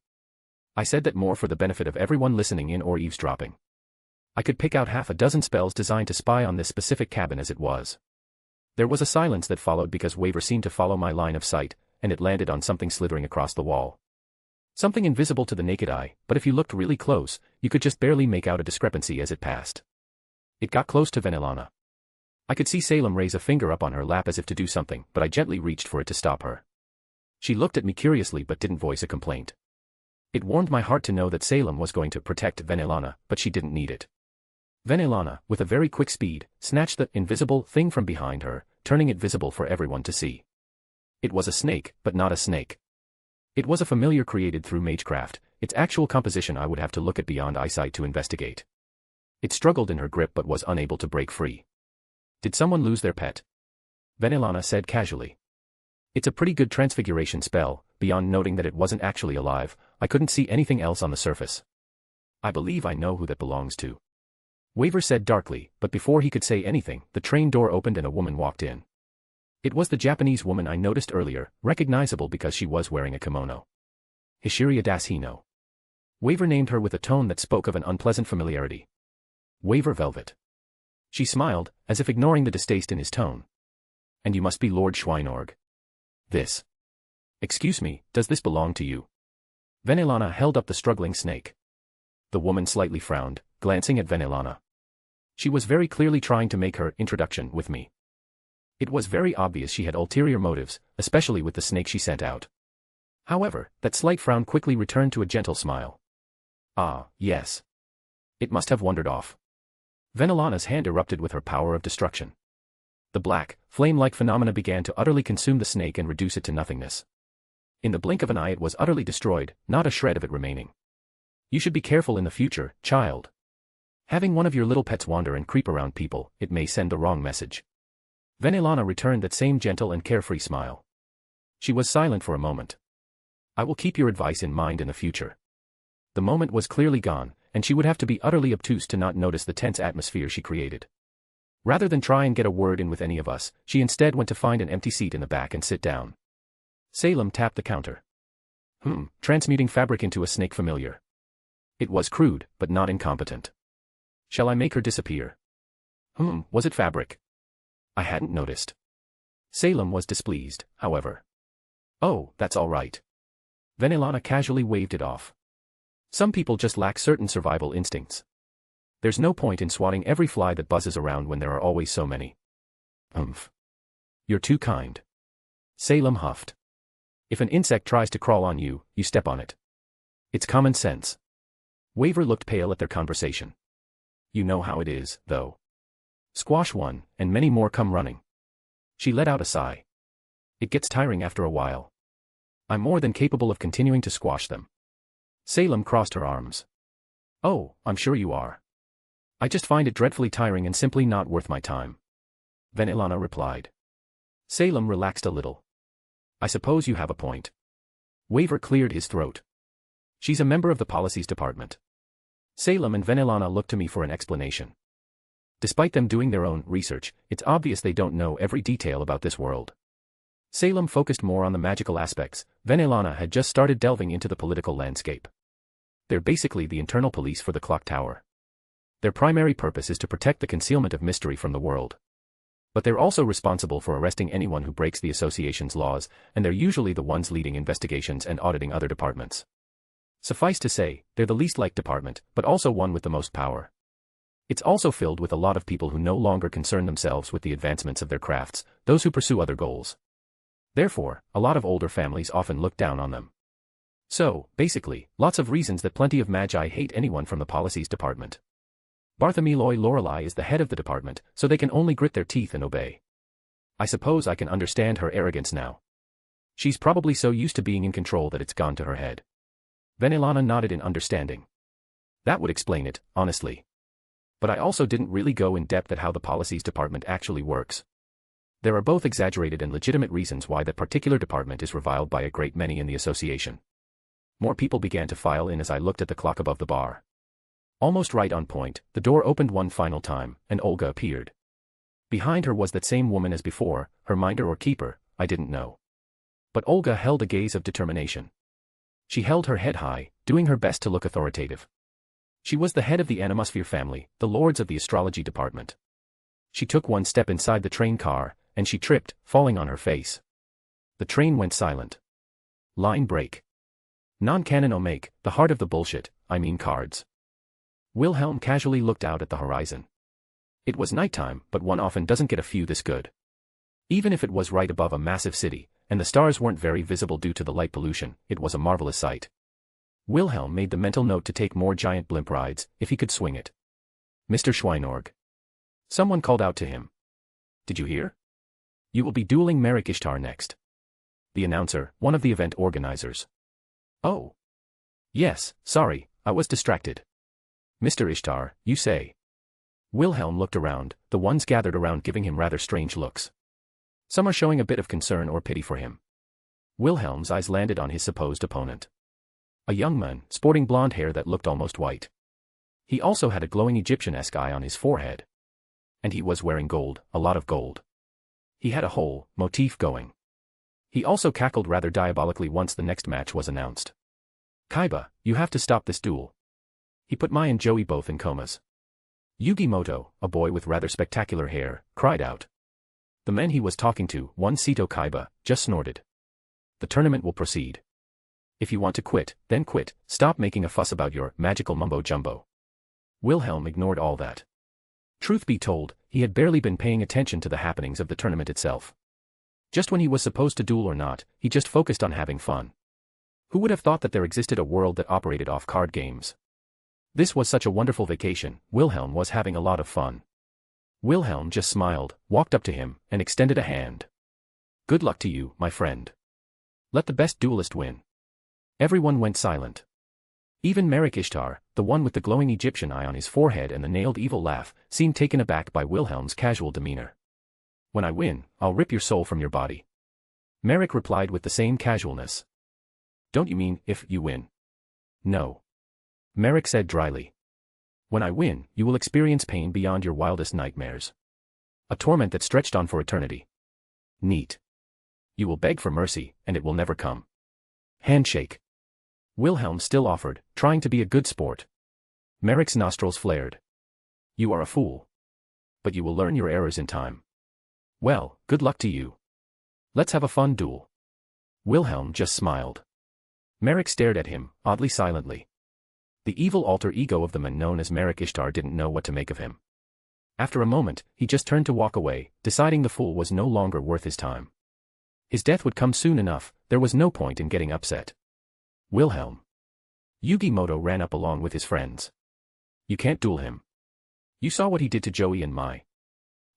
I said that more for the benefit of everyone listening in or eavesdropping. I could pick out half a dozen spells designed to spy on this specific cabin as it was. There was a silence that followed because Waver seemed to follow my line of sight, and it landed on something slithering across the wall. Something invisible to the naked eye, but if you looked really close, you could just barely make out a discrepancy as it passed. It got close to Venelana. I could see Salem raise a finger up on her lap as if to do something, but I gently reached for it to stop her. She looked at me curiously but didn't voice a complaint. It warmed my heart to know that Salem was going to protect Venelana, but she didn't need it. Venelana, with a very quick speed, snatched the invisible thing from behind her, turning it visible for everyone to see. It was a snake, but not a snake. It was a familiar created through magecraft, its actual composition I would have to look at beyond eyesight to investigate. It struggled in her grip but was unable to break free. Did someone lose their pet? Venelana said casually. It's a pretty good transfiguration spell, beyond noting that it wasn't actually alive, I couldn't see anything else on the surface. I believe I know who that belongs to. Waver said darkly, but before he could say anything, the train door opened and a woman walked in. It was the Japanese woman I noticed earlier, recognizable because she was wearing a kimono. Hishiria Hino. Waver named her with a tone that spoke of an unpleasant familiarity. Waver Velvet. She smiled, as if ignoring the distaste in his tone. And you must be Lord Schweinorg. This. Excuse me, does this belong to you? Venelana held up the struggling snake. The woman slightly frowned, glancing at Venelana. She was very clearly trying to make her introduction with me. It was very obvious she had ulterior motives, especially with the snake she sent out. However, that slight frown quickly returned to a gentle smile. Ah, yes. It must have wandered off. Venelana's hand erupted with her power of destruction. The black, flame-like phenomena began to utterly consume the snake and reduce it to nothingness. In the blink of an eye it was utterly destroyed, not a shred of it remaining. You should be careful in the future, child. Having one of your little pets wander and creep around people, it may send the wrong message. Venelana returned that same gentle and carefree smile. She was silent for a moment. I will keep your advice in mind in the future. The moment was clearly gone, and she would have to be utterly obtuse to not notice the tense atmosphere she created. Rather than try and get a word in with any of us, she instead went to find an empty seat in the back and sit down. Salem tapped the counter. Transmuting fabric into a snake familiar. It was crude, but not incompetent. Shall I make her disappear? Was it fabric? I hadn't noticed. Salem was displeased, however. Oh, that's all right. Venelana casually waved it off. Some people just lack certain survival instincts. There's no point in swatting every fly that buzzes around when there are always so many. You're too kind. Salem huffed. If an insect tries to crawl on you, you step on it. It's common sense. Waver looked pale at their conversation. You know how it is, though. Squash one, and many more come running. She let out a sigh. It gets tiring after a while. I'm more than capable of continuing to squash them. Salem crossed her arms. Oh, I'm sure you are. I just find it dreadfully tiring and simply not worth my time. Venelana replied. Salem relaxed a little. I suppose you have a point. Waver cleared his throat. She's a member of the policies department. Salem and Venelana looked to me for an explanation. Despite them doing their own research, it's obvious they don't know every detail about this world. Salem focused more on the magical aspects. Venelana had just started delving into the political landscape. They're basically the internal police for the clock tower. Their primary purpose is to protect the concealment of mystery from the world. But they're also responsible for arresting anyone who breaks the association's laws, and they're usually the ones leading investigations and auditing other departments. Suffice to say, they're the least liked department, but also one with the most power. It's also filled with a lot of people who no longer concern themselves with the advancements of their crafts, those who pursue other goals. Therefore, a lot of older families often look down on them. So, basically, lots of reasons that plenty of magi hate anyone from the policies department. Bartholomew Lorelei is the head of the department, so they can only grit their teeth and obey. I suppose I can understand her arrogance now. She's probably so used to being in control that it's gone to her head. Venelana nodded in understanding. That would explain it, honestly. But I also didn't really go in depth at how the policies department actually works. There are both exaggerated and legitimate reasons why that particular department is reviled by a great many in the association. More people began to file in as I looked at the clock above the bar. Almost right on point, the door opened one final time, and Olga appeared. Behind her was that same woman as before, her minder or keeper, I didn't know. But Olga held a gaze of determination. She held her head high, doing her best to look authoritative. She was the head of the Animosphere family, the lords of the astrology department. She took one step inside the train car, and she tripped, falling on her face. The train went silent. Line break. Non-canon omake, the heart of the bullshit, I mean cards. Wilhelm casually looked out at the horizon. It was nighttime, but one often doesn't get a view this good. Even if it was right above a massive city, and the stars weren't very visible due to the light pollution, it was a marvelous sight. Wilhelm made the mental note to take more giant blimp rides, if he could swing it. Mr. Schweinorg. Someone called out to him. Did you hear? You will be dueling Merrick Ishtar next. The announcer, one of the event organizers. Oh. Yes, sorry, I was distracted. Mr. Ishtar, you say. Wilhelm looked around, the ones gathered around giving him rather strange looks. Some are showing a bit of concern or pity for him. Wilhelm's eyes landed on his supposed opponent. A young man, sporting blonde hair that looked almost white. He also had a glowing Egyptian-esque eye on his forehead. And he was wearing gold, a lot of gold. He had a whole motif going. He also cackled rather diabolically once the next match was announced. Kaiba, you have to stop this duel. He put Mai and Joey both in comas. Yugi Moto, a boy with rather spectacular hair, cried out. The men he was talking to, one Sito Kaiba, just snorted. The tournament will proceed. If you want to quit, then quit, stop making a fuss about your magical mumbo-jumbo. Wilhelm ignored all that. Truth be told, he had barely been paying attention to the happenings of the tournament itself. Just when he was supposed to duel or not, he just focused on having fun. Who would have thought that there existed a world that operated off card games? This was such a wonderful vacation, Wilhelm was having a lot of fun. Wilhelm just smiled, walked up to him, and extended a hand. Good luck to you, my friend. Let the best duelist win. Everyone went silent. Even Merrick Ishtar, the one with the glowing Egyptian eye on his forehead and the nailed evil laugh, seemed taken aback by Wilhelm's casual demeanor. When I win, I'll rip your soul from your body. Merrick replied with the same casualness. Don't you mean, if you win? No. Merrick said dryly. When I win, you will experience pain beyond your wildest nightmares. A torment that stretched on for eternity. Neat. You will beg for mercy, and it will never come. Handshake. Wilhelm still offered, trying to be a good sport. Merrick's nostrils flared. You are a fool. But you will learn your errors in time. Well, good luck to you. Let's have a fun duel. Wilhelm just smiled. Merrick stared at him, oddly silently. The evil alter ego of the man known as Merrick Ishtar didn't know what to make of him. After a moment, he just turned to walk away, deciding the fool was no longer worth his time. His death would come soon enough, there was no point in getting upset. Wilhelm. Yugimoto ran up along with his friends. You can't duel him. You saw what he did to Joey and Mai.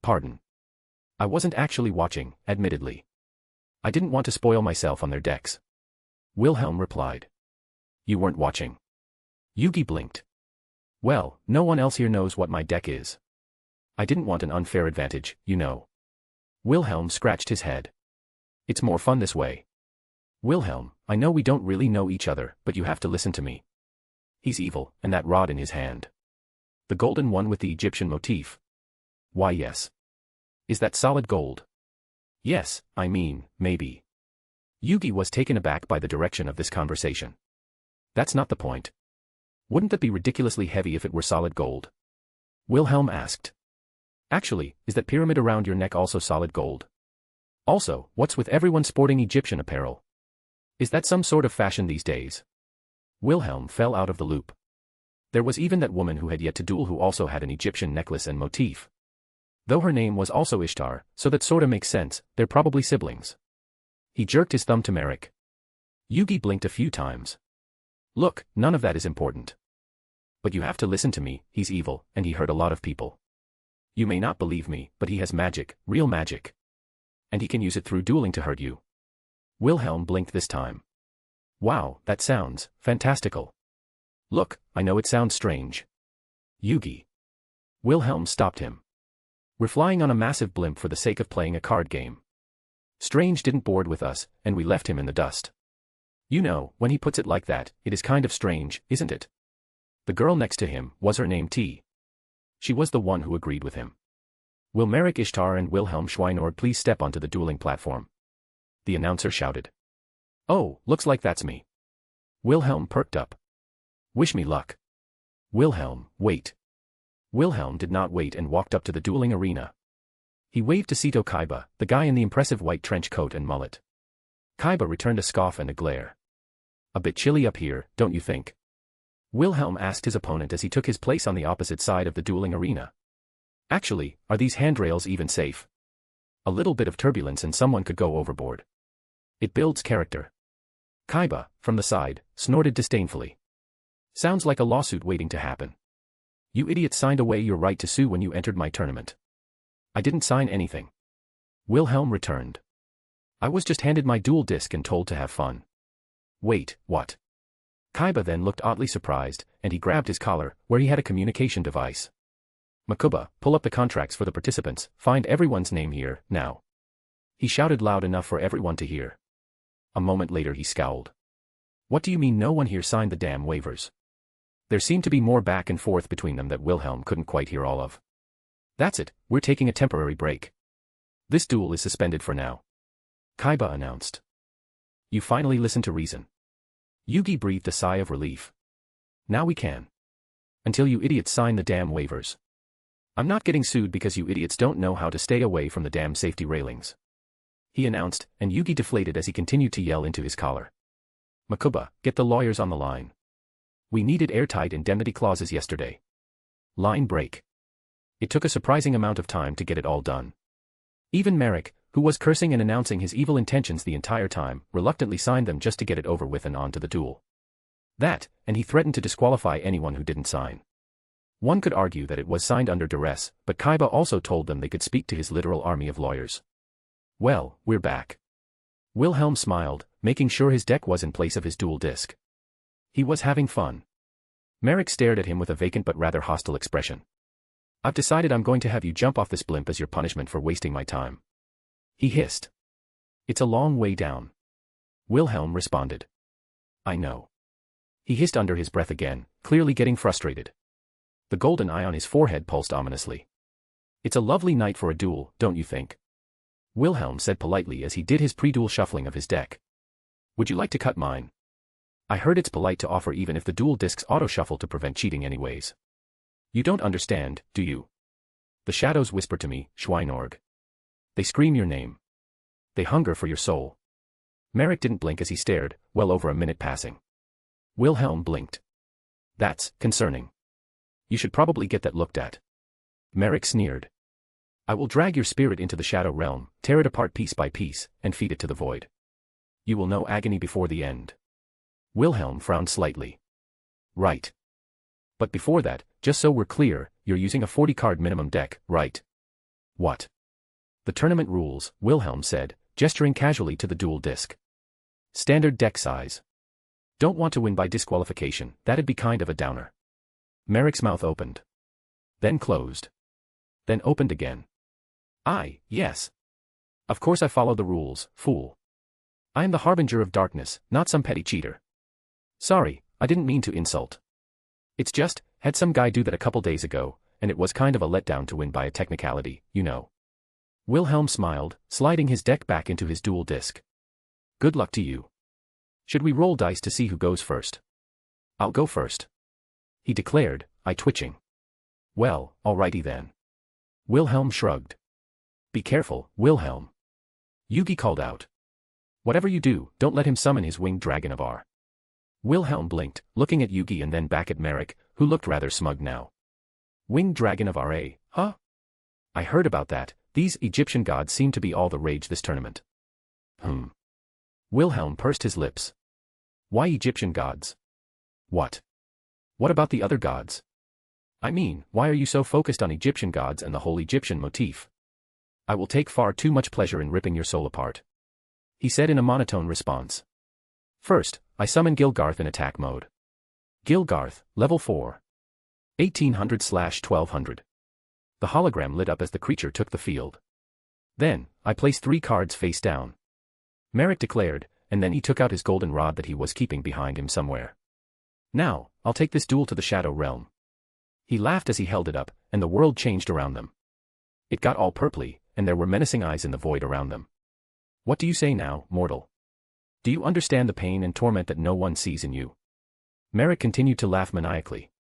Pardon. I wasn't actually watching, admittedly. I didn't want to spoil myself on their decks. Wilhelm replied. You weren't watching. Yugi blinked. Well, no one else here knows what my deck is. I didn't want an unfair advantage, you know. Wilhelm scratched his head. It's more fun this way. Wilhelm, I know we don't really know each other, but you have to listen to me. He's evil, and that rod in his hand. The golden one with the Egyptian motif. Why yes. Is that solid gold? Yes, I mean, maybe. Yugi was taken aback by the direction of this conversation. That's not the point. Wouldn't that be ridiculously heavy if it were solid gold? Wilhelm asked. Actually, is that pyramid around your neck also solid gold? Also, what's with everyone sporting Egyptian apparel? Is that some sort of fashion these days? Wilhelm fell out of the loop. There was even that woman who had yet to duel who also had an Egyptian necklace and motif. Though her name was also Ishtar, so that sorta makes sense, they're probably siblings. He jerked his thumb to Merrick. Yugi blinked a few times. Look, none of that is important. But you have to listen to me, he's evil, and he hurt a lot of people. You may not believe me, but he has magic, real magic. And he can use it through dueling to hurt you. Wilhelm blinked this time. Wow, that sounds fantastical. Look, I know it sounds strange. Yugi. Wilhelm stopped him. We're flying on a massive blimp for the sake of playing a card game. Strange didn't board with us, and we left him in the dust. You know, when he puts it like that, it is kind of strange, isn't it? The girl next to him, was her name T? She was the one who agreed with him. Will Merrick Ishtar and Wilhelm Schweinord please step onto the dueling platform? The announcer shouted. Oh, looks like that's me. Wilhelm perked up. Wish me luck. Wilhelm, wait. Wilhelm did not wait and walked up to the dueling arena. He waved to Sito Kaiba, the guy in the impressive white trench coat and mullet. Kaiba returned a scoff and a glare. A bit chilly up here, don't you think? Wilhelm asked his opponent as he took his place on the opposite side of the dueling arena. Actually, are these handrails even safe? A little bit of turbulence and someone could go overboard. It builds character. Kaiba, from the side, snorted disdainfully. Sounds like a lawsuit waiting to happen. You idiots signed away your right to sue when you entered my tournament. I didn't sign anything. Wilhelm returned. I was just handed my duel disc and told to have fun. Wait, what? Kaiba then looked oddly surprised, and he grabbed his collar, where he had a communication device. Makuba, pull up the contracts for the participants, find everyone's name here, now. He shouted loud enough for everyone to hear. A moment later he scowled. What do you mean no one here signed the damn waivers? There seemed to be more back and forth between them that Wilhelm couldn't quite hear all of. That's it, we're taking a temporary break. This duel is suspended for now. Kaiba announced. You finally listened to reason. Yugi breathed a sigh of relief. Now we can. Until you idiots sign the damn waivers. I'm not getting sued because you idiots don't know how to stay away from the damn safety railings. He announced, and Yugi deflated as he continued to yell into his collar. Makuba, get the lawyers on the line. We needed airtight indemnity clauses yesterday. Line break. It took a surprising amount of time to get it all done. Even Merrick, who was cursing and announcing his evil intentions the entire time, reluctantly signed them just to get it over with and on to the duel. That, and he threatened to disqualify anyone who didn't sign. One could argue that it was signed under duress, but Kaiba also told them they could speak to his literal army of lawyers. Well, we're back. Wilhelm smiled, making sure his deck was in place of his duel disc. He was having fun. Merrick stared at him with a vacant but rather hostile expression. I've decided I'm going to have you jump off this blimp as your punishment for wasting my time. He hissed. It's a long way down. Wilhelm responded. I know. He hissed under his breath again, clearly getting frustrated. The golden eye on his forehead pulsed ominously. It's a lovely night for a duel, don't you think? Wilhelm said politely as he did his pre-duel shuffling of his deck. Would you like to cut mine? I heard it's polite to offer even if the dual discs auto-shuffle to prevent cheating anyways. You don't understand, do you? The shadows whisper to me, Schweinorg. They scream your name. They hunger for your soul. Merrick didn't blink as he stared, well over a minute passing. Wilhelm blinked. That's concerning. You should probably get that looked at. Merrick sneered. I will drag your spirit into the shadow realm, tear it apart piece by piece, and feed it to the void. You will know agony before the end. Wilhelm frowned slightly. Right. But before that, just so we're clear, you're using a 40-card minimum deck, right? What? The tournament rules, Wilhelm said, gesturing casually to the dual disc. Standard deck size. Don't want to win by disqualification, that'd be kind of a downer. Merrick's mouth opened. Then closed. Then opened again. Yes. Of course I follow the rules, fool. I am the harbinger of darkness, not some petty cheater. Sorry, I didn't mean to insult. It's just, had some guy do that a couple days ago, and it was kind of a letdown to win by a technicality, you know. Wilhelm smiled, sliding his deck back into his dual disc. Good luck to you. Should we roll dice to see who goes first? I'll go first. He declared, eye twitching. Well, alrighty then. Wilhelm shrugged. Be careful, Wilhelm. Yugi called out. Whatever you do, don't let him summon his winged dragon of R. Wilhelm blinked, looking at Yugi and then back at Merrick, who looked rather smug now. Winged dragon of RA, huh? I heard about that, these Egyptian gods seem to be all the rage this tournament. Wilhelm pursed his lips. Why Egyptian gods? What? What about the other gods? I mean, why are you so focused on Egyptian gods and the whole Egyptian motif? I will take far too much pleasure in ripping your soul apart. He said in a monotone response. First, I summon Gilgarth in attack mode. Gilgarth, level 4. 1800/1200. The hologram lit up as the creature took the field. Then, I place 3 cards face down. Merrick declared, and then he took out his golden rod that he was keeping behind him somewhere. Now, I'll take this duel to the shadow realm. He laughed as he held it up, and the world changed around them. It got all purply, and there were menacing eyes in the void around them. What do you say now, mortal? Do you understand the pain and torment that no one sees in you? Merrick continued to laugh maniacally.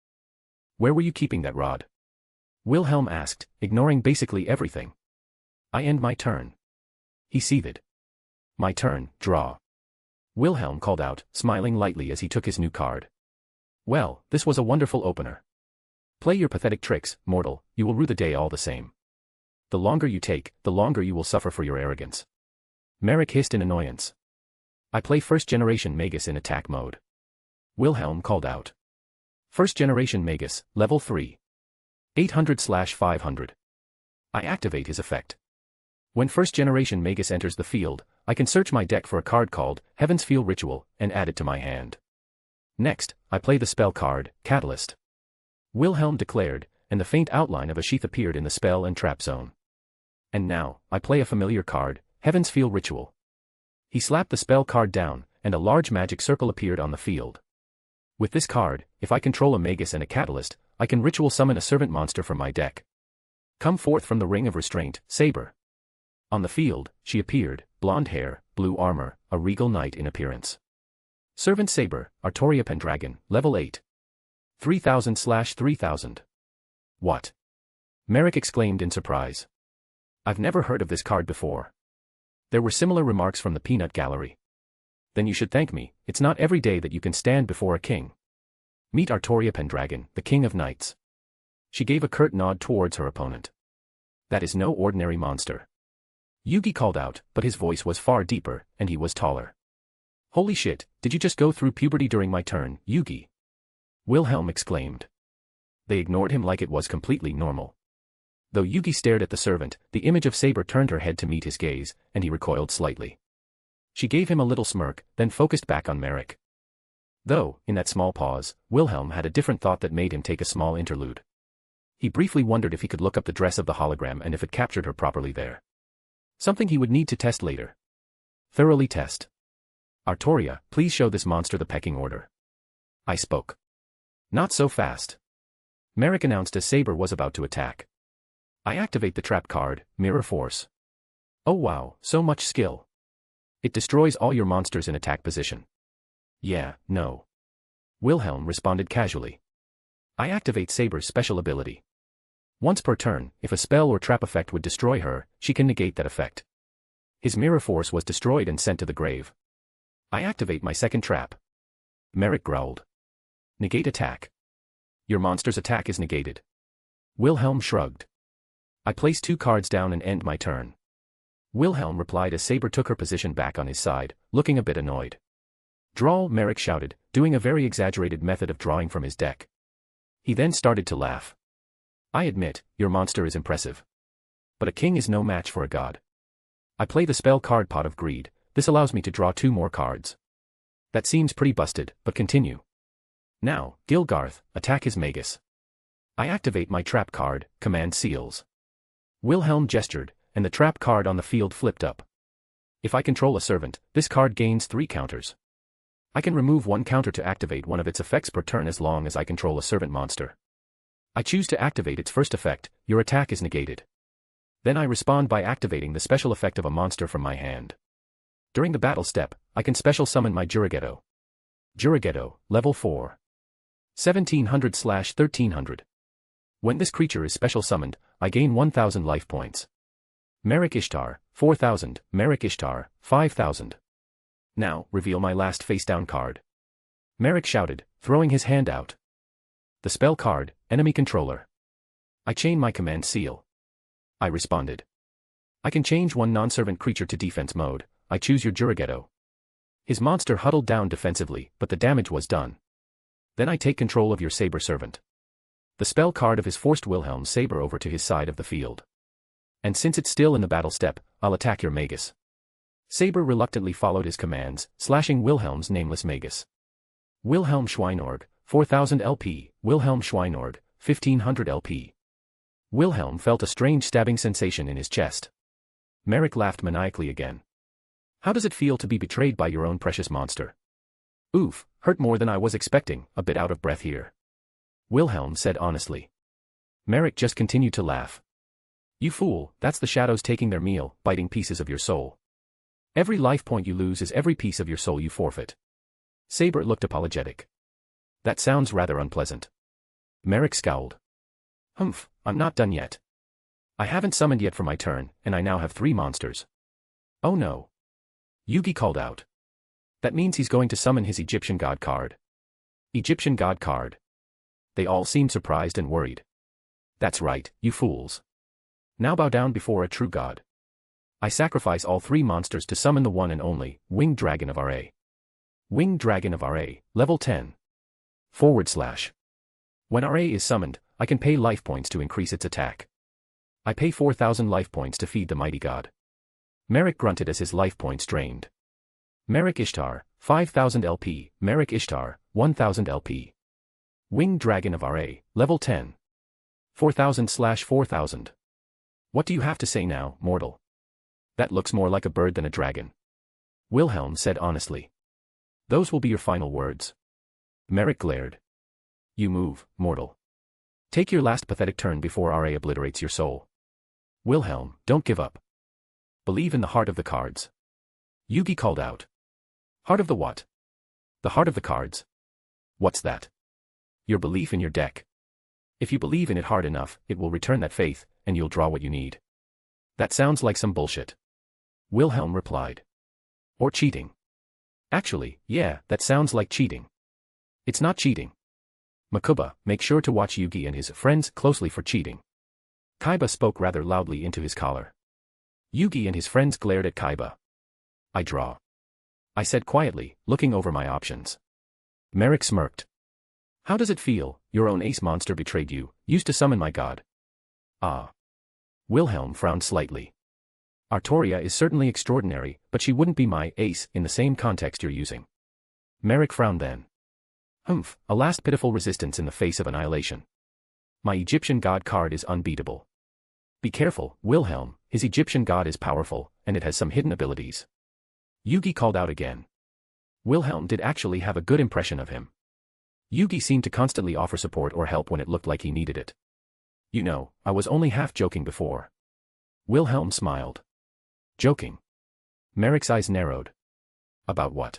Where were you keeping that rod? Wilhelm asked, ignoring basically everything. I end my turn. He seethed. My turn, draw. Wilhelm called out, smiling lightly as he took his new card. Well, this was a wonderful opener. Play your pathetic tricks, mortal, you will rue the day all the same. The longer you take, the longer you will suffer for your arrogance. Merrick hissed in annoyance. I play first-generation Magus in attack mode. Wilhelm called out. First-generation Magus, level 3. 800/500. I activate his effect. When first-generation Magus enters the field, I can search my deck for a card called Heaven's Feel Ritual and add it to my hand. Next, I play the spell card, Catalyst. Wilhelm declared, and the faint outline of a sheath appeared in the spell and trap zone. And now, I play a familiar card, Heaven's Feel Ritual. He slapped the spell card down, and a large magic circle appeared on the field. With this card, if I control a Magus and a Catalyst, I can ritual summon a servant monster from my deck. Come forth from the ring of restraint, Saber. On the field, she appeared, blonde hair, blue armor, a regal knight in appearance. Servant Saber, Artoria Pendragon, level 8. 3000/3000. What? Merrick exclaimed in surprise. I've never heard of this card before. There were similar remarks from the peanut gallery. Then you should thank me, it's not every day that you can stand before a king. Meet Artoria Pendragon, the king of knights. She gave a curt nod towards her opponent. That is no ordinary monster. Yugi called out, but his voice was far deeper, and he was taller. Holy shit, did you just go through puberty during my turn, Yugi? Wilhelm exclaimed. They ignored him like it was completely normal. Though Yugi stared at the servant, the image of Saber turned her head to meet his gaze, and he recoiled slightly. She gave him a little smirk, then focused back on Merrick. Though, in that small pause, Wilhelm had a different thought that made him take a small interlude. He briefly wondered if he could look up the dress of the hologram and if it captured her properly there. Something he would need to test later. Thoroughly test. Artoria, please show this monster the pecking order. I spoke. Not so fast. Merrick announced as Saber was about to attack. I activate the trap card, Mirror Force. Oh wow, so much skill. It destroys all your monsters in attack position. Yeah, no. Wilhelm responded casually. I activate Saber's special ability. Once per turn, if a spell or trap effect would destroy her, she can negate that effect. His Mirror Force was destroyed and sent to the grave. I activate my second trap. Merrick growled. Negate attack. Your monster's attack is negated. Wilhelm shrugged. I place 2 cards down and end my turn. Wilhelm replied as Saber took her position back on his side, looking a bit annoyed. Draw, Merrick shouted, doing a very exaggerated method of drawing from his deck. He then started to laugh. I admit, your monster is impressive. But a king is no match for a god. I play the spell card Pot of Greed. This allows me to draw 2 more cards. That seems pretty busted, but continue. Now, Gilgarth, attack his Magus. I activate my trap card, Command Seals. Wilhelm gestured, and the trap card on the field flipped up. If I control a servant, this card gains 3 counters. I can remove 1 counter to activate one of its effects per turn as long as I control a servant monster. I choose to activate its first effect, your attack is negated. Then I respond by activating the special effect of a monster from my hand. During the battle step, I can special summon my Jurigetto. Jurigetto, level 4. 1700/1300. When this creature is special summoned, I gain 1000 life points. Merrick Ishtar, 4000, Merrick Ishtar, 5000. Now, reveal my last face-down card. Merrick shouted, throwing his hand out. The spell card, Enemy Controller. I chain my command seal. I responded. I can change 1 non-servant creature to defense mode. I choose your Jurigetto. His monster huddled down defensively, but the damage was done. Then I take control of your Saber servant. The spell card of his forced Wilhelm Saber over to his side of the field. And since it's still in the battle step, I'll attack your Magus. Saber reluctantly followed his commands, slashing Wilhelm's nameless Magus. Wilhelm Schweinorg, 4000 LP, Wilhelm Schweinorg, 1500 LP. Wilhelm felt a strange stabbing sensation in his chest. Merrick laughed maniacally again. How does it feel to be betrayed by your own precious monster? Oof, hurt more than I was expecting, a bit out of breath here. Wilhelm said honestly. Merrick just continued to laugh. You fool, that's the shadows taking their meal, biting pieces of your soul. Every life point you lose is every piece of your soul you forfeit. Saber looked apologetic. That sounds rather unpleasant. Merrick scowled. Humph, I'm not done yet. I haven't summoned yet for my turn, and I now have 3 monsters. Oh no. Yugi called out. That means he's going to summon his Egyptian god card. Egyptian god card. They all seemed surprised and worried. That's right, you fools. Now bow down before a true god. I sacrifice all 3 monsters to summon the one and only, Winged Dragon of RA. Winged Dragon of RA, level 10. /. When RA is summoned, I can pay life points to increase its attack. I pay 4000 life points to feed the mighty god. Merrick grunted as his life points drained. Merrick Ishtar, 5000 LP, Merrick Ishtar, 1000 LP. Winged Dragon of RA, level 10. 4000/4000. What do you have to say now, mortal? That looks more like a bird than a dragon. Wilhelm said honestly. Those will be your final words. Merrick glared. You move, mortal. Take your last pathetic turn before RA obliterates your soul. Wilhelm, don't give up. Believe in the heart of the cards. Yugi called out. Heart of the what? The heart of the cards. What's that? Your belief in your deck. If you believe in it hard enough, it will return that faith, and you'll draw what you need. That sounds like some bullshit. Wilhelm replied. Or cheating. Actually, yeah, that sounds like cheating. It's not cheating. Makuba, make sure to watch Yugi and his friends closely for cheating. Kaiba spoke rather loudly into his collar. Yugi and his friends glared at Kaiba. I draw. I said quietly, looking over my options. Merrick smirked. How does it feel? Your own ace monster betrayed you, used to summon my god. Ah. Wilhelm frowned slightly. Artoria is certainly extraordinary, but she wouldn't be my ace in the same context you're using. Merrick frowned then. Humph, a last pitiful resistance in the face of annihilation. My Egyptian god card is unbeatable. Be careful, Wilhelm, his Egyptian god is powerful, and it has some hidden abilities. Yugi called out again. Wilhelm did actually have a good impression of him. Yugi seemed to constantly offer support or help when it looked like he needed it. You know, I was only half joking before. Wilhelm smiled. Joking? Merrick's eyes narrowed. About what?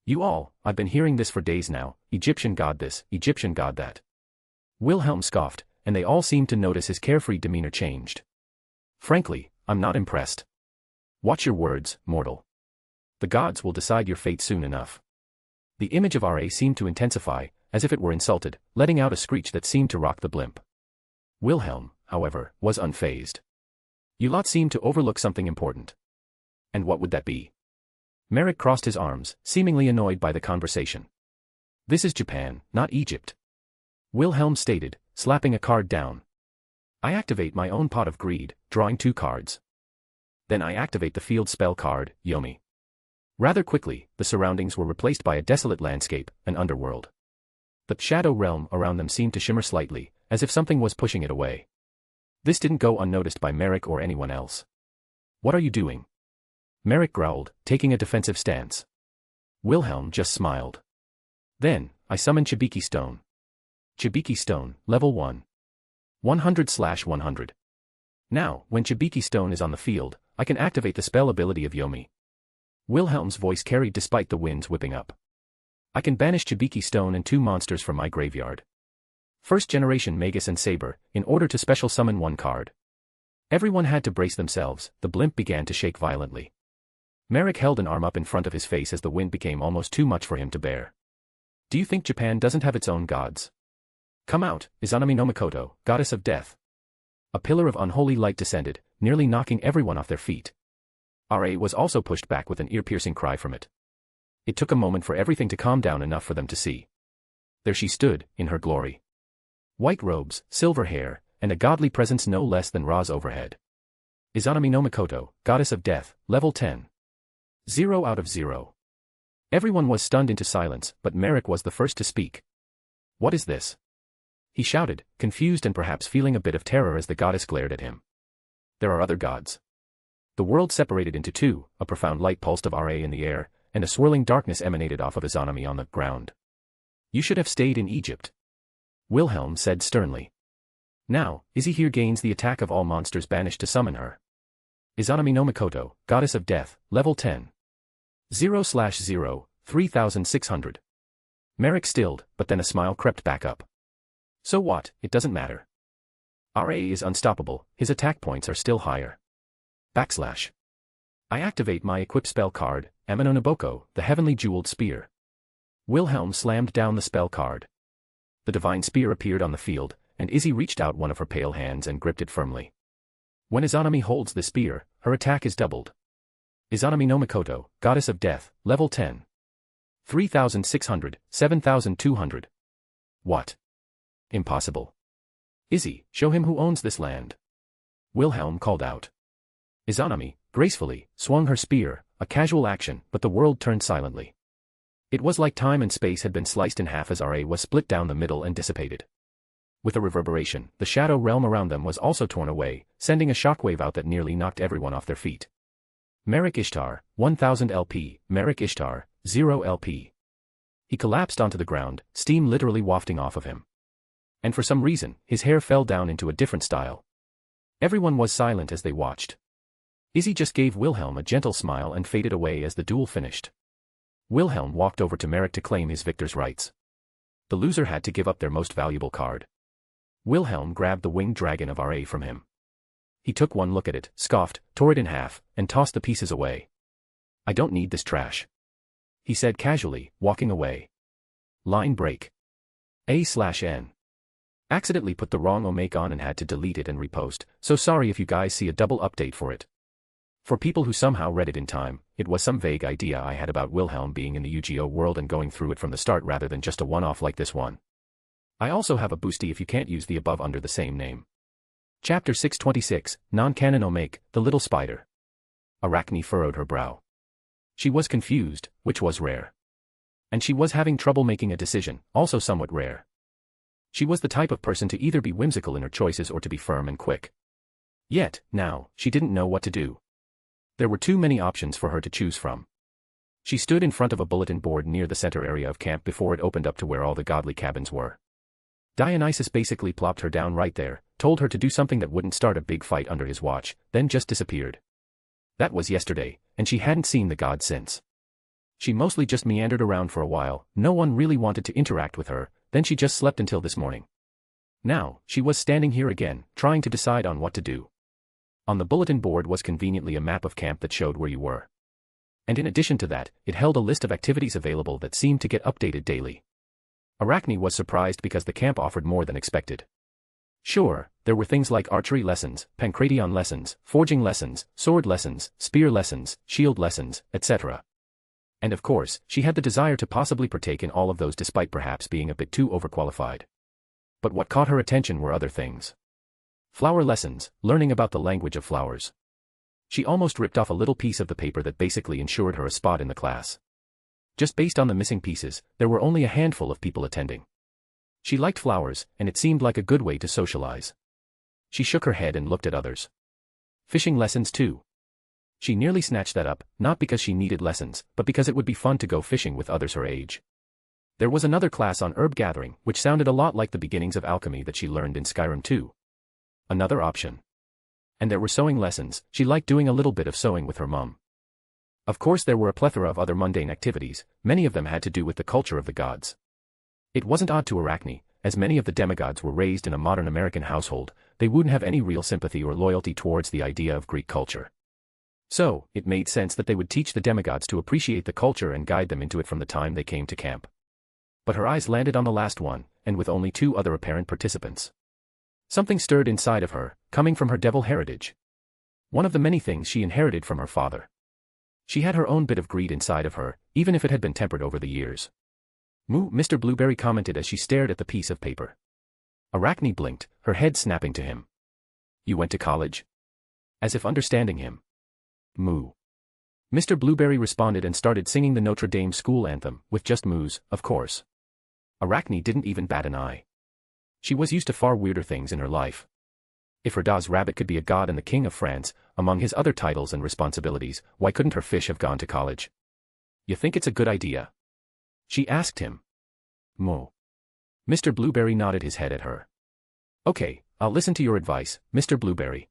You all, I've been hearing this for days now, Egyptian god this, Egyptian god that. Wilhelm scoffed, and they all seemed to notice his carefree demeanor changed. Frankly, I'm not impressed. Watch your words, mortal. The gods will decide your fate soon enough. The image of Ra seemed to intensify, as if it were insulted, letting out a screech that seemed to rock the blimp. Wilhelm, however, was unfazed. You lot seem to overlook something important. And what would that be? Merrick crossed his arms, seemingly annoyed by the conversation. This is Japan, not Egypt. Wilhelm stated, slapping a card down. I activate my own pot of greed, drawing 2 cards. Then I activate the field spell card, Yomi. Rather quickly, the surroundings were replaced by a desolate landscape, an underworld. The shadow realm around them seemed to shimmer slightly, as if something was pushing it away. This didn't go unnoticed by Merrick or anyone else. What are you doing? Merrick growled, taking a defensive stance. Wilhelm just smiled. Then, I summoned Chibiki Stone. Chibiki Stone, level 1. 100/100. Now, when Chibiki Stone is on the field, I can activate the spell ability of Yomi. Wilhelm's voice carried despite the winds whipping up. I can banish Chibiki Stone and 2 monsters from my graveyard. First generation Magus and Saber, in order to special summon 1 card. Everyone had to brace themselves, the blimp began to shake violently. Merrick held an arm up in front of his face as the wind became almost too much for him to bear. Do you think Japan doesn't have its own gods? Come out, Izanami no Mikoto, goddess of death. A pillar of unholy light descended, nearly knocking everyone off their feet. Ra was also pushed back with an ear-piercing cry from it. It took a moment for everything to calm down enough for them to see. There she stood, in her glory. White robes, silver hair, and a godly presence no less than Ra's overhead. Izanami no Mikoto, goddess of death, level 10. 0 out of 0. Everyone was stunned into silence, but Merrick was the first to speak. What is this? He shouted, confused and perhaps feeling a bit of terror as the goddess glared at him. There are other gods. The world separated into 2, a profound light pulsed of Ra in the air, and a swirling darkness emanated off of Izanami on the ground. You should have stayed in Egypt. Wilhelm said sternly. Now, Izzy here gains the attack of all monsters banished to summon her. Izanami no Mikoto, goddess of death, level 10. 0/0, 3600. Merrick stilled, but then a smile crept back up. So what, it doesn't matter. Ra is unstoppable, his attack points are still higher. /. I activate my equip spell card, Amino Naboko, the heavenly jeweled spear. Wilhelm slammed down the spell card. The divine spear appeared on the field, and Izzy reached out one of her pale hands and gripped it firmly. When Izanami holds the spear, her attack is doubled. Izanami no Mikoto, goddess of death, level 10. 3600, 7200. What? Impossible. Izzy, show him who owns this land. Wilhelm called out. Izanami, gracefully, swung her spear, a casual action, but the world turned silently. It was like time and space had been sliced in half as Ra was split down the middle and dissipated. With a reverberation, the shadow realm around them was also torn away, sending a shockwave out that nearly knocked everyone off their feet. Merrick Ishtar, 1000 LP, Merrick Ishtar, 0 LP. He collapsed onto the ground, steam literally wafting off of him. And for some reason, his hair fell down into a different style. Everyone was silent as they watched. Izzy just gave Wilhelm a gentle smile and faded away as the duel finished. Wilhelm walked over to Merrick to claim his victor's rights. The loser had to give up their most valuable card. Wilhelm grabbed the winged dragon of Ra from him. He took one look at it, scoffed, tore it in half, and tossed the pieces away. I don't need this trash. He said casually, walking away. Line break. A/N. Accidentally put the wrong omake on and had to delete it and repost, so sorry if you guys see a double update for it. For people who somehow read it in time, it was some vague idea I had about Wilhelm being in the Yu-Gi-Oh world and going through it from the start rather than just a one-off like this one. I also have a boosty if you can't use the above under the same name. Chapter 626, Non-Canon Omake, The Little Spider. Arachne furrowed her brow. She was confused, which was rare. And she was having trouble making a decision, also somewhat rare. She was the type of person to either be whimsical in her choices or to be firm and quick. Yet, now, she didn't know what to do. There were too many options for her to choose from. She stood in front of a bulletin board near the center area of camp before it opened up to where all the godly cabins were. Dionysus basically plopped her down right there, told her to do something that wouldn't start a big fight under his watch, then just disappeared. That was yesterday, and she hadn't seen the god since. She mostly just meandered around for a while, no one really wanted to interact with her, then she just slept until this morning. Now, she was standing here again, trying to decide on what to do. On the bulletin board was conveniently a map of camp that showed where you were. And in addition to that, it held a list of activities available that seemed to get updated daily. Arachne was surprised because the camp offered more than expected. Sure, there were things like archery lessons, pancration lessons, forging lessons, sword lessons, spear lessons, shield lessons, etc. And of course, she had the desire to possibly partake in all of those despite perhaps being a bit too overqualified. But what caught her attention were other things. Flower lessons, learning about the language of flowers. She almost ripped off a little piece of the paper that basically ensured her a spot in the class. Just based on the missing pieces, there were only a handful of people attending. She liked flowers, and it seemed like a good way to socialize. She shook her head and looked at others. Fishing lessons too. She nearly snatched that up, not because she needed lessons, but because it would be fun to go fishing with others her age. There was another class on herb gathering, which sounded a lot like the beginnings of alchemy that she learned in Skyrim too. Another option. And there were sewing lessons. She liked doing a little bit of sewing with her mum. Of course there were a plethora of other mundane activities, many of them had to do with the culture of the gods. It wasn't odd to Arachne, as many of the demigods were raised in a modern American household, they wouldn't have any real sympathy or loyalty towards the idea of Greek culture. So, it made sense that they would teach the demigods to appreciate the culture and guide them into it from the time they came to camp. But her eyes landed on the last one, and with only 2 other apparent participants. Something stirred inside of her, coming from her devil heritage. One of the many things she inherited from her father. She had her own bit of greed inside of her, even if it had been tempered over the years. Moo, Mr. Blueberry commented as she stared at the piece of paper. Arachne blinked, her head snapping to him. You went to college? As if understanding him. Moo. Mr. Blueberry responded and started singing the Notre Dame school anthem, with just moos, of course. Arachne didn't even bat an eye. She was used to far weirder things in her life. If her Das rabbit could be a god and the king of France, among his other titles and responsibilities, why couldn't her fish have gone to college? You think it's a good idea? She asked him. Moo. Mr. Blueberry nodded his head at her. Okay, I'll listen to your advice, Mr. Blueberry.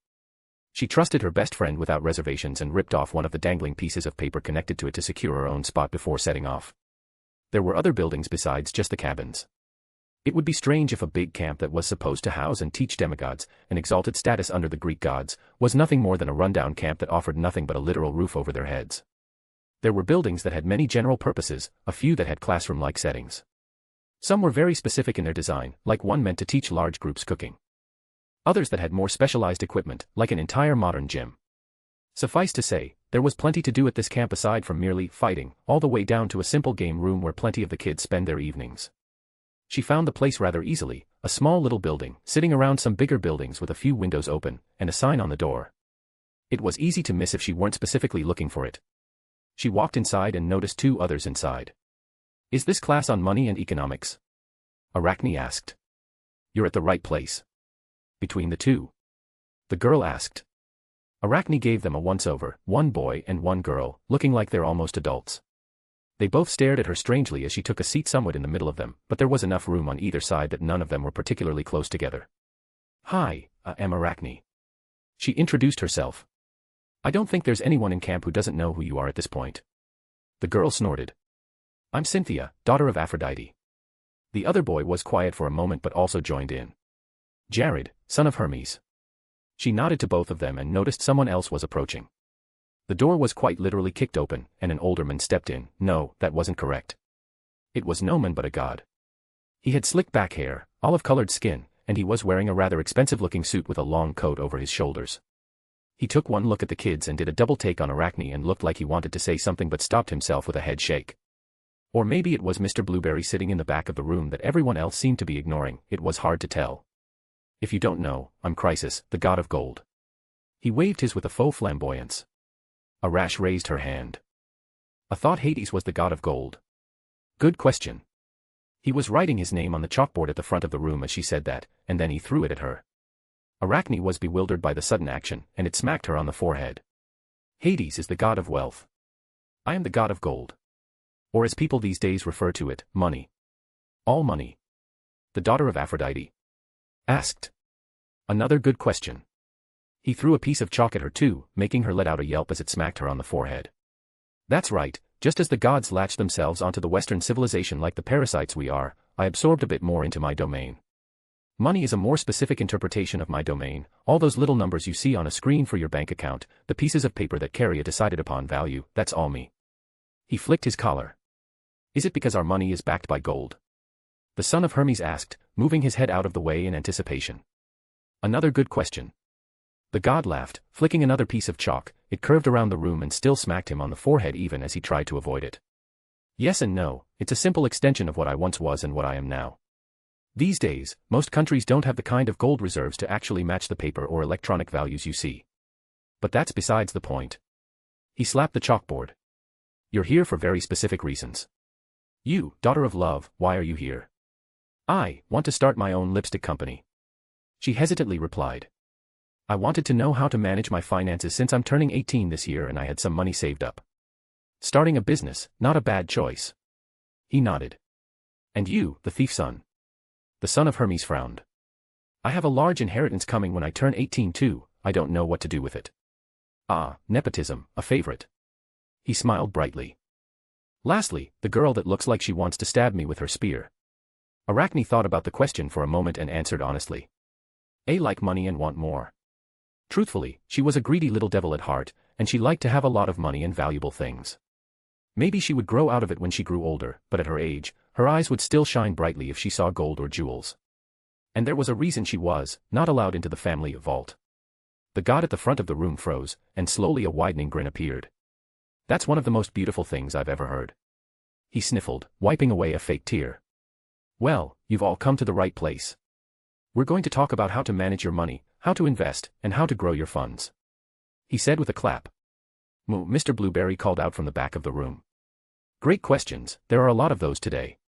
She trusted her best friend without reservations and ripped off one of the dangling pieces of paper connected to it to secure her own spot before setting off. There were other buildings besides just the cabins. It would be strange if a big camp that was supposed to house and teach demigods, an exalted status under the Greek gods, was nothing more than a rundown camp that offered nothing but a literal roof over their heads. There were buildings that had many general purposes, a few that had classroom-like settings. Some were very specific in their design, like one meant to teach large groups cooking. Others that had more specialized equipment, like an entire modern gym. Suffice to say, there was plenty to do at this camp aside from merely fighting, all the way down to a simple game room where plenty of the kids spend their evenings. She found the place rather easily, a small little building, sitting around some bigger buildings with a few windows open, and a sign on the door. It was easy to miss if she weren't specifically looking for it. She walked inside and noticed 2 others inside. Is this class on money and economics? Arachne asked. You're at the right place. Between the 2? The girl asked. Arachne gave them a once-over, 1 boy and 1 girl, looking like they're almost adults. They both stared at her strangely as she took a seat somewhat in the middle of them, but there was enough room on either side that none of them were particularly close together. Hi, I'm Arachne. She introduced herself. I don't think there's anyone in camp who doesn't know who you are at this point. The girl snorted. I'm Cynthia, daughter of Aphrodite. The other boy was quiet for a moment but also joined in. Jared, son of Hermes. She nodded to both of them and noticed someone else was approaching. The door was quite literally kicked open, and an older man stepped in. No, that wasn't correct. It was no man but a god. He had slick back hair, olive-colored skin, and he was wearing a rather expensive-looking suit with a long coat over his shoulders. He took one look at the kids and did a double take on Arachne and looked like he wanted to say something but stopped himself with a head shake. Or maybe it was Mr. Blueberry sitting in the back of the room that everyone else seemed to be ignoring. It was hard to tell. If you don't know, I'm Chrysis, the god of gold. He waved his with a faux flamboyance. Arash raised her hand. I thought Hades was the god of gold. Good question. He was writing his name on the chalkboard at the front of the room as she said that, and then he threw it at her. Arachne was bewildered by the sudden action, and it smacked her on the forehead. Hades is the god of wealth. I am the god of gold. Or as people these days refer to it, money. All money. The daughter of Aphrodite? Asked. Another good question. He threw a piece of chalk at her too, making her let out a yelp as it smacked her on the forehead. That's right, just as the gods latched themselves onto the Western civilization like the parasites we are, I absorbed a bit more into my domain. Money is a more specific interpretation of my domain, all those little numbers you see on a screen for your bank account, the pieces of paper that carry a decided upon value, that's all me. He flicked his collar. Is it because our money is backed by gold? The son of Hermes asked, moving his head out of the way in anticipation. Another good question. The god laughed, flicking another piece of chalk. It curved around the room and still smacked him on the forehead even as he tried to avoid it. Yes and no, it's a simple extension of what I once was and what I am now. These days, most countries don't have the kind of gold reserves to actually match the paper or electronic values you see. But that's besides the point. He slapped the chalkboard. You're here for very specific reasons. You, daughter of love, why are you here? I want to start my own lipstick company. She hesitantly replied. I wanted to know how to manage my finances since I'm turning 18 this year and I had some money saved up. Starting a business, not a bad choice. He nodded. And you, the thief's son. The son of Hermes frowned. I have a large inheritance coming when I turn 18 too, I don't know what to do with it. Ah, nepotism, a favorite. He smiled brightly. Lastly, the girl that looks like she wants to stab me with her spear. Arachne thought about the question for a moment and answered honestly. I like money and want more. Truthfully, she was a greedy little devil at heart, and she liked to have a lot of money and valuable things. Maybe she would grow out of it when she grew older, but at her age, her eyes would still shine brightly if she saw gold or jewels. And there was a reason she was not allowed into the family vault. The god at the front of the room froze, and slowly a widening grin appeared. That's one of the most beautiful things I've ever heard. He sniffled, wiping away a fake tear. Well, you've all come to the right place. We're going to talk about how to manage your money, how to invest, and how to grow your funds. He said with a clap. Moo, Mr. Blueberry called out from the back of the room. Great questions, there are a lot of those today.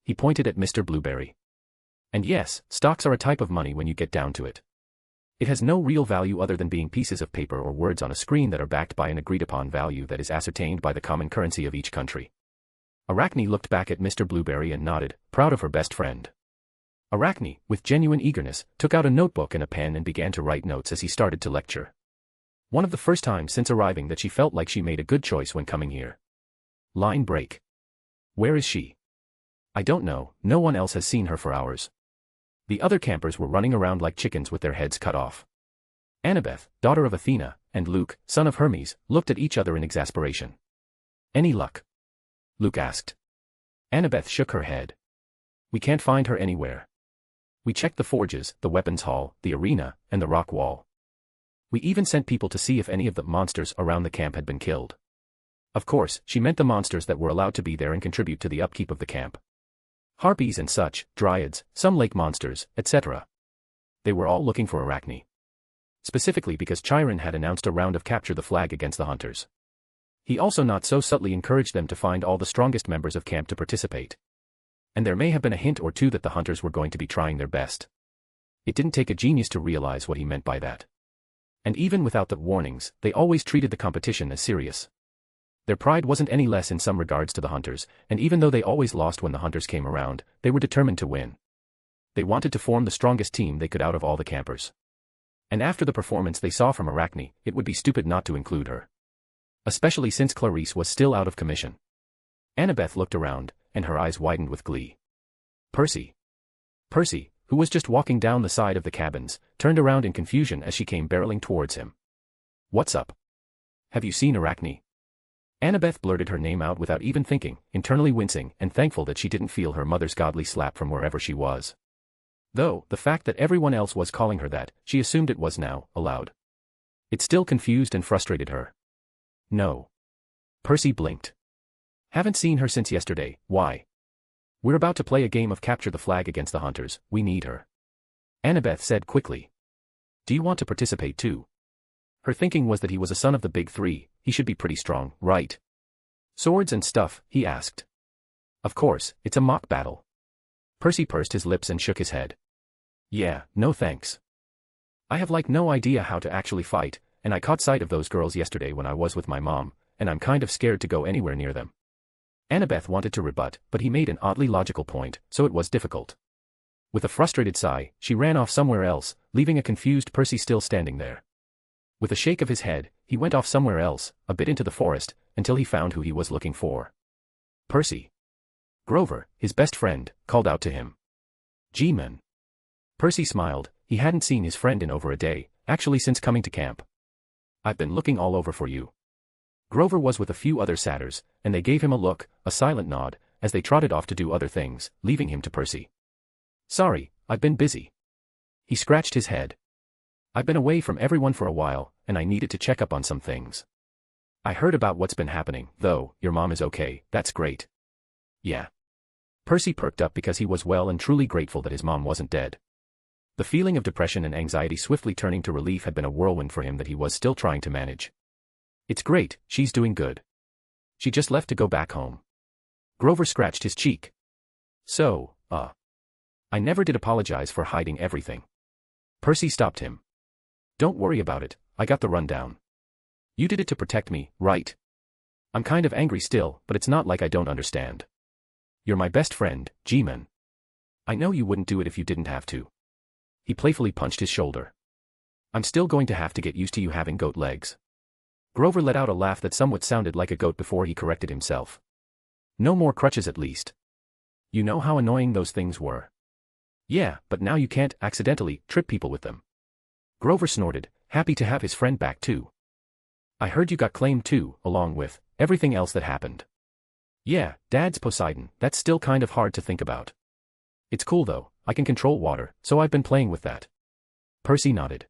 He pointed at Mr. Blueberry. And yes, stocks are a type of money when you get down to it. It has no real value other than being pieces of paper or words on a screen that are backed by an agreed-upon value that is ascertained by the common currency of each country. Arachne looked back at Mr. Blueberry and nodded, proud of her best friend. Arachne, with genuine eagerness, took out a notebook and a pen and began to write notes as he started to lecture. One of the first times since arriving that she felt like she made a good choice when coming here. Line break. Where is she? I don't know, no one else has seen her for hours. The other campers were running around like chickens with their heads cut off. Annabeth, daughter of Athena, and Luke, son of Hermes, looked at each other in exasperation. Any luck? Luke asked. Annabeth shook her head. We can't find her anywhere. We checked the forges, the weapons hall, the arena, and the rock wall. We even sent people to see if any of the monsters around the camp had been killed. Of course, she meant the monsters that were allowed to be there and contribute to the upkeep of the camp. Harpies and such, dryads, some lake monsters, etc. They were all looking for Arachne. Specifically because Chiron had announced a round of capture the flag against the hunters. He also not so subtly encouraged them to find all the strongest members of camp to participate. And there may have been a hint or two that the hunters were going to be trying their best. It didn't take a genius to realize what he meant by that. And even without the warnings, they always treated the competition as serious. Their pride wasn't any less in some regards to the hunters, and even though they always lost when the hunters came around, they were determined to win. They wanted to form the strongest team they could out of all the campers. And after the performance they saw from Arachne, it would be stupid not to include her. Especially since Clarice was still out of commission. Annabeth looked around, and her eyes widened with glee. Percy, who was just walking down the side of the cabins, turned around in confusion as she came barreling towards him. What's up? Have you seen Arachne? Annabeth blurted her name out without even thinking, internally wincing and thankful that she didn't feel her mother's godly slap from wherever she was. Though, the fact that everyone else was calling her that, she assumed it was now, aloud. It still confused and frustrated her. No. Percy blinked. Haven't seen her since yesterday, why? We're about to play a game of capture the flag against the hunters, we need her. Annabeth said quickly. Do you want to participate too? Her thinking was that he was a son of the big three, he should be pretty strong, right? Swords and stuff, he asked. Of course, it's a mock battle. Percy pursed his lips and shook his head. Yeah, no thanks. I have no idea how to actually fight, and I caught sight of those girls yesterday when I was with my mom, and I'm kind of scared to go anywhere near them. Annabeth wanted to rebut, but he made an oddly logical point, so it was difficult. With a frustrated sigh, she ran off somewhere else, leaving a confused Percy still standing there. With a shake of his head, he went off somewhere else, a bit into the forest, until he found who he was looking for. Percy. Grover, his best friend, called out to him. G-man. Percy smiled. He hadn't seen his friend in over a day, actually since coming to camp. I've been looking all over for you. Grover was with a few other satyrs, and they gave him a look, a silent nod, as they trotted off to do other things, leaving him to Percy. Sorry, I've been busy. He scratched his head. I've been away from everyone for a while, and I needed to check up on some things. I heard about what's been happening, though. Your mom is okay, that's great. Yeah. Percy perked up because he was well and truly grateful that his mom wasn't dead. The feeling of depression and anxiety swiftly turning to relief had been a whirlwind for him that he was still trying to manage. It's great, she's doing good. She just left to go back home. Grover scratched his cheek. So, I never did apologize for hiding everything. Percy stopped him. Don't worry about it, I got the rundown. You did it to protect me, right? I'm kind of angry still, but it's not like I don't understand. You're my best friend, G-man. I know you wouldn't do it if you didn't have to. He playfully punched his shoulder. I'm still going to have to get used to you having goat legs. Grover let out a laugh that somewhat sounded like a goat before he corrected himself. No more crutches at least. You know how annoying those things were. Yeah, but now you can't accidentally trip people with them. Grover snorted, happy to have his friend back too. I heard you got claimed too, along with everything else that happened. Yeah, Dad's Poseidon, that's still kind of hard to think about. It's cool though, I can control water, so I've been playing with that. Percy nodded.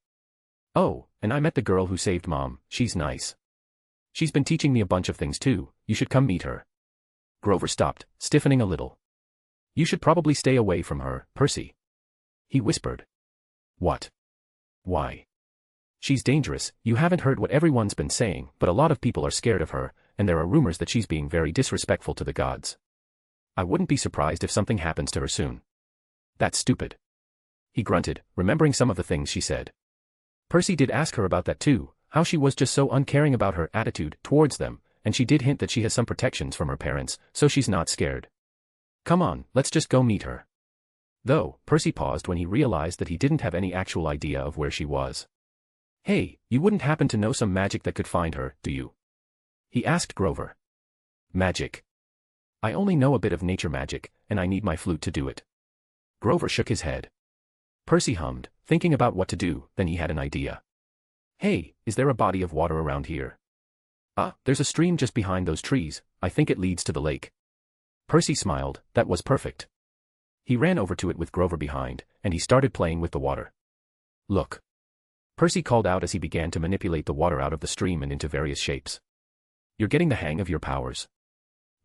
Oh, and I met the girl who saved Mom, she's nice. She's been teaching me a bunch of things too, you should come meet her. Grover stopped, stiffening a little. You should probably stay away from her, Percy. He whispered. What? Why? She's dangerous, you haven't heard what everyone's been saying, but a lot of people are scared of her, and there are rumors that she's being very disrespectful to the gods. I wouldn't be surprised if something happens to her soon. That's stupid. He grunted, remembering some of the things she said. Percy did ask her about that too, how she was just so uncaring about her attitude towards them, and she did hint that she has some protections from her parents, so she's not scared. Come on, let's just go meet her. Though, Percy paused when he realized that he didn't have any actual idea of where she was. Hey, you wouldn't happen to know some magic that could find her, do you? He asked Grover. Magic. I only know a bit of nature magic, and I need my flute to do it. Grover shook his head. Percy hummed, thinking about what to do, then he had an idea. Hey, is there a body of water around here? There's a stream just behind those trees, I think it leads to the lake. Percy smiled, that was perfect. He ran over to it with Grover behind, and he started playing with the water. Look. Percy called out as he began to manipulate the water out of the stream and into various shapes. You're getting the hang of your powers.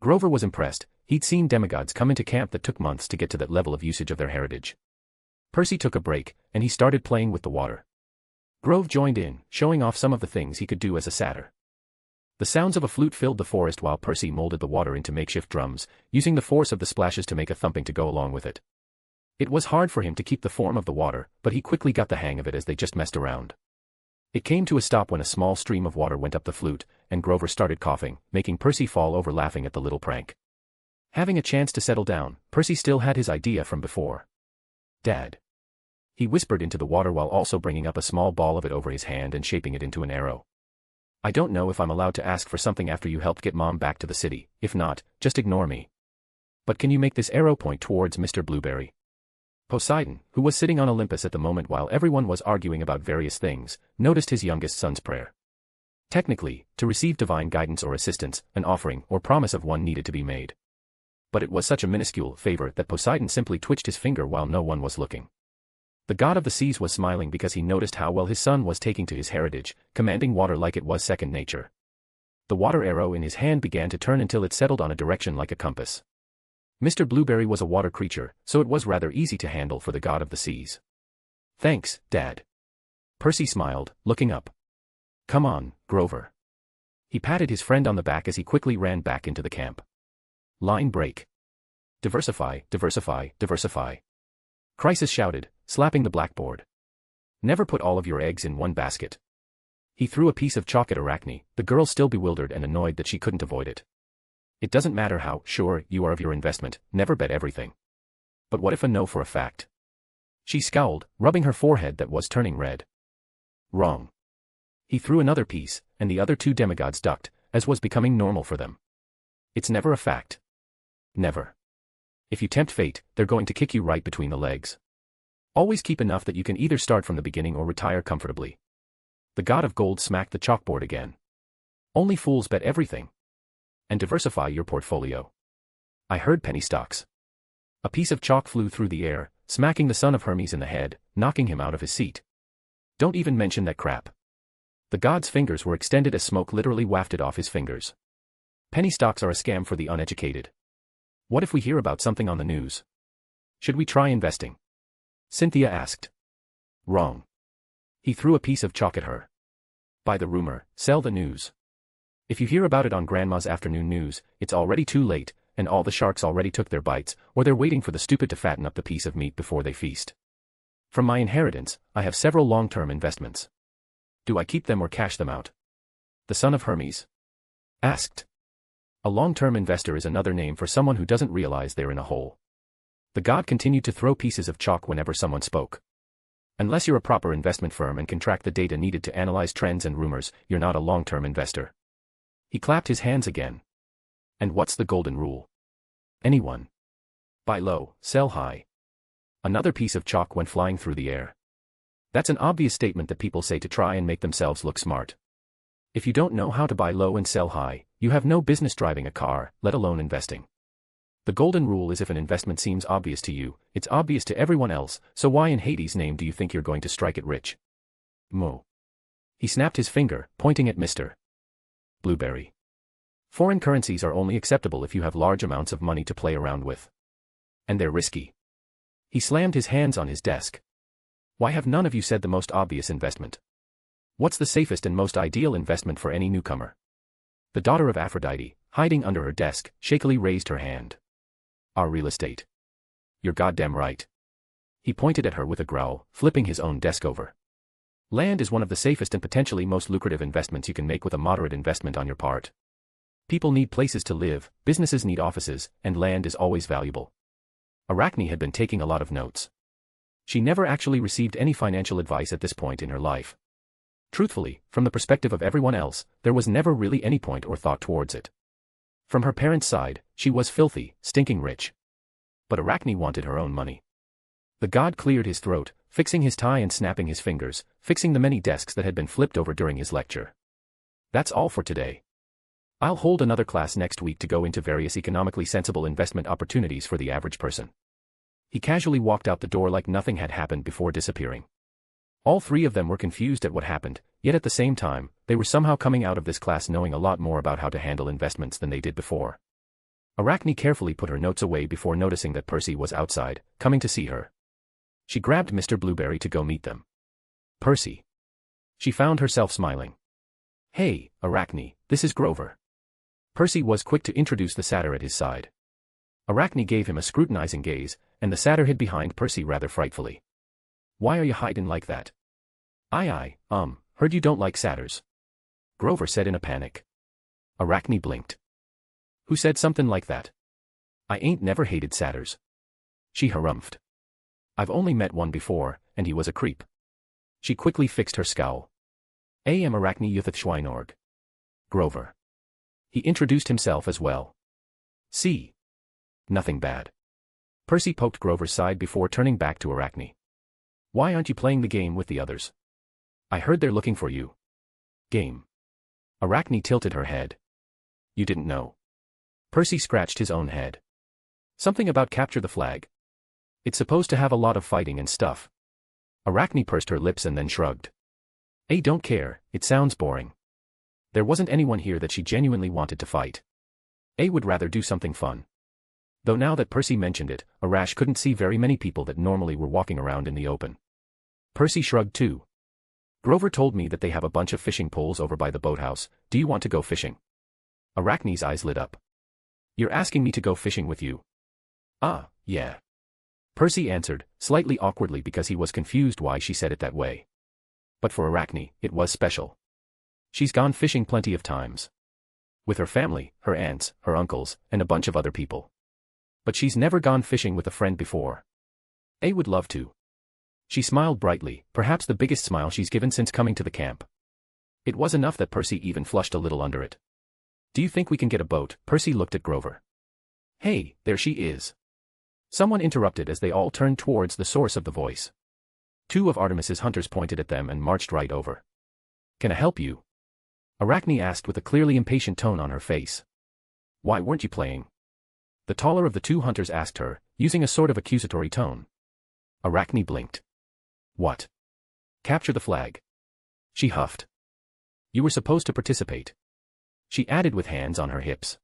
Grover was impressed, he'd seen demigods come into camp that took months to get to that level of usage of their heritage. Percy took a break, and he started playing with the water. Grove joined in, showing off some of the things he could do as a satyr. The sounds of a flute filled the forest while Percy molded the water into makeshift drums, using the force of the splashes to make a thumping to go along with it. It was hard for him to keep the form of the water, but he quickly got the hang of it as they just messed around. It came to a stop when a small stream of water went up the flute, and Grover started coughing, making Percy fall over laughing at the little prank. Having a chance to settle down, Percy still had his idea from before. Dad. He whispered into the water while also bringing up a small ball of it over his hand and shaping it into an arrow. I don't know if I'm allowed to ask for something after you helped get Mom back to the city, if not, just ignore me. But can you make this arrow point towards Mr. Blueberry? Poseidon, who was sitting on Olympus at the moment while everyone was arguing about various things, noticed his youngest son's prayer. Technically, to receive divine guidance or assistance, an offering or promise of one needed to be made. But it was such a minuscule favor that Poseidon simply twitched his finger while no one was looking. The god of the seas was smiling because he noticed how well his son was taking to his heritage, commanding water like it was second nature. The water arrow in his hand began to turn until it settled on a direction like a compass. Mr. Blueberry was a water creature, so it was rather easy to handle for the god of the seas. Thanks, Dad. Percy smiled, looking up. Come on, Grover. He patted his friend on the back as he quickly ran back into the camp. Line break. Diversify, diversify, diversify. Crisis shouted, slapping the blackboard. Never put all of your eggs in one basket. He threw a piece of chalk at Arachne, the girl still bewildered and annoyed that she couldn't avoid it. It doesn't matter how sure you are of your investment, never bet everything. But what if a no for a fact? She scowled, rubbing her forehead that was turning red. Wrong. He threw another piece, and the other two demigods ducked, as was becoming normal for them. It's never a fact. Never. If you tempt fate, they're going to kick you right between the legs. Always keep enough that you can either start from the beginning or retire comfortably. The god of gold smacked the chalkboard again. Only fools bet everything. And diversify your portfolio. I heard penny stocks. A piece of chalk flew through the air, smacking the son of Hermes in the head, knocking him out of his seat. Don't even mention that crap. The god's fingers were extended as smoke literally wafted off his fingers. Penny stocks are a scam for the uneducated. What if we hear about something on the news? Should we try investing? Cynthia asked. Wrong. He threw a piece of chalk at her. Buy the rumor, sell the news. If you hear about it on Grandma's afternoon news, it's already too late, and all the sharks already took their bites, or they're waiting for the stupid to fatten up the piece of meat before they feast. From my inheritance, I have several long-term investments. Do I keep them or cash them out? The son of Hermes asked. A long-term investor is another name for someone who doesn't realize they're in a hole. The god continued to throw pieces of chalk whenever someone spoke. Unless you're a proper investment firm and can track the data needed to analyze trends and rumors, you're not a long-term investor. He clapped his hands again. And what's the golden rule? Anyone. Buy low, sell high. Another piece of chalk went flying through the air. That's an obvious statement that people say to try and make themselves look smart. If you don't know how to buy low and sell high, you have no business driving a car, let alone investing. The golden rule is if an investment seems obvious to you, it's obvious to everyone else, so why in Hades' name do you think you're going to strike it rich? Mo. He snapped his finger, pointing at Mr. Blueberry. Foreign currencies are only acceptable if you have large amounts of money to play around with. And they're risky. He slammed his hands on his desk. Why have none of you said the most obvious investment? What's the safest and most ideal investment for any newcomer? The daughter of Aphrodite, hiding under her desk, shakily raised her hand. Our real estate. You're goddamn right. He pointed at her with a growl, flipping his own desk over. Land is one of the safest and potentially most lucrative investments you can make with a moderate investment on your part. People need places to live, businesses need offices, and land is always valuable. Arachne had been taking a lot of notes. She never actually received any financial advice at this point in her life. Truthfully, from the perspective of everyone else, there was never really any point or thought towards it. From her parents' side, she was filthy, stinking rich. But Arachne wanted her own money. The god cleared his throat, fixing his tie and snapping his fingers, fixing the many desks that had been flipped over during his lecture. That's all for today. I'll hold another class next week to go into various economically sensible investment opportunities for the average person. He casually walked out the door like nothing had happened before disappearing. All three of them were confused at what happened, yet at the same time, they were somehow coming out of this class knowing a lot more about how to handle investments than they did before. Arachne carefully put her notes away before noticing that Percy was outside, coming to see her. She grabbed Mr. Blueberry to go meet them. Percy. She found herself smiling. Hey, Arachne, this is Grover. Percy was quick to introduce the satyr at his side. Arachne gave him a scrutinizing gaze, and the satyr hid behind Percy rather frightfully. Why are you hiding like that? Heard you don't like satyrs. Grover said in a panic. Arachne blinked. Who said something like that? I ain't never hated satyrs. She harumphed. I've only met one before, and he was a creep. She quickly fixed her scowl. Am Arachne Yuthith Schweinorg. Grover. He introduced himself as well. See. Nothing bad. Percy poked Grover's side before turning back to Arachne. Why aren't you playing the game with the others? I heard they're looking for you. Game. Arachne tilted her head. You didn't know. Percy scratched his own head. Something about capture the flag. It's supposed to have a lot of fighting and stuff. Arachne pursed her lips and then shrugged. I don't care, it sounds boring. There wasn't anyone here that she genuinely wanted to fight. A would rather do something fun. Though now that Percy mentioned it, Arash couldn't see very many people that normally were walking around in the open. Percy shrugged too. Grover told me that they have a bunch of fishing poles over by the boathouse. Do you want to go fishing? Arachne's eyes lit up. You're asking me to go fishing with you? Ah, yeah. Percy answered, slightly awkwardly because he was confused why she said it that way. But for Arachne, it was special. She's gone fishing plenty of times. With her family, her aunts, her uncles, and a bunch of other people. But she's never gone fishing with a friend before. A would love to. She smiled brightly, perhaps the biggest smile she's given since coming to the camp. It was enough that Percy even flushed a little under it. Do you think we can get a boat? Percy looked at Grover. Hey, there she is. Someone interrupted as they all turned towards the source of the voice. Two of Artemis's hunters pointed at them and marched right over. Can I help you? Arachne asked with a clearly impatient tone on her face. Why weren't you playing? The taller of the two hunters asked her, using a sort of accusatory tone. Arachne blinked. What? Capture the flag. She huffed. You were supposed to participate. She added with hands on her hips.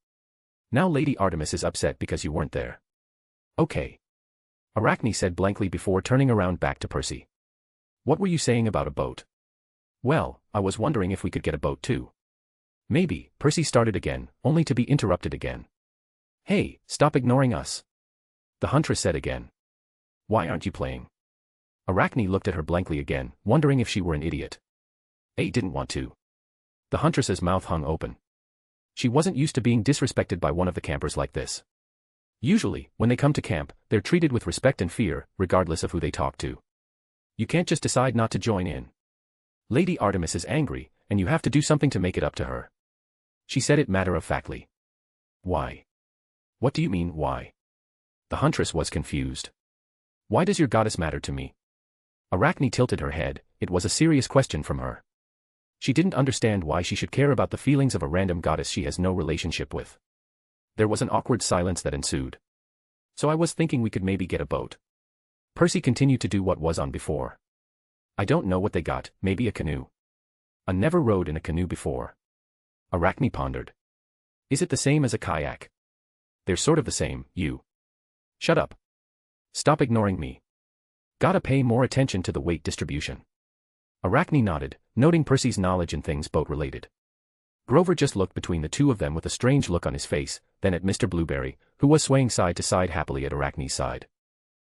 Now Lady Artemis is upset because you weren't there. Okay. Arachne said blankly before turning around back to Percy. What were you saying about a boat? Well, I was wondering if we could get a boat too. Maybe, Percy started again, only to be interrupted again. Hey, stop ignoring us. The huntress said again. Why aren't you playing? Arachne looked at her blankly again, wondering if she were an idiot. A didn't want to. The huntress's mouth hung open. She wasn't used to being disrespected by one of the campers like this. Usually, when they come to camp, they're treated with respect and fear, regardless of who they talk to. You can't just decide not to join in. Lady Artemis is angry, and you have to do something to make it up to her. She said it matter-of-factly. Why? What do you mean, why? The huntress was confused. Why does your goddess matter to me? Arachne tilted her head, it was a serious question from her. She didn't understand why she should care about the feelings of a random goddess she has no relationship with. There was an awkward silence that ensued. So I was thinking we could maybe get a boat. Percy continued to do what was on before. I don't know what they got, maybe a canoe. I never rode in a canoe before. Arachne pondered. Is it the same as a kayak? They're sort of the same, you. Shut up. Stop ignoring me. Gotta pay more attention to the weight distribution. Arachne nodded, noting Percy's knowledge in things boat-related. Grover just looked between the two of them with a strange look on his face, then at Mr. Blueberry, who was swaying side to side happily at Arachne's side.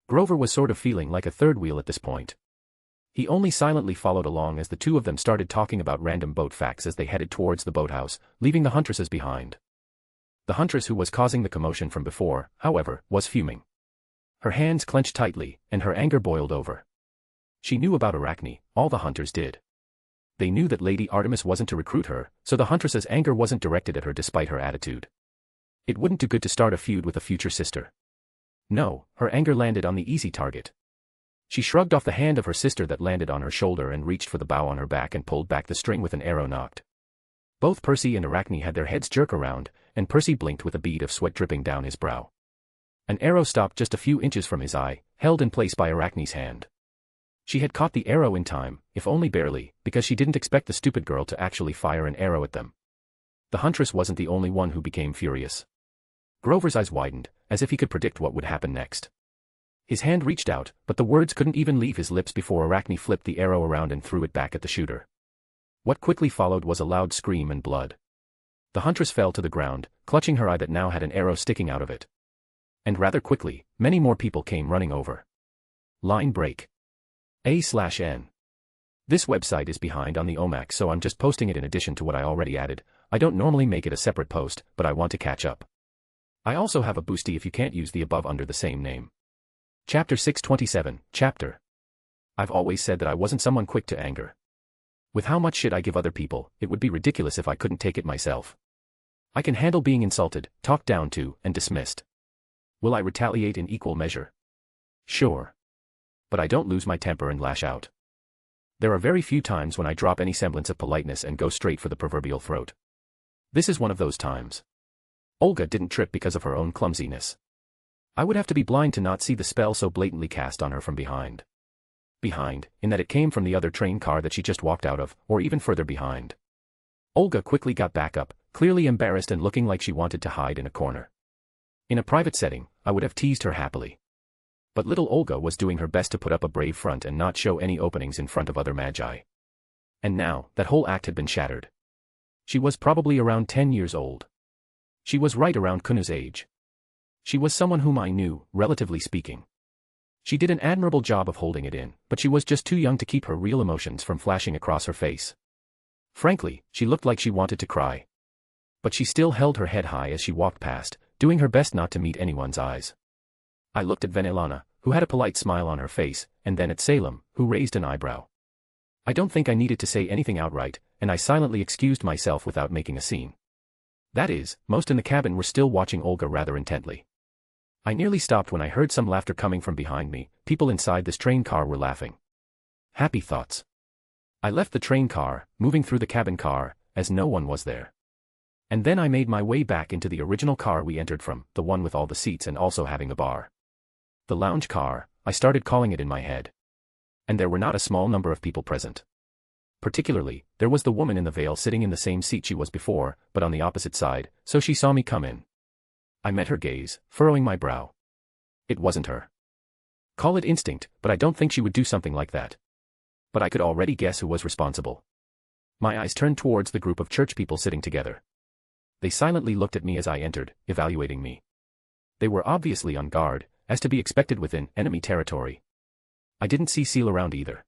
Grover was sort of feeling like a third wheel at this point. He only silently followed along as the two of them started talking about random boat facts as they headed towards the boathouse, leaving the huntresses behind. The huntress who was causing the commotion from before, however, was fuming. Her hands clenched tightly, and her anger boiled over. She knew about Arachne, all the hunters did. They knew that Lady Artemis wasn't to recruit her, so the huntress's anger wasn't directed at her despite her attitude. It wouldn't do good to start a feud with a future sister. No, her anger landed on the easy target. She shrugged off the hand of her sister that landed on her shoulder and reached for the bow on her back and pulled back the string with an arrow knocked. Both Percy and Arachne had their heads jerk around, and Percy blinked with a bead of sweat dripping down his brow. An arrow stopped just a few inches from his eye, held in place by Arachne's hand. She had caught the arrow in time, if only barely, because she didn't expect the stupid girl to actually fire an arrow at them. The huntress wasn't the only one who became furious. Grover's eyes widened, as if he could predict what would happen next. His hand reached out, but the words couldn't even leave his lips before Arachne flipped the arrow around and threw it back at the shooter. What quickly followed was a loud scream and blood. The huntress fell to the ground, clutching her eye that now had an arrow sticking out of it. And rather quickly, many more people came running over. Line break. A/N. This website is behind on the OMAC, so I'm just posting it in addition to what I already added. I don't normally make it a separate post, but I want to catch up. I also have a boosty if you can't use the above under the same name. Chapter 627, Chapter. I've always said that I wasn't someone quick to anger. With how much shit I give other people, it would be ridiculous if I couldn't take it myself. I can handle being insulted, talked down to, and dismissed. Will I retaliate in equal measure? Sure. But I don't lose my temper and lash out. There are very few times when I drop any semblance of politeness and go straight for the proverbial throat. This is one of those times. Olga didn't trip because of her own clumsiness. I would have to be blind to not see the spell so blatantly cast on her from behind. Behind, in that it came from the other train car that she just walked out of, or even further behind. Olga quickly got back up, clearly embarrassed and looking like she wanted to hide in a corner. In a private setting, I would have teased her happily. But little Olga was doing her best to put up a brave front and not show any openings in front of other magi. And now, that whole act had been shattered. She was probably around 10 years old. She was right around Kunu's age. She was someone whom I knew, relatively speaking. She did an admirable job of holding it in, but she was just too young to keep her real emotions from flashing across her face. Frankly, she looked like she wanted to cry. But she still held her head high as she walked past, doing her best not to meet anyone's eyes. I looked at Venelana, who had a polite smile on her face, and then at Salem, who raised an eyebrow. I don't think I needed to say anything outright, and I silently excused myself without making a scene. That is, most in the cabin were still watching Olga rather intently. I nearly stopped when I heard some laughter coming from behind me. People inside this train car were laughing. Happy thoughts. I left the train car, moving through the cabin car, as no one was there. And then I made my way back into the original car we entered from, the one with all the seats and also having a bar. The lounge car, I started calling it in my head. And there were not a small number of people present. Particularly, there was the woman in the veil sitting in the same seat she was before, but on the opposite side, so she saw me come in. I met her gaze, furrowing my brow. It wasn't her. Call it instinct, but I don't think she would do something like that. But I could already guess who was responsible. My eyes turned towards the group of church people sitting together. They silently looked at me as I entered, evaluating me. They were obviously on guard, as to be expected within enemy territory. I didn't see Seal around either.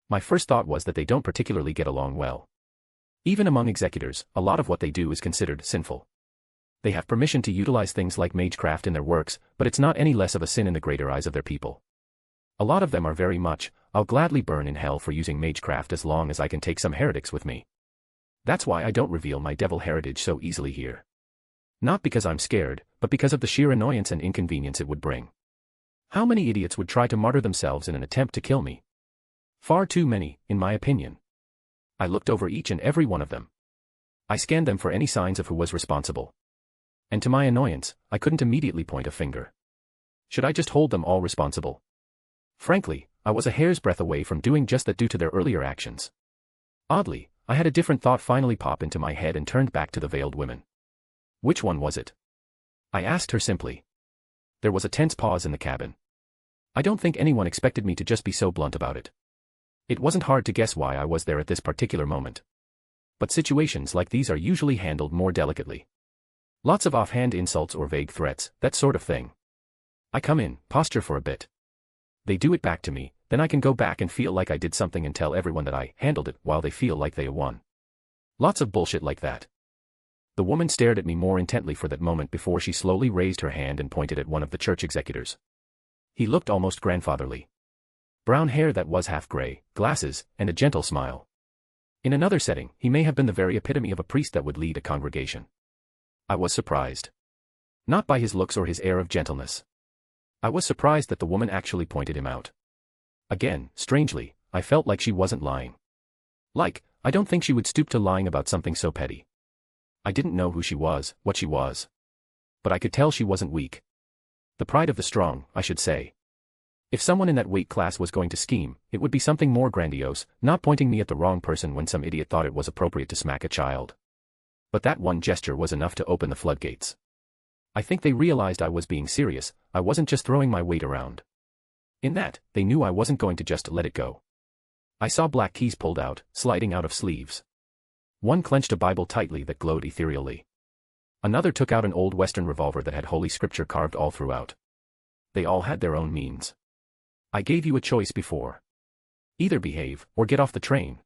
My first thought was that they don't particularly get along well. Even among executors, a lot of what they do is considered sinful. They have permission to utilize things like magecraft in their works, but it's not any less of a sin in the greater eyes of their people. A lot of them are very much, I'll gladly burn in hell for using magecraft as long as I can take some heretics with me. That's why I don't reveal my devil heritage so easily here. Not because I'm scared, but because of the sheer annoyance and inconvenience it would bring. How many idiots would try to martyr themselves in an attempt to kill me? Far too many, in my opinion. I looked over each and every one of them. I scanned them for any signs of who was responsible. And to my annoyance, I couldn't immediately point a finger. Should I just hold them all responsible? Frankly, I was a hair's breadth away from doing just that due to their earlier actions. Oddly, I had a different thought finally pop into my head and turned back to the veiled women. Which one was it? I asked her simply. There was a tense pause in the cabin. I don't think anyone expected me to just be so blunt about it. It wasn't hard to guess why I was there at this particular moment. But situations like these are usually handled more delicately. Lots of offhand insults or vague threats, that sort of thing. I come in, posture for a bit. They do it back to me, then I can go back and feel like I did something and tell everyone that I handled it while they feel like they won. Lots of bullshit like that. The woman stared at me more intently for that moment before she slowly raised her hand and pointed at one of the church executors. He looked almost grandfatherly. Brown hair that was half gray, glasses, and a gentle smile. In another setting, he may have been the very epitome of a priest that would lead a congregation. I was surprised. Not by his looks or his air of gentleness. I was surprised that the woman actually pointed him out. Again, strangely, I felt like she wasn't lying. Like, I don't think she would stoop to lying about something so petty. I didn't know who she was, what she was. But I could tell she wasn't weak. The pride of the strong, I should say. If someone in that weight class was going to scheme, it would be something more grandiose, not pointing me at the wrong person when some idiot thought it was appropriate to smack a child. But that one gesture was enough to open the floodgates. I think they realized I was being serious, I wasn't just throwing my weight around. In that, they knew I wasn't going to just let it go. I saw black keys pulled out, sliding out of sleeves. One clenched a Bible tightly that glowed ethereally. Another took out an old Western revolver that had Holy Scripture carved all throughout. They all had their own means. I gave you a choice before. Either behave, or get off the train.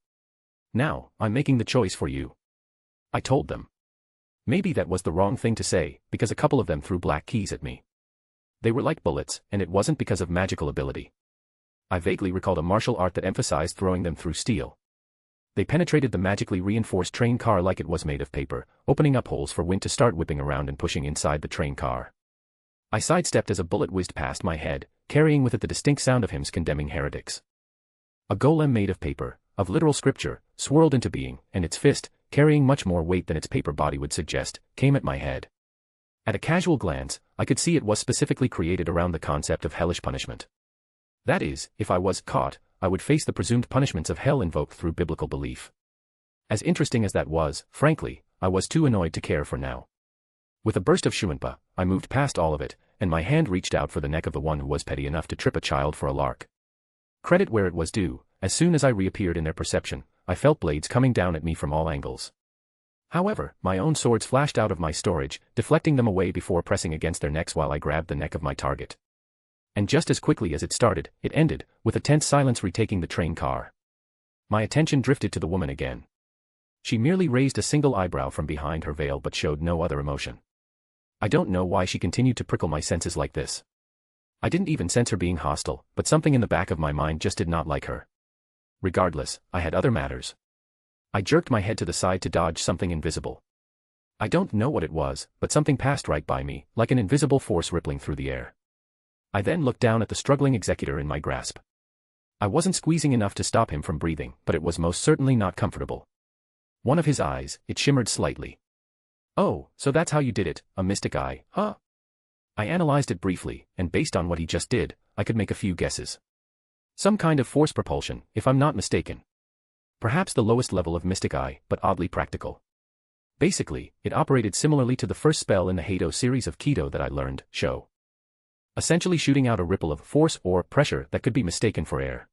Now, I'm making the choice for you. I told them. Maybe that was the wrong thing to say, because a couple of them threw black keys at me. They were like bullets, and it wasn't because of magical ability. I vaguely recalled a martial art that emphasized throwing them through steel. They penetrated the magically reinforced train car like it was made of paper, opening up holes for wind to start whipping around and pushing inside the train car. I sidestepped as a bullet whizzed past my head, carrying with it the distinct sound of hymns condemning heretics. A golem made of paper, of literal scripture, swirled into being, and its fist, carrying much more weight than its paper body would suggest, came at my head. At a casual glance, I could see it was specifically created around the concept of hellish punishment. That is, if I was caught, I would face the presumed punishments of hell invoked through biblical belief. As interesting as that was, frankly, I was too annoyed to care for now. With a burst of shumenpa, I moved past all of it, and my hand reached out for the neck of the one who was petty enough to trip a child for a lark. Credit where it was due, as soon as I reappeared in their perception, I felt blades coming down at me from all angles. However, my own swords flashed out of my storage, deflecting them away before pressing against their necks while I grabbed the neck of my target. And just as quickly as it started, it ended, with a tense silence retaking the train car. My attention drifted to the woman again. She merely raised a single eyebrow from behind her veil but showed no other emotion. I don't know why she continued to prickle my senses like this. I didn't even sense her being hostile, but something in the back of my mind just did not like her. Regardless, I had other matters. I jerked my head to the side to dodge something invisible. I don't know what it was, but something passed right by me, like an invisible force rippling through the air. I then looked down at the struggling executor in my grasp. I wasn't squeezing enough to stop him from breathing, but it was most certainly not comfortable. One of his eyes, it shimmered slightly. Oh, so that's how you did it, a mystic eye, huh? I analyzed it briefly, and based on what he just did, I could make a few guesses. Some kind of force propulsion, if I'm not mistaken. Perhaps the lowest level of mystic eye, but oddly practical. Basically, it operated similarly to the first spell in the Hado series of Keto that I learned, Show. Essentially shooting out a ripple of force or pressure that could be mistaken for air.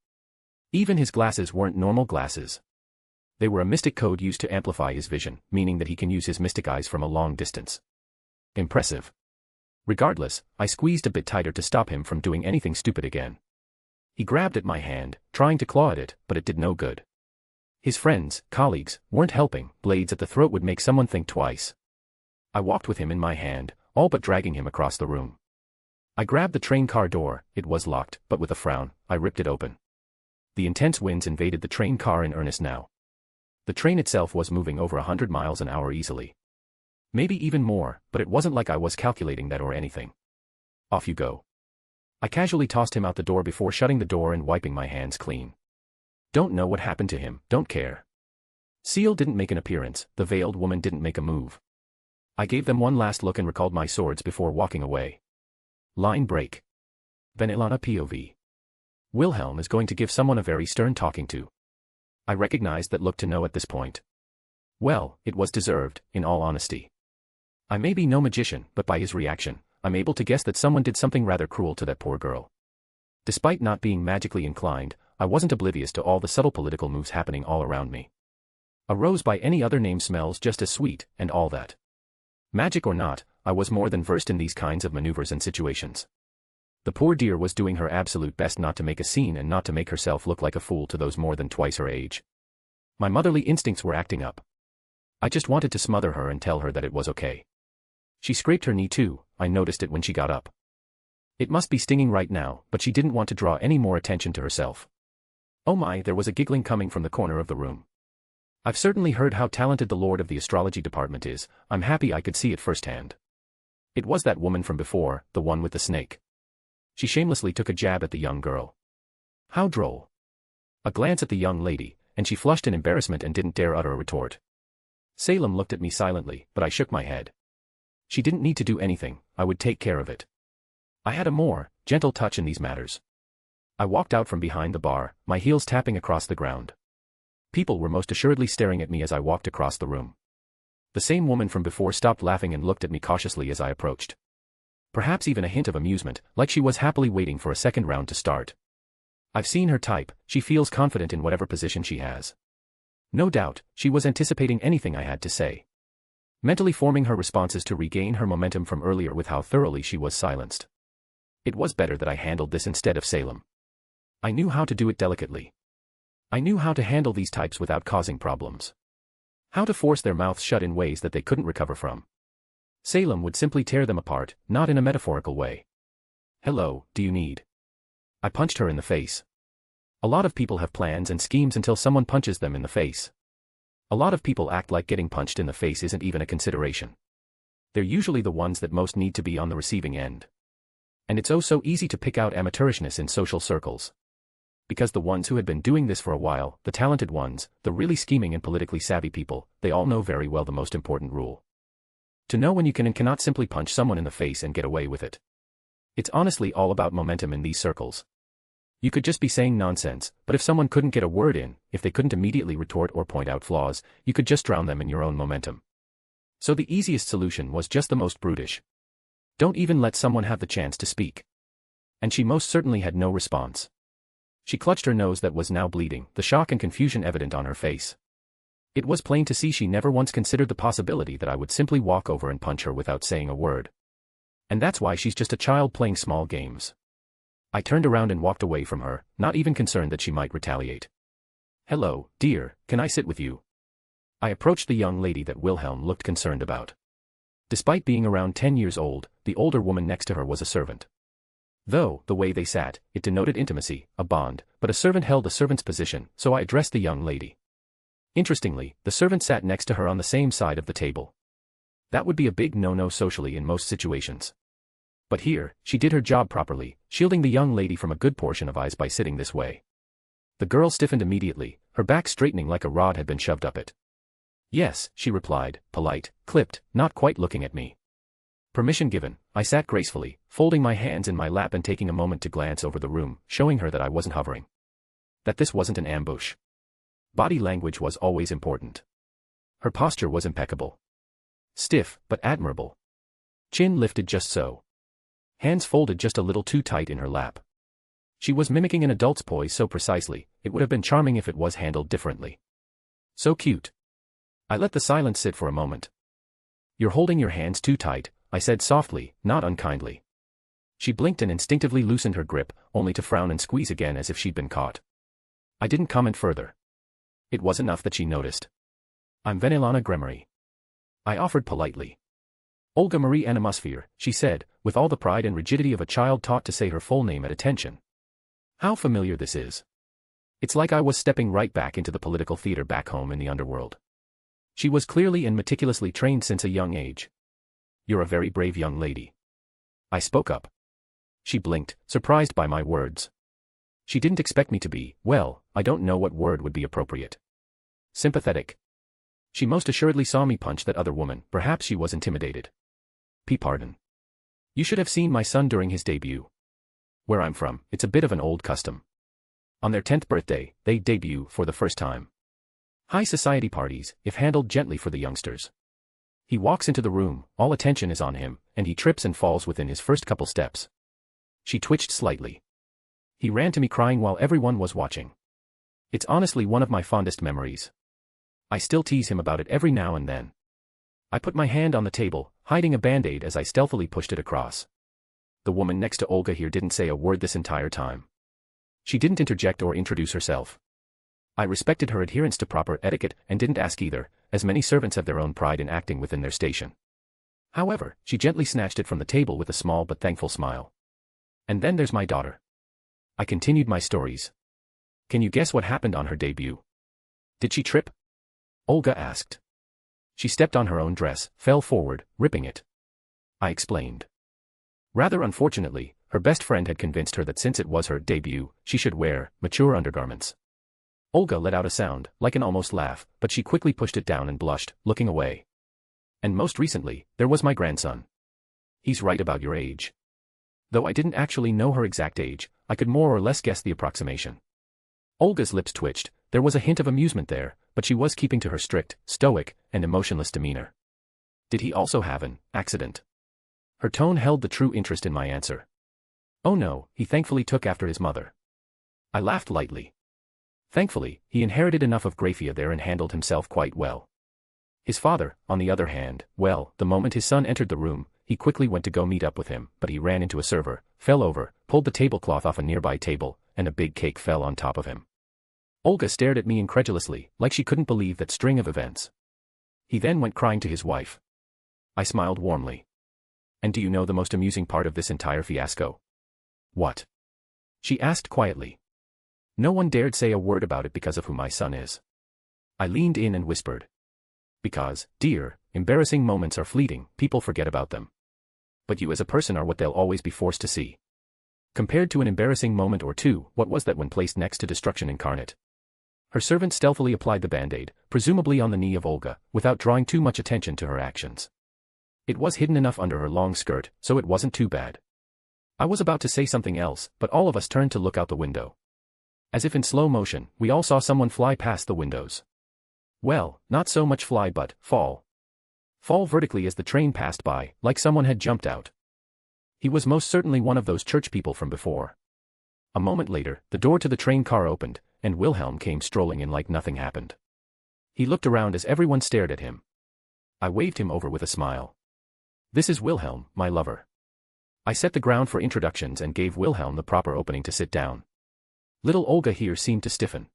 Even his glasses weren't normal glasses. They were a mystic code used to amplify his vision, meaning that he can use his mystic eyes from a long distance. Impressive. Regardless, I squeezed a bit tighter to stop him from doing anything stupid again. He grabbed at my hand, trying to claw at it, but it did no good. His friends, colleagues, weren't helping. Blades at the throat would make someone think twice. I walked with him in my hand, all but dragging him across the room. I grabbed the train car door. It was locked, but with a frown, I ripped it open. The intense winds invaded the train car in earnest now. The train itself was moving over 100 miles an hour easily. Maybe even more, but it wasn't like I was calculating that or anything. Off you go. I casually tossed him out the door before shutting the door and wiping my hands clean. Don't know what happened to him, don't care. Seal didn't make an appearance, the veiled woman didn't make a move. I gave them one last look and recalled my swords before walking away. Line break. Vanillana POV. Wilhelm is going to give someone a very stern talking to. I recognized that look to know at this point. Well, it was deserved, in all honesty. I may be no magician, but by his reaction, I'm able to guess that someone did something rather cruel to that poor girl. Despite not being magically inclined, I wasn't oblivious to all the subtle political moves happening all around me. A rose by any other name smells just as sweet, and all that. Magic or not, I was more than versed in these kinds of maneuvers and situations. The poor dear was doing her absolute best not to make a scene and not to make herself look like a fool to those more than twice her age. My motherly instincts were acting up. I just wanted to smother her and tell her that it was okay. She scraped her knee too, I noticed it when she got up. It must be stinging right now, but she didn't want to draw any more attention to herself. Oh my, there was a giggling coming from the corner of the room. I've certainly heard how talented the lord of the astrology department is. I'm happy I could see it firsthand. It was that woman from before, the one with the snake. She shamelessly took a jab at the young girl. How droll. A glance at the young lady, and she flushed in embarrassment and didn't dare utter a retort. Salem looked at me silently, but I shook my head. She didn't need to do anything, I would take care of it. I had a more gentle touch in these matters. I walked out from behind the bar, my heels tapping across the ground. People were most assuredly staring at me as I walked across the room. The same woman from before stopped laughing and looked at me cautiously as I approached. Perhaps even a hint of amusement, like she was happily waiting for a second round to start. I've seen her type, she feels confident in whatever position she has. No doubt, she was anticipating anything I had to say. Mentally forming her responses to regain her momentum from earlier with how thoroughly she was silenced. It was better that I handled this instead of Salem. I knew how to do it delicately. I knew how to handle these types without causing problems. How to force their mouths shut in ways that they couldn't recover from. Salem would simply tear them apart, not in a metaphorical way. Hello, do you need? I punched her in the face. A lot of people have plans and schemes until someone punches them in the face. A lot of people act like getting punched in the face isn't even a consideration. They're usually the ones that most need to be on the receiving end. And it's oh so easy to pick out amateurishness in social circles. Because the ones who had been doing this for a while, the talented ones, the really scheming and politically savvy people, they all know very well the most important rule. To know when you can and cannot simply punch someone in the face and get away with it. It's honestly all about momentum in these circles. You could just be saying nonsense, but if someone couldn't get a word in, if they couldn't immediately retort or point out flaws, you could just drown them in your own momentum. So the easiest solution was just the most brutish. Don't even let someone have the chance to speak. And she most certainly had no response. She clutched her nose that was now bleeding, the shock and confusion evident on her face. It was plain to see she never once considered the possibility that I would simply walk over and punch her without saying a word. And that's why she's just a child playing small games. I turned around and walked away from her, not even concerned that she might retaliate. "Hello, dear, can I sit with you?" I approached the young lady that Wilhelm looked concerned about. Despite being around 10 years old, the older woman next to her was a servant. Though, the way they sat, it denoted intimacy, a bond, but a servant held a servant's position, so I addressed the young lady. Interestingly, the servant sat next to her on the same side of the table. That would be a big no-no socially in most situations. But here, she did her job properly, shielding the young lady from a good portion of eyes by sitting this way. The girl stiffened immediately, her back straightening like a rod had been shoved up it. "Yes," she replied, polite, clipped, not quite looking at me. Permission given, I sat gracefully, folding my hands in my lap and taking a moment to glance over the room, showing her that I wasn't hovering. That this wasn't an ambush. Body language was always important. Her posture was impeccable. Stiff, but admirable. Chin lifted just so. Hands folded just a little too tight in her lap. She was mimicking an adult's poise so precisely, it would have been charming if it was handled differently. So cute. I let the silence sit for a moment. "You're holding your hands too tight," I said softly, not unkindly. She blinked and instinctively loosened her grip, only to frown and squeeze again as if she'd been caught. I didn't comment further. It was enough that she noticed. "I'm Venelana Gremery," I offered politely. "Olga Marie Animosphère," she said, with all the pride and rigidity of a child taught to say her full name at attention. How familiar this is. It's like I was stepping right back into the political theater back home in the underworld. She was clearly and meticulously trained since a young age. "You're a very brave young lady." I spoke up. She blinked, surprised by my words. She didn't expect me to be, well, I don't know what word would be appropriate. Sympathetic. She most assuredly saw me punch that other woman, perhaps she was intimidated. Pardon. You should have seen my son during his debut. Where I'm from, it's a bit of an old custom. On their 10th birthday, they debut for the first time. High society parties, if handled gently for the youngsters. He walks into the room, all attention is on him, and he trips and falls within his first couple steps. She twitched slightly. He ran to me crying while everyone was watching. It's honestly one of my fondest memories. I still tease him about it every now and then. I put my hand on the table, hiding a band-aid as I stealthily pushed it across. The woman next to Olga here didn't say a word this entire time. She didn't interject or introduce herself. I respected her adherence to proper etiquette and didn't ask either, as many servants have their own pride in acting within their station. However, she gently snatched it from the table with a small but thankful smile. "And then there's my daughter." I continued my stories. "Can you guess what happened on her debut?" "Did she trip?" Olga asked. "She stepped on her own dress, fell forward, ripping it." I explained. Rather unfortunately, her best friend had convinced her that since it was her debut, she should wear mature undergarments. Olga let out a sound, like an almost laugh, but she quickly pushed it down and blushed, looking away. "And most recently, there was my grandson. He's right about your age." Though I didn't actually know her exact age, I could more or less guess the approximation. Olga's lips twitched, there was a hint of amusement there, but she was keeping to her strict, stoic, and emotionless demeanor. "Did he also have an accident?" Her tone held the true interest in my answer. "Oh no, he thankfully took after his mother." I laughed lightly. Thankfully, he inherited enough of graphia there and handled himself quite well. His father, on the other hand, well, the moment his son entered the room, he quickly went to go meet up with him, but he ran into a server, fell over, pulled the tablecloth off a nearby table, and a big cake fell on top of him. Olga stared at me incredulously, like she couldn't believe that string of events. He then went crying to his wife. I smiled warmly. "And do you know the most amusing part of this entire fiasco?" "What?" she asked quietly. "No one dared say a word about it because of who my son is." I leaned in and whispered. "Because, dear, embarrassing moments are fleeting, people forget about them. But you as a person are what they'll always be forced to see. Compared to an embarrassing moment or two, what was that when placed next to destruction incarnate?" Her servant stealthily applied the band-aid, presumably on the knee of Olga, without drawing too much attention to her actions. It was hidden enough under her long skirt, so it wasn't too bad. I was about to say something else, but all of us turned to look out the window. As if in slow motion, we all saw someone fly past the windows. Well, not so much fly but fall. Fall vertically as the train passed by, like someone had jumped out. He was most certainly one of those church people from before. A moment later, the door to the train car opened, and Wilhelm came strolling in like nothing happened. He looked around as everyone stared at him. I waved him over with a smile. This is Wilhelm, my lover. I set the ground for introductions and gave Wilhelm the proper opening to sit down. Little Olga here seemed to stiffen.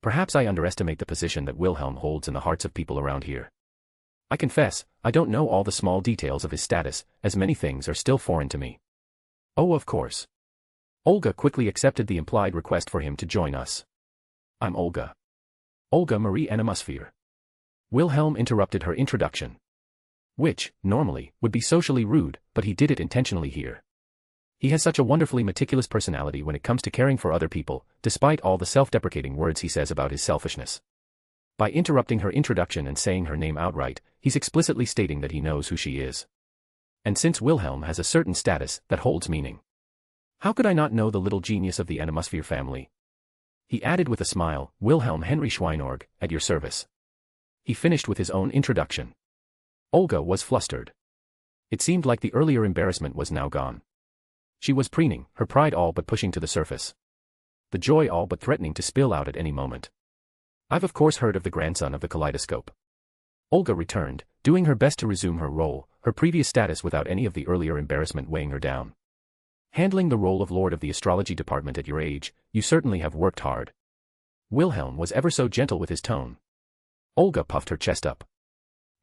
Perhaps I underestimate the position that Wilhelm holds in the hearts of people around here. I confess, I don't know all the small details of his status, as many things are still foreign to me. Oh, of course. Olga quickly accepted the implied request for him to join us. I'm Olga. Olga Marie Animosphère. Wilhelm interrupted her introduction. Which, normally, would be socially rude, but he did it intentionally here. He has such a wonderfully meticulous personality when it comes to caring for other people, despite all the self-deprecating words he says about his selfishness. By interrupting her introduction and saying her name outright, he's explicitly stating that he knows who she is. And since Wilhelm has a certain status, that holds meaning. How could I not know the little genius of the Animosphère family? He added with a smile, Wilhelm Henry Schweinorg, at your service. He finished with his own introduction. Olga was flustered. It seemed like the earlier embarrassment was now gone. She was preening, her pride all but pushing to the surface. The joy all but threatening to spill out at any moment. I've of course heard of the grandson of the Kaleidoscope. Olga returned, doing her best to resume her role, her previous status without any of the earlier embarrassment weighing her down. Handling the role of Lord of the Astrology Department at your age, you certainly have worked hard. Wilhelm was ever so gentle with his tone. Olga puffed her chest up.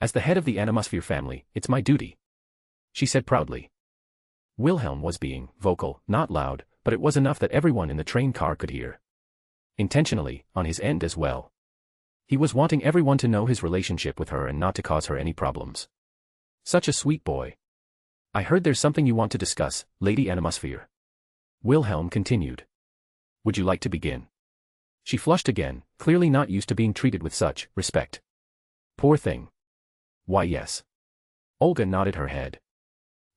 As the head of the Animosphère family, it's my duty, she said proudly. Wilhelm was being vocal, not loud, but it was enough that everyone in the train car could hear. Intentionally, on his end as well. He was wanting everyone to know his relationship with her and not to cause her any problems. Such a sweet boy. I heard there's something you want to discuss, Lady Animosphère. Wilhelm continued. Would you like to begin? She flushed again, clearly not used to being treated with such respect. Poor thing. Why yes. Olga nodded her head.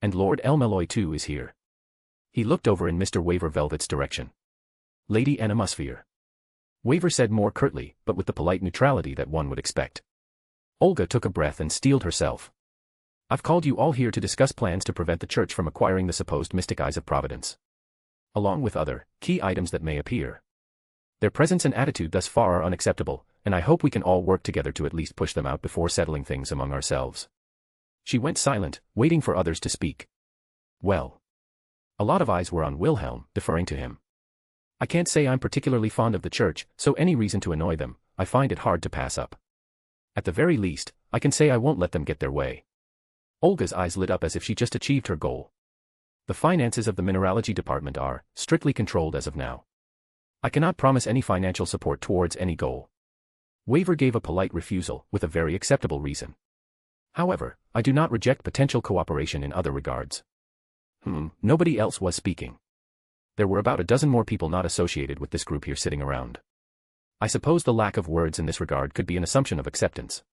And Lord Elmeloy too is here. He looked over in Mr. Waver Velvet's direction. Lady Animosphère. Waver said more curtly, but with the polite neutrality that one would expect. Olga took a breath and steeled herself. I've called you all here to discuss plans to prevent the Church from acquiring the supposed mystic eyes of Providence. Along with other, key items that may appear. Their presence and attitude thus far are unacceptable, and I hope we can all work together to at least push them out before settling things among ourselves. She went silent, waiting for others to speak. Well. A lot of eyes were on Wilhelm, deferring to him. I can't say I'm particularly fond of the Church, so any reason to annoy them, I find it hard to pass up. At the very least, I can say I won't let them get their way. Olga's eyes lit up as if she just achieved her goal. The finances of the mineralogy department are strictly controlled as of now. I cannot promise any financial support towards any goal. Waver gave a polite refusal, with a very acceptable reason. However, I do not reject potential cooperation in other regards. Nobody else was speaking. There were about a dozen more people not associated with this group here sitting around. I suppose the lack of words in this regard could be an assumption of acceptance.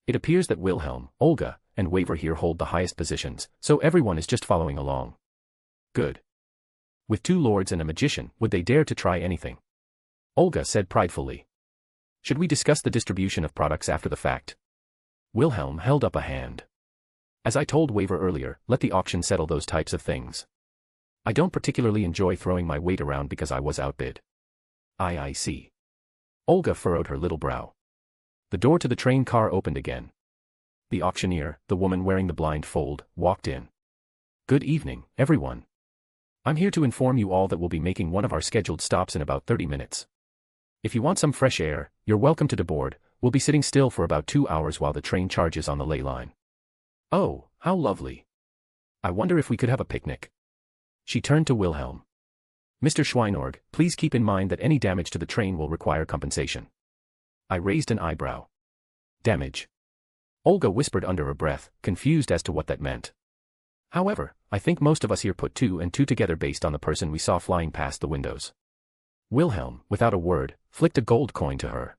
It appears that Wilhelm, Olga, and Waver here hold the highest positions, so everyone is just following along. Good. With 2 lords and a magician, would they dare to try anything? Olga said pridefully. Should we discuss the distribution of products after the fact? Wilhelm held up a hand. As I told Waver earlier, let the auction settle those types of things. I don't particularly enjoy throwing my weight around because I was outbid. I see. Olga furrowed her little brow. The door to the train car opened again. The auctioneer, the woman wearing the blindfold, walked in. Good evening, everyone. I'm here to inform you all that we'll be making one of our scheduled stops in about 30 minutes. If you want some fresh air, you're welcome to deboard. We'll be sitting still for about 2 hours while the train charges on the ley line. Oh, how lovely. I wonder if we could have a picnic. She turned to Wilhelm. Mr. Schweinorg, please keep in mind that any damage to the train will require compensation. I raised an eyebrow. Damage. Olga whispered under her breath, confused as to what that meant. However, I think most of us here put 2 and 2 together based on the person we saw flying past the windows. Wilhelm, without a word, flicked a gold coin to her.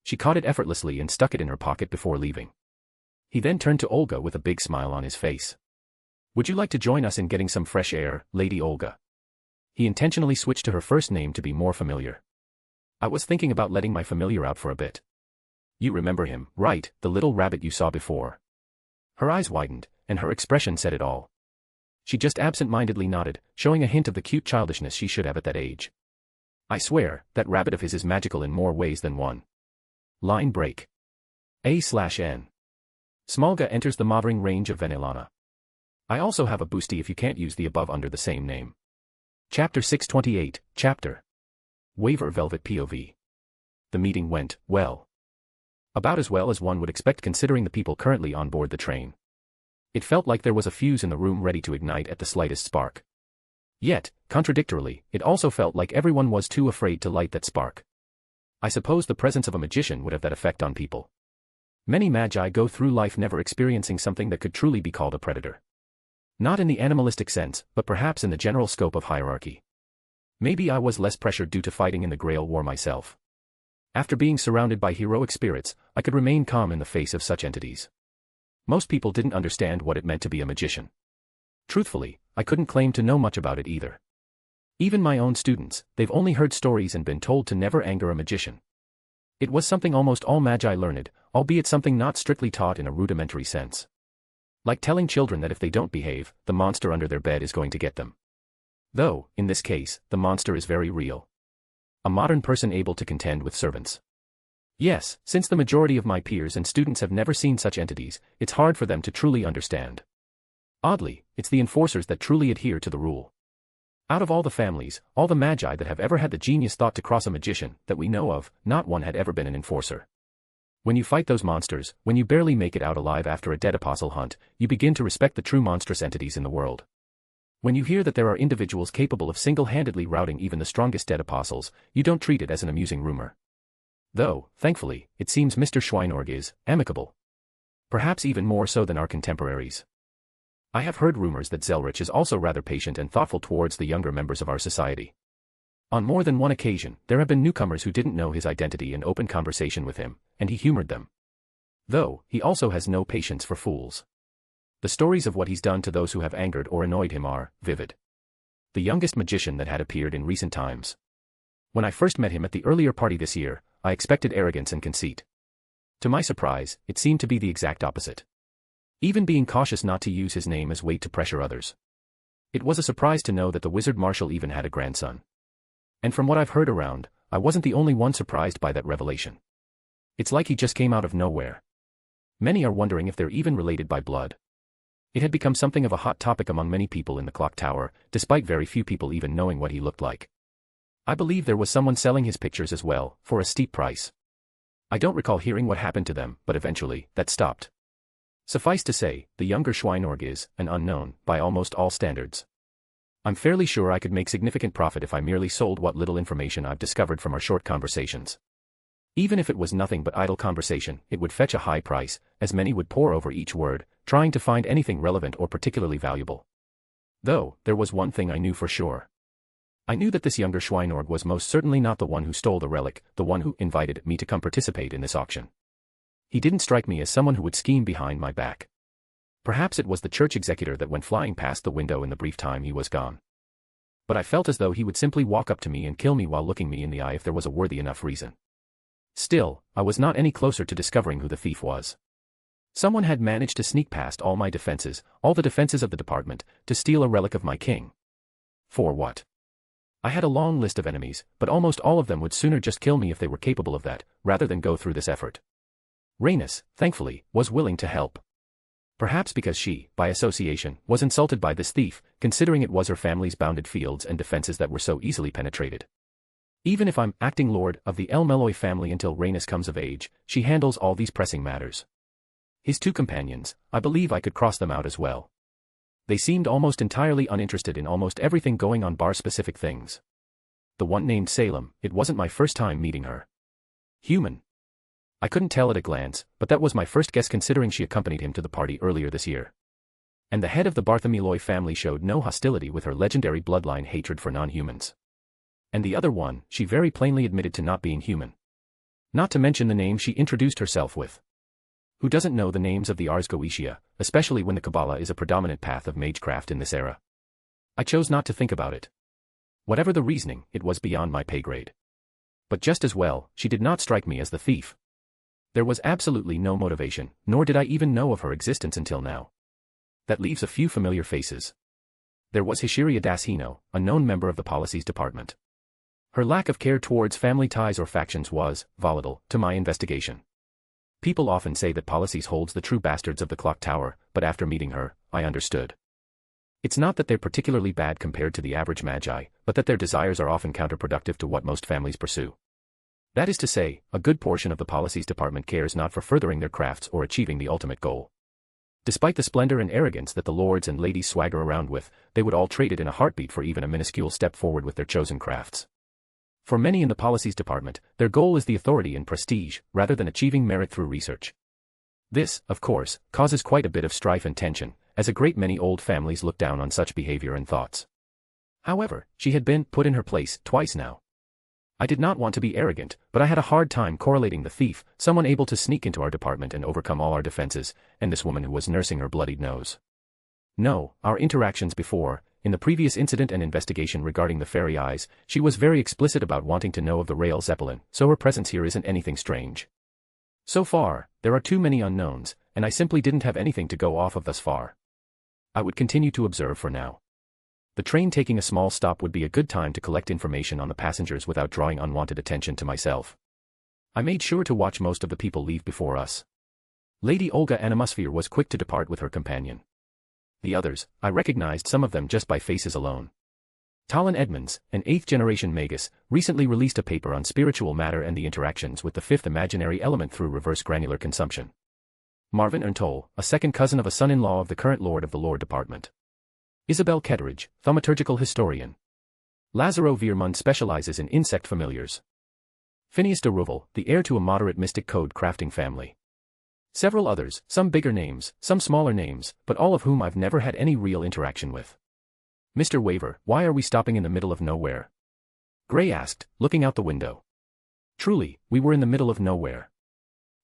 She caught it effortlessly and stuck it in her pocket before leaving. He then turned to Olga with a big smile on his face. Would you like to join us in getting some fresh air, Lady Olga? He intentionally switched to her first name to be more familiar. I was thinking about letting my familiar out for a bit. You remember him, right, the little rabbit you saw before? Her eyes widened, and her expression said it all. She just absent-mindedly nodded, showing a hint of the cute childishness she should have at that age. I swear, that rabbit of his is magical in more ways than one. Line break. A/N. Smolga enters the mothering range of Venelana. I also have a boosty if you can't use the above under the same name. Chapter 628, Chapter. Waiver Velvet POV. The meeting went well. About as well as one would expect considering the people currently on board the train. It felt like there was a fuse in the room ready to ignite at the slightest spark. Yet, contradictorily, it also felt like everyone was too afraid to light that spark. I suppose the presence of a magician would have that effect on people. Many magi go through life never experiencing something that could truly be called a predator. Not in the animalistic sense, but perhaps in the general scope of hierarchy. Maybe I was less pressured due to fighting in the Grail War myself. After being surrounded by heroic spirits, I could remain calm in the face of such entities. Most people didn't understand what it meant to be a magician. Truthfully, I couldn't claim to know much about it either. Even my own students, they've only heard stories and been told to never anger a magician. It was something almost all magi learned, albeit something not strictly taught in a rudimentary sense. Like telling children that if they don't behave, the monster under their bed is going to get them. Though, in this case, the monster is very real. A modern person able to contend with servants. Yes, since the majority of my peers and students have never seen such entities, it's hard for them to truly understand. Oddly, it's the enforcers that truly adhere to the rule. Out of all the families, all the magi that have ever had the genius thought to cross a magician, that we know of, not one had ever been an enforcer. When you fight those monsters, when you barely make it out alive after a dead apostle hunt, you begin to respect the true monstrous entities in the world. When you hear that there are individuals capable of single-handedly routing even the strongest dead apostles, you don't treat it as an amusing rumor. Though, thankfully, it seems Mr. Schweinorg is amicable. Perhaps even more so than our contemporaries. I have heard rumors that Zelretch is also rather patient and thoughtful towards the younger members of our society. On more than one occasion, there have been newcomers who didn't know his identity and opened conversation with him, and he humored them. Though, he also has no patience for fools. The stories of what he's done to those who have angered or annoyed him are vivid. The youngest magician that had appeared in recent times. When I first met him at the earlier party this year, I expected arrogance and conceit. To my surprise, it seemed to be the exact opposite. Even being cautious not to use his name as weight to pressure others. It was a surprise to know that the wizard marshal even had a grandson. And from what I've heard around, I wasn't the only one surprised by that revelation. It's like he just came out of nowhere. Many are wondering if they're even related by blood. It had become something of a hot topic among many people in the clock tower, despite very few people even knowing what he looked like. I believe there was someone selling his pictures as well, for a steep price. I don't recall hearing what happened to them, but eventually, that stopped. Suffice to say, the younger Schweinorg is an unknown, by almost all standards. I'm fairly sure I could make significant profit if I merely sold what little information I've discovered from our short conversations. Even if it was nothing but idle conversation, it would fetch a high price, as many would pore over each word, trying to find anything relevant or particularly valuable. Though, there was one thing I knew for sure. I knew that this younger Schweinorg was most certainly not the one who stole the relic, the one who invited me to come participate in this auction. He didn't strike me as someone who would scheme behind my back. Perhaps it was the church executor that went flying past the window in the brief time he was gone. But I felt as though he would simply walk up to me and kill me while looking me in the eye if there was a worthy enough reason. Still, I was not any closer to discovering who the thief was. Someone had managed to sneak past all my defenses, all the defenses of the department, to steal a relic of my king. For what? I had a long list of enemies, but almost all of them would sooner just kill me if they were capable of that, rather than go through this effort. Rhaenys, thankfully, was willing to help. Perhaps because she, by association, was insulted by this thief, considering it was her family's bounded fields and defenses that were so easily penetrated. Even if I'm acting lord of the El Meloy family until Rhaenys comes of age, she handles all these pressing matters. His two companions, I believe I could cross them out as well. They seemed almost entirely uninterested in almost everything going on bar-specific things. The one named Salem, it wasn't my first time meeting her. Human. I couldn't tell at a glance, but that was my first guess considering she accompanied him to the party earlier this year. And the head of the Bartholomew family showed no hostility with her legendary bloodline hatred for non-humans. And the other one, she very plainly admitted to not being human. Not to mention the name she introduced herself with. Who doesn't know the names of the Ars Goetia, especially when the Kabbalah is a predominant path of magecraft in this era? I chose not to think about it. Whatever the reasoning, it was beyond my pay grade. But just as well, she did not strike me as the thief. There was absolutely no motivation, nor did I even know of her existence until now. That leaves a few familiar faces. There was Hishiria Dashino, a known member of the policies department. Her lack of care towards family ties or factions was volatile to my investigation. People often say that policies holds the true bastards of the clock tower, but after meeting her, I understood. It's not that they're particularly bad compared to the average magi, but that their desires are often counterproductive to what most families pursue. That is to say, a good portion of the policies department cares not for furthering their crafts or achieving the ultimate goal. Despite the splendor and arrogance that the lords and ladies swagger around with, they would all trade it in a heartbeat for even a minuscule step forward with their chosen crafts. For many in the policies department, their goal is the authority and prestige, rather than achieving merit through research. This, of course, causes quite a bit of strife and tension, as a great many old families look down on such behavior and thoughts. However, she had been put in her place twice now. I did not want to be arrogant, but I had a hard time correlating the thief, someone able to sneak into our department and overcome all our defenses, and this woman who was nursing her bloodied nose. No, our interactions before, in the previous incident and investigation regarding the fairy eyes, she was very explicit about wanting to know of the Rail Zeppelin, so her presence here isn't anything strange. So far, there are too many unknowns, and I simply didn't have anything to go off of thus far. I would continue to observe for now. The train taking a small stop would be a good time to collect information on the passengers without drawing unwanted attention to myself. I made sure to watch most of the people leave before us. Lady Olga Animosphere was quick to depart with her companion. The others, I recognized some of them just by faces alone. Talon Edmonds, an 8th-generation magus, recently released a paper on spiritual matter and the interactions with the fifth imaginary element through reverse granular consumption. Marvin Erntoll, a second cousin of a son-in-law of the current Lord of the Lore Department. Isabel Ketteridge, thaumaturgical historian. Lazaro Veermund specializes in insect familiars. Phineas de Rouvel, the heir to a moderate mystic code crafting family. Several others, some bigger names, some smaller names, but all of whom I've never had any real interaction with. Mr. Waver, why are we stopping in the middle of nowhere? Gray asked, looking out the window. Truly, we were in the middle of nowhere.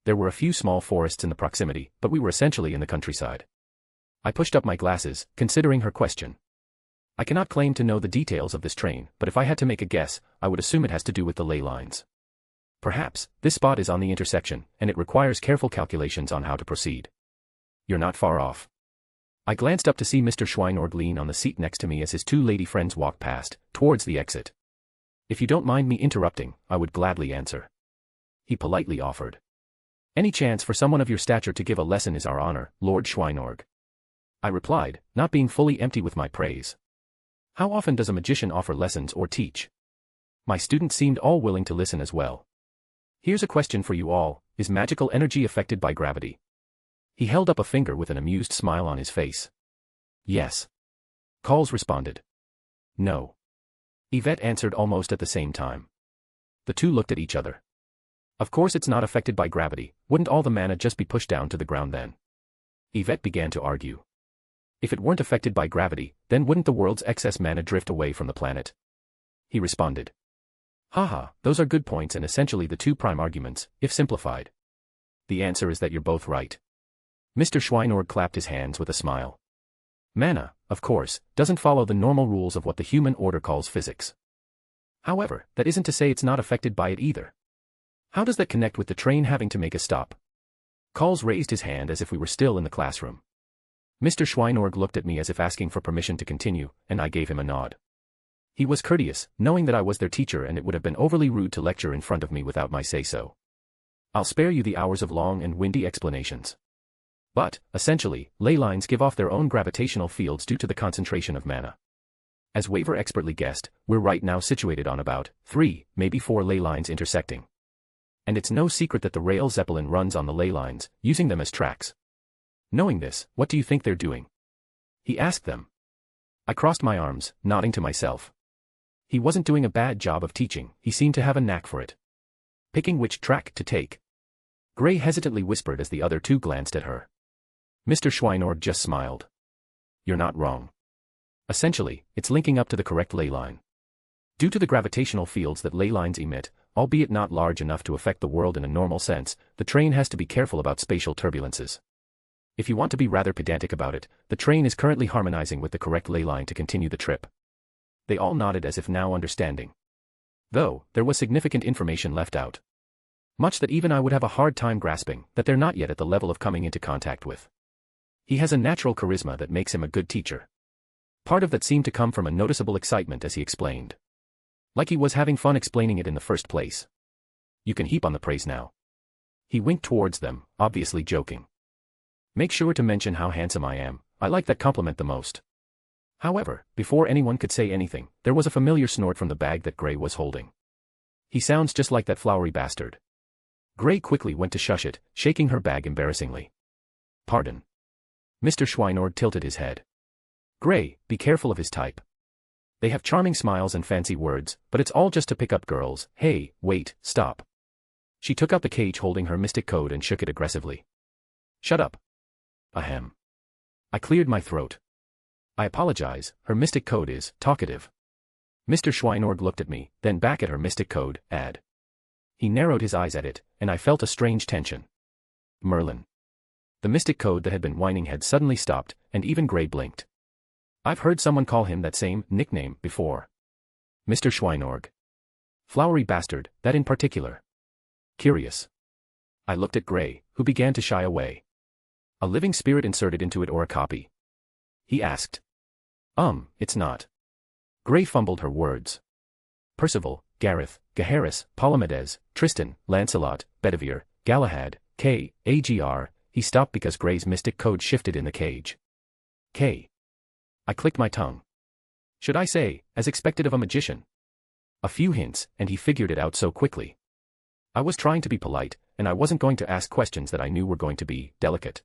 There were a few small forests in the proximity, but we were essentially in the countryside. I pushed up my glasses, considering her question. I cannot claim to know the details of this train, but if I had to make a guess, I would assume it has to do with the ley lines. Perhaps, this spot is on the intersection, and it requires careful calculations on how to proceed. You're not far off. I glanced up to see Mr. Schweinorg lean on the seat next to me as his two lady friends walked past, towards the exit. If you don't mind me interrupting, I would gladly answer. He politely offered. Any chance for someone of your stature to give a lesson is our honor, Lord Schweinorg. I replied, not being fully empty with my praise. How often does a magician offer lessons or teach? My students seemed all willing to listen as well. Here's a question for you all, is magical energy affected by gravity? He held up a finger with an amused smile on his face. Yes. Calls responded. No. Yvette answered almost at the same time. The two looked at each other. Of course it's not affected by gravity, wouldn't all the mana just be pushed down to the ground then? Yvette began to argue. If it weren't affected by gravity, then wouldn't the world's excess mana drift away from the planet? He responded. Haha, those are good points and essentially the two prime arguments, if simplified. The answer is that you're both right. Mr. Schweinorg clapped his hands with a smile. Mana, of course, doesn't follow the normal rules of what the human order calls physics. However, that isn't to say it's not affected by it either. How does that connect with the train having to make a stop? Calls raised his hand as if we were still in the classroom. Mr. Schweinorg looked at me as if asking for permission to continue, and I gave him a nod. He was courteous, knowing that I was their teacher and it would have been overly rude to lecture in front of me without my say-so. I'll spare you the hours of long and windy explanations. But, essentially, ley lines give off their own gravitational fields due to the concentration of mana. As Waver expertly guessed, we're right now situated on about 3, maybe 4 ley lines intersecting. And it's no secret that the Rail Zeppelin runs on the ley lines, using them as tracks. Knowing this, what do you think they're doing? He asked them. I crossed my arms, nodding to myself. He wasn't doing a bad job of teaching, he seemed to have a knack for it. Picking which track to take. Gray hesitantly whispered as the other two glanced at her. Mr. Schweinorg just smiled. You're not wrong. Essentially, it's linking up to the correct ley line. Due to the gravitational fields that ley lines emit, albeit not large enough to affect the world in a normal sense, the train has to be careful about spatial turbulences. If you want to be rather pedantic about it, the train is currently harmonizing with the correct ley line to continue the trip. They all nodded as if now understanding. Though, there was significant information left out. Much that even I would have a hard time grasping, that they're not yet at the level of coming into contact with. He has a natural charisma that makes him a good teacher. Part of that seemed to come from a noticeable excitement as he explained. Like he was having fun explaining it in the first place. You can heap on the praise now. He winked towards them, obviously joking. Make sure to mention how handsome I am, I like that compliment the most. However, before anyone could say anything, there was a familiar snort from the bag that Gray was holding. He sounds just like that flowery bastard. Gray quickly went to shush it, shaking her bag embarrassingly. Pardon. Mr. Schweinord tilted his head. Gray, be careful of his type. They have charming smiles and fancy words, but it's all just to pick up girls. Hey, wait, stop. She took out the cage holding her mystic code and shook it aggressively. Shut up. Ahem. I cleared my throat. I apologize, her mystic code is talkative. Mr. Schweinord looked at me, then back at her mystic code, add. He narrowed his eyes at it, and I felt a strange tension. Merlin. The mystic code that had been whining had suddenly stopped, and even Gray blinked. I've heard someone call him that same nickname before. Mr. Schweinord. Flowery bastard, that in particular. Curious. I looked at Gray, who began to shy away. A living spirit inserted into it or a copy? He asked. It's not. Gray fumbled her words. Percival, Gareth, Gaheris, Palomedes, Tristan, Lancelot, Bedivere, Galahad, K, Agr. He stopped because Gray's mystic code shifted in the cage. K. I clicked my tongue. Should I say, as expected of a magician? A few hints, and he figured it out so quickly. I was trying to be polite, and I wasn't going to ask questions that I knew were going to be delicate.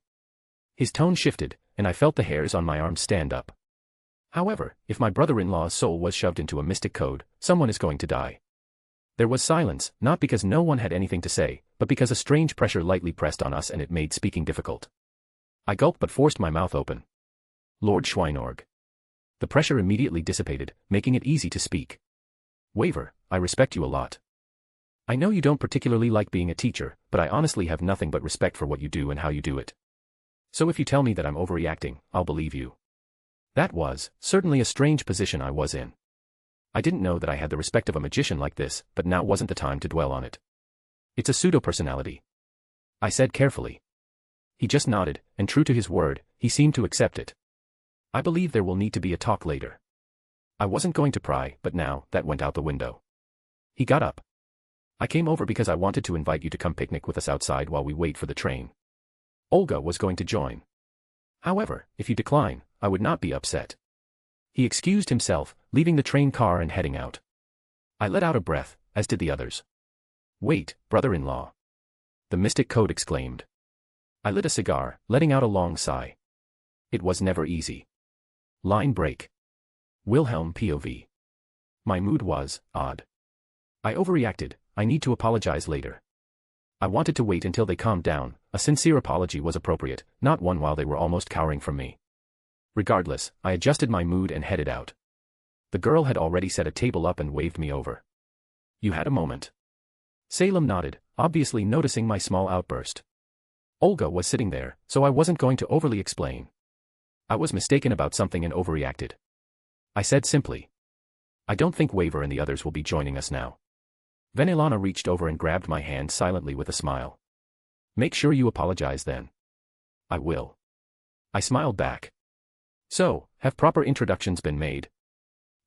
His tone shifted, and I felt the hairs on my arms stand up. However, if my brother-in-law's soul was shoved into a mystic code, someone is going to die. There was silence, not because no one had anything to say, but because a strange pressure lightly pressed on us and it made speaking difficult. I gulped but forced my mouth open. Lord Schweinorg. The pressure immediately dissipated, making it easy to speak. Waver, I respect you a lot. I know you don't particularly like being a teacher, but I honestly have nothing but respect for what you do and how you do it. So if you tell me that I'm overreacting, I'll believe you. That was, certainly a strange position I was in. I didn't know that I had the respect of a magician like this, but now wasn't the time to dwell on it. It's a pseudo-personality. I said carefully. He just nodded, and true to his word, he seemed to accept it. I believe there will need to be a talk later. I wasn't going to pry, but now, that went out the window. He got up. I came over because I wanted to invite you to come picnic with us outside while we wait for the train. Olga was going to join. However, if you decline, I would not be upset. He excused himself, leaving the train car and heading out. I let out a breath, as did the others. Wait, brother-in-law. The mystic code exclaimed. I lit a cigar, letting out a long sigh. It was never easy. Line break. Wilhelm POV. My mood was odd. I overreacted, I need to apologize later. I wanted to wait until they calmed down, a sincere apology was appropriate, not one while they were almost cowering from me. Regardless, I adjusted my mood and headed out. The girl had already set a table up and waved me over. You had a moment. Salem nodded, obviously noticing my small outburst. Olga was sitting there, so I wasn't going to overly explain. I was mistaken about something and overreacted. I said simply. I don't think Waver and the others will be joining us now. Venelana reached over and grabbed my hand silently with a smile. Make sure you apologize then. I will. I smiled back. So, have proper introductions been made?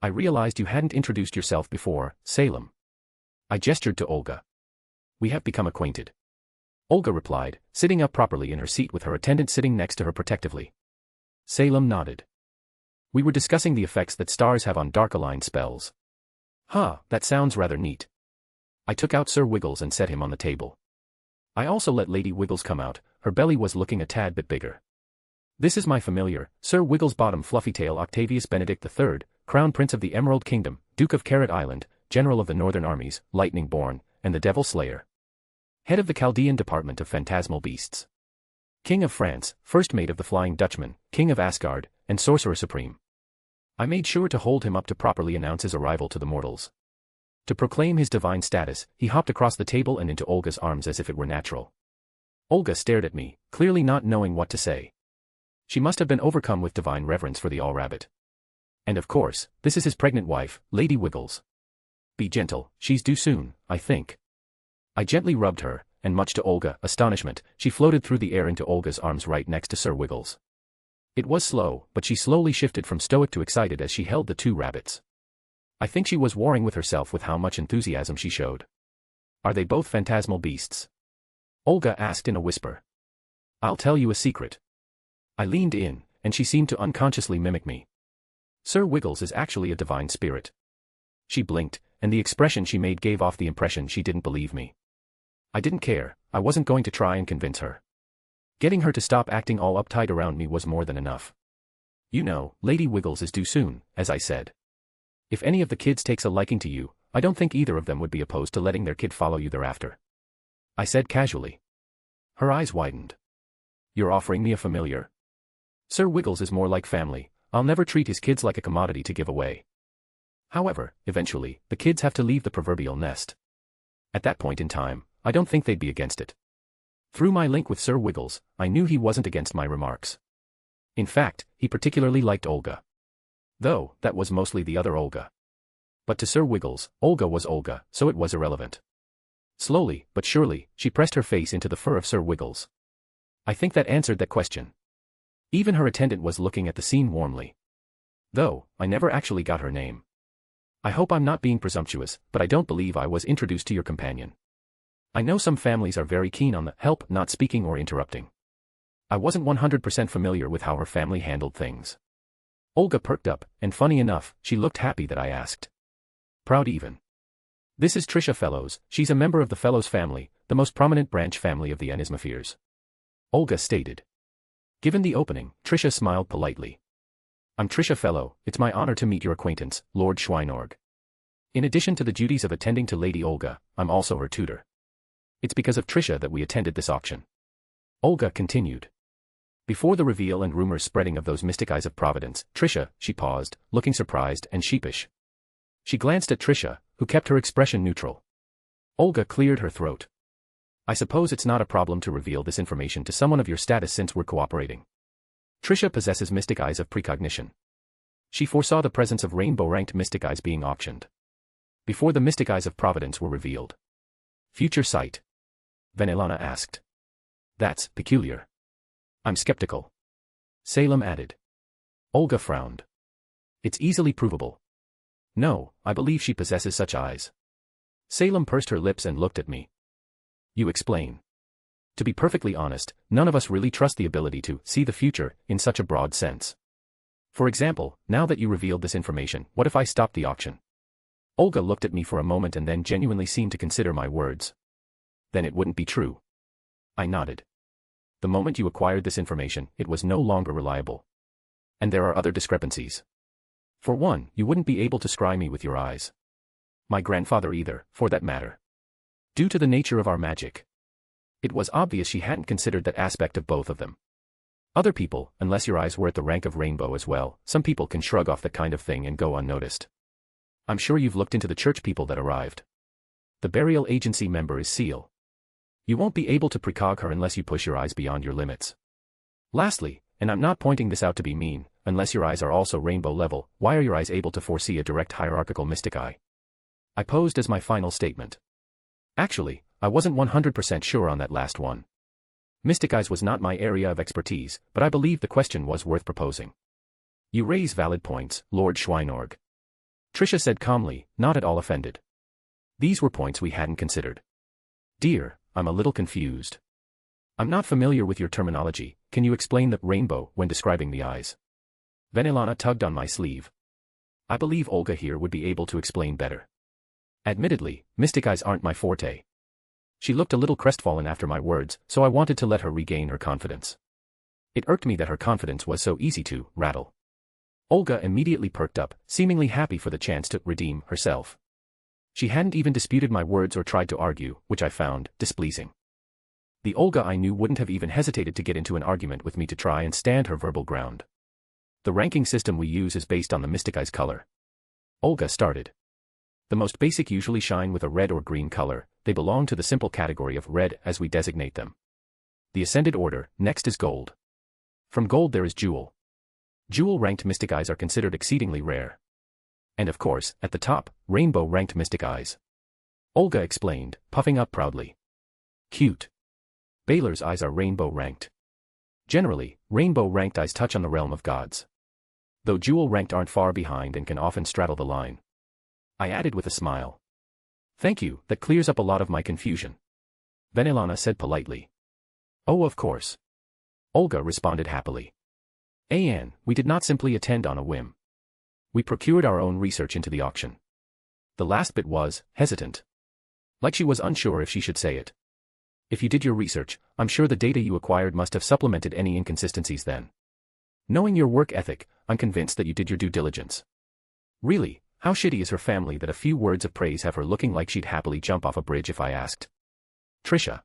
I realized you hadn't introduced yourself before, Salem. I gestured to Olga. We have become acquainted. Olga replied, sitting up properly in her seat with her attendant sitting next to her protectively. Salem nodded. We were discussing the effects that stars have on dark-aligned spells. That sounds rather neat. I took out Sir Wiggles and set him on the table. I also let Lady Wiggles come out, her belly was looking a tad bit bigger. This is my familiar, Sir Wigglesbottom Fluffytail Octavius Benedict III, Crown Prince of the Emerald Kingdom, Duke of Carrot Island, General of the Northern Armies, Lightning-born, and the Devil Slayer. Head of the Chaldean Department of Phantasmal Beasts. King of France, First Mate of the Flying Dutchman, King of Asgard, and Sorcerer Supreme. I made sure to hold him up to properly announce his arrival to the mortals. To proclaim his divine status, he hopped across the table and into Olga's arms as if it were natural. Olga stared at me, clearly not knowing what to say. She must have been overcome with divine reverence for the All-Rabbit. And of course, this is his pregnant wife, Lady Wiggles. Be gentle, she's due soon, I think. I gently rubbed her, and much to Olga's astonishment, she floated through the air into Olga's arms right next to Sir Wiggles. It was slow, but she slowly shifted from stoic to excited as she held the two rabbits. I think she was warring with herself with how much enthusiasm she showed. Are they both phantasmal beasts? Olga asked in a whisper. I'll tell you a secret. I leaned in, and she seemed to unconsciously mimic me. Sir Wiggles is actually a divine spirit. She blinked, and the expression she made gave off the impression she didn't believe me. I didn't care, I wasn't going to try and convince her. Getting her to stop acting all uptight around me was more than enough. You know, Lady Wiggles is due soon, as I said. If any of the kids takes a liking to you, I don't think either of them would be opposed to letting their kid follow you thereafter. I said casually. Her eyes widened. You're offering me a familiar? Sir Wiggles is more like family, I'll never treat his kids like a commodity to give away. However, eventually, the kids have to leave the proverbial nest. At that point in time, I don't think they'd be against it. Through my link with Sir Wiggles, I knew he wasn't against my remarks. In fact, he particularly liked Olga. Though, that was mostly the other Olga. But to Sir Wiggles, Olga was Olga, so it was irrelevant. Slowly, but surely, she pressed her face into the fur of Sir Wiggles. I think that answered that question. Even her attendant was looking at the scene warmly. Though, I never actually got her name. I hope I'm not being presumptuous, but I don't believe I was introduced to your companion. I know some families are very keen on the help not speaking or interrupting. I wasn't 100% familiar with how her family handled things. Olga perked up, and funny enough, she looked happy that I asked. Proud even. This is Trisha Fellows, she's a member of the Fellows family, the most prominent branch family of the Anismopheres. Olga stated. Given the opening, Trisha smiled politely. I'm Trisha Fellow, it's my honor to meet your acquaintance, Lord Schweinorg. In addition to the duties of attending to Lady Olga, I'm also her tutor. It's because of Trisha that we attended this auction. Olga continued. Before the reveal and rumors spreading of those mystic eyes of Providence, Trisha, she paused, looking surprised and sheepish. She glanced at Trisha, who kept her expression neutral. Olga cleared her throat. I suppose it's not a problem to reveal this information to someone of your status since we're cooperating. Trisha possesses mystic eyes of precognition. She foresaw the presence of rainbow-ranked mystic eyes being auctioned. Before the mystic eyes of Providence were revealed. Future sight? Vanillana asked. That's peculiar. I'm skeptical. Salem added. Olga frowned. It's easily provable. No, I believe she possesses such eyes. Salem pursed her lips and looked at me. You explain. To be perfectly honest, none of us really trust the ability to see the future in such a broad sense. For example, now that you revealed this information, what if I stopped the auction? Olga looked at me for a moment and then genuinely seemed to consider my words. Then it wouldn't be true. I nodded. The moment you acquired this information, it was no longer reliable. And there are other discrepancies. For one, you wouldn't be able to scry me with your eyes. My grandfather either, for that matter. Due to the nature of our magic. It was obvious she hadn't considered that aspect of both of them. Other people, unless your eyes were at the rank of rainbow as well, some people can shrug off that kind of thing and go unnoticed. I'm sure you've looked into the church people that arrived. The burial agency member is Seal. You won't be able to precog her unless you push your eyes beyond your limits. Lastly, and I'm not pointing this out to be mean, unless your eyes are also rainbow level, why are your eyes able to foresee a direct hierarchical mystic eye? I posed as my final statement. Actually, I wasn't 100% sure on that last one. Mystic eyes was not my area of expertise, but I believe the question was worth proposing. You raise valid points, Lord Schweinorg. Trisha said calmly, not at all offended. These were points we hadn't considered. Dear, I'm a little confused. I'm not familiar with your terminology, can you explain the rainbow when describing the eyes? Vanillana tugged on my sleeve. I believe Olga here would be able to explain better. Admittedly, mystic eyes aren't my forte. She looked a little crestfallen after my words, so I wanted to let her regain her confidence. It irked me that her confidence was so easy to rattle. Olga immediately perked up, seemingly happy for the chance to redeem herself. She hadn't even disputed my words or tried to argue, which I found displeasing. The Olga I knew wouldn't have even hesitated to get into an argument with me to try and stand her verbal ground. The ranking system we use is based on the mystic eye's color. Olga started. The most basic usually shine with a red or green color, they belong to the simple category of red as we designate them. The ascended order, next is gold. From gold there is jewel. Jewel-ranked mystic eyes are considered exceedingly rare. And of course, at the top, rainbow-ranked mystic eyes. Olga explained, puffing up proudly. Cute. Baylor's eyes are rainbow-ranked. Generally, rainbow-ranked eyes touch on the realm of gods. Though jewel-ranked aren't far behind and can often straddle the line. I added with a smile. Thank you, that clears up a lot of my confusion. Venelana said politely. Oh, of course. Olga responded happily. Anne, we did not simply attend on a whim. We procured our own research into the auction. The last bit was, hesitant. Like she was unsure if she should say it. If you did your research, I'm sure the data you acquired must have supplemented any inconsistencies then. Knowing your work ethic, I'm convinced that you did your due diligence. Really, how shitty is her family that a few words of praise have her looking like she'd happily jump off a bridge if I asked? Trisha.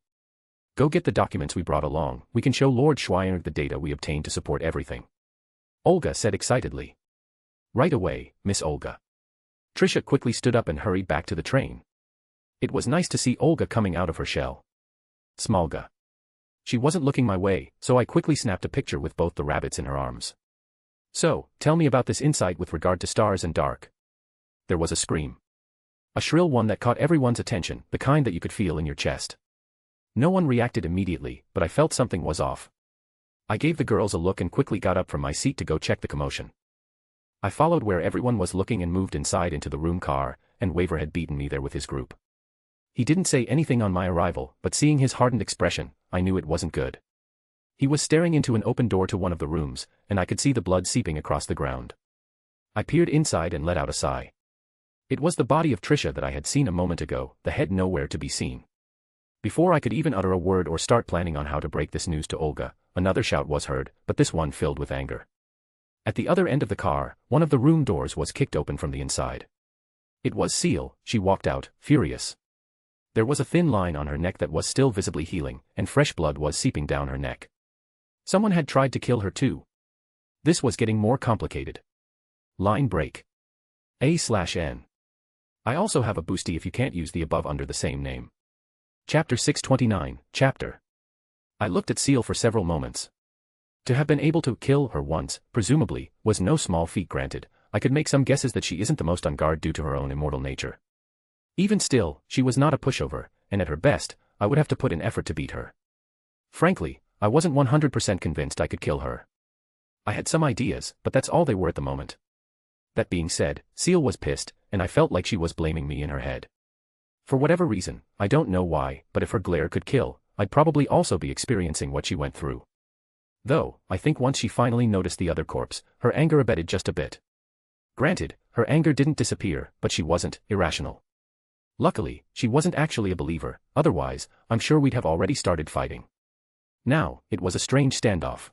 Go get the documents we brought along, we can show Lord Schweiner the data we obtained to support everything. Olga said excitedly. Right away, Miss Olga. Trisha quickly stood up and hurried back to the train. It was nice to see Olga coming out of her shell. Smolga. She wasn't looking my way, so I quickly snapped a picture with both the rabbits in her arms. So, tell me about this insight with regard to stars and dark. There was a scream. A shrill one that caught everyone's attention, the kind that you could feel in your chest. No one reacted immediately, but I felt something was off. I gave the girls a look and quickly got up from my seat to go check the commotion. I followed where everyone was looking and moved inside into the room car, and Waver had beaten me there with his group. He didn't say anything on my arrival, but seeing his hardened expression, I knew it wasn't good. He was staring into an open door to one of the rooms, and I could see the blood seeping across the ground. I peered inside and let out a sigh. It was the body of Trisha that I had seen a moment ago, the head nowhere to be seen. Before I could even utter a word or start planning on how to break this news to Olga, another shout was heard, but this one filled with anger. At the other end of the car, one of the room doors was kicked open from the inside. It was Seal. She walked out, furious. There was a thin line on her neck that was still visibly healing, and fresh blood was seeping down her neck. Someone had tried to kill her too. This was getting more complicated. Line break. A/N. I also have a boosty if you can't use the above under the same name. Chapter 629, Chapter. I looked at Seal for several moments. To have been able to kill her once, presumably, was no small feat. Granted, I could make some guesses that she isn't the most on guard due to her own immortal nature. Even still, she was not a pushover, and at her best, I would have to put in effort to beat her. Frankly, I wasn't 100% convinced I could kill her. I had some ideas, but that's all they were at the moment. That being said, Seal was pissed, and I felt like she was blaming me in her head. For whatever reason, I don't know why, but if her glare could kill, I'd probably also be experiencing what she went through. Though, I think once she finally noticed the other corpse, her anger abated just a bit. Granted, her anger didn't disappear, but she wasn't irrational. Luckily, she wasn't actually a believer, otherwise, I'm sure we'd have already started fighting. Now, it was a strange standoff.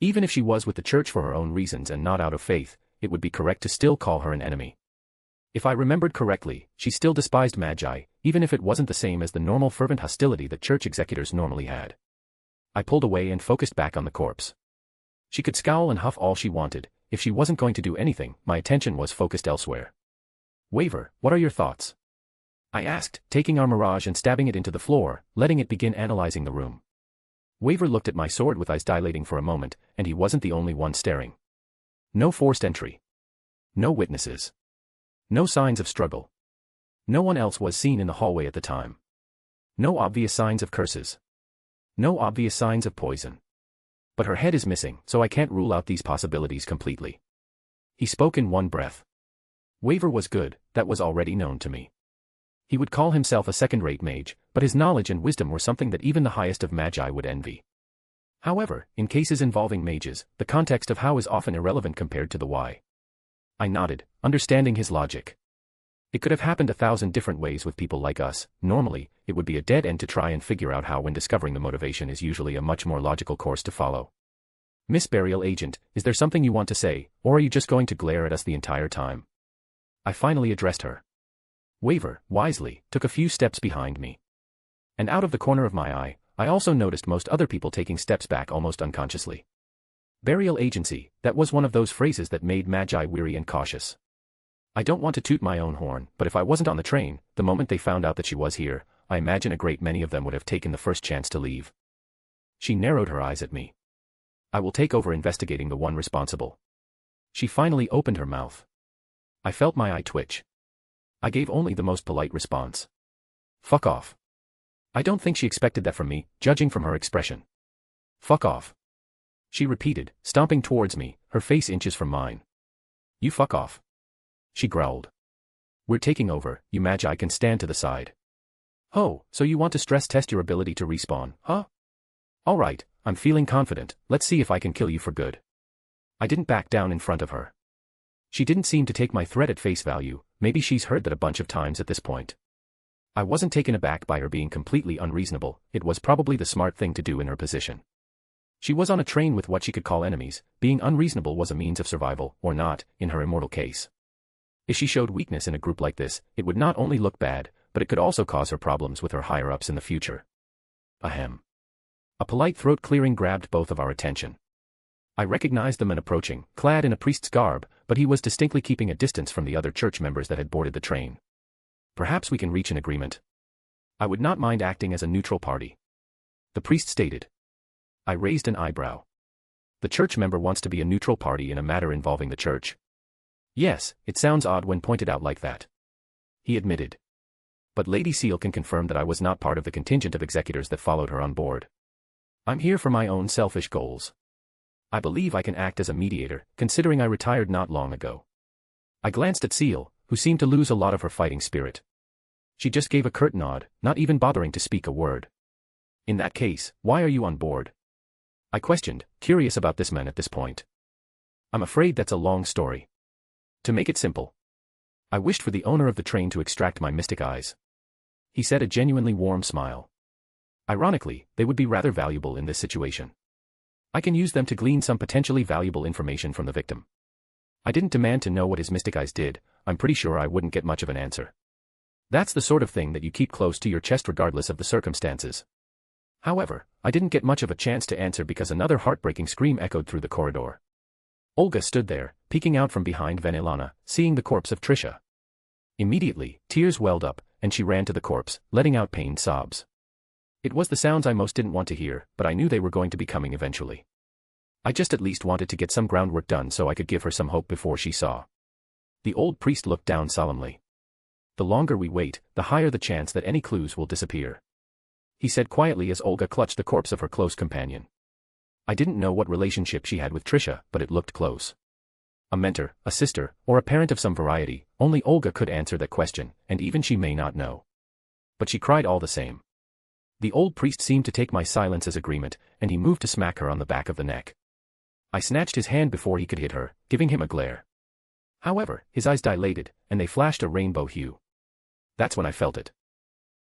Even if she was with the church for her own reasons and not out of faith, it would be correct to still call her an enemy. If I remembered correctly, she still despised Magi, even if it wasn't the same as the normal fervent hostility that church executors normally had. I pulled away and focused back on the corpse. She could scowl and huff all she wanted, if she wasn't going to do anything, my attention was focused elsewhere. Waver, what are your thoughts? I asked, taking our mirage and stabbing it into the floor, letting it begin analyzing the room. Waver looked at my sword with eyes dilating for a moment, and he wasn't the only one staring. No forced entry. No witnesses. No signs of struggle. No one else was seen in the hallway at the time. No obvious signs of curses. No obvious signs of poison. But her head is missing, so I can't rule out these possibilities completely. He spoke in one breath. Waver was good, that was already known to me. He would call himself a second-rate mage, but his knowledge and wisdom were something that even the highest of magi would envy. However, in cases involving mages, the context of how is often irrelevant compared to the why. I nodded, understanding his logic. It could have happened 1,000 different ways with people like us. Normally, it would be a dead end to try and figure out how when discovering the motivation is usually a much more logical course to follow. Miss Burial Agent, is there something you want to say, or are you just going to glare at us the entire time? I finally addressed her. Waver, wisely, took a few steps behind me. And out of the corner of my eye, I also noticed most other people taking steps back almost unconsciously. Burial agency, that was one of those phrases that made Magi weary and cautious. I don't want to toot my own horn, but if I wasn't on the train, the moment they found out that she was here, I imagine a great many of them would have taken the first chance to leave. She narrowed her eyes at me. I will take over investigating the one responsible. She finally opened her mouth. I felt my eye twitch. I gave only the most polite response. Fuck off. I don't think she expected that from me, judging from her expression. Fuck off. She repeated, stomping towards me, her face inches from mine. You fuck off. She growled. We're taking over, you magi can stand to the side. Oh, so you want to stress test your ability to respawn, huh? Alright, I'm feeling confident, let's see if I can kill you for good. I didn't back down in front of her. She didn't seem to take my threat at face value, maybe she's heard that a bunch of times at this point. I wasn't taken aback by her being completely unreasonable, it was probably the smart thing to do in her position. She was on a train with what she could call enemies, being unreasonable was a means of survival, or not, in her immortal case. If she showed weakness in a group like this, it would not only look bad, but it could also cause her problems with her higher-ups in the future. Ahem. A polite throat-clearing grabbed both of our attention. I recognized the man approaching, clad in a priest's garb, but he was distinctly keeping a distance from the other church members that had boarded the train. Perhaps we can reach an agreement. I would not mind acting as a neutral party. The priest stated. I raised an eyebrow. The church member wants to be a neutral party in a matter involving the church. Yes, it sounds odd when pointed out like that. He admitted. But Lady Seal can confirm that I was not part of the contingent of executors that followed her on board. I'm here for my own selfish goals. I believe I can act as a mediator, considering I retired not long ago. I glanced at Seal, who seemed to lose a lot of her fighting spirit. She just gave a curt nod, not even bothering to speak a word. In that case, why are you on board? I questioned, curious about this man at this point. I'm afraid that's a long story. To make it simple, I wished for the owner of the train to extract my mystic eyes. He said, a genuinely warm smile. Ironically, they would be rather valuable in this situation. I can use them to glean some potentially valuable information from the victim. I didn't demand to know what his mystic eyes did, I'm pretty sure I wouldn't get much of an answer. That's the sort of thing that you keep close to your chest regardless of the circumstances. However, I didn't get much of a chance to answer because another heartbreaking scream echoed through the corridor. Olga stood there, peeking out from behind Vanillana, seeing the corpse of Trisha. Immediately, tears welled up, and she ran to the corpse, letting out pained sobs. It was the sounds I most didn't want to hear, but I knew they were going to be coming eventually. I just at least wanted to get some groundwork done so I could give her some hope before she saw. The old priest looked down solemnly. The longer we wait, the higher the chance that any clues will disappear. He said quietly as Olga clutched the corpse of her close companion. I didn't know what relationship she had with Trisha, but it looked close. A mentor, a sister, or a parent of some variety, only Olga could answer that question, and even she may not know. But she cried all the same. The old priest seemed to take my silence as agreement, and he moved to smack her on the back of the neck. I snatched his hand before he could hit her, giving him a glare. However, his eyes dilated, and they flashed a rainbow hue. That's when I felt it.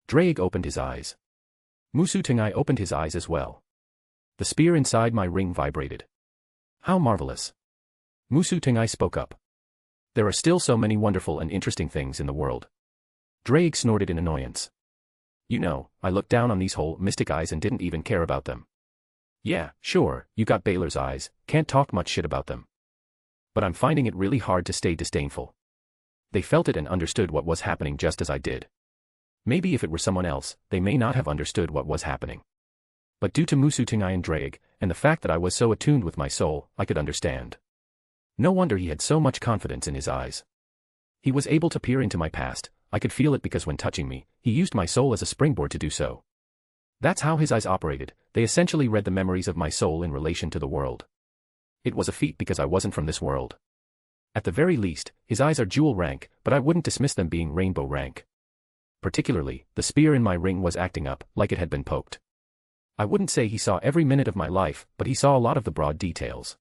Drake opened his eyes. Musu Tengai opened his eyes as well. The spear inside my ring vibrated. How marvelous. Musu Tengai spoke up. There are still so many wonderful and interesting things in the world. Drake snorted in annoyance. You know, I looked down on these whole mystic eyes and didn't even care about them. Yeah, sure, you got Baylor's eyes, can't talk much shit about them. But I'm finding it really hard to stay disdainful. They felt it and understood what was happening just as I did. Maybe if it were someone else, they may not have understood what was happening. But due to Musu Tengai and Drake, and the fact that I was so attuned with my soul, I could understand. No wonder he had so much confidence in his eyes. He was able to peer into my past, I could feel it because when touching me, he used my soul as a springboard to do so. That's how his eyes operated, they essentially read the memories of my soul in relation to the world. It was a feat because I wasn't from this world. At the very least, his eyes are jewel rank, but I wouldn't dismiss them being rainbow rank. Particularly, the spear in my ring was acting up, like it had been poked. I wouldn't say he saw every minute of my life, but he saw a lot of the broad details.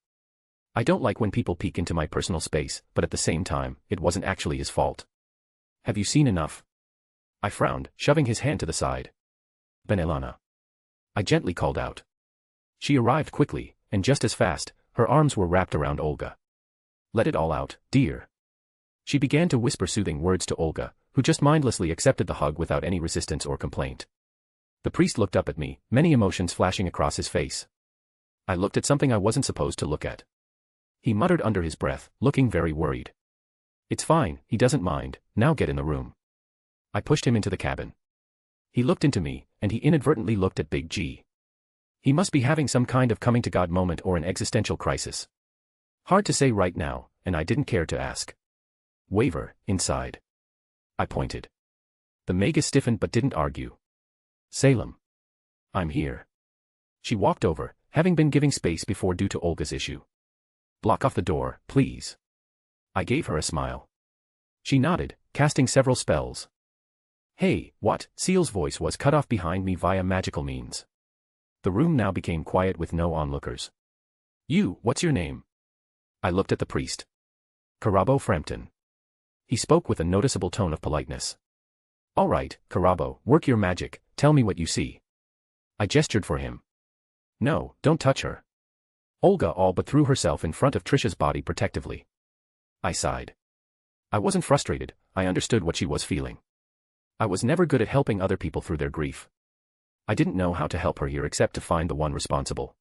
I don't like when people peek into my personal space, but at the same time, it wasn't actually his fault. Have you seen enough? I frowned, shoving his hand to the side. Benelana. I gently called out. She arrived quickly, and just as fast, her arms were wrapped around Olga. Let it all out, dear. She began to whisper soothing words to Olga, who just mindlessly accepted the hug without any resistance or complaint. The priest looked up at me, many emotions flashing across his face. I looked at something I wasn't supposed to look at. He muttered under his breath, looking very worried. It's fine, he doesn't mind, now get in the room. I pushed him into the cabin. He looked into me, and he inadvertently looked at Big G. He must be having some kind of coming to God moment or an existential crisis. Hard to say right now, and I didn't care to ask. Waver, inside. I pointed. The Magus stiffened but didn't argue. Salem. I'm here. She walked over, having been giving space before due to Olga's issue. Block off the door, please. I gave her a smile. She nodded, casting several spells. Hey, what? Seal's voice was cut off behind me via magical means. The room now became quiet with no onlookers. You, what's your name? I looked at the priest. Karabo Frampton. He spoke with a noticeable tone of politeness. All right, Karabo, work your magic, tell me what you see. I gestured for him. No, don't touch her. Olga all but threw herself in front of Trisha's body protectively. I sighed. I wasn't frustrated, I understood what she was feeling. I was never good at helping other people through their grief. I didn't know how to help her here except to find the one responsible.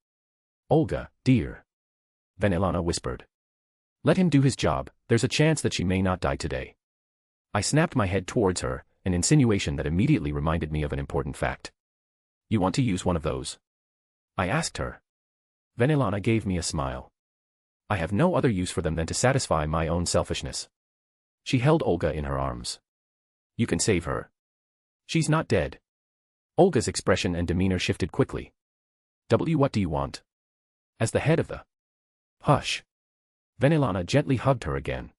Olga, dear. Vanillana whispered. Let him do his job, there's a chance that she may not die today. I snapped my head towards her, an insinuation that immediately reminded me of an important fact. You want to use one of those? I asked her. Vanillana gave me a smile. I have no other use for them than to satisfy my own selfishness. She held Olga in her arms. You can save her. She's not dead. Olga's expression and demeanor shifted quickly. What do you want? As the head of the... Hush. Vanillana gently hugged her again.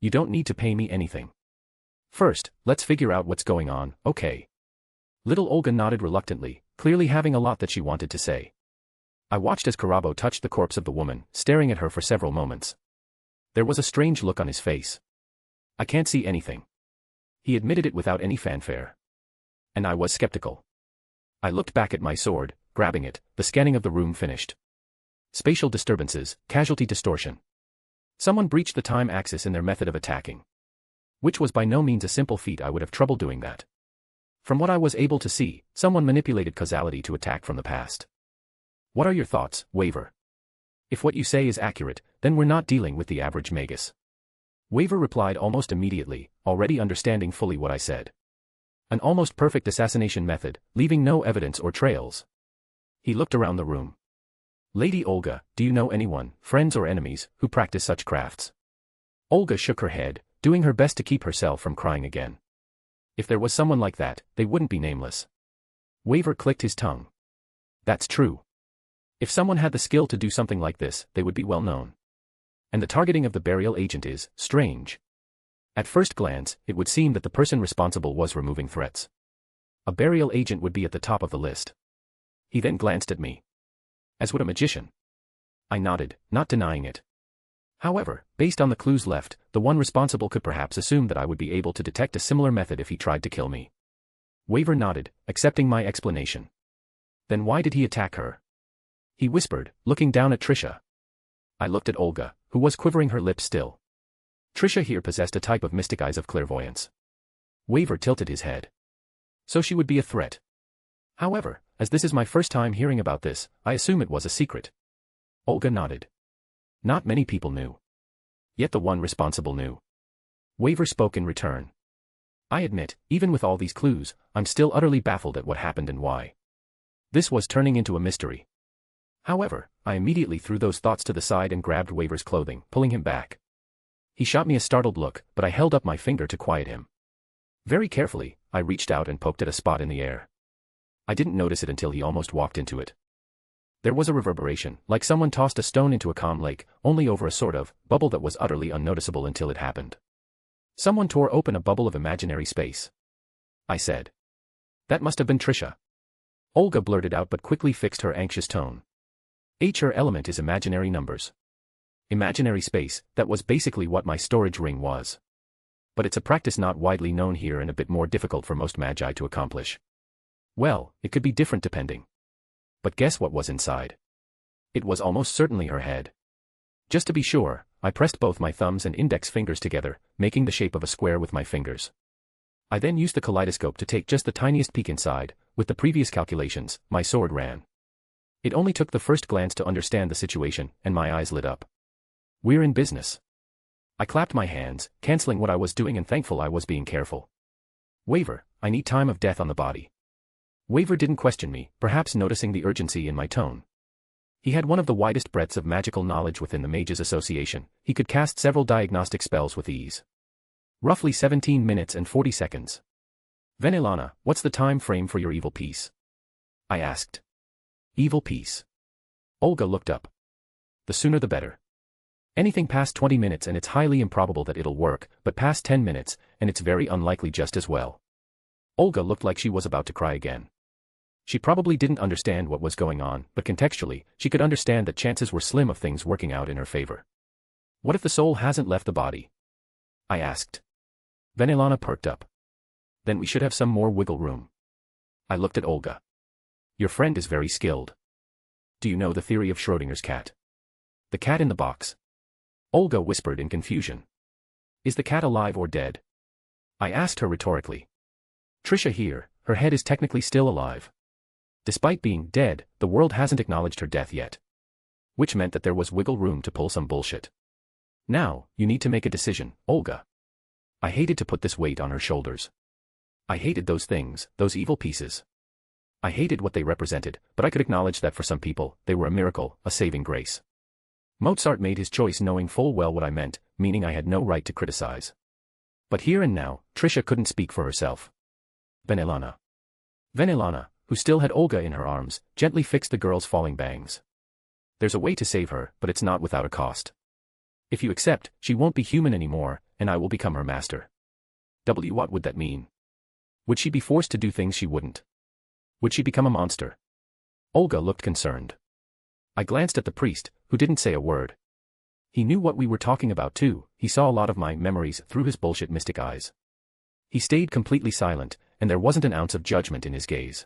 You don't need to pay me anything. First, let's figure out what's going on, okay? Little Olga nodded reluctantly, clearly having a lot that she wanted to say. I watched as Karabo touched the corpse of the woman, staring at her for several moments. There was a strange look on his face. I can't see anything. He admitted it without any fanfare. And I was skeptical. I looked back at my sword, grabbing it, the scanning of the room finished. Spatial disturbances, casualty distortion. Someone breached the time axis in their method of attacking. Which was by no means a simple feat. I would have trouble doing that. From what I was able to see, someone manipulated causality to attack from the past. What are your thoughts, Waver? If what you say is accurate, then we're not dealing with the average magus. Waver replied almost immediately, already understanding fully what I said. An almost perfect assassination method, leaving no evidence or trails. He looked around the room. Lady Olga, do you know anyone, friends or enemies, who practice such crafts? Olga shook her head, doing her best to keep herself from crying again. If there was someone like that, they wouldn't be nameless. Waver clicked his tongue. That's true. If someone had the skill to do something like this, they would be well known. And the targeting of the burial agent is strange. At first glance, it would seem that the person responsible was removing threats. A burial agent would be at the top of the list. He then glanced at me. As would a magician. I nodded, not denying it. However, based on the clues left, the one responsible could perhaps assume that I would be able to detect a similar method if he tried to kill me. Waver nodded, accepting my explanation. Then why did he attack her? He whispered, looking down at Trisha. I looked at Olga, who was quivering her lips still. Trisha here possessed a type of mystic eyes of clairvoyance. Waver tilted his head. So she would be a threat. However, as this is my first time hearing about this, I assume it was a secret. Olga nodded. Not many people knew. Yet the one responsible knew. Waver spoke in return. I admit, even with all these clues, I'm still utterly baffled at what happened and why. This was turning into a mystery. However, I immediately threw those thoughts to the side and grabbed Waver's clothing, pulling him back. He shot me a startled look, but I held up my finger to quiet him. Very carefully, I reached out and poked at a spot in the air. I didn't notice it until he almost walked into it. There was a reverberation, like someone tossed a stone into a calm lake, only over a sort of bubble that was utterly unnoticeable until it happened. Someone tore open a bubble of imaginary space. I said. That must have been Trisha. Olga blurted out but quickly fixed her anxious tone. Her element is imaginary numbers. Imaginary space, that was basically what my storage ring was. But it's a practice not widely known here and a bit more difficult for most magi to accomplish. Well, it could be different depending. But guess what was inside? It was almost certainly her head. Just to be sure, I pressed both my thumbs and index fingers together, making the shape of a square with my fingers. I then used the kaleidoscope to take just the tiniest peek inside. With the previous calculations, my sword ran. It only took the first glance to understand the situation, and my eyes lit up. We're in business. I clapped my hands, canceling what I was doing and thankful I was being careful. Waver, I need time of death on the body. Waver didn't question me, perhaps noticing the urgency in my tone. He had one of the widest breadths of magical knowledge within the Mages Association. He could cast several diagnostic spells with ease. Roughly 17 minutes and 40 seconds. Vanillana, what's the time frame for your evil piece? I asked. Evil piece. Olga looked up. The sooner the better. Anything past 20 minutes and it's highly improbable that it'll work, but past 10 minutes, and it's very unlikely just as well. Olga looked like she was about to cry again. She probably didn't understand what was going on, but contextually, she could understand that chances were slim of things working out in her favor. What if the soul hasn't left the body? I asked. Vanilana perked up. Then we should have some more wiggle room. I looked at Olga. Your friend is very skilled. Do you know the theory of Schrödinger's cat? The cat in the box. Olga whispered in confusion. Is the cat alive or dead? I asked her rhetorically. Trisha here, her head is technically still alive. Despite being dead, the world hasn't acknowledged her death yet. Which meant that there was wiggle room to pull some bullshit. Now, you need to make a decision, Olga. I hated to put this weight on her shoulders. I hated those things, those evil pieces. I hated what they represented, but I could acknowledge that for some people, they were a miracle, a saving grace. Mozart made his choice knowing full well what I meant, meaning I had no right to criticize. But here and now, Trisha couldn't speak for herself. Vanilana. Vanilana, who still had Olga in her arms, gently fixed the girl's falling bangs. There's a way to save her, but it's not without a cost. If you accept, she won't be human anymore, and I will become her master. What would that mean? Would she be forced to do things she wouldn't? Would she become a monster? Olga looked concerned. I glanced at the priest, who didn't say a word. He knew what we were talking about too, he saw a lot of my memories through his bullshit mystic eyes. He stayed completely silent, and there wasn't an ounce of judgment in his gaze.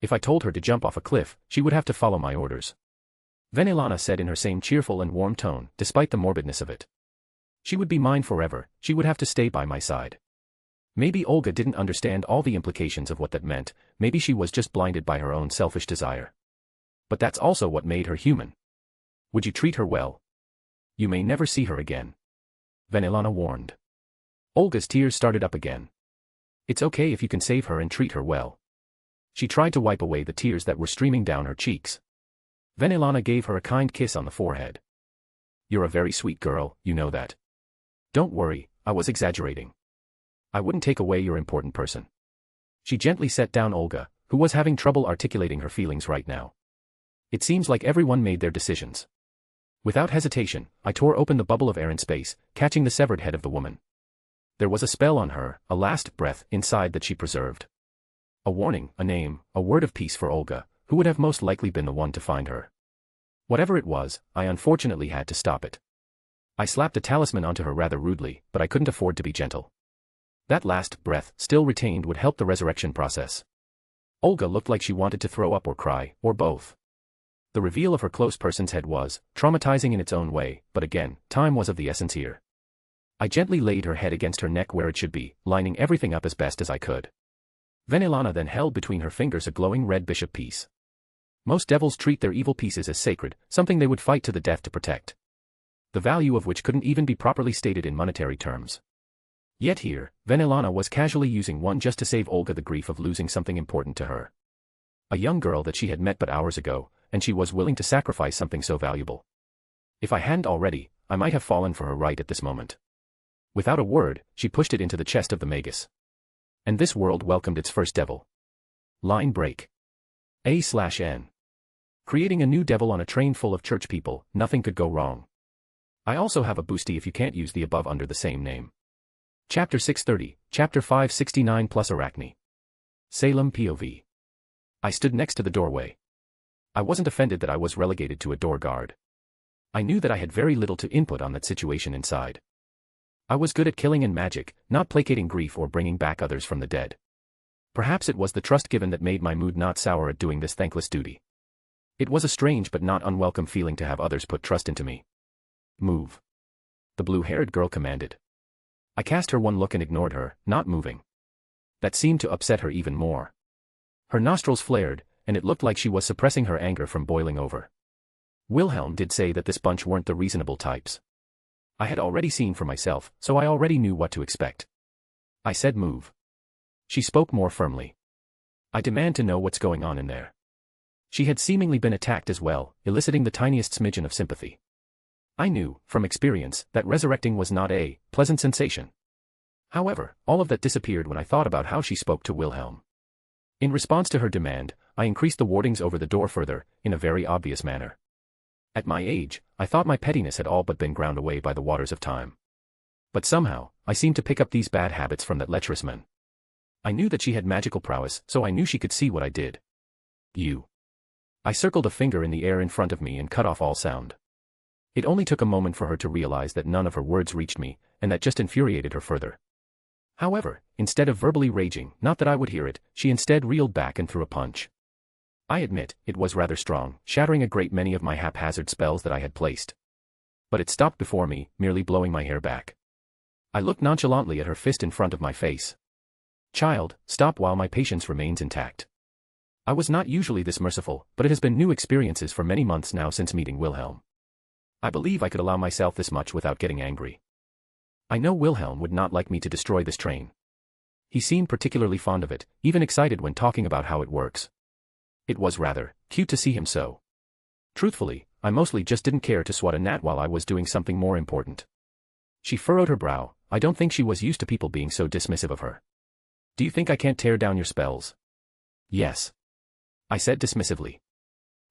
If I told her to jump off a cliff, she would have to follow my orders. Vanilana said in her same cheerful and warm tone, despite the morbidness of it. She would be mine forever, she would have to stay by my side. Maybe Olga didn't understand all the implications of what that meant, maybe she was just blinded by her own selfish desire. But that's also what made her human. Would you treat her well? You may never see her again. Vanilana warned. Olga's tears started up again. It's okay if you can save her and treat her well. She tried to wipe away the tears that were streaming down her cheeks. Vanilana gave her a kind kiss on the forehead. You're a very sweet girl, you know that. Don't worry, I was exaggerating. I wouldn't take away your important person. She gently set down Olga, who was having trouble articulating her feelings right now. It seems like everyone made their decisions. Without hesitation, I tore open the bubble of air in space, catching the severed head of the woman. There was a spell on her, a last breath inside that she preserved. A warning, a name, a word of peace for Olga, who would have most likely been the one to find her. Whatever it was, I unfortunately had to stop it. I slapped a talisman onto her rather rudely, but I couldn't afford to be gentle. That last breath, still retained, would help the resurrection process. Olga looked like she wanted to throw up or cry, or both. The reveal of her close person's head was traumatizing in its own way, but again, time was of the essence here. I gently laid her head against her neck where it should be, lining everything up as best as I could. Vanilana then held between her fingers a glowing red bishop piece. Most devils treat their evil pieces as sacred, something they would fight to the death to protect. The value of which couldn't even be properly stated in monetary terms. Yet here, Vanilana was casually using one just to save Olga the grief of losing something important to her. A young girl that she had met but hours ago, and she was willing to sacrifice something so valuable. If I hadn't already, I might have fallen for her right at this moment. Without a word, she pushed it into the chest of the magus. And this world welcomed its first devil. Line break. A/N. Creating a new devil on a train full of church people, nothing could go wrong. I also have a boosty if you can't use the above under the same name. Chapter 630, Chapter 569 plus Arachne. Salem POV. I stood next to the doorway. I wasn't offended that I was relegated to a door guard. I knew that I had very little to input on that situation inside. I was good at killing and magic, not placating grief or bringing back others from the dead. Perhaps it was the trust given that made my mood not sour at doing this thankless duty. It was a strange but not unwelcome feeling to have others put trust into me. Move. The blue-haired girl commanded. I cast her one look and ignored her, not moving. That seemed to upset her even more. Her nostrils flared, and it looked like she was suppressing her anger from boiling over. Wilhelm did say that this bunch weren't the reasonable types. I had already seen for myself, so I already knew what to expect. I said move. She spoke more firmly. I demand to know what's going on in there. She had seemingly been attacked as well, eliciting the tiniest smidgen of sympathy. I knew, from experience, that resurrecting was not a pleasant sensation. However, all of that disappeared when I thought about how she spoke to Wilhelm. In response to her demand, I increased the wardings over the door further, in a very obvious manner. At my age, I thought my pettiness had all but been ground away by the waters of time. But somehow, I seemed to pick up these bad habits from that lecherous man. I knew that she had magical prowess, so I knew she could see what I did. You. I circled a finger in the air in front of me and cut off all sound. It only took a moment for her to realize that none of her words reached me, and that just infuriated her further. However, instead of verbally raging, not that I would hear it, she instead reeled back and threw a punch. I admit, it was rather strong, shattering a great many of my haphazard spells that I had placed. But it stopped before me, merely blowing my hair back. I looked nonchalantly at her fist in front of my face. Child, stop while my patience remains intact. I was not usually this merciful, but it has been new experiences for many months now since meeting Wilhelm. I believe I could allow myself this much without getting angry. I know Wilhelm would not like me to destroy this train. He seemed particularly fond of it, even excited when talking about how it works. It was rather cute to see him so. Truthfully, I mostly just didn't care to swat a gnat while I was doing something more important. She furrowed her brow. I don't think she was used to people being so dismissive of her. Do you think I can't tear down your spells? Yes. I said dismissively.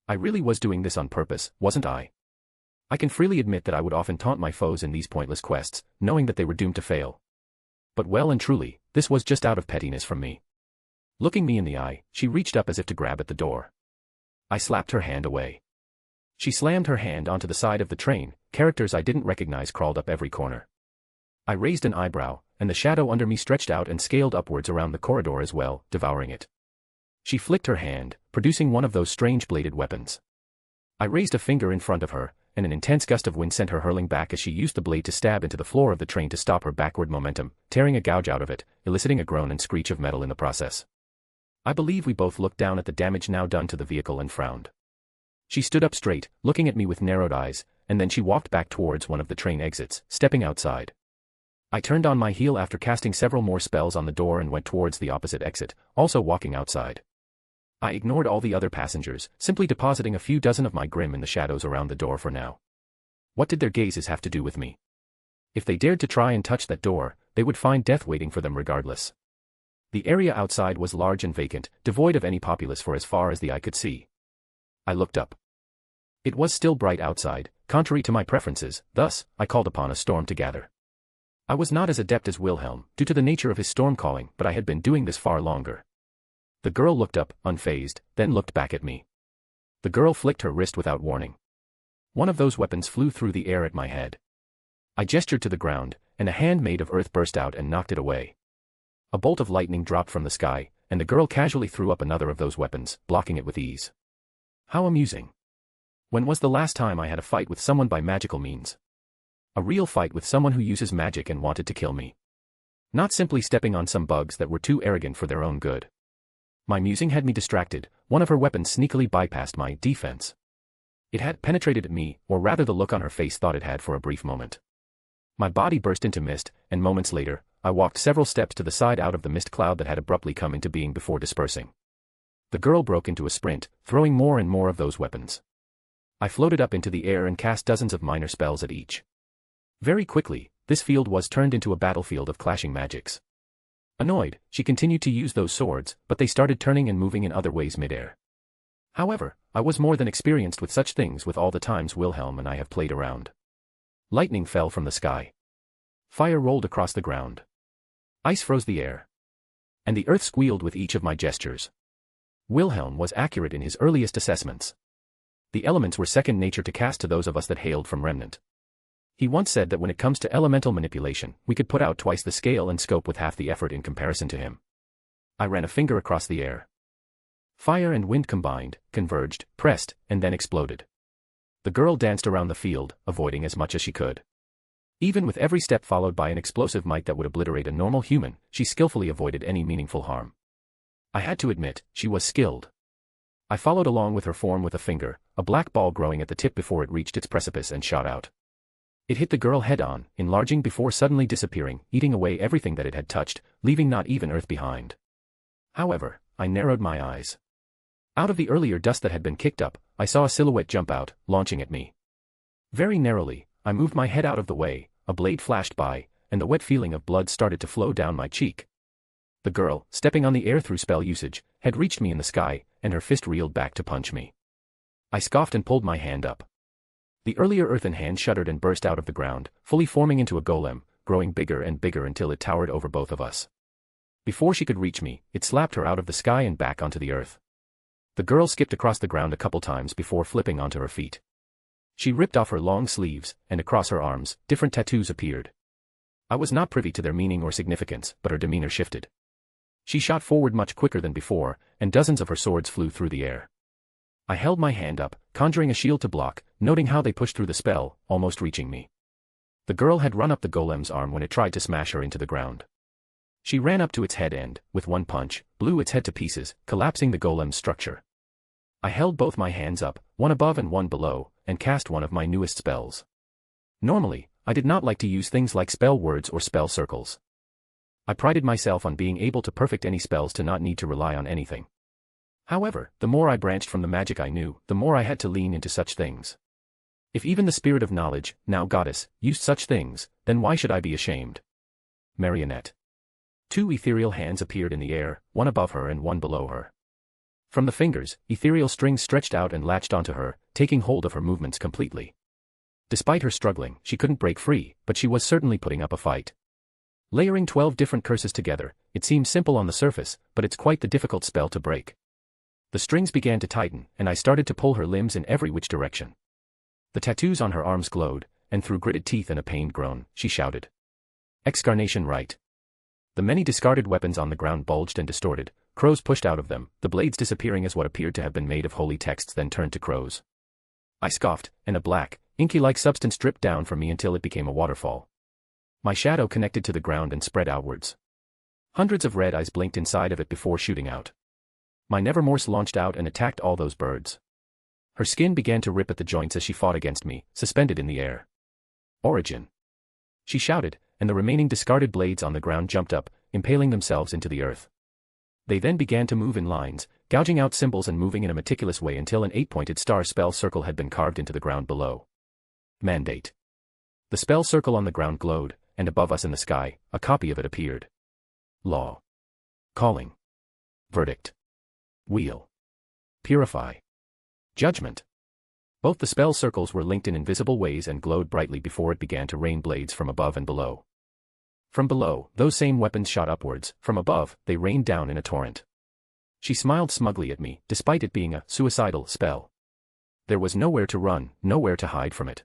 I really was doing this on purpose, wasn't I? I can freely admit that I would often taunt my foes in these pointless quests, knowing that they were doomed to fail. But well and truly, this was just out of pettiness from me. Looking me in the eye, she reached up as if to grab at the door. I slapped her hand away. She slammed her hand onto the side of the train. Characters I didn't recognize crawled up every corner. I raised an eyebrow, and the shadow under me stretched out and scaled upwards around the corridor as well, devouring it. She flicked her hand, producing one of those strange bladed weapons. I raised a finger in front of her, and an intense gust of wind sent her hurling back as she used the blade to stab into the floor of the train to stop her backward momentum, tearing a gouge out of it, eliciting a groan and screech of metal in the process. I believe we both looked down at the damage now done to the vehicle and frowned. She stood up straight, looking at me with narrowed eyes, and then she walked back towards one of the train exits, stepping outside. I turned on my heel after casting several more spells on the door and went towards the opposite exit, also walking outside. I ignored all the other passengers, simply depositing a few dozen of my grim in the shadows around the door for now. What did their gazes have to do with me? If they dared to try and touch that door, they would find death waiting for them regardless. The area outside was large and vacant, devoid of any populace for as far as the eye could see. I looked up. It was still bright outside, contrary to my preferences, thus, I called upon a storm to gather. I was not as adept as Wilhelm, due to the nature of his storm calling, but I had been doing this far longer. The girl looked up, unfazed, then looked back at me. The girl flicked her wrist without warning. One of those weapons flew through the air at my head. I gestured to the ground, and a hand made of earth burst out and knocked it away. A bolt of lightning dropped from the sky, and the girl casually threw up another of those weapons, blocking it with ease. How amusing. When was the last time I had a fight with someone by magical means? A real fight with someone who uses magic and wanted to kill me. Not simply stepping on some bugs that were too arrogant for their own good. My musing had me distracted. One of her weapons sneakily bypassed my defense. It had penetrated me, or rather the look on her face thought it had for a brief moment. My body burst into mist, and moments later, I walked several steps to the side out of the mist cloud that had abruptly come into being before dispersing. The girl broke into a sprint, throwing more and more of those weapons. I floated up into the air and cast dozens of minor spells at each. Very quickly, this field was turned into a battlefield of clashing magics. Annoyed, she continued to use those swords, but they started turning and moving in other ways midair. However, I was more than experienced with such things with all the times Wilhelm and I have played around. Lightning fell from the sky. Fire rolled across the ground. Ice froze the air. And the earth squealed with each of my gestures. Wilhelm was accurate in his earliest assessments. The elements were second nature to cast to those of us that hailed from Remnant. He once said that when it comes to elemental manipulation, we could put out twice the scale and scope with half the effort in comparison to him. I ran a finger across the air. Fire and wind combined, converged, pressed, and then exploded. The girl danced around the field, avoiding as much as she could. Even with every step followed by an explosive might that would obliterate a normal human, she skillfully avoided any meaningful harm. I had to admit, she was skilled. I followed along with her form with a finger, a black ball growing at the tip before it reached its precipice and shot out. It hit the girl head-on, enlarging before suddenly disappearing, eating away everything that it had touched, leaving not even earth behind. However, I narrowed my eyes. Out of the earlier dust that had been kicked up, I saw a silhouette jump out, launching at me. Very narrowly, I moved my head out of the way, a blade flashed by, and the wet feeling of blood started to flow down my cheek. The girl, stepping on the air through spell usage, had reached me in the sky, and her fist reeled back to punch me. I scoffed and pulled my hand up. The earlier earthen hand shuddered and burst out of the ground, fully forming into a golem, growing bigger and bigger until it towered over both of us. Before she could reach me, it slapped her out of the sky and back onto the earth. The girl skipped across the ground a couple times before flipping onto her feet. She ripped off her long sleeves, and across her arms, different tattoos appeared. I was not privy to their meaning or significance, but her demeanor shifted. She shot forward much quicker than before, and dozens of her swords flew through the air. I held my hand up, conjuring a shield to block, noting how they pushed through the spell, almost reaching me. The girl had run up the golem's arm when it tried to smash her into the ground. She ran up to its head and, with one punch, blew its head to pieces, collapsing the golem's structure. I held both my hands up, one above and one below, and cast one of my newest spells. Normally, I did not like to use things like spell words or spell circles. I prided myself on being able to perfect any spells to not need to rely on anything. However, the more I branched from the magic I knew, the more I had to lean into such things. If even the spirit of knowledge, now goddess, used such things, then why should I be ashamed? Marionette. 2 ethereal hands appeared in the air, one above her and one below her. From the fingers, ethereal strings stretched out and latched onto her, taking hold of her movements completely. Despite her struggling, she couldn't break free, but she was certainly putting up a fight. Layering 12 different curses together, it seems simple on the surface, but it's quite the difficult spell to break. The strings began to tighten, and I started to pull her limbs in every which direction. The tattoos on her arms glowed, and through gritted teeth and a pained groan, she shouted. Excarnation right. The many discarded weapons on the ground bulged and distorted, crows pushed out of them, the blades disappearing as what appeared to have been made of holy texts then turned to crows. I scoffed, and a black, inky-like substance dripped down from me until it became a waterfall. My shadow connected to the ground and spread outwards. Hundreds of red eyes blinked inside of it before shooting out. My Nevermorse launched out and attacked all those birds. Her skin began to rip at the joints as she fought against me, suspended in the air. Origin. She shouted, and the remaining discarded blades on the ground jumped up, impaling themselves into the earth. They then began to move in lines, gouging out symbols and moving in a meticulous way until an 8-pointed star spell circle had been carved into the ground below. Mandate. The spell circle on the ground glowed, and above us in the sky, a copy of it appeared. Law. Calling. Verdict. Wheel. Purify. Judgment. Both the spell circles were linked in invisible ways and glowed brightly before it began to rain blades from above and below. From below, those same weapons shot upwards, from above, they rained down in a torrent. She smiled smugly at me, despite it being a suicidal spell. There was nowhere to run, nowhere to hide from it.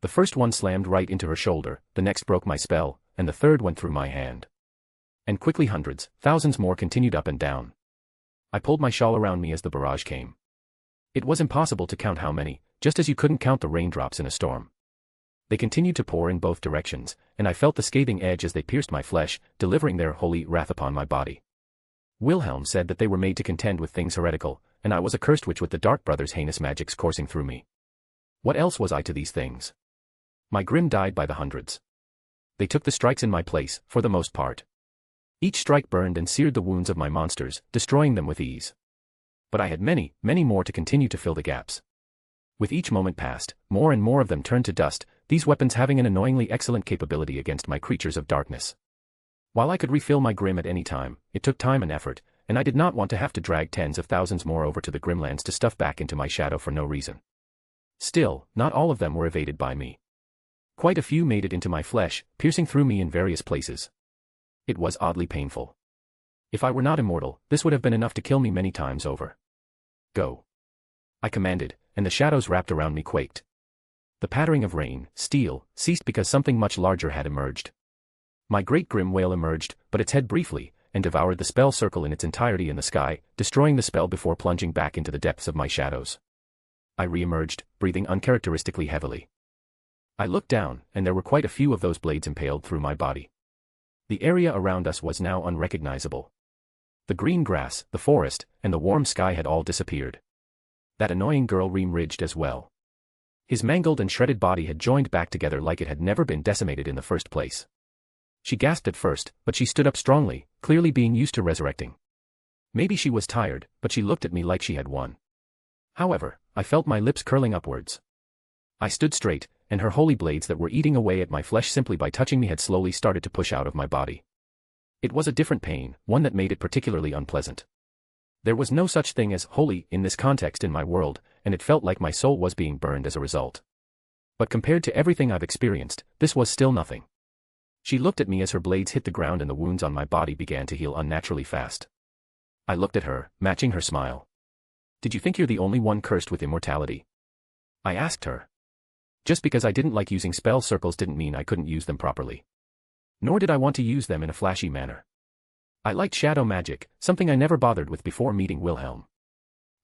The first one slammed right into her shoulder, the next broke my spell, and the third went through my hand. And quickly hundreds, thousands more continued up and down. I pulled my shawl around me as the barrage came. It was impossible to count how many, just as you couldn't count the raindrops in a storm. They continued to pour in both directions, and I felt the scathing edge as they pierced my flesh, delivering their holy wrath upon my body. Wilhelm said that they were made to contend with things heretical, and I was a cursed witch with the Dark Brothers' heinous magics coursing through me. What else was I to these things? My Grimm died by the hundreds. They took the strikes in my place, for the most part. Each strike burned and seared the wounds of my monsters, destroying them with ease. But I had many, many more to continue to fill the gaps. With each moment passed, more and more of them turned to dust, these weapons having an annoyingly excellent capability against my creatures of darkness. While I could refill my Grimm at any time, it took time and effort, and I did not want to have to drag tens of thousands more over to the Grimlands to stuff back into my shadow for no reason. Still, not all of them were evaded by me. Quite a few made it into my flesh, piercing through me in various places. It was oddly painful. If I were not immortal, this would have been enough to kill me many times over. Go. I commanded, and the shadows wrapped around me quaked. The pattering of rain, steel, ceased because something much larger had emerged. My great Grim whale emerged, but its head briefly, and devoured the spell circle in its entirety in the sky, destroying the spell before plunging back into the depths of my shadows. I re-emerged, breathing uncharacteristically heavily. I looked down, and there were quite a few of those blades impaled through my body. The area around us was now unrecognizable. The green grass, the forest, and the warm sky had all disappeared. That annoying girl re-emerged as well. His mangled and shredded body had joined back together like it had never been decimated in the first place. She gasped at first, but she stood up strongly, clearly being used to resurrecting. Maybe she was tired, but she looked at me like she had won. However, I felt my lips curling upwards. I stood straight, and her holy blades that were eating away at my flesh simply by touching me had slowly started to push out of my body. It was a different pain, one that made it particularly unpleasant. There was no such thing as holy in this context in my world, and it felt like my soul was being burned as a result. But compared to everything I've experienced, this was still nothing. She looked at me as her blades hit the ground and the wounds on my body began to heal unnaturally fast. I looked at her, matching her smile. Did you think you're the only one cursed with immortality? I asked her. Just because I didn't like using spell circles didn't mean I couldn't use them properly. Nor did I want to use them in a flashy manner. I liked shadow magic, something I never bothered with before meeting Wilhelm.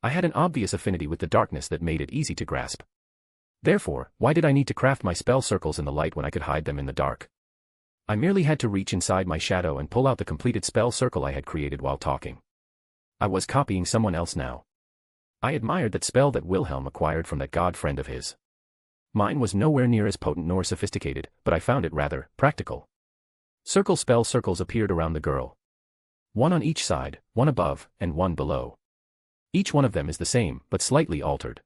I had an obvious affinity with the darkness that made it easy to grasp. Therefore, why did I need to craft my spell circles in the light when I could hide them in the dark? I merely had to reach inside my shadow and pull out the completed spell circle I had created while talking. I was copying someone else now. I admired that spell that Wilhelm acquired from that god friend of his. Mine was nowhere near as potent nor sophisticated, but I found it rather practical. Circle spell circles appeared around the girl. One on each side, one above, and one below. Each one of them is the same, but slightly altered.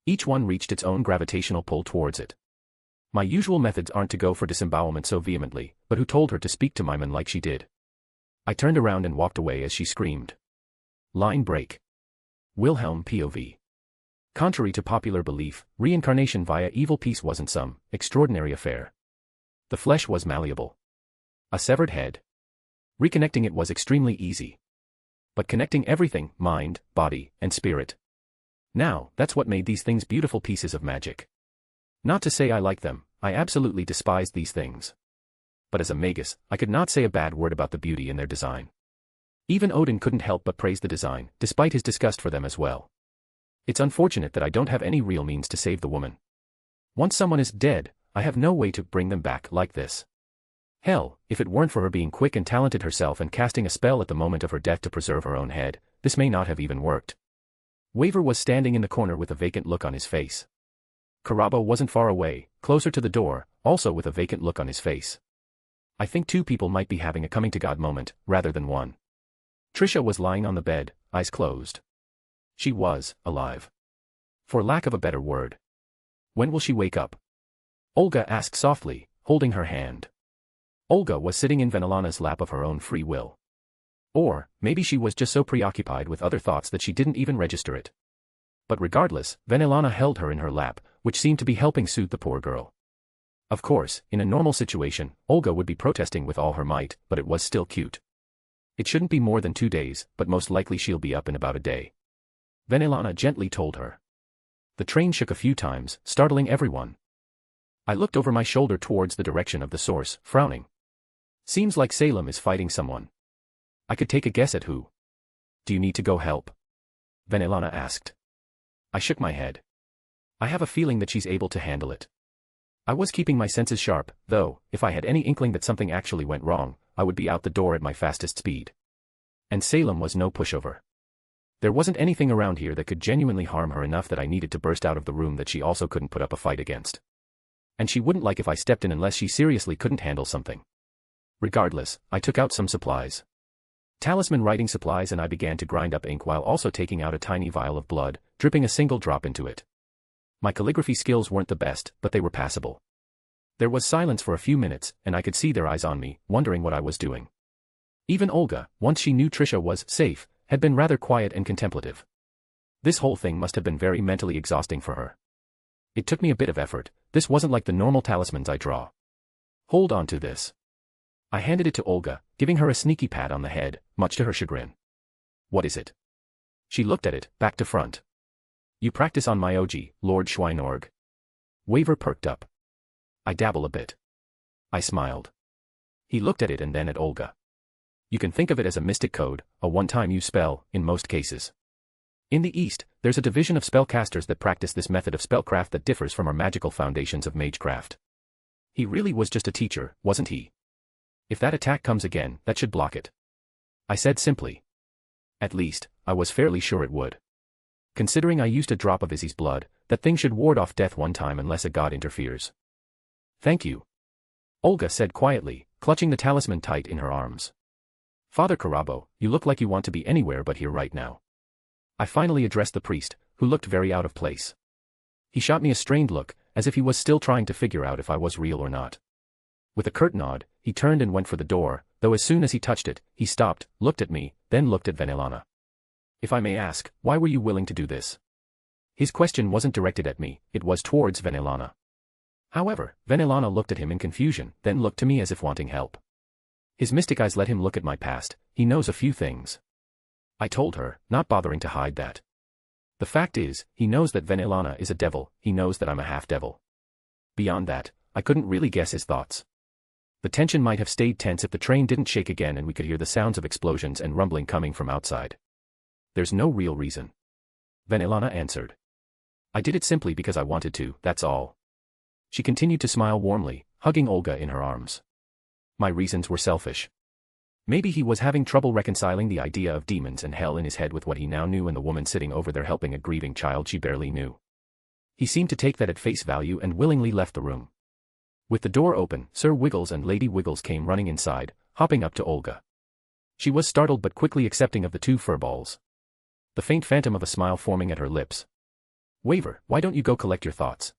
Each one reached its own gravitational pull towards it. My usual methods aren't to go for disembowelment so vehemently, but who told her to speak to Myman like she did? I turned around and walked away as she screamed. Line break. Wilhelm POV. Contrary to popular belief, reincarnation via evil peace wasn't some extraordinary affair. The flesh was malleable. A severed head. Reconnecting it was extremely easy. But connecting everything, mind, body, and spirit. Now, that's what made these things beautiful pieces of magic. Not to say I like them, I absolutely despised these things. But as a magus, I could not say a bad word about the beauty in their design. Even Odin couldn't help but praise the design, despite his disgust for them as well. It's unfortunate that I don't have any real means to save the woman. Once someone is dead, I have no way to bring them back like this. Hell, if it weren't for her being quick and talented herself and casting a spell at the moment of her death to preserve her own head, this may not have even worked. Waver was standing in the corner with a vacant look on his face. Karabo wasn't far away, closer to the door, also with a vacant look on his face. I think two people might be having a coming to God moment, rather than one. Trisha was lying on the bed, eyes closed. She was alive. For lack of a better word. When will she wake up? Olga asked softly, holding her hand. Olga was sitting in Venelana's lap of her own free will. Or, maybe she was just so preoccupied with other thoughts that she didn't even register it. But regardless, Venelana held her in her lap, which seemed to be helping soothe the poor girl. Of course, in a normal situation, Olga would be protesting with all her might, but it was still cute. It shouldn't be more than 2 days, but most likely she'll be up in about a day. Venelana gently told her. The train shook a few times, startling everyone. I looked over my shoulder towards the direction of the source, frowning. Seems like Salem is fighting someone. I could take a guess at who. Do you need to go help? Venelana asked. I shook my head. I have a feeling that she's able to handle it. I was keeping my senses sharp, though, if I had any inkling that something actually went wrong, I would be out the door at my fastest speed. And Salem was no pushover. There wasn't anything around here that could genuinely harm her enough that I needed to burst out of the room that she also couldn't put up a fight against. And she wouldn't like if I stepped in unless she seriously couldn't handle something. Regardless, I took out some supplies. Talisman writing supplies, and I began to grind up ink while also taking out a tiny vial of blood, dripping a single drop into it. My calligraphy skills weren't the best, but they were passable. There was silence for a few minutes, and I could see their eyes on me, wondering what I was doing. Even Olga, once she knew Trisha was safe, had been rather quiet and contemplative. This whole thing must have been very mentally exhausting for her. It took me a bit of effort. This wasn't like the normal talismans I draw. Hold on to this. I handed it to Olga, giving her a sneaky pat on the head, much to her chagrin. What is it? She looked at it, back to front. You practice on my OG, Lord Schweinorg. Waver perked up. I dabble a bit. I smiled. He looked at it and then at Olga. You can think of it as a mystic code, a one-time use spell, in most cases. In the East, there's a division of spellcasters that practice this method of spellcraft that differs from our magical foundations of magecraft. He really was just a teacher, wasn't he? If that attack comes again, that should block it. I said simply. At least, I was fairly sure it would. Considering I used a drop of Izzy's blood, that thing should ward off death one time unless a god interferes. Thank you. Olga said quietly, clutching the talisman tight in her arms. Father Karabo, you look like you want to be anywhere but here right now. I finally addressed the priest, who looked very out of place. He shot me a strained look, as if he was still trying to figure out if I was real or not. With a curt nod, he turned and went for the door, though as soon as he touched it, he stopped, looked at me, then looked at Venelana. If I may ask, why were you willing to do this? His question wasn't directed at me, it was towards Venelana. However, Venelana looked at him in confusion, then looked to me as if wanting help. His mystic eyes let him look at my past. He knows a few things. I told her, not bothering to hide that. The fact is, he knows that Venelana is a devil, he knows that I'm a half-devil. Beyond that, I couldn't really guess his thoughts. The tension might have stayed tense if the train didn't shake again and we could hear the sounds of explosions and rumbling coming from outside. There's no real reason. Venelana answered. I did it simply because I wanted to, that's all. She continued to smile warmly, hugging Olga in her arms. My reasons were selfish. Maybe he was having trouble reconciling the idea of demons and hell in his head with what he now knew and the woman sitting over there helping a grieving child she barely knew. He seemed to take that at face value and willingly left the room. With the door open, Sir Wiggles and Lady Wiggles came running inside, hopping up to Olga. She was startled but quickly accepting of the two furballs. The faint phantom of a smile forming at her lips. Waver, why don't you go collect your thoughts?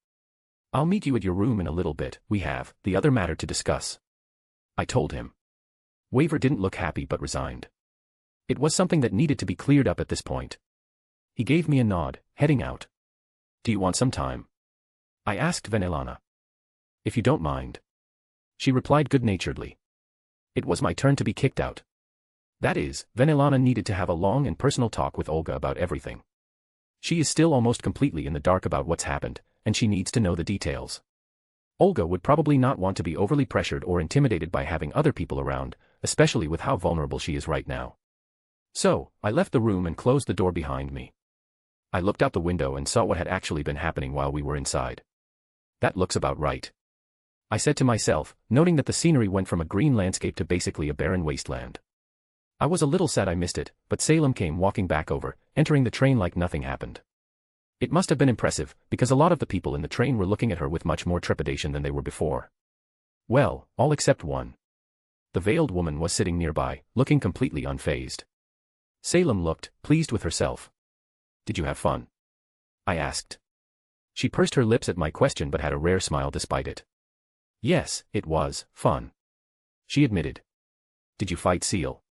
I'll meet you at your room in a little bit, we have the other matter to discuss. I told him. Waver didn't look happy but resigned. It was something that needed to be cleared up at this point. He gave me a nod, heading out. Do you want some time? I asked Venelana. If you don't mind. She replied good-naturedly. It was my turn to be kicked out. That is, Venelana needed to have a long and personal talk with Olga about everything. She is still almost completely in the dark about what's happened, and she needs to know the details. Olga would probably not want to be overly pressured or intimidated by having other people around, especially with how vulnerable she is right now. So, I left the room and closed the door behind me. I looked out the window and saw what had actually been happening while we were inside. That looks about right. I said to myself, noting that the scenery went from a green landscape to basically a barren wasteland. I was a little sad I missed it, but Salem came walking back over, entering the train like nothing happened. It must have been impressive, because a lot of the people in the train were looking at her with much more trepidation than they were before. Well, all except one. The veiled woman was sitting nearby, looking completely unfazed. Salem looked, pleased with herself. Did you have fun? I asked. She pursed her lips at my question but had a rare smile despite it. Yes, it was fun. She admitted. Did you fight Seal?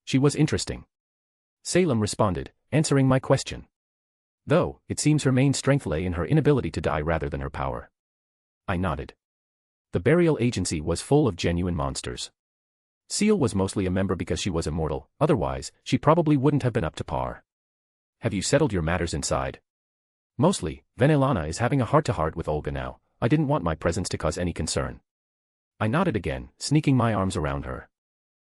She was interesting. Salem responded, answering my question. Though, it seems her main strength lay in her inability to die rather than her power. I nodded. The burial agency was full of genuine monsters. Seal was mostly a member because she was immortal, otherwise, she probably wouldn't have been up to par. Have you settled your matters inside? Mostly, Venelana is having a heart-to-heart with Olga now. I didn't want my presence to cause any concern. I nodded again, sneaking my arms around her.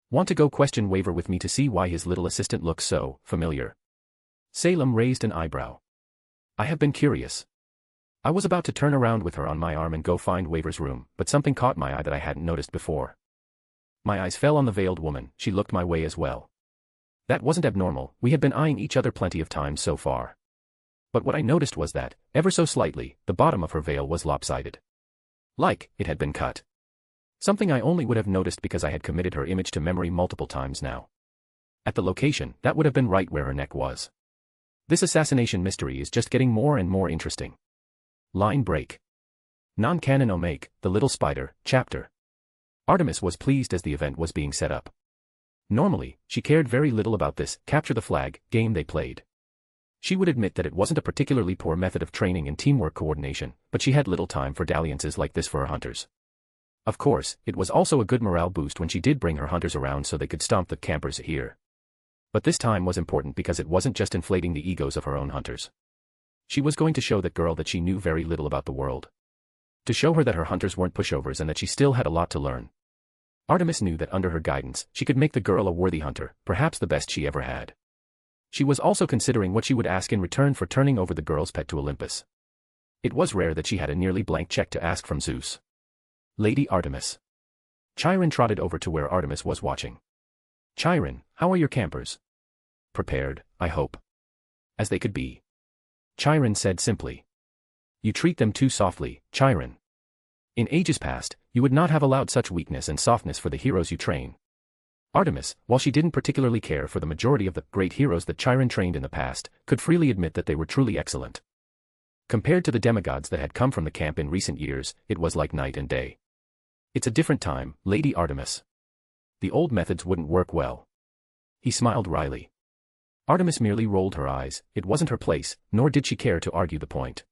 Want to go question Waver with me to see why his little assistant looks so familiar? Salem raised an eyebrow. I have been curious. I was about to turn around with her on my arm and go find Waver's room, but something caught my eye that I hadn't noticed before. My eyes fell on the veiled woman, she looked my way as well. That wasn't abnormal, we had been eyeing each other plenty of times so far. But what I noticed was that, ever so slightly, the bottom of her veil was lopsided. Like, it had been cut. Something I only would have noticed because I had committed her image to memory multiple times now. At the location, that would have been right where her neck was. This assassination mystery is just getting more and more interesting. Line break. Non-canon Omake, The Little Spider, Chapter. Artemis was pleased as the event was being set up. Normally, she cared very little about this capture the flag game they played. She would admit that it wasn't a particularly poor method of training and teamwork coordination, but she had little time for dalliances like this for her hunters. Of course, it was also a good morale boost when she did bring her hunters around so they could stomp the campers here. But this time was important because it wasn't just inflating the egos of her own hunters. She was going to show that girl that she knew very little about the world. To show her that her hunters weren't pushovers and that she still had a lot to learn. Artemis knew that under her guidance, she could make the girl a worthy hunter, perhaps the best she ever had. She was also considering what she would ask in return for turning over the girl's pet to Olympus. It was rare that she had a nearly blank check to ask from Zeus. Lady Artemis. Chiron trotted over to where Artemis was watching. Chiron, how are your campers? Prepared, I hope. As they could be. Chiron said simply. You treat them too softly, Chiron. In ages past, you would not have allowed such weakness and softness for the heroes you train. Artemis, while she didn't particularly care for the majority of the great heroes that Chiron trained in the past, could freely admit that they were truly excellent. Compared to the demigods that had come from the camp in recent years, it was like night and day. It's a different time, Lady Artemis. The old methods wouldn't work well. He smiled wryly. Artemis merely rolled her eyes, it wasn't her place, nor did she care to argue the point.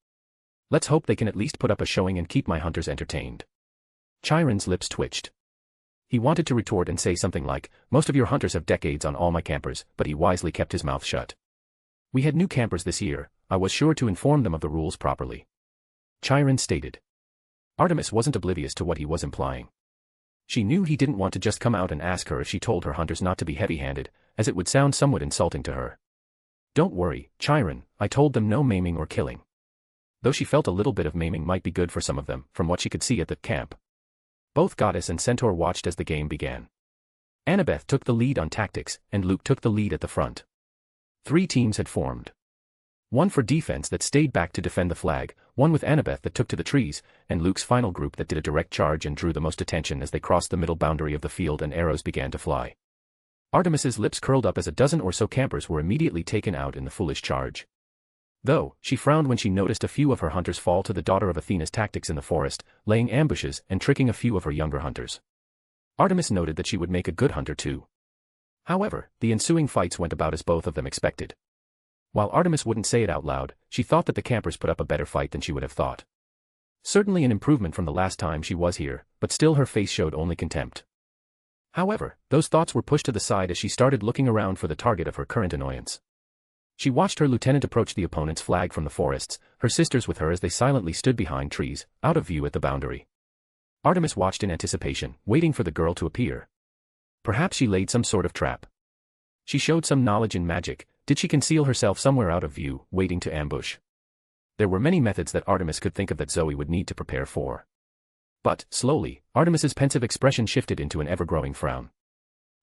Let's hope they can at least put up a showing and keep my hunters entertained. Chiron's lips twitched. He wanted to retort and say something like, most of your hunters have decades on all my campers, but he wisely kept his mouth shut. We had new campers this year, I was sure to inform them of the rules properly. Chiron stated. Artemis wasn't oblivious to what he was implying. She knew he didn't want to just come out and ask her if she told her hunters not to be heavy-handed, as it would sound somewhat insulting to her. Don't worry, Chiron, I told them no maiming or killing. Though she felt a little bit of maiming might be good for some of them, from what she could see at the camp. Both Goddess and Centaur watched as the game began. Annabeth took the lead on tactics, and Luke took the lead at the front. 3 teams had formed. One for defense that stayed back to defend the flag, one with Annabeth that took to the trees, and Luke's final group that did a direct charge and drew the most attention as they crossed the middle boundary of the field and arrows began to fly. Artemis's lips curled up as a dozen or so campers were immediately taken out in the foolish charge. Though, she frowned when she noticed a few of her hunters fall to the daughter of Athena's tactics in the forest, laying ambushes and tricking a few of her younger hunters. Artemis noted that she would make a good hunter too. However, the ensuing fights went about as both of them expected. While Artemis wouldn't say it out loud, she thought that the campers put up a better fight than she would have thought. Certainly an improvement from the last time she was here, but still her face showed only contempt. However, those thoughts were pushed to the side as she started looking around for the target of her current annoyance. She watched her lieutenant approach the opponent's flag from the forests, her sisters with her as they silently stood behind trees, out of view at the boundary. Artemis watched in anticipation, waiting for the girl to appear. Perhaps she laid some sort of trap. She showed some knowledge in magic. Did she conceal herself somewhere out of view, waiting to ambush? There were many methods that Artemis could think of that Zoe would need to prepare for. But, slowly, Artemis's pensive expression shifted into an ever-growing frown.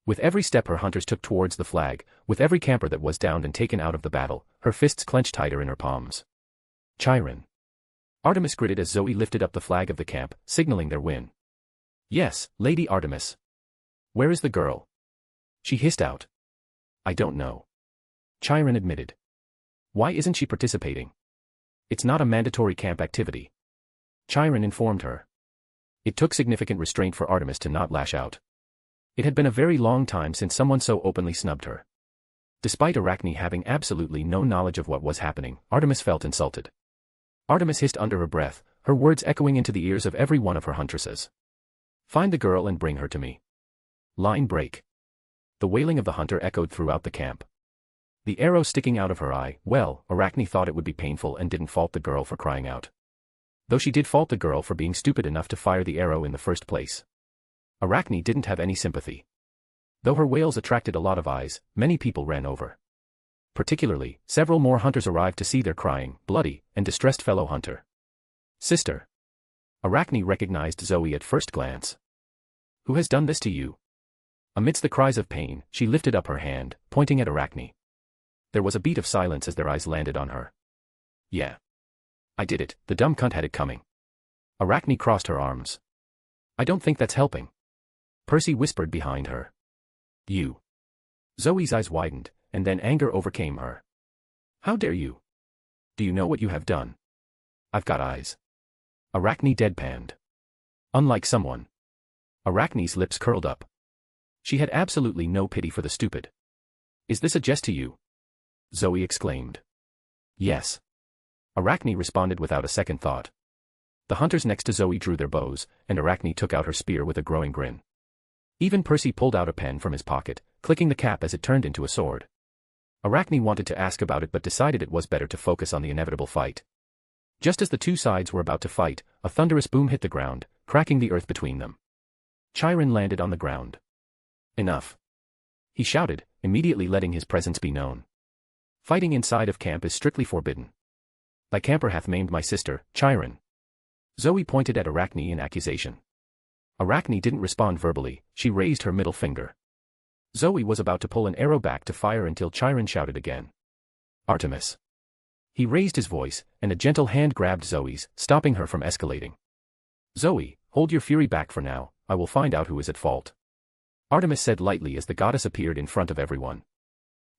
With every step her hunters took towards the flag, with every camper that was downed and taken out of the battle, her fists clenched tighter in her palms. Chiron. Artemis gritted as Zoe lifted up the flag of the camp, signaling their win. Yes, Lady Artemis. Where is the girl? She hissed out. I don't know. Chiron admitted. Why isn't she participating? It's not a mandatory camp activity. Chiron informed her. It took significant restraint for Artemis to not lash out. It had been a very long time since someone so openly snubbed her. Despite Arachne having absolutely no knowledge of what was happening, Artemis felt insulted. Artemis hissed under her breath, her words echoing into the ears of every one of her huntresses. Find the girl and bring her to me. Line break. The wailing of the hunter echoed throughout the camp. The arrow sticking out of her eye, well, Arachne thought it would be painful and didn't fault the girl for crying out. Though she did fault the girl for being stupid enough to fire the arrow in the first place. Arachne didn't have any sympathy. Though her wails attracted a lot of eyes, many people ran over. Particularly, several more hunters arrived to see their crying, bloody, and distressed fellow hunter. Sister. Arachne recognized Zoe at first glance. Who has done this to you? Amidst the cries of pain, she lifted up her hand, pointing at Arachne. There was a beat of silence as their eyes landed on her. Yeah. I did it, the dumb cunt had it coming. Arachne crossed her arms. I don't think that's helping. Percy whispered behind her. You. Zoe's eyes widened, and then anger overcame her. How dare you? Do you know what you have done? I've got eyes. Arachne deadpanned. Unlike someone. Arachne's lips curled up. She had absolutely no pity for the stupid. Is this a jest to you? Zoe exclaimed. Yes. Arachne responded without a second thought. The hunters next to Zoe drew their bows, and Arachne took out her spear with a growing grin. Even Percy pulled out a pen from his pocket, clicking the cap as it turned into a sword. Arachne wanted to ask about it but decided it was better to focus on the inevitable fight. Just as the two sides were about to fight, a thunderous boom hit the ground, cracking the earth between them. Chiron landed on the ground. Enough. He shouted, immediately letting his presence be known. Fighting inside of camp is strictly forbidden. Thy camper hath maimed my sister, Chiron. Zoe pointed at Arachne in accusation. Arachne didn't respond verbally, she raised her middle finger. Zoe was about to pull an arrow back to fire until Chiron shouted again. Artemis. He raised his voice, and a gentle hand grabbed Zoe's, stopping her from escalating. Zoe, hold your fury back for now, I will find out who is at fault. Artemis said lightly as the goddess appeared in front of everyone.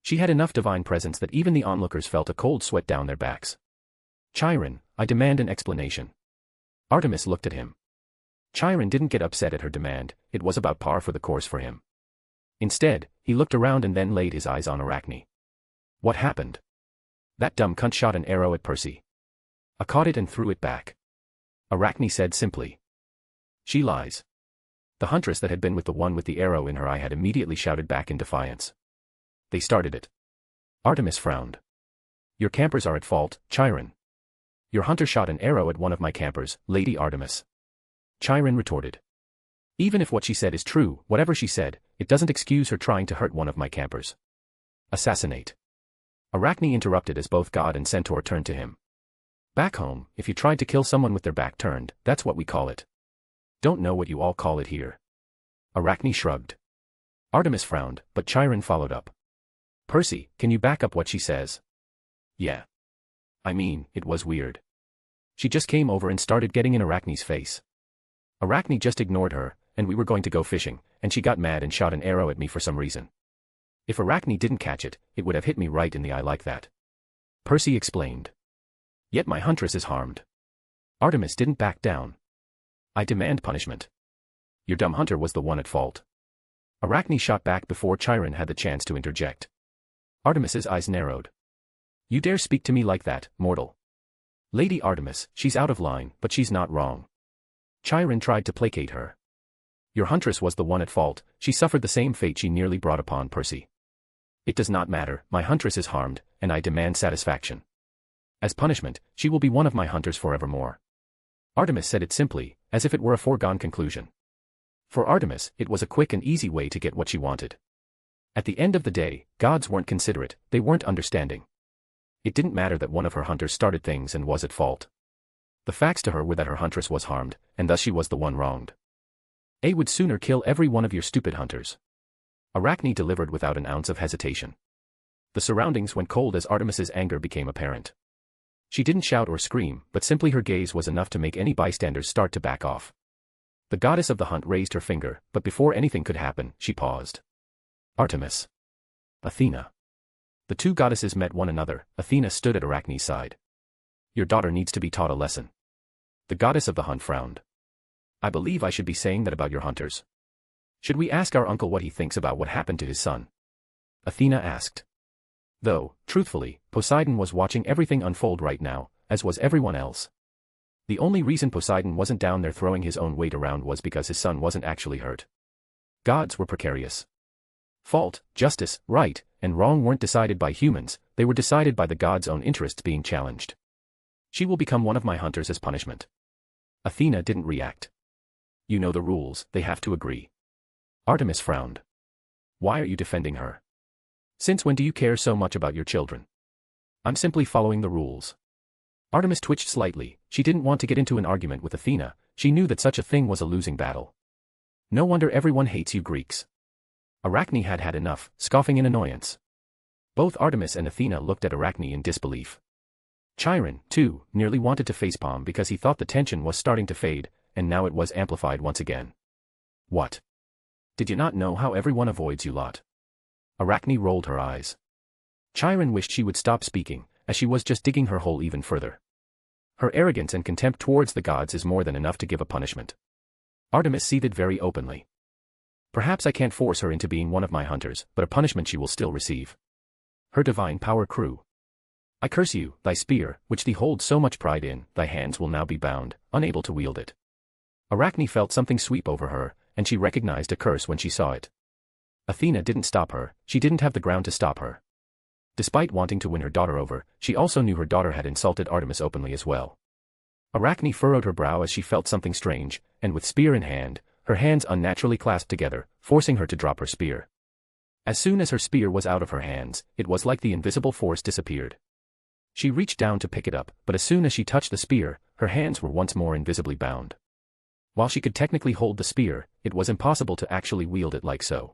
She had enough divine presence that even the onlookers felt a cold sweat down their backs. Chiron, I demand an explanation. Artemis looked at him. Chiron didn't get upset at her demand, it was about par for the course for him. Instead, he looked around and then laid his eyes on Arachne. What happened? That dumb cunt shot an arrow at Percy. I caught it and threw it back. Arachne said simply. She lies. The huntress that had been with the one with the arrow in her eye had immediately shouted back in defiance. They started it. Artemis frowned. Your campers are at fault, Chiron. Your hunter shot an arrow at one of my campers, Lady Artemis. Chiron retorted. Even if what she said is true, whatever she said, it doesn't excuse her trying to hurt one of my campers. Assassinate. Arachne interrupted as both god and centaur turned to him. Back home, if you tried to kill someone with their back turned, that's what we call it. Don't know what you all call it here. Arachne shrugged. Artemis frowned, but Chiron followed up. Percy, can you back up what she says? Yeah. I mean, it was weird. She just came over and started getting in Arachne's face. Arachne just ignored her, and we were going to go fishing, and she got mad and shot an arrow at me for some reason. If Arachne didn't catch it, it would have hit me right in the eye like that. Percy explained. Yet my huntress is harmed. Artemis didn't back down. I demand punishment. Your dumb hunter was the one at fault. Arachne shot back before Chiron had the chance to interject. Artemis's eyes narrowed. You dare speak to me like that, mortal? Lady Artemis, she's out of line, but she's not wrong. Chiron tried to placate her. Your huntress was the one at fault, she suffered the same fate she nearly brought upon Percy. It does not matter, my huntress is harmed, and I demand satisfaction. As punishment, she will be one of my hunters forevermore. Artemis said it simply, as if it were a foregone conclusion. For Artemis, it was a quick and easy way to get what she wanted. At the end of the day, gods weren't considerate, they weren't understanding. It didn't matter that one of her hunters started things and was at fault. The facts to her were that her huntress was harmed, and thus she was the one wronged. I would sooner kill every one of your stupid hunters. Arachne delivered without an ounce of hesitation. The surroundings went cold as Artemis's anger became apparent. She didn't shout or scream, but simply her gaze was enough to make any bystanders start to back off. The goddess of the hunt raised her finger, but before anything could happen, she paused. Artemis. Athena. The two goddesses met one another. Athena stood at Arachne's side. Your daughter needs to be taught a lesson. The goddess of the hunt frowned. I believe I should be saying that about your hunters. Should we ask our uncle what he thinks about what happened to his son? Athena asked. Though, truthfully, Poseidon was watching everything unfold right now, as was everyone else. The only reason Poseidon wasn't down there throwing his own weight around was because his son wasn't actually hurt. Gods were precarious. Fault, justice, right, and wrong weren't decided by humans, they were decided by the gods' own interests being challenged. She will become one of my hunters as punishment. Athena didn't react. You know the rules, they have to agree. Artemis frowned. Why are you defending her? Since when do you care so much about your children? I'm simply following the rules. Artemis twitched slightly, she didn't want to get into an argument with Athena, she knew that such a thing was a losing battle. No wonder everyone hates you Greeks. Arachne had had enough, scoffing in annoyance. Both Artemis and Athena looked at Arachne in disbelief. Chiron, too, nearly wanted to facepalm because he thought the tension was starting to fade, and now it was amplified once again. What? Did you not know how everyone avoids you lot? Arachne rolled her eyes. Chiron wished she would stop speaking, as she was just digging her hole even further. Her arrogance and contempt towards the gods is more than enough to give a punishment. Artemis seethed very openly. Perhaps I can't force her into being one of my hunters, but a punishment she will still receive. Her divine power crew. I curse you, thy spear, which thee holds so much pride in, thy hands will now be bound, unable to wield it. Arachne felt something sweep over her, and she recognized a curse when she saw it. Athena didn't stop her, she didn't have the ground to stop her. Despite wanting to win her daughter over, she also knew her daughter had insulted Artemis openly as well. Arachne furrowed her brow as she felt something strange, and with spear in hand, her hands unnaturally clasped together, forcing her to drop her spear. As soon as her spear was out of her hands, it was like the invisible force disappeared. She reached down to pick it up, but as soon as she touched the spear, her hands were once more invisibly bound. While she could technically hold the spear, it was impossible to actually wield it like so.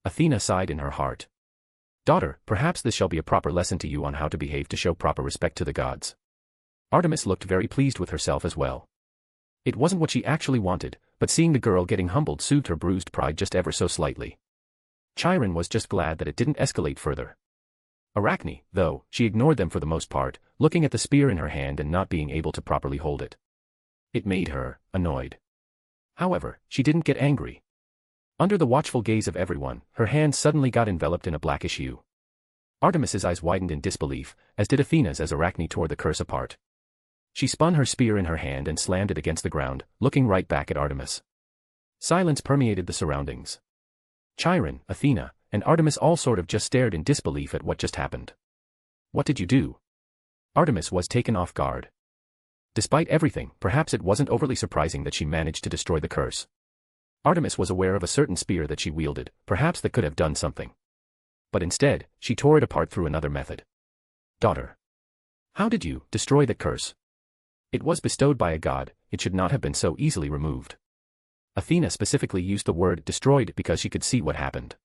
Athena sighed in her heart. Daughter, perhaps this shall be a proper lesson to you on how to behave to show proper respect to the gods. Artemis looked very pleased with herself as well. It wasn't what she actually wanted, but seeing the girl getting humbled soothed her bruised pride just ever so slightly. Chiron was just glad that it didn't escalate further. Arachne, though, she ignored them for the most part, looking at the spear in her hand and not being able to properly hold it. It made her annoyed. However, she didn't get angry. Under the watchful gaze of everyone, her hands suddenly got enveloped in a blackish hue. Artemis's eyes widened in disbelief, as did Athena's as Arachne tore the curse apart. She spun her spear in her hand and slammed it against the ground, looking right back at Artemis. Silence permeated the surroundings. Chiron, Athena, and Artemis all sort of just stared in disbelief at what just happened. What did you do? Artemis was taken off guard. Despite everything, perhaps it wasn't overly surprising that she managed to destroy the curse. Artemis was aware of a certain spear that she wielded, perhaps that could have done something. But instead, she tore it apart through another method. Daughter. How did you destroy that curse? It was bestowed by a god, it should not have been so easily removed. Athena specifically used the word destroyed because she could see what happened.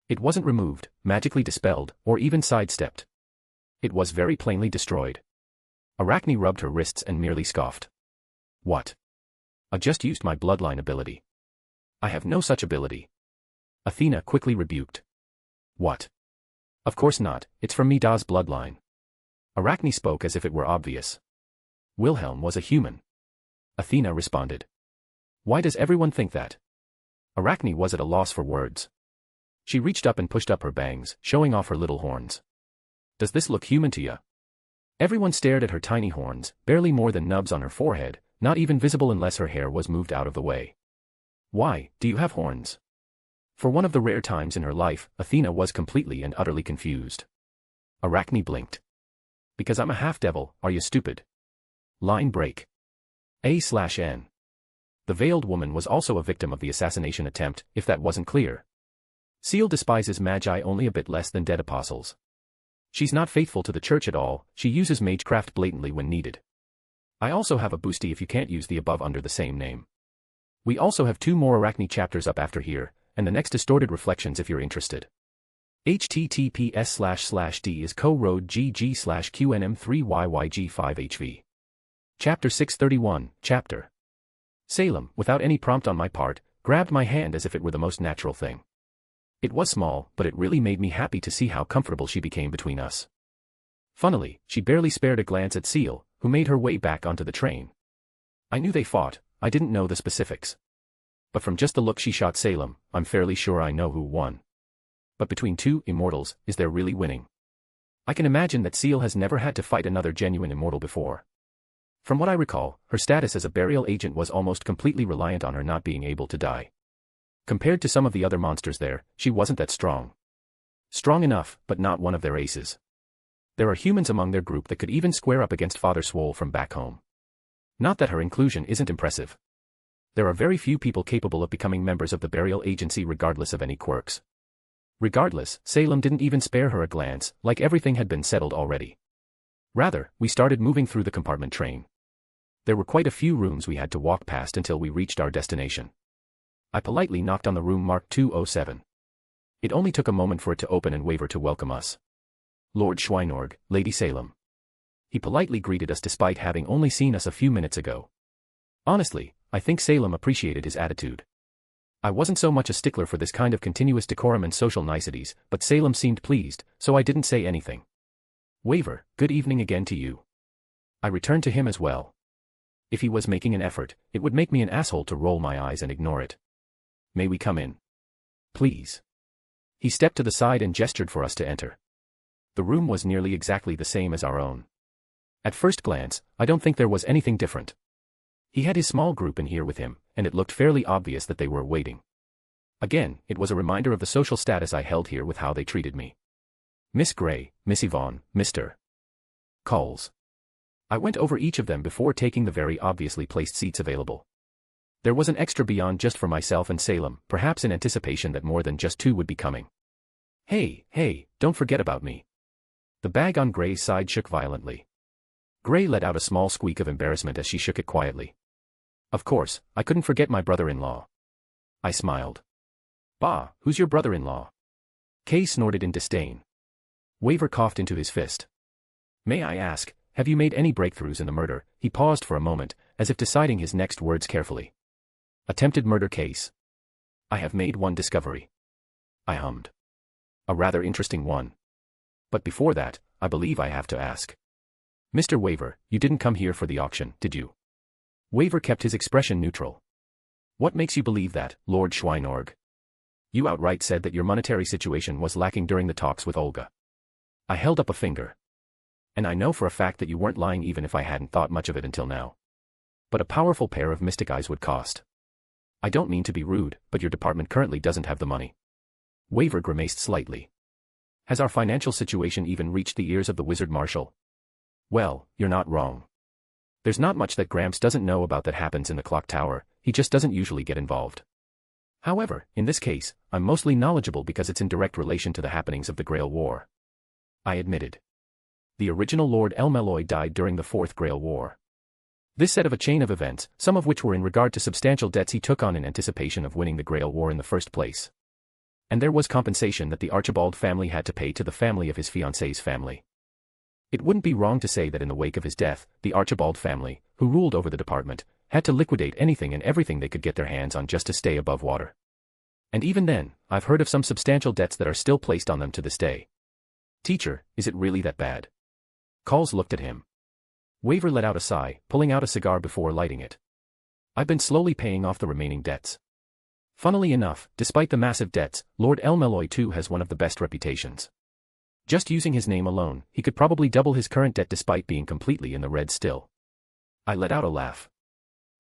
It wasn't removed, magically dispelled, or even sidestepped. It was very plainly destroyed. Arachne rubbed her wrists and merely scoffed. What? I just used my bloodline ability. I have no such ability. Athena quickly rebuked. What? Of course not, it's from Mida's bloodline. Arachne spoke as if it were obvious. Wilhelm was a human. Athena responded. Why does everyone think that? Arachne was at a loss for words. She reached up and pushed up her bangs, showing off her little horns. Does this look human to ya? Everyone stared at her tiny horns, barely more than nubs on her forehead, not even visible unless her hair was moved out of the way. Why, do you have horns? For one of the rare times in her life, Athena was completely and utterly confused. Arachne blinked. Because I'm a half-devil, are you stupid? Line break. A/N. The veiled woman was also a victim of the assassination attempt, if that wasn't clear. Seal despises magi only a bit less than dead apostles. She's not faithful to the church at all, she uses magecraft blatantly when needed. I also have a boosty if you can't use the above under the same name. We also have 2 more Arachne chapters up after here, and the next Distorted Reflections if you're interested. https://d is co-road gg/qnm3yyg5hv. Chapter 631, Chapter. Salem, without any prompt on my part, grabbed my hand as if it were the most natural thing. It was small, but it really made me happy to see how comfortable she became between us. Funnily, she barely spared a glance at Seal, who made her way back onto the train. I knew they fought, I didn't know the specifics. But from just the look she shot Salem, I'm fairly sure I know who won. But between 2 immortals, is there really winning? I can imagine that Seal has never had to fight another genuine immortal before. From what I recall, her status as a burial agent was almost completely reliant on her not being able to die. Compared to some of the other monsters there, she wasn't that strong. Strong enough, but not one of their aces. There are humans among their group that could even square up against Father Swole from back home. Not that her inclusion isn't impressive. There are very few people capable of becoming members of the burial agency regardless of any quirks. Regardless, Salem didn't even spare her a glance, like everything had been settled already. Rather, we started moving through the compartment train. There were quite a few rooms we had to walk past until we reached our destination. I politely knocked on the room marked 207. It only took a moment for it to open and waver to welcome us. Lord Schweinorg, Lady Salem. He politely greeted us despite having only seen us a few minutes ago. Honestly, I think Salem appreciated his attitude. I wasn't so much a stickler for this kind of continuous decorum and social niceties, but Salem seemed pleased, so I didn't say anything. Waver, good evening again to you. I returned to him as well. If he was making an effort, it would make me an asshole to roll my eyes and ignore it. May we come in? Please. He stepped to the side and gestured for us to enter. The room was nearly exactly the same as our own. At first glance, I don't think there was anything different. He had his small group in here with him, and it looked fairly obvious that they were waiting. Again, it was a reminder of the social status I held here with how they treated me. Miss Gray, Miss Yvonne, Mr. Coles. I went over each of them before taking the very obviously placed seats available. There was an extra beyond just for myself and Salem, perhaps in anticipation that more than just 2 would be coming. Hey, don't forget about me. The bag on Gray's side shook violently. Gray let out a small squeak of embarrassment as she shook it quietly. Of course, I couldn't forget my brother-in-law. I smiled. Bah, who's your brother-in-law? Kay snorted in disdain. Waver coughed into his fist. May I ask, have you made any breakthroughs in the murder? He paused for a moment, as if deciding his next words carefully. Attempted murder case. I have made one discovery. I hummed. A rather interesting one. But before that, I believe I have to ask. Mr. Waver, you didn't come here for the auction, did you? Waver kept his expression neutral. What makes you believe that, Lord Schweinorg? You outright said that your monetary situation was lacking during the talks with Olga. I held up a finger. And I know for a fact that you weren't lying even if I hadn't thought much of it until now. But a powerful pair of mystic eyes would cost. I don't mean to be rude, but your department currently doesn't have the money. Waver grimaced slightly. Has our financial situation even reached the ears of the Wizard Marshal? Well, you're not wrong. There's not much that Gramps doesn't know about that happens in the clock tower, he just doesn't usually get involved. However, in this case, I'm mostly knowledgeable because it's in direct relation to the happenings of the Grail War. I admitted. The original Lord Elmeloy died during the Fourth Grail War. This set of a chain of events, some of which were in regard to substantial debts he took on in anticipation of winning the Grail War in the first place. And there was compensation that the Archibald family had to pay to the family of his fiancée's family. It wouldn't be wrong to say that in the wake of his death, the Archibald family, who ruled over the department, had to liquidate anything and everything they could get their hands on just to stay above water. And even then, I've heard of some substantial debts that are still placed on them to this day. Teacher, is it really that bad? Calls looked at him. Waver let out a sigh, pulling out a cigar before lighting it. I've been slowly paying off the remaining debts. Funnily enough, despite the massive debts, Lord Elmeloy too has one of the best reputations. Just using his name alone, he could probably double his current debt despite being completely in the red still. I let out a laugh.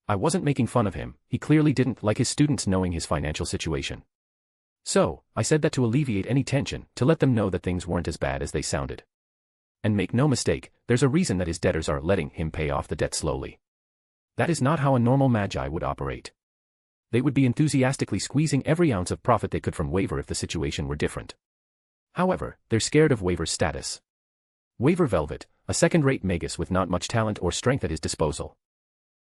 I wasn't making fun of him, he clearly didn't like his students knowing his financial situation. So, I said that to alleviate any tension, to let them know that things weren't as bad as they sounded. And make no mistake, there's a reason that his debtors are letting him pay off the debt slowly. That is not how a normal magi would operate. They would be enthusiastically squeezing every ounce of profit they could from Waver if the situation were different. However, they're scared of Waver's status. Waver Velvet, a second-rate magus with not much talent or strength at his disposal.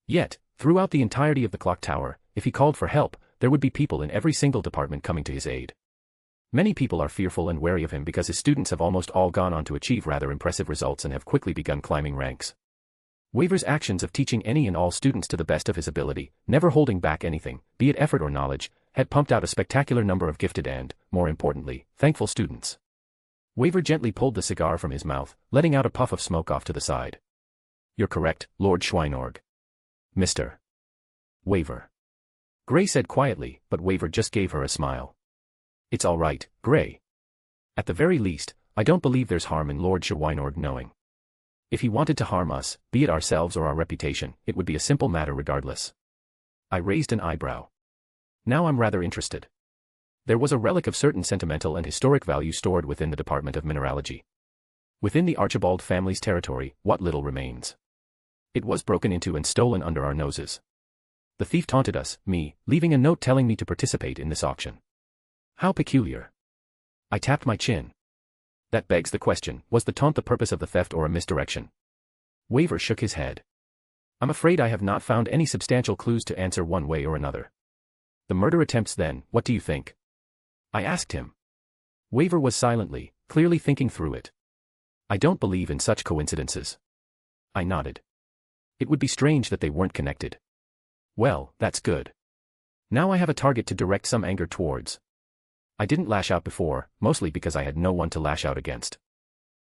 Yet, throughout the entirety of the clock tower, if he called for help, there would be people in every single department coming to his aid. Many people are fearful and wary of him because his students have almost all gone on to achieve rather impressive results and have quickly begun climbing ranks. Waver's actions of teaching any and all students to the best of his ability, never holding back anything, be it effort or knowledge, had pumped out a spectacular number of gifted and, more importantly, thankful students. Waver gently pulled the cigar from his mouth, letting out a puff of smoke off to the side. You're correct, Lord Schweinorg. Mr. Waver. Gray said quietly, but Waver just gave her a smile. It's all right, Gray. At the very least, I don't believe there's harm in Lord Schweinorg knowing. If he wanted to harm us, be it ourselves or our reputation, it would be a simple matter regardless. I raised an eyebrow. Now I'm rather interested. There was a relic of certain sentimental and historic value stored within the Department of Mineralogy. Within the Archibald family's territory, what little remains. It was broken into and stolen under our noses. The thief taunted us, me, leaving a note telling me to participate in this auction. How peculiar. I tapped my chin. That begs the question, was the taunt the purpose of the theft or a misdirection? Waver shook his head. I'm afraid I have not found any substantial clues to answer one way or another. The murder attempts then, what do you think? I asked him. Waver was silently, clearly thinking through it. I don't believe in such coincidences. I nodded. It would be strange that they weren't connected. Well, that's good. Now I have a target to direct some anger towards. I didn't lash out before, mostly because I had no one to lash out against.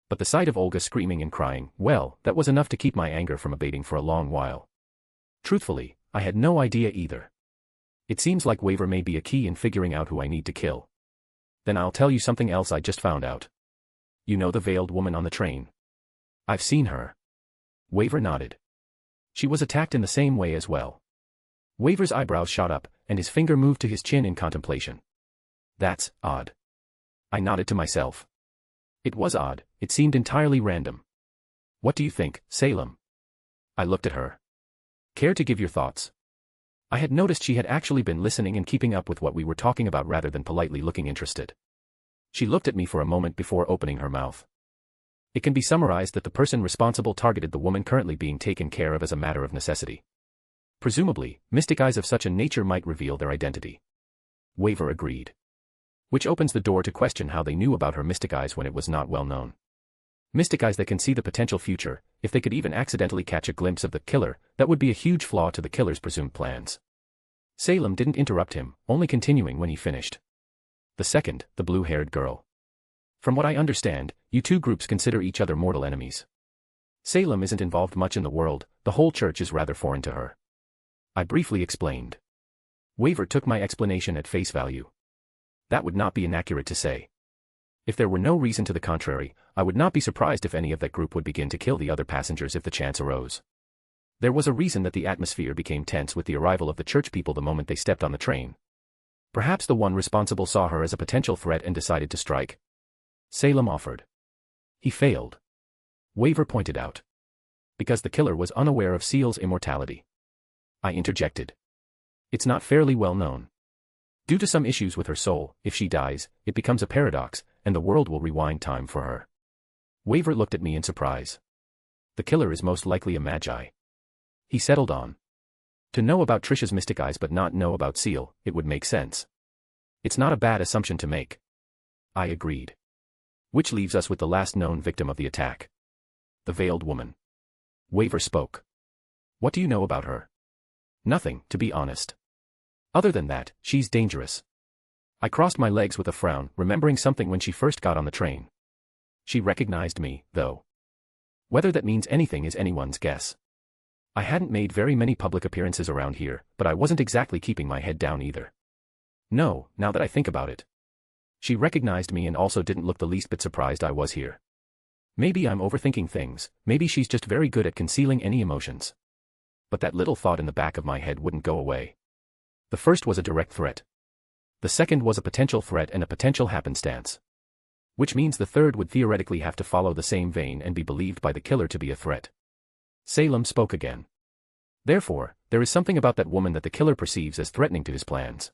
But the sight of Olga screaming and crying, well, that was enough to keep my anger from abating for a long while. Truthfully, I had no idea either. It seems like Waver may be a key in figuring out who I need to kill. Then I'll tell you something else I just found out. You know the veiled woman on the train? I've seen her. Waver nodded. She was attacked in the same way as well. Waver's eyebrows shot up, and his finger moved to his chin in contemplation. That's odd. I nodded to myself. It was odd, it seemed entirely random. What do you think, Salem? I looked at her. Care to give your thoughts? I had noticed she had actually been listening and keeping up with what we were talking about rather than politely looking interested. She looked at me for a moment before opening her mouth. It can be summarized that the person responsible targeted the woman currently being taken care of as a matter of necessity. Presumably, mystic eyes of such a nature might reveal their identity. Waver agreed. Which opens the door to question how they knew about her mystic eyes when it was not well known. Mystic eyes that can see the potential future, if they could even accidentally catch a glimpse of the killer, that would be a huge flaw to the killer's presumed plans. Salem didn't interrupt him, only continuing when he finished. The second, the blue-haired girl. From what I understand, you two groups consider each other mortal enemies. Salem isn't involved much in the world, the whole church is rather foreign to her. I briefly explained. Waver took my explanation at face value. That would not be inaccurate to say. If there were no reason to the contrary, I would not be surprised if any of that group would begin to kill the other passengers if the chance arose. There was a reason that the atmosphere became tense with the arrival of the church people the moment they stepped on the train. Perhaps the one responsible saw her as a potential threat and decided to strike. Salem offered. He failed. Waver pointed out. Because the killer was unaware of Seal's immortality. I interjected. It's not fairly well known. Due to some issues with her soul, if she dies, it becomes a paradox, and the world will rewind time for her. Waver looked at me in surprise. The killer is most likely a magi. He settled on. To know about Trisha's mystic eyes but not know about Seal, it would make sense. It's not a bad assumption to make. I agreed. Which leaves us with the last known victim of the attack. The veiled woman. Waver spoke. What do you know about her? Nothing, to be honest. Other than that, she's dangerous. I crossed my legs with a frown, remembering something when she first got on the train. She recognized me, though. Whether that means anything is anyone's guess. I hadn't made very many public appearances around here, but I wasn't exactly keeping my head down either. No, now that I think about it. She recognized me and also didn't look the least bit surprised I was here. Maybe I'm overthinking things, maybe she's just very good at concealing any emotions. But that little thought in the back of my head wouldn't go away. The first was a direct threat. The second was a potential threat and a potential happenstance. Which means the third would theoretically have to follow the same vein and be believed by the killer to be a threat. Salem spoke again. Therefore, there is something about that woman that the killer perceives as threatening to his plans.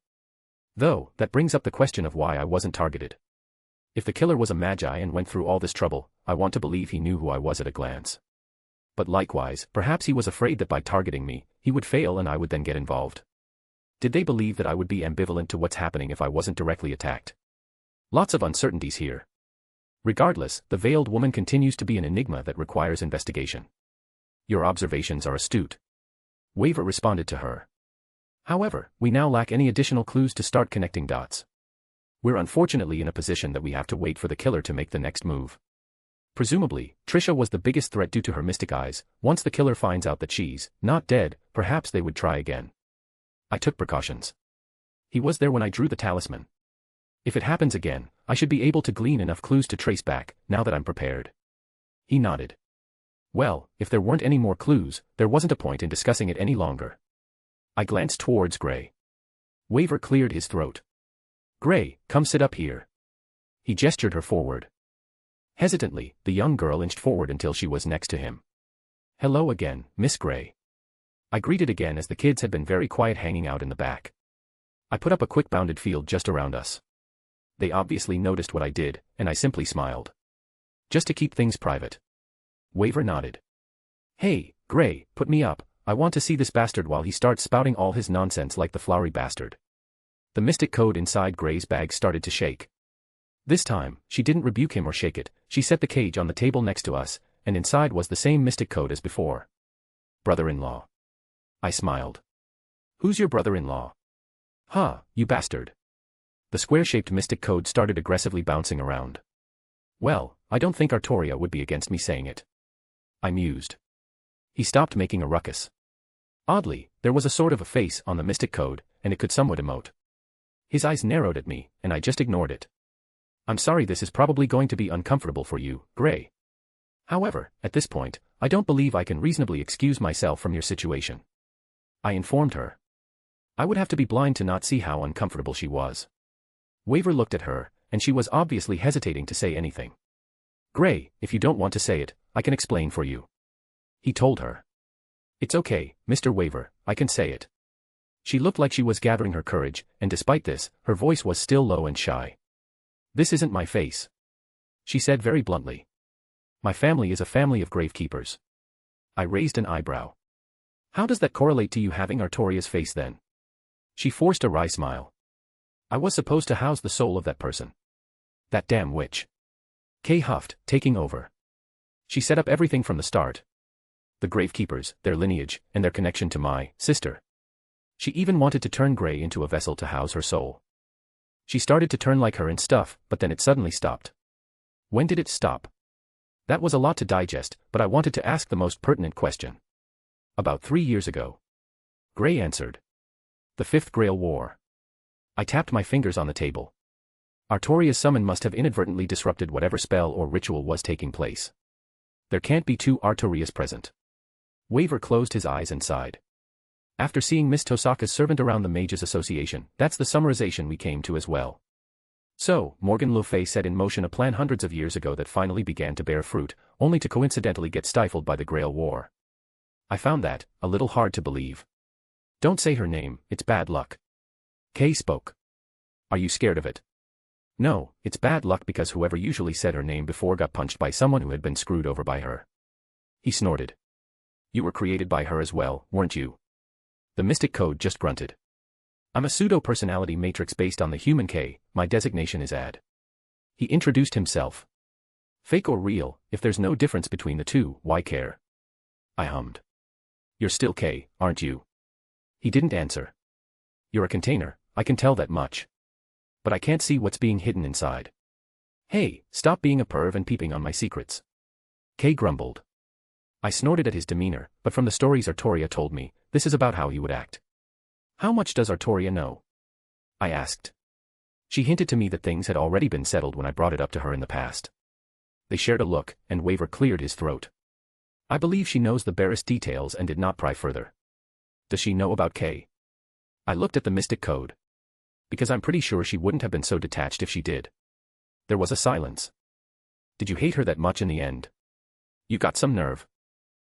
Though, that brings up the question of why I wasn't targeted. If the killer was a magi and went through all this trouble, I want to believe he knew who I was at a glance. But likewise, perhaps he was afraid that by targeting me, he would fail and I would then get involved. Did they believe that I would be ambivalent to what's happening if I wasn't directly attacked? Lots of uncertainties here. Regardless, the veiled woman continues to be an enigma that requires investigation. Your observations are astute. Waver responded to her. However, we now lack any additional clues to start connecting dots. We're unfortunately in a position that we have to wait for the killer to make the next move. Presumably, Trisha was the biggest threat due to her mystic eyes. Once the killer finds out that she's not dead, perhaps they would try again. I took precautions. He was there when I drew the talisman. If it happens again, I should be able to glean enough clues to trace back, now that I'm prepared. He nodded. Well, if there weren't any more clues, there wasn't a point in discussing it any longer. I glanced towards Gray. Waver cleared his throat. Gray, come sit up here. He gestured her forward. Hesitantly, the young girl inched forward until she was next to him. Hello again, Miss Gray. I greeted again as the kids had been very quiet hanging out in the back. I put up a quick bounded field just around us. They obviously noticed what I did, and I simply smiled. Just to keep things private. Waver nodded. Hey, Gray, put me up, I want to see this bastard while he starts spouting all his nonsense like the flowery bastard. The mystic code inside Gray's bag started to shake. This time, she didn't rebuke him or shake it, she set the cage on the table next to us, and inside was the same mystic code as before. Brother-in-law. I smiled. Who's your brother-in-law? Huh, you bastard. The square-shaped mystic code started aggressively bouncing around. Well, I don't think Artoria would be against me saying it. I mused. He stopped making a ruckus. Oddly, there was a sort of a face on the mystic code, and it could somewhat emote. His eyes narrowed at me, and I just ignored it. I'm sorry this is probably going to be uncomfortable for you, Gray. However, at this point, I don't believe I can reasonably excuse myself from your situation. I informed her. I would have to be blind to not see how uncomfortable she was. Waver looked at her, and she was obviously hesitating to say anything. Gray, if you don't want to say it, I can explain for you. He told her. It's okay, Mr. Waver, I can say it. She looked like she was gathering her courage, and despite this, her voice was still low and shy. This isn't my face. She said very bluntly. My family is a family of gravekeepers. I raised an eyebrow. How does that correlate to you having Artoria's face then? She forced a wry smile. I was supposed to house the soul of that person. That damn witch. Kay huffed, taking over. She set up everything from the start. The gravekeepers, their lineage, and their connection to my sister. She even wanted to turn Gray into a vessel to house her soul. She started to turn like her and stuff, but then it suddenly stopped. When did it stop? That was a lot to digest, but I wanted to ask the most pertinent question. About 3 years ago. Gray answered. The Fifth Grail War. I tapped my fingers on the table. Artoria's summon must have inadvertently disrupted whatever spell or ritual was taking place. There can't be two Artorias present. Waver closed his eyes and sighed. After seeing Miss Tosaka's servant around the Mages Association, that's the summarization we came to as well. So, Morgan Le Fay set in motion a plan hundreds of years ago that finally began to bear fruit, only to coincidentally get stifled by the Grail War. I found that a little hard to believe. Don't say her name, it's bad luck. Kay spoke. Are you scared of it? No, it's bad luck because whoever usually said her name before got punched by someone who had been screwed over by her. He snorted. You were created by her as well, weren't you? The Mystic Code just grunted. I'm a pseudo-personality matrix based on the human K, my designation is Ad. He introduced himself. Fake or real, if there's no difference between the two, why care? I hummed. You're still K, aren't you? He didn't answer. You're a container, I can tell that much. But I can't see what's being hidden inside. Hey, stop being a perv and peeping on my secrets. K grumbled. I snorted at his demeanor, but from the stories Artoria told me, this is about how he would act. How much does Artoria know? I asked. She hinted to me that things had already been settled when I brought it up to her in the past. They shared a look, and Waver cleared his throat. I believe she knows the barest details and did not pry further. Does she know about K? I looked at the Mystic Code. Because I'm pretty sure she wouldn't have been so detached if she did. There was a silence. Did you hate her that much in the end? You got some nerve.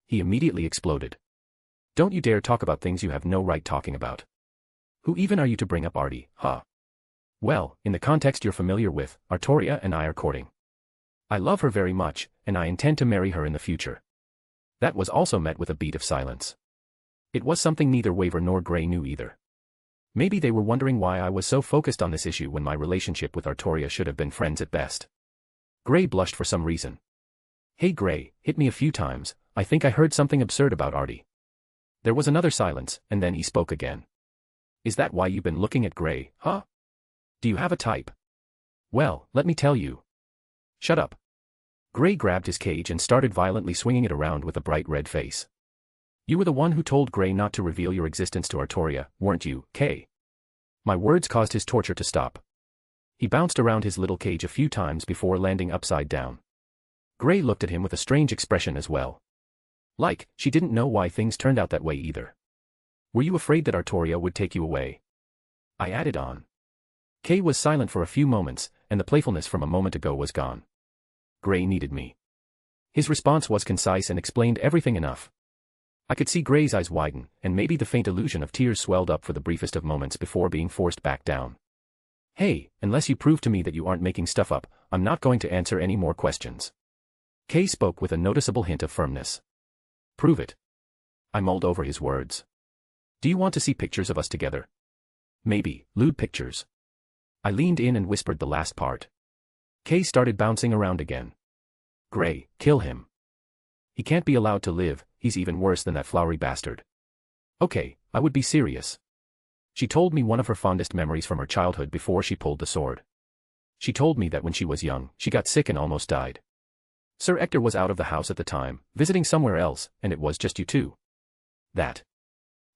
He immediately exploded. Don't you dare talk about things you have no right talking about. Who even are you to bring up Artie, huh? Well, in the context you're familiar with, Artoria and I are courting. I love her very much, and I intend to marry her in the future. That was also met with a beat of silence. It was something neither Waver nor Gray knew either. Maybe they were wondering why I was so focused on this issue when my relationship with Artoria should have been friends at best. Gray blushed for some reason. Hey Gray, hit me a few times, I think I heard something absurd about Artie. There was another silence, and then he spoke again. Is that why you've been looking at Gray, huh? Do you have a type? Well, let me tell you. Shut up. Gray grabbed his cage and started violently swinging it around with a bright red face. You were the one who told Gray not to reveal your existence to Artoria, weren't you, Kay? My words caused his torture to stop. He bounced around his little cage a few times before landing upside down. Gray looked at him with a strange expression as well. Like, she didn't know why things turned out that way either. Were you afraid that Artoria would take you away? I added on. Kay was silent for a few moments, and the playfulness from a moment ago was gone. Gray needed me. His response was concise and explained everything enough. I could see Gray's eyes widen, and maybe the faint illusion of tears swelled up for the briefest of moments before being forced back down. Hey, unless you prove to me that you aren't making stuff up, I'm not going to answer any more questions. Kay spoke with a noticeable hint of firmness. Prove it. I mulled over his words. Do you want to see pictures of us together? Maybe, lewd pictures. I leaned in and whispered the last part. Kay started bouncing around again. Gray, kill him. He can't be allowed to live, he's even worse than that flowery bastard. Okay, I would be serious. She told me one of her fondest memories from her childhood before she pulled the sword. She told me that when she was young, she got sick and almost died. Sir Ector was out of the house at the time, visiting somewhere else, and it was just you two. That.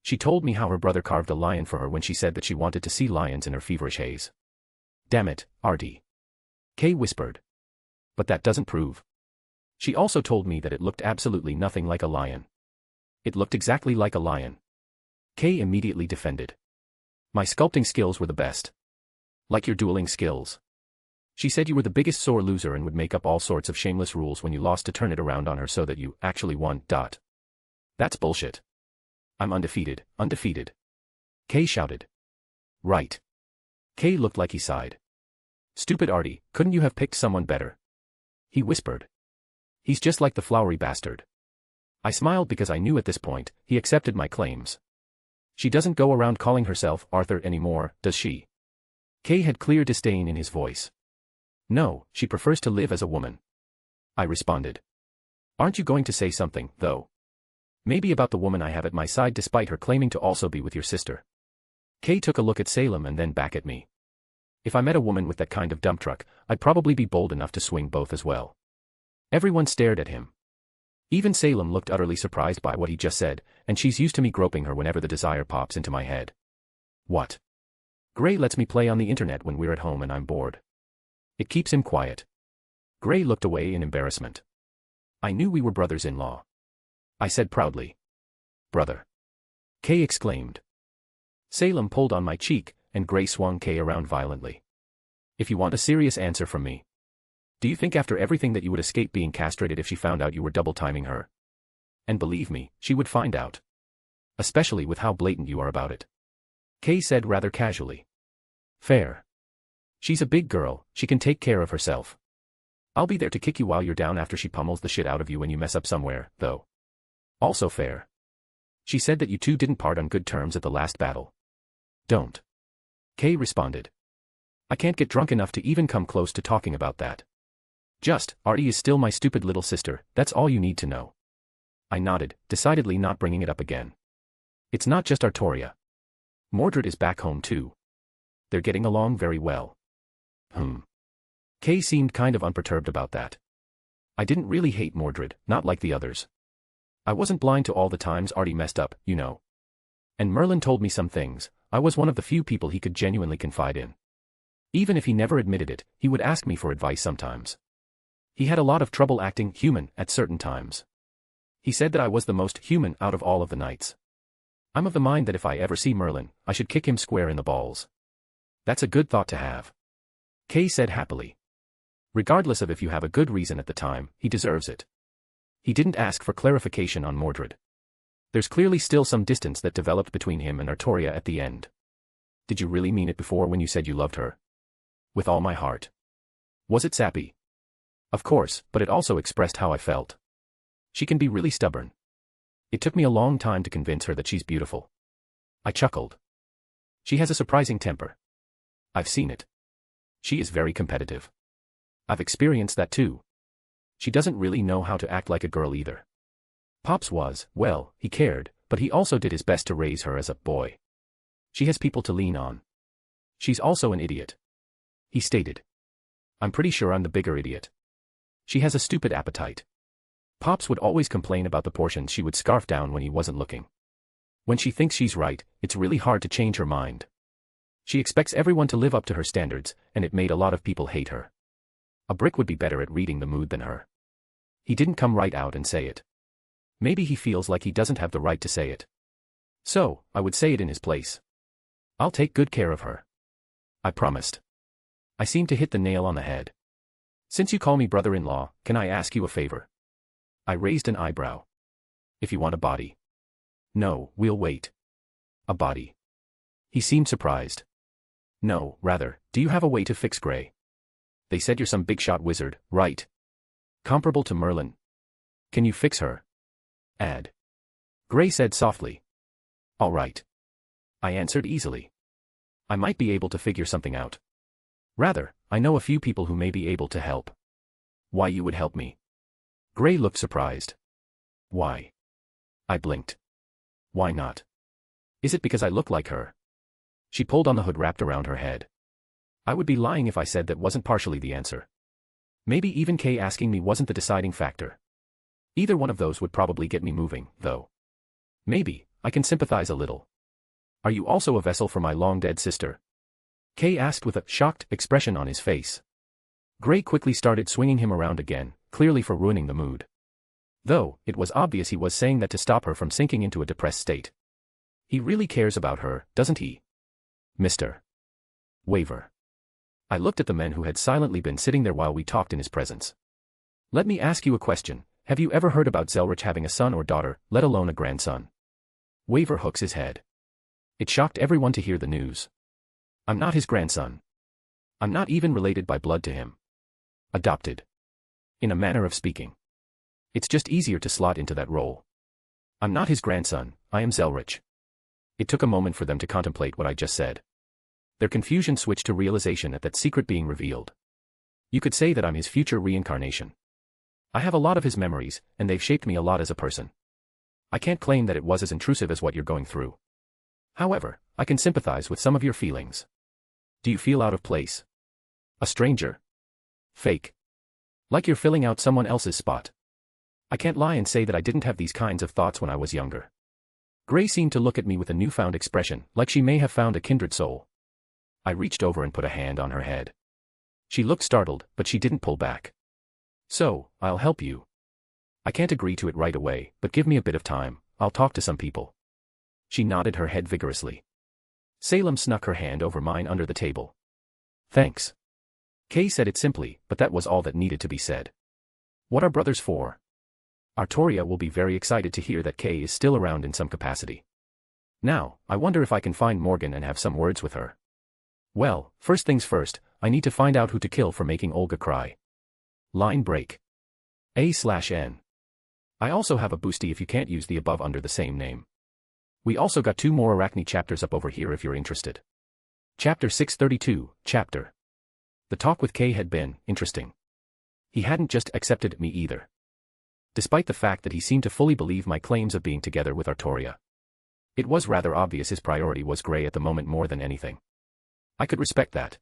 She told me how her brother carved a lion for her when she said that she wanted to see lions in her feverish haze. Damn it, Artie. Kay whispered. But that doesn't prove. She also told me that it looked absolutely nothing like a lion. It looked exactly like a lion. Kay immediately defended. My sculpting skills were the best. Like your dueling skills. She said you were the biggest sore loser and would make up all sorts of shameless rules when you lost to turn it around on her so that you actually won. That's bullshit. I'm undefeated, undefeated. Kay shouted. Right. Kay looked like he sighed. Stupid Artie, couldn't you have picked someone better? He whispered. He's just like the flowery bastard. I smiled because I knew at this point, he accepted my claims. She doesn't go around calling herself Arthur anymore, does she? Kay had clear disdain in his voice. No, she prefers to live as a woman. I responded. Aren't you going to say something, though? Maybe about the woman I have at my side despite her claiming to also be with your sister. Kay took a look at Salem and then back at me. If I met a woman with that kind of dump truck, I'd probably be bold enough to swing both as well. Everyone stared at him. Even Salem looked utterly surprised by what he just said, and she's used to me groping her whenever the desire pops into my head. What? Gray lets me play on the internet when we're at home and I'm bored. It keeps him quiet. Gray looked away in embarrassment. I knew we were brothers-in-law. I said proudly. Brother. Kay exclaimed. Salem pulled on my cheek, and Gray swung Kay around violently. If you want a serious answer from me. Do you think after everything that you would escape being castrated if she found out you were double-timing her? And believe me, she would find out. Especially with how blatant you are about it. Kay said rather casually. Fair. She's a big girl, she can take care of herself. I'll be there to kick you while you're down after she pummels the shit out of you when you mess up somewhere, though. Also fair. She said that you two didn't part on good terms at the last battle. Don't. Kay responded. I can't get drunk enough to even come close to talking about that. Just, Artie is still my stupid little sister, that's all you need to know. I nodded, decidedly not bringing it up again. It's not just Artoria. Mordred is back home too. They're getting along very well. Kay seemed kind of unperturbed about that. I didn't really hate Mordred, not like the others. I wasn't blind to all the times Artie messed up, you know. And Merlin told me some things, I was one of the few people he could genuinely confide in. Even if he never admitted it, he would ask me for advice sometimes. He had a lot of trouble acting human at certain times. He said that I was the most human out of all of the knights. I'm of the mind that if I ever see Merlin, I should kick him square in the balls. That's a good thought to have. Kay said happily. Regardless of if you have a good reason at the time, he deserves it. He didn't ask for clarification on Mordred. There's clearly still some distance that developed between him and Artoria at the end. Did you really mean it before when you said you loved her? With all my heart. Was it sappy? Of course, but it also expressed how I felt. She can be really stubborn. It took me a long time to convince her that she's beautiful. I chuckled. She has a surprising temper. I've seen it. She is very competitive. I've experienced that too. She doesn't really know how to act like a girl either. Pops was, well, he cared, but he also did his best to raise her as a boy. She has people to lean on. She's also an idiot. He stated. I'm pretty sure I'm the bigger idiot. She has a stupid appetite. Pops would always complain about the portions she would scarf down when he wasn't looking. When she thinks she's right, it's really hard to change her mind. She expects everyone to live up to her standards, and it made a lot of people hate her. A brick would be better at reading the mood than her. He didn't come right out and say it. Maybe he feels like he doesn't have the right to say it. So, I would say it in his place. I'll take good care of her. I promised. I seemed to hit the nail on the head. Since you call me brother-in-law, can I ask you a favor? I raised an eyebrow. If you want a body. No, we'll wait. A body. He seemed surprised. No, rather, do you have a way to fix Gray? They said you're some big-shot wizard, right? Comparable to Merlin. Can you fix her? Add. Gray said softly. All right. I answered easily. I might be able to figure something out. Rather, I know a few people who may be able to help. Why you would help me? Gray looked surprised. Why? I blinked. Why not? Is it because I look like her? She pulled on the hood wrapped around her head. I would be lying if I said that wasn't partially the answer. Maybe even Kay asking me wasn't the deciding factor. Either one of those would probably get me moving, though. Maybe, I can sympathize a little. Are you also a vessel for my long-dead sister? Kay asked with a shocked expression on his face. Gray quickly started swinging him around again, clearly for ruining the mood. Though, it was obvious he was saying that to stop her from sinking into a depressed state. He really cares about her, doesn't he? Mr. Waver. I looked at the men who had silently been sitting there while we talked in his presence. Let me ask you a question. Have you ever heard about Zelretch having a son or daughter, let alone a grandson? Waver hooks his head. It shocked everyone to hear the news. I'm not his grandson. I'm not even related by blood to him. Adopted. In a manner of speaking. It's just easier to slot into that role. I'm not his grandson, I am Zelretch. It took a moment for them to contemplate what I just said. Their confusion switched to realization at that secret being revealed. You could say that I'm his future reincarnation. I have a lot of his memories, and they've shaped me a lot as a person. I can't claim that it was as intrusive as what you're going through. However, I can sympathize with some of your feelings. Do you feel out of place? A stranger? Fake? Like you're filling out someone else's spot? I can't lie and say that I didn't have these kinds of thoughts when I was younger. Gray seemed to look at me with a newfound expression, like she may have found a kindred soul. I reached over and put a hand on her head. She looked startled, but she didn't pull back. So, I'll help you. I can't agree to it right away, but give me a bit of time, I'll talk to some people. She nodded her head vigorously. Salem snuck her hand over mine under the table. Thanks. Kay said it simply, but that was all that needed to be said. What are brothers for? Artoria will be very excited to hear that Kay is still around in some capacity. Now, I wonder if I can find Morgan and have some words with her. Well, first things first, I need to find out who to kill for making Olga cry. Line break. A/N. I also have a boosty if you can't use the above under the same name. We also got 2 more Arachne chapters up over here if you're interested. Chapter 632, Chapter. The talk with Kay had been interesting. He hadn't just accepted me either. Despite the fact that he seemed to fully believe my claims of being together with Artoria. It was rather obvious his priority was Grey at the moment more than anything. I could respect that.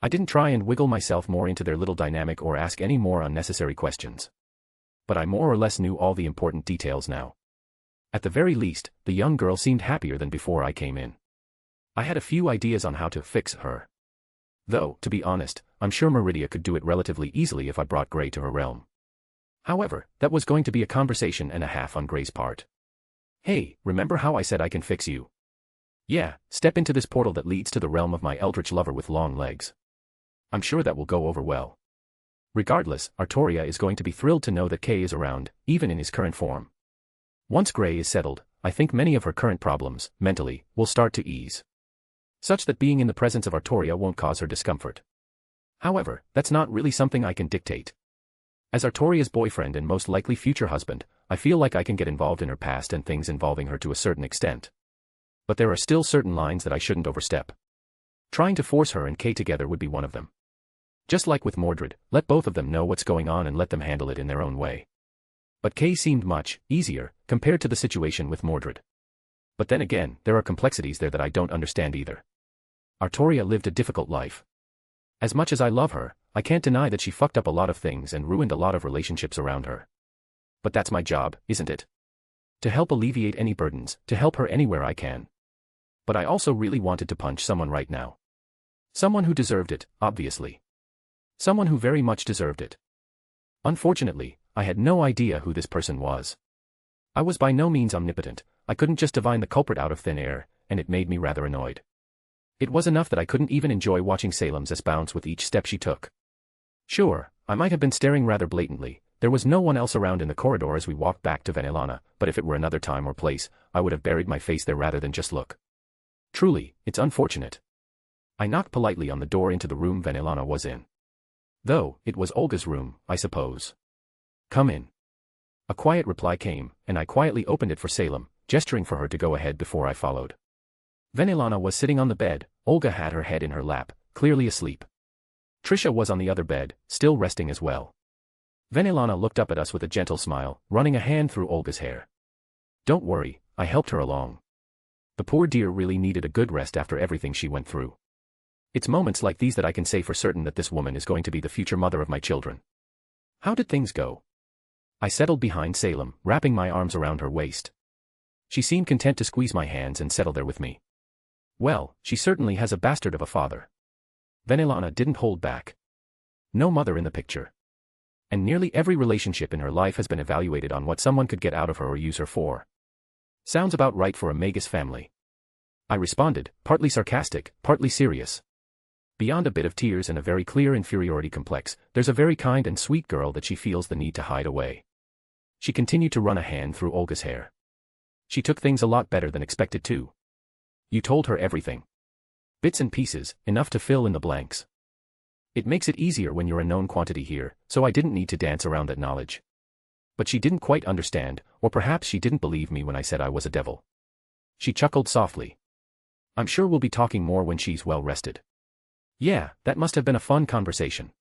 I didn't try and wiggle myself more into their little dynamic or ask any more unnecessary questions. But I more or less knew all the important details now. At the very least, the young girl seemed happier than before I came in. I had a few ideas on how to fix her. Though, to be honest, I'm sure Meridia could do it relatively easily if I brought Grey to her realm. However, that was going to be a conversation and a half on Grey's part. Hey, remember how I said I can fix you? Yeah, step into this portal that leads to the realm of my eldritch lover with long legs. I'm sure that will go over well. Regardless, Artoria is going to be thrilled to know that Kay is around, even in his current form. Once Grey is settled, I think many of her current problems, mentally, will start to ease. Such that being in the presence of Artoria won't cause her discomfort. However, that's not really something I can dictate. As Artoria's boyfriend and most likely future husband, I feel like I can get involved in her past and things involving her to a certain extent. But there are still certain lines that I shouldn't overstep. Trying to force her and Kay together would be one of them. Just like with Mordred, let both of them know what's going on and let them handle it in their own way. But Kay seemed much easier compared to the situation with Mordred. But then again, there are complexities there that I don't understand either. Artoria lived a difficult life. As much as I love her, I can't deny that she fucked up a lot of things and ruined a lot of relationships around her. But that's my job, isn't it? To help alleviate any burdens, to help her anywhere I can. But I also really wanted to punch someone right now. Someone who deserved it, obviously. Someone who very much deserved it. Unfortunately, I had no idea who this person was. I was by no means omnipotent, I couldn't just divine the culprit out of thin air, and it made me rather annoyed. It was enough that I couldn't even enjoy watching Salem's ass bounce with each step she took. Sure, I might have been staring rather blatantly, there was no one else around in the corridor as we walked back to Vanillana, but if it were another time or place, I would have buried my face there rather than just look. Truly, it's unfortunate. I knocked politely on the door into the room Vanillana was in. Though, it was Olga's room, I suppose. Come in. A quiet reply came, and I quietly opened it for Salem, gesturing for her to go ahead before I followed. Vanillana was sitting on the bed, Olga had her head in her lap, clearly asleep. Trisha was on the other bed, still resting as well. Vanillana looked up at us with a gentle smile, running a hand through Olga's hair. Don't worry, I helped her along. The poor dear really needed a good rest after everything she went through. It's moments like these that I can say for certain that this woman is going to be the future mother of my children. How did things go? I settled behind Salem, wrapping my arms around her waist. She seemed content to squeeze my hands and settle there with me. Well, she certainly has a bastard of a father. Vanillana didn't hold back. No mother in the picture. And nearly every relationship in her life has been evaluated on what someone could get out of her or use her for. Sounds about right for a Magus family. I responded, partly sarcastic, partly serious. Beyond a bit of tears and a very clear inferiority complex, there's a very kind and sweet girl that she feels the need to hide away. She continued to run a hand through Olga's hair. She took things a lot better than expected too. You told her everything. Bits and pieces, enough to fill in the blanks. It makes it easier when you're a known quantity here, so I didn't need to dance around that knowledge. But she didn't quite understand, or perhaps she didn't believe me when I said I was a devil. She chuckled softly. I'm sure we'll be talking more when she's well rested. Yeah, that must have been a fun conversation.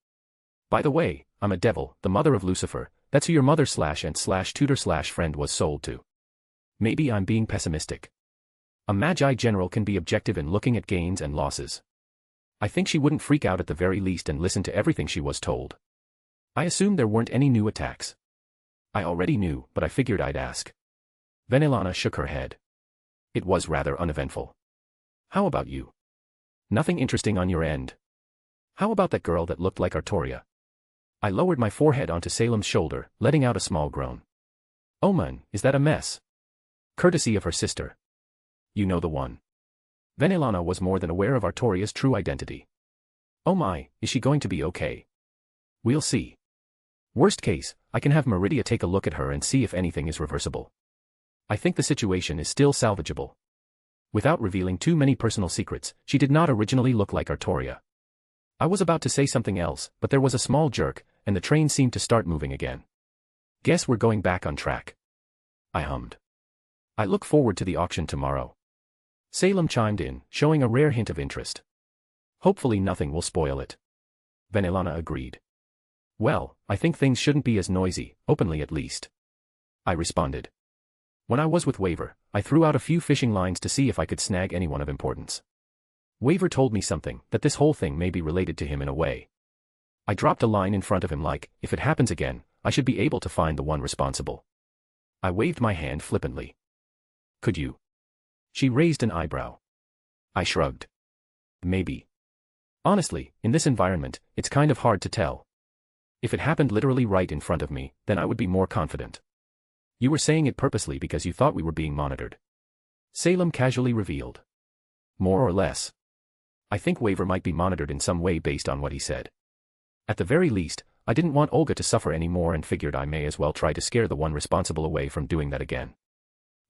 By the way, I'm a devil, the mother of Lucifer, that's who your mother/aunt/tutor/friend was sold to. Maybe I'm being pessimistic. A Magi general can be objective in looking at gains and losses. I think she wouldn't freak out at the very least and listen to everything she was told. I assumed there weren't any new attacks. I already knew, but I figured I'd ask. Vanillana shook her head. It was rather uneventful. How about you? Nothing interesting on your end? How about that girl that looked like Artoria? I lowered my forehead onto Salem's shoulder, letting out a small groan. Oh man, is that a mess? Courtesy of her sister. You know the one. Venelana was more than aware of Artoria's true identity. Oh my, is she going to be okay? We'll see. Worst case, I can have Meridia take a look at her and see if anything is reversible. I think the situation is still salvageable. Without revealing too many personal secrets, she did not originally look like Artoria. I was about to say something else, but there was a small jerk, and the train seemed to start moving again. Guess we're going back on track. I hummed. I look forward to the auction tomorrow. Salem chimed in, showing a rare hint of interest. Hopefully nothing will spoil it. Venelana agreed. Well, I think things shouldn't be as noisy, openly at least. I responded. When I was with Waver, I threw out a few fishing lines to see if I could snag anyone of importance. Waver told me something, that this whole thing may be related to him in a way. I dropped a line in front of him like, if it happens again, I should be able to find the one responsible. I waved my hand flippantly. Could you? She raised an eyebrow. I shrugged. Maybe. Honestly, in this environment, it's kind of hard to tell. If it happened literally right in front of me, then I would be more confident. You were saying it purposely because you thought we were being monitored. Salem casually revealed. More or less. I think Waver might be monitored in some way based on what he said. At the very least, I didn't want Olga to suffer any more and figured I may as well try to scare the one responsible away from doing that again.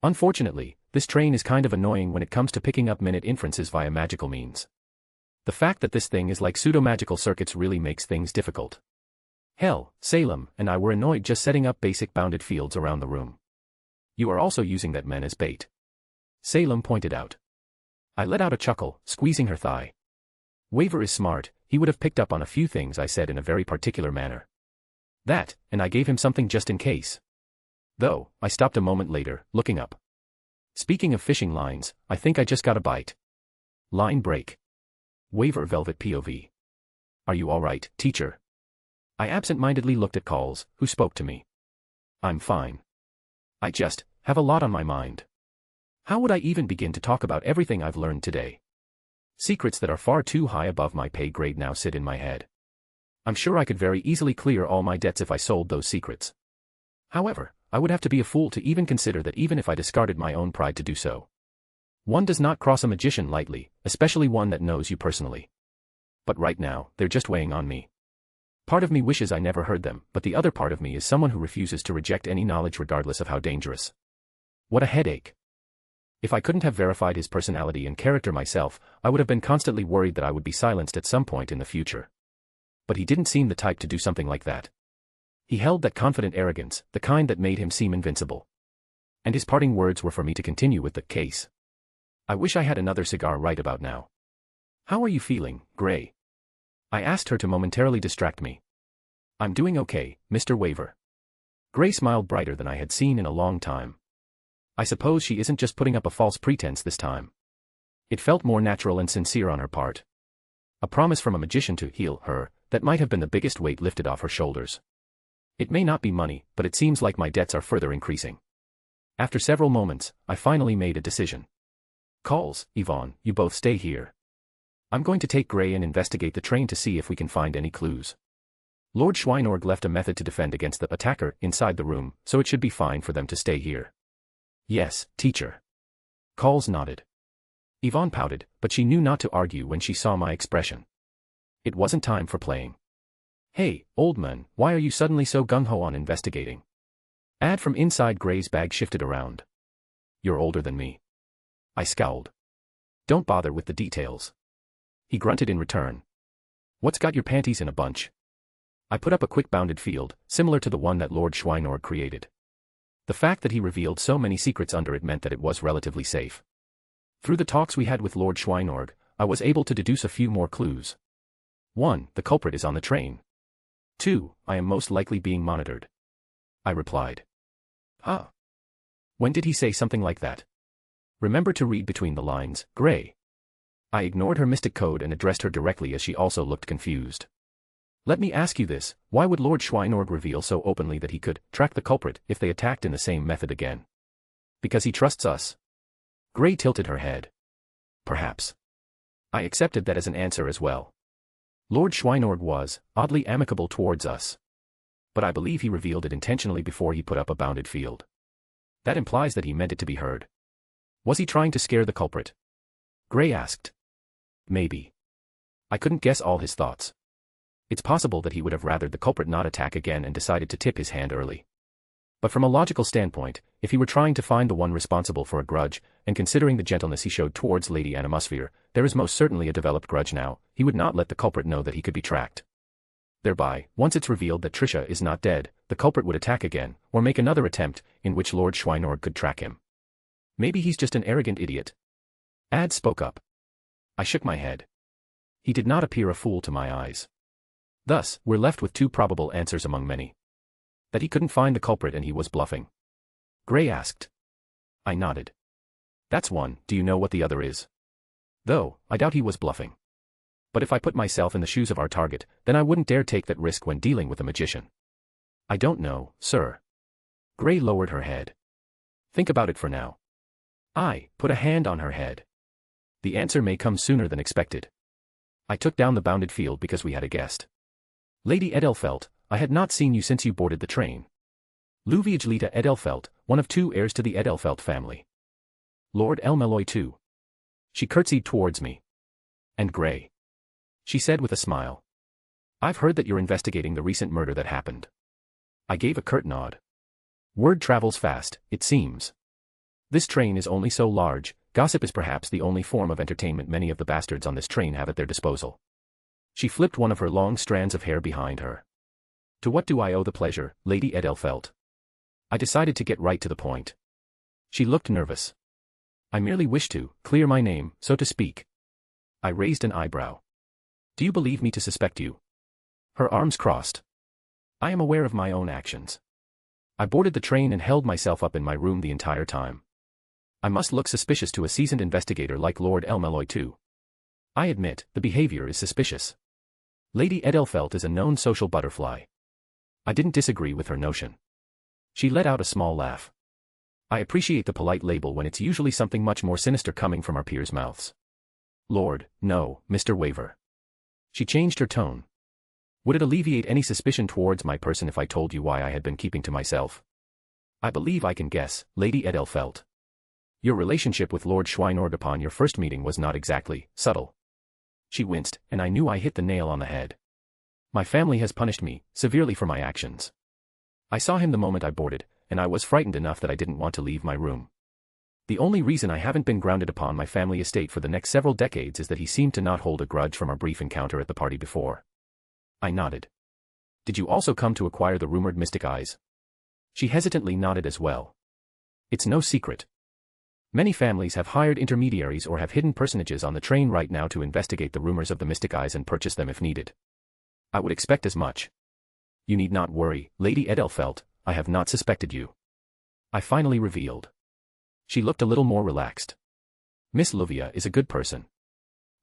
Unfortunately, this train is kind of annoying when it comes to picking up minute inferences via magical means. The fact that this thing is like pseudo-magical circuits really makes things difficult. Hell, Salem and I were annoyed just setting up basic bounded fields around the room. You are also using that man as bait. Salem pointed out. I let out a chuckle, squeezing her thigh. Waver is smart, he would have picked up on a few things I said in a very particular manner. That, and I gave him something just in case. Though, I stopped a moment later, looking up. Speaking of fishing lines, I think I just got a bite. Line break. Waver Velvet POV. Are you alright, teacher? I absent-mindedly looked at Calls, who spoke to me. I'm fine. I just have a lot on my mind. How would I even begin to talk about everything I've learned today? Secrets that are far too high above my pay grade now sit in my head. I'm sure I could very easily clear all my debts if I sold those secrets. However, I would have to be a fool to even consider that even if I discarded my own pride to do so. One does not cross a magician lightly, especially one that knows you personally. But right now, they're just weighing on me. Part of me wishes I never heard them, but the other part of me is someone who refuses to reject any knowledge regardless of how dangerous. What a headache. If I couldn't have verified his personality and character myself, I would have been constantly worried that I would be silenced at some point in the future. But he didn't seem the type to do something like that. He held that confident arrogance, the kind that made him seem invincible. And his parting words were for me to continue with the case. I wish I had another cigar right about now. How are you feeling, Gray? I asked her to momentarily distract me. I'm doing okay, Mr. Waver. Gray smiled brighter than I had seen in a long time. I suppose she isn't just putting up a false pretense this time. It felt more natural and sincere on her part. A promise from a magician to heal her, that might have been the biggest weight lifted off her shoulders. It may not be money, but it seems like my debts are further increasing. After several moments, I finally made a decision. Calls, Yvonne, you both stay here. I'm going to take Gray and investigate the train to see if we can find any clues. Lord Schweinorg left a method to defend against the attacker inside the room, so it should be fine for them to stay here. Yes, teacher. Calls nodded. Yvonne pouted, but she knew not to argue when she saw my expression. It wasn't time for playing. Hey, old man, why are you suddenly so gung-ho on investigating? Ad from inside Gray's bag shifted around. You're older than me. I scowled. Don't bother with the details. He grunted in return. What's got your panties in a bunch? I put up a quick bounded field, similar to the one that Lord Schweinorg created. The fact that he revealed so many secrets under it meant that it was relatively safe. Through the talks we had with Lord Schweinorg, I was able to deduce a few more clues. 1. The culprit is on the train. 2. I am most likely being monitored. I replied. Huh? When did he say something like that? Remember to read between the lines, Gray. I ignored her mystic code and addressed her directly as she also looked confused. Let me ask you this, why would Lord Schweinorg reveal so openly that he could track the culprit if they attacked in the same method again? Because he trusts us? Gray tilted her head. Perhaps. I accepted that as an answer as well. Lord Schweinord was, oddly amicable towards us. But I believe he revealed it intentionally before he put up a bounded field. That implies that he meant it to be heard. Was he trying to scare the culprit? Gray asked. Maybe. I couldn't guess all his thoughts. It's possible that he would have rathered the culprit not attack again and decided to tip his hand early. But from a logical standpoint, if he were trying to find the one responsible for a grudge, and considering the gentleness he showed towards Lady Animosphere, there is most certainly a developed grudge now, he would not let the culprit know that he could be tracked. Thereby, once it's revealed that Trisha is not dead, the culprit would attack again, or make another attempt, in which Lord Schweinord could track him. Maybe he's just an arrogant idiot. Ad spoke up. I shook my head. He did not appear a fool to my eyes. Thus, we're left with two probable answers among many. That he couldn't find the culprit and he was bluffing. Gray asked. I nodded. That's one. Do you know what the other is? Though, I doubt he was bluffing. But if I put myself in the shoes of our target, then I wouldn't dare take that risk when dealing with a magician. I don't know, sir. Gray lowered her head. Think about it for now. I put a hand on her head. The answer may come sooner than expected. I took down the bounded field because we had a guest. Lady Edelfelt, I had not seen you since you boarded the train. Luvigelita Edelfelt, one of two heirs to the Edelfelt family. Lord Elmeloy too. She curtsied towards me. And Gray. She said with a smile. I've heard that you're investigating the recent murder that happened. I gave a curt nod. Word travels fast, it seems. This train is only so large, gossip is perhaps the only form of entertainment many of the bastards on this train have at their disposal. She flipped one of her long strands of hair behind her. To what do I owe the pleasure, Lady Edelfelt? I decided to get right to the point. She looked nervous. I merely wish to clear my name, so to speak. I raised an eyebrow. Do you believe me to suspect you? Her arms crossed. I am aware of my own actions. I boarded the train and held myself up in my room the entire time. I must look suspicious to a seasoned investigator like Lord Elmeloy too. I admit, the behavior is suspicious. Lady Edelfelt is a known social butterfly. I didn't disagree with her notion. She let out a small laugh. I appreciate the polite label when it's usually something much more sinister coming from our peers' mouths. Lord, no, Mr. Waver. She changed her tone. Would it alleviate any suspicion towards my person if I told you why I had been keeping to myself? I believe I can guess, Lady Edelfelt. Your relationship with Lord Schweinord upon your first meeting was not exactly subtle. She winced, and I knew I hit the nail on the head. My family has punished me severely for my actions. I saw him the moment I boarded, and I was frightened enough that I didn't want to leave my room. The only reason I haven't been grounded upon my family estate for the next several decades is that he seemed to not hold a grudge from our brief encounter at the party before. I nodded. Did you also come to acquire the rumored mystic eyes? She hesitantly nodded as well. It's no secret. Many families have hired intermediaries or have hidden personages on the train right now to investigate the rumors of the mystic eyes and purchase them if needed. I would expect as much. You need not worry, Lady Edelfelt, I have not suspected you. I finally revealed. She looked a little more relaxed. Miss Luvia is a good person.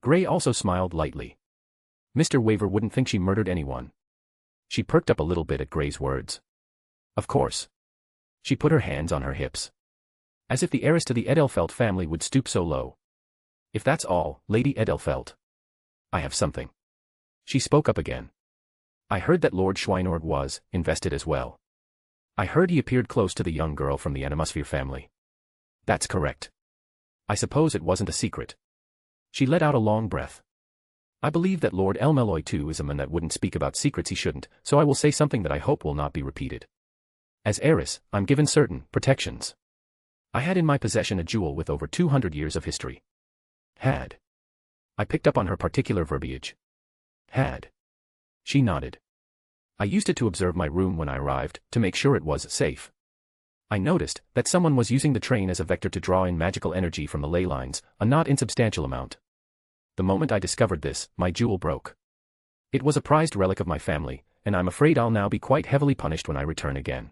Gray also smiled lightly. Mr. Waver wouldn't think she murdered anyone. She perked up a little bit at Gray's words. Of course. She put her hands on her hips. As if the heiress to the Edelfelt family would stoop so low. If that's all, Lady Edelfelt. I have something. She spoke up again. I heard that Lord Schweinord was invested as well. I heard he appeared close to the young girl from the Animosphere family. That's correct. I suppose it wasn't a secret. She let out a long breath. I believe that Lord Elmeloy too is a man that wouldn't speak about secrets he shouldn't, so I will say something that I hope will not be repeated. As heiress, I'm given certain protections. I had in my possession a jewel with over 200 years of history. Had. I picked up on her particular verbiage. Had. She nodded. I used it to observe my room when I arrived, to make sure it was safe. I noticed that someone was using the train as a vector to draw in magical energy from the ley lines, a not insubstantial amount. The moment I discovered this, my jewel broke. It was a prized relic of my family, and I'm afraid I'll now be quite heavily punished when I return again.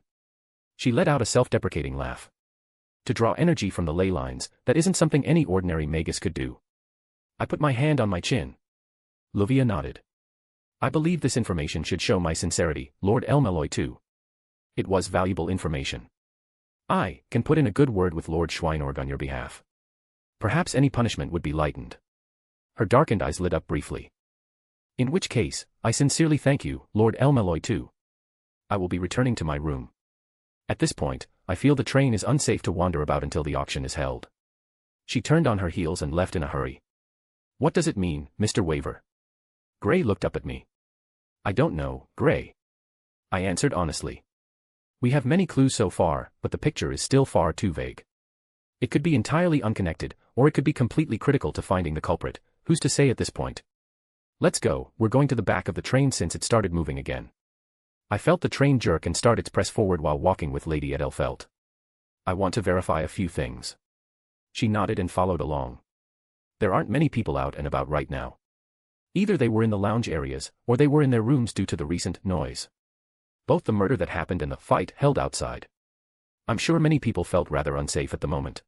She let out a self-deprecating laugh. To draw energy from the ley lines, that isn't something any ordinary magus could do. I put my hand on my chin. Luvia nodded. I believe this information should show my sincerity, Lord Elmeloy too. It was valuable information. I can put in a good word with Lord Schweinord on your behalf. Perhaps any punishment would be lightened. Her darkened eyes lit up briefly. In which case, I sincerely thank you, Lord Elmeloy too. I will be returning to my room. At this point, I feel the train is unsafe to wander about until the auction is held. She turned on her heels and left in a hurry. What does it mean, Mr. Waver? Gray looked up at me. I don't know, Gray. I answered honestly. We have many clues so far, but the picture is still far too vague. It could be entirely unconnected, or it could be completely critical to finding the culprit. Who's to say at this point? Let's go, we're going to the back of the train since it started moving again. I felt the train jerk and start its press forward while walking with Lady Edelfelt. I want to verify a few things. She nodded and followed along. There aren't many people out and about right now. Either they were in the lounge areas, or they were in their rooms due to the recent noise. Both the murder that happened and the fight held outside. I'm sure many people felt rather unsafe at the moment.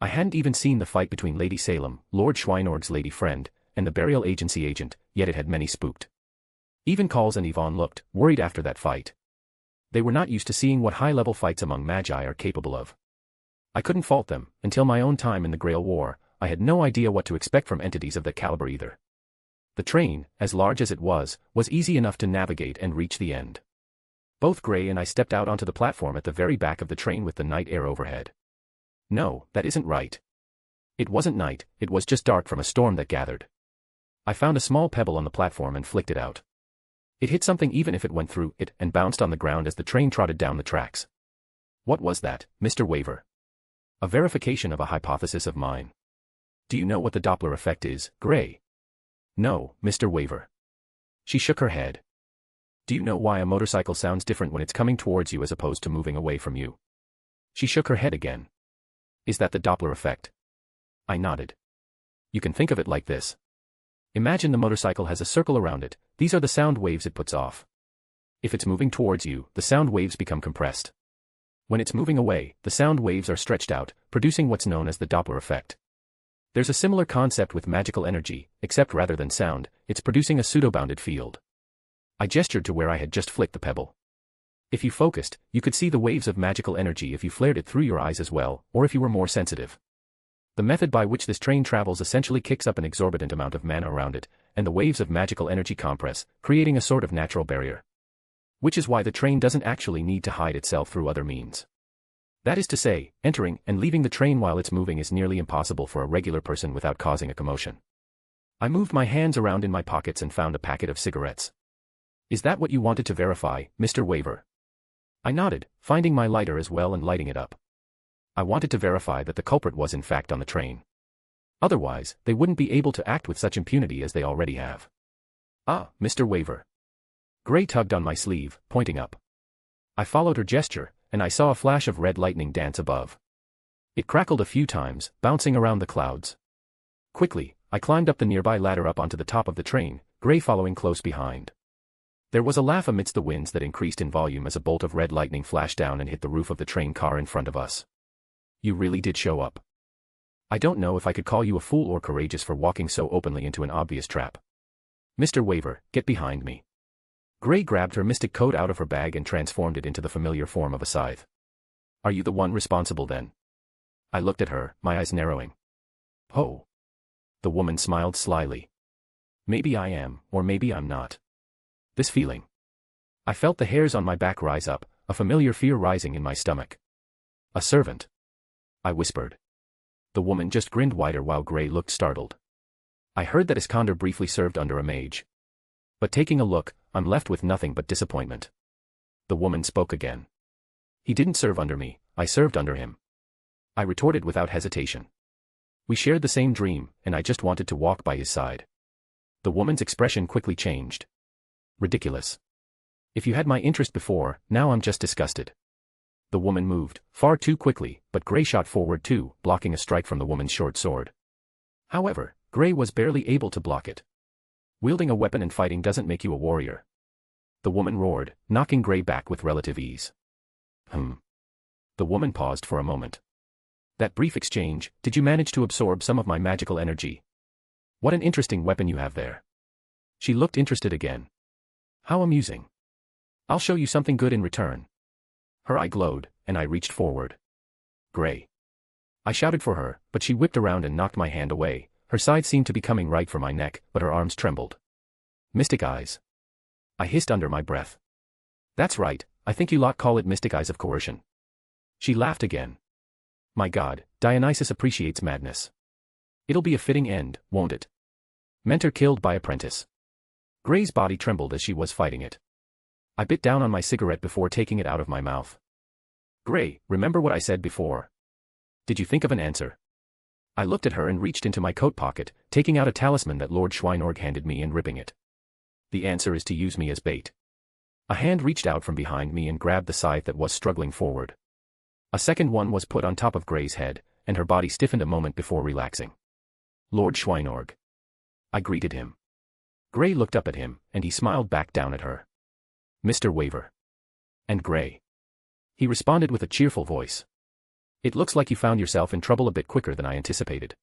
I hadn't even seen the fight between Lady Salem, Lord Schweinorg's lady friend, and the burial agency agent, yet it had many spooked. Even Calls and Yvonne looked worried after that fight. They were not used to seeing what high-level fights among magi are capable of. I couldn't fault them. Until my own time in the Grail War, I had no idea what to expect from entities of that caliber either. The train, as large as it was easy enough to navigate and reach the end. Both Gray and I stepped out onto the platform at the very back of the train with the night air overhead. No, that isn't right. It wasn't night, it was just dark from a storm that gathered. I found a small pebble on the platform and flicked it out. It hit something even if it went through it and bounced on the ground as the train trotted down the tracks. What was that, Mr. Waver? A verification of a hypothesis of mine. Do you know what the Doppler effect is, Gray? No, Mr. Waver. She shook her head. Do you know why a motorcycle sounds different when it's coming towards you as opposed to moving away from you? She shook her head again. Is that the Doppler effect? I nodded. You can think of it like this. Imagine the motorcycle has a circle around it. These are the sound waves it puts off. If it's moving towards you, the sound waves become compressed. When it's moving away, the sound waves are stretched out, producing what's known as the Doppler effect. There's a similar concept with magical energy, except rather than sound, it's producing a pseudo-bounded field. I gestured to where I had just flicked the pebble. If you focused, you could see the waves of magical energy if you flared it through your eyes as well, or if you were more sensitive. The method by which this train travels essentially kicks up an exorbitant amount of mana around it, and the waves of magical energy compress, creating a sort of natural barrier. Which is why the train doesn't actually need to hide itself through other means. That is to say, entering and leaving the train while it's moving is nearly impossible for a regular person without causing a commotion. I moved my hands around in my pockets and found a packet of cigarettes. Is that what you wanted to verify, Mr. Waver? I nodded, finding my lighter as well and lighting it up. I wanted to verify that the culprit was in fact on the train. Otherwise, they wouldn't be able to act with such impunity as they already have. Ah, Mr. Waver. Gray tugged on my sleeve, pointing up. I followed her gesture, and I saw a flash of red lightning dance above. It crackled a few times, bouncing around the clouds. Quickly, I climbed up the nearby ladder up onto the top of the train, Gray following close behind. There was a laugh amidst the winds that increased in volume as a bolt of red lightning flashed down and hit the roof of the train car in front of us. You really did show up. I don't know if I could call you a fool or courageous for walking so openly into an obvious trap. Mr. Waver, get behind me. Gray grabbed her mystic coat out of her bag and transformed it into the familiar form of a scythe. Are you the one responsible then? I looked at her, my eyes narrowing. Oh. The woman smiled slyly. Maybe I am, or maybe I'm not. This feeling. I felt the hairs on my back rise up, a familiar fear rising in my stomach. A servant. I whispered. The woman just grinned wider while Gray looked startled. I heard that Iskander briefly served under a mage. But taking a look, I'm left with nothing but disappointment. The woman spoke again. He didn't serve under me, I served under him. I retorted without hesitation. We shared the same dream, and I just wanted to walk by his side. The woman's expression quickly changed. Ridiculous. If you had my interest before, now I'm just disgusted. The woman moved, far too quickly, but Gray shot forward too, blocking a strike from the woman's short sword. However, Gray was barely able to block it. Wielding a weapon and fighting doesn't make you a warrior. The woman roared, knocking Gray back with relative ease. The woman paused for a moment. That brief exchange, did you manage to absorb some of my magical energy? What an interesting weapon you have there. She looked interested again. How amusing. I'll show you something good in return. Her eye glowed, and I reached forward. Gray. I shouted for her, but she whipped around and knocked my hand away. Her side seemed to be coming right for my neck, but her arms trembled. Mystic eyes. I hissed under my breath. That's right, I think you lot call it mystic eyes of coercion. She laughed again. My God, Dionysus appreciates madness. It'll be a fitting end, won't it? Mentor killed by apprentice. Gray's body trembled as she was fighting it. I bit down on my cigarette before taking it out of my mouth. Gray, remember what I said before? Did you think of an answer? I looked at her and reached into my coat pocket, taking out a talisman that Lord Schweinorg handed me and ripping it. The answer is to use me as bait. A hand reached out from behind me and grabbed the scythe that was struggling forward. A second one was put on top of Gray's head, and her body stiffened a moment before relaxing. Lord Schweinorg. I greeted him. Gray looked up at him, and he smiled back down at her. Mr. Waver. And Gray. He responded with a cheerful voice. It looks like you found yourself in trouble a bit quicker than I anticipated.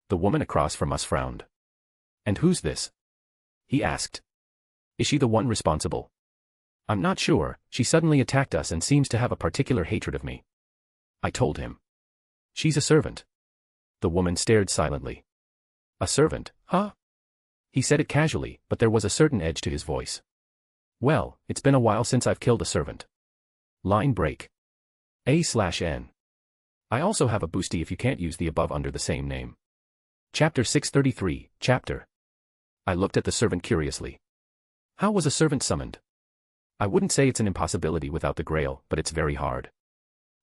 The woman across from us frowned. And who's this? He asked. Is she the one responsible? I'm not sure, she suddenly attacked us and seems to have a particular hatred of me. I told him. She's a servant. The woman stared silently. A servant, huh? He said it casually, but there was a certain edge to his voice. Well, it's been a while since I've killed a servant. Line break. A/N. I also have a boosty if you can't use the above under the same name. Chapter 633, Chapter. I looked at the servant curiously. How was a servant summoned? I wouldn't say it's an impossibility without the Grail, but it's very hard.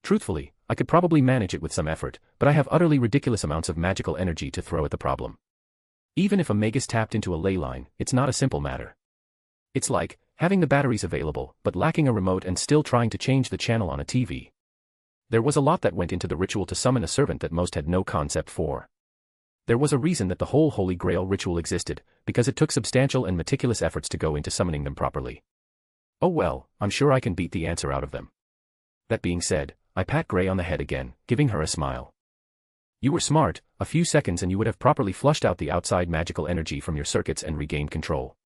Truthfully, I could probably manage it with some effort, but I have utterly ridiculous amounts of magical energy to throw at the problem. Even if a magus tapped into a ley line, it's not a simple matter. It's like having the batteries available, but lacking a remote and still trying to change the channel on a TV. There was a lot that went into the ritual to summon a servant that most had no concept for. There was a reason that the whole Holy Grail ritual existed, because it took substantial and meticulous efforts to go into summoning them properly. Oh well, I'm sure I can beat the answer out of them. That being said, I pat Gray on the head again, giving her a smile. You were smart, a few seconds and you would have properly flushed out the outside magical energy from your circuits and regained control.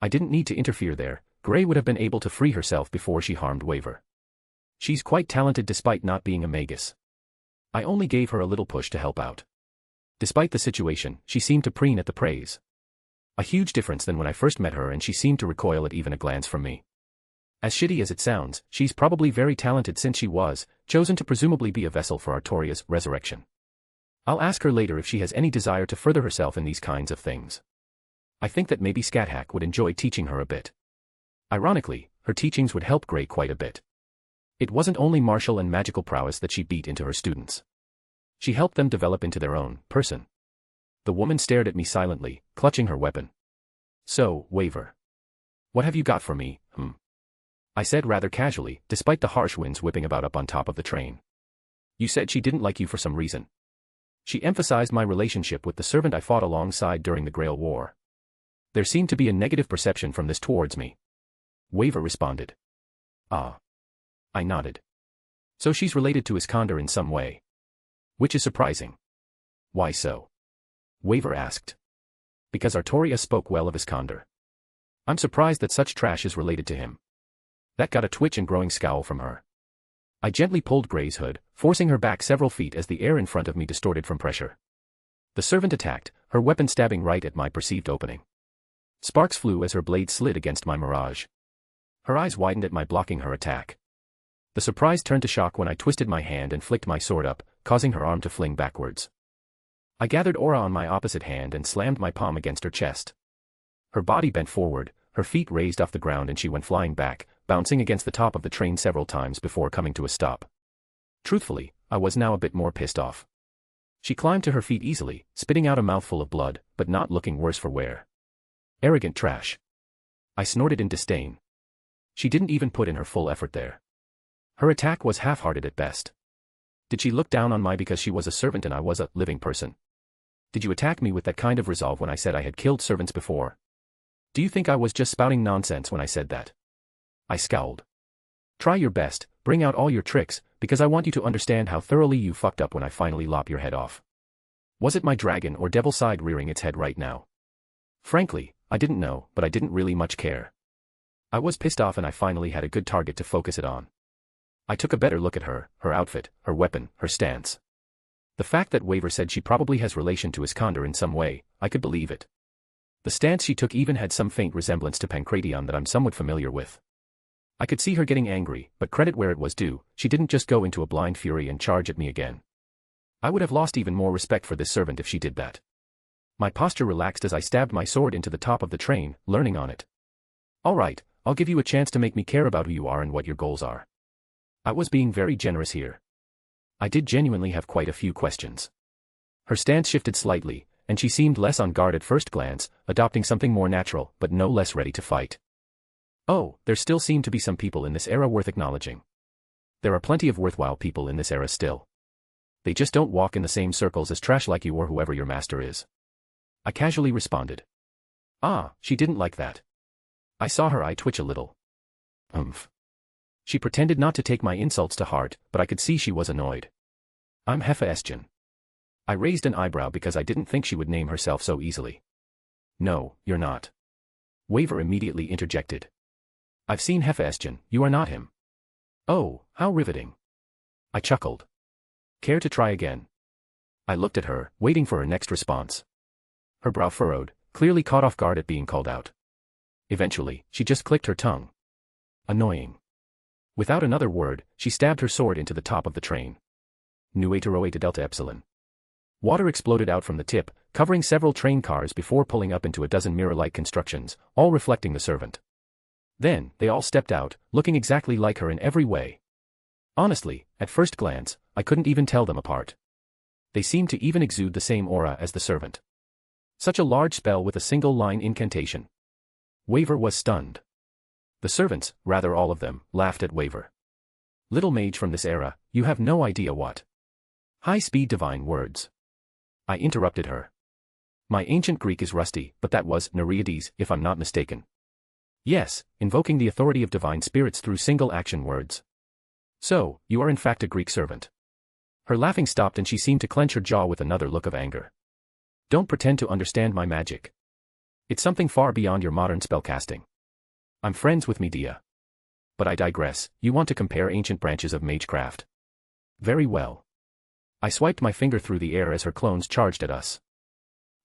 I didn't need to interfere there, Gray would have been able to free herself before she harmed Waver. She's quite talented despite not being a magus. I only gave her a little push to help out. Despite the situation, she seemed to preen at the praise. A huge difference than when I first met her, and she seemed to recoil at even a glance from me. As shitty as it sounds, she's probably very talented since she was chosen to presumably be a vessel for Artoria's resurrection. I'll ask her later if she has any desire to further herself in these kinds of things. I think that maybe Scathack would enjoy teaching her a bit. Ironically, her teachings would help Gray quite a bit. It wasn't only martial and magical prowess that she beat into her students. She helped them develop into their own person. The woman stared at me silently, clutching her weapon. So, Waver. What have you got for me, I said rather casually, despite the harsh winds whipping about up on top of the train. You said she didn't like you for some reason. She emphasized my relationship with the servant I fought alongside during the Grail War. There seemed to be a negative perception from this towards me. Waver responded. Ah. I nodded. So she's related to Iskander in some way. Which is surprising. Why so? Waver asked. Because Artoria spoke well of Iskander. I'm surprised that such trash is related to him. That got a twitch and growing scowl from her. I gently pulled Gray's hood, forcing her back several feet as the air in front of me distorted from pressure. The servant attacked, her weapon stabbing right at my perceived opening. Sparks flew as her blade slid against my mirage. Her eyes widened at my blocking her attack. The surprise turned to shock when I twisted my hand and flicked my sword up, causing her arm to fling backwards. I gathered aura on my opposite hand and slammed my palm against her chest. Her body bent forward, her feet raised off the ground, and she went flying back, bouncing against the top of the train several times before coming to a stop. Truthfully, I was now a bit more pissed off. She climbed to her feet easily, spitting out a mouthful of blood, but not looking worse for wear. Arrogant trash. I snorted in disdain. She didn't even put in her full effort there. Her attack was half-hearted at best. Did she look down on me because she was a servant and I was a living person? Did you attack me with that kind of resolve when I said I had killed servants before? Do you think I was just spouting nonsense when I said that? I scowled. Try your best, bring out all your tricks, because I want you to understand how thoroughly you fucked up when I finally lop your head off. Was it my dragon or devil side rearing its head right now? Frankly, I didn't know, but I didn't really much care. I was pissed off and I finally had a good target to focus it on. I took a better look at her, her outfit, her weapon, her stance. The fact that Waver said she probably has relation to Iskander in some way, I could believe it. The stance she took even had some faint resemblance to Pancration that I'm somewhat familiar with. I could see her getting angry, but credit where it was due, she didn't just go into a blind fury and charge at me again. I would have lost even more respect for this servant if she did that. My posture relaxed as I stabbed my sword into the top of the train, learning on it. All right, I'll give you a chance to make me care about who you are and what your goals are. I was being very generous here. I did genuinely have quite a few questions. Her stance shifted slightly, and she seemed less on guard at first glance, adopting something more natural, but no less ready to fight. Oh, there still seem to be some people in this era worth acknowledging. There are plenty of worthwhile people in this era still. They just don't walk in the same circles as trash like you or whoever your master is. I casually responded. Ah, she didn't like that. I saw her eye twitch a little. She pretended not to take my insults to heart, but I could see she was annoyed. I'm Hephaestion. I raised an eyebrow because I didn't think she would name herself so easily. No, you're not. Waver immediately interjected. I've seen Hephaestion, you are not him. Oh, how riveting. I chuckled. Care to try again? I looked at her, waiting for her next response. Her brow furrowed, clearly caught off guard at being called out. Eventually, she just clicked her tongue. Annoying. Without another word, she stabbed her sword into the top of the train. Nu eta rho eta delta epsilon. Water exploded out from the tip, covering several train cars before pulling up into a dozen mirror-like constructions, all reflecting the servant. Then, they all stepped out, looking exactly like her in every way. Honestly, at first glance, I couldn't even tell them apart. They seemed to even exude the same aura as the servant. Such a large spell with a single-line incantation. Waver was stunned. The servants, rather all of them, laughed at Waver. Little mage from this era, you have no idea what. High-speed divine words. I interrupted her. My ancient Greek is rusty, but that was Nereides, if I'm not mistaken. Yes, invoking the authority of divine spirits through single-action words. So, you are in fact a Greek servant. Her laughing stopped and she seemed to clench her jaw with another look of anger. Don't pretend to understand my magic. It's something far beyond your modern spellcasting. I'm friends with Medea. But I digress, you want to compare ancient branches of magecraft. Very well. I swiped my finger through the air as her clones charged at us.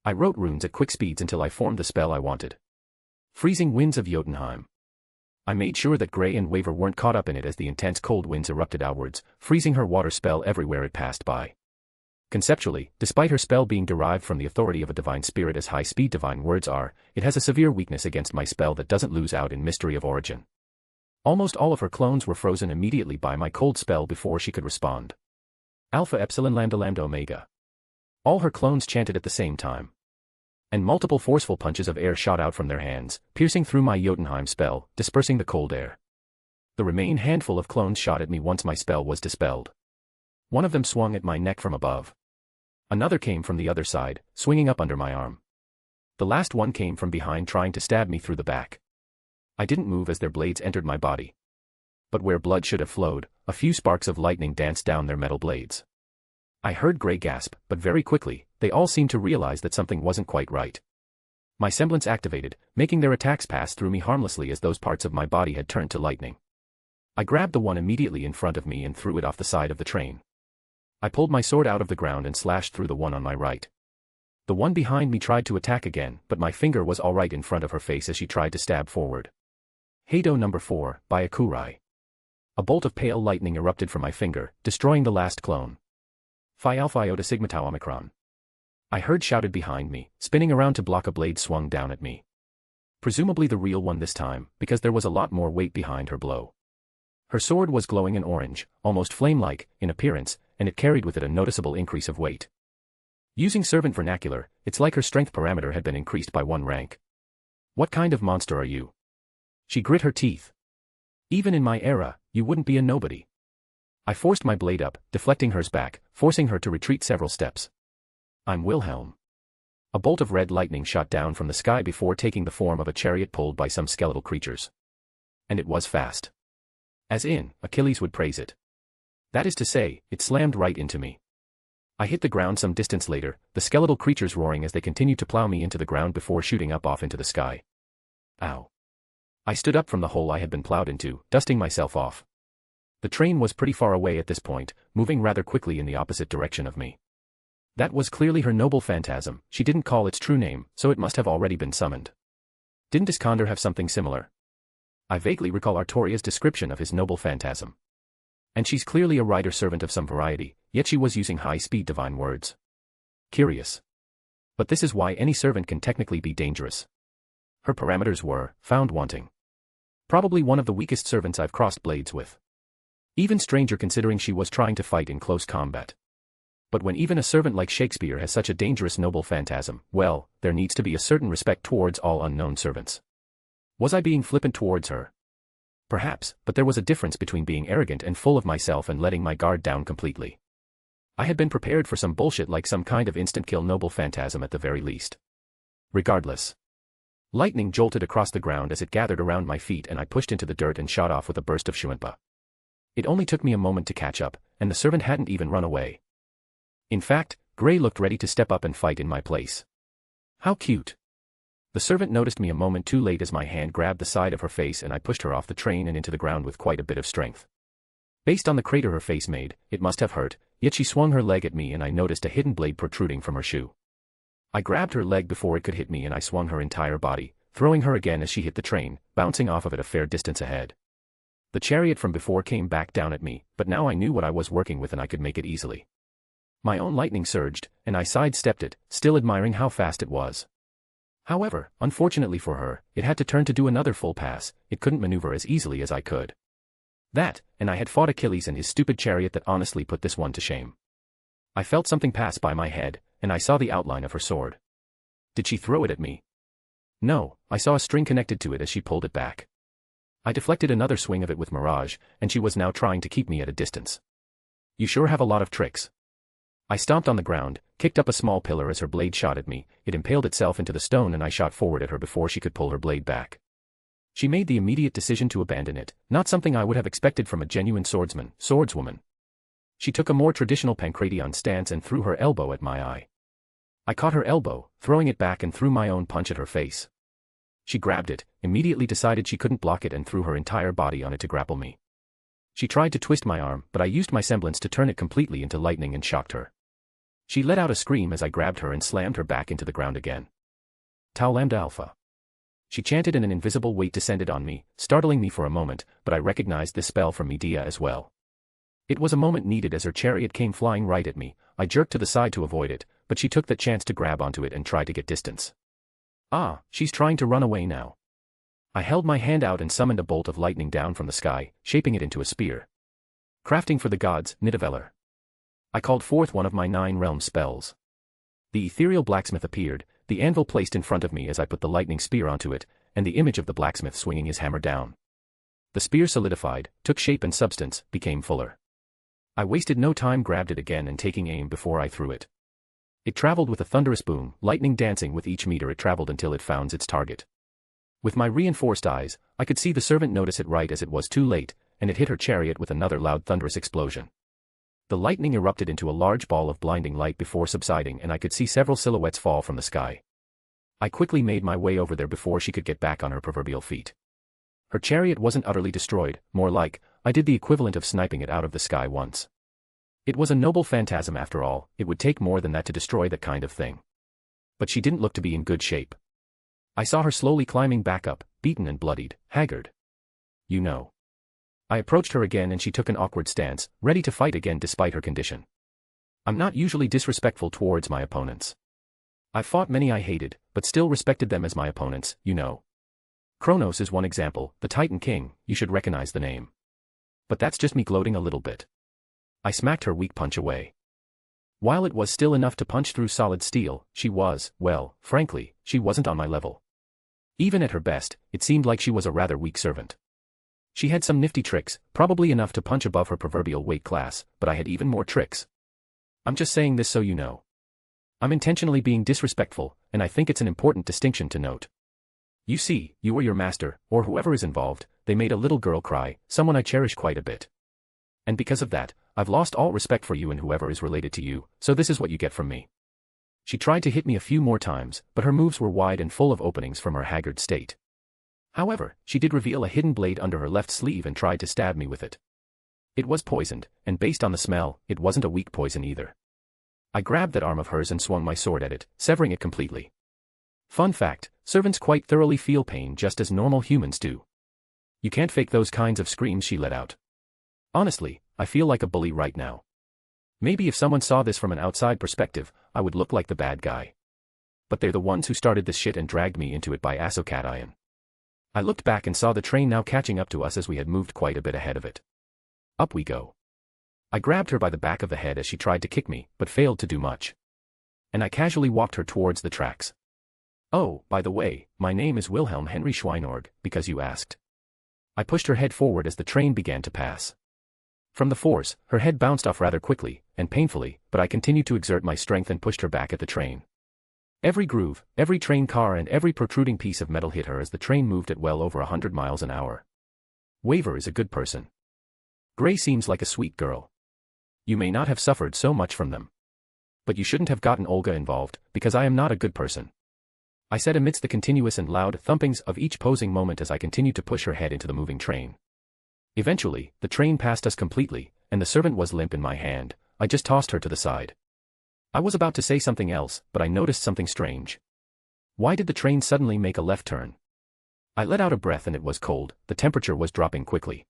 I wrote runes at quick speeds until I formed the spell I wanted. Freezing winds of Jotunheim. I made sure that Grey and Waver weren't caught up in it as the intense cold winds erupted outwards, freezing her water spell everywhere it passed by. Conceptually, despite her spell being derived from the authority of a divine spirit as high-speed divine words are, it has a severe weakness against my spell that doesn't lose out in mystery of origin. Almost all of her clones were frozen immediately by my cold spell before she could respond. Alpha Epsilon Lambda Lambda Omega. All her clones chanted at the same time. And multiple forceful punches of air shot out from their hands, piercing through my Jotunheim spell, dispersing the cold air. The remaining handful of clones shot at me once my spell was dispelled. One of them swung at my neck from above. Another came from the other side, swinging up under my arm. The last one came from behind trying to stab me through the back. I didn't move as their blades entered my body. But where blood should have flowed, a few sparks of lightning danced down their metal blades. I heard Grey gasp, but very quickly, they all seemed to realize that something wasn't quite right. My semblance activated, making their attacks pass through me harmlessly as those parts of my body had turned to lightning. I grabbed the one immediately in front of me and threw it off the side of the train. I pulled my sword out of the ground and slashed through the one on my right. The one behind me tried to attack again, but my finger was all right in front of her face as she tried to stab forward. Heido number 4, by Akurai. A bolt of pale lightning erupted from my finger, destroying the last clone. Phi Alpha Iota Sigma Tau Omicron. I heard shouted behind me, spinning around to block a blade swung down at me. Presumably the real one this time, because there was a lot more weight behind her blow. Her sword was glowing an orange, almost flame-like, in appearance, and it carried with it a noticeable increase of weight. Using servant vernacular, it's like her strength parameter had been increased by 1 rank. What kind of monster are you? She grit her teeth. Even in my era, you wouldn't be a nobody. I forced my blade up, deflecting hers back, forcing her to retreat several steps. I'm Wilhelm. A bolt of red lightning shot down from the sky before taking the form of a chariot pulled by some skeletal creatures. And it was fast. As in, Achilles would praise it. That is to say, it slammed right into me. I hit the ground some distance later, the skeletal creatures roaring as they continued to plow me into the ground before shooting up off into the sky. Ow. I stood up from the hole I had been plowed into, dusting myself off. The train was pretty far away at this point, moving rather quickly in the opposite direction of me. That was clearly her noble phantasm. She didn't call its true name, so it must have already been summoned. Didn't Iskander have something similar? I vaguely recall Artoria's description of his noble phantasm. And she's clearly a rider-servant of some variety, yet she was using high-speed divine words. Curious. But this is why any servant can technically be dangerous. Her parameters were, found wanting. Probably one of the weakest servants I've crossed blades with. Even stranger considering she was trying to fight in close combat. But when even a servant like Shakespeare has such a dangerous noble phantasm, well, there needs to be a certain respect towards all unknown servants. Was I being flippant towards her? Perhaps, but there was a difference between being arrogant and full of myself and letting my guard down completely. I had been prepared for some bullshit like some kind of instant-kill noble phantasm at the very least. Regardless. Lightning jolted across the ground as it gathered around my feet and I pushed into the dirt and shot off with a burst of Shuanpa. It only took me a moment to catch up, and the servant hadn't even run away. In fact, Gray looked ready to step up and fight in my place. How cute. The servant noticed me a moment too late as my hand grabbed the side of her face and I pushed her off the train and into the ground with quite a bit of strength. Based on the crater her face made, it must have hurt, yet she swung her leg at me and I noticed a hidden blade protruding from her shoe. I grabbed her leg before it could hit me and I swung her entire body, throwing her again as she hit the train, bouncing off of it a fair distance ahead. The chariot from before came back down at me, but now I knew what I was working with and I could make it easily. My own lightning surged, and I sidestepped it, still admiring how fast it was. However, unfortunately for her, it had to turn to do another full pass. It couldn't maneuver as easily as I could. That, and I had fought Achilles and his stupid chariot that honestly put this one to shame. I felt something pass by my head, and I saw the outline of her sword. Did she throw it at me? No, I saw a string connected to it as she pulled it back. I deflected another swing of it with Mirage, and she was now trying to keep me at a distance. You sure have a lot of tricks. I stomped on the ground, kicked up a small pillar as her blade shot at me, it impaled itself into the stone and I shot forward at her before she could pull her blade back. She made the immediate decision to abandon it, not something I would have expected from a genuine swordswoman. She took a more traditional Pancration stance and threw her elbow at my eye. I caught her elbow, throwing it back and threw my own punch at her face. She grabbed it, immediately decided she couldn't block it and threw her entire body on it to grapple me. She tried to twist my arm, but I used my semblance to turn it completely into lightning and shocked her. She let out a scream as I grabbed her and slammed her back into the ground again. Tau Lambda Alpha. She chanted and an invisible weight descended on me, startling me for a moment, but I recognized this spell from Medea as well. It was a moment needed as her chariot came flying right at me. I jerked to the side to avoid it, but she took that chance to grab onto it and try to get distance. Ah, she's trying to run away now. I held my hand out and summoned a bolt of lightning down from the sky, shaping it into a spear. Crafting for the gods, Nidavellir. I called forth one of my 9 realm spells. The ethereal blacksmith appeared, the anvil placed in front of me as I put the lightning spear onto it, and the image of the blacksmith swinging his hammer down. The spear solidified, took shape and substance, became fuller. I wasted no time, grabbed it again and taking aim before I threw it. It traveled with a thunderous boom, lightning dancing with each meter it traveled until it found its target. With my reinforced eyes, I could see the servant notice it right as it was too late, and it hit her chariot with another loud thunderous explosion. The lightning erupted into a large ball of blinding light before subsiding and I could see several silhouettes fall from the sky. I quickly made my way over there before she could get back on her proverbial feet. Her chariot wasn't utterly destroyed, more like, I did the equivalent of sniping it out of the sky once. It was a noble phantasm after all, it would take more than that to destroy that kind of thing. But she didn't look to be in good shape. I saw her slowly climbing back up, beaten and bloodied, haggard. You know. I approached her again and she took an awkward stance, ready to fight again despite her condition. I'm not usually disrespectful towards my opponents. I've fought many I hated, but still respected them as my opponents, you know. Kronos is one example, the Titan King, you should recognize the name. But that's just me gloating a little bit. I smacked her weak punch away. While it was still enough to punch through solid steel, she was, well, frankly, she wasn't on my level. Even at her best, it seemed like she was a rather weak servant. She had some nifty tricks, probably enough to punch above her proverbial weight class, but I had even more tricks. I'm just saying this so you know. I'm intentionally being disrespectful, and I think it's an important distinction to note. You see, you or your master, or whoever is involved, they made a little girl cry, someone I cherish quite a bit. And because of that, I've lost all respect for you and whoever is related to you, so this is what you get from me. She tried to hit me a few more times, but her moves were wide and full of openings from her haggard state. However, she did reveal a hidden blade under her left sleeve and tried to stab me with it. It was poisoned, and based on the smell, it wasn't a weak poison either. I grabbed that arm of hers and swung my sword at it, severing it completely. Fun fact, servants quite thoroughly feel pain just as normal humans do. You can't fake those kinds of screams she let out. Honestly, I feel like a bully right now. Maybe if someone saw this from an outside perspective, I would look like the bad guy. But they're the ones who started this shit and dragged me into it by asso-cation. I looked back and saw the train now catching up to us as we had moved quite a bit ahead of it. Up we go. I grabbed her by the back of the head as she tried to kick me, but failed to do much. And I casually walked her towards the tracks. Oh, by the way, my name is Wilhelm Henry Schweinorg, because you asked. I pushed her head forward as the train began to pass. From the force, her head bounced off rather quickly, and painfully, but I continued to exert my strength and pushed her back at the train. Every groove, every train car and every protruding piece of metal hit her as the train moved at well over 100 miles an hour. Waver is a good person. Gray seems like a sweet girl. You may not have suffered so much from them. But you shouldn't have gotten Olga involved, because I am not a good person. I said amidst the continuous and loud thumpings of each posing moment as I continued to push her head into the moving train. Eventually, the train passed us completely, and the servant was limp in my hand. I just tossed her to the side. I was about to say something else, but I noticed something strange. Why did the train suddenly make a left turn? I let out a breath and it was cold, the temperature was dropping quickly.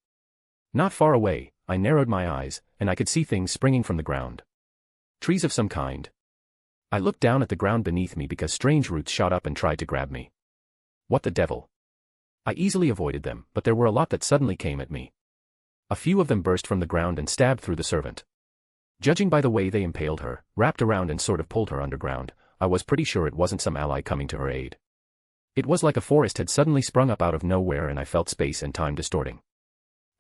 Not far away, I narrowed my eyes, and I could see things springing from the ground. Trees of some kind. I looked down at the ground beneath me because strange roots shot up and tried to grab me. What the devil? I easily avoided them, but there were a lot that suddenly came at me. A few of them burst from the ground and stabbed through the servant. Judging by the way they impaled her, wrapped around and sort of pulled her underground, I was pretty sure it wasn't some ally coming to her aid. It was like a forest had suddenly sprung up out of nowhere and I felt space and time distorting.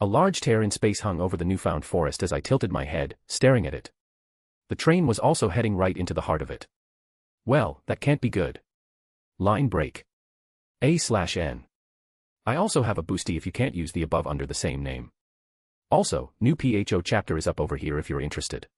A large tear in space hung over the newfound forest as I tilted my head, staring at it. The train was also heading right into the heart of it. Well, that can't be good. Line break. A/N. I also have a boosty if you can't use the above under the same name. Also, new PHO chapter is up over here if you're interested.